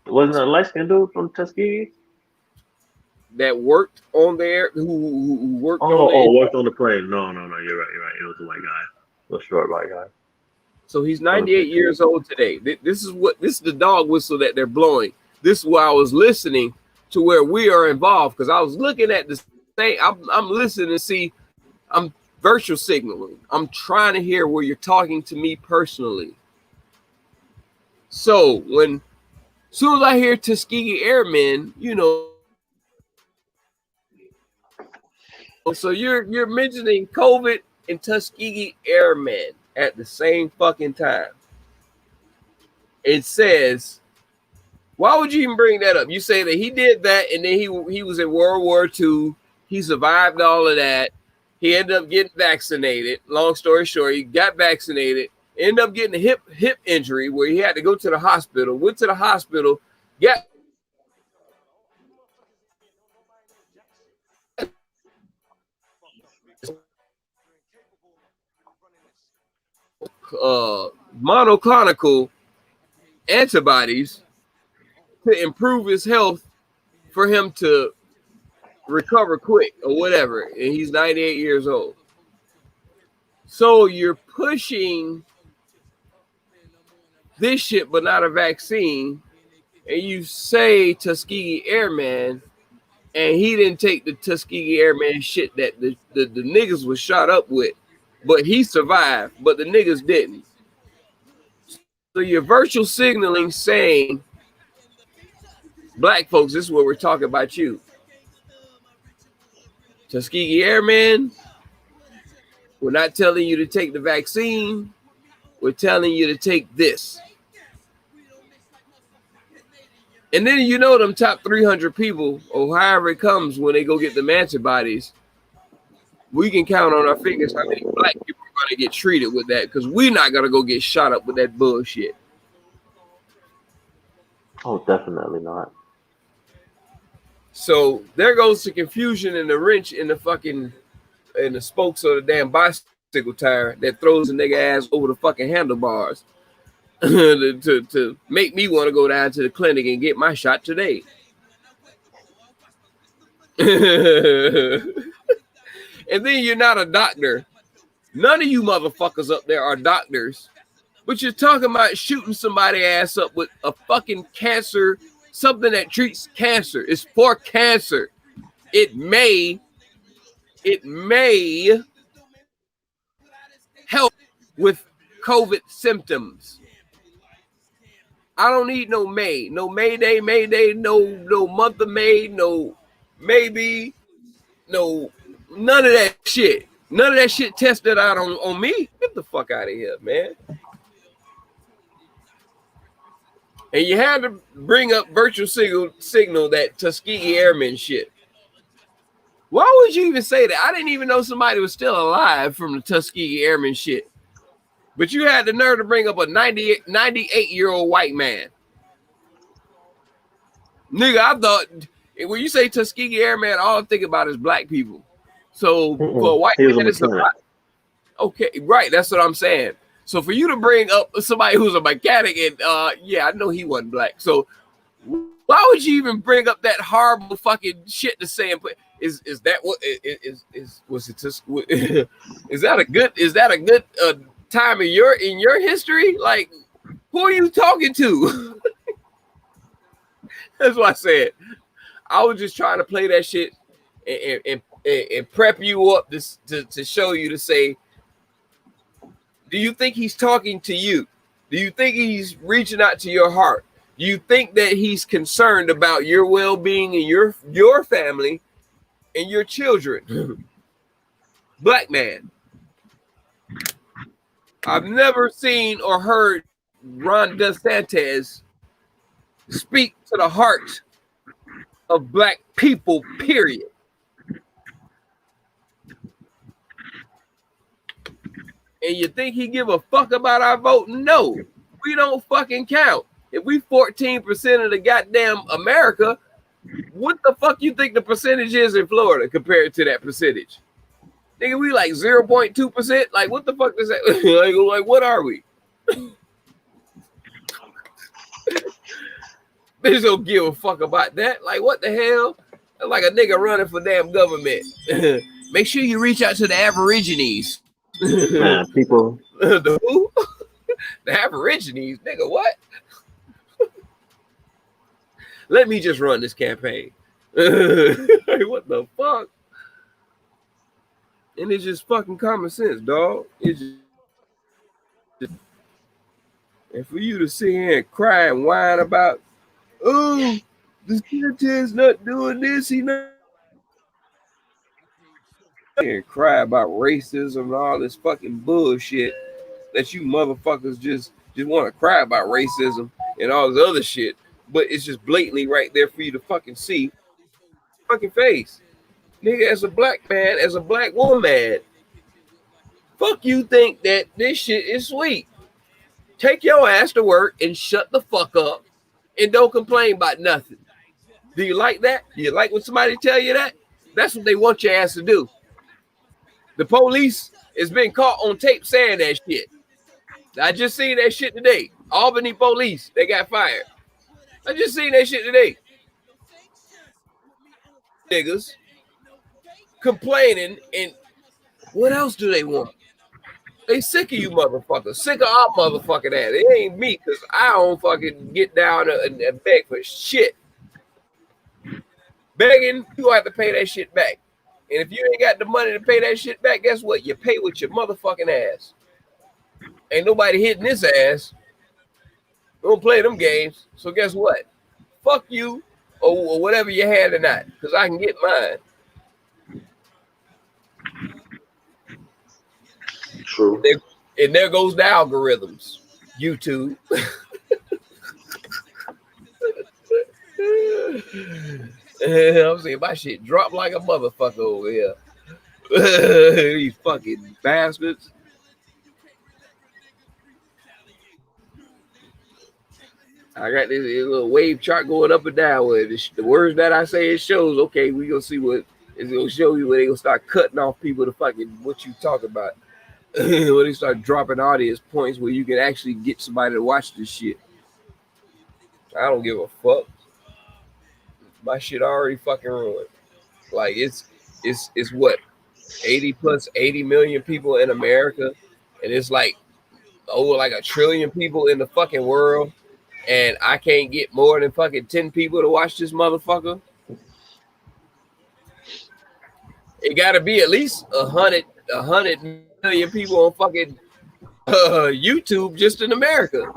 Wasn't it a light-skinned dude from Tuskegee? That worked on there, who worked on worked on the plane. No, you're right. It was a white guy. A short white guy. So he's 98 years old today. This is the dog whistle that they're blowing. This is why I was listening to where we are involved, because I was looking at this thing. I'm listening to see, I'm virtual signaling. I'm trying to hear where you're talking to me personally. So as soon as I hear Tuskegee Airmen, you know, so you're mentioning COVID and Tuskegee Airmen at the same fucking time. It says, why would you even bring that up? You say that he did that, and then he was in World War II. He survived all of that. He ended up getting vaccinated. Long story short, he got vaccinated, ended up getting a hip injury where he had to go to the hospital. Went to the hospital, got monoclonal antibodies to improve his health for him to recover quick or whatever. And he's 98 years old. So you're pushing this shit, but not a vaccine. And you say Tuskegee Airman, and he didn't take the Tuskegee Airman shit that the niggas was shot up with. But he survived, but the niggas didn't. So you're virtual signaling saying, black folks, this is what we're talking about you. Tuskegee Airmen, we're not telling you to take the vaccine. We're telling you to take this. And then you know them top 300 people, or however it comes when they go get them antibodies, we can count on our fingers how many black people are going to get treated with that, because we're not going to go get shot up with that bullshit. Oh, definitely not. So there goes the confusion and the wrench in the spokes of the damn bicycle tire that throws the nigga ass over the fucking handlebars to make me want to go down to the clinic and get my shot today. And then you're not a doctor. None of you motherfuckers up there are doctors, but you're talking about shooting somebody ass up with a fucking cancer, something that treats cancer. It's for cancer. It may help with COVID symptoms. I don't need no May, no Mayday, no month of May, no maybe, no none of that shit. None of that shit tested out on me. Get the fuck out of here, man. And you had to bring up virtual signal that Tuskegee Airmen shit. Why would you even say that? I didn't even know somebody was still alive from the Tuskegee Airmen shit. But you had the nerve to bring up a 98-year-old white man. Nigga, I thought, when you say Tuskegee Airmen, all I'm thinking about is black people. So for a white man, it's a lot. Okay, right, that's what I'm saying. So for you to bring up somebody who's a mechanic, and yeah, I know he wasn't black. So why would you even bring up that horrible fucking shit to say? Is that what is was it just, is that a good time in your history? Like, Who are you talking to? That's what I said. I was just trying to play that shit and prep you up to show you to say, do you think he's talking to you? Do you think he's reaching out to your heart? Do you think that he's concerned about your well-being and your family and your children? Black man. I've never seen or heard Ron DeSantis speak to the heart of black people, period. And you think he give a fuck about our vote? No, we don't fucking count. If we 14% of the goddamn America, what the fuck you think the percentage is in Florida compared to that percentage? Nigga, we like 0.2%. Like, what the fuck does that? like, what are we? Bitch don't give a fuck about that. Like, what the hell? Like a nigga running for damn government. Make sure you reach out to the Aborigines. Man, people. The who? The Aborigines, nigga. What? Let me just run this campaign. Like, what the fuck? And it's just fucking common sense, dog. It's just, and for you to sit here and cry and whine about, oh, the DeSantis not doing this, he not. And cry about racism and all this fucking bullshit that you motherfuckers just want to cry about racism and all this other shit, but it's just blatantly right there for you to fucking see. Fucking face. Nigga, as a black man, as a black woman, fuck you think that this shit is sweet. Take your ass to work and shut the fuck up and don't complain about nothing. Do you like that? Do you like when somebody tell you that? That's what they want your ass to do. The police has been caught on tape saying that shit. I just seen that shit today. Albany police, they got fired. I just seen that shit today. Niggas complaining, and what else do they want? They sick of you motherfuckers. Sick of our motherfucking ass. It ain't me, because I don't fucking get down and beg for shit. Begging, you gonna have to pay that shit back. And if you ain't got the money to pay that shit back, guess what? You pay with your motherfucking ass. Ain't nobody hitting this ass. Don't play them games. So guess what? Fuck you or whatever you had tonight, because I can get mine. True. And there goes the algorithms. YouTube. I'm saying my shit dropped like a motherfucker over here. These fucking bastards. I got this little wave chart going up and down with it. The words that I say, it shows, okay, we gonna see what it's gonna show you when they gonna start cutting off people to fucking what you talk about. When they start dropping audience points where you can actually get somebody to watch this shit. I don't give a fuck. My shit already fucking ruined. Like it's what 80 million people in America, and it's like over like 1 trillion people in the fucking world, and I can't get more than fucking 10 people to watch this motherfucker. It gotta be at least 100 million people on fucking YouTube just in America.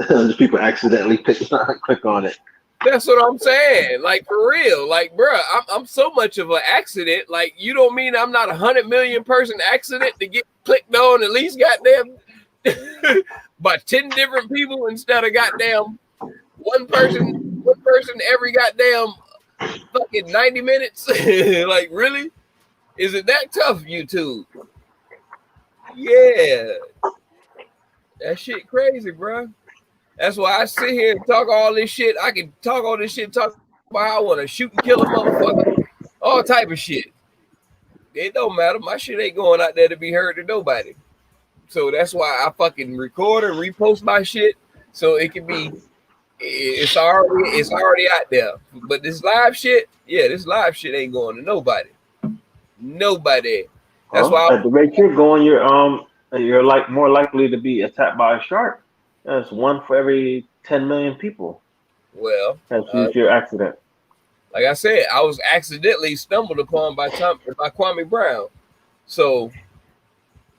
Just people accidentally click on it. That's what I'm saying. Like, for real. Like, bro, I'm so much of an accident. Like, you don't mean I'm not 100 million person accident to get clicked on at least goddamn by 10 different people instead of goddamn one person every goddamn fucking 90 minutes. Like, really? Is it that tough, YouTube? Yeah. That shit crazy, bro. That's why I sit here and talk all this shit. I can talk all this shit, talk about how I want to shoot and kill a motherfucker, all type of shit. It don't matter. My shit ain't going out there to be heard to nobody. So that's why I fucking record and repost my shit so it can be. It's already out there. But this live shit, yeah, this live shit ain't going to nobody. Nobody. That's why at the rate you're going, you're You're like more likely to be attacked by a shark. That's one for every 10 million people. Well, That's your accident. Like I said, I was accidentally stumbled upon by Kwame Brown. So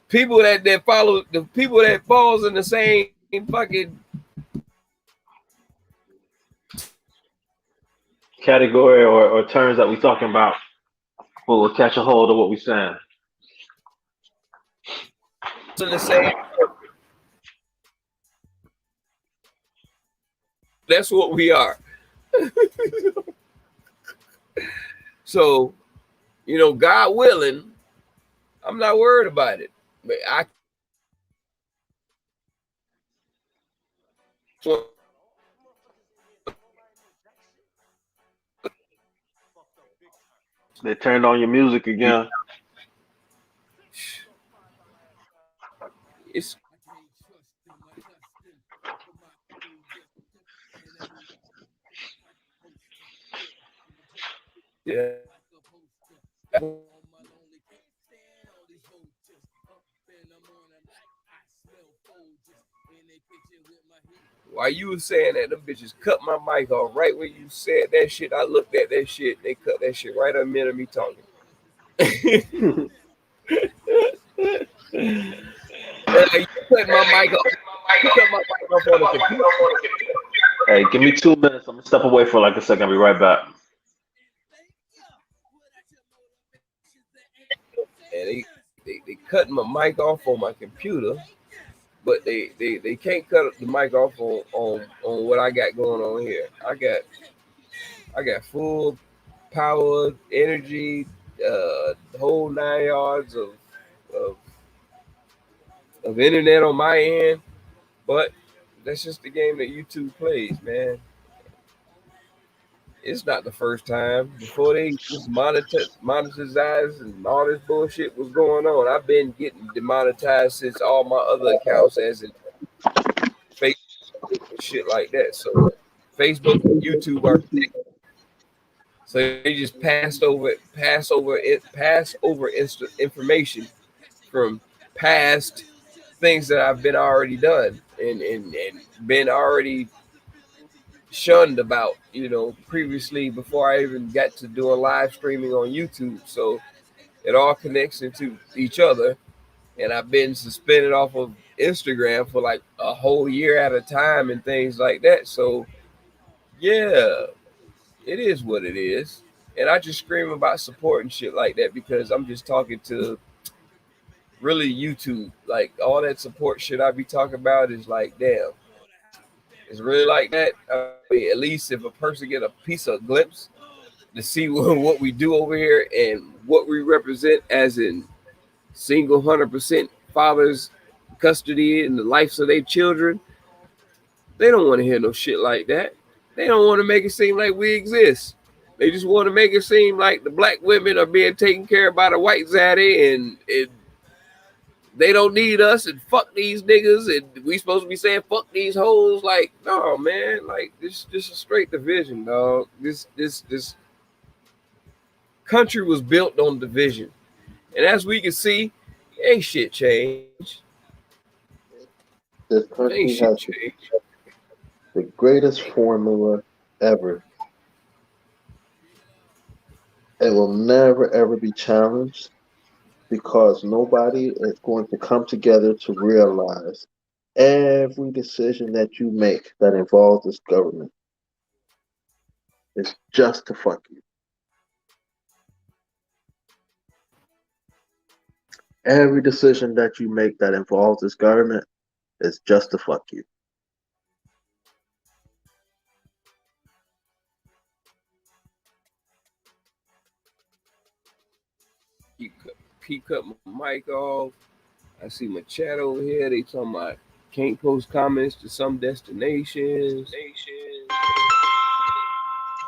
people that follow the people that falls in the same fucking category or terms that we're talking about will catch a hold of what we're saying. in the same. That's what we are. So, God willing, I'm not worried about it. But They turned on your music again. It's yeah. While you was saying that, them bitches cut my mic off right when you said that shit. I looked at that shit. They cut that shit right in the middle of me talking. You cut my mic off. You cut my mic off on the computer. Hey, give me 2 minutes. I'm gonna step away for like a second. I'll be right back. And they cut my mic off on my computer, but they can't cut the mic off on what I got going on here. I got full power, energy, the whole 9 yards of internet on my end, but that's just the game that YouTube plays, man. It's not the first time. Before they just monetized and all this bullshit was going on, I've been getting demonetized since all my other accounts, as in Facebook and shit like that. So Facebook and YouTube are connected. So they just pass over information from past things that I've been already done and been already shunned about, previously before I even got to doing live streaming on YouTube. So it all connects into each other. And I've been suspended off of Instagram for like a whole year at a time and things like that. So yeah, it is what it is. And I just scream about support and shit like that because I'm just talking to really YouTube. Like all that support shit I be talking about is like, damn, it's really like that. I mean, at least if a person get a piece of glimpse to see what we do over here and what we represent as in single 100% fathers custody in the lives of their children, they don't want to hear no shit like that. They don't want to make it seem like we exist. They just want to make it seem like the black women are being taken care of by the white zaddy and they don't need us and fuck these niggas and we supposed to be saying fuck these hoes. Like, no, man, like this a straight division, dog. This country was built on division. And as we can see, ain't shit changed. This country has the greatest formula ever. It will never ever be challenged because nobody is going to come together to realize every decision that you make that involves this government is just to fuck you. Every decision that you make that involves this government is just to fuck you. He cut my mic off. I see my chat over here. They talking about can't post comments to some destinations.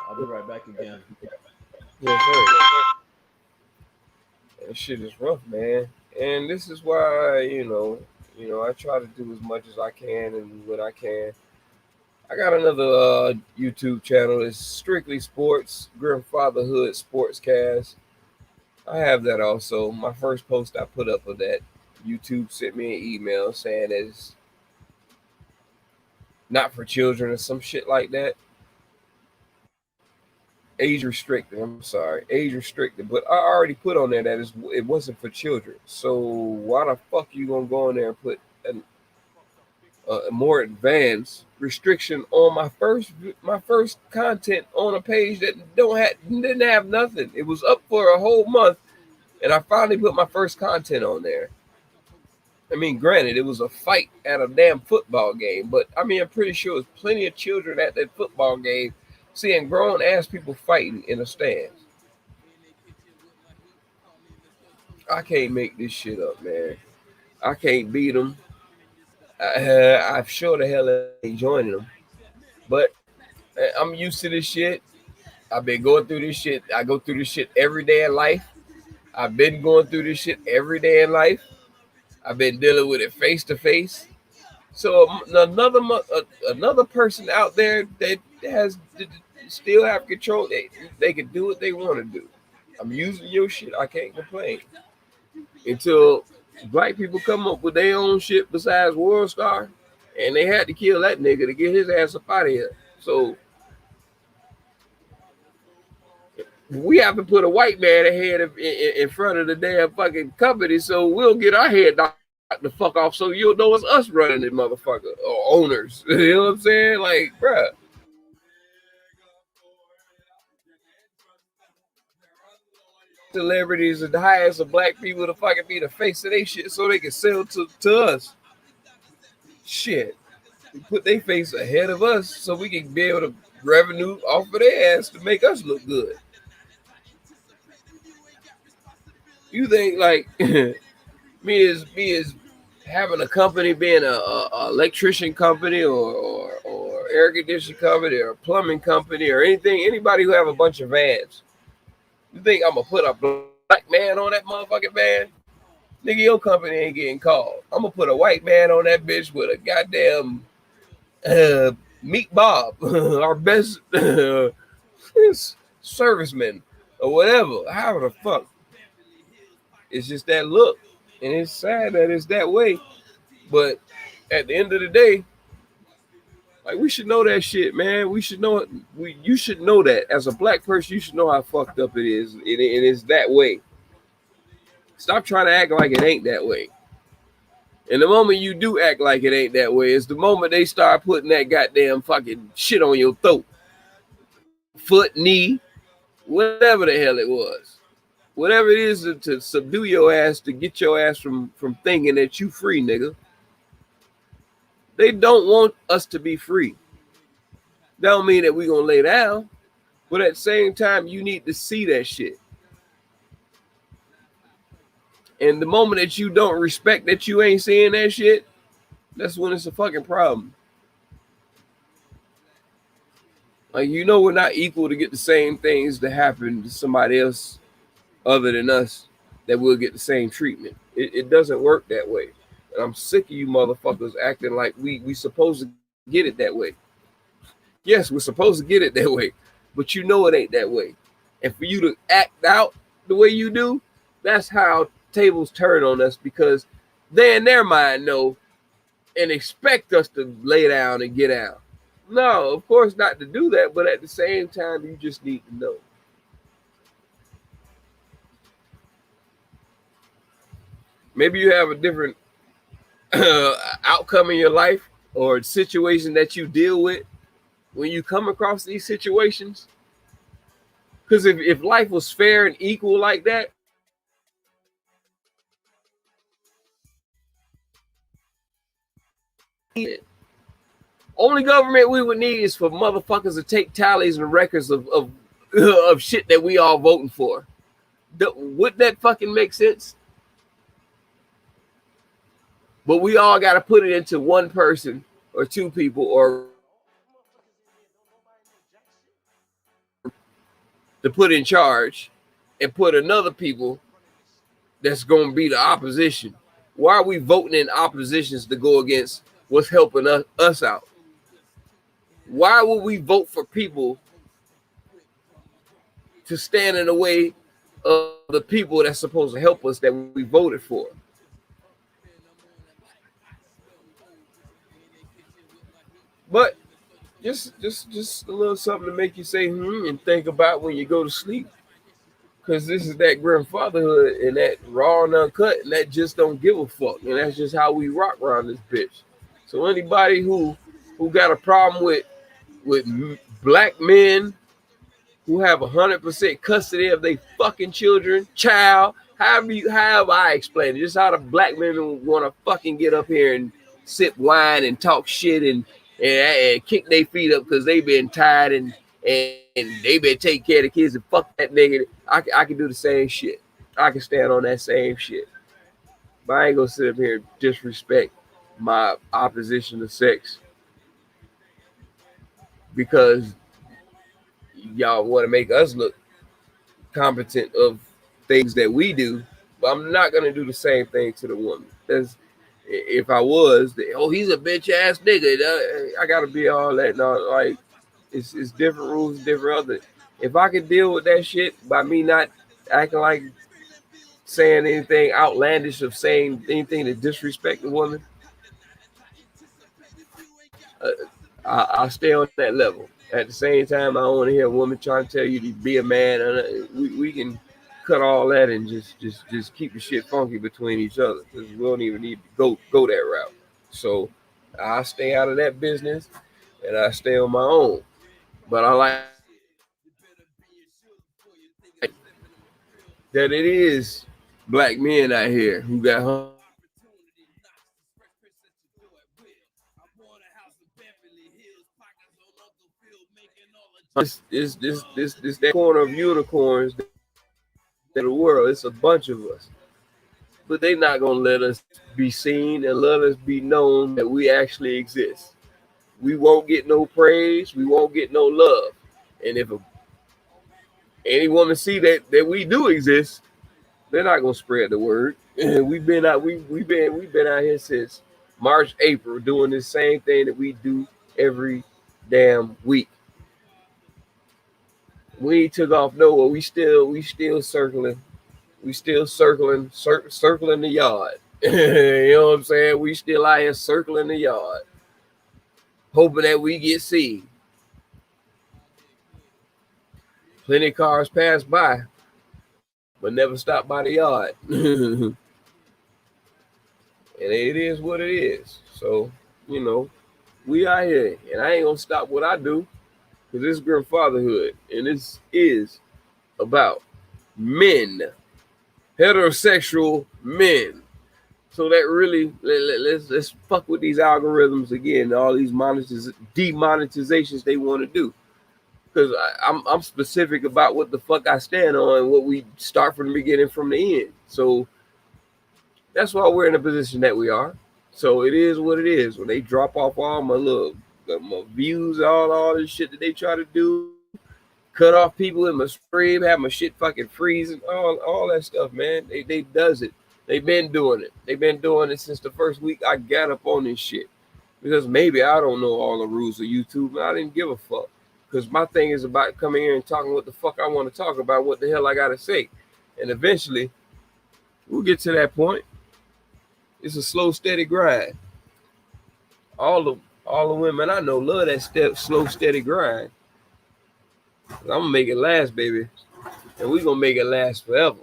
I'll be right back again. Yes, sir. That shit is rough, man. And this is why, I try to do as much as I can and what I can. I got another YouTube channel. It's strictly sports, GRIMfathaHOOD Sportscast. I have that also. My first post I put up of that YouTube sent me an email saying it's not for children or some shit like that. Age restricted. I'm sorry, age restricted. But I already put on there that it wasn't for children. So why the fuck you gonna go in there and put a more advanced restriction on my first content on a page that didn't have nothing? It was up for a whole month, and I finally put my first content on there. I mean, granted, it was a fight at a damn football game, but I mean, I'm pretty sure there's plenty of children at that football game seeing grown ass people fighting in the stands. I can't make this shit up, man. I can't beat them. I'm sure the hell ain't joining them, but I'm used to this shit. I've been going through this shit. I go through this shit every day in life. I've been going through this shit every day in life. I've been dealing with it face to face. So another person out there that has still have control, they can do what they want to do. I'm using your shit. I can't complain until black people come up with their own shit besides World Star, and they had to kill that nigga to get his ass up out of here. So we have to put a white man ahead in front of the damn fucking company, so we'll get our head knocked the fuck off, so you'll know it's us running it, motherfucker, or owners. You know what I'm saying? Like, bruh. Celebrities and the highest of black people to fucking be the face of their shit so they can sell to us. Shit. Put their face ahead of us so we can be able to revenue off of their ass to make us look good. You think like me as having a company, being a electrician company or air conditioning company or a plumbing company or anybody who have a bunch of vans. You think I'm gonna put a black man on that motherfucking van? Nigga, your company ain't getting called. I'm gonna put a white man on that bitch with a goddamn Meat Bob, our best serviceman or whatever. How the fuck? It's just that look, and it's sad that it's that way. But at the end of the day, like, we should know that shit, man. We should know it. You should know that as a black person. You should know how fucked up it is. It is that way. Stop trying to act like it ain't that way. And the moment you do act like it ain't that way is the moment they start putting that goddamn fucking shit on your throat, foot, knee, whatever the hell it was. Whatever it is to subdue your ass, to get your ass from thinking that you free, nigga. They don't want us to be free. That don't mean that we gonna lay down, but at the same time, you need to see that shit. And the moment that you don't respect that you ain't seeing that shit, that's when it's a fucking problem. Like, you know, we're not equal to get the same things that happen to somebody else other than us, that we'll get the same treatment. It doesn't work that way. And I'm sick of you motherfuckers acting like we supposed to get it that way. Yes, we're supposed to get it that way, but you know it ain't that way. And for you to act out the way you do, that's how tables turn on us, because they in their mind know and expect us to lay down and get out. No, of course not to do that, but at the same time, you just need to know. Maybe you have a different outcome in your life or situation that you deal with when you come across these situations. Because if life was fair and equal like that, only government we would need is for motherfuckers to take tallies and records of shit that we all voting for. Wouldn't that fucking make sense? But we all got to put it into one person or two people or to put in charge and put another people that's going to be the opposition. Why are we voting in oppositions to go against what's helping us out? Why would we vote for people to stand in the way of the people that's supposed to help us that we voted for? But just a little something to make you say and think about when you go to sleep. Cause this is that grim fatherhood and that raw and uncut, and that just don't give a fuck. And that's just how we rock around this bitch. So anybody who got a problem with black men who have 100% custody of their fucking children, child, however I explain it, just how the black men want to fucking get up here and sip wine and talk shit and kick their feet up because they been tired and they been taking care of the kids and fuck that nigga. I can do the same shit. I can stand on that same shit. But I ain't gonna sit up here and disrespect my opposition to sex because y'all want to make us look competent of things that we do, but I'm not gonna do the same thing to the woman. That's if I was, he's a bitch ass nigga. I gotta be all that. No, like it's different rules, different other. If I could deal with that shit by me not acting like saying anything outlandish of saying anything to disrespect the woman, I stay on that level. At the same time, I don't want to hear a woman trying to tell you to be a man. We can cut all that and just keep the shit funky between each other because we don't even need to go that route. So I stay out of that business and I stay on my own. But I like that it is black men out here who got this that corner of unicorns in the world. It's a bunch of us, but they're not gonna let us be seen and let us be known that we actually exist. We won't get no praise. We won't get no love. And if any woman see that we do exist, they're not gonna spread the word. We've been out here since March, April, doing the same thing that we do every damn week. We ain't took off nowhere. We still circling. We still circling the yard. You know what I'm saying? We still out here circling the yard, hoping that we get seen. Plenty of cars pass by, but never stop by the yard. And it is what it is. So, we out here, and I ain't gonna stop what I do because it's grim fatherhood, and this is about men, heterosexual men. So that really let's fuck with these algorithms again, all these demonetizations they want to do. Because I'm specific about what the fuck I stand on and what we start from the beginning from the end. So that's why we're in the position that we are. So it is what it is. When they drop off all my views, all this shit that they try to do, cut off people in my stream, have my shit fucking freezing, all that stuff, man. They does it. They've been doing it. They've been doing it since the first week I got up on this shit. Because maybe I don't know all the rules of YouTube, but I didn't give a fuck. Because my thing is about coming here and talking what the fuck I want to talk about, what the hell I gotta say. And eventually, we'll get to that point. It's a slow, steady grind. All the women I know love that slow, steady grind. I'm gonna make it last, baby. And we're gonna make it last forever.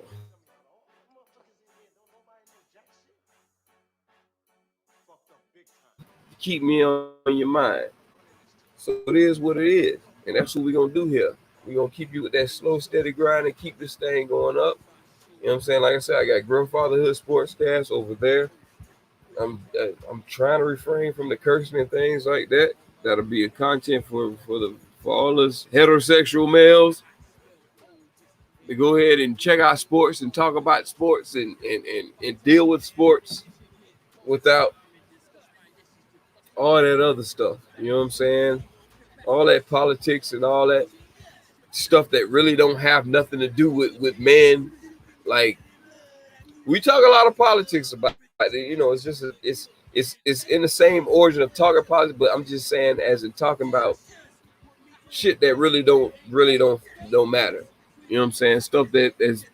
Keep me on your mind. So it is what it is. And that's what we're going to do here. We're going to keep you with that slow, steady grind and keep this thing going up. You know what I'm saying? Like I said, I got GRIMfathaHOOD Sportscast over there. I'm trying to refrain from the cursing and things like that. That'll be a content for all us heterosexual males to go ahead and check out sports and talk about sports and deal with sports without all that other stuff. You know what I'm saying? All that politics and all that stuff that really don't have nothing to do with men. Like, we talk a lot of politics about it. It's just it's in the same origin of talking politics, but I'm just saying as in talking about shit that really don't matter. You know what I'm saying? Stuff that is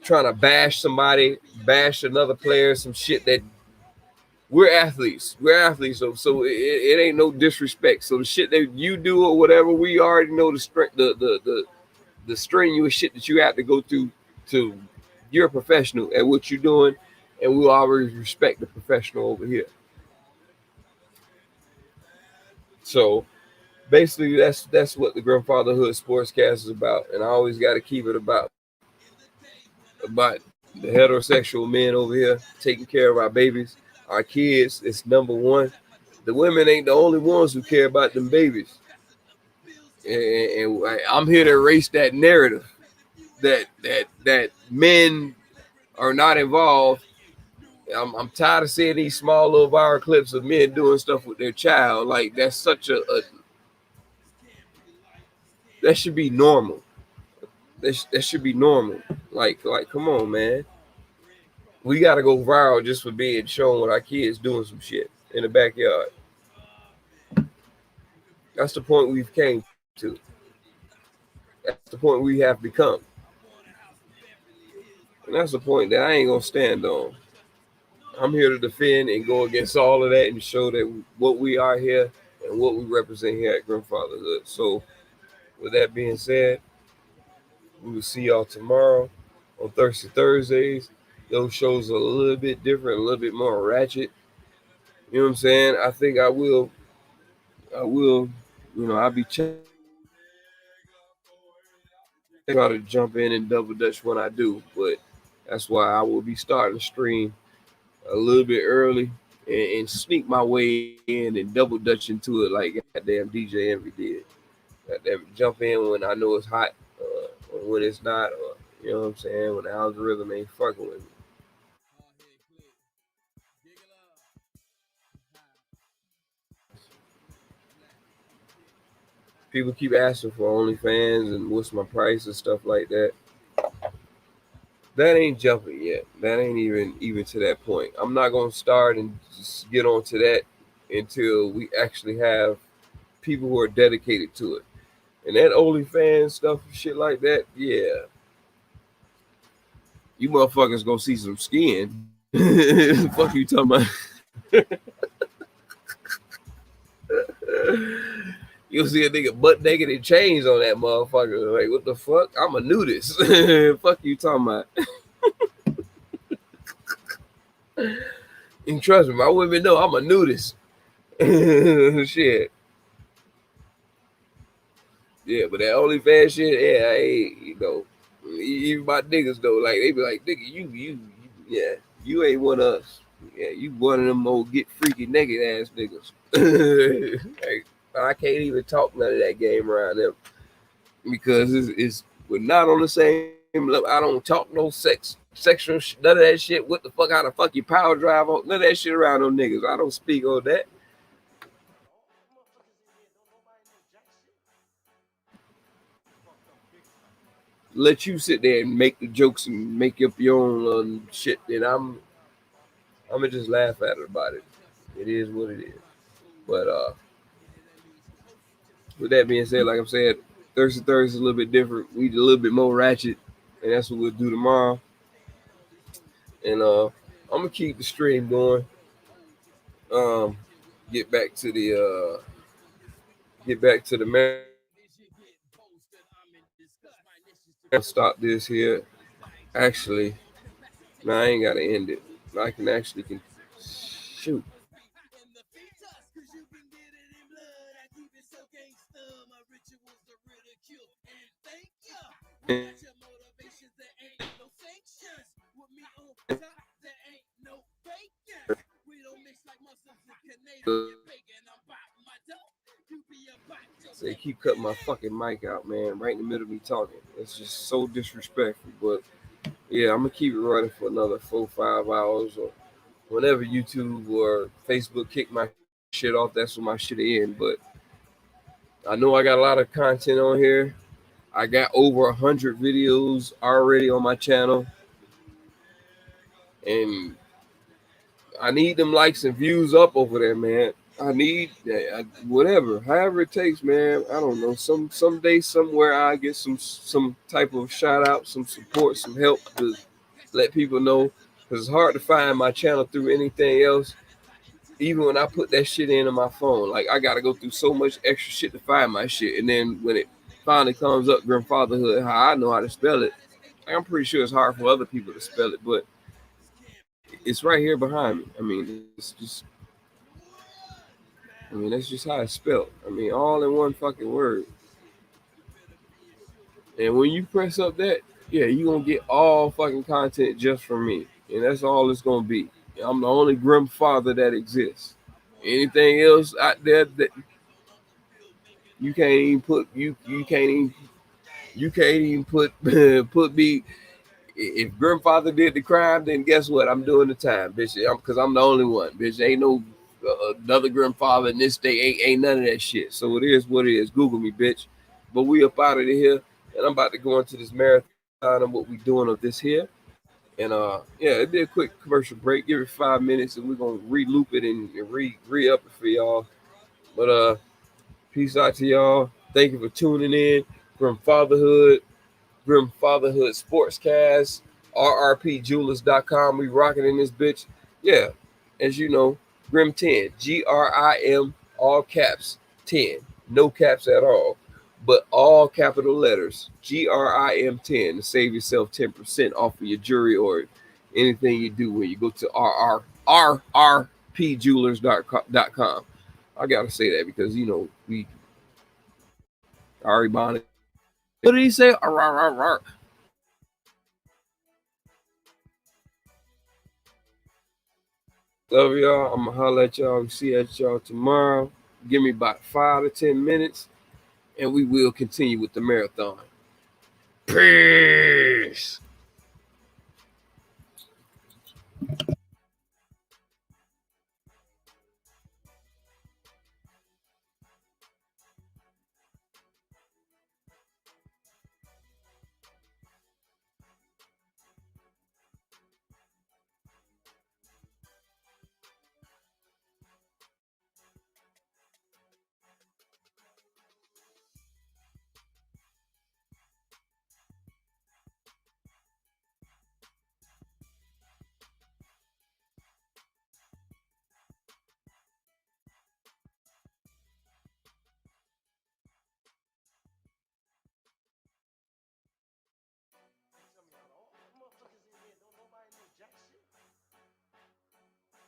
trying to bash somebody, bash another player, some shit that we're athletes. We're athletes, so it ain't no disrespect. So the shit that you do or whatever, we already know the strength, the strenuous shit that you have to go through. To you're a professional at what you're doing, and we'll always respect the professional over here. So basically, that's what the GRIMfathaHOOD Sportscast is about, and I always got to keep it about the heterosexual men over here taking care of our babies, our kids. It's number one. The women ain't the only ones who care about them babies, and I'm here to erase that narrative that men are not involved. I'm tired of seeing these small little viral clips of men doing stuff with their child. Like that's such a that should be normal. That should be normal. Like come on, man. We gotta go viral just for being shown with our kids doing some shit in the backyard. That's the point we've came to. That's the point we have become. And that's the point that I ain't gonna stand on. I'm here to defend and go against all of that and show that what we are here and what we represent here at GRIMfathaHOOD. So with that being said, we will see y'all tomorrow on Thirsty Thursdays. Those shows are a little bit different, a little bit more ratchet. You know what I'm saying? I think I will, I'll be try to jump in and double dutch when I do, but that's why I will be starting to stream a little bit early and sneak my way in and double dutch into it like goddamn DJ Envy did. Goddamn, jump in when I know it's hot, or when it's not, or you know what I'm saying, when the algorithm ain't fucking with me. People keep asking for OnlyFans and what's my price and stuff like that. That ain't jumping yet. That ain't even to that point. I'm not gonna start and just get onto that until we actually have people who are dedicated to it. And that OnlyFans stuff, shit like that, yeah. You motherfuckers gonna see some skin. Fuck you talking about? You'll see a nigga butt naked and chains on that motherfucker. Like, what the fuck? I'm a nudist. Fuck you talking about? And trust me, my women know I'm a nudist. Shit. Yeah, but that OnlyFans shit, yeah, even my niggas though, like they be like, nigga, you ain't one of us. Yeah, you one of them old get freaky naked ass niggas. Like, I can't even talk none of that game around them because we're not on the same level. I don't talk no sexual none of that shit. What the fuck? How the fuck you power drive on? None of that shit around them niggas. I don't speak on that. Let you sit there and make the jokes and make up your own shit. Then I'm gonna just laugh at it about it. It is what it is. But with that being said, like I'm saying, Thursday is a little bit different. We a little bit more ratchet, and that's what we'll do tomorrow. And I'm gonna keep the stream going. Get back to the I'll stop this here. Actually, no, I ain't gotta end it. I can actually shoot. They keep cutting my fucking mic out, man, right in the middle of me talking. It's just so disrespectful. But yeah, I'm gonna keep it running for another 4-5 hours, or whenever YouTube or Facebook kick my shit off, that's when my shit ends. But I know I got a lot of content on here. I got over 100 videos already on my channel, and I need them likes and views up over there, man. I need whatever, however it takes, man. I don't know. Someday, somewhere, I get some type of shout out, some support, some help to let people know, because it's hard to find my channel through anything else. even when I put that shit in on my phone, like I gotta go through so much extra shit to find my shit, and then when it finally comes up, GRIMfathaHOOD, how I know how to spell it, like, I'm pretty sure it's hard for other people to spell it, but it's right here behind me. I mean, it's just, I mean, that's just how it's spelled. I mean, all in one fucking word. And when you press up that, yeah, you gonna get all fucking content just from me, and that's all it's gonna be. I'm the only GRIMfather that exists. Anything else out there that you can't even put you can't even put put me. If GRIMfather did the crime, then guess what? I'm doing the time, bitch. Because I'm the only one, bitch. Ain't no another GRIMfather in this state. Ain't none of that shit. So it is what it is. Google me, bitch. But we up out of here, and I'm about to go into this marathon of what we doing of this here. And yeah, it'd be a quick commercial break. Give it 5 minutes, and we're gonna re-loop it and re-up it for y'all. But peace out to y'all. Thank you for tuning in from GRIMfathaHOOD Sportscast, rrpjewelers.com. We rocking in this bitch. Yeah, as you know, Grim 10, GRIM, all caps 10, no caps at all, but all capital letters, GRIM 10 to save yourself 10% off of your jewelry or anything you do when you go to rrpjewelers.com. I gotta say that because you know we Ari Bonnet. What did he say? Love y'all. I'm gonna holler at y'all. See at y'all tomorrow. Give me about 5 to 10 minutes, and we will continue with the marathon. Peace.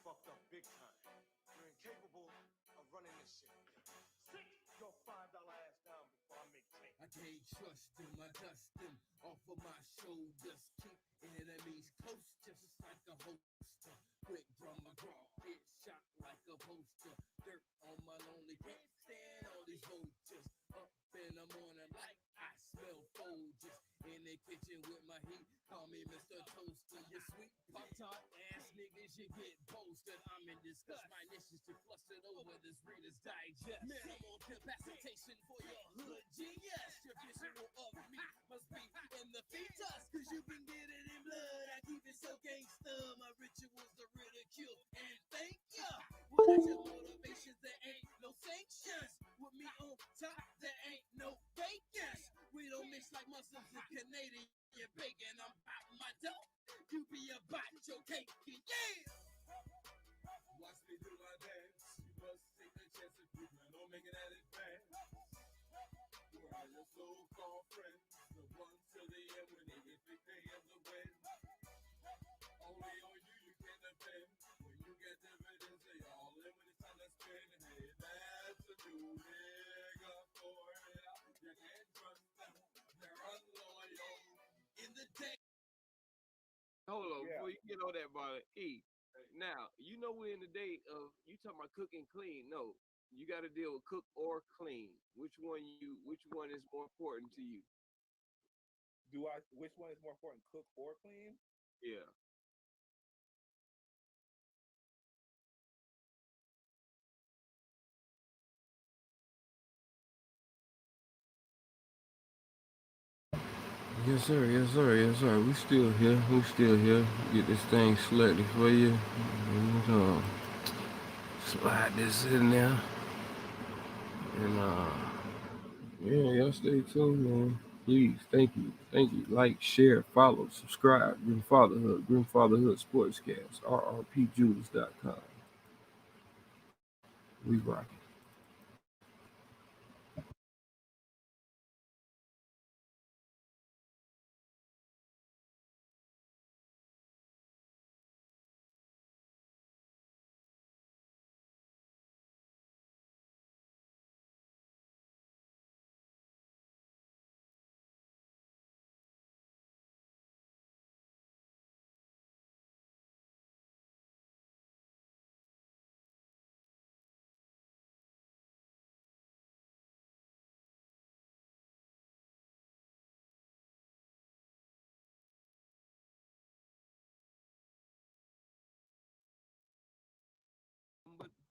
Fucked up big time. You're incapable of running this shit. Sit your $5 ass down before I make tape. I can't trust him, I dust him off of my shoulders. Keep enemies close, just like a holster. Quick drum McGraw, get shot like a poster. Dirt on my lonely, can't stand all these vultures. Up in the morning like I smell Folgers. In the kitchen with my heat, call me Mr. Toaster. You sweet pop-tart ass niggas, you get bolstered. I'm in disgust, my initials too flustered over this Reader's Digest. Minimal capacitation for your hood genius. Your visual of me must be in the fetus, cause you can get it in blood. I keep it so gangsta, my rituals the ridicule. And thank ya. What is your motivations? There ain't no sanctions. With me on top, there ain't no fakers. We don't mix like Muslims and Canadian bacon. I'm out my dough. You be about your cake, yeah. Watch me do my dance. You must take a chance if you plan on making that advance. Where are your so-called friends? The ones to the end when they get big, they have the win. Only on you can depend. When you get dividends, they all in when it's time to spend. Hey, that's a new nigga for ya. You can't trust them. They're unloyal. In the day. Hold on, before you get on that, brother. Now, you know we're in the day of you talking about cook and clean. No, you got to deal with cook or clean. Which one is more important to you? Which one is more important, cook or clean? Yeah. Yes, sir. Yes, sir. Yes, sir. We still here. We still here. Get this thing selected for you. And, slide this in there. And yeah, y'all stay tuned, man. Please, thank you. Thank you. Like, share, follow, subscribe. GRIMfathaHOOD Sportscast, rrpjewelers.com. We rock.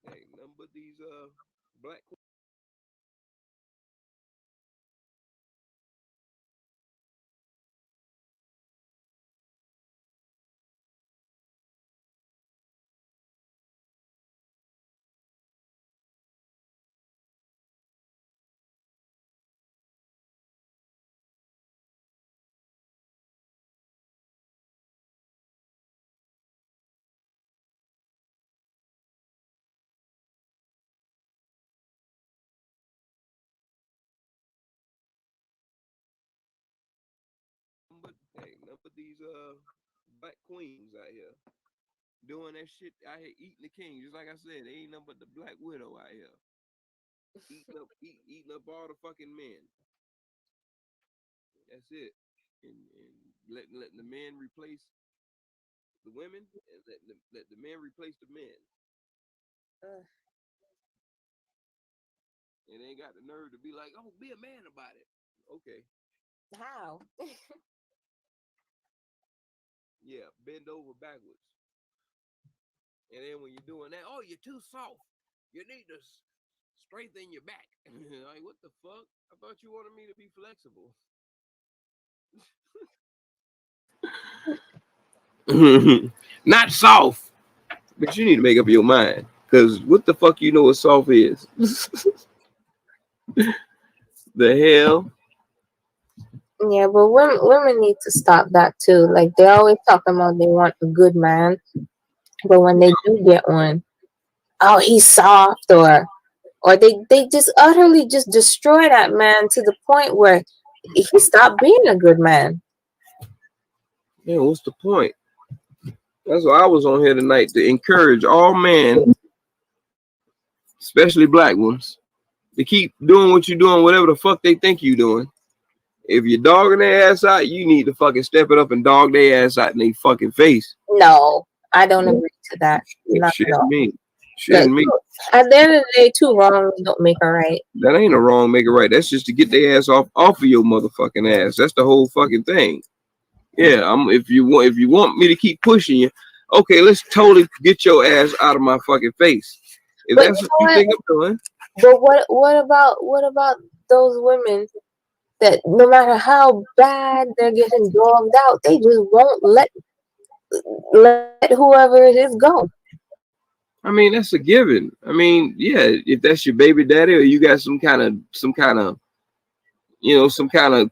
Hey, nothing but these black. Hey, nothing but these black queens out here doing that shit out here eating the king. Just like I said, they ain't nothing but the black widow out here eating up all the fucking men. That's it. And letting the men replace the women, and let the men replace the men. And they ain't got the nerve to be like, oh, be a man about it. Okay. How? Yeah, bend over backwards. And then when you're doing that, oh, you're too soft. You need to strengthen your back. Like, what the fuck? I thought you wanted me to be flexible. Not soft. But you need to make up your mind. Because what the fuck you know what soft is? The hell? Yeah, but women need to stop that too. Like they always talking about they want a good man, but when they do get one, oh, he's soft, or they just utterly just destroy that man to the point where he stopped being a good man. Yeah, what's the point? That's why I was on here tonight, to encourage all men, especially black ones, to keep doing what you're doing, whatever the fuck they think you're doing. If you're dogging their ass out, you need to fucking step it up and dog their ass out in their fucking face. No, I don't agree to that. Shouldn't me. Shouldn't me. At the end of the day, two wrongs don't make a right. That ain't a wrong make it right. That's just to get their ass off of your motherfucking ass. That's the whole fucking thing. Yeah, if you want me to keep pushing you, okay, let's totally get your ass out of my fucking face. If But that's what you think I'm doing. But what about those women that no matter how bad they're getting dogged out, they just won't let whoever it is go? I mean, that's a given. I mean, yeah, if that's your baby daddy or you got some kind of some kind of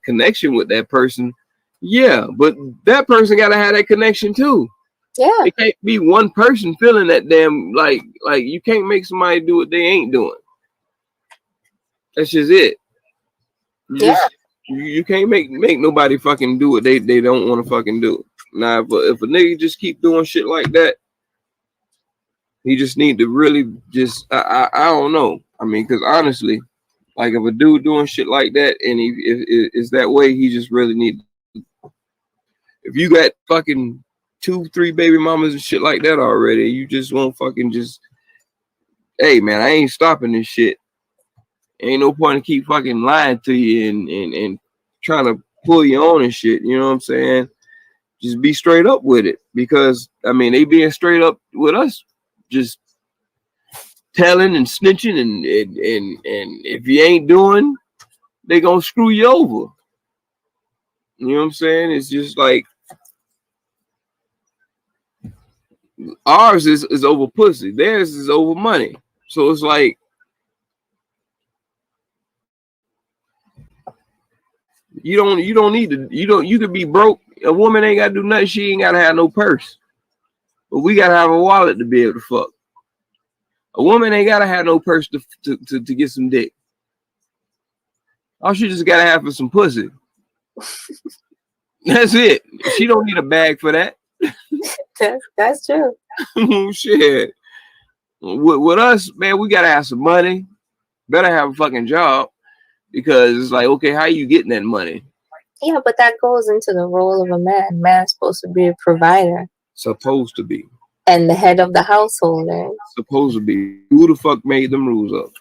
connection with that person, yeah, but that person gotta have that connection too. Yeah. It can't be one person feeling that damn like you can't make somebody do what they ain't doing. That's just it. You can't make nobody fucking do what they don't want to fucking do. Now, if a nigga just keep doing shit like that, he just need to really just I don't know. I mean, because honestly, like if a dude doing shit like that and he is that way, he just really need. If you got fucking 2-3 baby mamas and shit like that already, you just won't fucking just. Hey man, I ain't stopping this shit. Ain't no point in keep fucking lying to you and trying to pull you on and shit. You know what I'm saying? Just be straight up with it, because I mean they being straight up with us, just telling and snitching and if you ain't doing, they gonna screw you over. You know what I'm saying? It's just like ours is over pussy, theirs is over money. So it's like you don't need to you could be broke. A woman ain't gotta do nothing. She ain't gotta have no purse. But we gotta have a wallet to be able to fuck. A woman ain't gotta have no purse to get some dick. All she just gotta have is some pussy. That's it. She don't need a bag for that. That's true. Shit. With us, man, we gotta have some money. Better have a fucking job, because it's like, okay, how you getting that money? Yeah, but that goes into the role of a man. Man's supposed to be a provider Supposed to be. and the head of the household. Right? Supposed to be. Who the fuck made them rules up?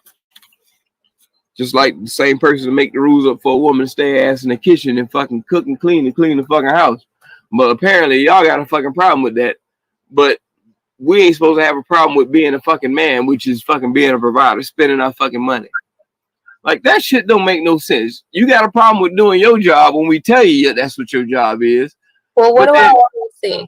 Just like the same person to make the rules up for a woman to stay ass in the kitchen and fucking cook and clean the fucking house. But apparently y'all got a fucking problem with that. But we ain't supposed to have a problem with being a fucking man, which is fucking being a provider, spending our fucking money. Like, that shit don't make no sense. You got a problem with doing your job when we tell you that's what your job is. Well, what do I want to see?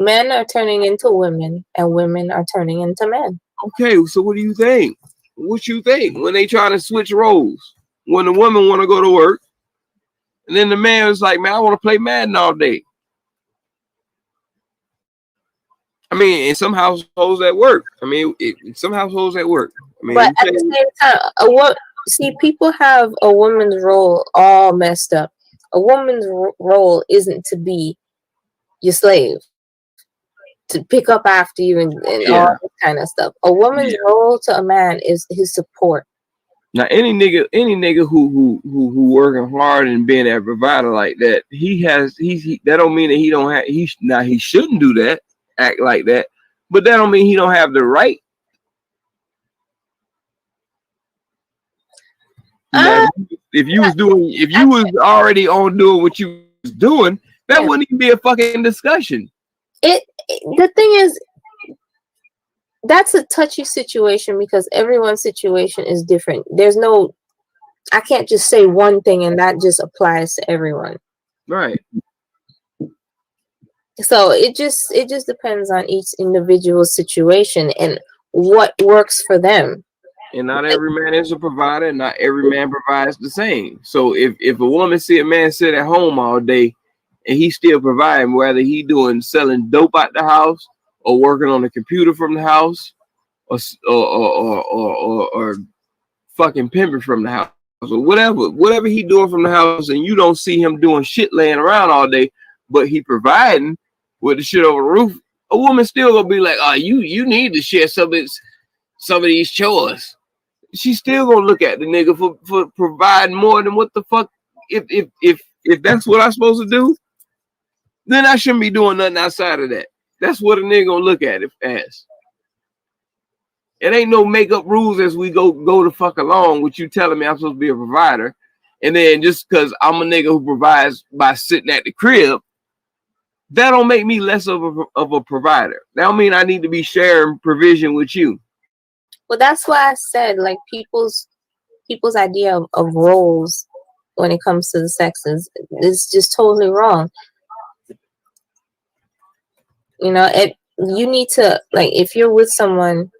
Men are turning into women, and women are turning into men. Okay, so what do you think? What you think when they trying to switch roles? When the woman want to go to work, and then the man was like, man, I want to play Madden all day. I mean, in some households that work. I mean, some households that work. I mean, But at the same time, see, people have a woman's role all messed up. A woman's role isn't to be your slave, to pick up after you and all this kind of stuff. A woman's role to a man is his support. Now, any nigga who working hard and being a provider like that, that don't mean that he don't have. He shouldn't do that, act like that, but that don't mean he don't have the right. Now, if you was already on doing what you was doing, that wouldn't even be a fucking discussion. The thing is, that's a touchy situation because everyone's situation is different. I can't just say one thing and that just applies to everyone. Right. So it just depends on each individual situation and what works for them. And not every man is a provider, and not every man provides the same. So if a woman see a man sit at home all day and he's still providing, whether he selling dope out the house or working on the computer from the house or fucking pimping from the house or whatever he doing from the house, and you don't see him doing shit laying around all day, but he providing with the shit over the roof, a woman still gonna be like, oh, you need to share some of these chores. She's still gonna look at the nigga for providing more than what the fuck. If that's what I'm supposed to do, then I shouldn't be doing nothing outside of that. That's what a nigga gonna look at it as. It ain't no make-up rules as we go the fuck along with you telling me I'm supposed to be a provider, and then just because I'm a nigga who provides by sitting at the crib, that don't make me less of a provider. That don't mean I need to be sharing provision with you. Well, that's why I said, like, people's idea of roles when it comes to the sexes is just totally wrong. You know, you need to, like, if you're with someone,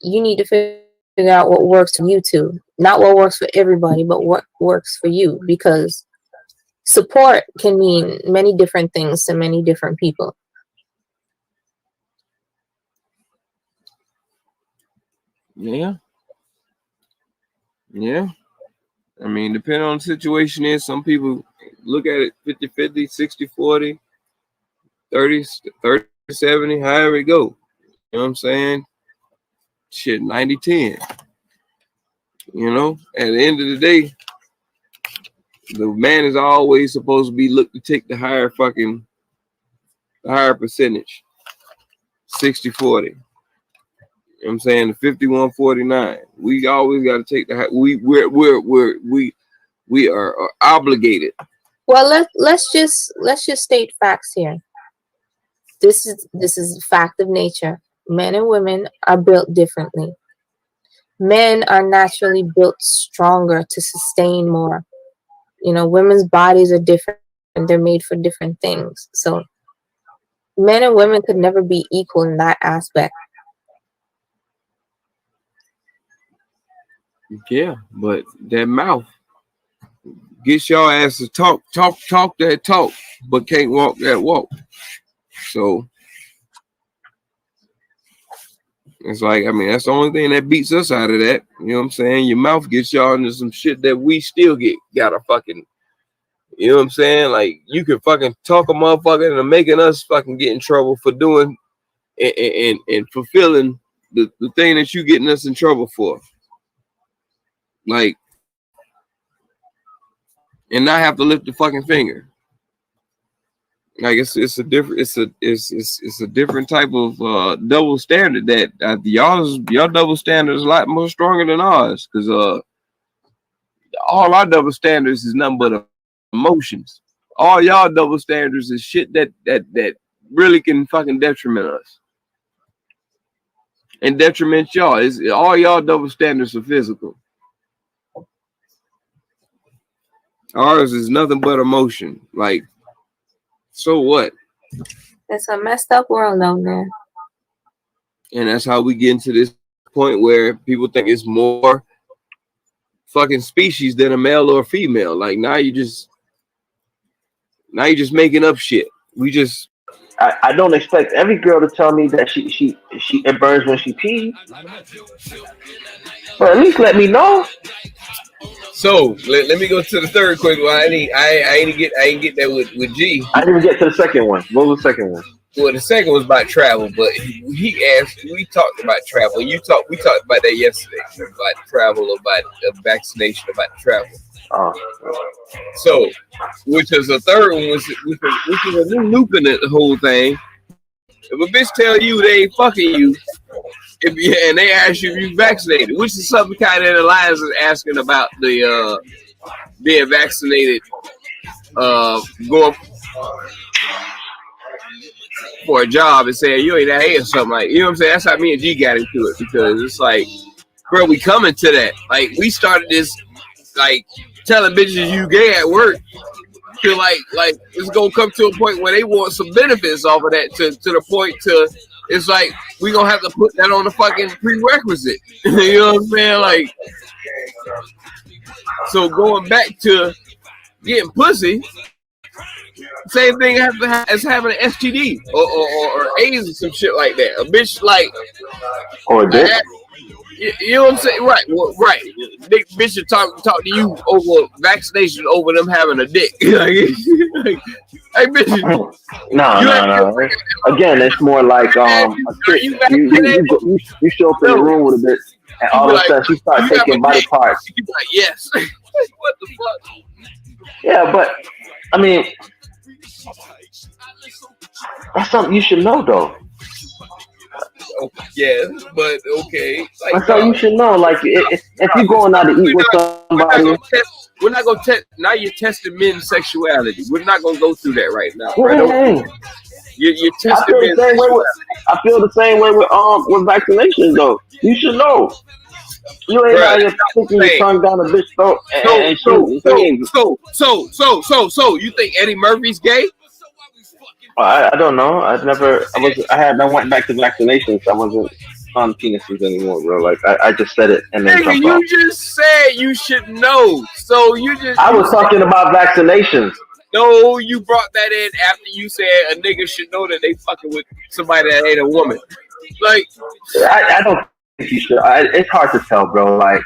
you need to figure out what works for you two. Not what works for everybody, but what works for you. Because support can mean many different things to many different people. Yeah. I mean, depending on the situation is, some people look at it 50-50, 60-40, 30-70, however it go. You know what I'm saying? Shit, 90-10. You know, at the end of the day, the man is always supposed to be looked to take the higher percentage. 60-40. You know what I'm saying? The 51-49. We always got to take the high. We are obligated. Well, let's just state facts here. This is a fact of nature. Men and women are built differently. Men are naturally built stronger to sustain more. You know, women's bodies are different and they're made for different things. So men and women could never be equal in that aspect. Yeah, but that mouth gets y'all ass to talk that talk, but can't walk that walk. So It's like, I mean, that's the only thing that beats us out of that. You know what I'm saying? Your mouth gets y'all into some shit that we still gotta fucking, you know what I'm saying? Like, you can fucking talk a motherfucker into making us fucking get in trouble for doing and fulfilling the thing that you getting us in trouble for. Like, and not have to lift the fucking finger. Like, it's a different type of double standard that your double standard is a lot more stronger than ours, because all our double standards is nothing but emotions. All y'all double standards is shit that really can fucking detriment us and detriment y'all. Is all y'all double standards are physical. Ours is nothing but emotion. Like, so what? It's a messed up world out there. And that's how we get into this point where people think it's more fucking species than a male or a female. Like, now you just making up shit. I don't expect every girl to tell me that she it burns when she pees. But at least let me know. So let me go to the third quick one. I ain't get that with G. I didn't even get to the second one. What was the second one? Well, the second was about travel, but he asked. We talked about travel. We talked about that yesterday, about travel, about vaccination, about travel. So, which is the third one, which is a new loop in the whole thing. If a bitch tell you they ain't fucking you, and they ask you if you vaccinated, which is something kind of Elias is asking about the being vaccinated, going for a job and saying you ain't that or something, like, you know what I'm saying? That's how me and G got into it, because it's like, bro, we coming to that. Like, we started this, like, telling bitches you gay at work. Feel like it's gonna come to a point where they want some benefits off of that, to the point to it's like we gonna have to put that on the fucking prerequisite. You know what I'm saying? Like, so going back to getting pussy, same thing as having an STD or AIDS or some shit like that. A bitch like, or a dick. You know what I'm saying? Right, well, right. Big bitch should talk to you over vaccination over them having a dick. Hey, bitch. No. Again, it's more like you show up in the room with a bitch, and all of a sudden she starts taking body parts. You be like, yes. What the fuck? Yeah, but I mean, that's something you should know, though. Yeah, but okay. Like, that's something you should know. Like, if you're going out to eat with somebody, we're not gonna test. Now you're testing men's sexuality. We're not gonna go through that right now. Right? You're testing men's sexuality. I feel the same way with vaccinations, though. You should know. You ain't out here sticking your tongue down a bitch throat. So you think Eddie Murphy's gay? I don't know. I went back to vaccinations. I wasn't on penises anymore, bro. Like, I just said it and then nigga, you just said you should know. So I was talking about vaccinations. No, you brought that in after you said a nigga should know that they fucking with somebody that ain't a woman. Like, I don't think you should. It's hard to tell, bro. Like,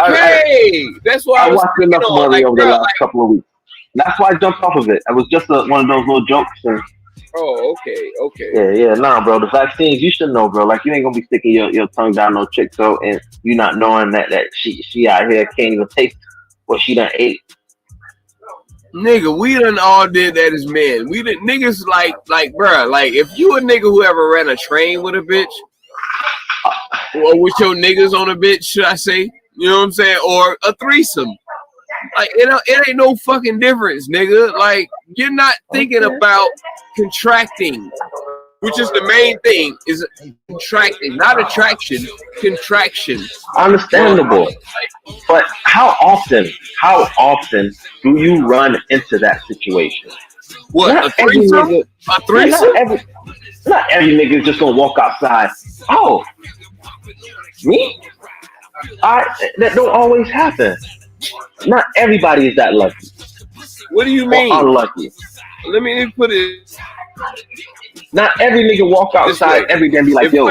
okay, that's why I watched enough movie over the last couple of weeks. That's why I jumped off of it. It was just one of those little jokes. Oh, okay. Yeah, nah, bro. The vaccines, you should know, bro. Like, you ain't gonna be sticking your tongue down no chick throat, and you not knowing that she out here can't even taste what she done ate. Nigga, we done all did that as men. We did niggas like, bruh, like, if you a nigga who ever ran a train with a bitch, or with your niggas on a bitch, should I say? You know what I'm saying? Or a threesome. Like, it ain't no fucking difference, nigga. Like, you're not thinking about contracting, which is the main thing, is contracting, not attraction, contraction. Understandable. But how often do you run into that situation? What, not a threesome? A threesome? Not every nigga is just gonna walk outside. Oh, me? That don't always happen. Not everybody is that lucky. What do you mean? Or unlucky. Let me put it. Not every nigga walk outside every day and be like, yo.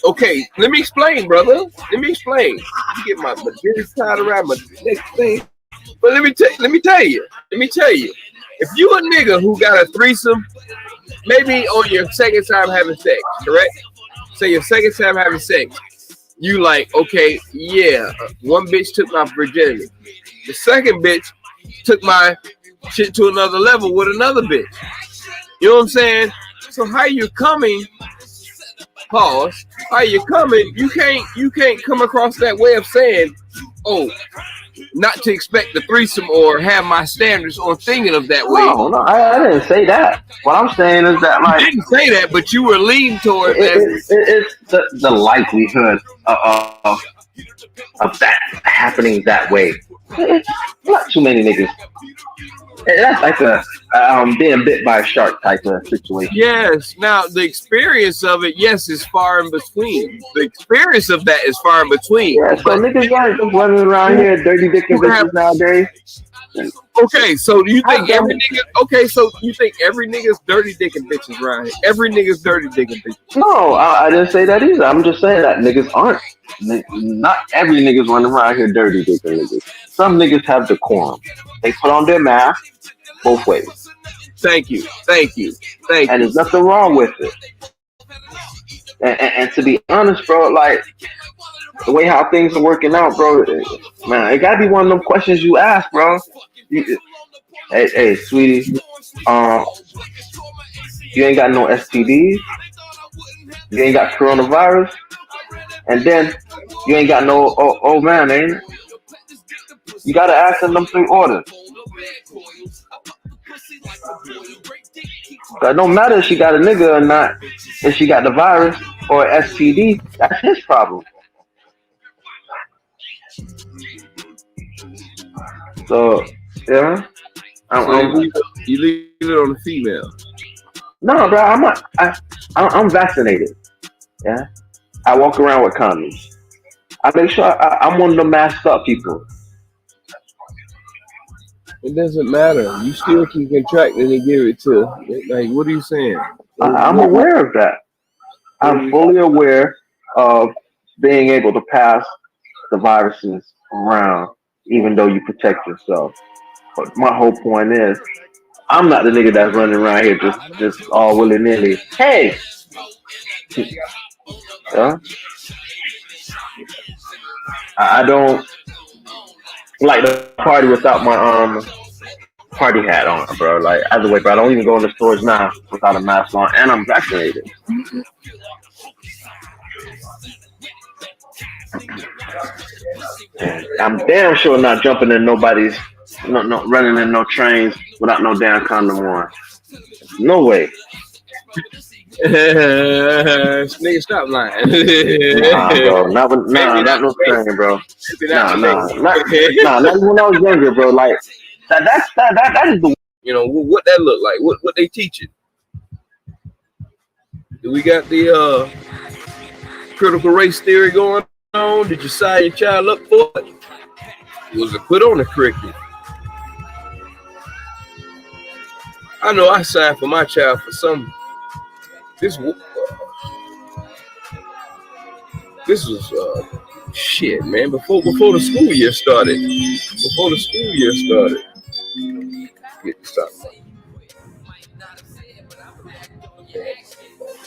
Okay, let me explain, brother. Let me explain. You get my business tied around my next thing. But let me tell you. If you a nigga who got a threesome, maybe on your second time having sex, correct? Say your second time having sex, you like, okay, yeah, one bitch took my virginity. The second bitch took my shit to another level with another bitch. You know what I'm saying? So how you coming? Pause. How you coming? You can't come across that way of saying, oh, not to expect the threesome or have my standards on thinking of that way. No, I didn't say that. What I'm saying is that, like, you didn't say that, but you were leaning toward that. It's the likelihood of that happening that way. Not too many niggas. That's like a being bit by a shark type of situation. Yes. Now the experience of it, yes, is far in between. The experience of that is far in between. Yeah, so niggas aren't just running around here dirty dicking bitches nowadays. Okay, so do you think every nigga? Okay, so you think every nigga's dirty dicking bitches around here? Every nigga's dirty dicking bitches. No, I didn't say that either. I'm just saying that niggas aren't. Not every nigga's running around here dirty dicking niggas. Some niggas have decorum. They put on their mask both ways. Thank you. And there's nothing wrong with it. And to be honest, bro, like the way how things are working out, bro, man, it gotta be one of them questions you ask, bro. Hey, sweetie, you ain't got no STDs, you ain't got coronavirus, and then you ain't got no old man, ain't it? You gotta ask them 3 orders. It don't matter if she got a nigga or not. If she got the virus or STD, that's his problem. So yeah, you leave it on the female. No, bro, I'm not. I'm vaccinated. Yeah, I walk around with condoms. I make sure I'm one of the masked up people. It doesn't matter. You still can contract and then give it to. Like, what are you saying? I'm aware of that. I'm fully aware of being able to pass the viruses around, even though you protect yourself. But my whole point is, I'm not the nigga that's running around here just all willy nilly. Hey, yeah? I don't like to party without my party hat on, bro. Like, either way, bro, I don't even go in the stores now without a mask on, and I'm vaccinated. And I'm damn sure not jumping in nobody's, no running in no trains without no damn condom on. No way. Nigga, stop lying. Nah, bro. Not no train, bro. Nah. Not when I was younger, bro. Like that is the. You know what that look like? What they teaching? Do we got the critical race theory going on? Did you sign your child up for it? Was it put on the curriculum? I know I signed for my child for some. This was shit, man. Before the school year started. Get this up.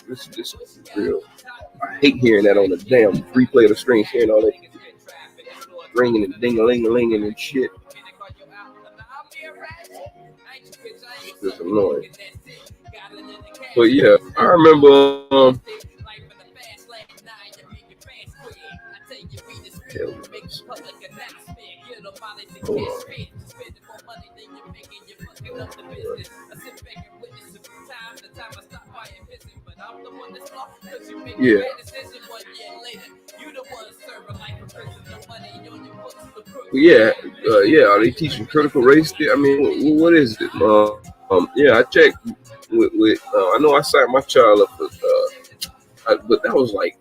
This is real. I hate hearing that on the damn replay of the screen, hearing all that ringing and ding-a-ling-a-linging and shit. It's annoying. But yeah, I remember yeah. Yeah. Are they teaching critical race theory? I mean, what is it? Yeah, I checked with I know I signed my child up for, but that was like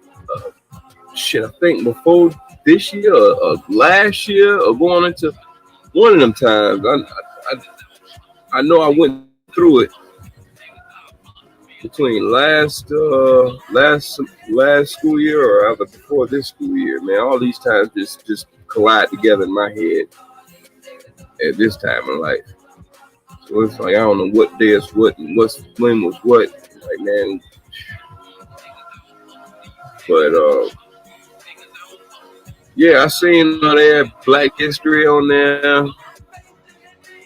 shit. I think before this year or last year or going into one of them times. I know I went through it. between last school year or either before this school year, man. All these times just collide together in my head at this time in life. So it's like I don't know what day is what and when was what. Like, man. But yeah, I seen on there Black History on there.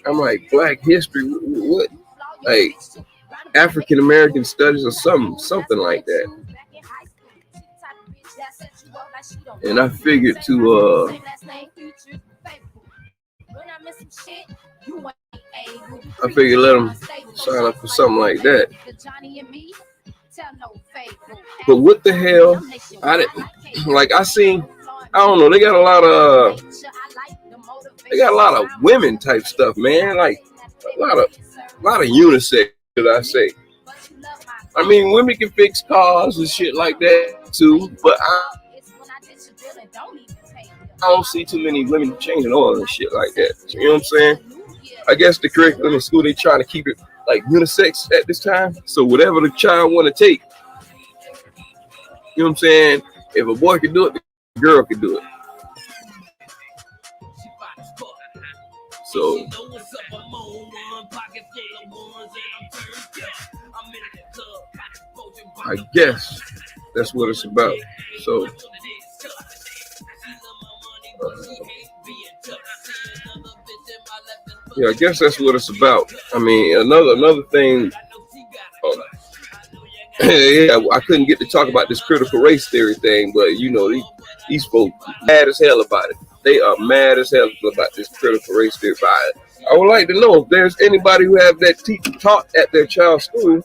I'm like, Black History, what? Like African American Studies or something like that. And I figured let them sign up for something like that. But what the hell? I don't know. They got a lot of women type stuff, man. Like a lot of unisex, should I say? I mean, women can fix cars and shit like that too, but I don't see too many women changing oil and shit like that. You know what I'm saying? I guess the curriculum in school, they trying to keep it like unisex at this time. So whatever the child want to take, you know what I'm saying? If a boy can do it, the girl can do it. So I guess that's what it's about. So yeah, I guess that's what it's about. I mean, another thing. Yeah, I couldn't get to talk about this critical race theory thing, but you know, these folks mad as hell about it. They are mad as hell about this critical race theory. I would like to know if there's anybody who have that taught at their child's school,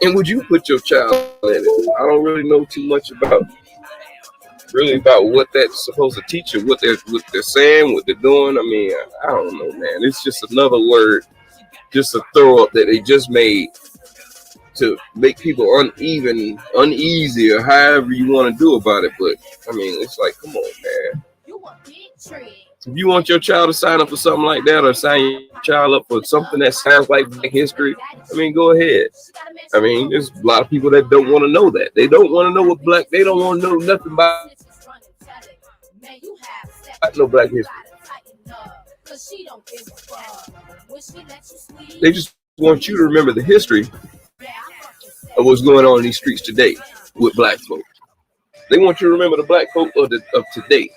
and would you put your child in it? I don't really know too much about what that's supposed to teach you, what they're saying, what they're doing. I mean, I don't know, man. It's just another word, just a throw up that they just made to make people uneasy, or however you want to do about it. But I mean, it's like, come on, man. If you want your child to sign up for something like that, or sign your child up for something that sounds like Black history, I mean, go ahead. I mean, there's a lot of people that don't want to know that. They don't want to know what Black. They don't want to know nothing about no Black history. They just want you to remember the history of what's going on in these streets today with Black folks. They want you to remember the Black folk of today.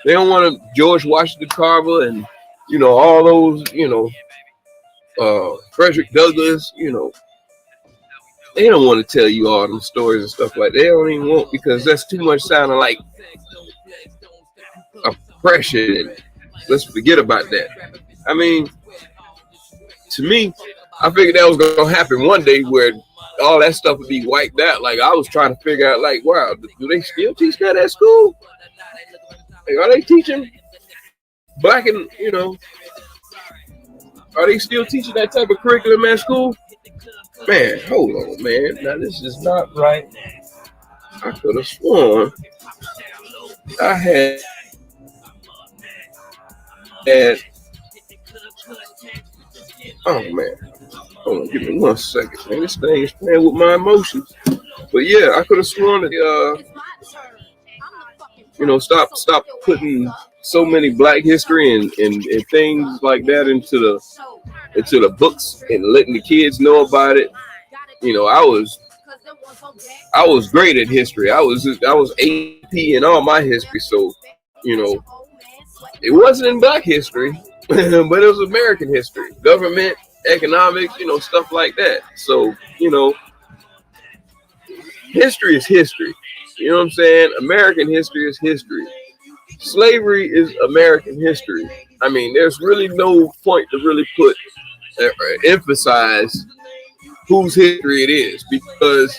They don't want to George Washington Carver and, you know, all those, you know, Frederick Douglass, you know. They don't want to tell you all them stories and stuff like that. They don't even want, because that's too much sounding like oppression. Let's forget about that. I mean, to me, I figured that was going to happen one day where all that stuff would be wiped out. Like, I was trying to figure out, like, wow, do they still teach that at school? Like, are they teaching Black and, you know, are they still teaching that type of curriculum at school? Man, hold on, man. Now, this is not right. I could have sworn I had oh, man. Hold on, give me 1 second, man. This thing is playing with my emotions. But yeah, I could have sworn that, you know, stop putting so many Black history and things like that into the books and letting the kids know about it. You know, I was great at history. I was AP in all my history, so you know, it wasn't in Black history, but it was American history, government, economics, you know, stuff like that. So, you know, history is history. You know what I'm saying? American history is history. Slavery is American history. I mean, there's really no point to really put emphasize whose history it is, because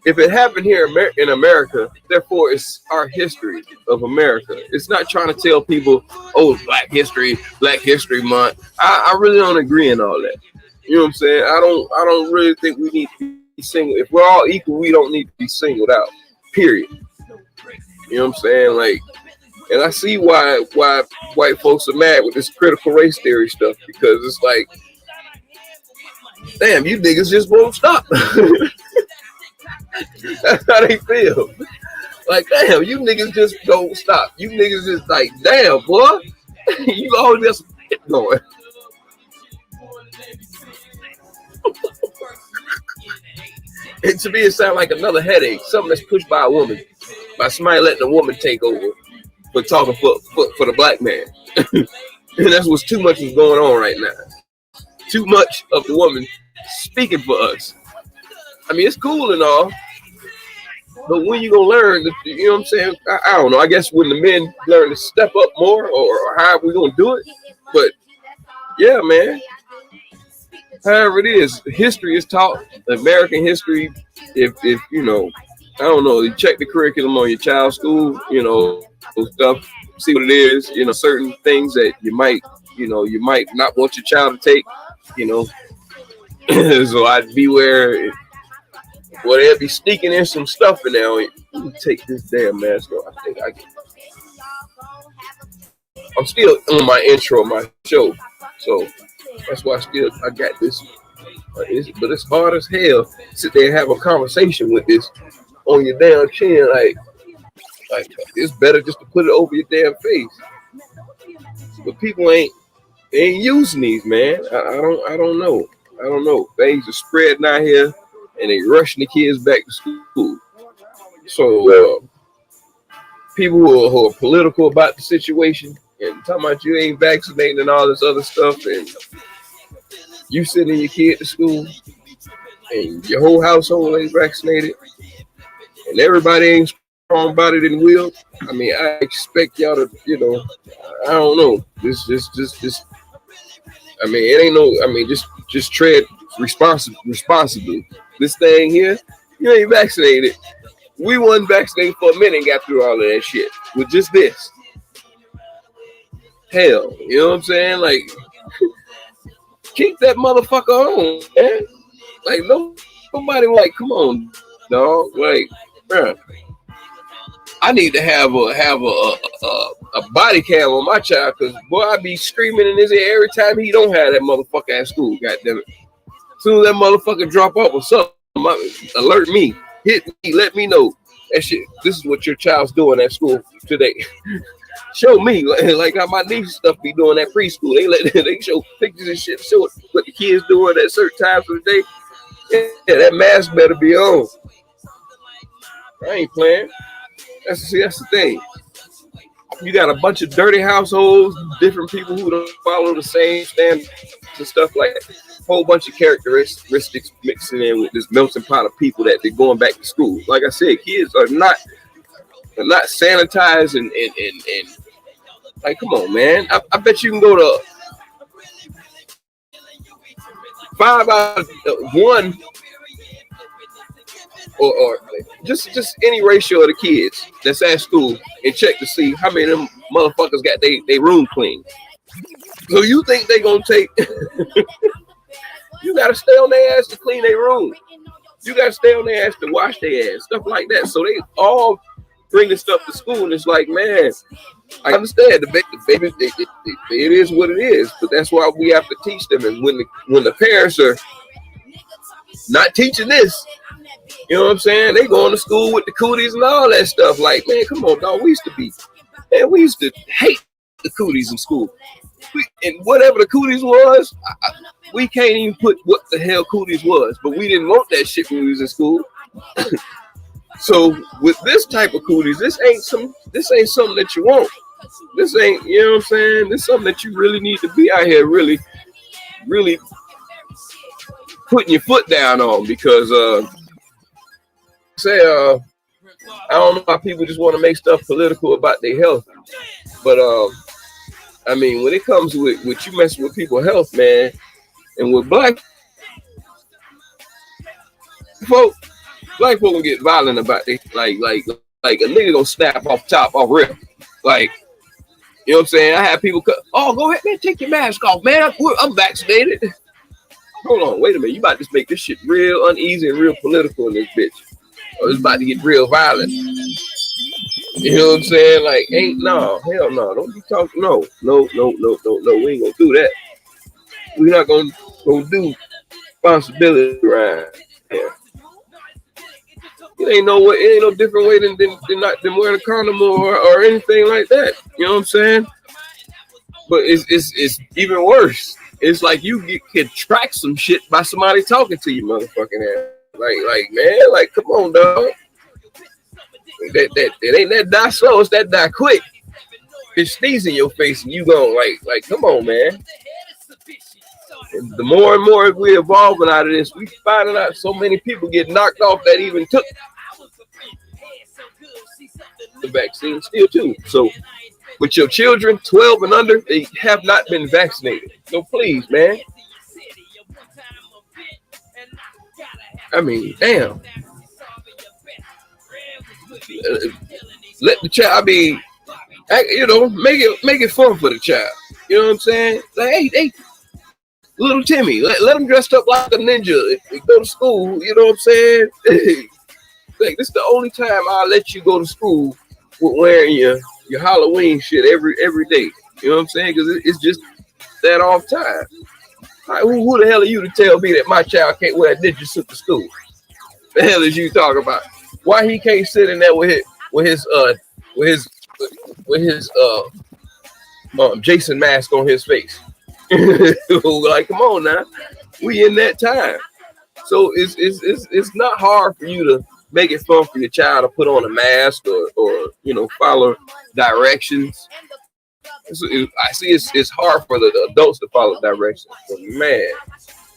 if it happened here in America, therefore it's our history of America. It's not trying to tell people, oh, Black History Month. I really don't agree in all that. You know what I'm saying? I don't really think we need to be singled. If we're all equal, we don't need to be singled out. Period. You know what I'm saying? Like, and I see why white folks are mad with this critical race theory stuff, because it's like, damn, you niggas just won't stop. That's how they feel. Like, damn, you niggas just don't stop. You niggas just like, damn, boy, you always got some shit going. And to me, it sounds like another headache, something that's pushed by a woman, by somebody letting a woman take over for talking for the black man. And that's what's too much is going on right now. Too much of the woman speaking for us. I mean, it's cool and all, but when you gonna learn, you know what I'm saying? I don't know. I guess when the men learn to step up more, or how we gonna do it. But yeah, man. However it is, history is taught. American history. If you know, I don't know. You check the curriculum on your child's school. You know, stuff. See what it is. You know, certain things that you might not want your child to take. You know, so I'd beware. Well, they'll be sneaking in some stuff in there. Let me take this damn mask off. I think I'm still on my intro of my show, so that's why I got this. But it's hard as hell. Sit there and have a conversation with this on your damn chin, like it's better just to put it over your damn face. But people ain't using these, man. I don't know. Things are spreading out here, and they rushing the kids back to school. So people who are political about the situation and talking about you ain't vaccinating and all this other stuff, and you sending your kid to school, and your whole household ain't vaccinated, and everybody ain't strong about it and will. I mean, I expect y'all to, you know, I don't know. This. I mean, it ain't no. I mean, just tread responsibly. This thing here, you ain't vaccinated. We wasn't vaccinated for a minute and got through all of that shit with just this. Hell, you know what I'm saying? Like, keep that motherfucker on, man. Like, nobody like, come on, dog. Like, bruh, I need to have a body cam on my child, because boy, I be screaming in his ear every time he don't have that motherfucker at school. Goddamn it! As soon as that motherfucker drop off or something, alert me, hit me, let me know that shit. This is what your child's doing at school today. Show me, like how my niece stuff be doing at preschool. They show pictures and shit, show what the kids doing at certain times of the day. Yeah, that mask better be on. I ain't playing. That's the thing. You got a bunch of dirty households, different people who don't follow the same standards and stuff like that. A whole bunch of characteristics mixing in with this melting pot of people that they're going back to school. Like I said, kids are not sanitized and like, come on, man. I bet you can go to 5 out of 1 or just any ratio of the kids that's at school and check to see how many of them motherfuckers got they room clean. So you think they gonna take you gotta stay on their ass to clean their room. You gotta stay on their ass to wash their ass, stuff like that. So they all bring this stuff to school, and it's like, man, I understand the baby, it is what it is, but that's why we have to teach them. And when the parents are not teaching this, you know what I'm saying? They going to school with the cooties and all that stuff. Like, man, come on, dog. We used to hate the cooties in school. And whatever the cooties was, we can't even put what the hell cooties was. But we didn't want that shit when we was in school. So with this type of cooties, this ain't something that you want. This ain't, you know what I'm saying? This is something that you really need to be out here really, really putting your foot down on, because I don't know how people just want to make stuff political about their health, but I mean, when it comes with you messing with people's health, man, and with black folk gonna get violent about it, like a nigga gonna snap off rip, like, you know what I'm saying? I have people go ahead, man, take your mask off, man. I'm vaccinated. Hold on, wait a minute. You about to make this shit real uneasy and real political in this bitch. Or it's about to get real violent. You know what I'm saying? Like, hell no. Don't be talking. No. We ain't gonna do that. We're not gonna do responsibility right there. It ain't no different way than wearing a condom or anything like that. You know what I'm saying? But it's even worse. It's like you can track some shit by somebody talking to you, motherfucking ass. Like man, like come on, dog. That ain't that die slow, it's that die quick. It sneeze in your face and you go like come on, man. And the more and more we're evolving out of this, we finding out so many people get knocked off that even took the vaccine still too. So with your children 12 and under, they have not been vaccinated. So please, man. I mean, damn. Let the child be, you know, make it fun for the child. You know what I'm saying? Like, hey, little Timmy, let him dress up like a ninja and go to school. You know what I'm saying? Like, this is the only time I'll let you go to school with wearing your Halloween shit every day. You know what I'm saying? Because it's just that off time. Like, who the hell are you to tell me that my child can't wear a ninja suit to school? The hell is you talking about? Why he can't sit in there with his Jason mask on his face? Like, come on now, we in that time. So it's not hard for you to make it fun for your child to put on a mask or you know, follow directions. I see it's hard for the adults to follow directions. But man,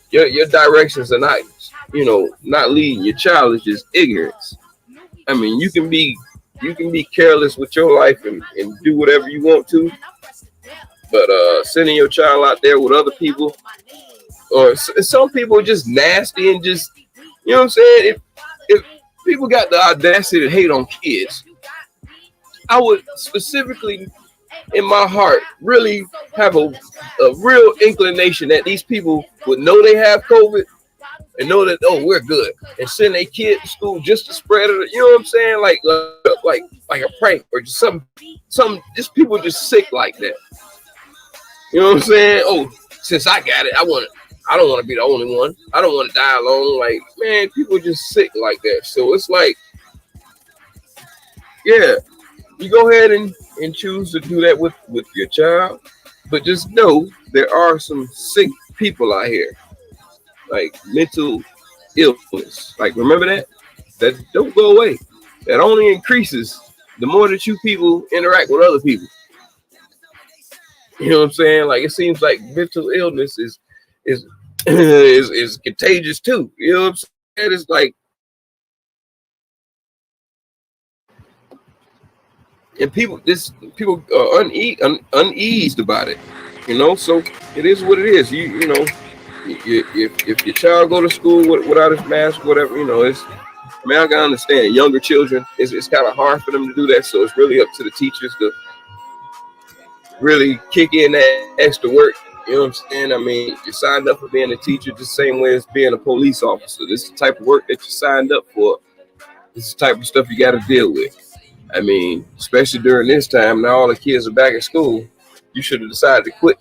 your directions are not, you know, not leading your child. Is just ignorance. I mean, you can be careless with your life and do whatever you want to, but sending your child out there with other people, or some people are just nasty and just, you know what I'm saying? If people got the audacity to hate on kids, I would specifically in my heart really have a real inclination that these people would know they have COVID and know that, oh, we're good, and send a kid to school just to spread it. You know what I'm saying? Like a prank or just some just people just sick like that. You know what I'm saying? Oh, since I got it, I don't want to be the only one. I don't want to die alone. Like, man, people are just sick like that. So it's like, yeah, you go ahead and choose to do that with your child, but just know there are some sick people out here, like mental illness. Like, remember that don't go away. That only increases the more that you people interact with other people. You know what I'm saying? Like, it seems like mental illness is contagious too. You know what I'm saying? It's like, and people are uneased about it. You know, so it is what it is. You know, if your child go to school without his mask, whatever, you know, it's. I mean, I can understand younger children. It's kind of hard for them to do that. So it's really up to the teachers to really kick in that extra work. You know what I'm saying? I mean, you signed up for being a teacher the same way as being a police officer. This is the type of work that you signed up for. This is the type of stuff you got to deal with. I mean, especially during this time, now all the kids are back at school. You should have decided to quit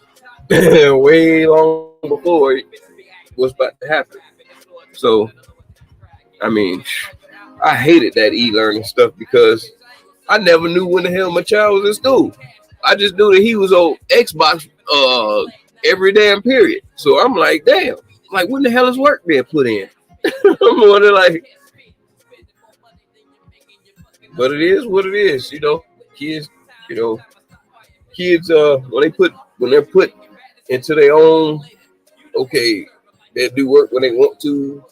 way long before what's about to happen. So, I mean, I hated that e-learning stuff because I never knew when the hell my child was in school. I just knew that he was on Xbox every damn period. So I'm like, damn, like, when the hell is work being put in? I'm wondering, like, but it is what it is, you know. Kids when they're put into their own, okay, they do work when they want to,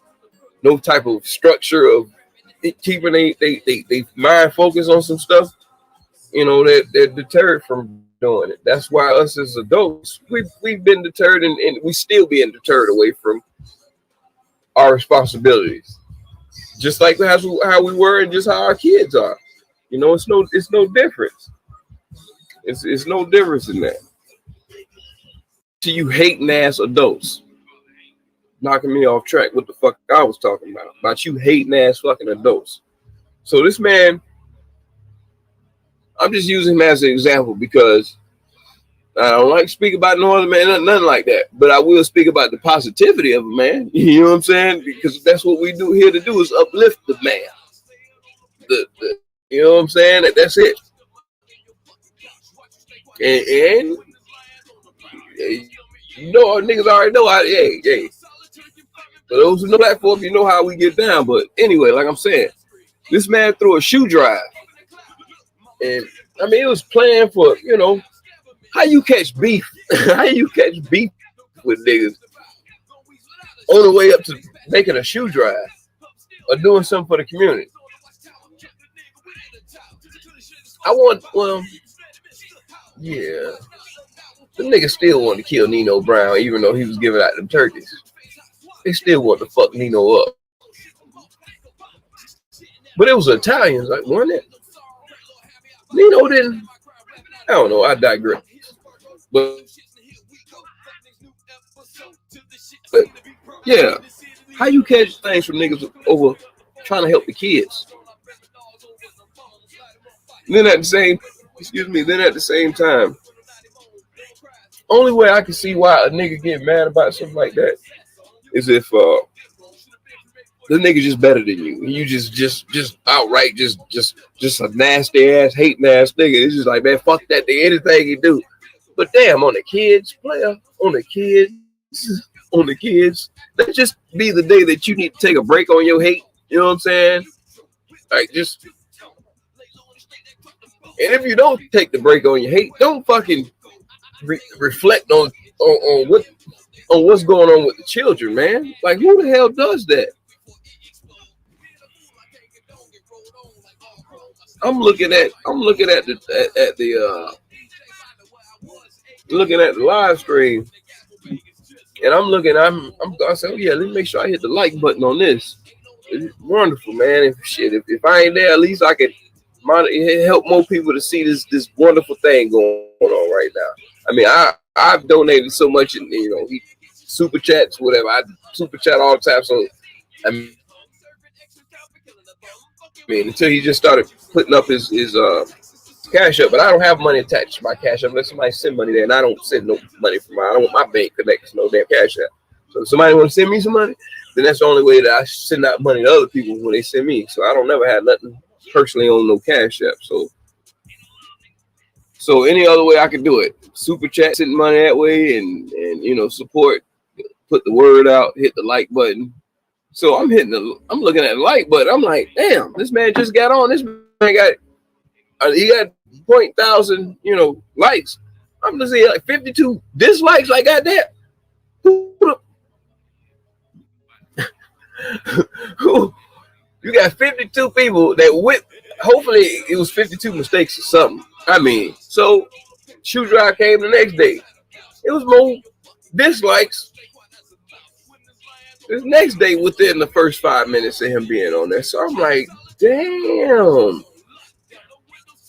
no type of structure of keeping they mind focused on some stuff, you know, they're deterred from doing it. That's why us as adults, we've been deterred and we still being deterred away from our responsibilities. Just like how we were and just how our kids are. You know, it's no difference. It's no difference in that. To you hating ass adults. Knocking me off track what the fuck I was talking about you hating ass fucking adults. So this man, I'm just using him as an example because I don't like to speak about no other man, nothing like that. But I will speak about the positivity of a man. You know what I'm saying? Because that's what we do here to do is uplift the man. You know what I'm saying? That's it. And you know, niggas already know how. Hey. For those who know platform, you know how we get down. But anyway, like I'm saying, this man threw a shoe drive, and I mean, it was planned for, you know, how you catch beef, how you catch beef with niggas on the way up to making a shoe drive or doing something for the community. Yeah, the niggas still want to kill Nino Brown, even though he was giving out them turkeys. They still want to fuck Nino up. But it was Italians, like, wasn't it? Nino didn't. I don't know. I digress. But yeah, how you catch things from niggas over trying to help the kids? Then at the same time, only way I can see why a nigga get mad about something like that is if the nigga just better than you. You just outright just a nasty ass, hating ass nigga. It's just like, man, fuck that nigga, anything he do. But damn, on the kids, player, on the kids, that just be the day that you need to take a break on your hate. You know what I'm saying? Like, just, and if you don't take the break on your hate, don't fucking reflect on what's going on with the children, man. Like, who the hell does that? I'm looking at the live stream, and I said, oh yeah, let me make sure I hit the like button on this. It's wonderful, man. If I ain't there, at least I could help more people to see this wonderful thing going on right now. I mean, I've donated so much, and you know, he super chats, whatever. I super chat all the time. So I mean, until he just started putting up his cash up, but I don't have money attached to my cash up unless somebody send money there, and I don't send no money from I don't want my bank connected to no damn cash app. So if somebody want to send me some money, then that's the only way that I send out money to other people when they send me. So I don't never have nothing personally on no cash app. So any other way I can do it, super chat, send money that way, and you know, support, put the word out, hit the like button. So I'm looking at the like button. I'm like, damn, this man just got on. This man got 0.1000, you know, likes. I'm gonna say like 52 dislikes. Like, goddamn, who? You got 52 people that whip. Hopefully, it was 52 mistakes or something. I mean, so shoe drive came the next day. It was more dislikes this next day within the first 5 minutes of him being on there. So I'm like, damn.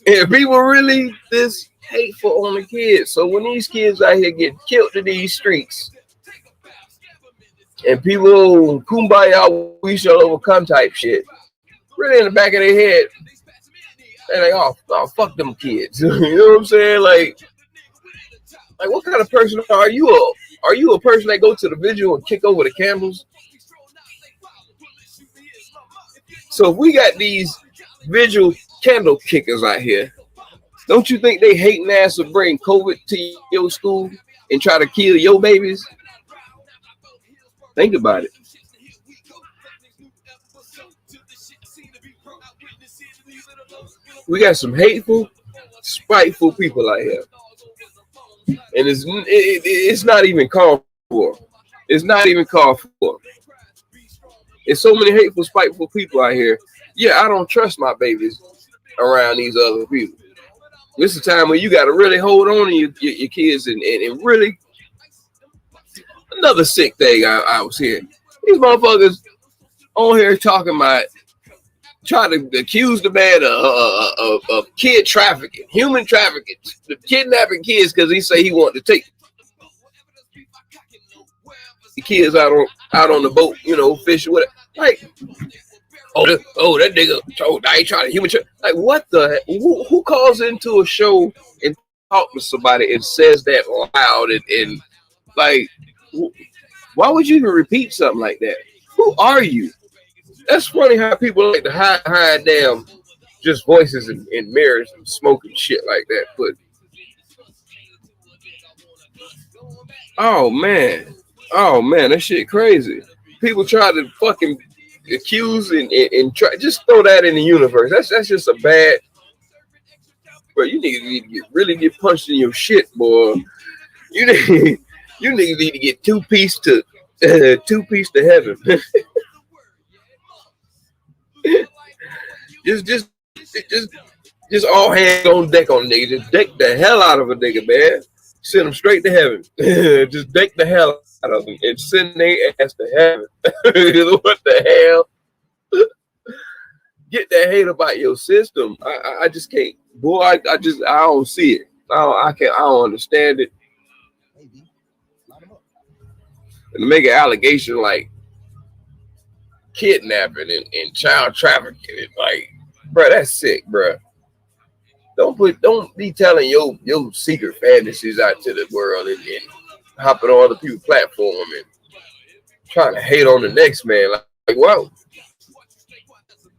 And people really this hateful on the kids. So when these kids out here get killed in these streets, and people kumbaya, we shall overcome type shit, really in the back of their head, they're like, oh, fuck them kids. You know what I'm saying? Like what kind of person are you? Are you a person that go to the vigil and kick over the candles? So if we got these vigil candle kickers out here, don't you think they hating ass will bring COVID to your school and try to kill your babies? Think about it. We got some hateful, spiteful people out here. And it's not even called for. It's not even called for. There's so many hateful, spiteful people out here. Yeah, I don't trust my babies around these other people. This is a time when you got to really hold on to your kids and really. Another sick thing I was hearing. These motherfuckers on here talking about trying to accuse the man of kid trafficking, human trafficking, kidnapping kids because he say he wanted to take the kids out on the boat, you know, fish or whatever. Like, that nigga, I ain't trying to human traffic. Like, what the heck? Who calls into a show and talk to somebody and says that loud and like, why would you even repeat something like that? Who are you? That's funny how people like to hide damn just voices in mirrors and smoke and shit like that. But oh man, that shit crazy. People try to fucking accuse and try just throw that in the universe. That's just a bad. Bro, you need to really get punched in your shit, boy. You niggas need to get two piece to heaven. just all hands on deck on a nigga. Just deck the hell out of a nigga, man. Send them straight to heaven. Just deck the hell out of them and send their ass to heaven. What the hell? Get that hate about your system. I just can't. Boy, I don't see it. I don't understand it. And to make an allegation like kidnapping and child trafficking, like, bro, that's sick, bro. Don't be telling your secret fantasies out to the world and hopping on other people's platform and trying to hate on the next man. Like wow.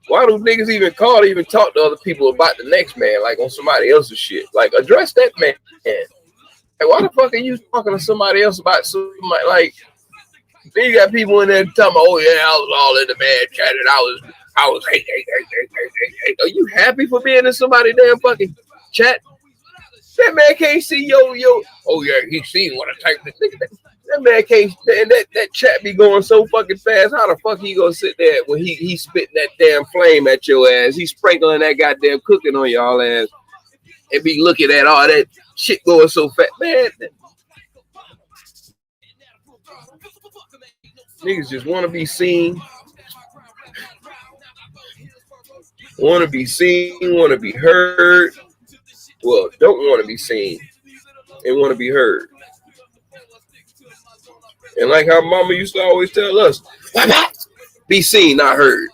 Why do niggas even call to even talk to other people about the next man, like on somebody else's shit? Like, address that man. Like, why the fuck are you talking to somebody else about somebody? Like, then you got people in there talking about, oh yeah, I was all in the man chat and I was hate. Are you happy for being in somebody damn fucking chat? That man can't see yo. Oh yeah, he seen what I typed. That man can't, and that chat be going so fucking fast. How the fuck he gonna sit there when he spitting that damn flame at your ass? He's sprinkling that goddamn cooking on y'all ass and be looking at all that shit going so fast. Man, niggas just want to be seen. Want to be seen, want to be heard. Well, don't want to be seen and want to be heard. And like how mama used to always tell us, be seen, not heard.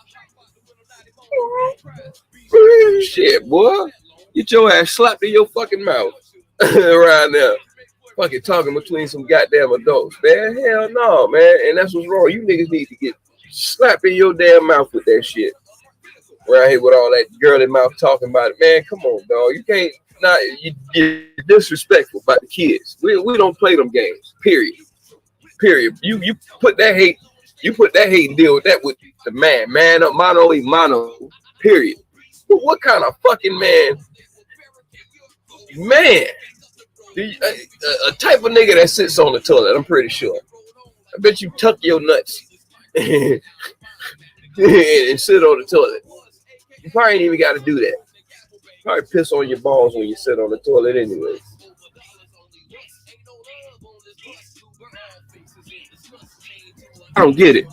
Shit, boy. Get your ass slapped in your fucking mouth around there. Fucking talking between some goddamn adults, man. Hell no, man. And that's what's wrong. You niggas need to get slapped in your damn mouth with that shit. Around here with all that girly mouth talking about it. Man, come on, dog. You can't not you're disrespectful about the kids. We don't play them games. Period. You put that hate, and deal with that with the man up, mano y mano. Period. What kind of fucking man? A type of nigga that sits on the toilet. I'm pretty sure. I bet you tuck your nuts and sit on the toilet. You probably ain't even got to do that. Probably piss on your balls when you sit on the toilet anyway. I don't get it,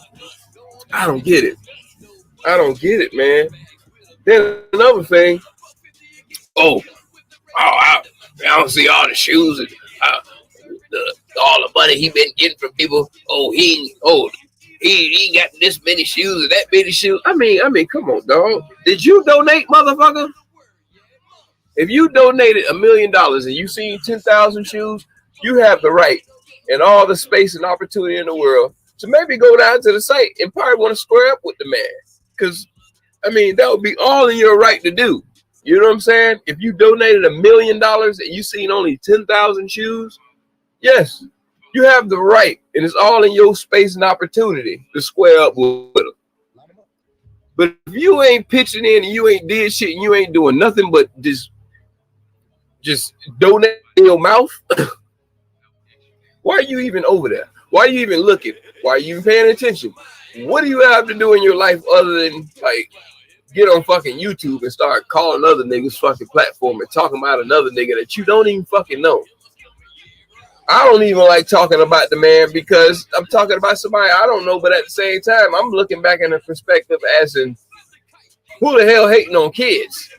man. Then another thing. I don't see all the shoes and all the money he been getting from people. He got this many shoes and that many shoes. I mean, come on, dog. Did you donate, motherfucker? If you donated $1 million and you seen 10,000 shoes, you have the right and all the space and opportunity in the world to maybe go down to the site and probably want to square up with the man. Because, I mean, that would be all in your right to do. You know what I'm saying? If you donated $1 million and you seen only 10,000 shoes, yes, you have the right, and it's all in your space and opportunity to square up with them. But if you ain't pitching in and you ain't did shit and you ain't doing nothing but just donate in your mouth, why are you even over there? Why are you even looking? Why are you even paying attention? What do you have to do in your life other than like get on fucking YouTube and start calling other niggas fucking platform and talking about another nigga that you don't even fucking know? I don't even like talking about the man because I'm talking about somebody I don't know, but at the same time, I'm looking back in a perspective as in who the hell hating on kids?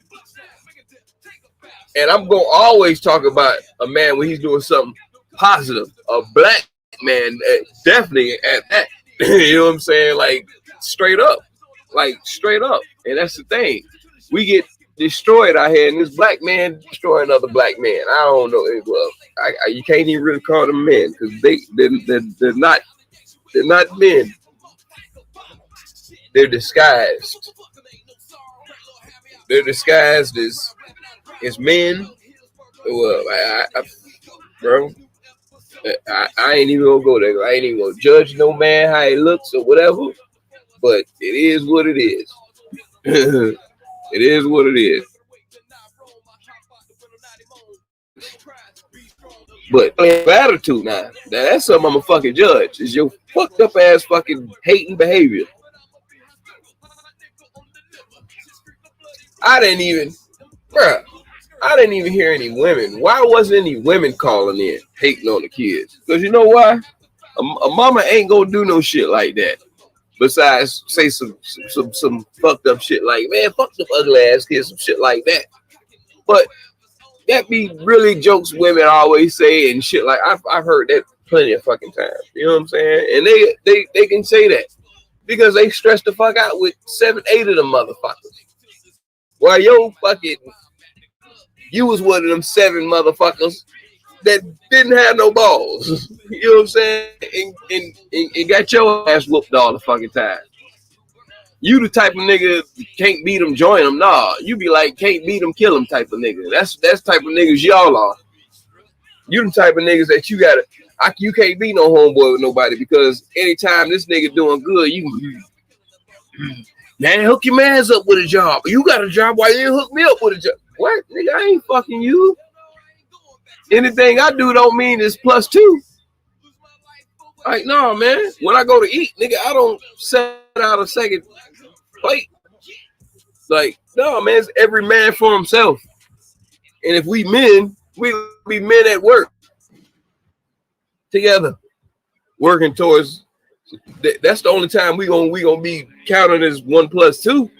And I'm going to always talk about a man when he's doing something positive. A black man, definitely at that. You know what I'm saying? Like straight up. And that's the thing. We get destroyed out here, and this black man destroying another black man. I don't know. Well, you can't even really call them men because they're not men. They're disguised. They're disguised as men. Well, bro, I ain't even gonna go there. I ain't even gonna judge no man how he looks or whatever. But it is what it is. It is what it is. But attitude now, that's something I'm a fucking judge. Is your fucked up ass fucking hating behavior. I didn't even hear any women. Why wasn't any women calling in hating on the kids? Because you know why? A mama ain't gonna do no shit like that. Besides say some fucked up shit like, man, fuck them ugly ass kids, some shit like that. But that be really jokes women always say and shit like I've heard that plenty of fucking times. You know what I'm saying? And they can say that because they stress the fuck out with 7, 8 of them motherfuckers. While you was one of them 7 motherfuckers that didn't have no balls. You know what I'm saying? And got your ass whooped all the fucking time. You the type of nigga can't beat them, join them. Nah, you be like can't beat them, kill them type of nigga. That's type of niggas y'all are. You the type of niggas that you can't beat no homeboy with nobody because anytime this nigga doing good, you man hook your mans up with a job. You got a job, why you didn't hook me up with a job? What nigga? I ain't fucking you. Anything I do don't mean it's +2. Like, no, man. When I go to eat, nigga, I don't set out a second plate. Like, no, man, it's every man for himself. And if we men, we be men at work together, working towards. That's the only time we gonna be counted as 1 + 2.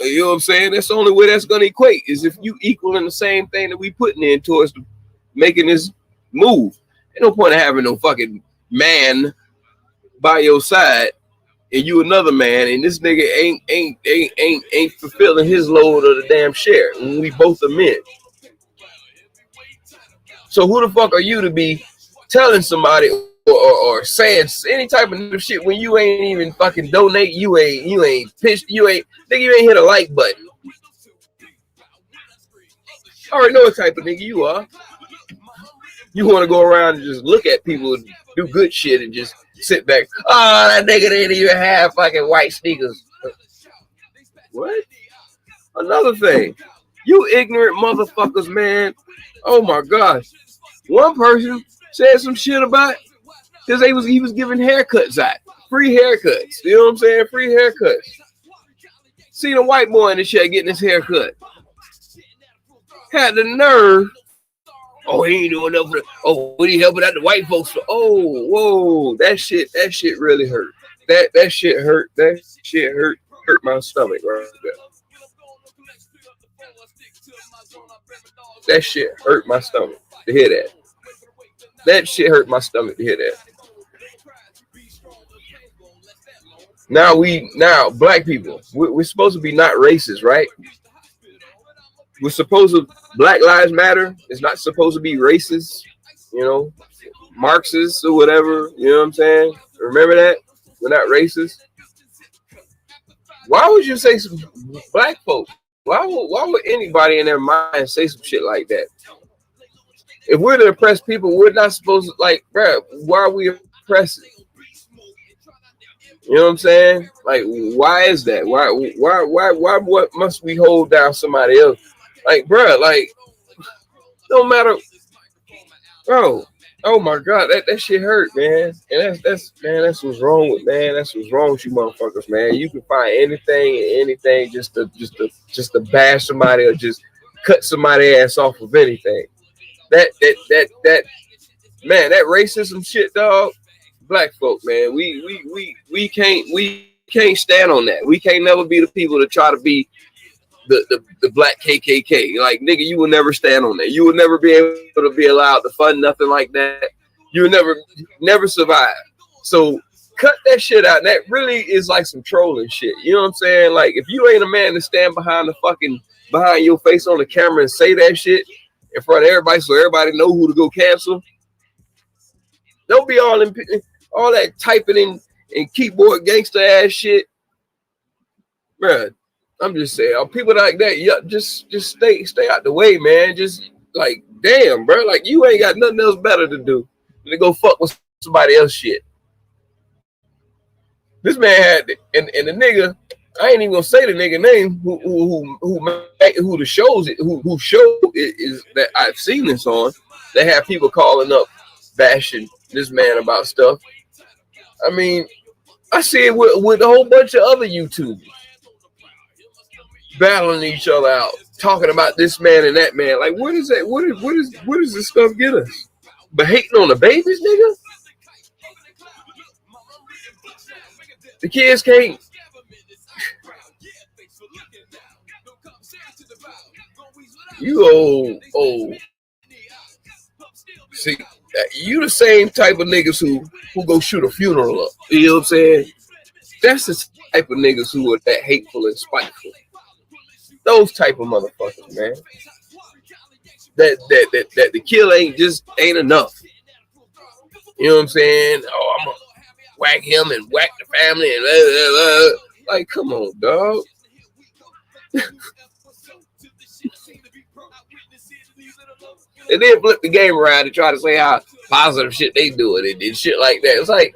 You know what I'm saying? That's the only way that's gonna equate is if you equaling the same thing that we putting in towards making this move. Ain't no point of having no fucking man by your side and you another man and this nigga ain't fulfilling his load of the damn share when we both are men. So who the fuck are you to be telling somebody or saying any type of shit when you ain't even fucking donate, you ain't pitched, you ain't hit a like button. I already know what type of nigga you are. You want to go around and just look at people and do good shit and just sit back. Oh, that nigga didn't even have fucking white sneakers. What? Another thing. You ignorant motherfuckers, man. Oh my gosh. One person said some shit about because he was giving haircuts out. Free haircuts. You know what I'm saying? Free haircuts. Seen a white boy in the shed getting his haircut. Had the nerve. Oh, he ain't doing nothing. Oh, what he helping out the white folks for? Oh, whoa, that shit really hurt. That shit hurt. That shit hurt my stomach right there. That shit hurt my stomach to hear that. That shit hurt my stomach to hear that. Now black people, we're supposed to be not racist, right? We're supposed to, Black Lives Matter is not supposed to be racist, you know, Marxist or whatever, you know what I'm saying? Remember that? We're not racist. Why would you say some black folks? Why would anybody in their mind say some shit like that? If we're the oppressed people, we're not supposed to, like, bruh, why are we oppressing? You know what I'm saying? Like, why is that? Why what must we hold down somebody else? Like, bruh, like, no matter, bro. Oh my God, that shit hurt, man. And that's what's wrong with, man. That's what's wrong with you motherfuckers, man. You can find anything just to bash somebody or just cut somebody's ass off of anything. That man, that racism shit, dog. Black folk, man, we can't stand on that. We can't never be the people to try to be the black KKK. Like, nigga, you will never stand on that. You will never be able to be allowed to fund nothing like that. You will never survive. So cut that shit out. That really is like some trolling shit. You know what I'm saying? Like, if you ain't a man to stand behind the fucking behind your face on the camera and say that shit in front of everybody so everybody know who to go cancel. Don't be all that typing in keyboard gangster ass shit, bruh. I'm just saying, people like that, yeah, just stay out the way, man. Just like, damn, bro, like you ain't got nothing else better to do than to go fuck with somebody else shit. This man had, and the nigga, I ain't even gonna say the nigga name who the shows it, who show it is that I've seen this on. They have people calling up, bashing this man about stuff. I mean, I see it with a whole bunch of other YouTubers battling each other out, talking about this man and that man. Like, what is that? What does this stuff get us? But hating on the babies, nigga. The kids can't. You old. See, you the same type of niggas who go shoot a funeral up. You know what I'm saying? That's the type of niggas who are that hateful and spiteful. Those type of motherfuckers, man. That the kill ain't enough. You know what I'm saying? Oh, I'm gonna whack him and whack the family and blah, blah, blah. Like, come on, dog. And then flip the game around and try to say how positive shit they doing and shit like that. It's like,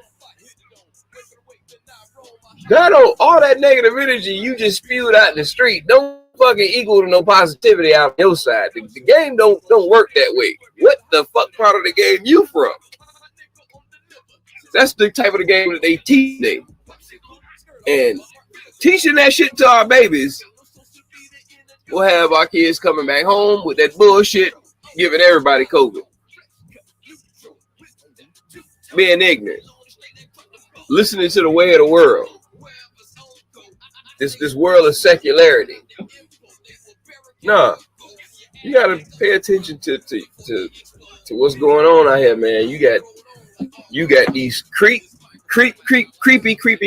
all that negative energy you just spewed out in the street don't fucking equal to no positivity out on your side. The game don't work that way. What the fuck part of the game you from? That's the type of the game that they teach them. And teaching that shit to our babies will have our kids coming back home with that bullshit, giving everybody COVID. Being ignorant. Listening to the way of the world. This world of secularity. Nah. You gotta pay attention to what's going on out here, man. You got these creepy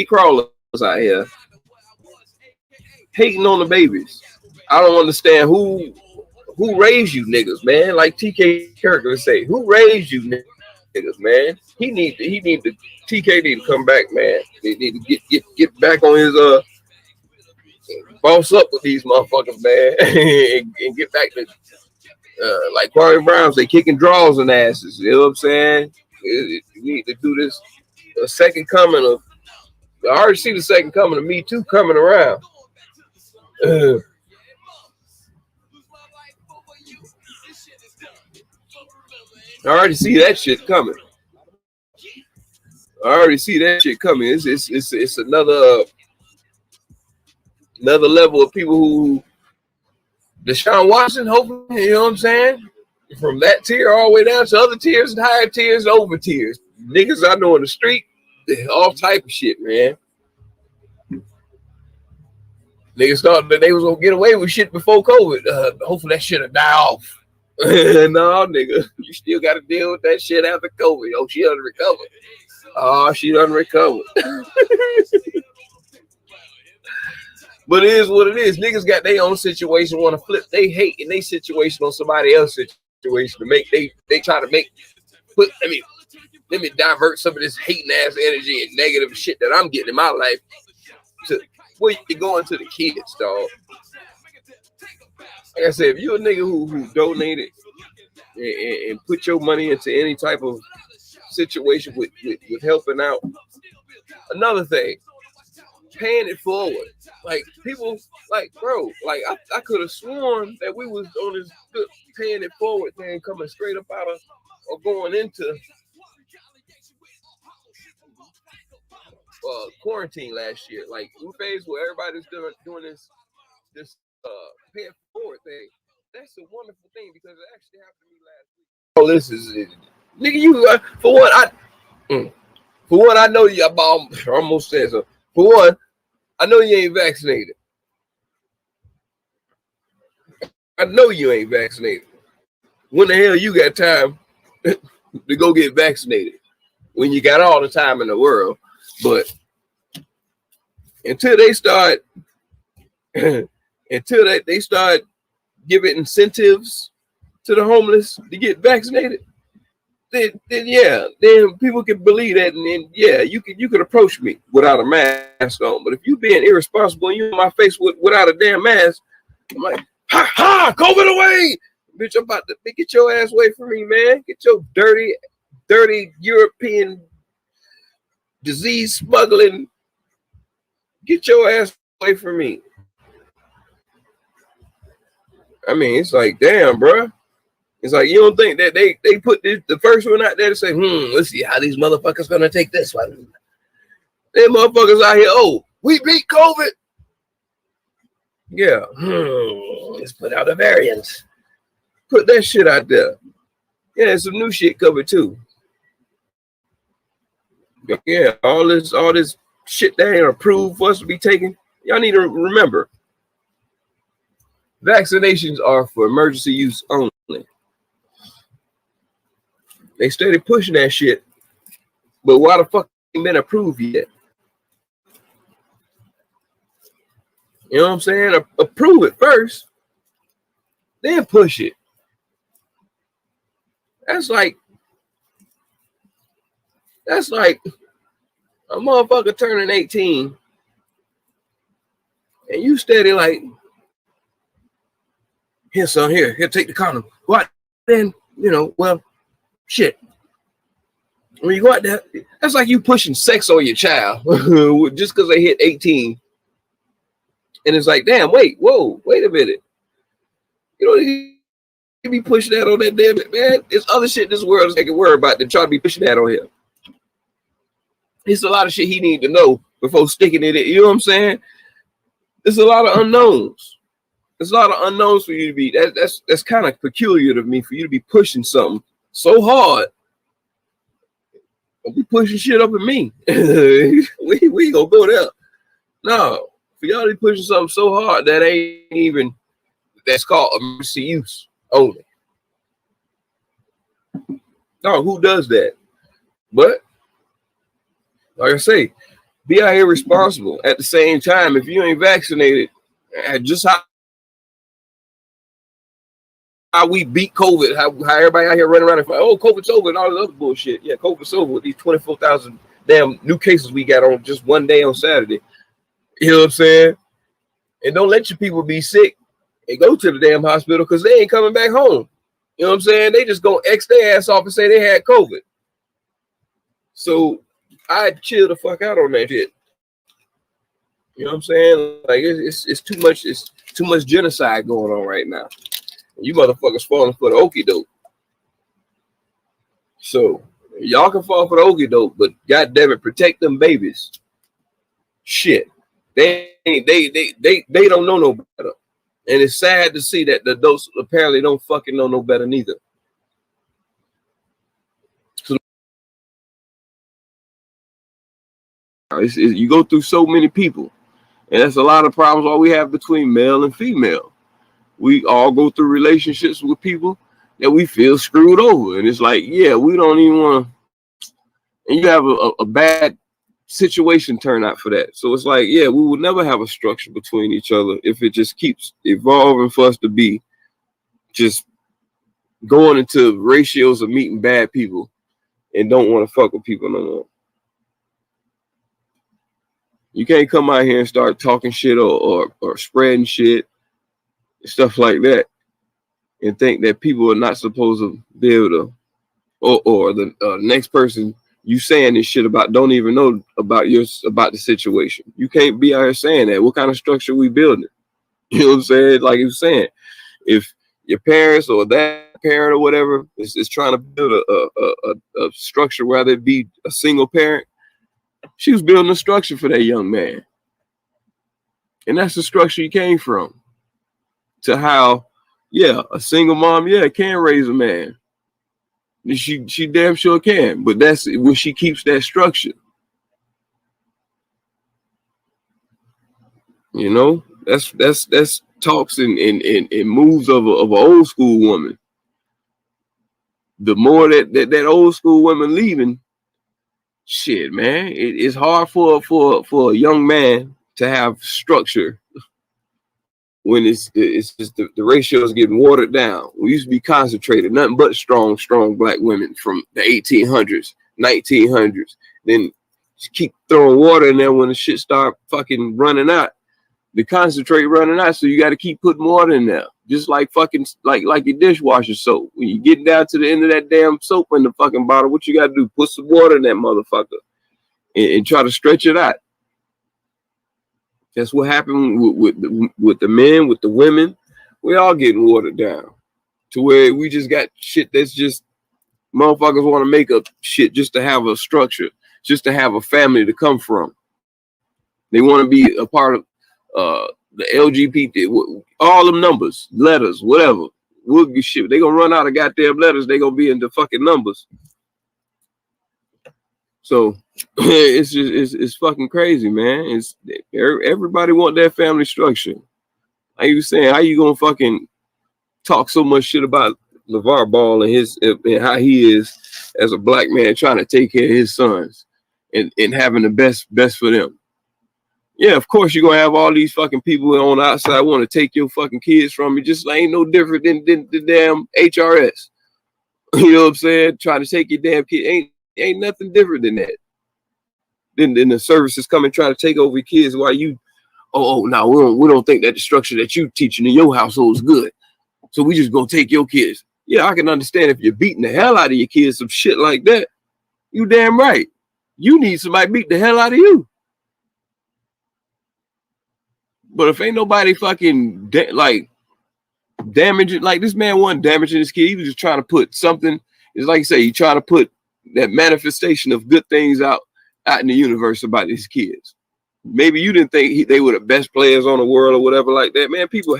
crawlers out here hating on the babies. I don't understand who raised you niggas, man. Like TK character say, who raised you niggas, man? He need to TK need to come back, man. He need to get back on his boss up with these motherfuckers, man, and get back to like Kwame Brown say, kicking draws and asses. You know what I'm saying? You need to do this. A second coming of. I already see the second coming of Me Too coming around. I already see that shit coming. It's another level of people who Deshaun Watson, hopefully, you know what I'm saying? From that tier all the way down to other tiers and higher tiers and over tiers. Niggas I know in the street, all type of shit, man. Niggas thought that they was gonna get away with shit before COVID. Hopefully that shit'll die off. No, nigga, you still got to deal with that shit after COVID. Oh, she done recovered. Oh, she done recovered. But it is what it is. Niggas got their own situation, want to flip they hate in their situation on somebody else's situation to make they try to let me divert some of this hating ass energy and negative shit that I'm getting in my life to where you going to the kids, dog. Like I said, if you're a nigga who donated and put your money into any type of situation with helping out, another thing, paying it forward. Like people, like bro, like I could have sworn that we was on this good paying it forward thing coming straight up out of or going into quarantine last year. Like we phase where everybody's doing this pay it forward thing. That's a wonderful thing because it actually happened to me last week. Oh, this is it. Nigga, you for one, I know you. I almost said so. For one, I know you ain't vaccinated. I know you ain't vaccinated. When the hell you got time to go get vaccinated? When you got all the time in the world. But until they start give it incentives to the homeless to get vaccinated, then people can believe that, and then you could approach me without a mask on. But if you being irresponsible and you in my face without a damn mask, I'm like, ha, COVID away, bitch! I'm about to get your ass away from me, man. Get your dirty European disease smuggling. Get your ass away from me. I mean, it's like, damn, bro. It's like, you don't think that they put the first one out there to say, let's see how these motherfuckers gonna take this one. Them motherfuckers out here, oh, we beat COVID. Yeah. Let's put out a variant. Put that shit out there. Yeah, some new shit covered too. Yeah, all this shit that ain't approved for us to be taken. Y'all need to remember, vaccinations are for emergency use only. They started pushing that shit, but why the fuck ain't been approved yet? You know what I'm saying? Approve it first, then push it. That's like a motherfucker turning 18 and you steady like, here, son, here, take the condom. What? Then, well, shit. When you go out there, that's like you pushing sex on your child just because they hit 18. And it's like, damn, wait a minute. You be pushing that on that damn it, man. There's other shit in this world they can worry about than try to be pushing that on him. It's a lot of shit he need to know before sticking it in. You know what I'm saying? There's a lot of unknowns. There's a lot of unknowns for you to be. That's kind of peculiar to me, for you to be pushing something so hard. Don't be pushing shit up at me. we gonna go there. No, for y'all to be pushing something so hard that ain't even, that's called emergency use only. No, who does that? But like I say, be out here responsible. At the same time, if you ain't vaccinated, just how we beat COVID, how everybody out here running around and fight, oh, COVID's over and all this other bullshit. Yeah, COVID's over with these 24,000 damn new cases we got on just one day on Saturday. You know what I'm saying? And don't let your people be sick and go to the damn hospital because they ain't coming back home. You know what I'm saying? They just gonna X their ass off and say they had COVID. So I'd chill the fuck out on that shit. You know what I'm saying? Like it's too much genocide going on right now. You motherfuckers falling for the okie doke. So y'all can fall for the okie doke, but goddamn it, protect them babies. Shit, they don't know no better, and it's sad to see that the adults apparently don't fucking know no better neither. So you go through so many people, and that's a lot of problems all we have between male and female. We all go through relationships with people that we feel screwed over. And it's like, yeah, we don't even want to, and you have a bad situation turn out for that. So it's like, yeah, we will never have a structure between each other if it just keeps evolving for us to be just going into ratios of meeting bad people and don't want to fuck with people no more. You can't come out here and start talking shit or spreading shit, stuff like that, and think that people are not supposed to be able to, or the next person you saying this shit about don't even know about the situation. You can't be out here saying that. What kind of structure we building? You know what I'm saying? Like you were saying, if your parents or that parent or whatever is trying to build a structure, whether it be a single parent, she was building a structure for that young man, and that's the structure he came from. To how, yeah, a single mom, yeah, can raise a man. She damn sure can, but that's when she keeps that structure. You know, that's talks and moves of an old school woman. The more that old school woman leaving, shit, man, it's hard for a young man to have structure when it's just the ratio is getting watered down. We used to be concentrated, nothing but strong black women from the 1800s, 1900s. Then just keep throwing water in there when the shit start fucking running out. The concentrate running out, so you got to keep putting water in there. Just like fucking like your dishwasher soap. When you get down to the end of that damn soap in the fucking bottle, what you got to do? Put some water in that motherfucker and try to stretch it out. That's what happened with the men, with the women. We all getting watered down to where we just got shit that's just motherfuckers want to make up shit just to have a structure, just to have a family to come from. They want to be a part of the LGBT, all them numbers, letters, whatever. We'll get shit. They gonna run out of goddamn letters. They gonna be into fucking numbers. So it's fucking crazy, man. It's everybody want that family structure. Like you saying, how you gonna fucking talk so much shit about LeVar Ball and how he is as a black man trying to take care of his sons and having the best for them? Yeah, of course you're gonna have all these fucking people on the outside want to take your fucking kids from you. Just ain't no different than the damn HRS. You know what I'm saying? Trying to take your damn kid ain't nothing different than that. Then the services come and try to take over your kids while you no, we don't think that the structure that you teaching in your household is good. So we just gonna take your kids. Yeah, I can understand if you're beating the hell out of your kids, some shit like that. You damn right. You need somebody beat the hell out of you. But if ain't nobody fucking damaging, like this man wasn't damaging his kid, he was just trying to put something. It's like you say, he trying to put that manifestation of good things out in the universe about his kids. Maybe you didn't think they were the best players on the world or whatever like that. Man, people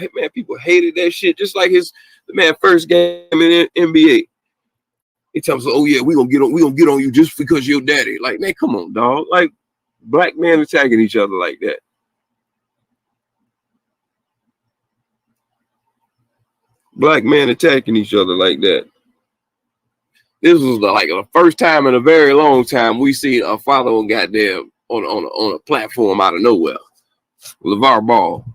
hated that shit. Just like the man first game in the NBA. He tells us, oh yeah, we gonna get on you just because you're daddy. Like, man, come on, dog. Like, black men attacking each other like that. Black men attacking each other like that. This was like the first time in a very long time we see a father on goddamn on a platform out of nowhere. LeVar Ball.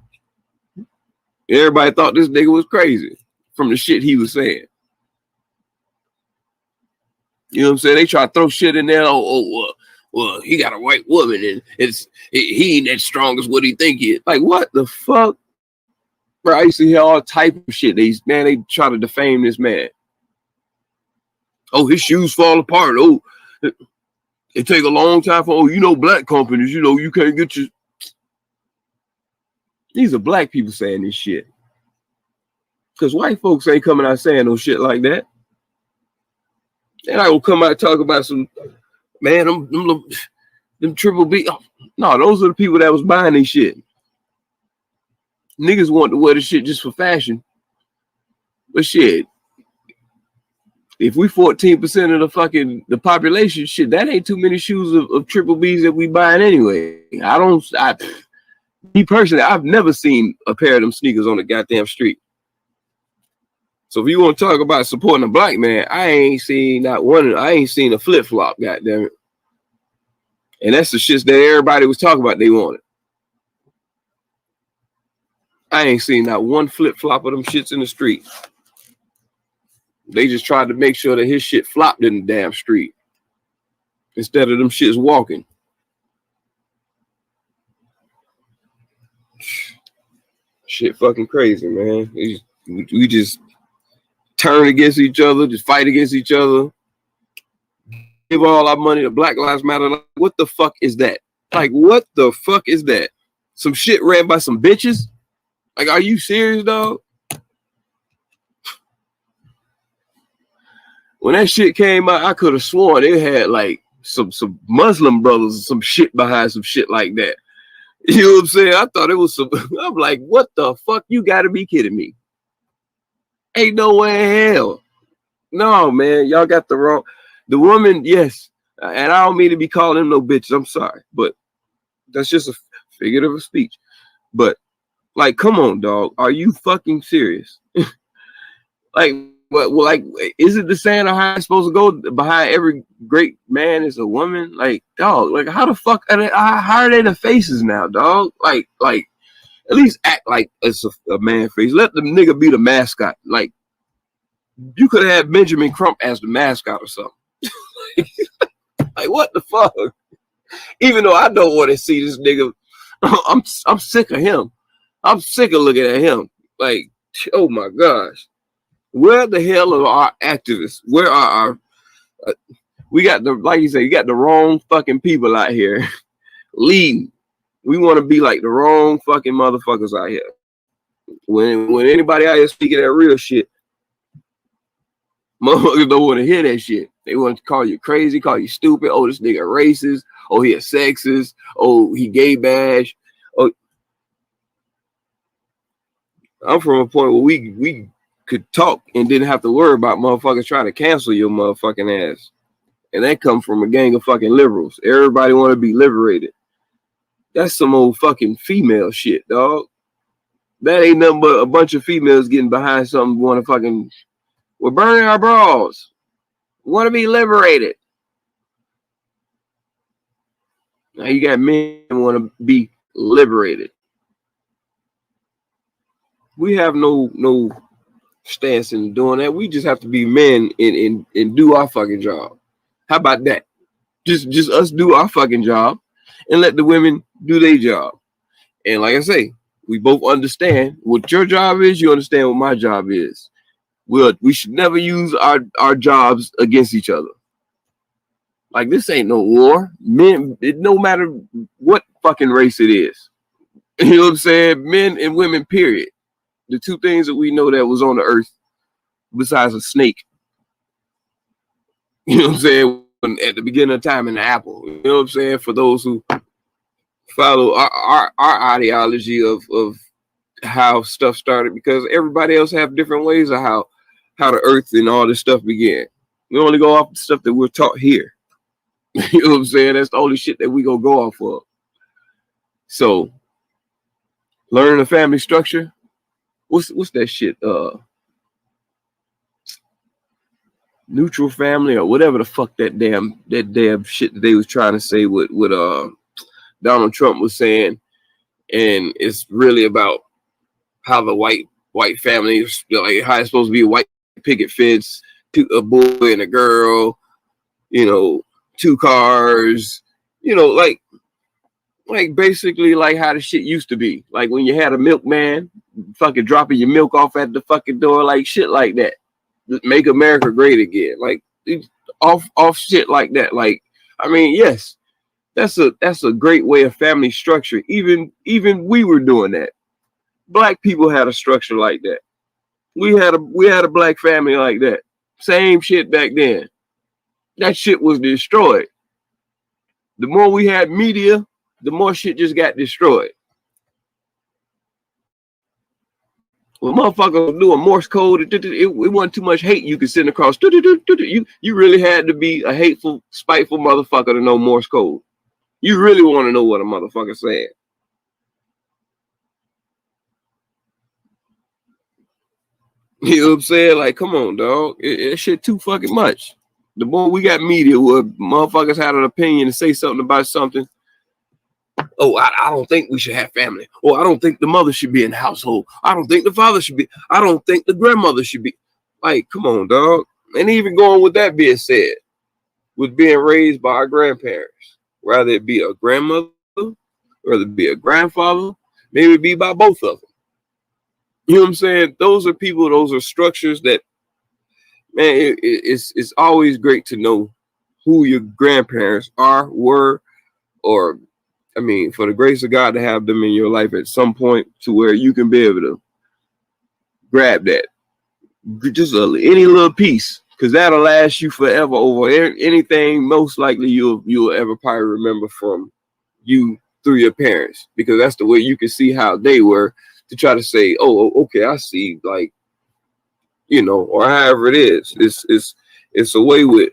Everybody thought this nigga was crazy from the shit he was saying. You know what I'm saying? They try to throw shit in there. Well, he got a white woman and he ain't that strong as what he think he is. Like, what the fuck? Bro, I used to hear all type of shit. They try to defame this man. Oh, his shoes fall apart. Oh, it take a long time for, black companies, you can't get your... These are black people saying this shit. Because white folks ain't coming out saying no shit like that. They're not gonna come out and talk about some, man, them triple B. Oh, no, those are the people that was buying this shit. Niggas want to wear the shit just for fashion. But shit, if we 14% of the population, shit, that ain't too many shoes of triple B's that we buying anyway. Me personally, I've never seen a pair of them sneakers on the goddamn street. So if you want to talk about supporting a black man, I ain't seen a flip-flop, goddamn it. And that's the shit that everybody was talking about they wanted. I ain't seen not one flip-flop of them shits in the street. They just tried to make sure that his shit flopped in the damn street instead of them shits walking. Shit fucking crazy, man. We just turn against each other, just fight against each other. Give all our money to Black Lives Matter. Like, what the fuck is that? Like, what the fuck is that? Some shit ran by some bitches? Like, are you serious, dog? When that shit came out, I could have sworn it had like some Muslim brothers or some shit behind some shit like that. You know what I'm saying? I thought it was some. I'm like, what the fuck? You gotta be kidding me. Ain't no way in hell. No, man, y'all got the wrong. The woman, yes. And I don't mean to be calling them no bitches. I'm sorry. But that's just a figurative of speech. But like, come on, dog. Are you fucking serious? Like, is it the saying of how it's supposed to go? Behind every great man is a woman? Like, dog, like, how the fuck how are they the faces now, dog? Like, At least act like it's a man face. Let the nigga be the mascot. Like, you could have had Benjamin Crump as the mascot or something. Like, what the fuck? Even though I don't want to see this nigga, I'm sick of him. I'm sick of looking at him. Like, oh my gosh. Where the hell are our activists? Where are our we got the, like you say, you got the wrong fucking people out here leading. We want to be like the wrong fucking motherfuckers out here. When anybody out here speaking that real shit, motherfuckers don't want to hear that shit. They want to call you crazy, call you stupid. Oh, this nigga racist. Oh, he a sexist. Oh, he gay bash. Oh, I'm from a point where we could talk and didn't have to worry about motherfuckers trying to cancel your motherfucking ass. And that comes from a gang of fucking liberals. Everybody want to be liberated. That's some old fucking female shit, dog. That ain't nothing but a bunch of females getting behind something, want to fucking, we're burning our bras. We want to be liberated. Now you got men who want to be liberated. We have no stance in doing that. We just have to be men and do our fucking job. How about that? Just us do our fucking job and let the women do their job. And like I say, we both understand what your job is. You understand what my job is. We should never use our jobs against each other. Like, this ain't no war. Men, no matter what fucking race it is. You know what I'm saying? Men and women, period. The two things that we know that was on the earth besides a snake. You know what I'm saying? At the beginning of time in the apple. You know what I'm saying? For those who follow our ideology of how stuff started, because everybody else have different ways of how the earth and all this stuff began. We only go off the stuff that we're taught here. You know what I'm saying? That's the only shit that we gonna go off of. So, learning the family structure. What's that shit? Neutral family or whatever the fuck that damn shit that they was trying to say with Donald Trump was saying, and it's really about how the white family is, like, how it's supposed to be a white picket fence, a boy and a girl, you know, 2 cars, you know, like basically like how the shit used to be. Like when you had a milkman fucking dropping your milk off at the fucking door, like shit like that. Make America great again. Like off shit like that. Like, I mean, yes, that's a great way of family structure. Even we were doing that. Black people had a structure like that. We had a black family like that. Same shit back then. That shit was destroyed. The more we had media, the more shit just got destroyed. When motherfuckers were doing Morse code, it wasn't too much hate you could send across. You really had to be a hateful, spiteful motherfucker to know Morse code. You really want to know what a motherfucker said. You know what I'm saying? Like, come on, dog. It shit too fucking much. The more we got media where motherfuckers had an opinion and say something about something. Oh, I don't think we should have family. Or I don't think the mother should be in the household. I don't think the father should be. I don't think the grandmother should be. Like, come on, dog. And even going with that being said, with being raised by our grandparents, whether it be a grandmother, whether it be a grandfather, maybe it be by both of them. You know what I'm saying? Those are people, those are structures that, man, it's always great to know who your grandparents are, were, or, I mean, for the grace of God to have them in your life at some point to where you can be able to grab that. Just any little piece, because that'll last you forever over anything most likely you'll ever probably remember from you through your parents, because that's the way you can see how they were to try to say, oh, okay, I see, like, you know, or however it is. It's a way with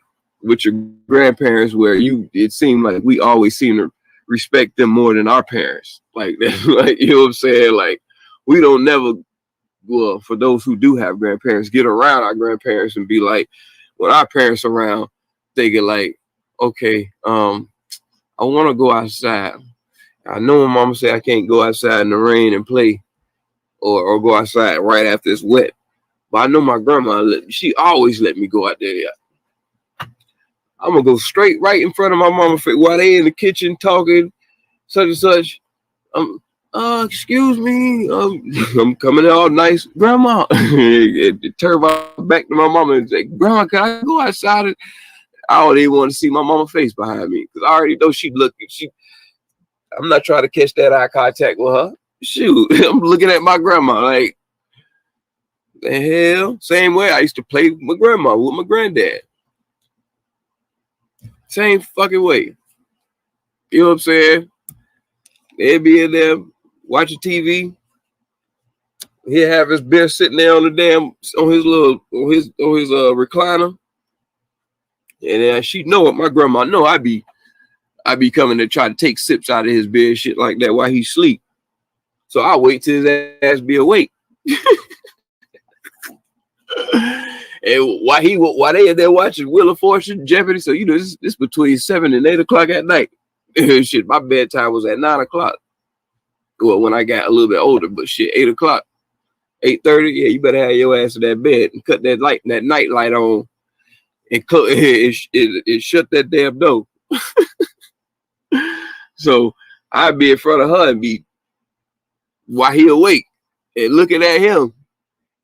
your grandparents where it seemed like we always seem to respect them more than our parents. Like, like, you know what I'm saying? Like, we don't never, well, for those who do have grandparents, get around our grandparents and be like, when our parents around, they get like, okay, I want to go outside I know my mama say I can't go outside in the rain and play or go outside right after it's wet. But I know my grandma, she always let me go out there. Yeah. I'm going to go straight right in front of my mama while they in the kitchen talking such and such. Excuse me. I'm coming all nice. Grandma. Turn my back to my mama and say, Grandma, can I go outside? I don't even want to see my mama face behind me because I already know she looking. I'm not trying to catch that eye contact with her. Shoot, I'm looking at my grandma like, the hell? Same way I used to play with my grandma, with my granddad. Same fucking way. You know what I'm saying? They'd be in there watching TV. He'd have his beer sitting there on his recliner. And she'd know it. My grandma know I be coming to try to take sips out of his beer, shit like that while he sleep. So I wait till his ass be awake. And while they in there watching Wheel of Fortune, Jeopardy, so you know this between 7 and 8 o'clock at night. Shit, my bedtime was at 9 o'clock. Well, when I got a little bit older, but shit, 8 o'clock, 8:30. Yeah, you better have your ass in that bed and cut that night light on, and it shut that damn door. So I'd be in front of her and be while he awake and looking at him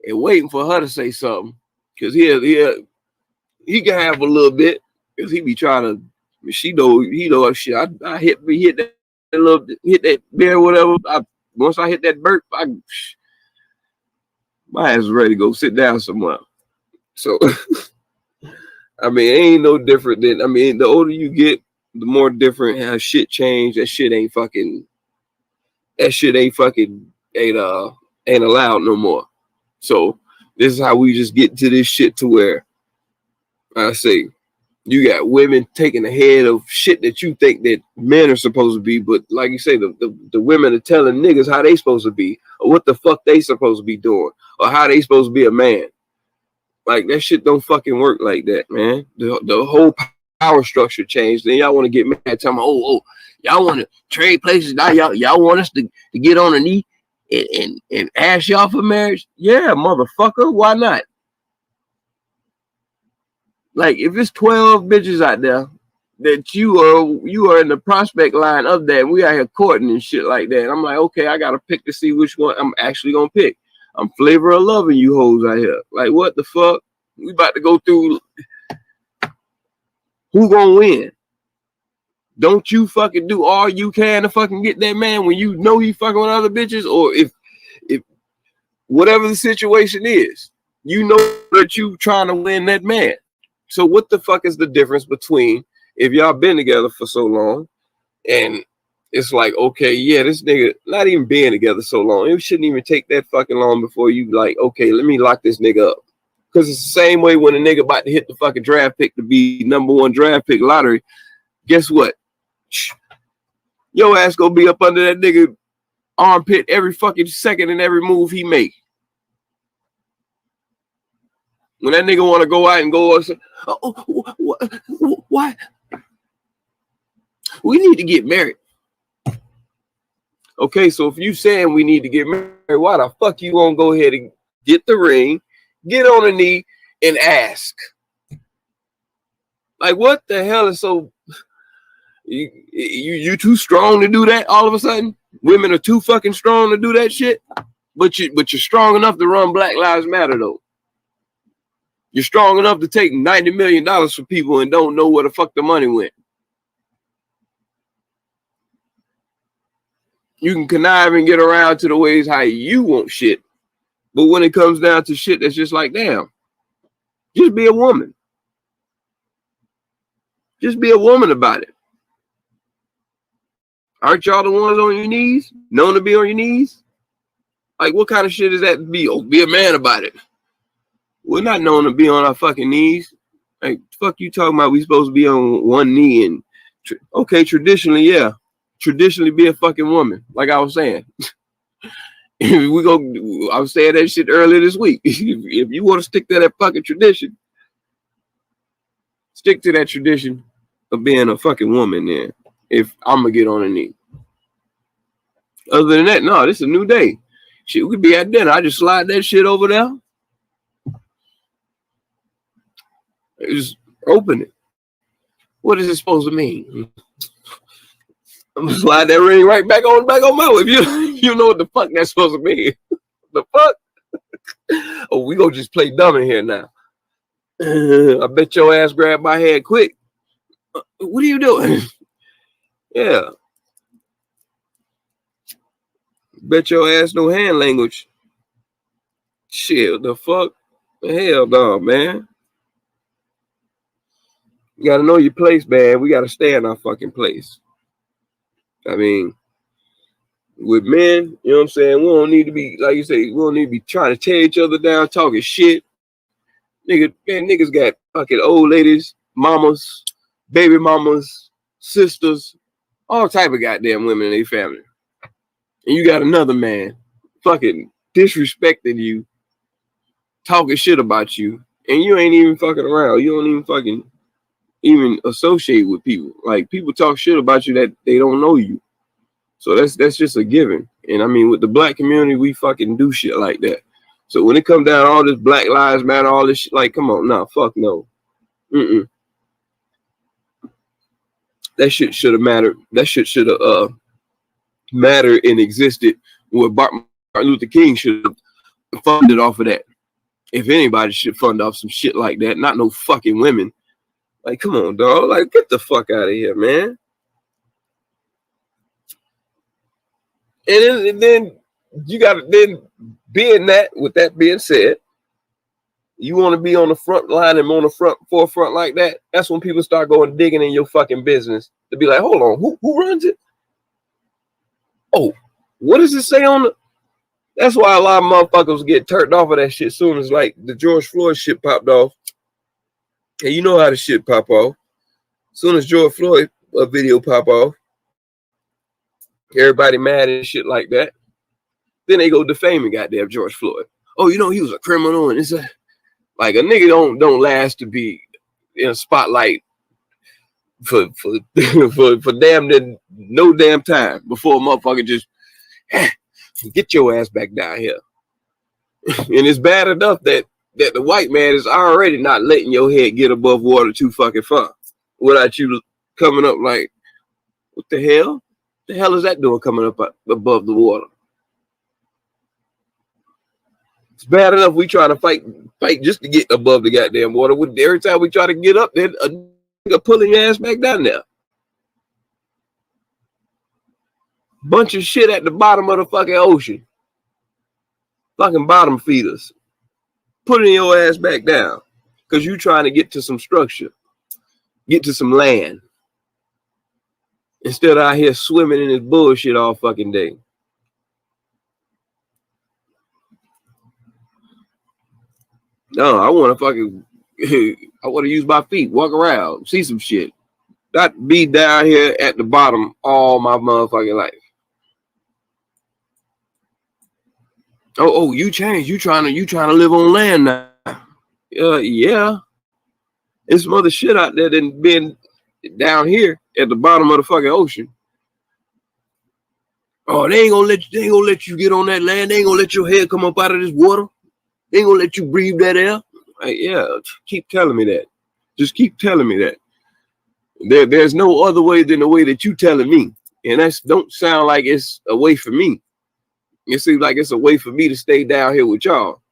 and waiting for her to say something. Cause he can have a little bit, cause he be trying to. He know shit. I hit that beer or whatever. Once I hit that burp, my ass is ready to go sit down somewhere. So I mean, it ain't no different than. I mean, the older you get, the more different how shit change. That shit ain't allowed no more. So this is how we just get to this shit to where I say you got women taking the head of shit that you think that men are supposed to be, but like you say, the women are telling niggas how they supposed to be, or what the fuck they supposed to be doing, or how they supposed to be a man. Like that shit don't fucking work like that, man. The whole power structure changed. Then y'all want to get mad, tell me, y'all want to trade places now. Y'all want us to get on a knee and ask y'all for marriage? Yeah, motherfucker. Why not? Like if it's 12 bitches out there that you are in the prospect line of that, and we out here courting and shit like that. I'm like, okay, I gotta pick to see which one I'm actually gonna pick. I'm flavor of loving you hoes out here. Like what the fuck? We about to go through. Who gonna win? Don't you fucking do all you can to fucking get that man when you know he fucking with other bitches, or if whatever the situation is, you know that you trying to win that man. So what the fuck is the difference between if y'all been together for so long and it's like, okay, yeah, this nigga not even being together so long, it shouldn't even take that fucking long before you like, okay, let me lock this nigga up. Because it's the same way when a nigga about to hit the fucking draft pick to be #1 draft pick lottery. Guess what? Your ass gonna be up under that nigga armpit every fucking second and every move he make. When that nigga want to go out and go and say, what? We need to get married. Okay, so if you saying we need to get married, why the fuck you won't go ahead and get the ring, get on a knee, and ask? Like, what the hell is so... You too strong to do that all of a sudden? Women are too fucking strong to do that shit? But you're strong enough to run Black Lives Matter, though. You're strong enough to take $90 million from people and don't know where the fuck the money went. You can connive and get around to the ways how you want shit. But when it comes down to shit that's just like, damn, just be a woman. Just be a woman about it. Aren't y'all the ones on your knees? Known to be on your knees? Like, what kind of shit is that to be? Oh, be a man about it. We're not known to be on our fucking knees. Like, fuck you talking about we supposed to be on one knee and... Okay, traditionally, yeah. Traditionally be a fucking woman, like I was saying. I was saying that shit earlier this week. If you want to stick to that fucking tradition, stick to that tradition of being a fucking woman then. If I'm gonna get on a knee. Other than that, no, this is a new day. Shit, we could be at dinner. I just slide that shit over there. Just open it. What is it supposed to mean? I'm gonna slide that ring right back on my way. You know what the fuck that's supposed to mean? The fuck? Oh, we gonna just play dumb in here now. I bet your ass grabbed my head quick. What are you doing? Yeah. Bet your ass no hand language. Shit, the fuck? Hell no, man. You gotta know your place, man. We gotta stay in our fucking place. I mean, with men, you know what I'm saying? We don't need to be, like you say, we don't need to be trying to tear each other down, talking shit. Niggas got fucking old ladies, mamas, baby mamas, sisters, all type of goddamn women in their family. And you got another man fucking disrespecting you, talking shit about you, and you ain't even fucking around. You don't even fucking associate with people. Like, people talk shit about you that they don't know you. So that's just a given. And I mean, with the black community, we fucking do shit like that. So when it comes down to all this Black Lives Matter, all this shit, like, come on, nah, fuck no. That shit should have mattered. That shit should have mattered and existed where Martin Luther King should have funded off of that. If anybody should fund off some shit like that, not no fucking women. Like, come on, dog. Like, get the fuck out of here, man. And then you got to then being that, with that being said, you want to be on the front line and on the forefront like that. That's when people start going digging in your fucking business to be like, hold on, who runs it? Oh, what does it say on the? That's why a lot of motherfuckers get turned off of that shit soon as like the George Floyd shit popped off. And you know how the shit pop off. Soon as George Floyd video pop off, everybody mad and shit like that. Then they go defaming goddamn George Floyd. Oh, you know, he was a criminal, and it's like a nigga don't last to be in a spotlight for damn no damn time before a motherfucker just get your ass back down here. And it's bad enough that the white man is already not letting your head get above water too fucking far without you coming up like, what the hell? The hell is that doing coming up above the water? It's bad enough we trying to fight just to get above the goddamn water. Every time we try to get up, then a nigga pulling your ass back down there. Bunch of shit at the bottom of the fucking ocean. Fucking bottom feeders. Putting your ass back down. Because you trying to get to some structure. Get to some land. Instead of out here swimming in this bullshit all fucking day. No, I want to fucking, I want to use my feet, walk around, see some shit. Not be down here at the bottom all my motherfucking life. Oh, you changed. You trying to live on land now? Yeah. There's some other shit out there than being down here at the bottom of the fucking ocean. Oh, they ain't gonna let you get on that land. They ain't gonna let your head come up out of this water. They ain't gonna let you breathe that air. Like, yeah, keep telling me that. Just keep telling me that. There's no other way than the way that you telling me. And that don't sound like it's a way for me. It seems like it's a way for me to stay down here with y'all.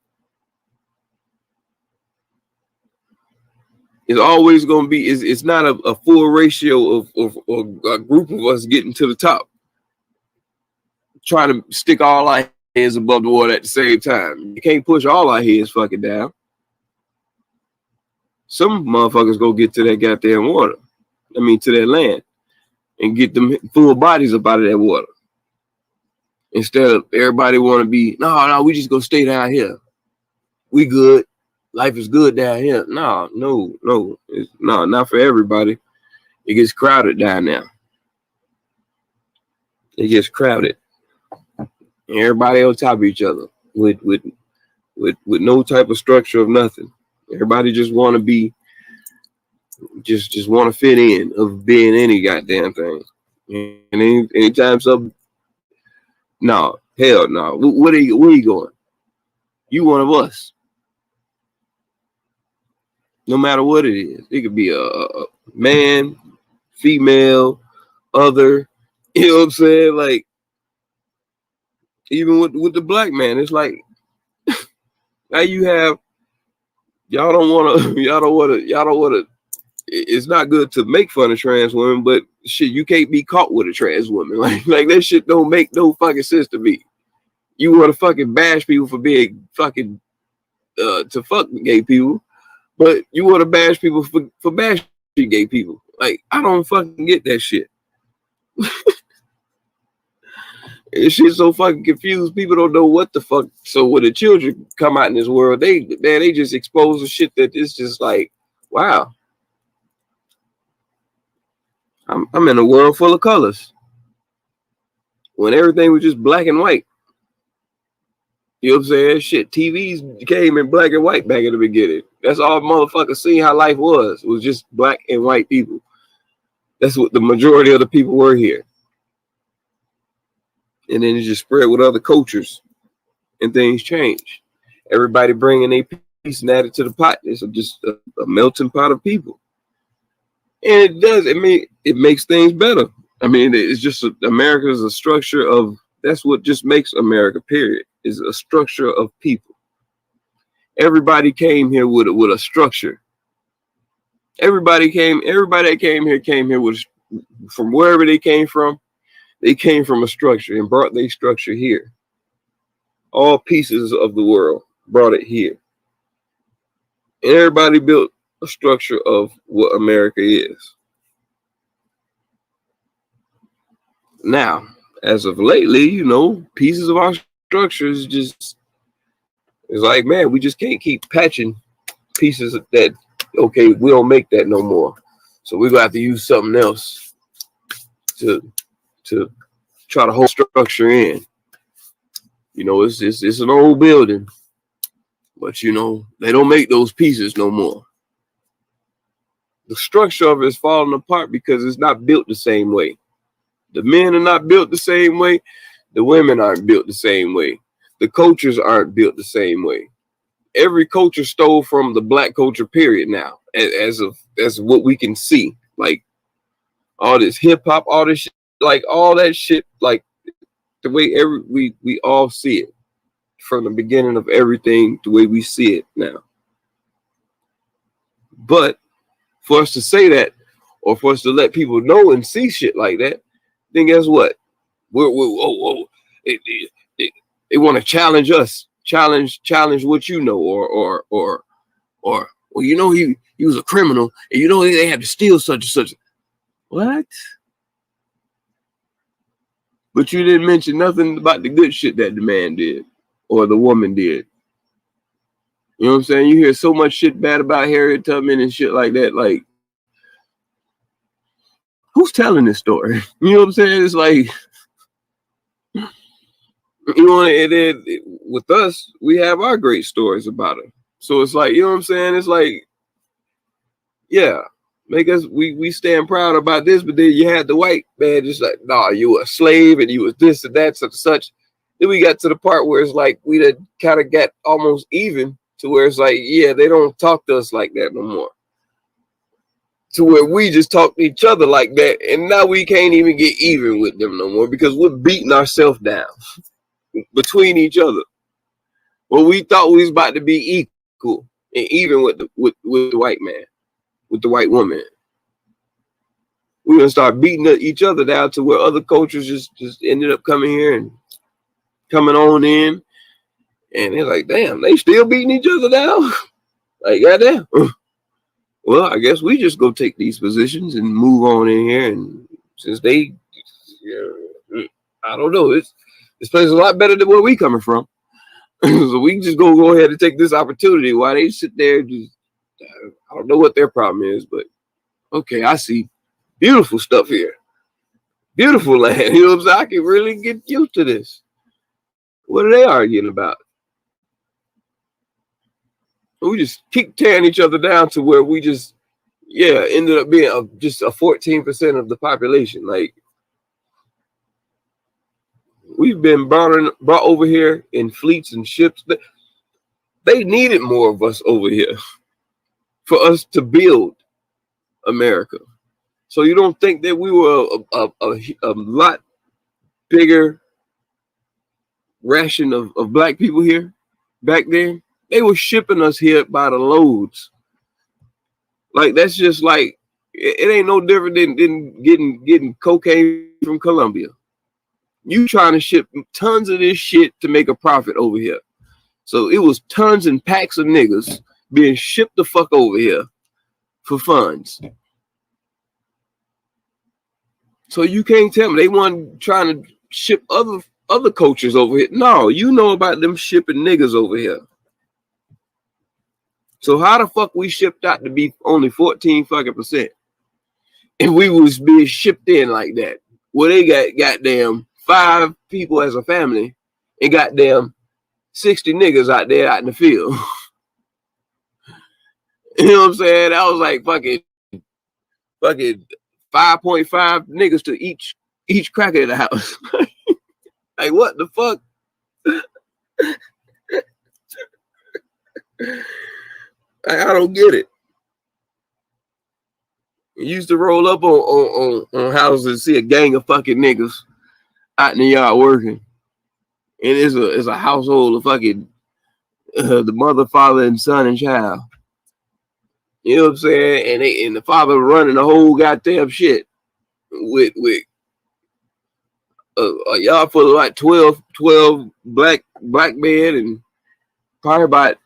It's always gonna be, it's not a full ratio of a group of us getting to the top. Trying to stick all our heads above the water at the same time. You can't push all our heads fucking down. Some motherfuckers go get to that goddamn water. I mean, to that land. And get them full bodies up out of that water. Instead of everybody want to be, no, we just go stay down here. We good. Life is good down here. No, not for everybody. It gets crowded down there. It gets crowded. Everybody on top of each other with no type of structure of nothing. Everybody just want to be, just want to fit in of being any goddamn thing. And anytime something No, hell no. Where are you going? You one of us. No matter what it is. It could be a man, female, other. You know what I'm saying? Like, even with the black man, it's like now you have y'all don't want to. It's not good to make fun of trans women, but shit, you can't be caught with a trans woman. Like that shit don't make no fucking sense to me. You want to fucking bash people for being fucking to fuck gay people, but you want to bash people for bashing gay people. Like, I don't fucking get that shit. It's shit so fucking confused. People don't know what the fuck. So when the children come out in this world, they just expose the shit that it's just like, wow. I'm in a world full of colors. When everything was just black and white. You know what I'm saying? Shit, TVs came in black and white back in the beginning. That's all motherfuckers seen how life was just black and white people. That's what the majority of the people were here. And then it just spread with other cultures and things change. Everybody bringing a piece and add it to the pot. It's just a melting pot of people. And it does. It makes things better. I mean, it's just America is a structure of, that's what just makes America, period, is a structure of people. Everybody came here with a structure. Everybody that came here with, from wherever they came from a structure and brought their structure here. All pieces of the world brought it here. And everybody built a structure of what America is. Now, as of lately, you know, pieces of our structures just, it's like, man, we just can't keep patching pieces that, okay, we don't make that no more. So we're gonna have to use something else to try to hold structure in. You know, it's an old building, but you know, they don't make those pieces no more. The structure of it is falling apart because it's not built the same way. The men are not built the same way. The women aren't built the same way. The cultures aren't built the same way. Every culture stole from the black culture, period, now, as what we can see. Like all this hip hop, all this shit, like all that shit, like the way we all see it from the beginning of everything, the way we see it now. But for us to say that, or for us to let people know and see shit like that, then guess what? They want to challenge us, challenge what you know, or well, you know, he was a criminal, and you know they had to steal such and such. What? But you didn't mention nothing about the good shit that the man did or the woman did. You know what I'm saying? You hear so much shit bad about Harriet Tubman and shit like that. Like, who's telling this story? You know what I'm saying? It's like, you know, and then with us, we have our great stories about her. So it's like, you know what I'm saying? It's like, yeah, make us, we stand proud about this, but then you had the white man just like, nah, you were a slave and you was this and that, such and such. Then we got to the part where it's like, we done kind of got almost even to where it's like, yeah, they don't talk to us like that no more. To where we just talk to each other like that, and now we can't even get even with them no more because we're beating ourselves down between each other. Well, we thought we was about to be equal and even with the white man, with the white woman. We're gonna start beating each other down to where other cultures just ended up coming here and coming on in, and they're like, damn, they still beating each other down. Like, goddamn. Well, I guess we just go take these positions and move on in here. And since they, I don't know, this place is a lot better than where we coming from. So we can just go ahead and take this opportunity while they sit there. Just, I don't know what their problem is, but okay, I see beautiful stuff here. Beautiful land. You know what I'm saying? I can really get used to this. What are they arguing about? We just keep tearing each other down to where we just, ended up being just a 14% of the population. Like, We've been brought over here in fleets and ships. They needed more of us over here for us to build America. So you don't think that we were a lot bigger ration of black people here back then? They were shipping us here by the loads. Like, that's just like, it ain't no different than getting cocaine from Colombia. You trying to ship tons of this shit to make a profit over here. So it was tons and packs of niggas being shipped the fuck over here for funds. So you can't tell me they weren't trying to ship other cultures over here. No, you know about them shipping niggas over here. So how the fuck we shipped out to be only 14% and we was being shipped in like that? Well, they got goddamn 5 people as a family and goddamn 60 niggas out there out in the field. You know what I'm saying? I was like fucking 5.5 niggas to each cracker in the house. Like, what the fuck? I don't get it. You used to roll up on houses and see a gang of fucking niggas out in the yard working. And it's a household of fucking the mother, father, and son and child. You know what I'm saying? And the father running the whole goddamn shit with a yard full of like 12 black men and probably about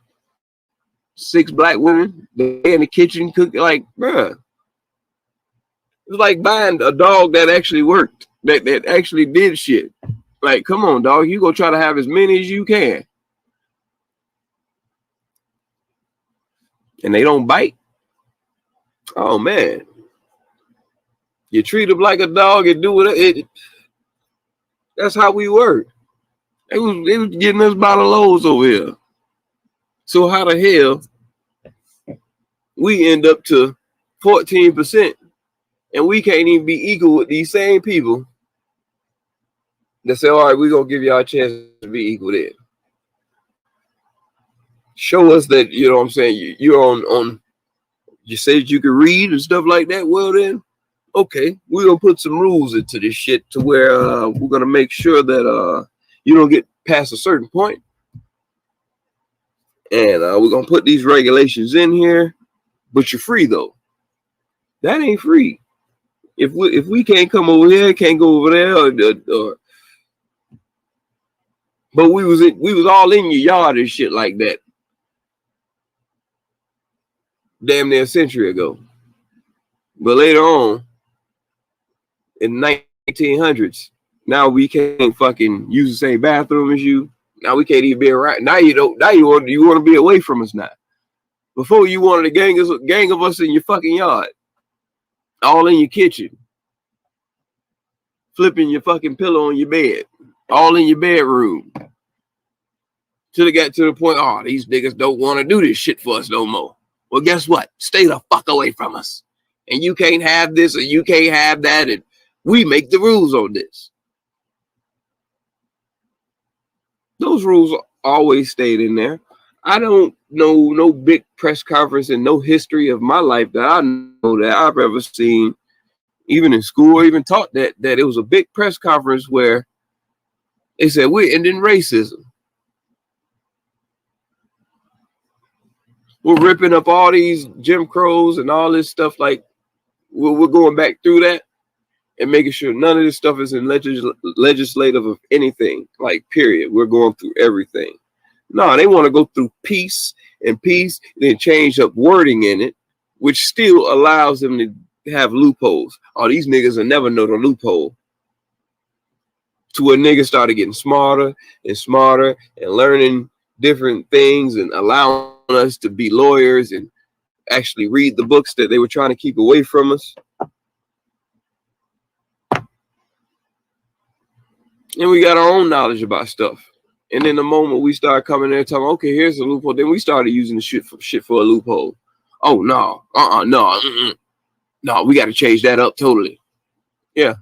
6 black women. They in the kitchen cooking. Like, bruh, it's like buying a dog that actually worked, that actually did shit. Like, come on, dog, you gonna try to have as many as you can. And they don't bite. Oh man, you treat them like a dog and do it. That's how we work. They was getting us by the loads over here. So how the hell we end up to 14% and we can't even be equal with these same people that say, all right, we're gonna give y'all a chance to be equal there. Show us that, you know what I'm saying, you're on you said you could read and stuff like that. Well then, okay, we're gonna put some rules into this shit to where we're gonna make sure that you don't get past a certain point. And we're gonna put these regulations in here, but you're free though. That ain't free. If we can't come over here, can't go over there, but we was all in your yard and shit like that. Damn near a century ago. But later on, in 1900s, now we can't fucking use the same bathroom as you. Now we can't even be around. Now you don't. Now you want to be away from us now. Before you wanted a gang of us in your fucking yard, all in your kitchen, flipping your fucking pillow on your bed, all in your bedroom. Till it got to the point, oh, these niggas don't want to do this shit for us no more. Well, guess what? Stay the fuck away from us. And you can't have this or you can't have that. And we make the rules on this. Those rules always stayed in there. I don't know no big press conference and no history of my life that I know that I've ever seen, even in school or even taught that it was a big press conference where they said we're ending racism. We're ripping up all these Jim Crows and all this stuff. Like we're going back through that and making sure none of this stuff is in legislative of anything. Like, period. We're going through everything. No, they want to go through peace, then change up wording in it, which still allows them to have loopholes. Oh, these niggas will never know the loophole. To where niggas started getting smarter and smarter and learning different things and allowing us to be lawyers and actually read the books that they were trying to keep away from us. And we got our own knowledge about stuff. And then the moment we start coming there talking, okay, here's a loophole, then we started using the shit for a loophole. Oh no, no, we got to change that up totally. Yeah,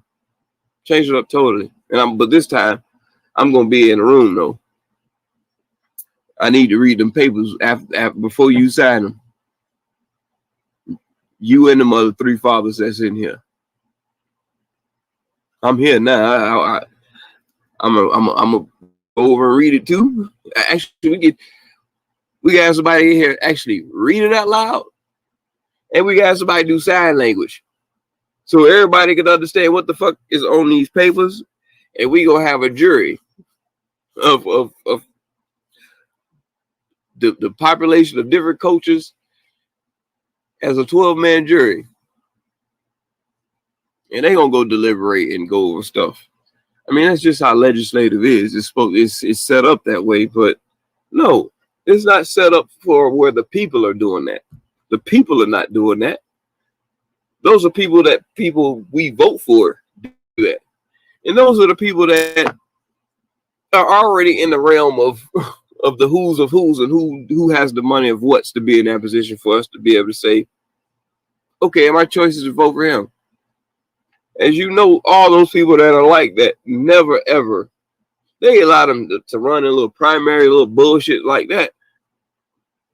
change it up totally. But this time, I'm gonna be in the room though. I need to read them papers after before you sign them. You and the other 3 fathers that's in here. I'm here now. I'm a go over and read it too. Actually, we got somebody in here actually read it out loud, and we got somebody do sign language, so everybody can understand what the fuck is on these papers, and we gonna have a jury of the population of different cultures as a 12-man jury, and they gonna go deliberate and go over stuff. I mean, that's just how legislative is. It's set up that way, but no, it's not set up for where the people are doing that. The people are not doing that. Those are people we vote for do that, and those are the people that are already in the realm of the who's of who's and who has the money of what's to be in that position for us to be able to say, okay, my choice is to vote for him. As you know, all those people that are like that never ever, they allow them to run a little primary, little bullshit like that,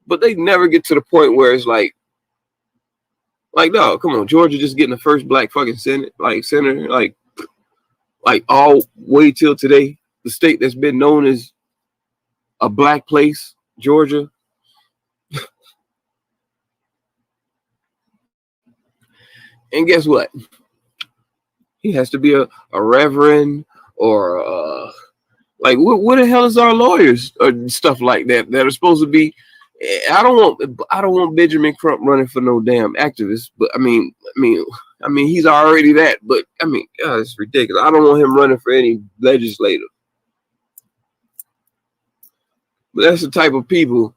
but they never get to the point where it's like, no, come on, Georgia just getting the first black fucking senator, like all way till today, the state that's been known as a black place, Georgia. And guess what? He has to be a reverend or like what the hell is our lawyers or stuff like that are supposed to be? I don't want Benjamin Crump running for no damn activist, but I mean he's already that. But I mean, God, it's ridiculous. I don't want him running for any legislator. But that's the type of people.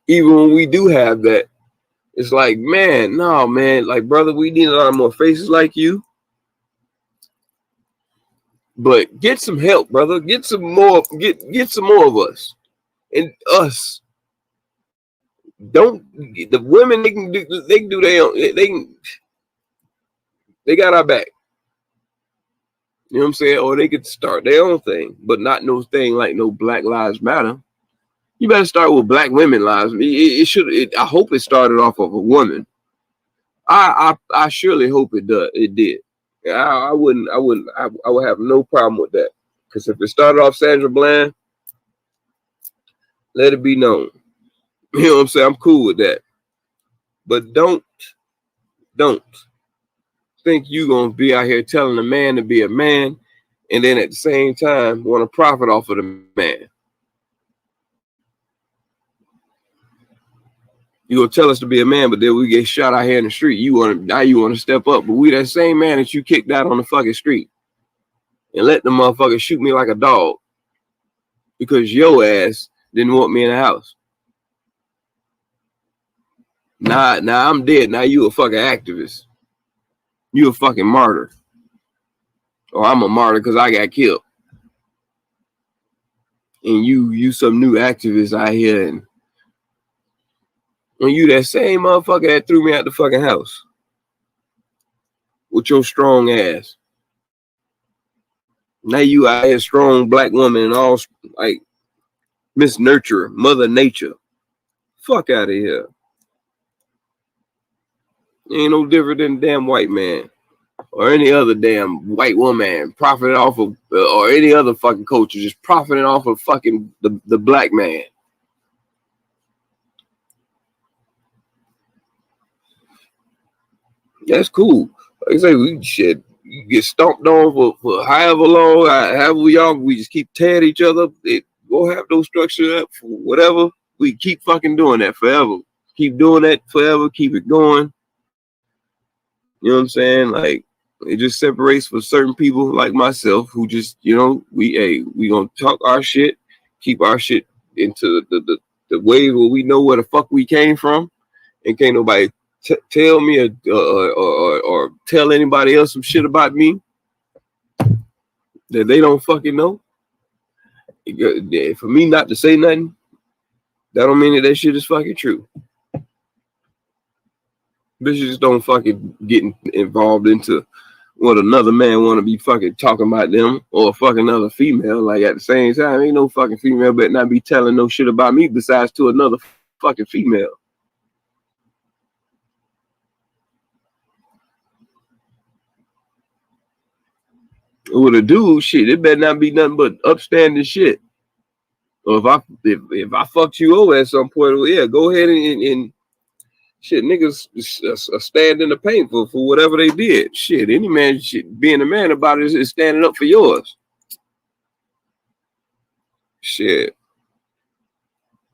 Even when we do have that, it's like, man, no, man, like brother, we need a lot more faces like you. But get some help, brother. Get some more. Get some more of us, and us. Don't the women? They can do their own. They got our back. You know what I'm saying? Or they could start their own thing, but not no thing like no Black Lives Matter. You better start with Black women lives. It should. I hope it started off of a woman. I surely hope it does. It did. I would have no problem with that. Because if it started off Sandra Bland, let it be known. You know what I'm saying? I'm cool with that. But don't think you gonna be out here telling a man to be a man and then at the same time want to profit off of the man. You gonna tell us to be a man, but then we get shot out here in the street. You want to step up, but we that same man that you kicked out on the fucking street and let the motherfucker shoot me like a dog because your ass didn't want me in the house. Nah, I'm dead. Now you a fucking activist. You a fucking martyr, or I'm a martyr because I got killed, and you some new activist out here and. When you that same motherfucker that threw me out the fucking house with your strong ass. Now you out here strong black woman and all like Miss Nurture, Mother Nature. Fuck out of here. Ain't no different than a damn white man or any other damn white woman profiting off of or any other fucking culture just profiting off of fucking the black man. That's cool. Like I say, we shit get stomped on for however long, however y'all, we just keep tearing each other up. We'll have those structures up for whatever. We keep fucking doing that forever. Keep doing that forever. Keep it going. You know what I'm saying? Like it just separates for certain people like myself who just, you know, we gonna talk our shit, keep our shit into the way where we know where the fuck we came from, and can't nobody tell me or tell anybody else some shit about me that they don't fucking know. For me not to say nothing, that don't mean that shit is fucking true. Bitches don't fucking get involved into what another man want to be fucking talking about them or fucking another female. Like at the same time, ain't no fucking female better not be telling no shit about me besides to another fucking female. With a dude, shit, it better not be nothing but upstanding shit. Or if I fucked you over at some point, well, yeah, go ahead and shit, niggas stand in the paint for whatever they did. Shit, any man, shit, being a man about it is standing up for yours. Shit,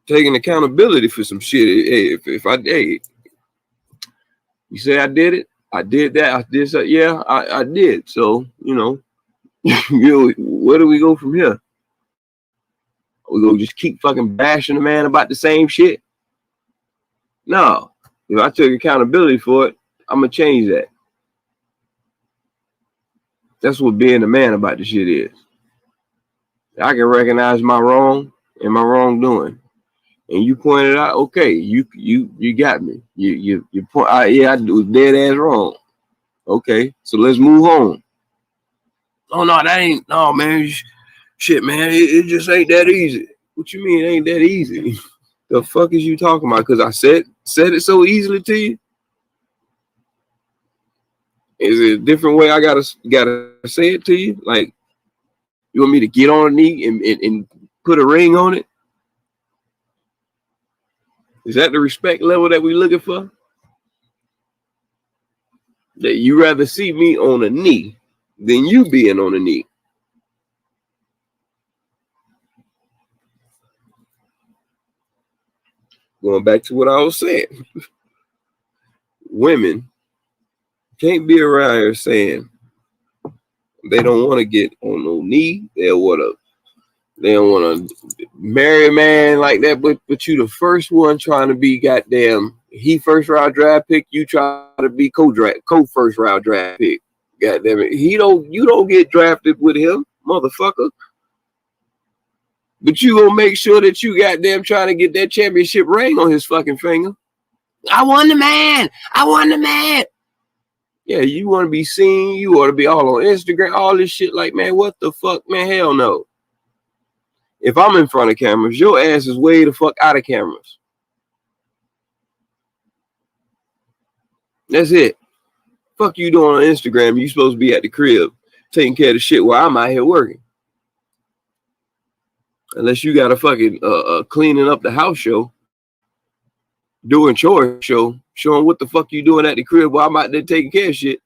taking accountability for some shit. Hey, if I, hey, you say I did it, I did that, I did so, yeah, I did. So, you know, where do we go from here? We gonna just keep fucking bashing the man about the same shit? No. If I took accountability for it, I'm gonna change that. That's what being a man about the shit is. I can recognize my wrong and my wrongdoing, and you pointed out, okay, you got me. You point, yeah, I was dead ass wrong. Okay, so let's move on. Oh no, that ain't, no man, shit, man, it just ain't that easy. What you mean it ain't that easy? The fuck is you talking about? Because I said it so easily to you. Is it a different way I gotta say it to you? Like, you want me to get on a knee and put a ring on it? Is that the respect level that we looking for? That you rather see me on a knee than you being on a knee? Going back to what I was saying. Women can't be around here saying they don't want to get on no knee. They don't want to marry a man like that. But you the first one trying to be goddamn. He first round draft pick. You try to be co first round draft pick. Goddamn it. You don't get drafted with him, motherfucker. But you gonna make sure that you goddamn trying to get that championship ring on his fucking finger. I won the man. I won the man. Yeah, you want to be seen. You ought to be all on Instagram, all this shit. Like, man, what the fuck, man? Hell no. If I'm in front of cameras, your ass is way the fuck out of cameras. That's it. Fuck you doing on Instagram. You supposed to be at the crib taking care of the shit while I'm out here working. Unless you got a fucking cleaning up the house show, doing chores show, showing what the fuck you doing at the crib while I'm out there taking care of shit.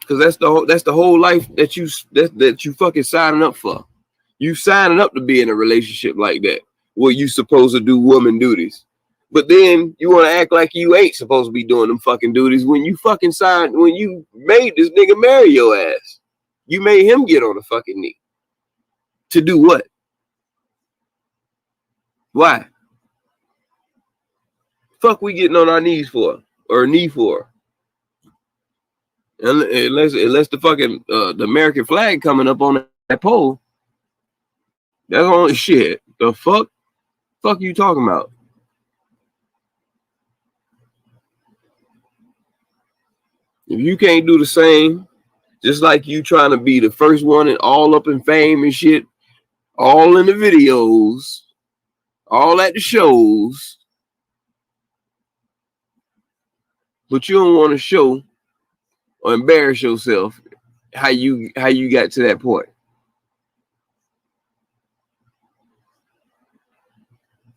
Because that's the whole life that you fucking signing up for. You signing up to be in a relationship like that, where you supposed to do woman duties. But then you want to act like you ain't supposed to be doing them fucking duties when you fucking signed, when you made this nigga marry your ass. You made him get on the fucking knee. To do what? Why? Fuck we getting on our knees for? Or knee for? Unless the fucking the American flag coming up on that pole. That's only shit. The fuck? Fuck you talking about? If you can't do the same, just like you trying to be the first one and all up in fame and shit, all in the videos, all at the shows, but you don't want to show or embarrass yourself how you got to that point.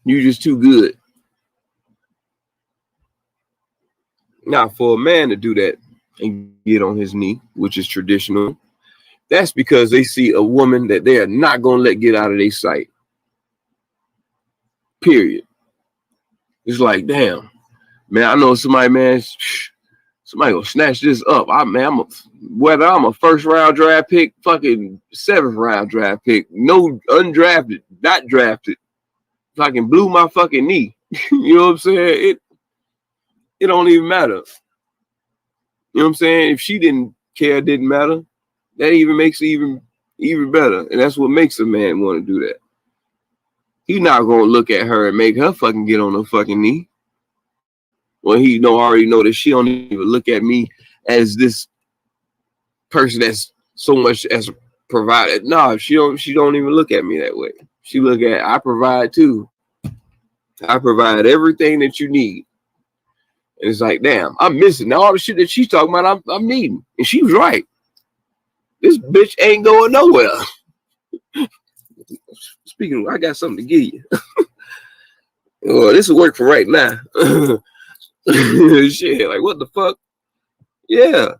You just too good. Now, for a man to do that and get on his knee, which is traditional, that's because they see a woman that they are not going to let get out of their sight. Period. It's like, damn, man, I know somebody, man, somebody gonna snatch this up. Whether I'm a first round draft pick, fucking 7th round draft pick, no undrafted, not drafted, fucking blew my fucking knee. You know what I'm saying? It don't even matter. You know what I'm saying? If she didn't care, it didn't matter. That even makes it even better. And that's what makes a man want to do that. He's not gonna look at her and make her fucking get on her fucking knee. Well, he already know that she don't even look at me as this person that's so much as provided. No, she don't even look at me that way. She look at, I provide too. I provide everything that you need. And it's like, damn, I'm missing all the shit that she's talking about. I'm needing. And she was right. This bitch ain't going nowhere. Speaking of, I got something to give you. Well, this will work for right now. Shit, like what the fuck? Yeah.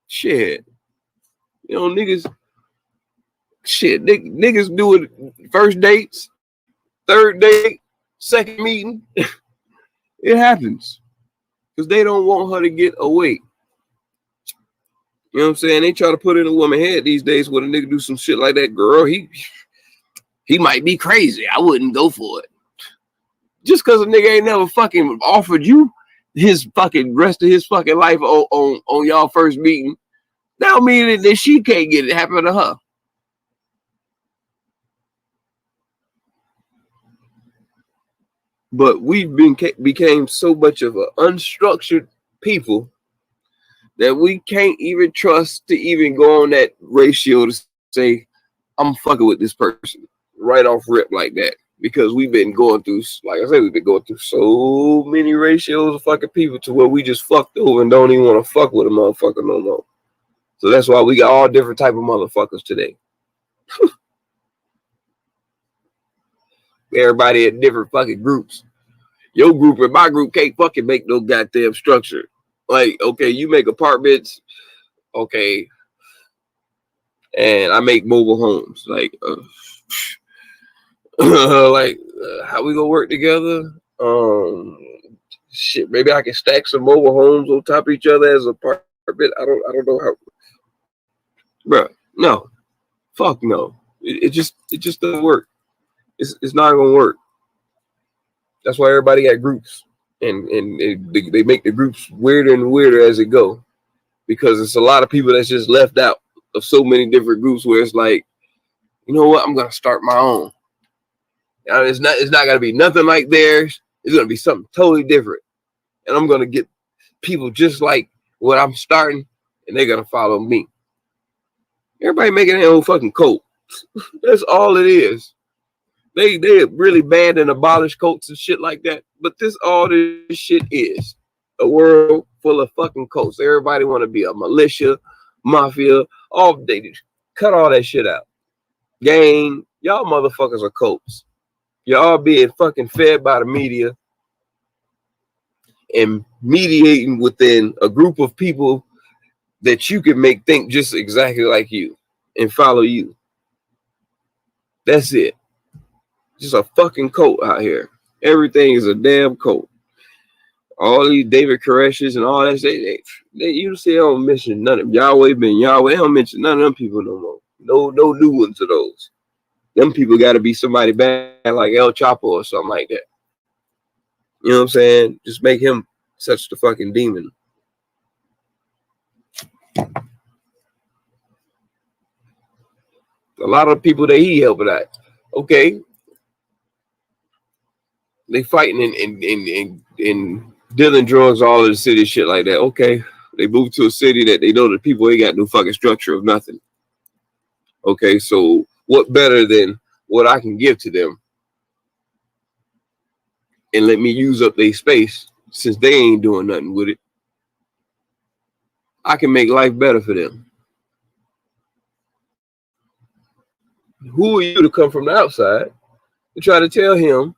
Shit. You know, niggas. Shit, niggas do it first dates, third date, second meeting. It happens. Because they don't want her to get away. You know what I'm saying? They try to put in a woman's head these days when a nigga do some shit like that. Girl, he might be crazy. I wouldn't go for it. Just because a nigga ain't never fucking offered you his fucking rest of his fucking life on y'all first meeting, that don't mean that she can't get it happen to her. But we've became so much of an unstructured people that we can't even trust to even go on that ratio to say, I'm fucking with this person right off rip like that. Because we've been going through, like I said, we've been going through so many ratios of fucking people to where we just fucked over and don't even want to fuck with a motherfucker no more. So that's why we got all different type of motherfuckers today. Everybody in different fucking groups. Your group and my group can't fucking make no goddamn structure. Like, okay, you make apartments, okay, and I make mobile homes. Like, how we gonna work together? Shit, maybe I can stack some mobile homes on top of each other as an apartment. I don't know how, bro. No, fuck no. It just doesn't work. It's not gonna work. That's why everybody got groups, and they make the groups weirder and weirder as it go, because it's a lot of people that's just left out of so many different groups where it's like, you know what, I'm gonna start my own. Now, it's not gonna be nothing like theirs. It's gonna be something totally different, and I'm gonna get people just like what I'm starting, and they're gonna follow me. Everybody making their own fucking cult. That's all it is. They really banned and abolished cults and shit like that. But all this shit is a world full of fucking cults. Everybody want to be a militia, mafia. They just cut all that shit out. Gang, y'all motherfuckers are cults. Y'all being fucking fed by the media and mediating within a group of people that you can make think just exactly like you and follow you. That's it. Just a fucking cult out here. Everything is a damn cult. All these David Koreshes and all that, they you see, they don't mention none of them. Yahweh ben Yahweh. They don't mention none of them people no more. No new ones of those. Them people got to be somebody bad like El Chapo or something like that. You know what I'm saying? Just make him such the fucking demon. A lot of people that he helping out. Okay. They fighting and dealing drugs all in the city, shit like that. Okay. They moved to a city that they know the people ain't got no fucking structure of nothing. Okay, so what better than what I can give to them and let me use up their space since they ain't doing nothing with it? I can make life better for them. Who are you to come from the outside to try to tell him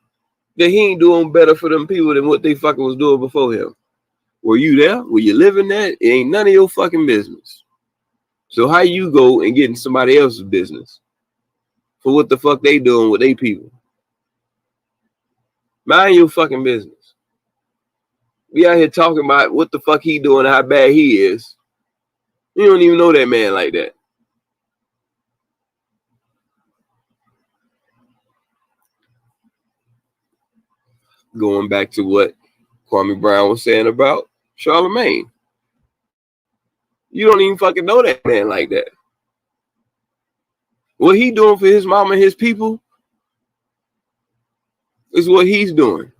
that he ain't doing better for them people than what they fucking was doing before him? Were you there? Were you living that? It ain't none of your fucking business. So how you go and get in somebody else's business for what the fuck they doing with they people? Mind your fucking business. We out here talking about what the fuck he doing, how bad he is. You don't even know that man like that. Going back to what Kwame Brown was saying about Charlemagne. You don't even fucking know that man like that. What he doing for his mama and his people is what he's doing.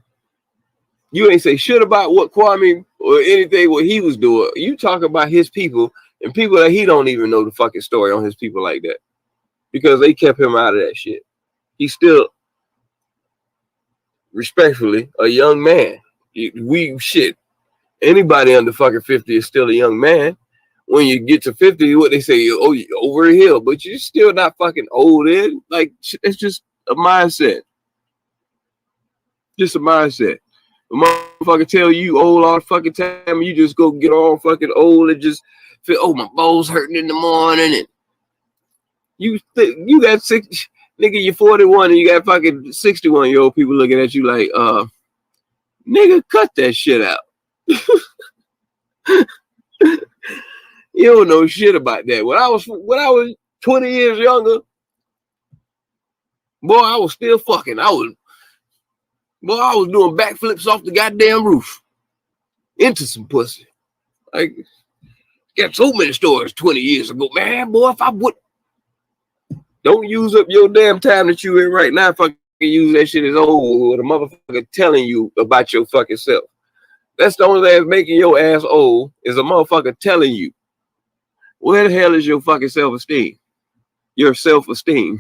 You ain't say shit about what Kwame or anything what he was doing. You talk about his people and people that he don't even know the fucking story on his people like that because they kept him out of that shit. He's still, respectfully, a young man. Anybody under fucking 50 is still a young man. When you get to 50, what they say, oh, you're over the hill, but you're still not fucking old. Like, it's just a mindset. Just a mindset. A motherfucker tell you old all the fucking time, and you just go get all fucking old and just feel, oh, my balls hurting in the morning. And you got nigga, you're 41 and you got fucking 61-year-old people looking at you like, nigga, cut that shit out. You don't know shit about that. When I was 20 years younger, boy, I was still fucking. I was doing backflips off the goddamn roof into some pussy. Like, got so many stories 20 years ago. Man, boy, if I would, don't use up your damn time that you in right now. If I can use that shit as old with a motherfucker telling you about your fucking self. That's the only thing that's making your ass old is a motherfucker telling you. Where the hell is your fucking self-esteem? Your self-esteem.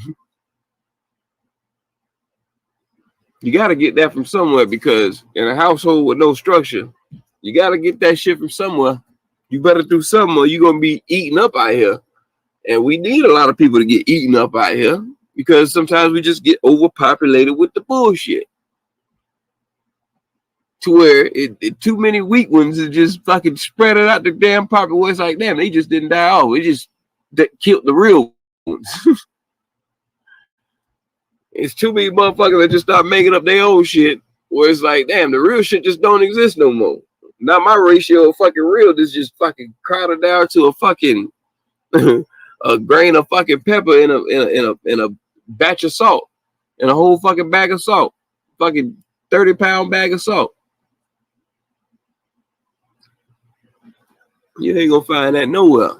You got to get that from somewhere because in a household with no structure, you got to get that shit from somewhere. You better do something or you're going to be eaten up out here. And we need a lot of people to get eaten up out here because sometimes we just get overpopulated with the bullshit. To where too many weak ones is just fucking spread it out the damn population. Where it's like, damn, they just didn't die off. It just killed the real ones. It's too many motherfuckers that just start making up their own shit. Where it's like, damn, the real shit just don't exist no more. Now my ratio of fucking real is just fucking crowded down to a fucking a grain of fucking pepper in a batch of salt, in a whole fucking bag of salt, fucking 30-pound bag of salt. You ain't gonna find that nowhere.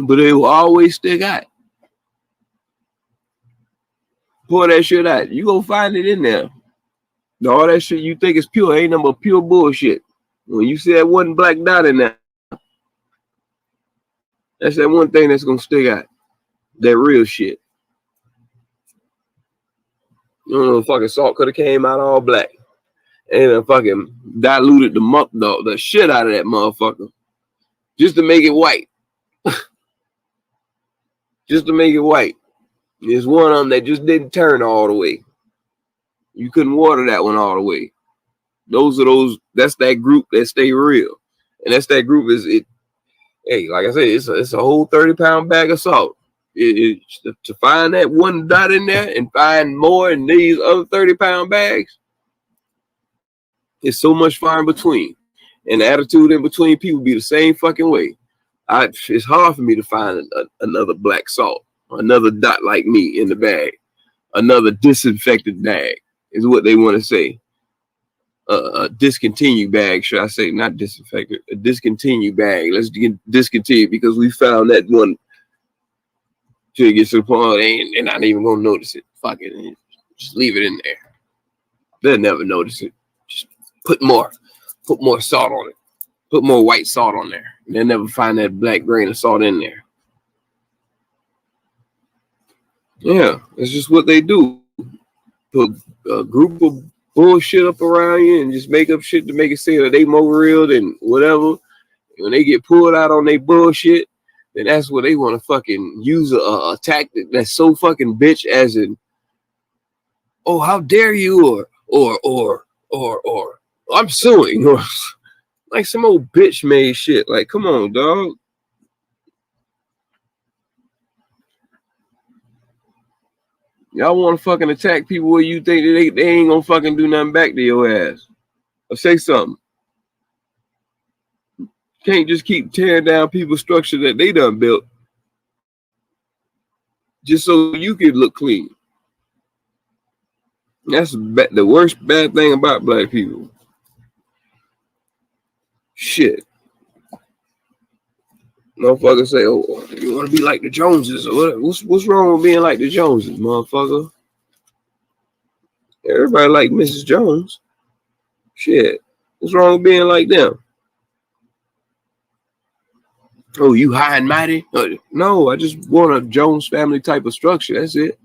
But it will always stick out. Pour that shit out. You gonna find it in there. All that shit you think is pure ain't nothing but pure bullshit. When you see that one black dot in there, that's that one thing that's gonna stick out. That real shit. You know, fucking salt could have came out all black. And fucking diluted the shit out of that motherfucker. Just to make it white. Just to make it white. There's one of them that just didn't turn all the way. You couldn't water that one all the way. That's that group that stay real. And that's that group hey, like I said, it's a whole 30-pound bag of salt. To find that one dot in there and find more in these other 30-pound bags, it's so much far in between. And the attitude in between people be the same fucking way. It's hard for me to find another black salt, another dot like me in the bag, another disinfected bag is what they want to say. A discontinued bag, should I say, not disinfected, a discontinued bag. Let's get discontinued because we found that one till it gets to the point they're not even gonna notice it. Fuck it, just leave it in there. They'll never notice it. Just put more salt on it. Put more white salt on there. They'll never find that black grain of salt in there. Yeah, it's just what they do. Put a group of bullshit up around you and just make up shit to make it seem that they more real than whatever. When they get pulled out on their bullshit, then that's what they want to fucking use a tactic that's so fucking bitch as in, oh, how dare you, or I'm suing, or like some old bitch made shit. Like, come on, dog. Y'all want to fucking attack people where you think that they ain't gonna fucking do nothing back to your ass. Or say something. Can't just keep tearing down people's structure that they done built just so you can look clean. That's the worst bad thing about black people. Shit. Motherfucker say, oh, you want to be like the Joneses? Or what's wrong with being like the Joneses, motherfucker? Everybody like Mrs. Jones. Shit, what's wrong with being like them? Oh, you high and mighty? No, I just want a Jones family type of structure. That's it.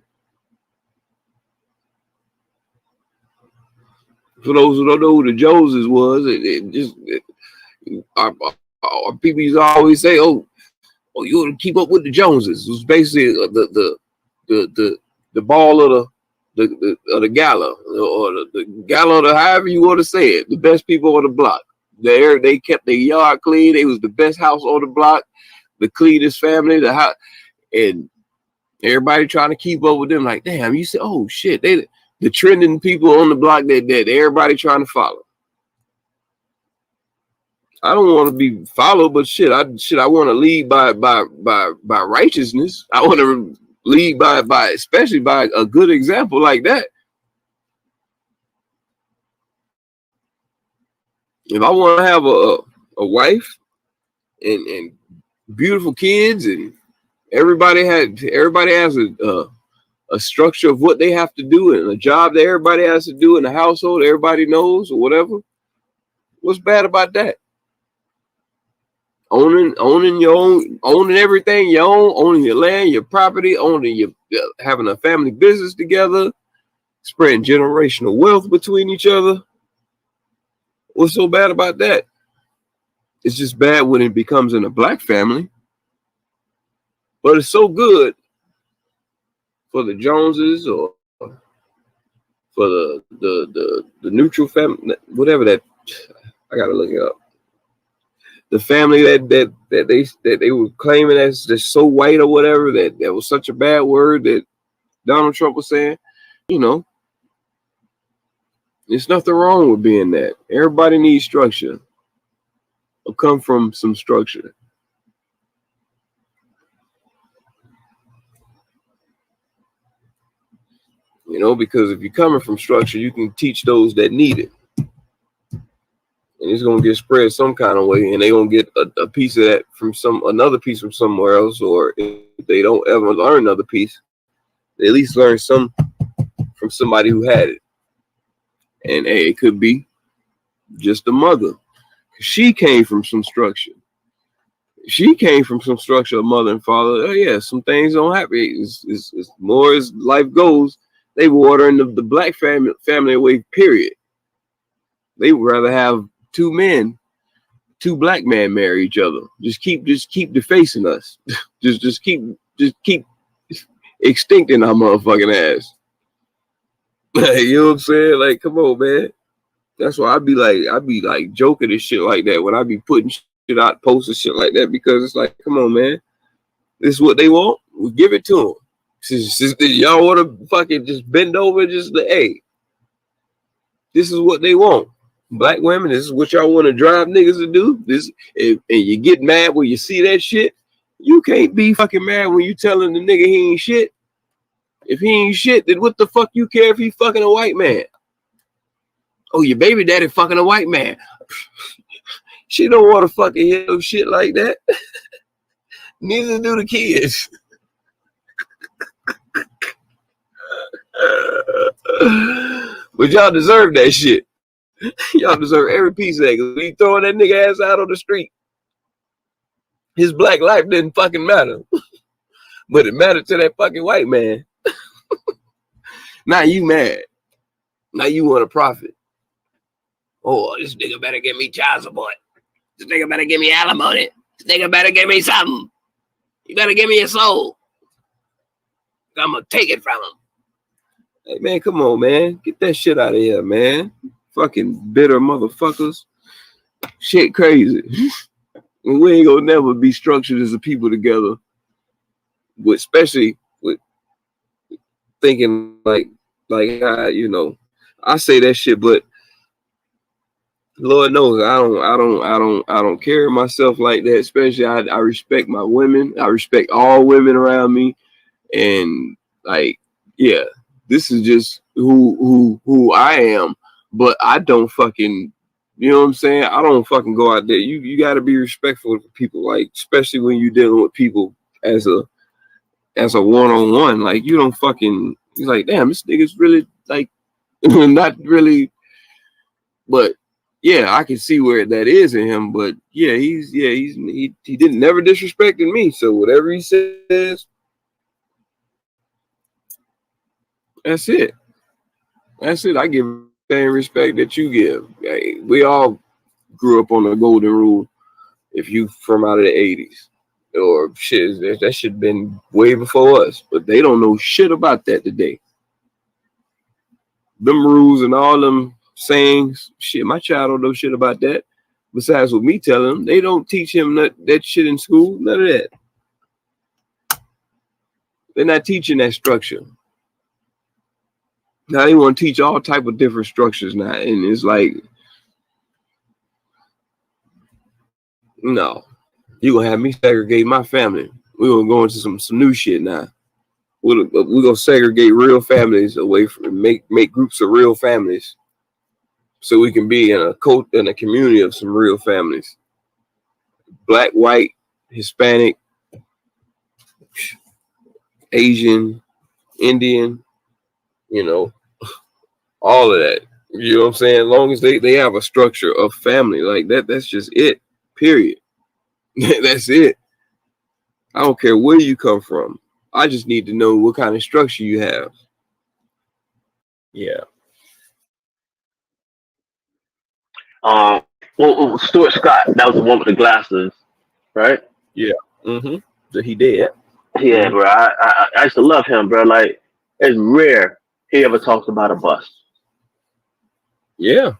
For those who don't know who the Joneses was, our people used to always say, "Oh, you want to keep up with the Joneses." It was basically the ball of the gala, or the gala, or however you want to say it. The best people on the block. They kept their yard clean. They was the best house on the block, the cleanest family, the house, and everybody trying to keep up with them. Like, damn, you say, oh shit, they the trending people on the block that everybody trying to follow. I don't want to be followed, but shit, I want to lead by righteousness. I want to lead by especially by a good example like that. If I want to have a wife and beautiful kids, and everybody has a structure of what they have to do, and a job that everybody has to do in the household, everybody knows, or whatever. What's bad about that? Owning your own, owning everything your own, owning your land, your property, having a family business together, spreading generational wealth between each other. What's so bad about that? It's just bad when it becomes in a black family. But it's so good for the Joneses, or for the neutral family, whatever that. I gotta look it up. The family that they were claiming as just so white or whatever, that was such a bad word that Donald Trump was saying. You know, there's nothing wrong with being that. Everybody needs structure, or come from some structure. You know, because if you're coming from structure, you can teach those that need it. And it's gonna get spread some kind of way, and they're gonna get a piece of that from another piece from somewhere else, or if they don't ever learn another piece, they at least learn some from somebody who had it. And hey, it could be just the mother. She came from some structure. She came from some structure of mother and father. Oh yeah, some things don't happen. It's more as life goes. They were ordering the black family away, period. They would rather have two black men marry each other. Just keep defacing us. just keep extincting our motherfucking ass. You know what I'm saying? Like, come on, man. That's why I be like joking and shit like that when I be putting shit out, posting shit like that, because it's like, come on, man. This is what they want. We give it to them. Y'all want to fucking just bend over and just like, hey, this is what they want. Black women, this is what y'all want to drive niggas to do. This, and you get mad when you see that shit. You can't be fucking mad when you telling the nigga he ain't shit. If he ain't shit, then what the fuck you care if he fucking a white man? Oh, your baby daddy fucking a white man. She don't want to fucking hear no shit like that. Neither do the kids. But y'all deserve that shit. Y'all deserve every piece of that. Cause we throwing that nigga ass out on the street. His black life didn't fucking matter. But it mattered to that fucking white man. Now you mad. Now you want to profit. Oh, this nigga better give me child support. This nigga better give me alimony. This nigga better give me something. You better give me your soul. I'm gonna take it from him. Hey man, come on, man. Get that shit out of here, man. Fucking bitter motherfuckers. Shit crazy. We ain't gonna never be structured as a people together. Especially with thinking like you know, I say that shit, but Lord knows I don't carry myself like that. Especially I respect my women. I respect all women around me. And like, yeah, this is just who I am. But I don't fucking, you know what I'm saying? I don't fucking go out there. You got to be respectful of people, like, especially when you're dealing with people as a one-on-one. Like, you don't fucking, you're like, damn, this nigga's really like not really. But yeah, I can see where that is in him, but yeah, he didn't never disrespected me. So whatever he says, that's it. That's it. I give the same respect that you give. Hey, we all grew up on the golden rule. If you from out of the 80s or shit, that should have been way before us, but they don't know shit about that today. Them rules and all them sayings, shit, my child don't know shit about that. Besides what me telling them, they don't teach him that shit in school, none of that. They're not teaching that structure. Now they want to teach all type of different structures now, and it's like, no, you gonna have me segregate my family. We're gonna go into some new shit now. We're gonna segregate real families away from make groups of real families, so we can be in a community of some real families. Black, white, Hispanic, Asian, Indian, you know, all of that. You know what I'm saying? As long as they have a structure of family like that, that's just it. Period. That's it. I don't care where you come from. I just need to know what kind of structure you have. Yeah. Well, Stuart Scott, that was the one with the glasses, right? Yeah. That he did. Yeah, bro. I used to love him, bro. Like, it's rare he ever talks about a bus. Yeah.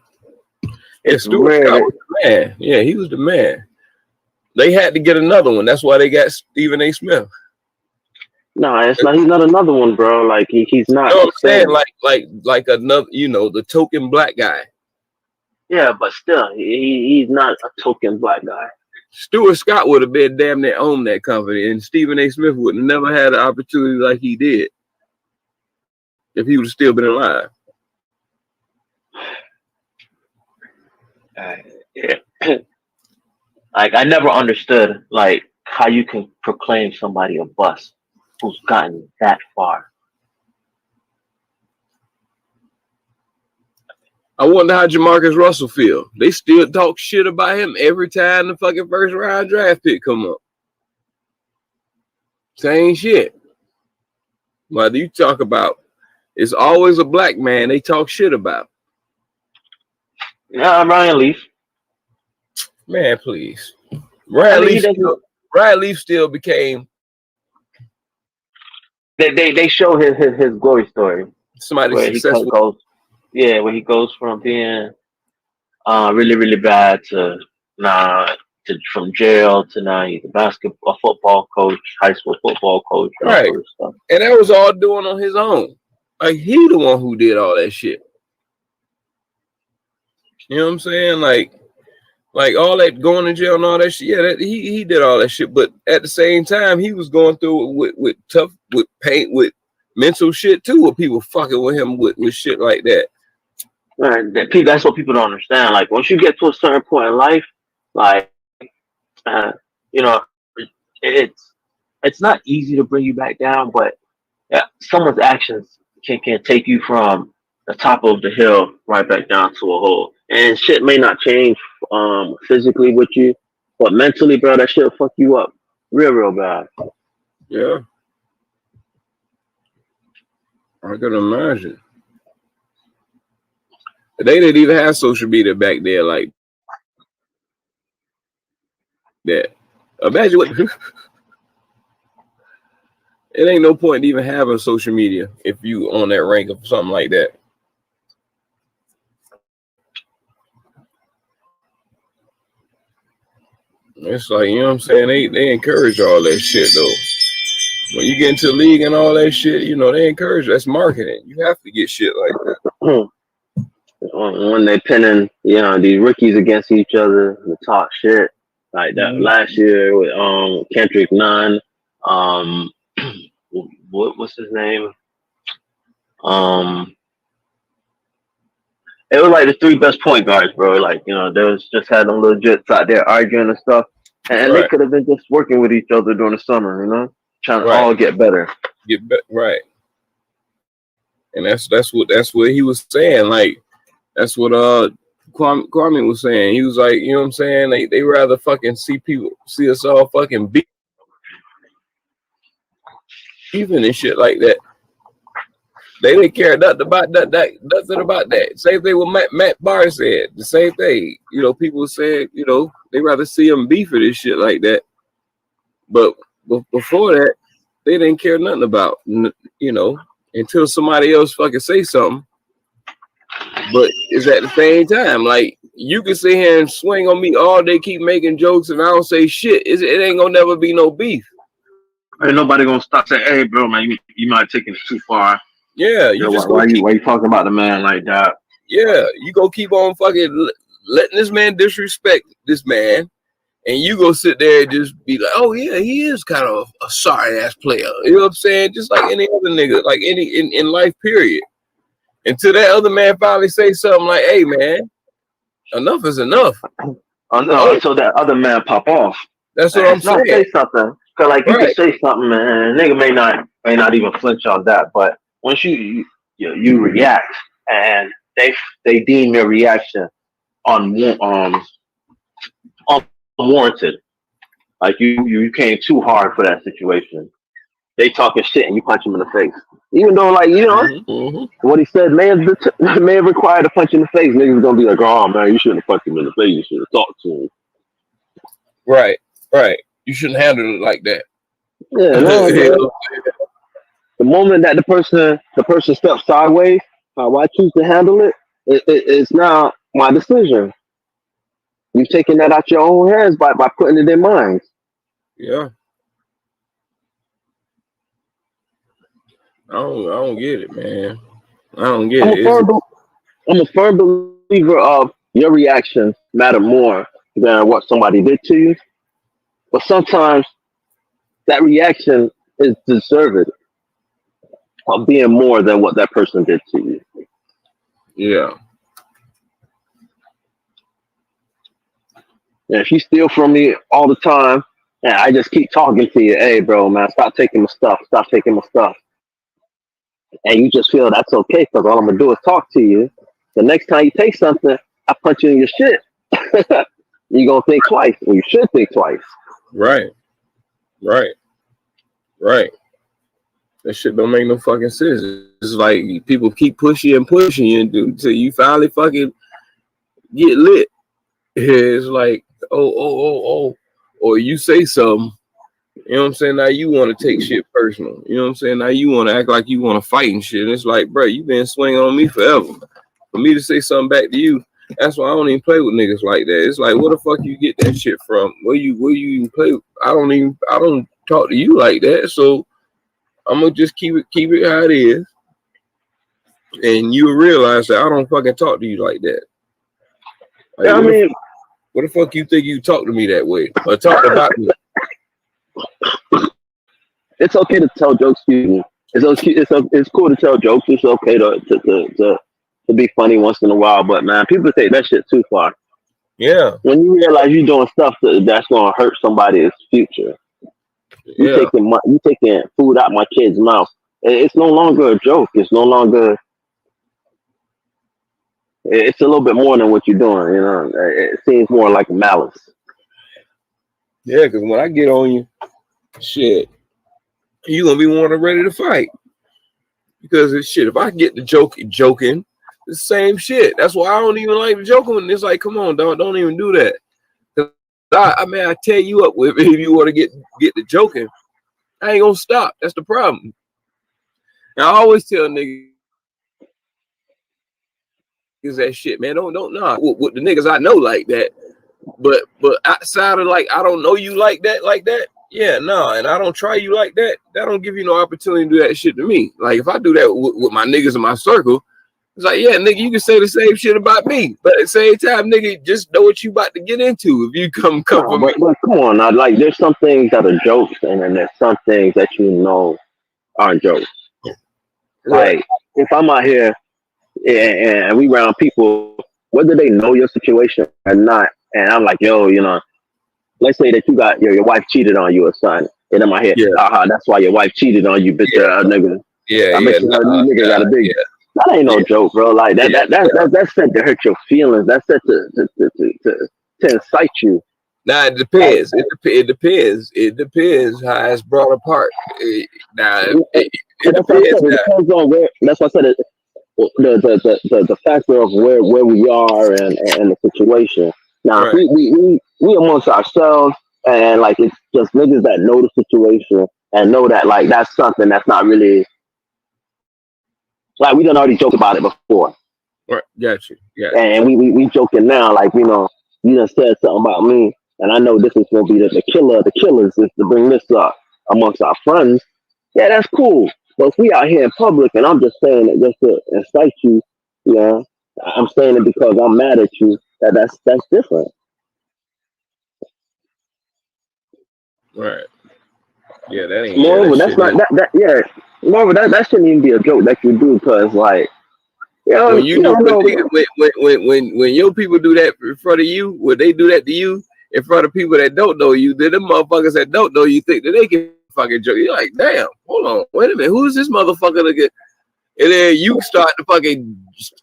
It's Stuart rare. Scott was the man. Yeah, he was the man. They had to get another one. That's why they got Stephen A. Smith. No, it's not. He's not another one, bro. Like he's not. You know what I'm saying? Like another, the token black guy. Yeah, but still, he's not a token black guy. Stuart Scott would have been damn near owned that company, and Stephen A. Smith would have never had an opportunity like he did if he would have still been alive. Yeah. Like, I never understood like how you can proclaim somebody a bust who's gotten that far. I wonder how Jamarcus Russell feel. They still talk shit about him every time the fucking first round draft pick come up. Same shit. Whether you talk about, it's always a black man they talk shit about. Yeah, Ryan Leaf. Man, please. Ryan Leaf still became. They show his glory story. Somebody where successful. He goes, where he goes from being really, really bad to from jail to now he's a football coach, high school football coach, Right. sort of stuff. And that was all doing on his own. Like, he the one who did all that shit. You know what I'm saying? Like all that going to jail and all that shit. Yeah, he did all that shit. But at the same time, he was going through it with pain, with mental shit too, with people fucking with him with shit like that. Right. That's what people don't understand. Like, once you get to a certain point in life, like, it's not easy to bring you back down, but someone's actions can take you from the top of the hill right back down to a hole. And shit may not change physically with you, but mentally, bro, that shit'll fuck you up real bad. Yeah. I can imagine. They didn't even have social media back there like that. Imagine what. It ain't no point in even having social media if you on that rank of something like that. It's like, you know what I'm saying? They encourage all that shit though. When you get into the league and all that shit, they encourage. That's marketing. You have to get shit like that. When they pinning, these rookies against each other, the talk shit like that. Last year with Kendrick Nunn, what's his name? It was like the three best point guards, bro. Like, they was just had them little jits out there arguing and stuff, and they could have been just working with each other during the summer, trying to all get better. Right. And that's what he was saying. Like, that's what Kwame was saying. He was like, you know what I'm saying? They rather fucking see us all fucking beefing and shit like that. They didn't care nothing about nothing about that. Same thing with Matt Barr said. The same thing. You know, people said, you know, they rather see them beefing and shit like that. But before that, they didn't care nothing about, you know, until somebody else fucking say something. But it's at the same time, like, you can sit here and swing on me all day, keep making jokes, and I don't say shit. It ain't gonna never be no beef. Ain't nobody gonna stop saying, "Hey, bro, man, you might taking it too far." Yeah, why you talking about the man like that? Yeah, you go keep on fucking letting this man disrespect this man, and you go sit there and just be like, "Oh yeah, he is kind of a sorry ass player." You know what I'm saying? Just like any other nigga, like any in life, period. Until that other man finally say something like, "Hey man, enough is enough." Until that other man pop off. That's what I'm saying. Say something, cause like you can say something, and nigga may not even flinch on that, but once you react and they deem your reaction unwarranted, like you came too hard for that situation. They talking shit and you punch him in the face, even though like you know what he said may have required a punch in the face. Niggas gonna be like, "Oh man, you shouldn't have punched him in the face. You should have talked to him." Right. You shouldn't handle it like that. Yeah, no, the moment that the person steps sideways, how I choose to handle it's now my decision. You've taken that out your own hands by putting it in mine. Yeah. I don't get it, man. I don't get it. I'm a firm believer of your reactions matter more than what somebody did to you. But sometimes that reaction is deserved of being more than what that person did to you. Yeah. And if you steal from me all the time, and I just keep talking to you, "Hey, bro, man, stop taking my stuff. Stop taking my stuff." And you just feel that's okay because all I'm going to do is talk to you. The next time you take something, I punch you in your shit. You're going to think twice. Or you should think twice. Right. That shit don't make no fucking sense. It's like people keep pushing you until you finally fucking get lit. It's like, oh. Or you say something, you know what I'm saying? Now you want to take shit personal. You know what I'm saying? Now you want to act like you want to fight and shit. And it's like, bro, you been swinging on me forever. For me to say something back to you, that's why I don't even play with niggas like that. It's like, where the fuck you get that shit from? Where you even play? I don't talk to you like that. So I'm gonna just keep it how it is. And you realize that I don't fucking talk to you like that. Like, yeah, what the fuck you think you talk to me that way? Or talk about me? It's okay to tell jokes, it's cool to tell jokes. It's okay to be funny once in a while, but man, people take that shit too far. Yeah. When you realize you're doing stuff that's gonna hurt somebody's future, you taking food out my kid's mouth. It's no longer a joke. It's no longer. It's a little bit more than what you're doing. You know, it seems more like malice. Yeah, because when I get on you, shit, you gonna be wanting ready to fight. Because it's shit. If I get the joking, it's the same shit. That's why I don't even like the joking. When it's like, come on, don't even do that. I tear you up with if you want to get the joking. I ain't gonna stop. That's the problem. And I always tell niggas that shit, man. Don't nah. With the niggas I know like that. But outside of like, I don't know you like that. Yeah, no, and I don't try you like that. That don't give you no opportunity to do that shit to me. Like if I do that with my niggas in my circle, it's like, yeah, nigga, you can say the same shit about me, but at the same time, nigga, just know what you about to get into if you come for me. But come on, now, like there's some things that are jokes, and then there's some things that you know aren't jokes. Right. Like if I'm out here and we around people, whether they know your situation or not, and I'm like, yo, you know, let's say that you got your wife cheated on you or something, and in my head, that's why your wife cheated on you, bitch, nigga. Yeah, I bet you nigga got a big. That ain't no joke, bro. Like that's set to hurt your feelings. That's set to incite you. Now it depends. It depends. It depends how it's brought apart. It That's what I depends. said. It depends on where. That's what I said. The factor of where we are and the situation. Now, Right. if we amongst ourselves, and like it's just niggas that know the situation and know that like that's something that's not really like we done already joked about it before. Right. Got you. Yeah. And we joking now, like, you know, you done said something about me, and I know this is gonna be the killer of the killers is to bring this up amongst our friends. Yeah, that's cool. But if we out here in public and I'm just saying it just to incite you, yeah, I'm saying it because I'm mad at you, that's different. Right. Yeah, that ain't. Yeah, Moreover, that that's shit not is. that yeah. Moreover, that shouldn't even be a joke that you do because like When you you do, don't know. when your people do that in front of you, when they do that to you in front of people that don't know you, then them motherfuckers that don't know you think that they can fucking joke. You're like, damn, hold on, wait a minute, who's this motherfucker to get? And then you start to fucking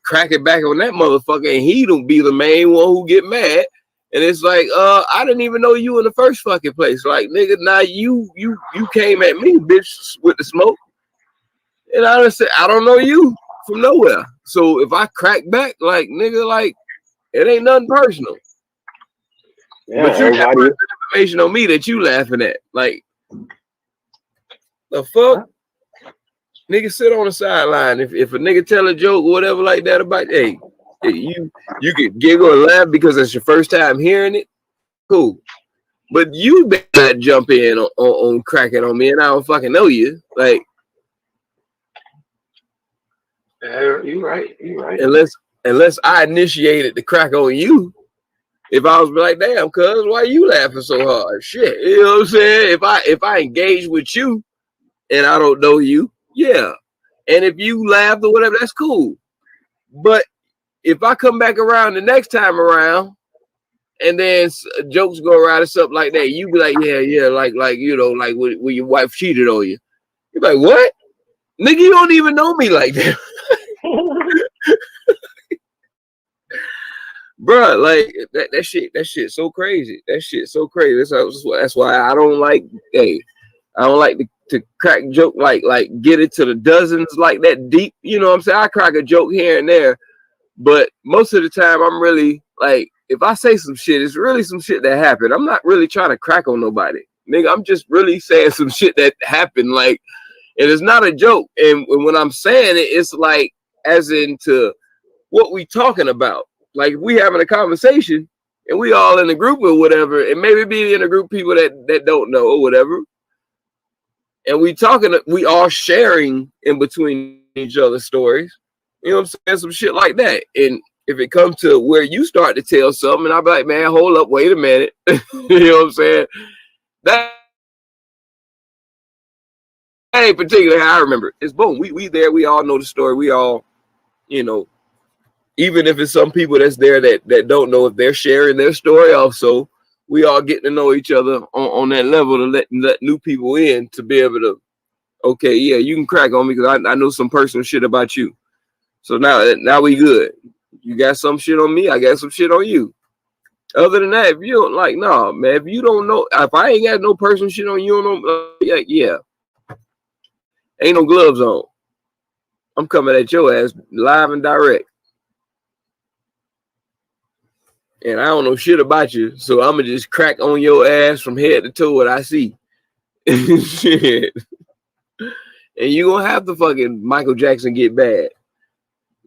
crack it back on that motherfucker, and he don't be the main one who get mad. And it's like, I didn't even know you in the first fucking place. Like, nigga, now you came at me, bitch, with the smoke. And I just said, I don't know you from nowhere. So if I crack back, like, nigga, like, it ain't nothing personal. Yeah, But you got everybody. information on me that you laughing at. Like, the fuck? Nigga sit on the sideline. If a nigga tell a joke or whatever like that about, hey, you can giggle and laugh because it's your first time hearing it. Cool. But you better not jump in on cracking on me and I don't fucking know you. Like, You right. Unless I initiated the crack on you. If I was like, damn, cuz, why you laughing so hard? Shit. You know what I'm saying? If I engage with you and I don't know you, yeah. And if you laugh or whatever, that's cool. But if I come back around the next time around and then jokes go around or something like that, you be like, yeah, like you know, like when your wife cheated on you. You're like, what? Nigga, you don't even know me like that. Bruh, like that shit so crazy. That shit so crazy. That's why I don't like, I don't like to crack joke like get it to the dozens like that deep. You know what I'm saying? I crack a joke here and there, but most of the time I'm really like, if I say some shit, it's really some shit that happened. I'm not really trying to crack on nobody. Nigga, I'm just really saying some shit that happened, like, and it's not a joke. And when I'm saying it, it's like as into what we talking about. Like if we having a conversation and we all in a group or whatever, and maybe be in a group of people that don't know or whatever, and we all sharing in between each other's stories. You know what I'm saying? Some shit like that. And if it comes to where you start to tell something, and I'll be like, man, hold up, wait a minute. You know what I'm saying? That ain't particularly how I remember it. It's boom. We there. We all know the story. We all, you know, even if it's some people that's there that don't know if they're sharing their story also, we all get to know each other on that level to let new people in to be able to, okay, yeah, you can crack on me because I know some personal shit about you. So now we good. You got some shit on me, I got some shit on you. Other than that, if you don't like, nah, man, if you don't know, if I ain't got no personal shit on you, yeah, ain't no gloves on. I'm coming at your ass live and direct. And I don't know shit about you, so I'm gonna just crack on your ass from head to toe what I see. Shit. And you gonna have to fucking Michael Jackson get bad.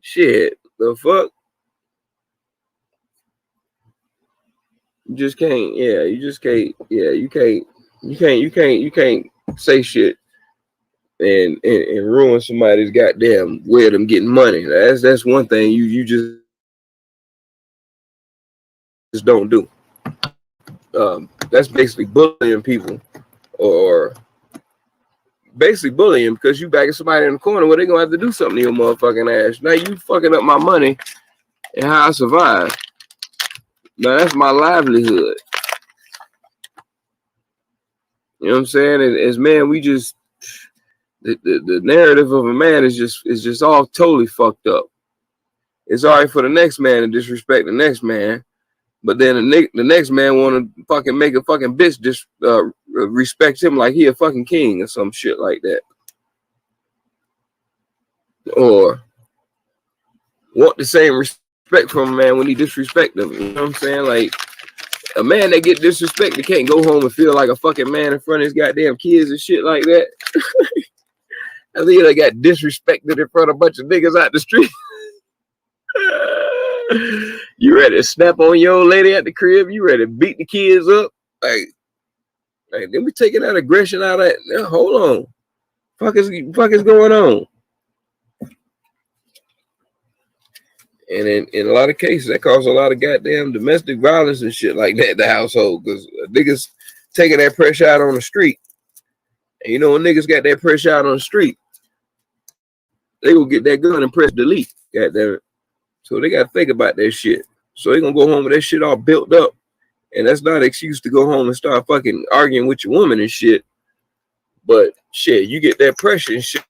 Shit, the fuck? You just can't, you just can't, you can't say shit and ruin somebody's goddamn way of them getting money. That's one thing you just don't do. That's basically bullying people, or basically bullying because you backing somebody in the corner where they gonna have to do something to your motherfucking ass. Now you fucking up my money and how I survive. Now that's my livelihood. You know what I'm saying? As men, we just the narrative of a man is just all totally fucked up. It's all right for the next man to disrespect the next man, but then the next man want to fucking make a fucking bitch just respect him like he a fucking king or some shit like that, or want the same respect from a man when he disrespect them. You know what I'm saying? Like, a man that get disrespected can't go home and feel like a fucking man in front of his goddamn kids and shit like that. I think they got disrespected in front of a bunch of niggas out the street. You ready to snap on your old lady at the crib? You ready to beat the kids up? Like then we taking that aggression out of that. Now, hold on. Fuck is going on? And in a lot of cases, that causes a lot of goddamn domestic violence and shit like that in the household, because niggas taking that pressure out on the street. And you know, when niggas got that pressure out on the street, they will get that gun and press delete. Goddamn it. So they got to think about that shit. So they going to go home with that shit all built up. And that's not an excuse to go home and start fucking arguing with your woman and shit. But shit, you get that pressure and shit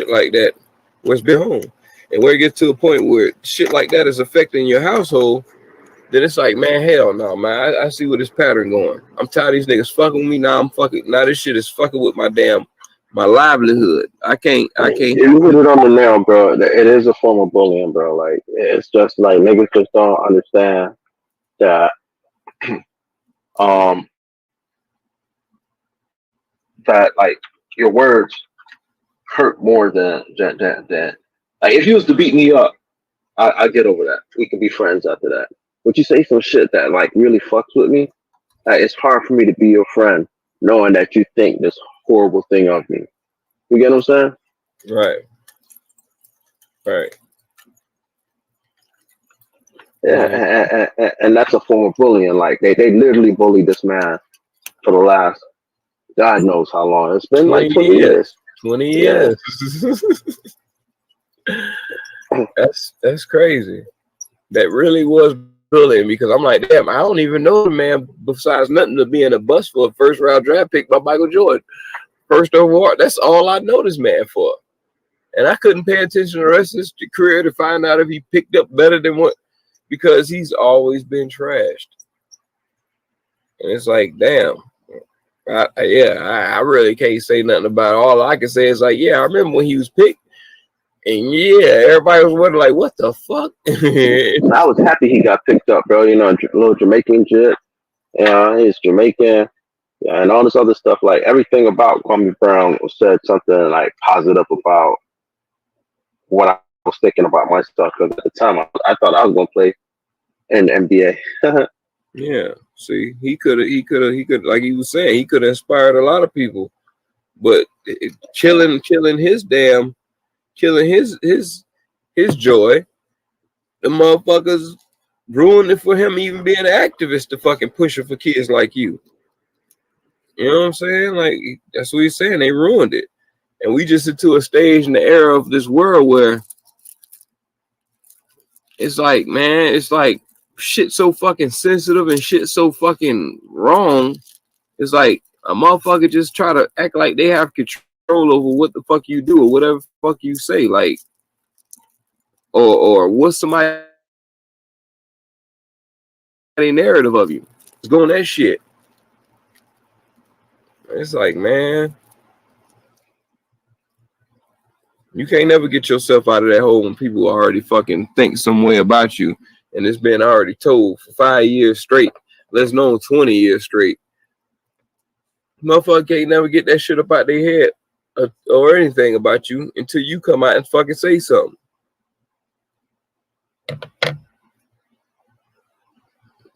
like that. What's been home, and where it gets to a point where shit like that is affecting your household, then it's like, man, hell no, man. I see where this pattern going. I'm tired of these niggas fucking with me. Now this shit is fucking with my livelihood. I can't. You hit it on the nail, bro. It is a form of bullying, bro. Like, it's just like niggas just don't understand that that like your words hurt more than like, if you was to beat me up, I get over that. We can be friends after that. But you say some shit that like really fucks with me, it's hard for me to be your friend knowing that you think this horrible thing of me. You get what I'm saying? Right. Yeah, and that's a form of bullying. Like, they literally bullied this man for the last God knows how long. It's been like 20 years. 20 years. Yeah. That's crazy. That really was bullying, because I'm like, damn, I don't even know the man besides nothing to be in a bus for a first round draft pick by Michael Jordan. First overall. That's all I know this man for. And I couldn't pay attention to the rest of his career to find out if he picked up better than what, because he's always been trashed. And it's like, damn. I really can't say nothing about it. All I can say is like, yeah, I remember when he was picked, and yeah, everybody was wondering like, what the fuck? I was happy he got picked up, bro. You know, little Jamaican shit. He's Jamaican, and all this other stuff. Like, everything about Kwame Brown said something like positive about what I was thinking about myself. Because at the time, I thought I was gonna play in the NBA. Yeah. See, he could, like he was saying, he could have inspired a lot of people, but killing his joy, the motherfuckers ruined it for him even being an activist to fucking push it for kids like you. You know what I'm saying? Like, that's what he's saying. They ruined it. And we just into a stage in the era of this world where it's like, man, it's like, shit so fucking sensitive and shit so fucking wrong. It's like a motherfucker just try to act like they have control over what the fuck you do or whatever the fuck you say, like, or what's somebody narrative of you. It's going that shit. It's like, man, you can't never get yourself out of that hole when people already fucking think some way about you. And it's been already told for 5 years straight, let's know 20 years straight. Motherfucker can't never get that shit up out their head or anything about you until you come out and fucking say something.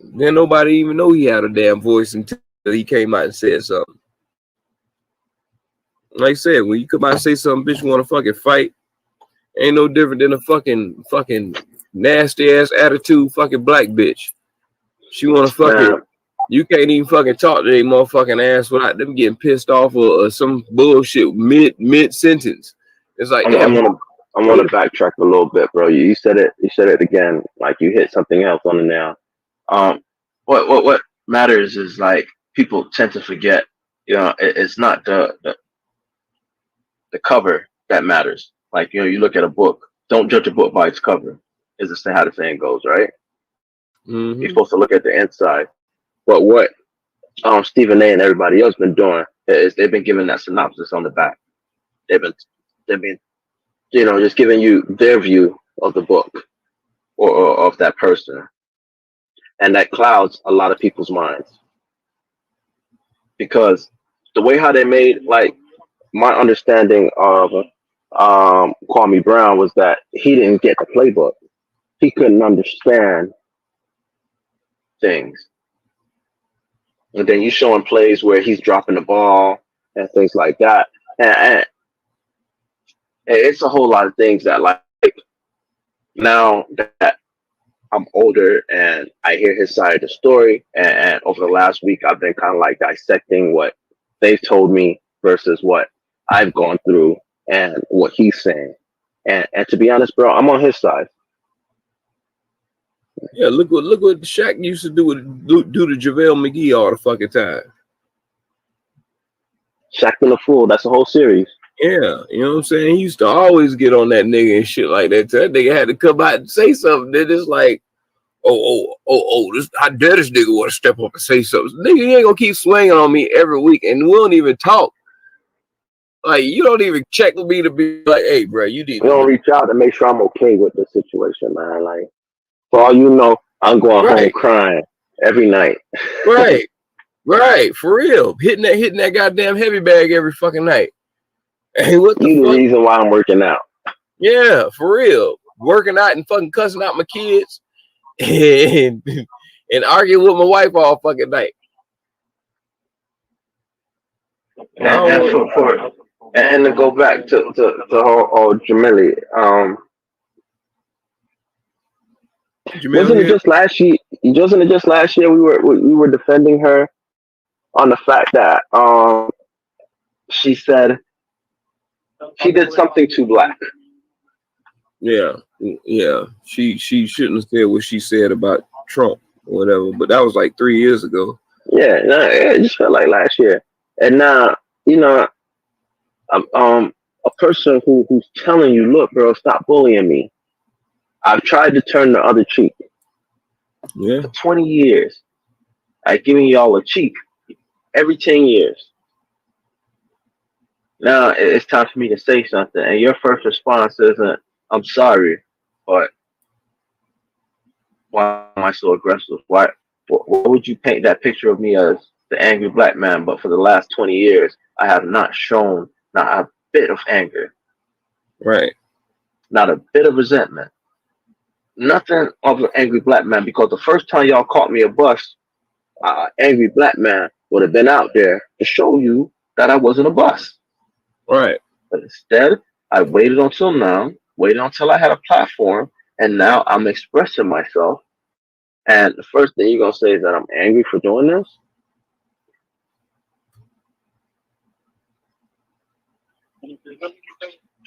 Then nobody even know he had a damn voice until he came out and said something. Like I said, when you come out and say something, bitch, you want to fucking fight, ain't no different than a fucking nasty ass attitude fucking black bitch. She want to fucking, you can't even fucking talk to a motherfucking ass without them getting pissed off or some bullshit mid sentence. It's like, I'm gonna backtrack a little bit, bro. You said it again, like you hit something else on the nail. What matters is, like, people tend to forget You know, it's not the cover that matters. Like, you know, you look at a book, don't judge a book by its cover, is how the saying goes, right? You're supposed to look at the inside. But what Stephen A. and everybody else been doing is they've been giving that synopsis on the back. They've been, you know, just giving you their view of the book or of that person, and that clouds a lot of people's minds because the way how they made, like, my understanding of Kwame Brown was that he didn't get the playbook. He couldn't understand things. And then you showing plays where he's dropping the ball and things like that. And it's a whole lot of things that, like, now that I'm older and I hear his side of the story, and over the last week, I've been kind of like dissecting what they've told me versus what I've gone through and what he's saying. And to be honest, bro, I'm on his side. Yeah, look what Shaq used to do to JaVale McGee all the fucking time. Shaq and the Fool, that's the whole series. Yeah, you know what I'm saying? He used to always get on that nigga and shit like that. That nigga had to come out and say something. Then it's like, this, how dare this nigga want to step up and say something? Nigga, you ain't gonna keep swinging on me every week, and we don't even talk. Like, you don't even check with me to be like, hey, bro, you need. We don't reach out to make sure I'm okay with the situation, man. Like, for all you know, I'm going home crying every night. Right, for real. Hitting that goddamn heavy bag every fucking night. Hey, what the You fuck? the reason why I'm working out. Yeah, for real. Working out and fucking cussing out my kids and arguing with my wife all fucking night. And to go back to Jamili, wasn't it just last year? Wasn't it just last year we were defending her on the fact that she said she did something too black. Yeah. She shouldn't have said what she said about Trump or whatever, but that was like 3 years ago. Yeah, no, it just felt like last year. And now, you know, a person who's telling you, look, bro, stop bullying me. I've tried to turn the other cheek. Yeah. For 20 years. I've given y'all a cheek every 10 years. Now it's time for me to say something, and your first response isn't, I'm sorry, but why am I so aggressive? Why would you paint that picture of me as the angry black man? But for the last 20 years, I have not shown not a bit of anger. Right. Not a bit of resentment. Nothing of an angry black man, because the first time y'all caught me a bus, angry black man would have been out there to show you that I wasn't a bus. Right. But instead, I waited until now, waited until I had a platform, and now I'm expressing myself. And the first thing you're going to say is that I'm angry for doing this?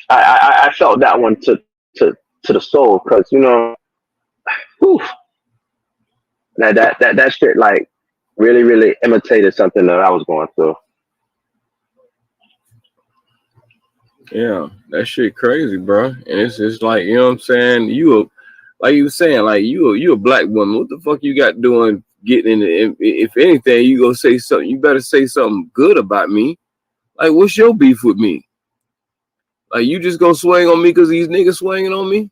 I felt that one to the soul, because, you know, whew, that shit, like, really imitated something that I was going through. Yeah, that shit crazy, bro. And it's just like, you know what I'm saying? Like you were saying, like you a black woman. What the fuck you got doing getting in the, if anything, you gonna say something, you better say something good about me. Like, what's your beef with me? Like, you just gonna swing on me because these niggas swinging on me?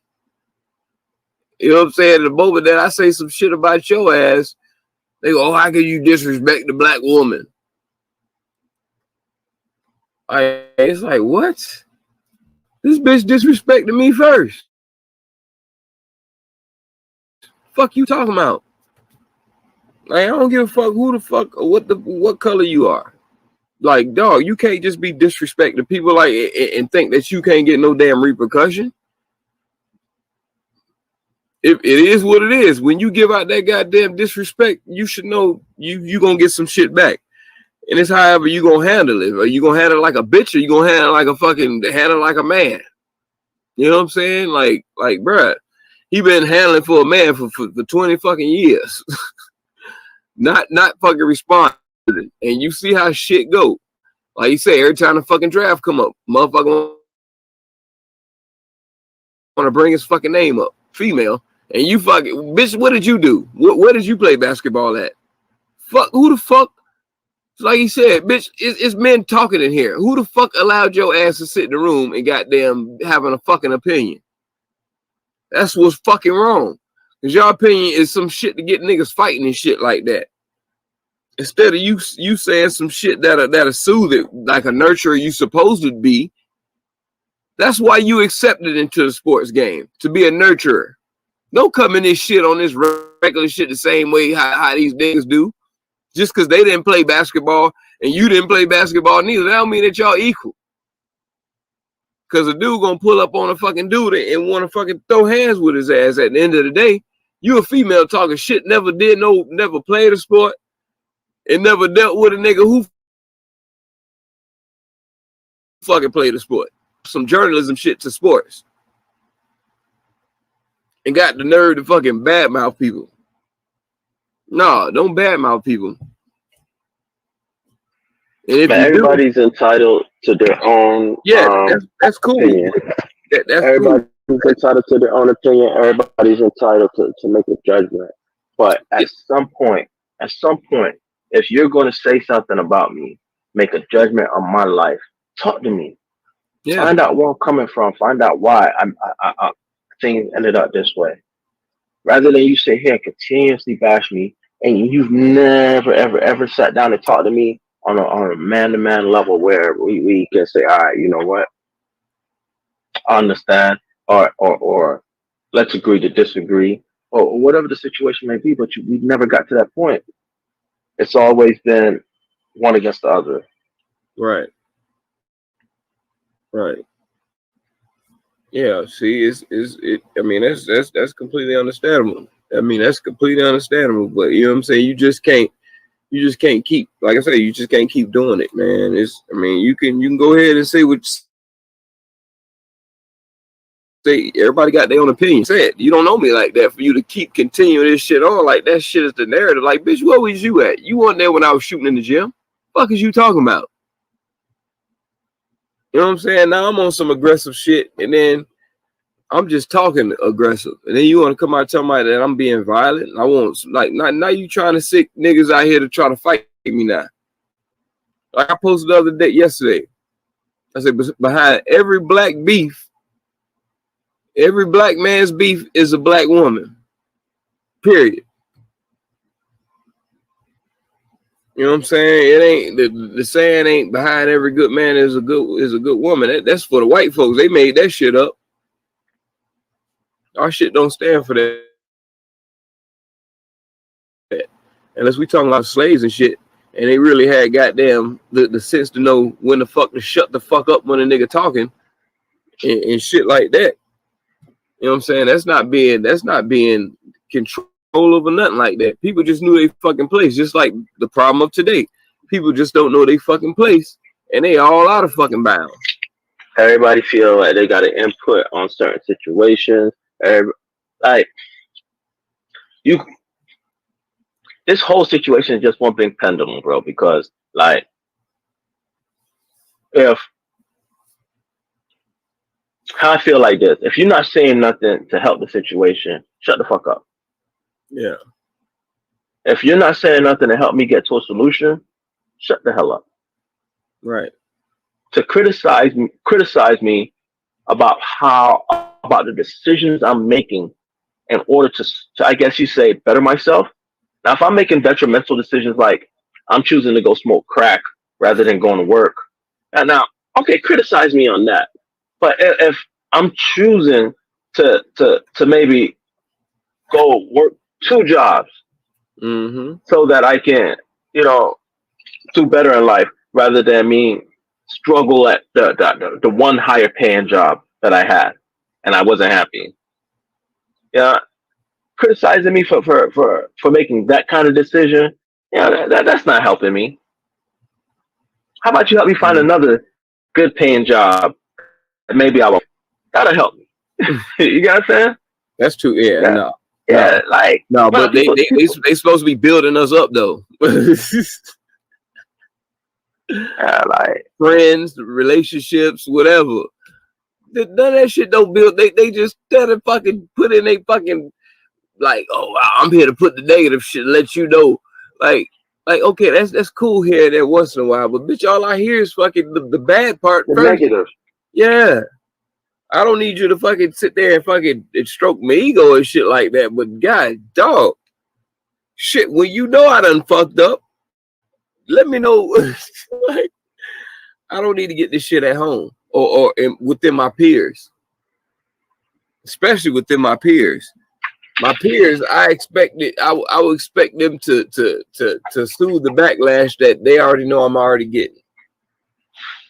You know what I'm saying? The moment that I say some shit about your ass, they go, oh, how can you disrespect the black woman? It's like, what? This bitch disrespected me first. Fuck you talking about? Like, I don't give a fuck who the fuck or what color you are. Like, dog, you can't just be disrespecting people like and think that you can't get no damn repercussion. It is what it is. When you give out that goddamn disrespect, you should know you gonna get some shit back. And it's however you gonna handle it. Are you gonna handle it like a bitch, or you gonna handle it like a man? You know what I'm saying? Like, bruh, he been handling for a man for 20 fucking years. not fucking respond. and you see how shit go. Like you say, every time the fucking draft come up, motherfucker want to bring his fucking name up, female, and you fucking bitch. What did you do? Where did you play basketball at? Fuck, who the fuck? Like he said, bitch, it's men talking in here. Who the fuck allowed your ass to sit in the room and goddamn having a fucking opinion? That's what's fucking wrong. Cause your opinion is some shit to get niggas fighting and shit like that. Instead of you saying some shit that'll soothe it, like a nurturer you supposed to be. That's why you accepted into the sports game, to be a nurturer. Don't come in this shit on this regular shit the same way how these niggas do. Just because they didn't play basketball and you didn't play basketball neither, that don't mean that y'all equal. Because a dude gonna pull up on a fucking dude and want to fucking throw hands with his ass at the end of the day. You a female talking shit, never played a sport, and never dealt with a nigga who fucking played a sport. Some journalism shit to sports. And got the nerve to fucking badmouth people. No, don't badmouth people. And if everybody's entitled to their own that's cool. Opinion. That's everybody's entitled to their own opinion. Everybody's entitled to make a judgment. But at some point, if you're going to say something about me, make a judgment on my life, talk to me. Yeah. Find out where I'm coming from. Find out why things ended up this way. Rather than you sit here and continuously bash me, and you've never, ever sat down and talked to me on a man-to-man level where we can say, all right, you know what? I understand, or let's agree to disagree, or whatever the situation may be, but we never got to that point. It's always been one against the other. Right. Yeah, see, I mean, that's completely understandable. I mean, that's completely understandable, but you know what I'm saying? You just can't keep, like I said, you just can't keep doing it, man. You can go ahead and say what say. Everybody got their own opinion. Say it. You don't know me like that for you to keep continuing this shit on. Like that shit is the narrative. Like, bitch, where was you at? You weren't there when I was shooting in the gym. Fuck is you talking about? You know what I'm saying? Now I'm on some aggressive shit, and then I'm just talking aggressive, and then you want to come out telling me that I'm being violent. I want now you trying to sick niggas out here to try to fight me now. Like I posted the other day, yesterday. I said behind every black beef, every black man's beef is a black woman. Period. You know what I'm saying? It ain't the saying ain't behind every good man is a good woman. That's for the white folks. They made that shit up. Our shit don't stand for that. Unless we talking about slaves and shit, and they really had goddamn the sense to know when the fuck to shut the fuck up when a nigga talking and shit like that. You know what I'm saying? That's not being control over nothing like that. People just knew they fucking place. Just like the problem of today. People just don't know they fucking place, and they all out of fucking bounds. Everybody feel like they got an input on certain situations. This whole situation is just one big pendulum, bro. Because how I feel like this: if you're not saying nothing to help the situation, shut the fuck up. Yeah. If you're not saying nothing to help me get to a solution, shut the hell up. Right. To criticize me about the decisions I'm making in order to I guess you say better myself. Now, if I'm making detrimental decisions, like I'm choosing to go smoke crack rather than going to work, and now, okay, criticize me on that. But if I'm choosing to maybe go work 2 jobs so that I can, do better in life rather than me struggle at the one higher paying job that I had and I wasn't happy. Yeah. Criticizing me for making that kind of decision, that's not helping me. How about you help me find another good paying job and maybe I will. That'll help me. You got what I'm saying? That's true. Yeah. Yeah, no, but they supposed to be building us up though. Like friends, relationships, whatever. None of that shit don't build. They just started fucking put in a fucking like, oh, I'm here to put the negative shit, let you know, like okay, that's cool here and there once in a while, but bitch, all I hear is fucking the bad part the first. negative. Yeah, I don't need you to fucking sit there and fucking stroke my ego and shit like that. But God, dog, shit, when you know I done fucked up, let me know. Like, I don't need to get this shit at home or within my peers, especially within my peers. My peers, I would expect them to soothe the backlash that they already know I'm already getting.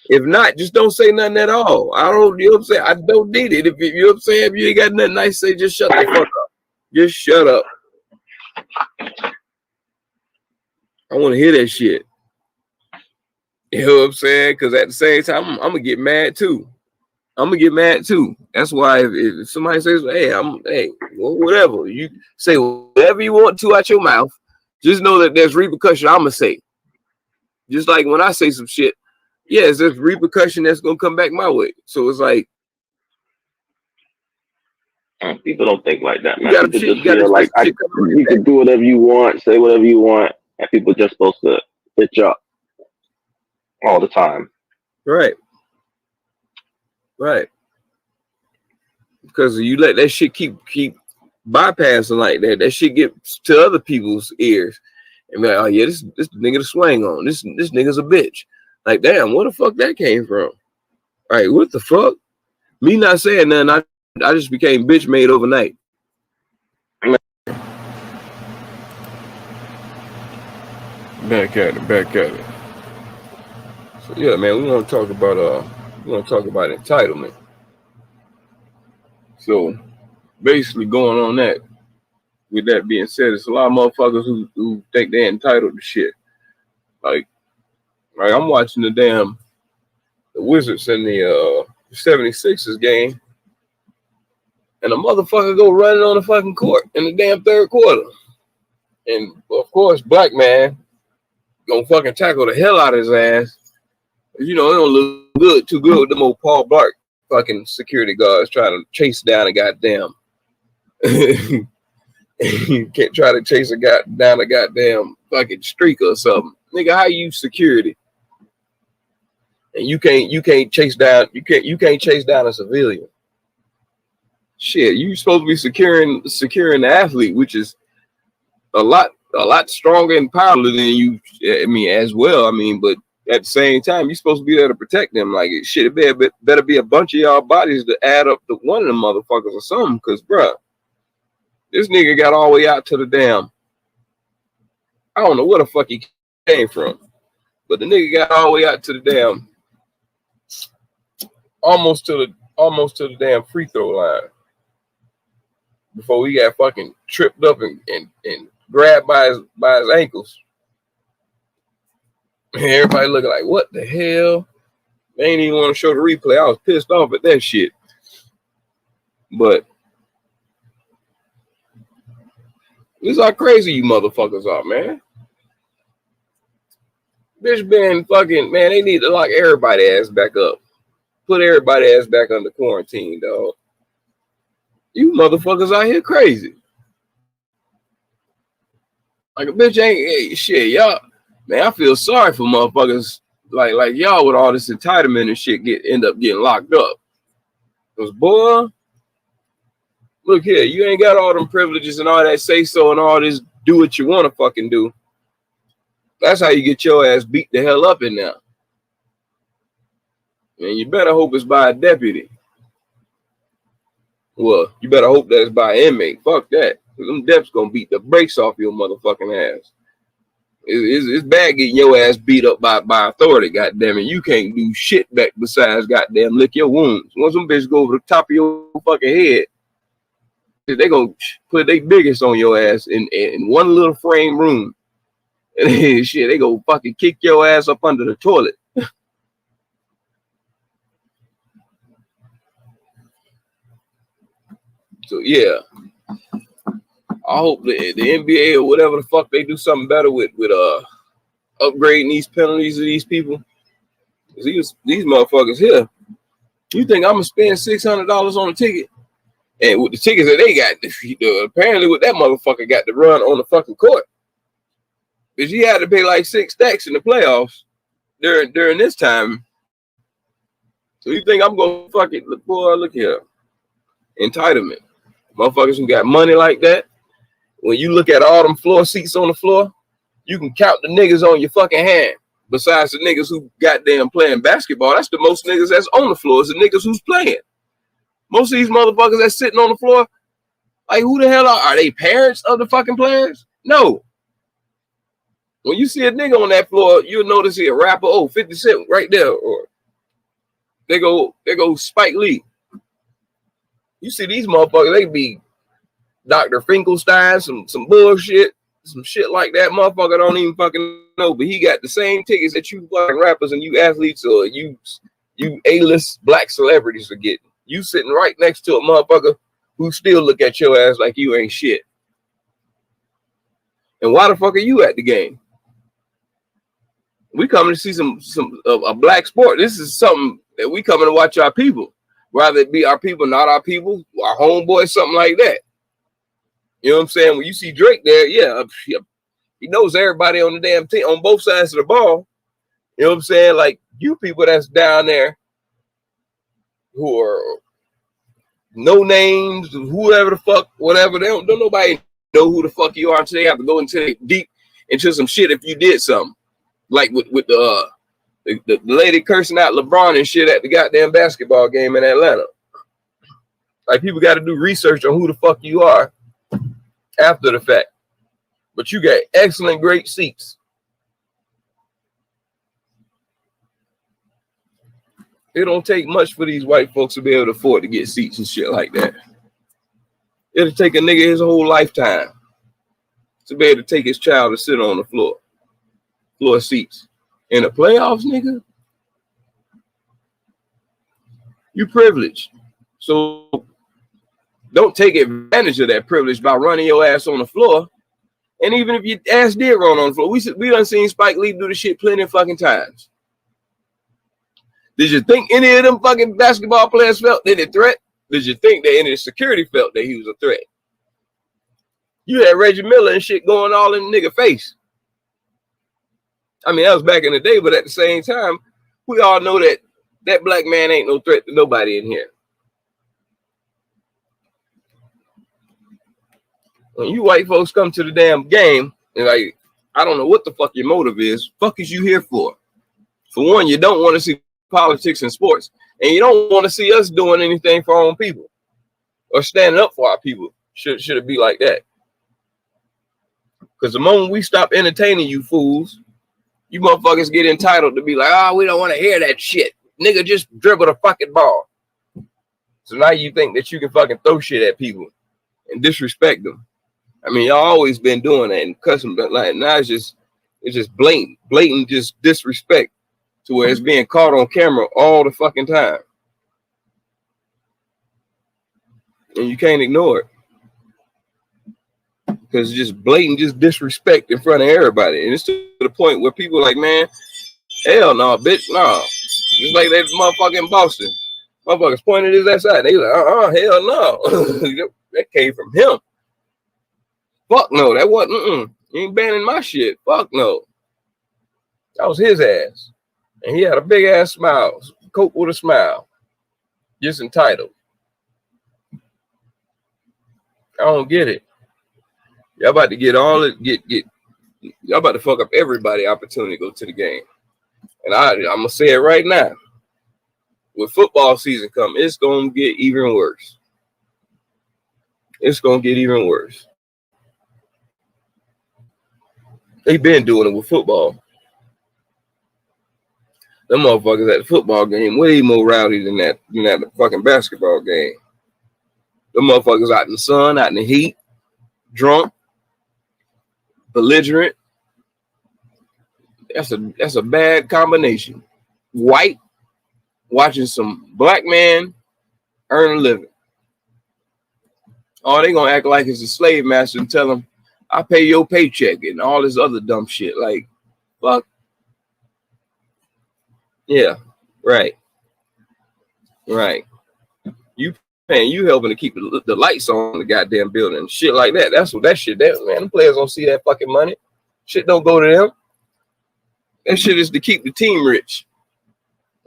If not, just don't say nothing at all. I don't, you know what I'm saying? I don't need it. If you know what I'm saying, if you ain't got nothing nice to say, just shut the fuck up. Just shut up. I want to hear that shit. You know what I'm saying? Because at the same time, I'm gonna get mad too. That's why if somebody says, hey, well, whatever, you say whatever you want to out your mouth, just know that there's repercussion I'm gonna say. Just like when I say some shit, yes, there's repercussion that's gonna come back my way. So it's like people don't think like that, man. You People just feel like you can do whatever you want, say whatever you want, and people are just supposed to bitch up all the time. Right. Because you let that shit keep bypassing like that, that shit gets to other people's ears. And be like, oh yeah, this nigga to swing on. This nigga's a bitch. Like, damn, where the fuck that came from? Right, what the fuck? Me not saying nothing, I just became bitch made overnight. Back at it. So yeah, man, we want to talk about entitlement. So basically going on that, with that being said, it's a lot of motherfuckers who think they're entitled to shit. Like I'm watching the Wizards in the 76ers game, and a motherfucker go running on the fucking court in the damn third quarter. And of course, black man gonna fucking tackle the hell out of his ass. You know, it don't look too good with them old Paul Blart fucking security guards trying to chase down a goddamn. You can't try to chase down a goddamn fucking streak or something. Nigga, how you security? And you can't chase down a civilian. Shit, you supposed to be securing the athlete, which is a lot stronger and powerful than you. I mean, as well. I mean, but at the same time, you're supposed to be there to protect them. Like, shit, it better be a bunch of y'all bodies to add up to one of them motherfuckers or something. Cause, bruh, this nigga got all the way out to the damn. I don't know where the fuck he came from, but the nigga got all the way out to the damn, almost to the damn free throw line before he got fucking tripped up and grabbed by his ankles. Everybody looking like, what the hell? They ain't even want to show the replay. I was pissed off at that shit. But this is how crazy you motherfuckers are, man. Bitch been fucking, man, they need to lock everybody ass back up. Put everybody ass back under quarantine, dog. You motherfuckers out here crazy. Like a bitch ain't shit, y'all. Man, I feel sorry for motherfuckers like y'all with all this entitlement and shit end up getting locked up. Cause boy, look here, you ain't got all them privileges and all that say so and all this do what you want to fucking do. That's how you get your ass beat the hell up in there. And you better hope it's by a deputy. Well, you better hope that it's by an inmate. Fuck that. Cause them deps gonna beat the brakes off your motherfucking ass. It's bad getting your ass beat up by authority, goddamn it. You can't do shit back besides goddamn lick your wounds. Once them bitches go over the top of your fucking head, they gonna put their biggest on your ass in one little frame room. And shit, they go fucking kick your ass up under the toilet. So yeah, I hope the NBA or whatever the fuck they do something better with upgrading these penalties to these people. These motherfuckers here. You think I'm gonna spend $600 on a ticket? And with the tickets that they got, apparently what that motherfucker got to run on the fucking court. Because he had to pay like 6 stacks in the playoffs during this time. So you think I'm gonna fucking look here. Entitlement. Motherfuckers who got money like that. When you look at all them floor seats on the floor, you can count the niggas on your fucking hand. Besides the niggas who goddamn playing basketball, that's the most niggas that's on the floor is the niggas who's playing. Most of these motherfuckers that's sitting on the floor, like who the hell are they parents of the fucking players? No. When you see a nigga on that floor, you'll notice he a rapper. Oh, 50 Cent right there. Or they go Spike Lee. You see these motherfuckers, they be Dr. Finkelstein, some bullshit, some shit like that. Motherfucker don't even fucking know, but he got the same tickets that you fucking rappers and you athletes or you A-list black celebrities are getting. You sitting right next to a motherfucker who still look at your ass like you ain't shit. And why the fuck are you at the game? We coming to see a black sport. This is something that we coming to watch our people. Rather it be our people, not our people, our homeboys, something like that. You know what I'm saying? When you see Drake there, yeah, he knows everybody on the damn team, on both sides of the ball. You know what I'm saying? Like, you people that's down there who are no names, whoever the fuck, whatever, don't nobody know who the fuck you are until they have to go into deep into some shit if you did something. Like with the lady cursing out LeBron and shit at the goddamn basketball game in Atlanta. Like, people got to do research on who the fuck you are after the fact. But you got excellent, great seats. It don't take much for these white folks to be able to afford to get seats and shit like that. It'll take a nigga his whole lifetime to be able to take his child to sit on the floor seats. In the playoffs, nigga, you privileged. So don't take advantage of that privilege by running your ass on the floor. And even if your ass did run on the floor, we done seen Spike Lee do the shit plenty of fucking times. Did you think any of them fucking basketball players felt any threat? Did you think that any of the security felt that he was a threat? You had Reggie Miller and shit going all in the nigga face. I mean, that was back in the day, but at the same time, we all know that that black man ain't no threat to nobody in here. When you white folks come to the damn game, and like, I don't know what the fuck your motive is. Fuck is you here for? For one, you don't want to see politics and sports, and you don't want to see us doing anything for our own people or standing up for our people. Should it be like that? Because the moment we stop entertaining you fools, you motherfuckers get entitled to be like, oh, we don't want to hear that shit. Nigga, just dribble the fucking ball. So now you think that you can fucking throw shit at people and disrespect them. I mean, y'all always been doing that and cussing, but like now it's just blatant just disrespect to where it's being caught on camera all the fucking time. And you can't ignore it. Because it's just blatant just disrespect in front of everybody. And it's to the point where people are like, man, hell no, bitch, no. Just like that motherfucker in Boston. Motherfuckers pointed his ass out. They like, hell no. That came from him. Fuck no, that wasn't, you ain't banning my shit. Fuck no. That was his ass. And he had a big ass smile. Coke with a smile. Just entitled. I don't get it. Y'all about to get all it, y'all about to fuck up everybody opportunity to go to the game. And I'm gonna say it right now. When football season come, it's gonna get even worse. It's gonna get even worse. They been doing it with football. Them motherfuckers at the football game way more rowdy than that fucking basketball game. Them motherfuckers out in the sun, out in the heat, drunk, belligerent. That's a bad combination. White watching some black man earn a living. Oh, they gonna act like it's a slave master and tell them, I pay your paycheck and all this other dumb shit. Like, Fuck. Yeah. Right. Right. You paying, you helping to keep the lights on the goddamn building. Shit like that. That's what that shit, that, man, the players don't see that fucking money. Shit don't go to them. That shit is to keep the team rich.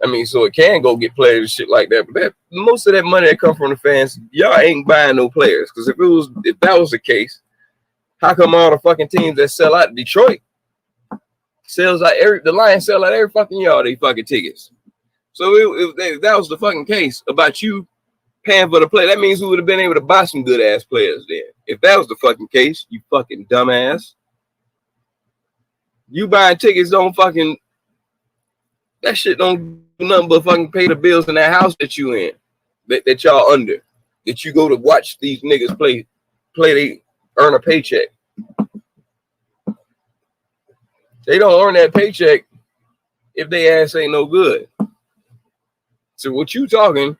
I mean, so it can go get players and shit like that. But that, most of that money that come from the fans, y'all ain't buying no players. Because if that was the case, how come all the fucking teams that sell out Detroit sells out the Lions sell out every fucking yard they fucking tickets? So if that was the fucking case about you paying for the play, that means we would have been able to buy some good ass players then. If that was the fucking case, you fucking dumbass. You buying tickets don't fucking, that shit don't do nothing but fucking pay the bills in that house that you in, that y'all under, that you go to watch these niggas play, they earn a paycheck. They don't earn that paycheck if they ass ain't no good. So what you talking,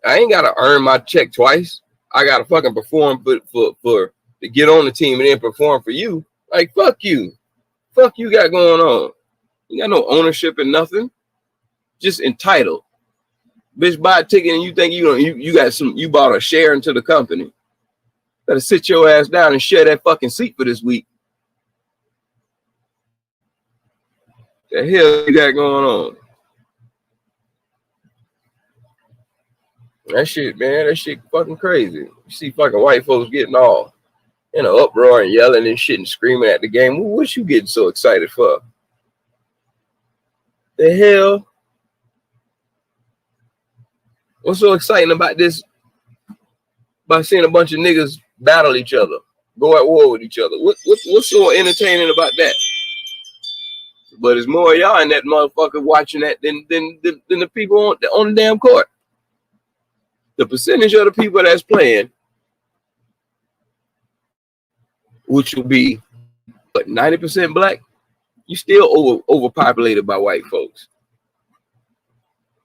I ain't gotta earn my check twice. I gotta fucking perform for to get on the team and then perform for you. Like, fuck you. Fuck you got going on. You got no ownership in nothing. Just entitled. Bitch, buy a ticket and you think you got some, you bought a share into the company. Better sit your ass down and share that fucking seat for this week. The hell you got going on? That shit, man, that shit fucking crazy. You see fucking white folks getting all in an uproar and yelling and shit and screaming at the game. What you getting so excited for? The hell? What's so exciting about this? By seeing a bunch of niggas battle each other, go at war with each other. What's so entertaining about that? But it's more y'all in that motherfucker watching that than the people on the damn court. The percentage of the people that's playing, which will be what, 90% black, you still overpopulated by white folks.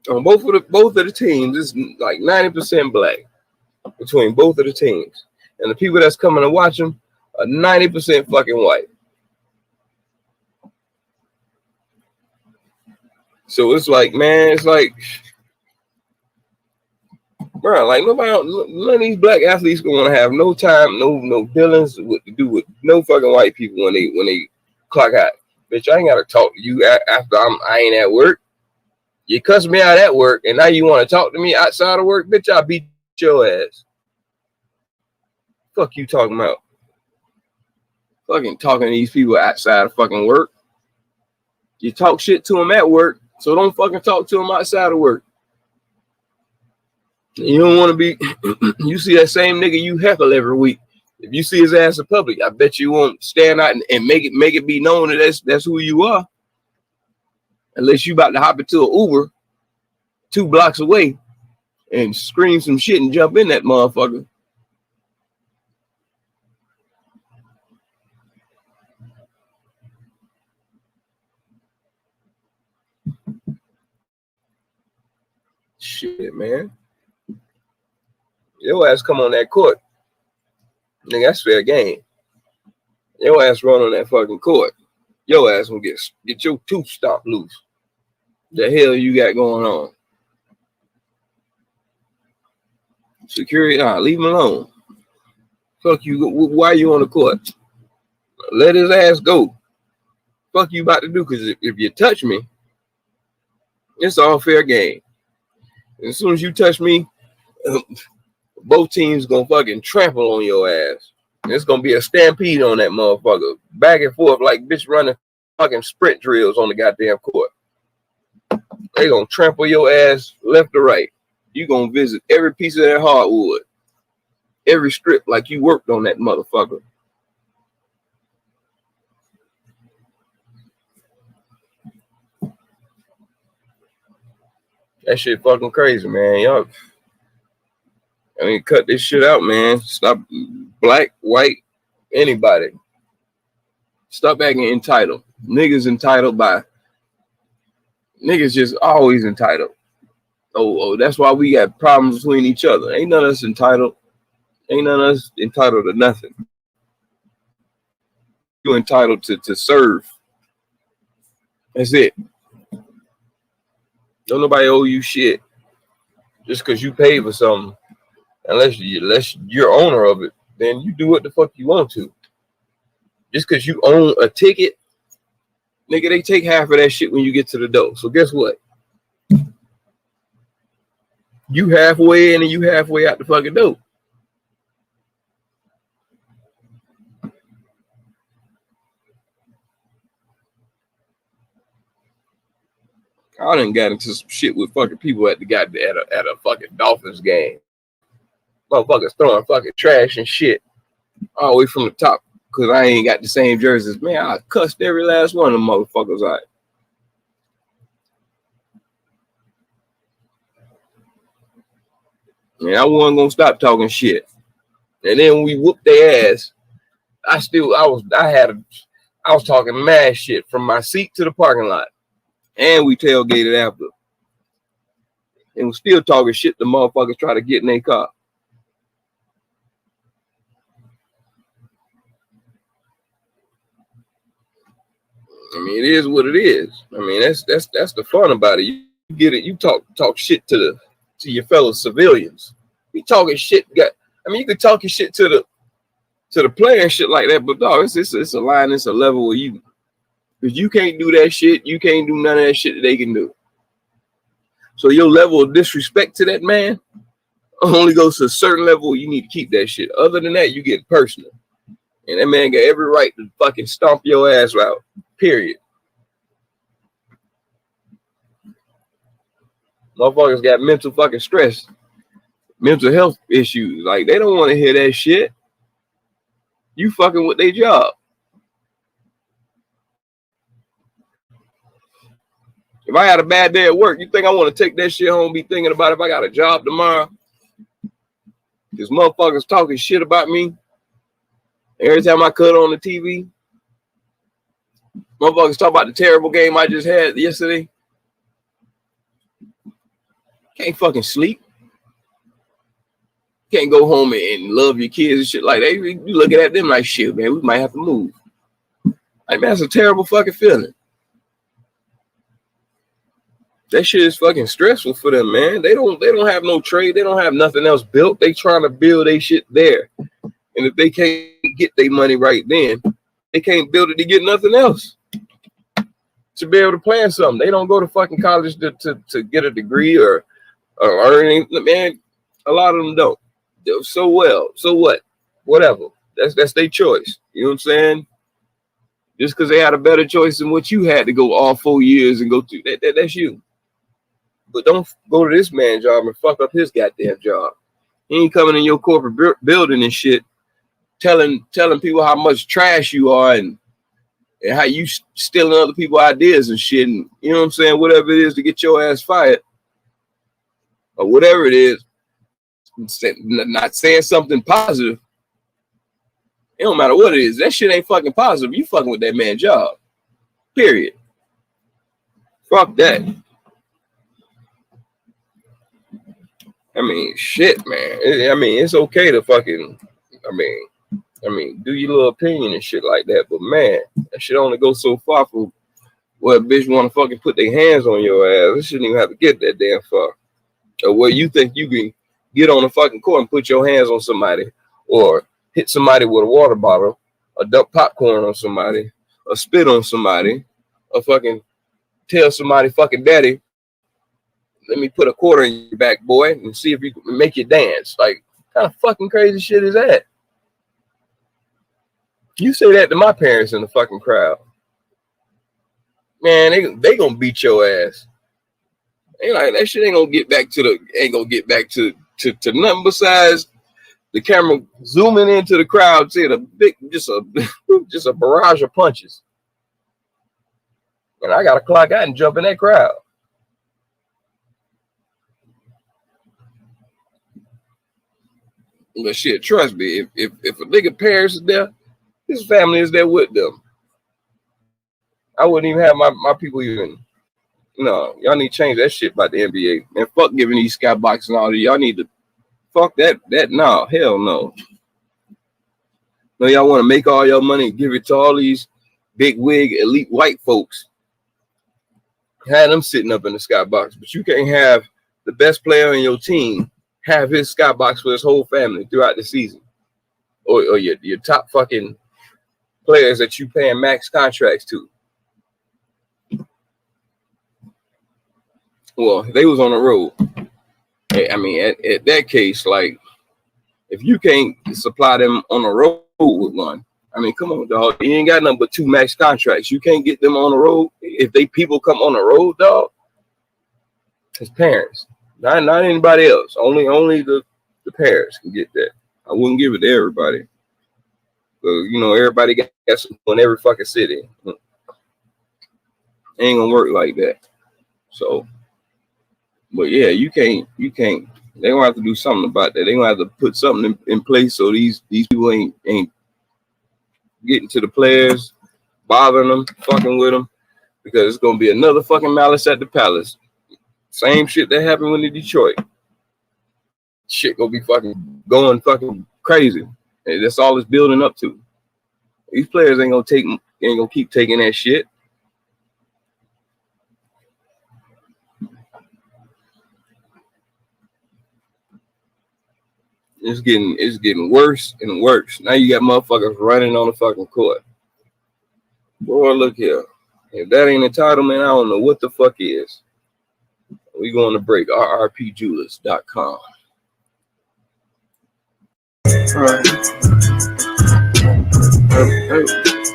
On both of the teams, it's like 90% black between both of the teams, and the people that's coming to watch them are 90% fucking white. So it's like, man, it's like, bro, like none of these black athletes gonna have no time, no dealings to do with no fucking white people when they clock out. Bitch, I ain't gotta talk to you after I ain't at work. You cuss me out at work, and now you want to talk to me outside of work, bitch. I'll beat your ass. Fuck you talking about? Fucking talking to these people outside of fucking work. You talk shit to them at work, so don't fucking talk to them outside of work. You don't want to be, you see that same nigga you heckle every week. If you see his ass in public, I bet you won't stand out and make it be known that that's who you are. Unless you about to hop into an Uber 2 blocks away and scream some shit and jump in that motherfucker. Shit, man. Your ass come on that court. Nigga, that's fair game. Your ass run on that fucking court. Your ass gonna get your tooth stomped loose. The hell you got going on? Security, leave him alone. Fuck you. Why you on the court? Let his ass go. Fuck you about to do? Because if you touch me, it's all fair game. And as soon as you touch me, both teams gonna fucking trample on your ass. And it's gonna be a stampede on that motherfucker. Back and forth like bitch running fucking sprint drills on the goddamn court. They gonna trample your ass left to right. You gonna visit every piece of that hardwood. Every strip like you worked on that motherfucker. That shit fucking crazy, man. Y'all, I mean, cut this shit out, man. Stop, black, white, anybody. Stop acting entitled. Niggas entitled by, niggas just always entitled. Oh, that's why we got problems between each other. Ain't none of us entitled. Ain't none of us entitled to nothing. You entitled to serve. That's it. Don't nobody owe you shit just because you pay for something. Unless you're owner of it, then you do what the fuck you want to. Just because you own a ticket, nigga, they take half of that shit when you get to the door. So guess what? You halfway in and you halfway out the fucking door. I done got into some shit with fucking people at a fucking Dolphins game. Motherfuckers throwing fucking trash and shit all the way from the top because I ain't got the same jerseys. Man, I cussed every last one of them motherfuckers out. Man, I wasn't gonna stop talking shit. And then when we whooped their ass, I was talking mad shit from my seat to the parking lot. And we tailgated after. And we're still talking shit the motherfuckers try to get in their car. I mean, it is what it is. I mean, that's the fun about it. You get it. You talk shit to your fellow civilians. You talking shit. You could talk your shit to the player and shit like that. But dog, it's a line. It's a level where because you can't do that shit. You can't do none of that shit that they can do. So your level of disrespect to that man only goes to a certain level. You need to keep that shit. Other than that, you get personal. And that man got every right to fucking stomp your ass out. Period. Motherfuckers got mental fucking stress, mental health issues. Like, they don't want to hear that shit. You fucking with their job. If I had a bad day at work, you think I want to take that shit home and be thinking about if I got a job tomorrow? Because motherfuckers talking shit about me every time I cut on the TV. Motherfuckers talk about the terrible game I just had yesterday. Can't fucking sleep. Can't go home and love your kids and shit like that. You looking at them like, shit, man, we might have to move. Like, man, that's a terrible fucking feeling. That shit is fucking stressful for them, man. They don't have no trade. They don't have nothing else built. They trying to build their shit there. And if they can't get their money right then, they can't build it to get nothing else. To be able to plan something. They don't go to fucking college to get a degree or earn anything. Man, a lot of them don't. So what? Whatever. That's their choice. You know what I'm saying? Just because they had a better choice than what you had to go all 4 years and go through. That's you. But don't go to this man's job and fuck up his goddamn job. He ain't coming in your corporate building and shit, telling people how much trash you are and how you stealing other people's ideas and shit. And you know what I'm saying? Whatever it is to get your ass fired or whatever it is, not saying something positive. It don't matter what it is. That shit ain't fucking positive. You fucking with that man's job. Period. Fuck that. I mean, shit, man. It's okay to fucking, do your little opinion and shit like that. But man, that shit only goes so far for where a bitch want to fucking put their hands on your ass. It shouldn't even have to get that damn far. Or where you think you can get on the fucking court and put your hands on somebody, or hit somebody with a water bottle, or dump popcorn on somebody, or spit on somebody, or fucking tell somebody, fucking daddy, let me put a quarter in your back, boy, and see if you can make you dance. Like, what kind of fucking crazy shit is that? You say that to my parents in the fucking crowd, man, they gonna beat your ass. Ain't like that shit ain't gonna get back to nothing besides the camera zooming into the crowd, seeing a big, just a barrage of punches. And I got to clock out and jump in that crowd. But shit, trust me, if a nigga parents is there, his family is there with them. I wouldn't even have my people even. No, y'all need to change that shit about the NBA. And fuck giving these skyboxes and all that. Y'all need to fuck that. No, hell no. No, y'all want to make all your money and give it to all these big wig elite white folks Had them sitting up in the skybox, but you can't have the best player on your team have his skybox for his whole family throughout the season, or your top fucking players that you paying max contracts to. Well, they was on the road. I mean, at that case, like, if you can't supply them on the road with one, I mean, come on, dog. You ain't got nothing but 2 max contracts. You can't get them on the road. If people come on the road, dog, his parents, not anybody else. Only the parents can get that. I wouldn't give it to everybody. You know, everybody got something in every fucking city. It ain't gonna work like that. So, but yeah, you can't. They gonna have to do something about that. They gonna have to put something in place so these people ain't getting to the players, bothering them, fucking with them, because it's gonna be another fucking malice at the palace. Same shit that happened in Detroit. Shit gonna be fucking going fucking crazy. And that's all it's building up to. These players ain't gonna keep taking that shit. It's getting worse and worse. Now you got motherfuckers running on the fucking court. Boy, look here. If that ain't entitlement, I don't know what the fuck is. We going to break. rrpjewelers.com. Right.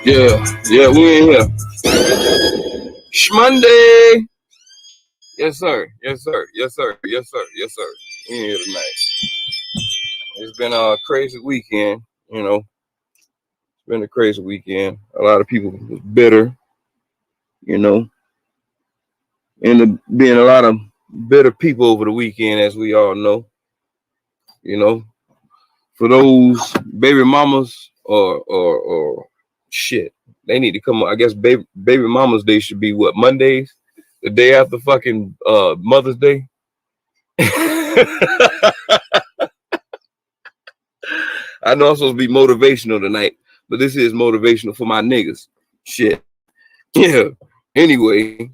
Yeah, we in here. Shmonday. Yes, sir. We in here tonight. It's been a crazy weekend, you know. It's been a crazy weekend. A lot of people was bitter, you know. And being a lot of bitter people over the weekend, as we all know. You know, for those baby mamas or shit, they need to come. I guess baby mamas day should be what, Mondays, the day after fucking Mother's Day. I know I'm supposed to be motivational tonight, but this is motivational for my niggas. Shit. Yeah. Anyway,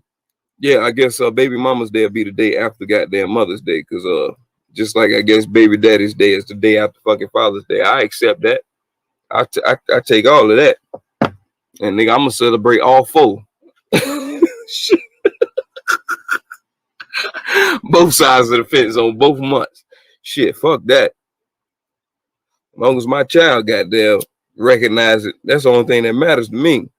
yeah, I guess baby mama's day will be the day after goddamn Mother's Day, because just like I guess baby daddy's day is the day after fucking Father's Day. I accept that. I take all of that. And nigga, I'm gonna celebrate all 4. Both sides of the fence on both months. Shit, fuck that. As long as my child goddamn recognize it, that's the only thing that matters to me. You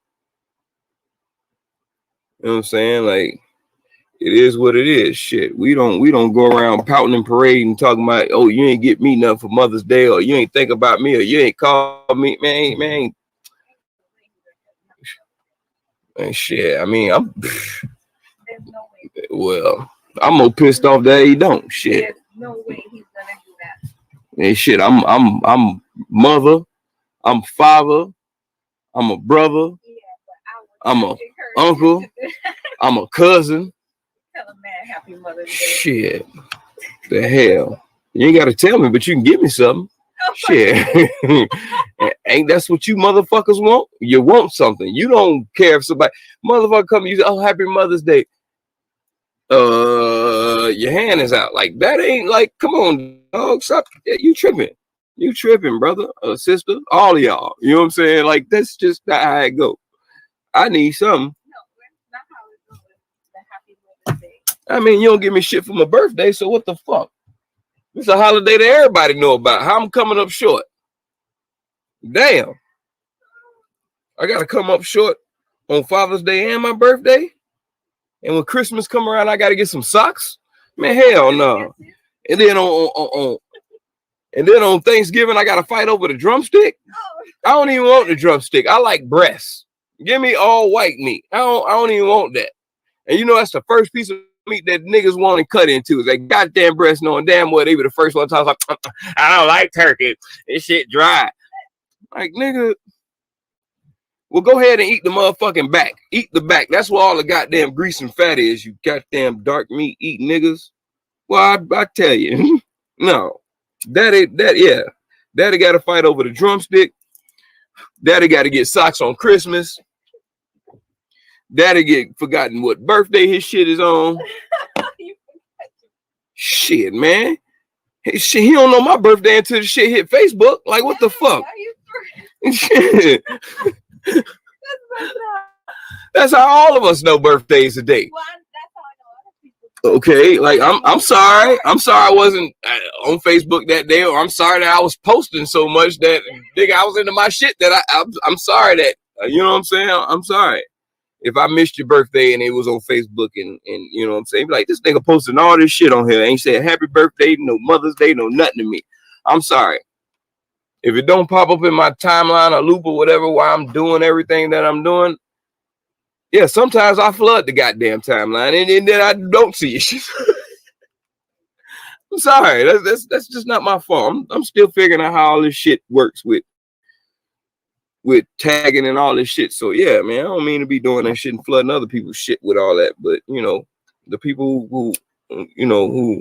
know what I'm saying? Like, it is what it is. Shit, we don't go around pouting and parading and talking about, oh, you ain't get me nothing for Mother's Day, or you ain't think about me, or you ain't call me, man. And shit, I mean, I'm more pissed off that he don't. Shit. There's no way he's gonna do that. And shit, I'm mother, I'm father, I'm a brother, I'm a uncle, I'm a cousin. Tell a man happy Mother's Day. Shit, the hell, you ain't gotta tell me, but you can give me something. Shit, ain't that's what you motherfuckers want? You want something. You don't care if somebody motherfucker come and you say, oh, happy Mother's Day. Your hand is out. Like, that ain't like, come on, dog, stop. You tripping, brother, sister, all of y'all. You know what I'm saying? Like, that's just not how it go. I need something. No, that's not how it goes. The happy Mother's Day. I mean, you don't give me shit for my birthday, so what the fuck? It's a holiday that everybody know about. How I'm coming up short? Damn. I gotta come up short on Father's Day and my birthday? And when Christmas come around, I gotta get some socks? Man, hell no. And then on Thanksgiving, I gotta fight over the drumstick? I don't even want the drumstick. I like breasts. Give me all white meat. I don't even want that. And you know that's the first piece of meat that niggas want to cut into is that goddamn breast, knowing damn well they were the first one to talk like, I don't like turkey. This shit dry. Like, nigga, well, go ahead and eat the motherfucking back. Eat the back. That's where all the goddamn grease and fat is, you goddamn dark meat eating niggas. Well, I tell you, no. Daddy got to fight over the drumstick. Daddy got to get socks on Christmas. Daddy get forgotten what birthday his shit is on. Shit, man. Hey, shit, he don't know my birthday until the shit hit Facebook. Like, what the fuck? Shit. That's how all of us know birthdays today. Okay, like I'm sorry I wasn't on Facebook that day, or I'm sorry that I was posting so much that nigga I was into my shit that I'm sorry that you know what I'm saying. I'm sorry if I missed your birthday and it was on Facebook and you know what I'm saying. Like, this nigga posting all this shit on here, ain't said happy birthday, no Mother's Day, no nothing to me. I'm sorry if it don't pop up in my timeline or loop or whatever while I'm doing everything that I'm doing. Yeah, sometimes I flood the goddamn timeline and then I don't see it. I'm sorry. That's just not my fault. I'm still figuring out how all this shit works with tagging and all this shit. So yeah, man, I don't mean to be doing that shit and flooding other people's shit with all that. But you know, the people who you know who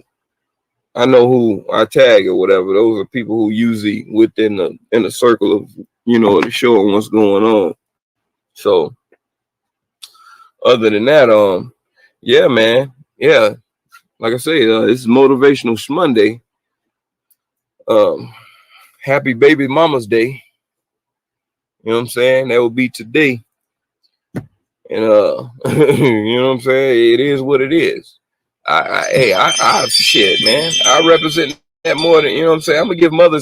I know who I tag or whatever, those are people who usually within the circle of, you know, the show and what's going on. So other than that, yeah, man, yeah, like I say, this is Motivational Shmonday. Happy Baby Mama's Day. You know what I'm saying? That will be today. And you know what I'm saying? It is what it is. I shit, man. I represent that more than, you know what I'm saying? I'm gonna give Mother's Day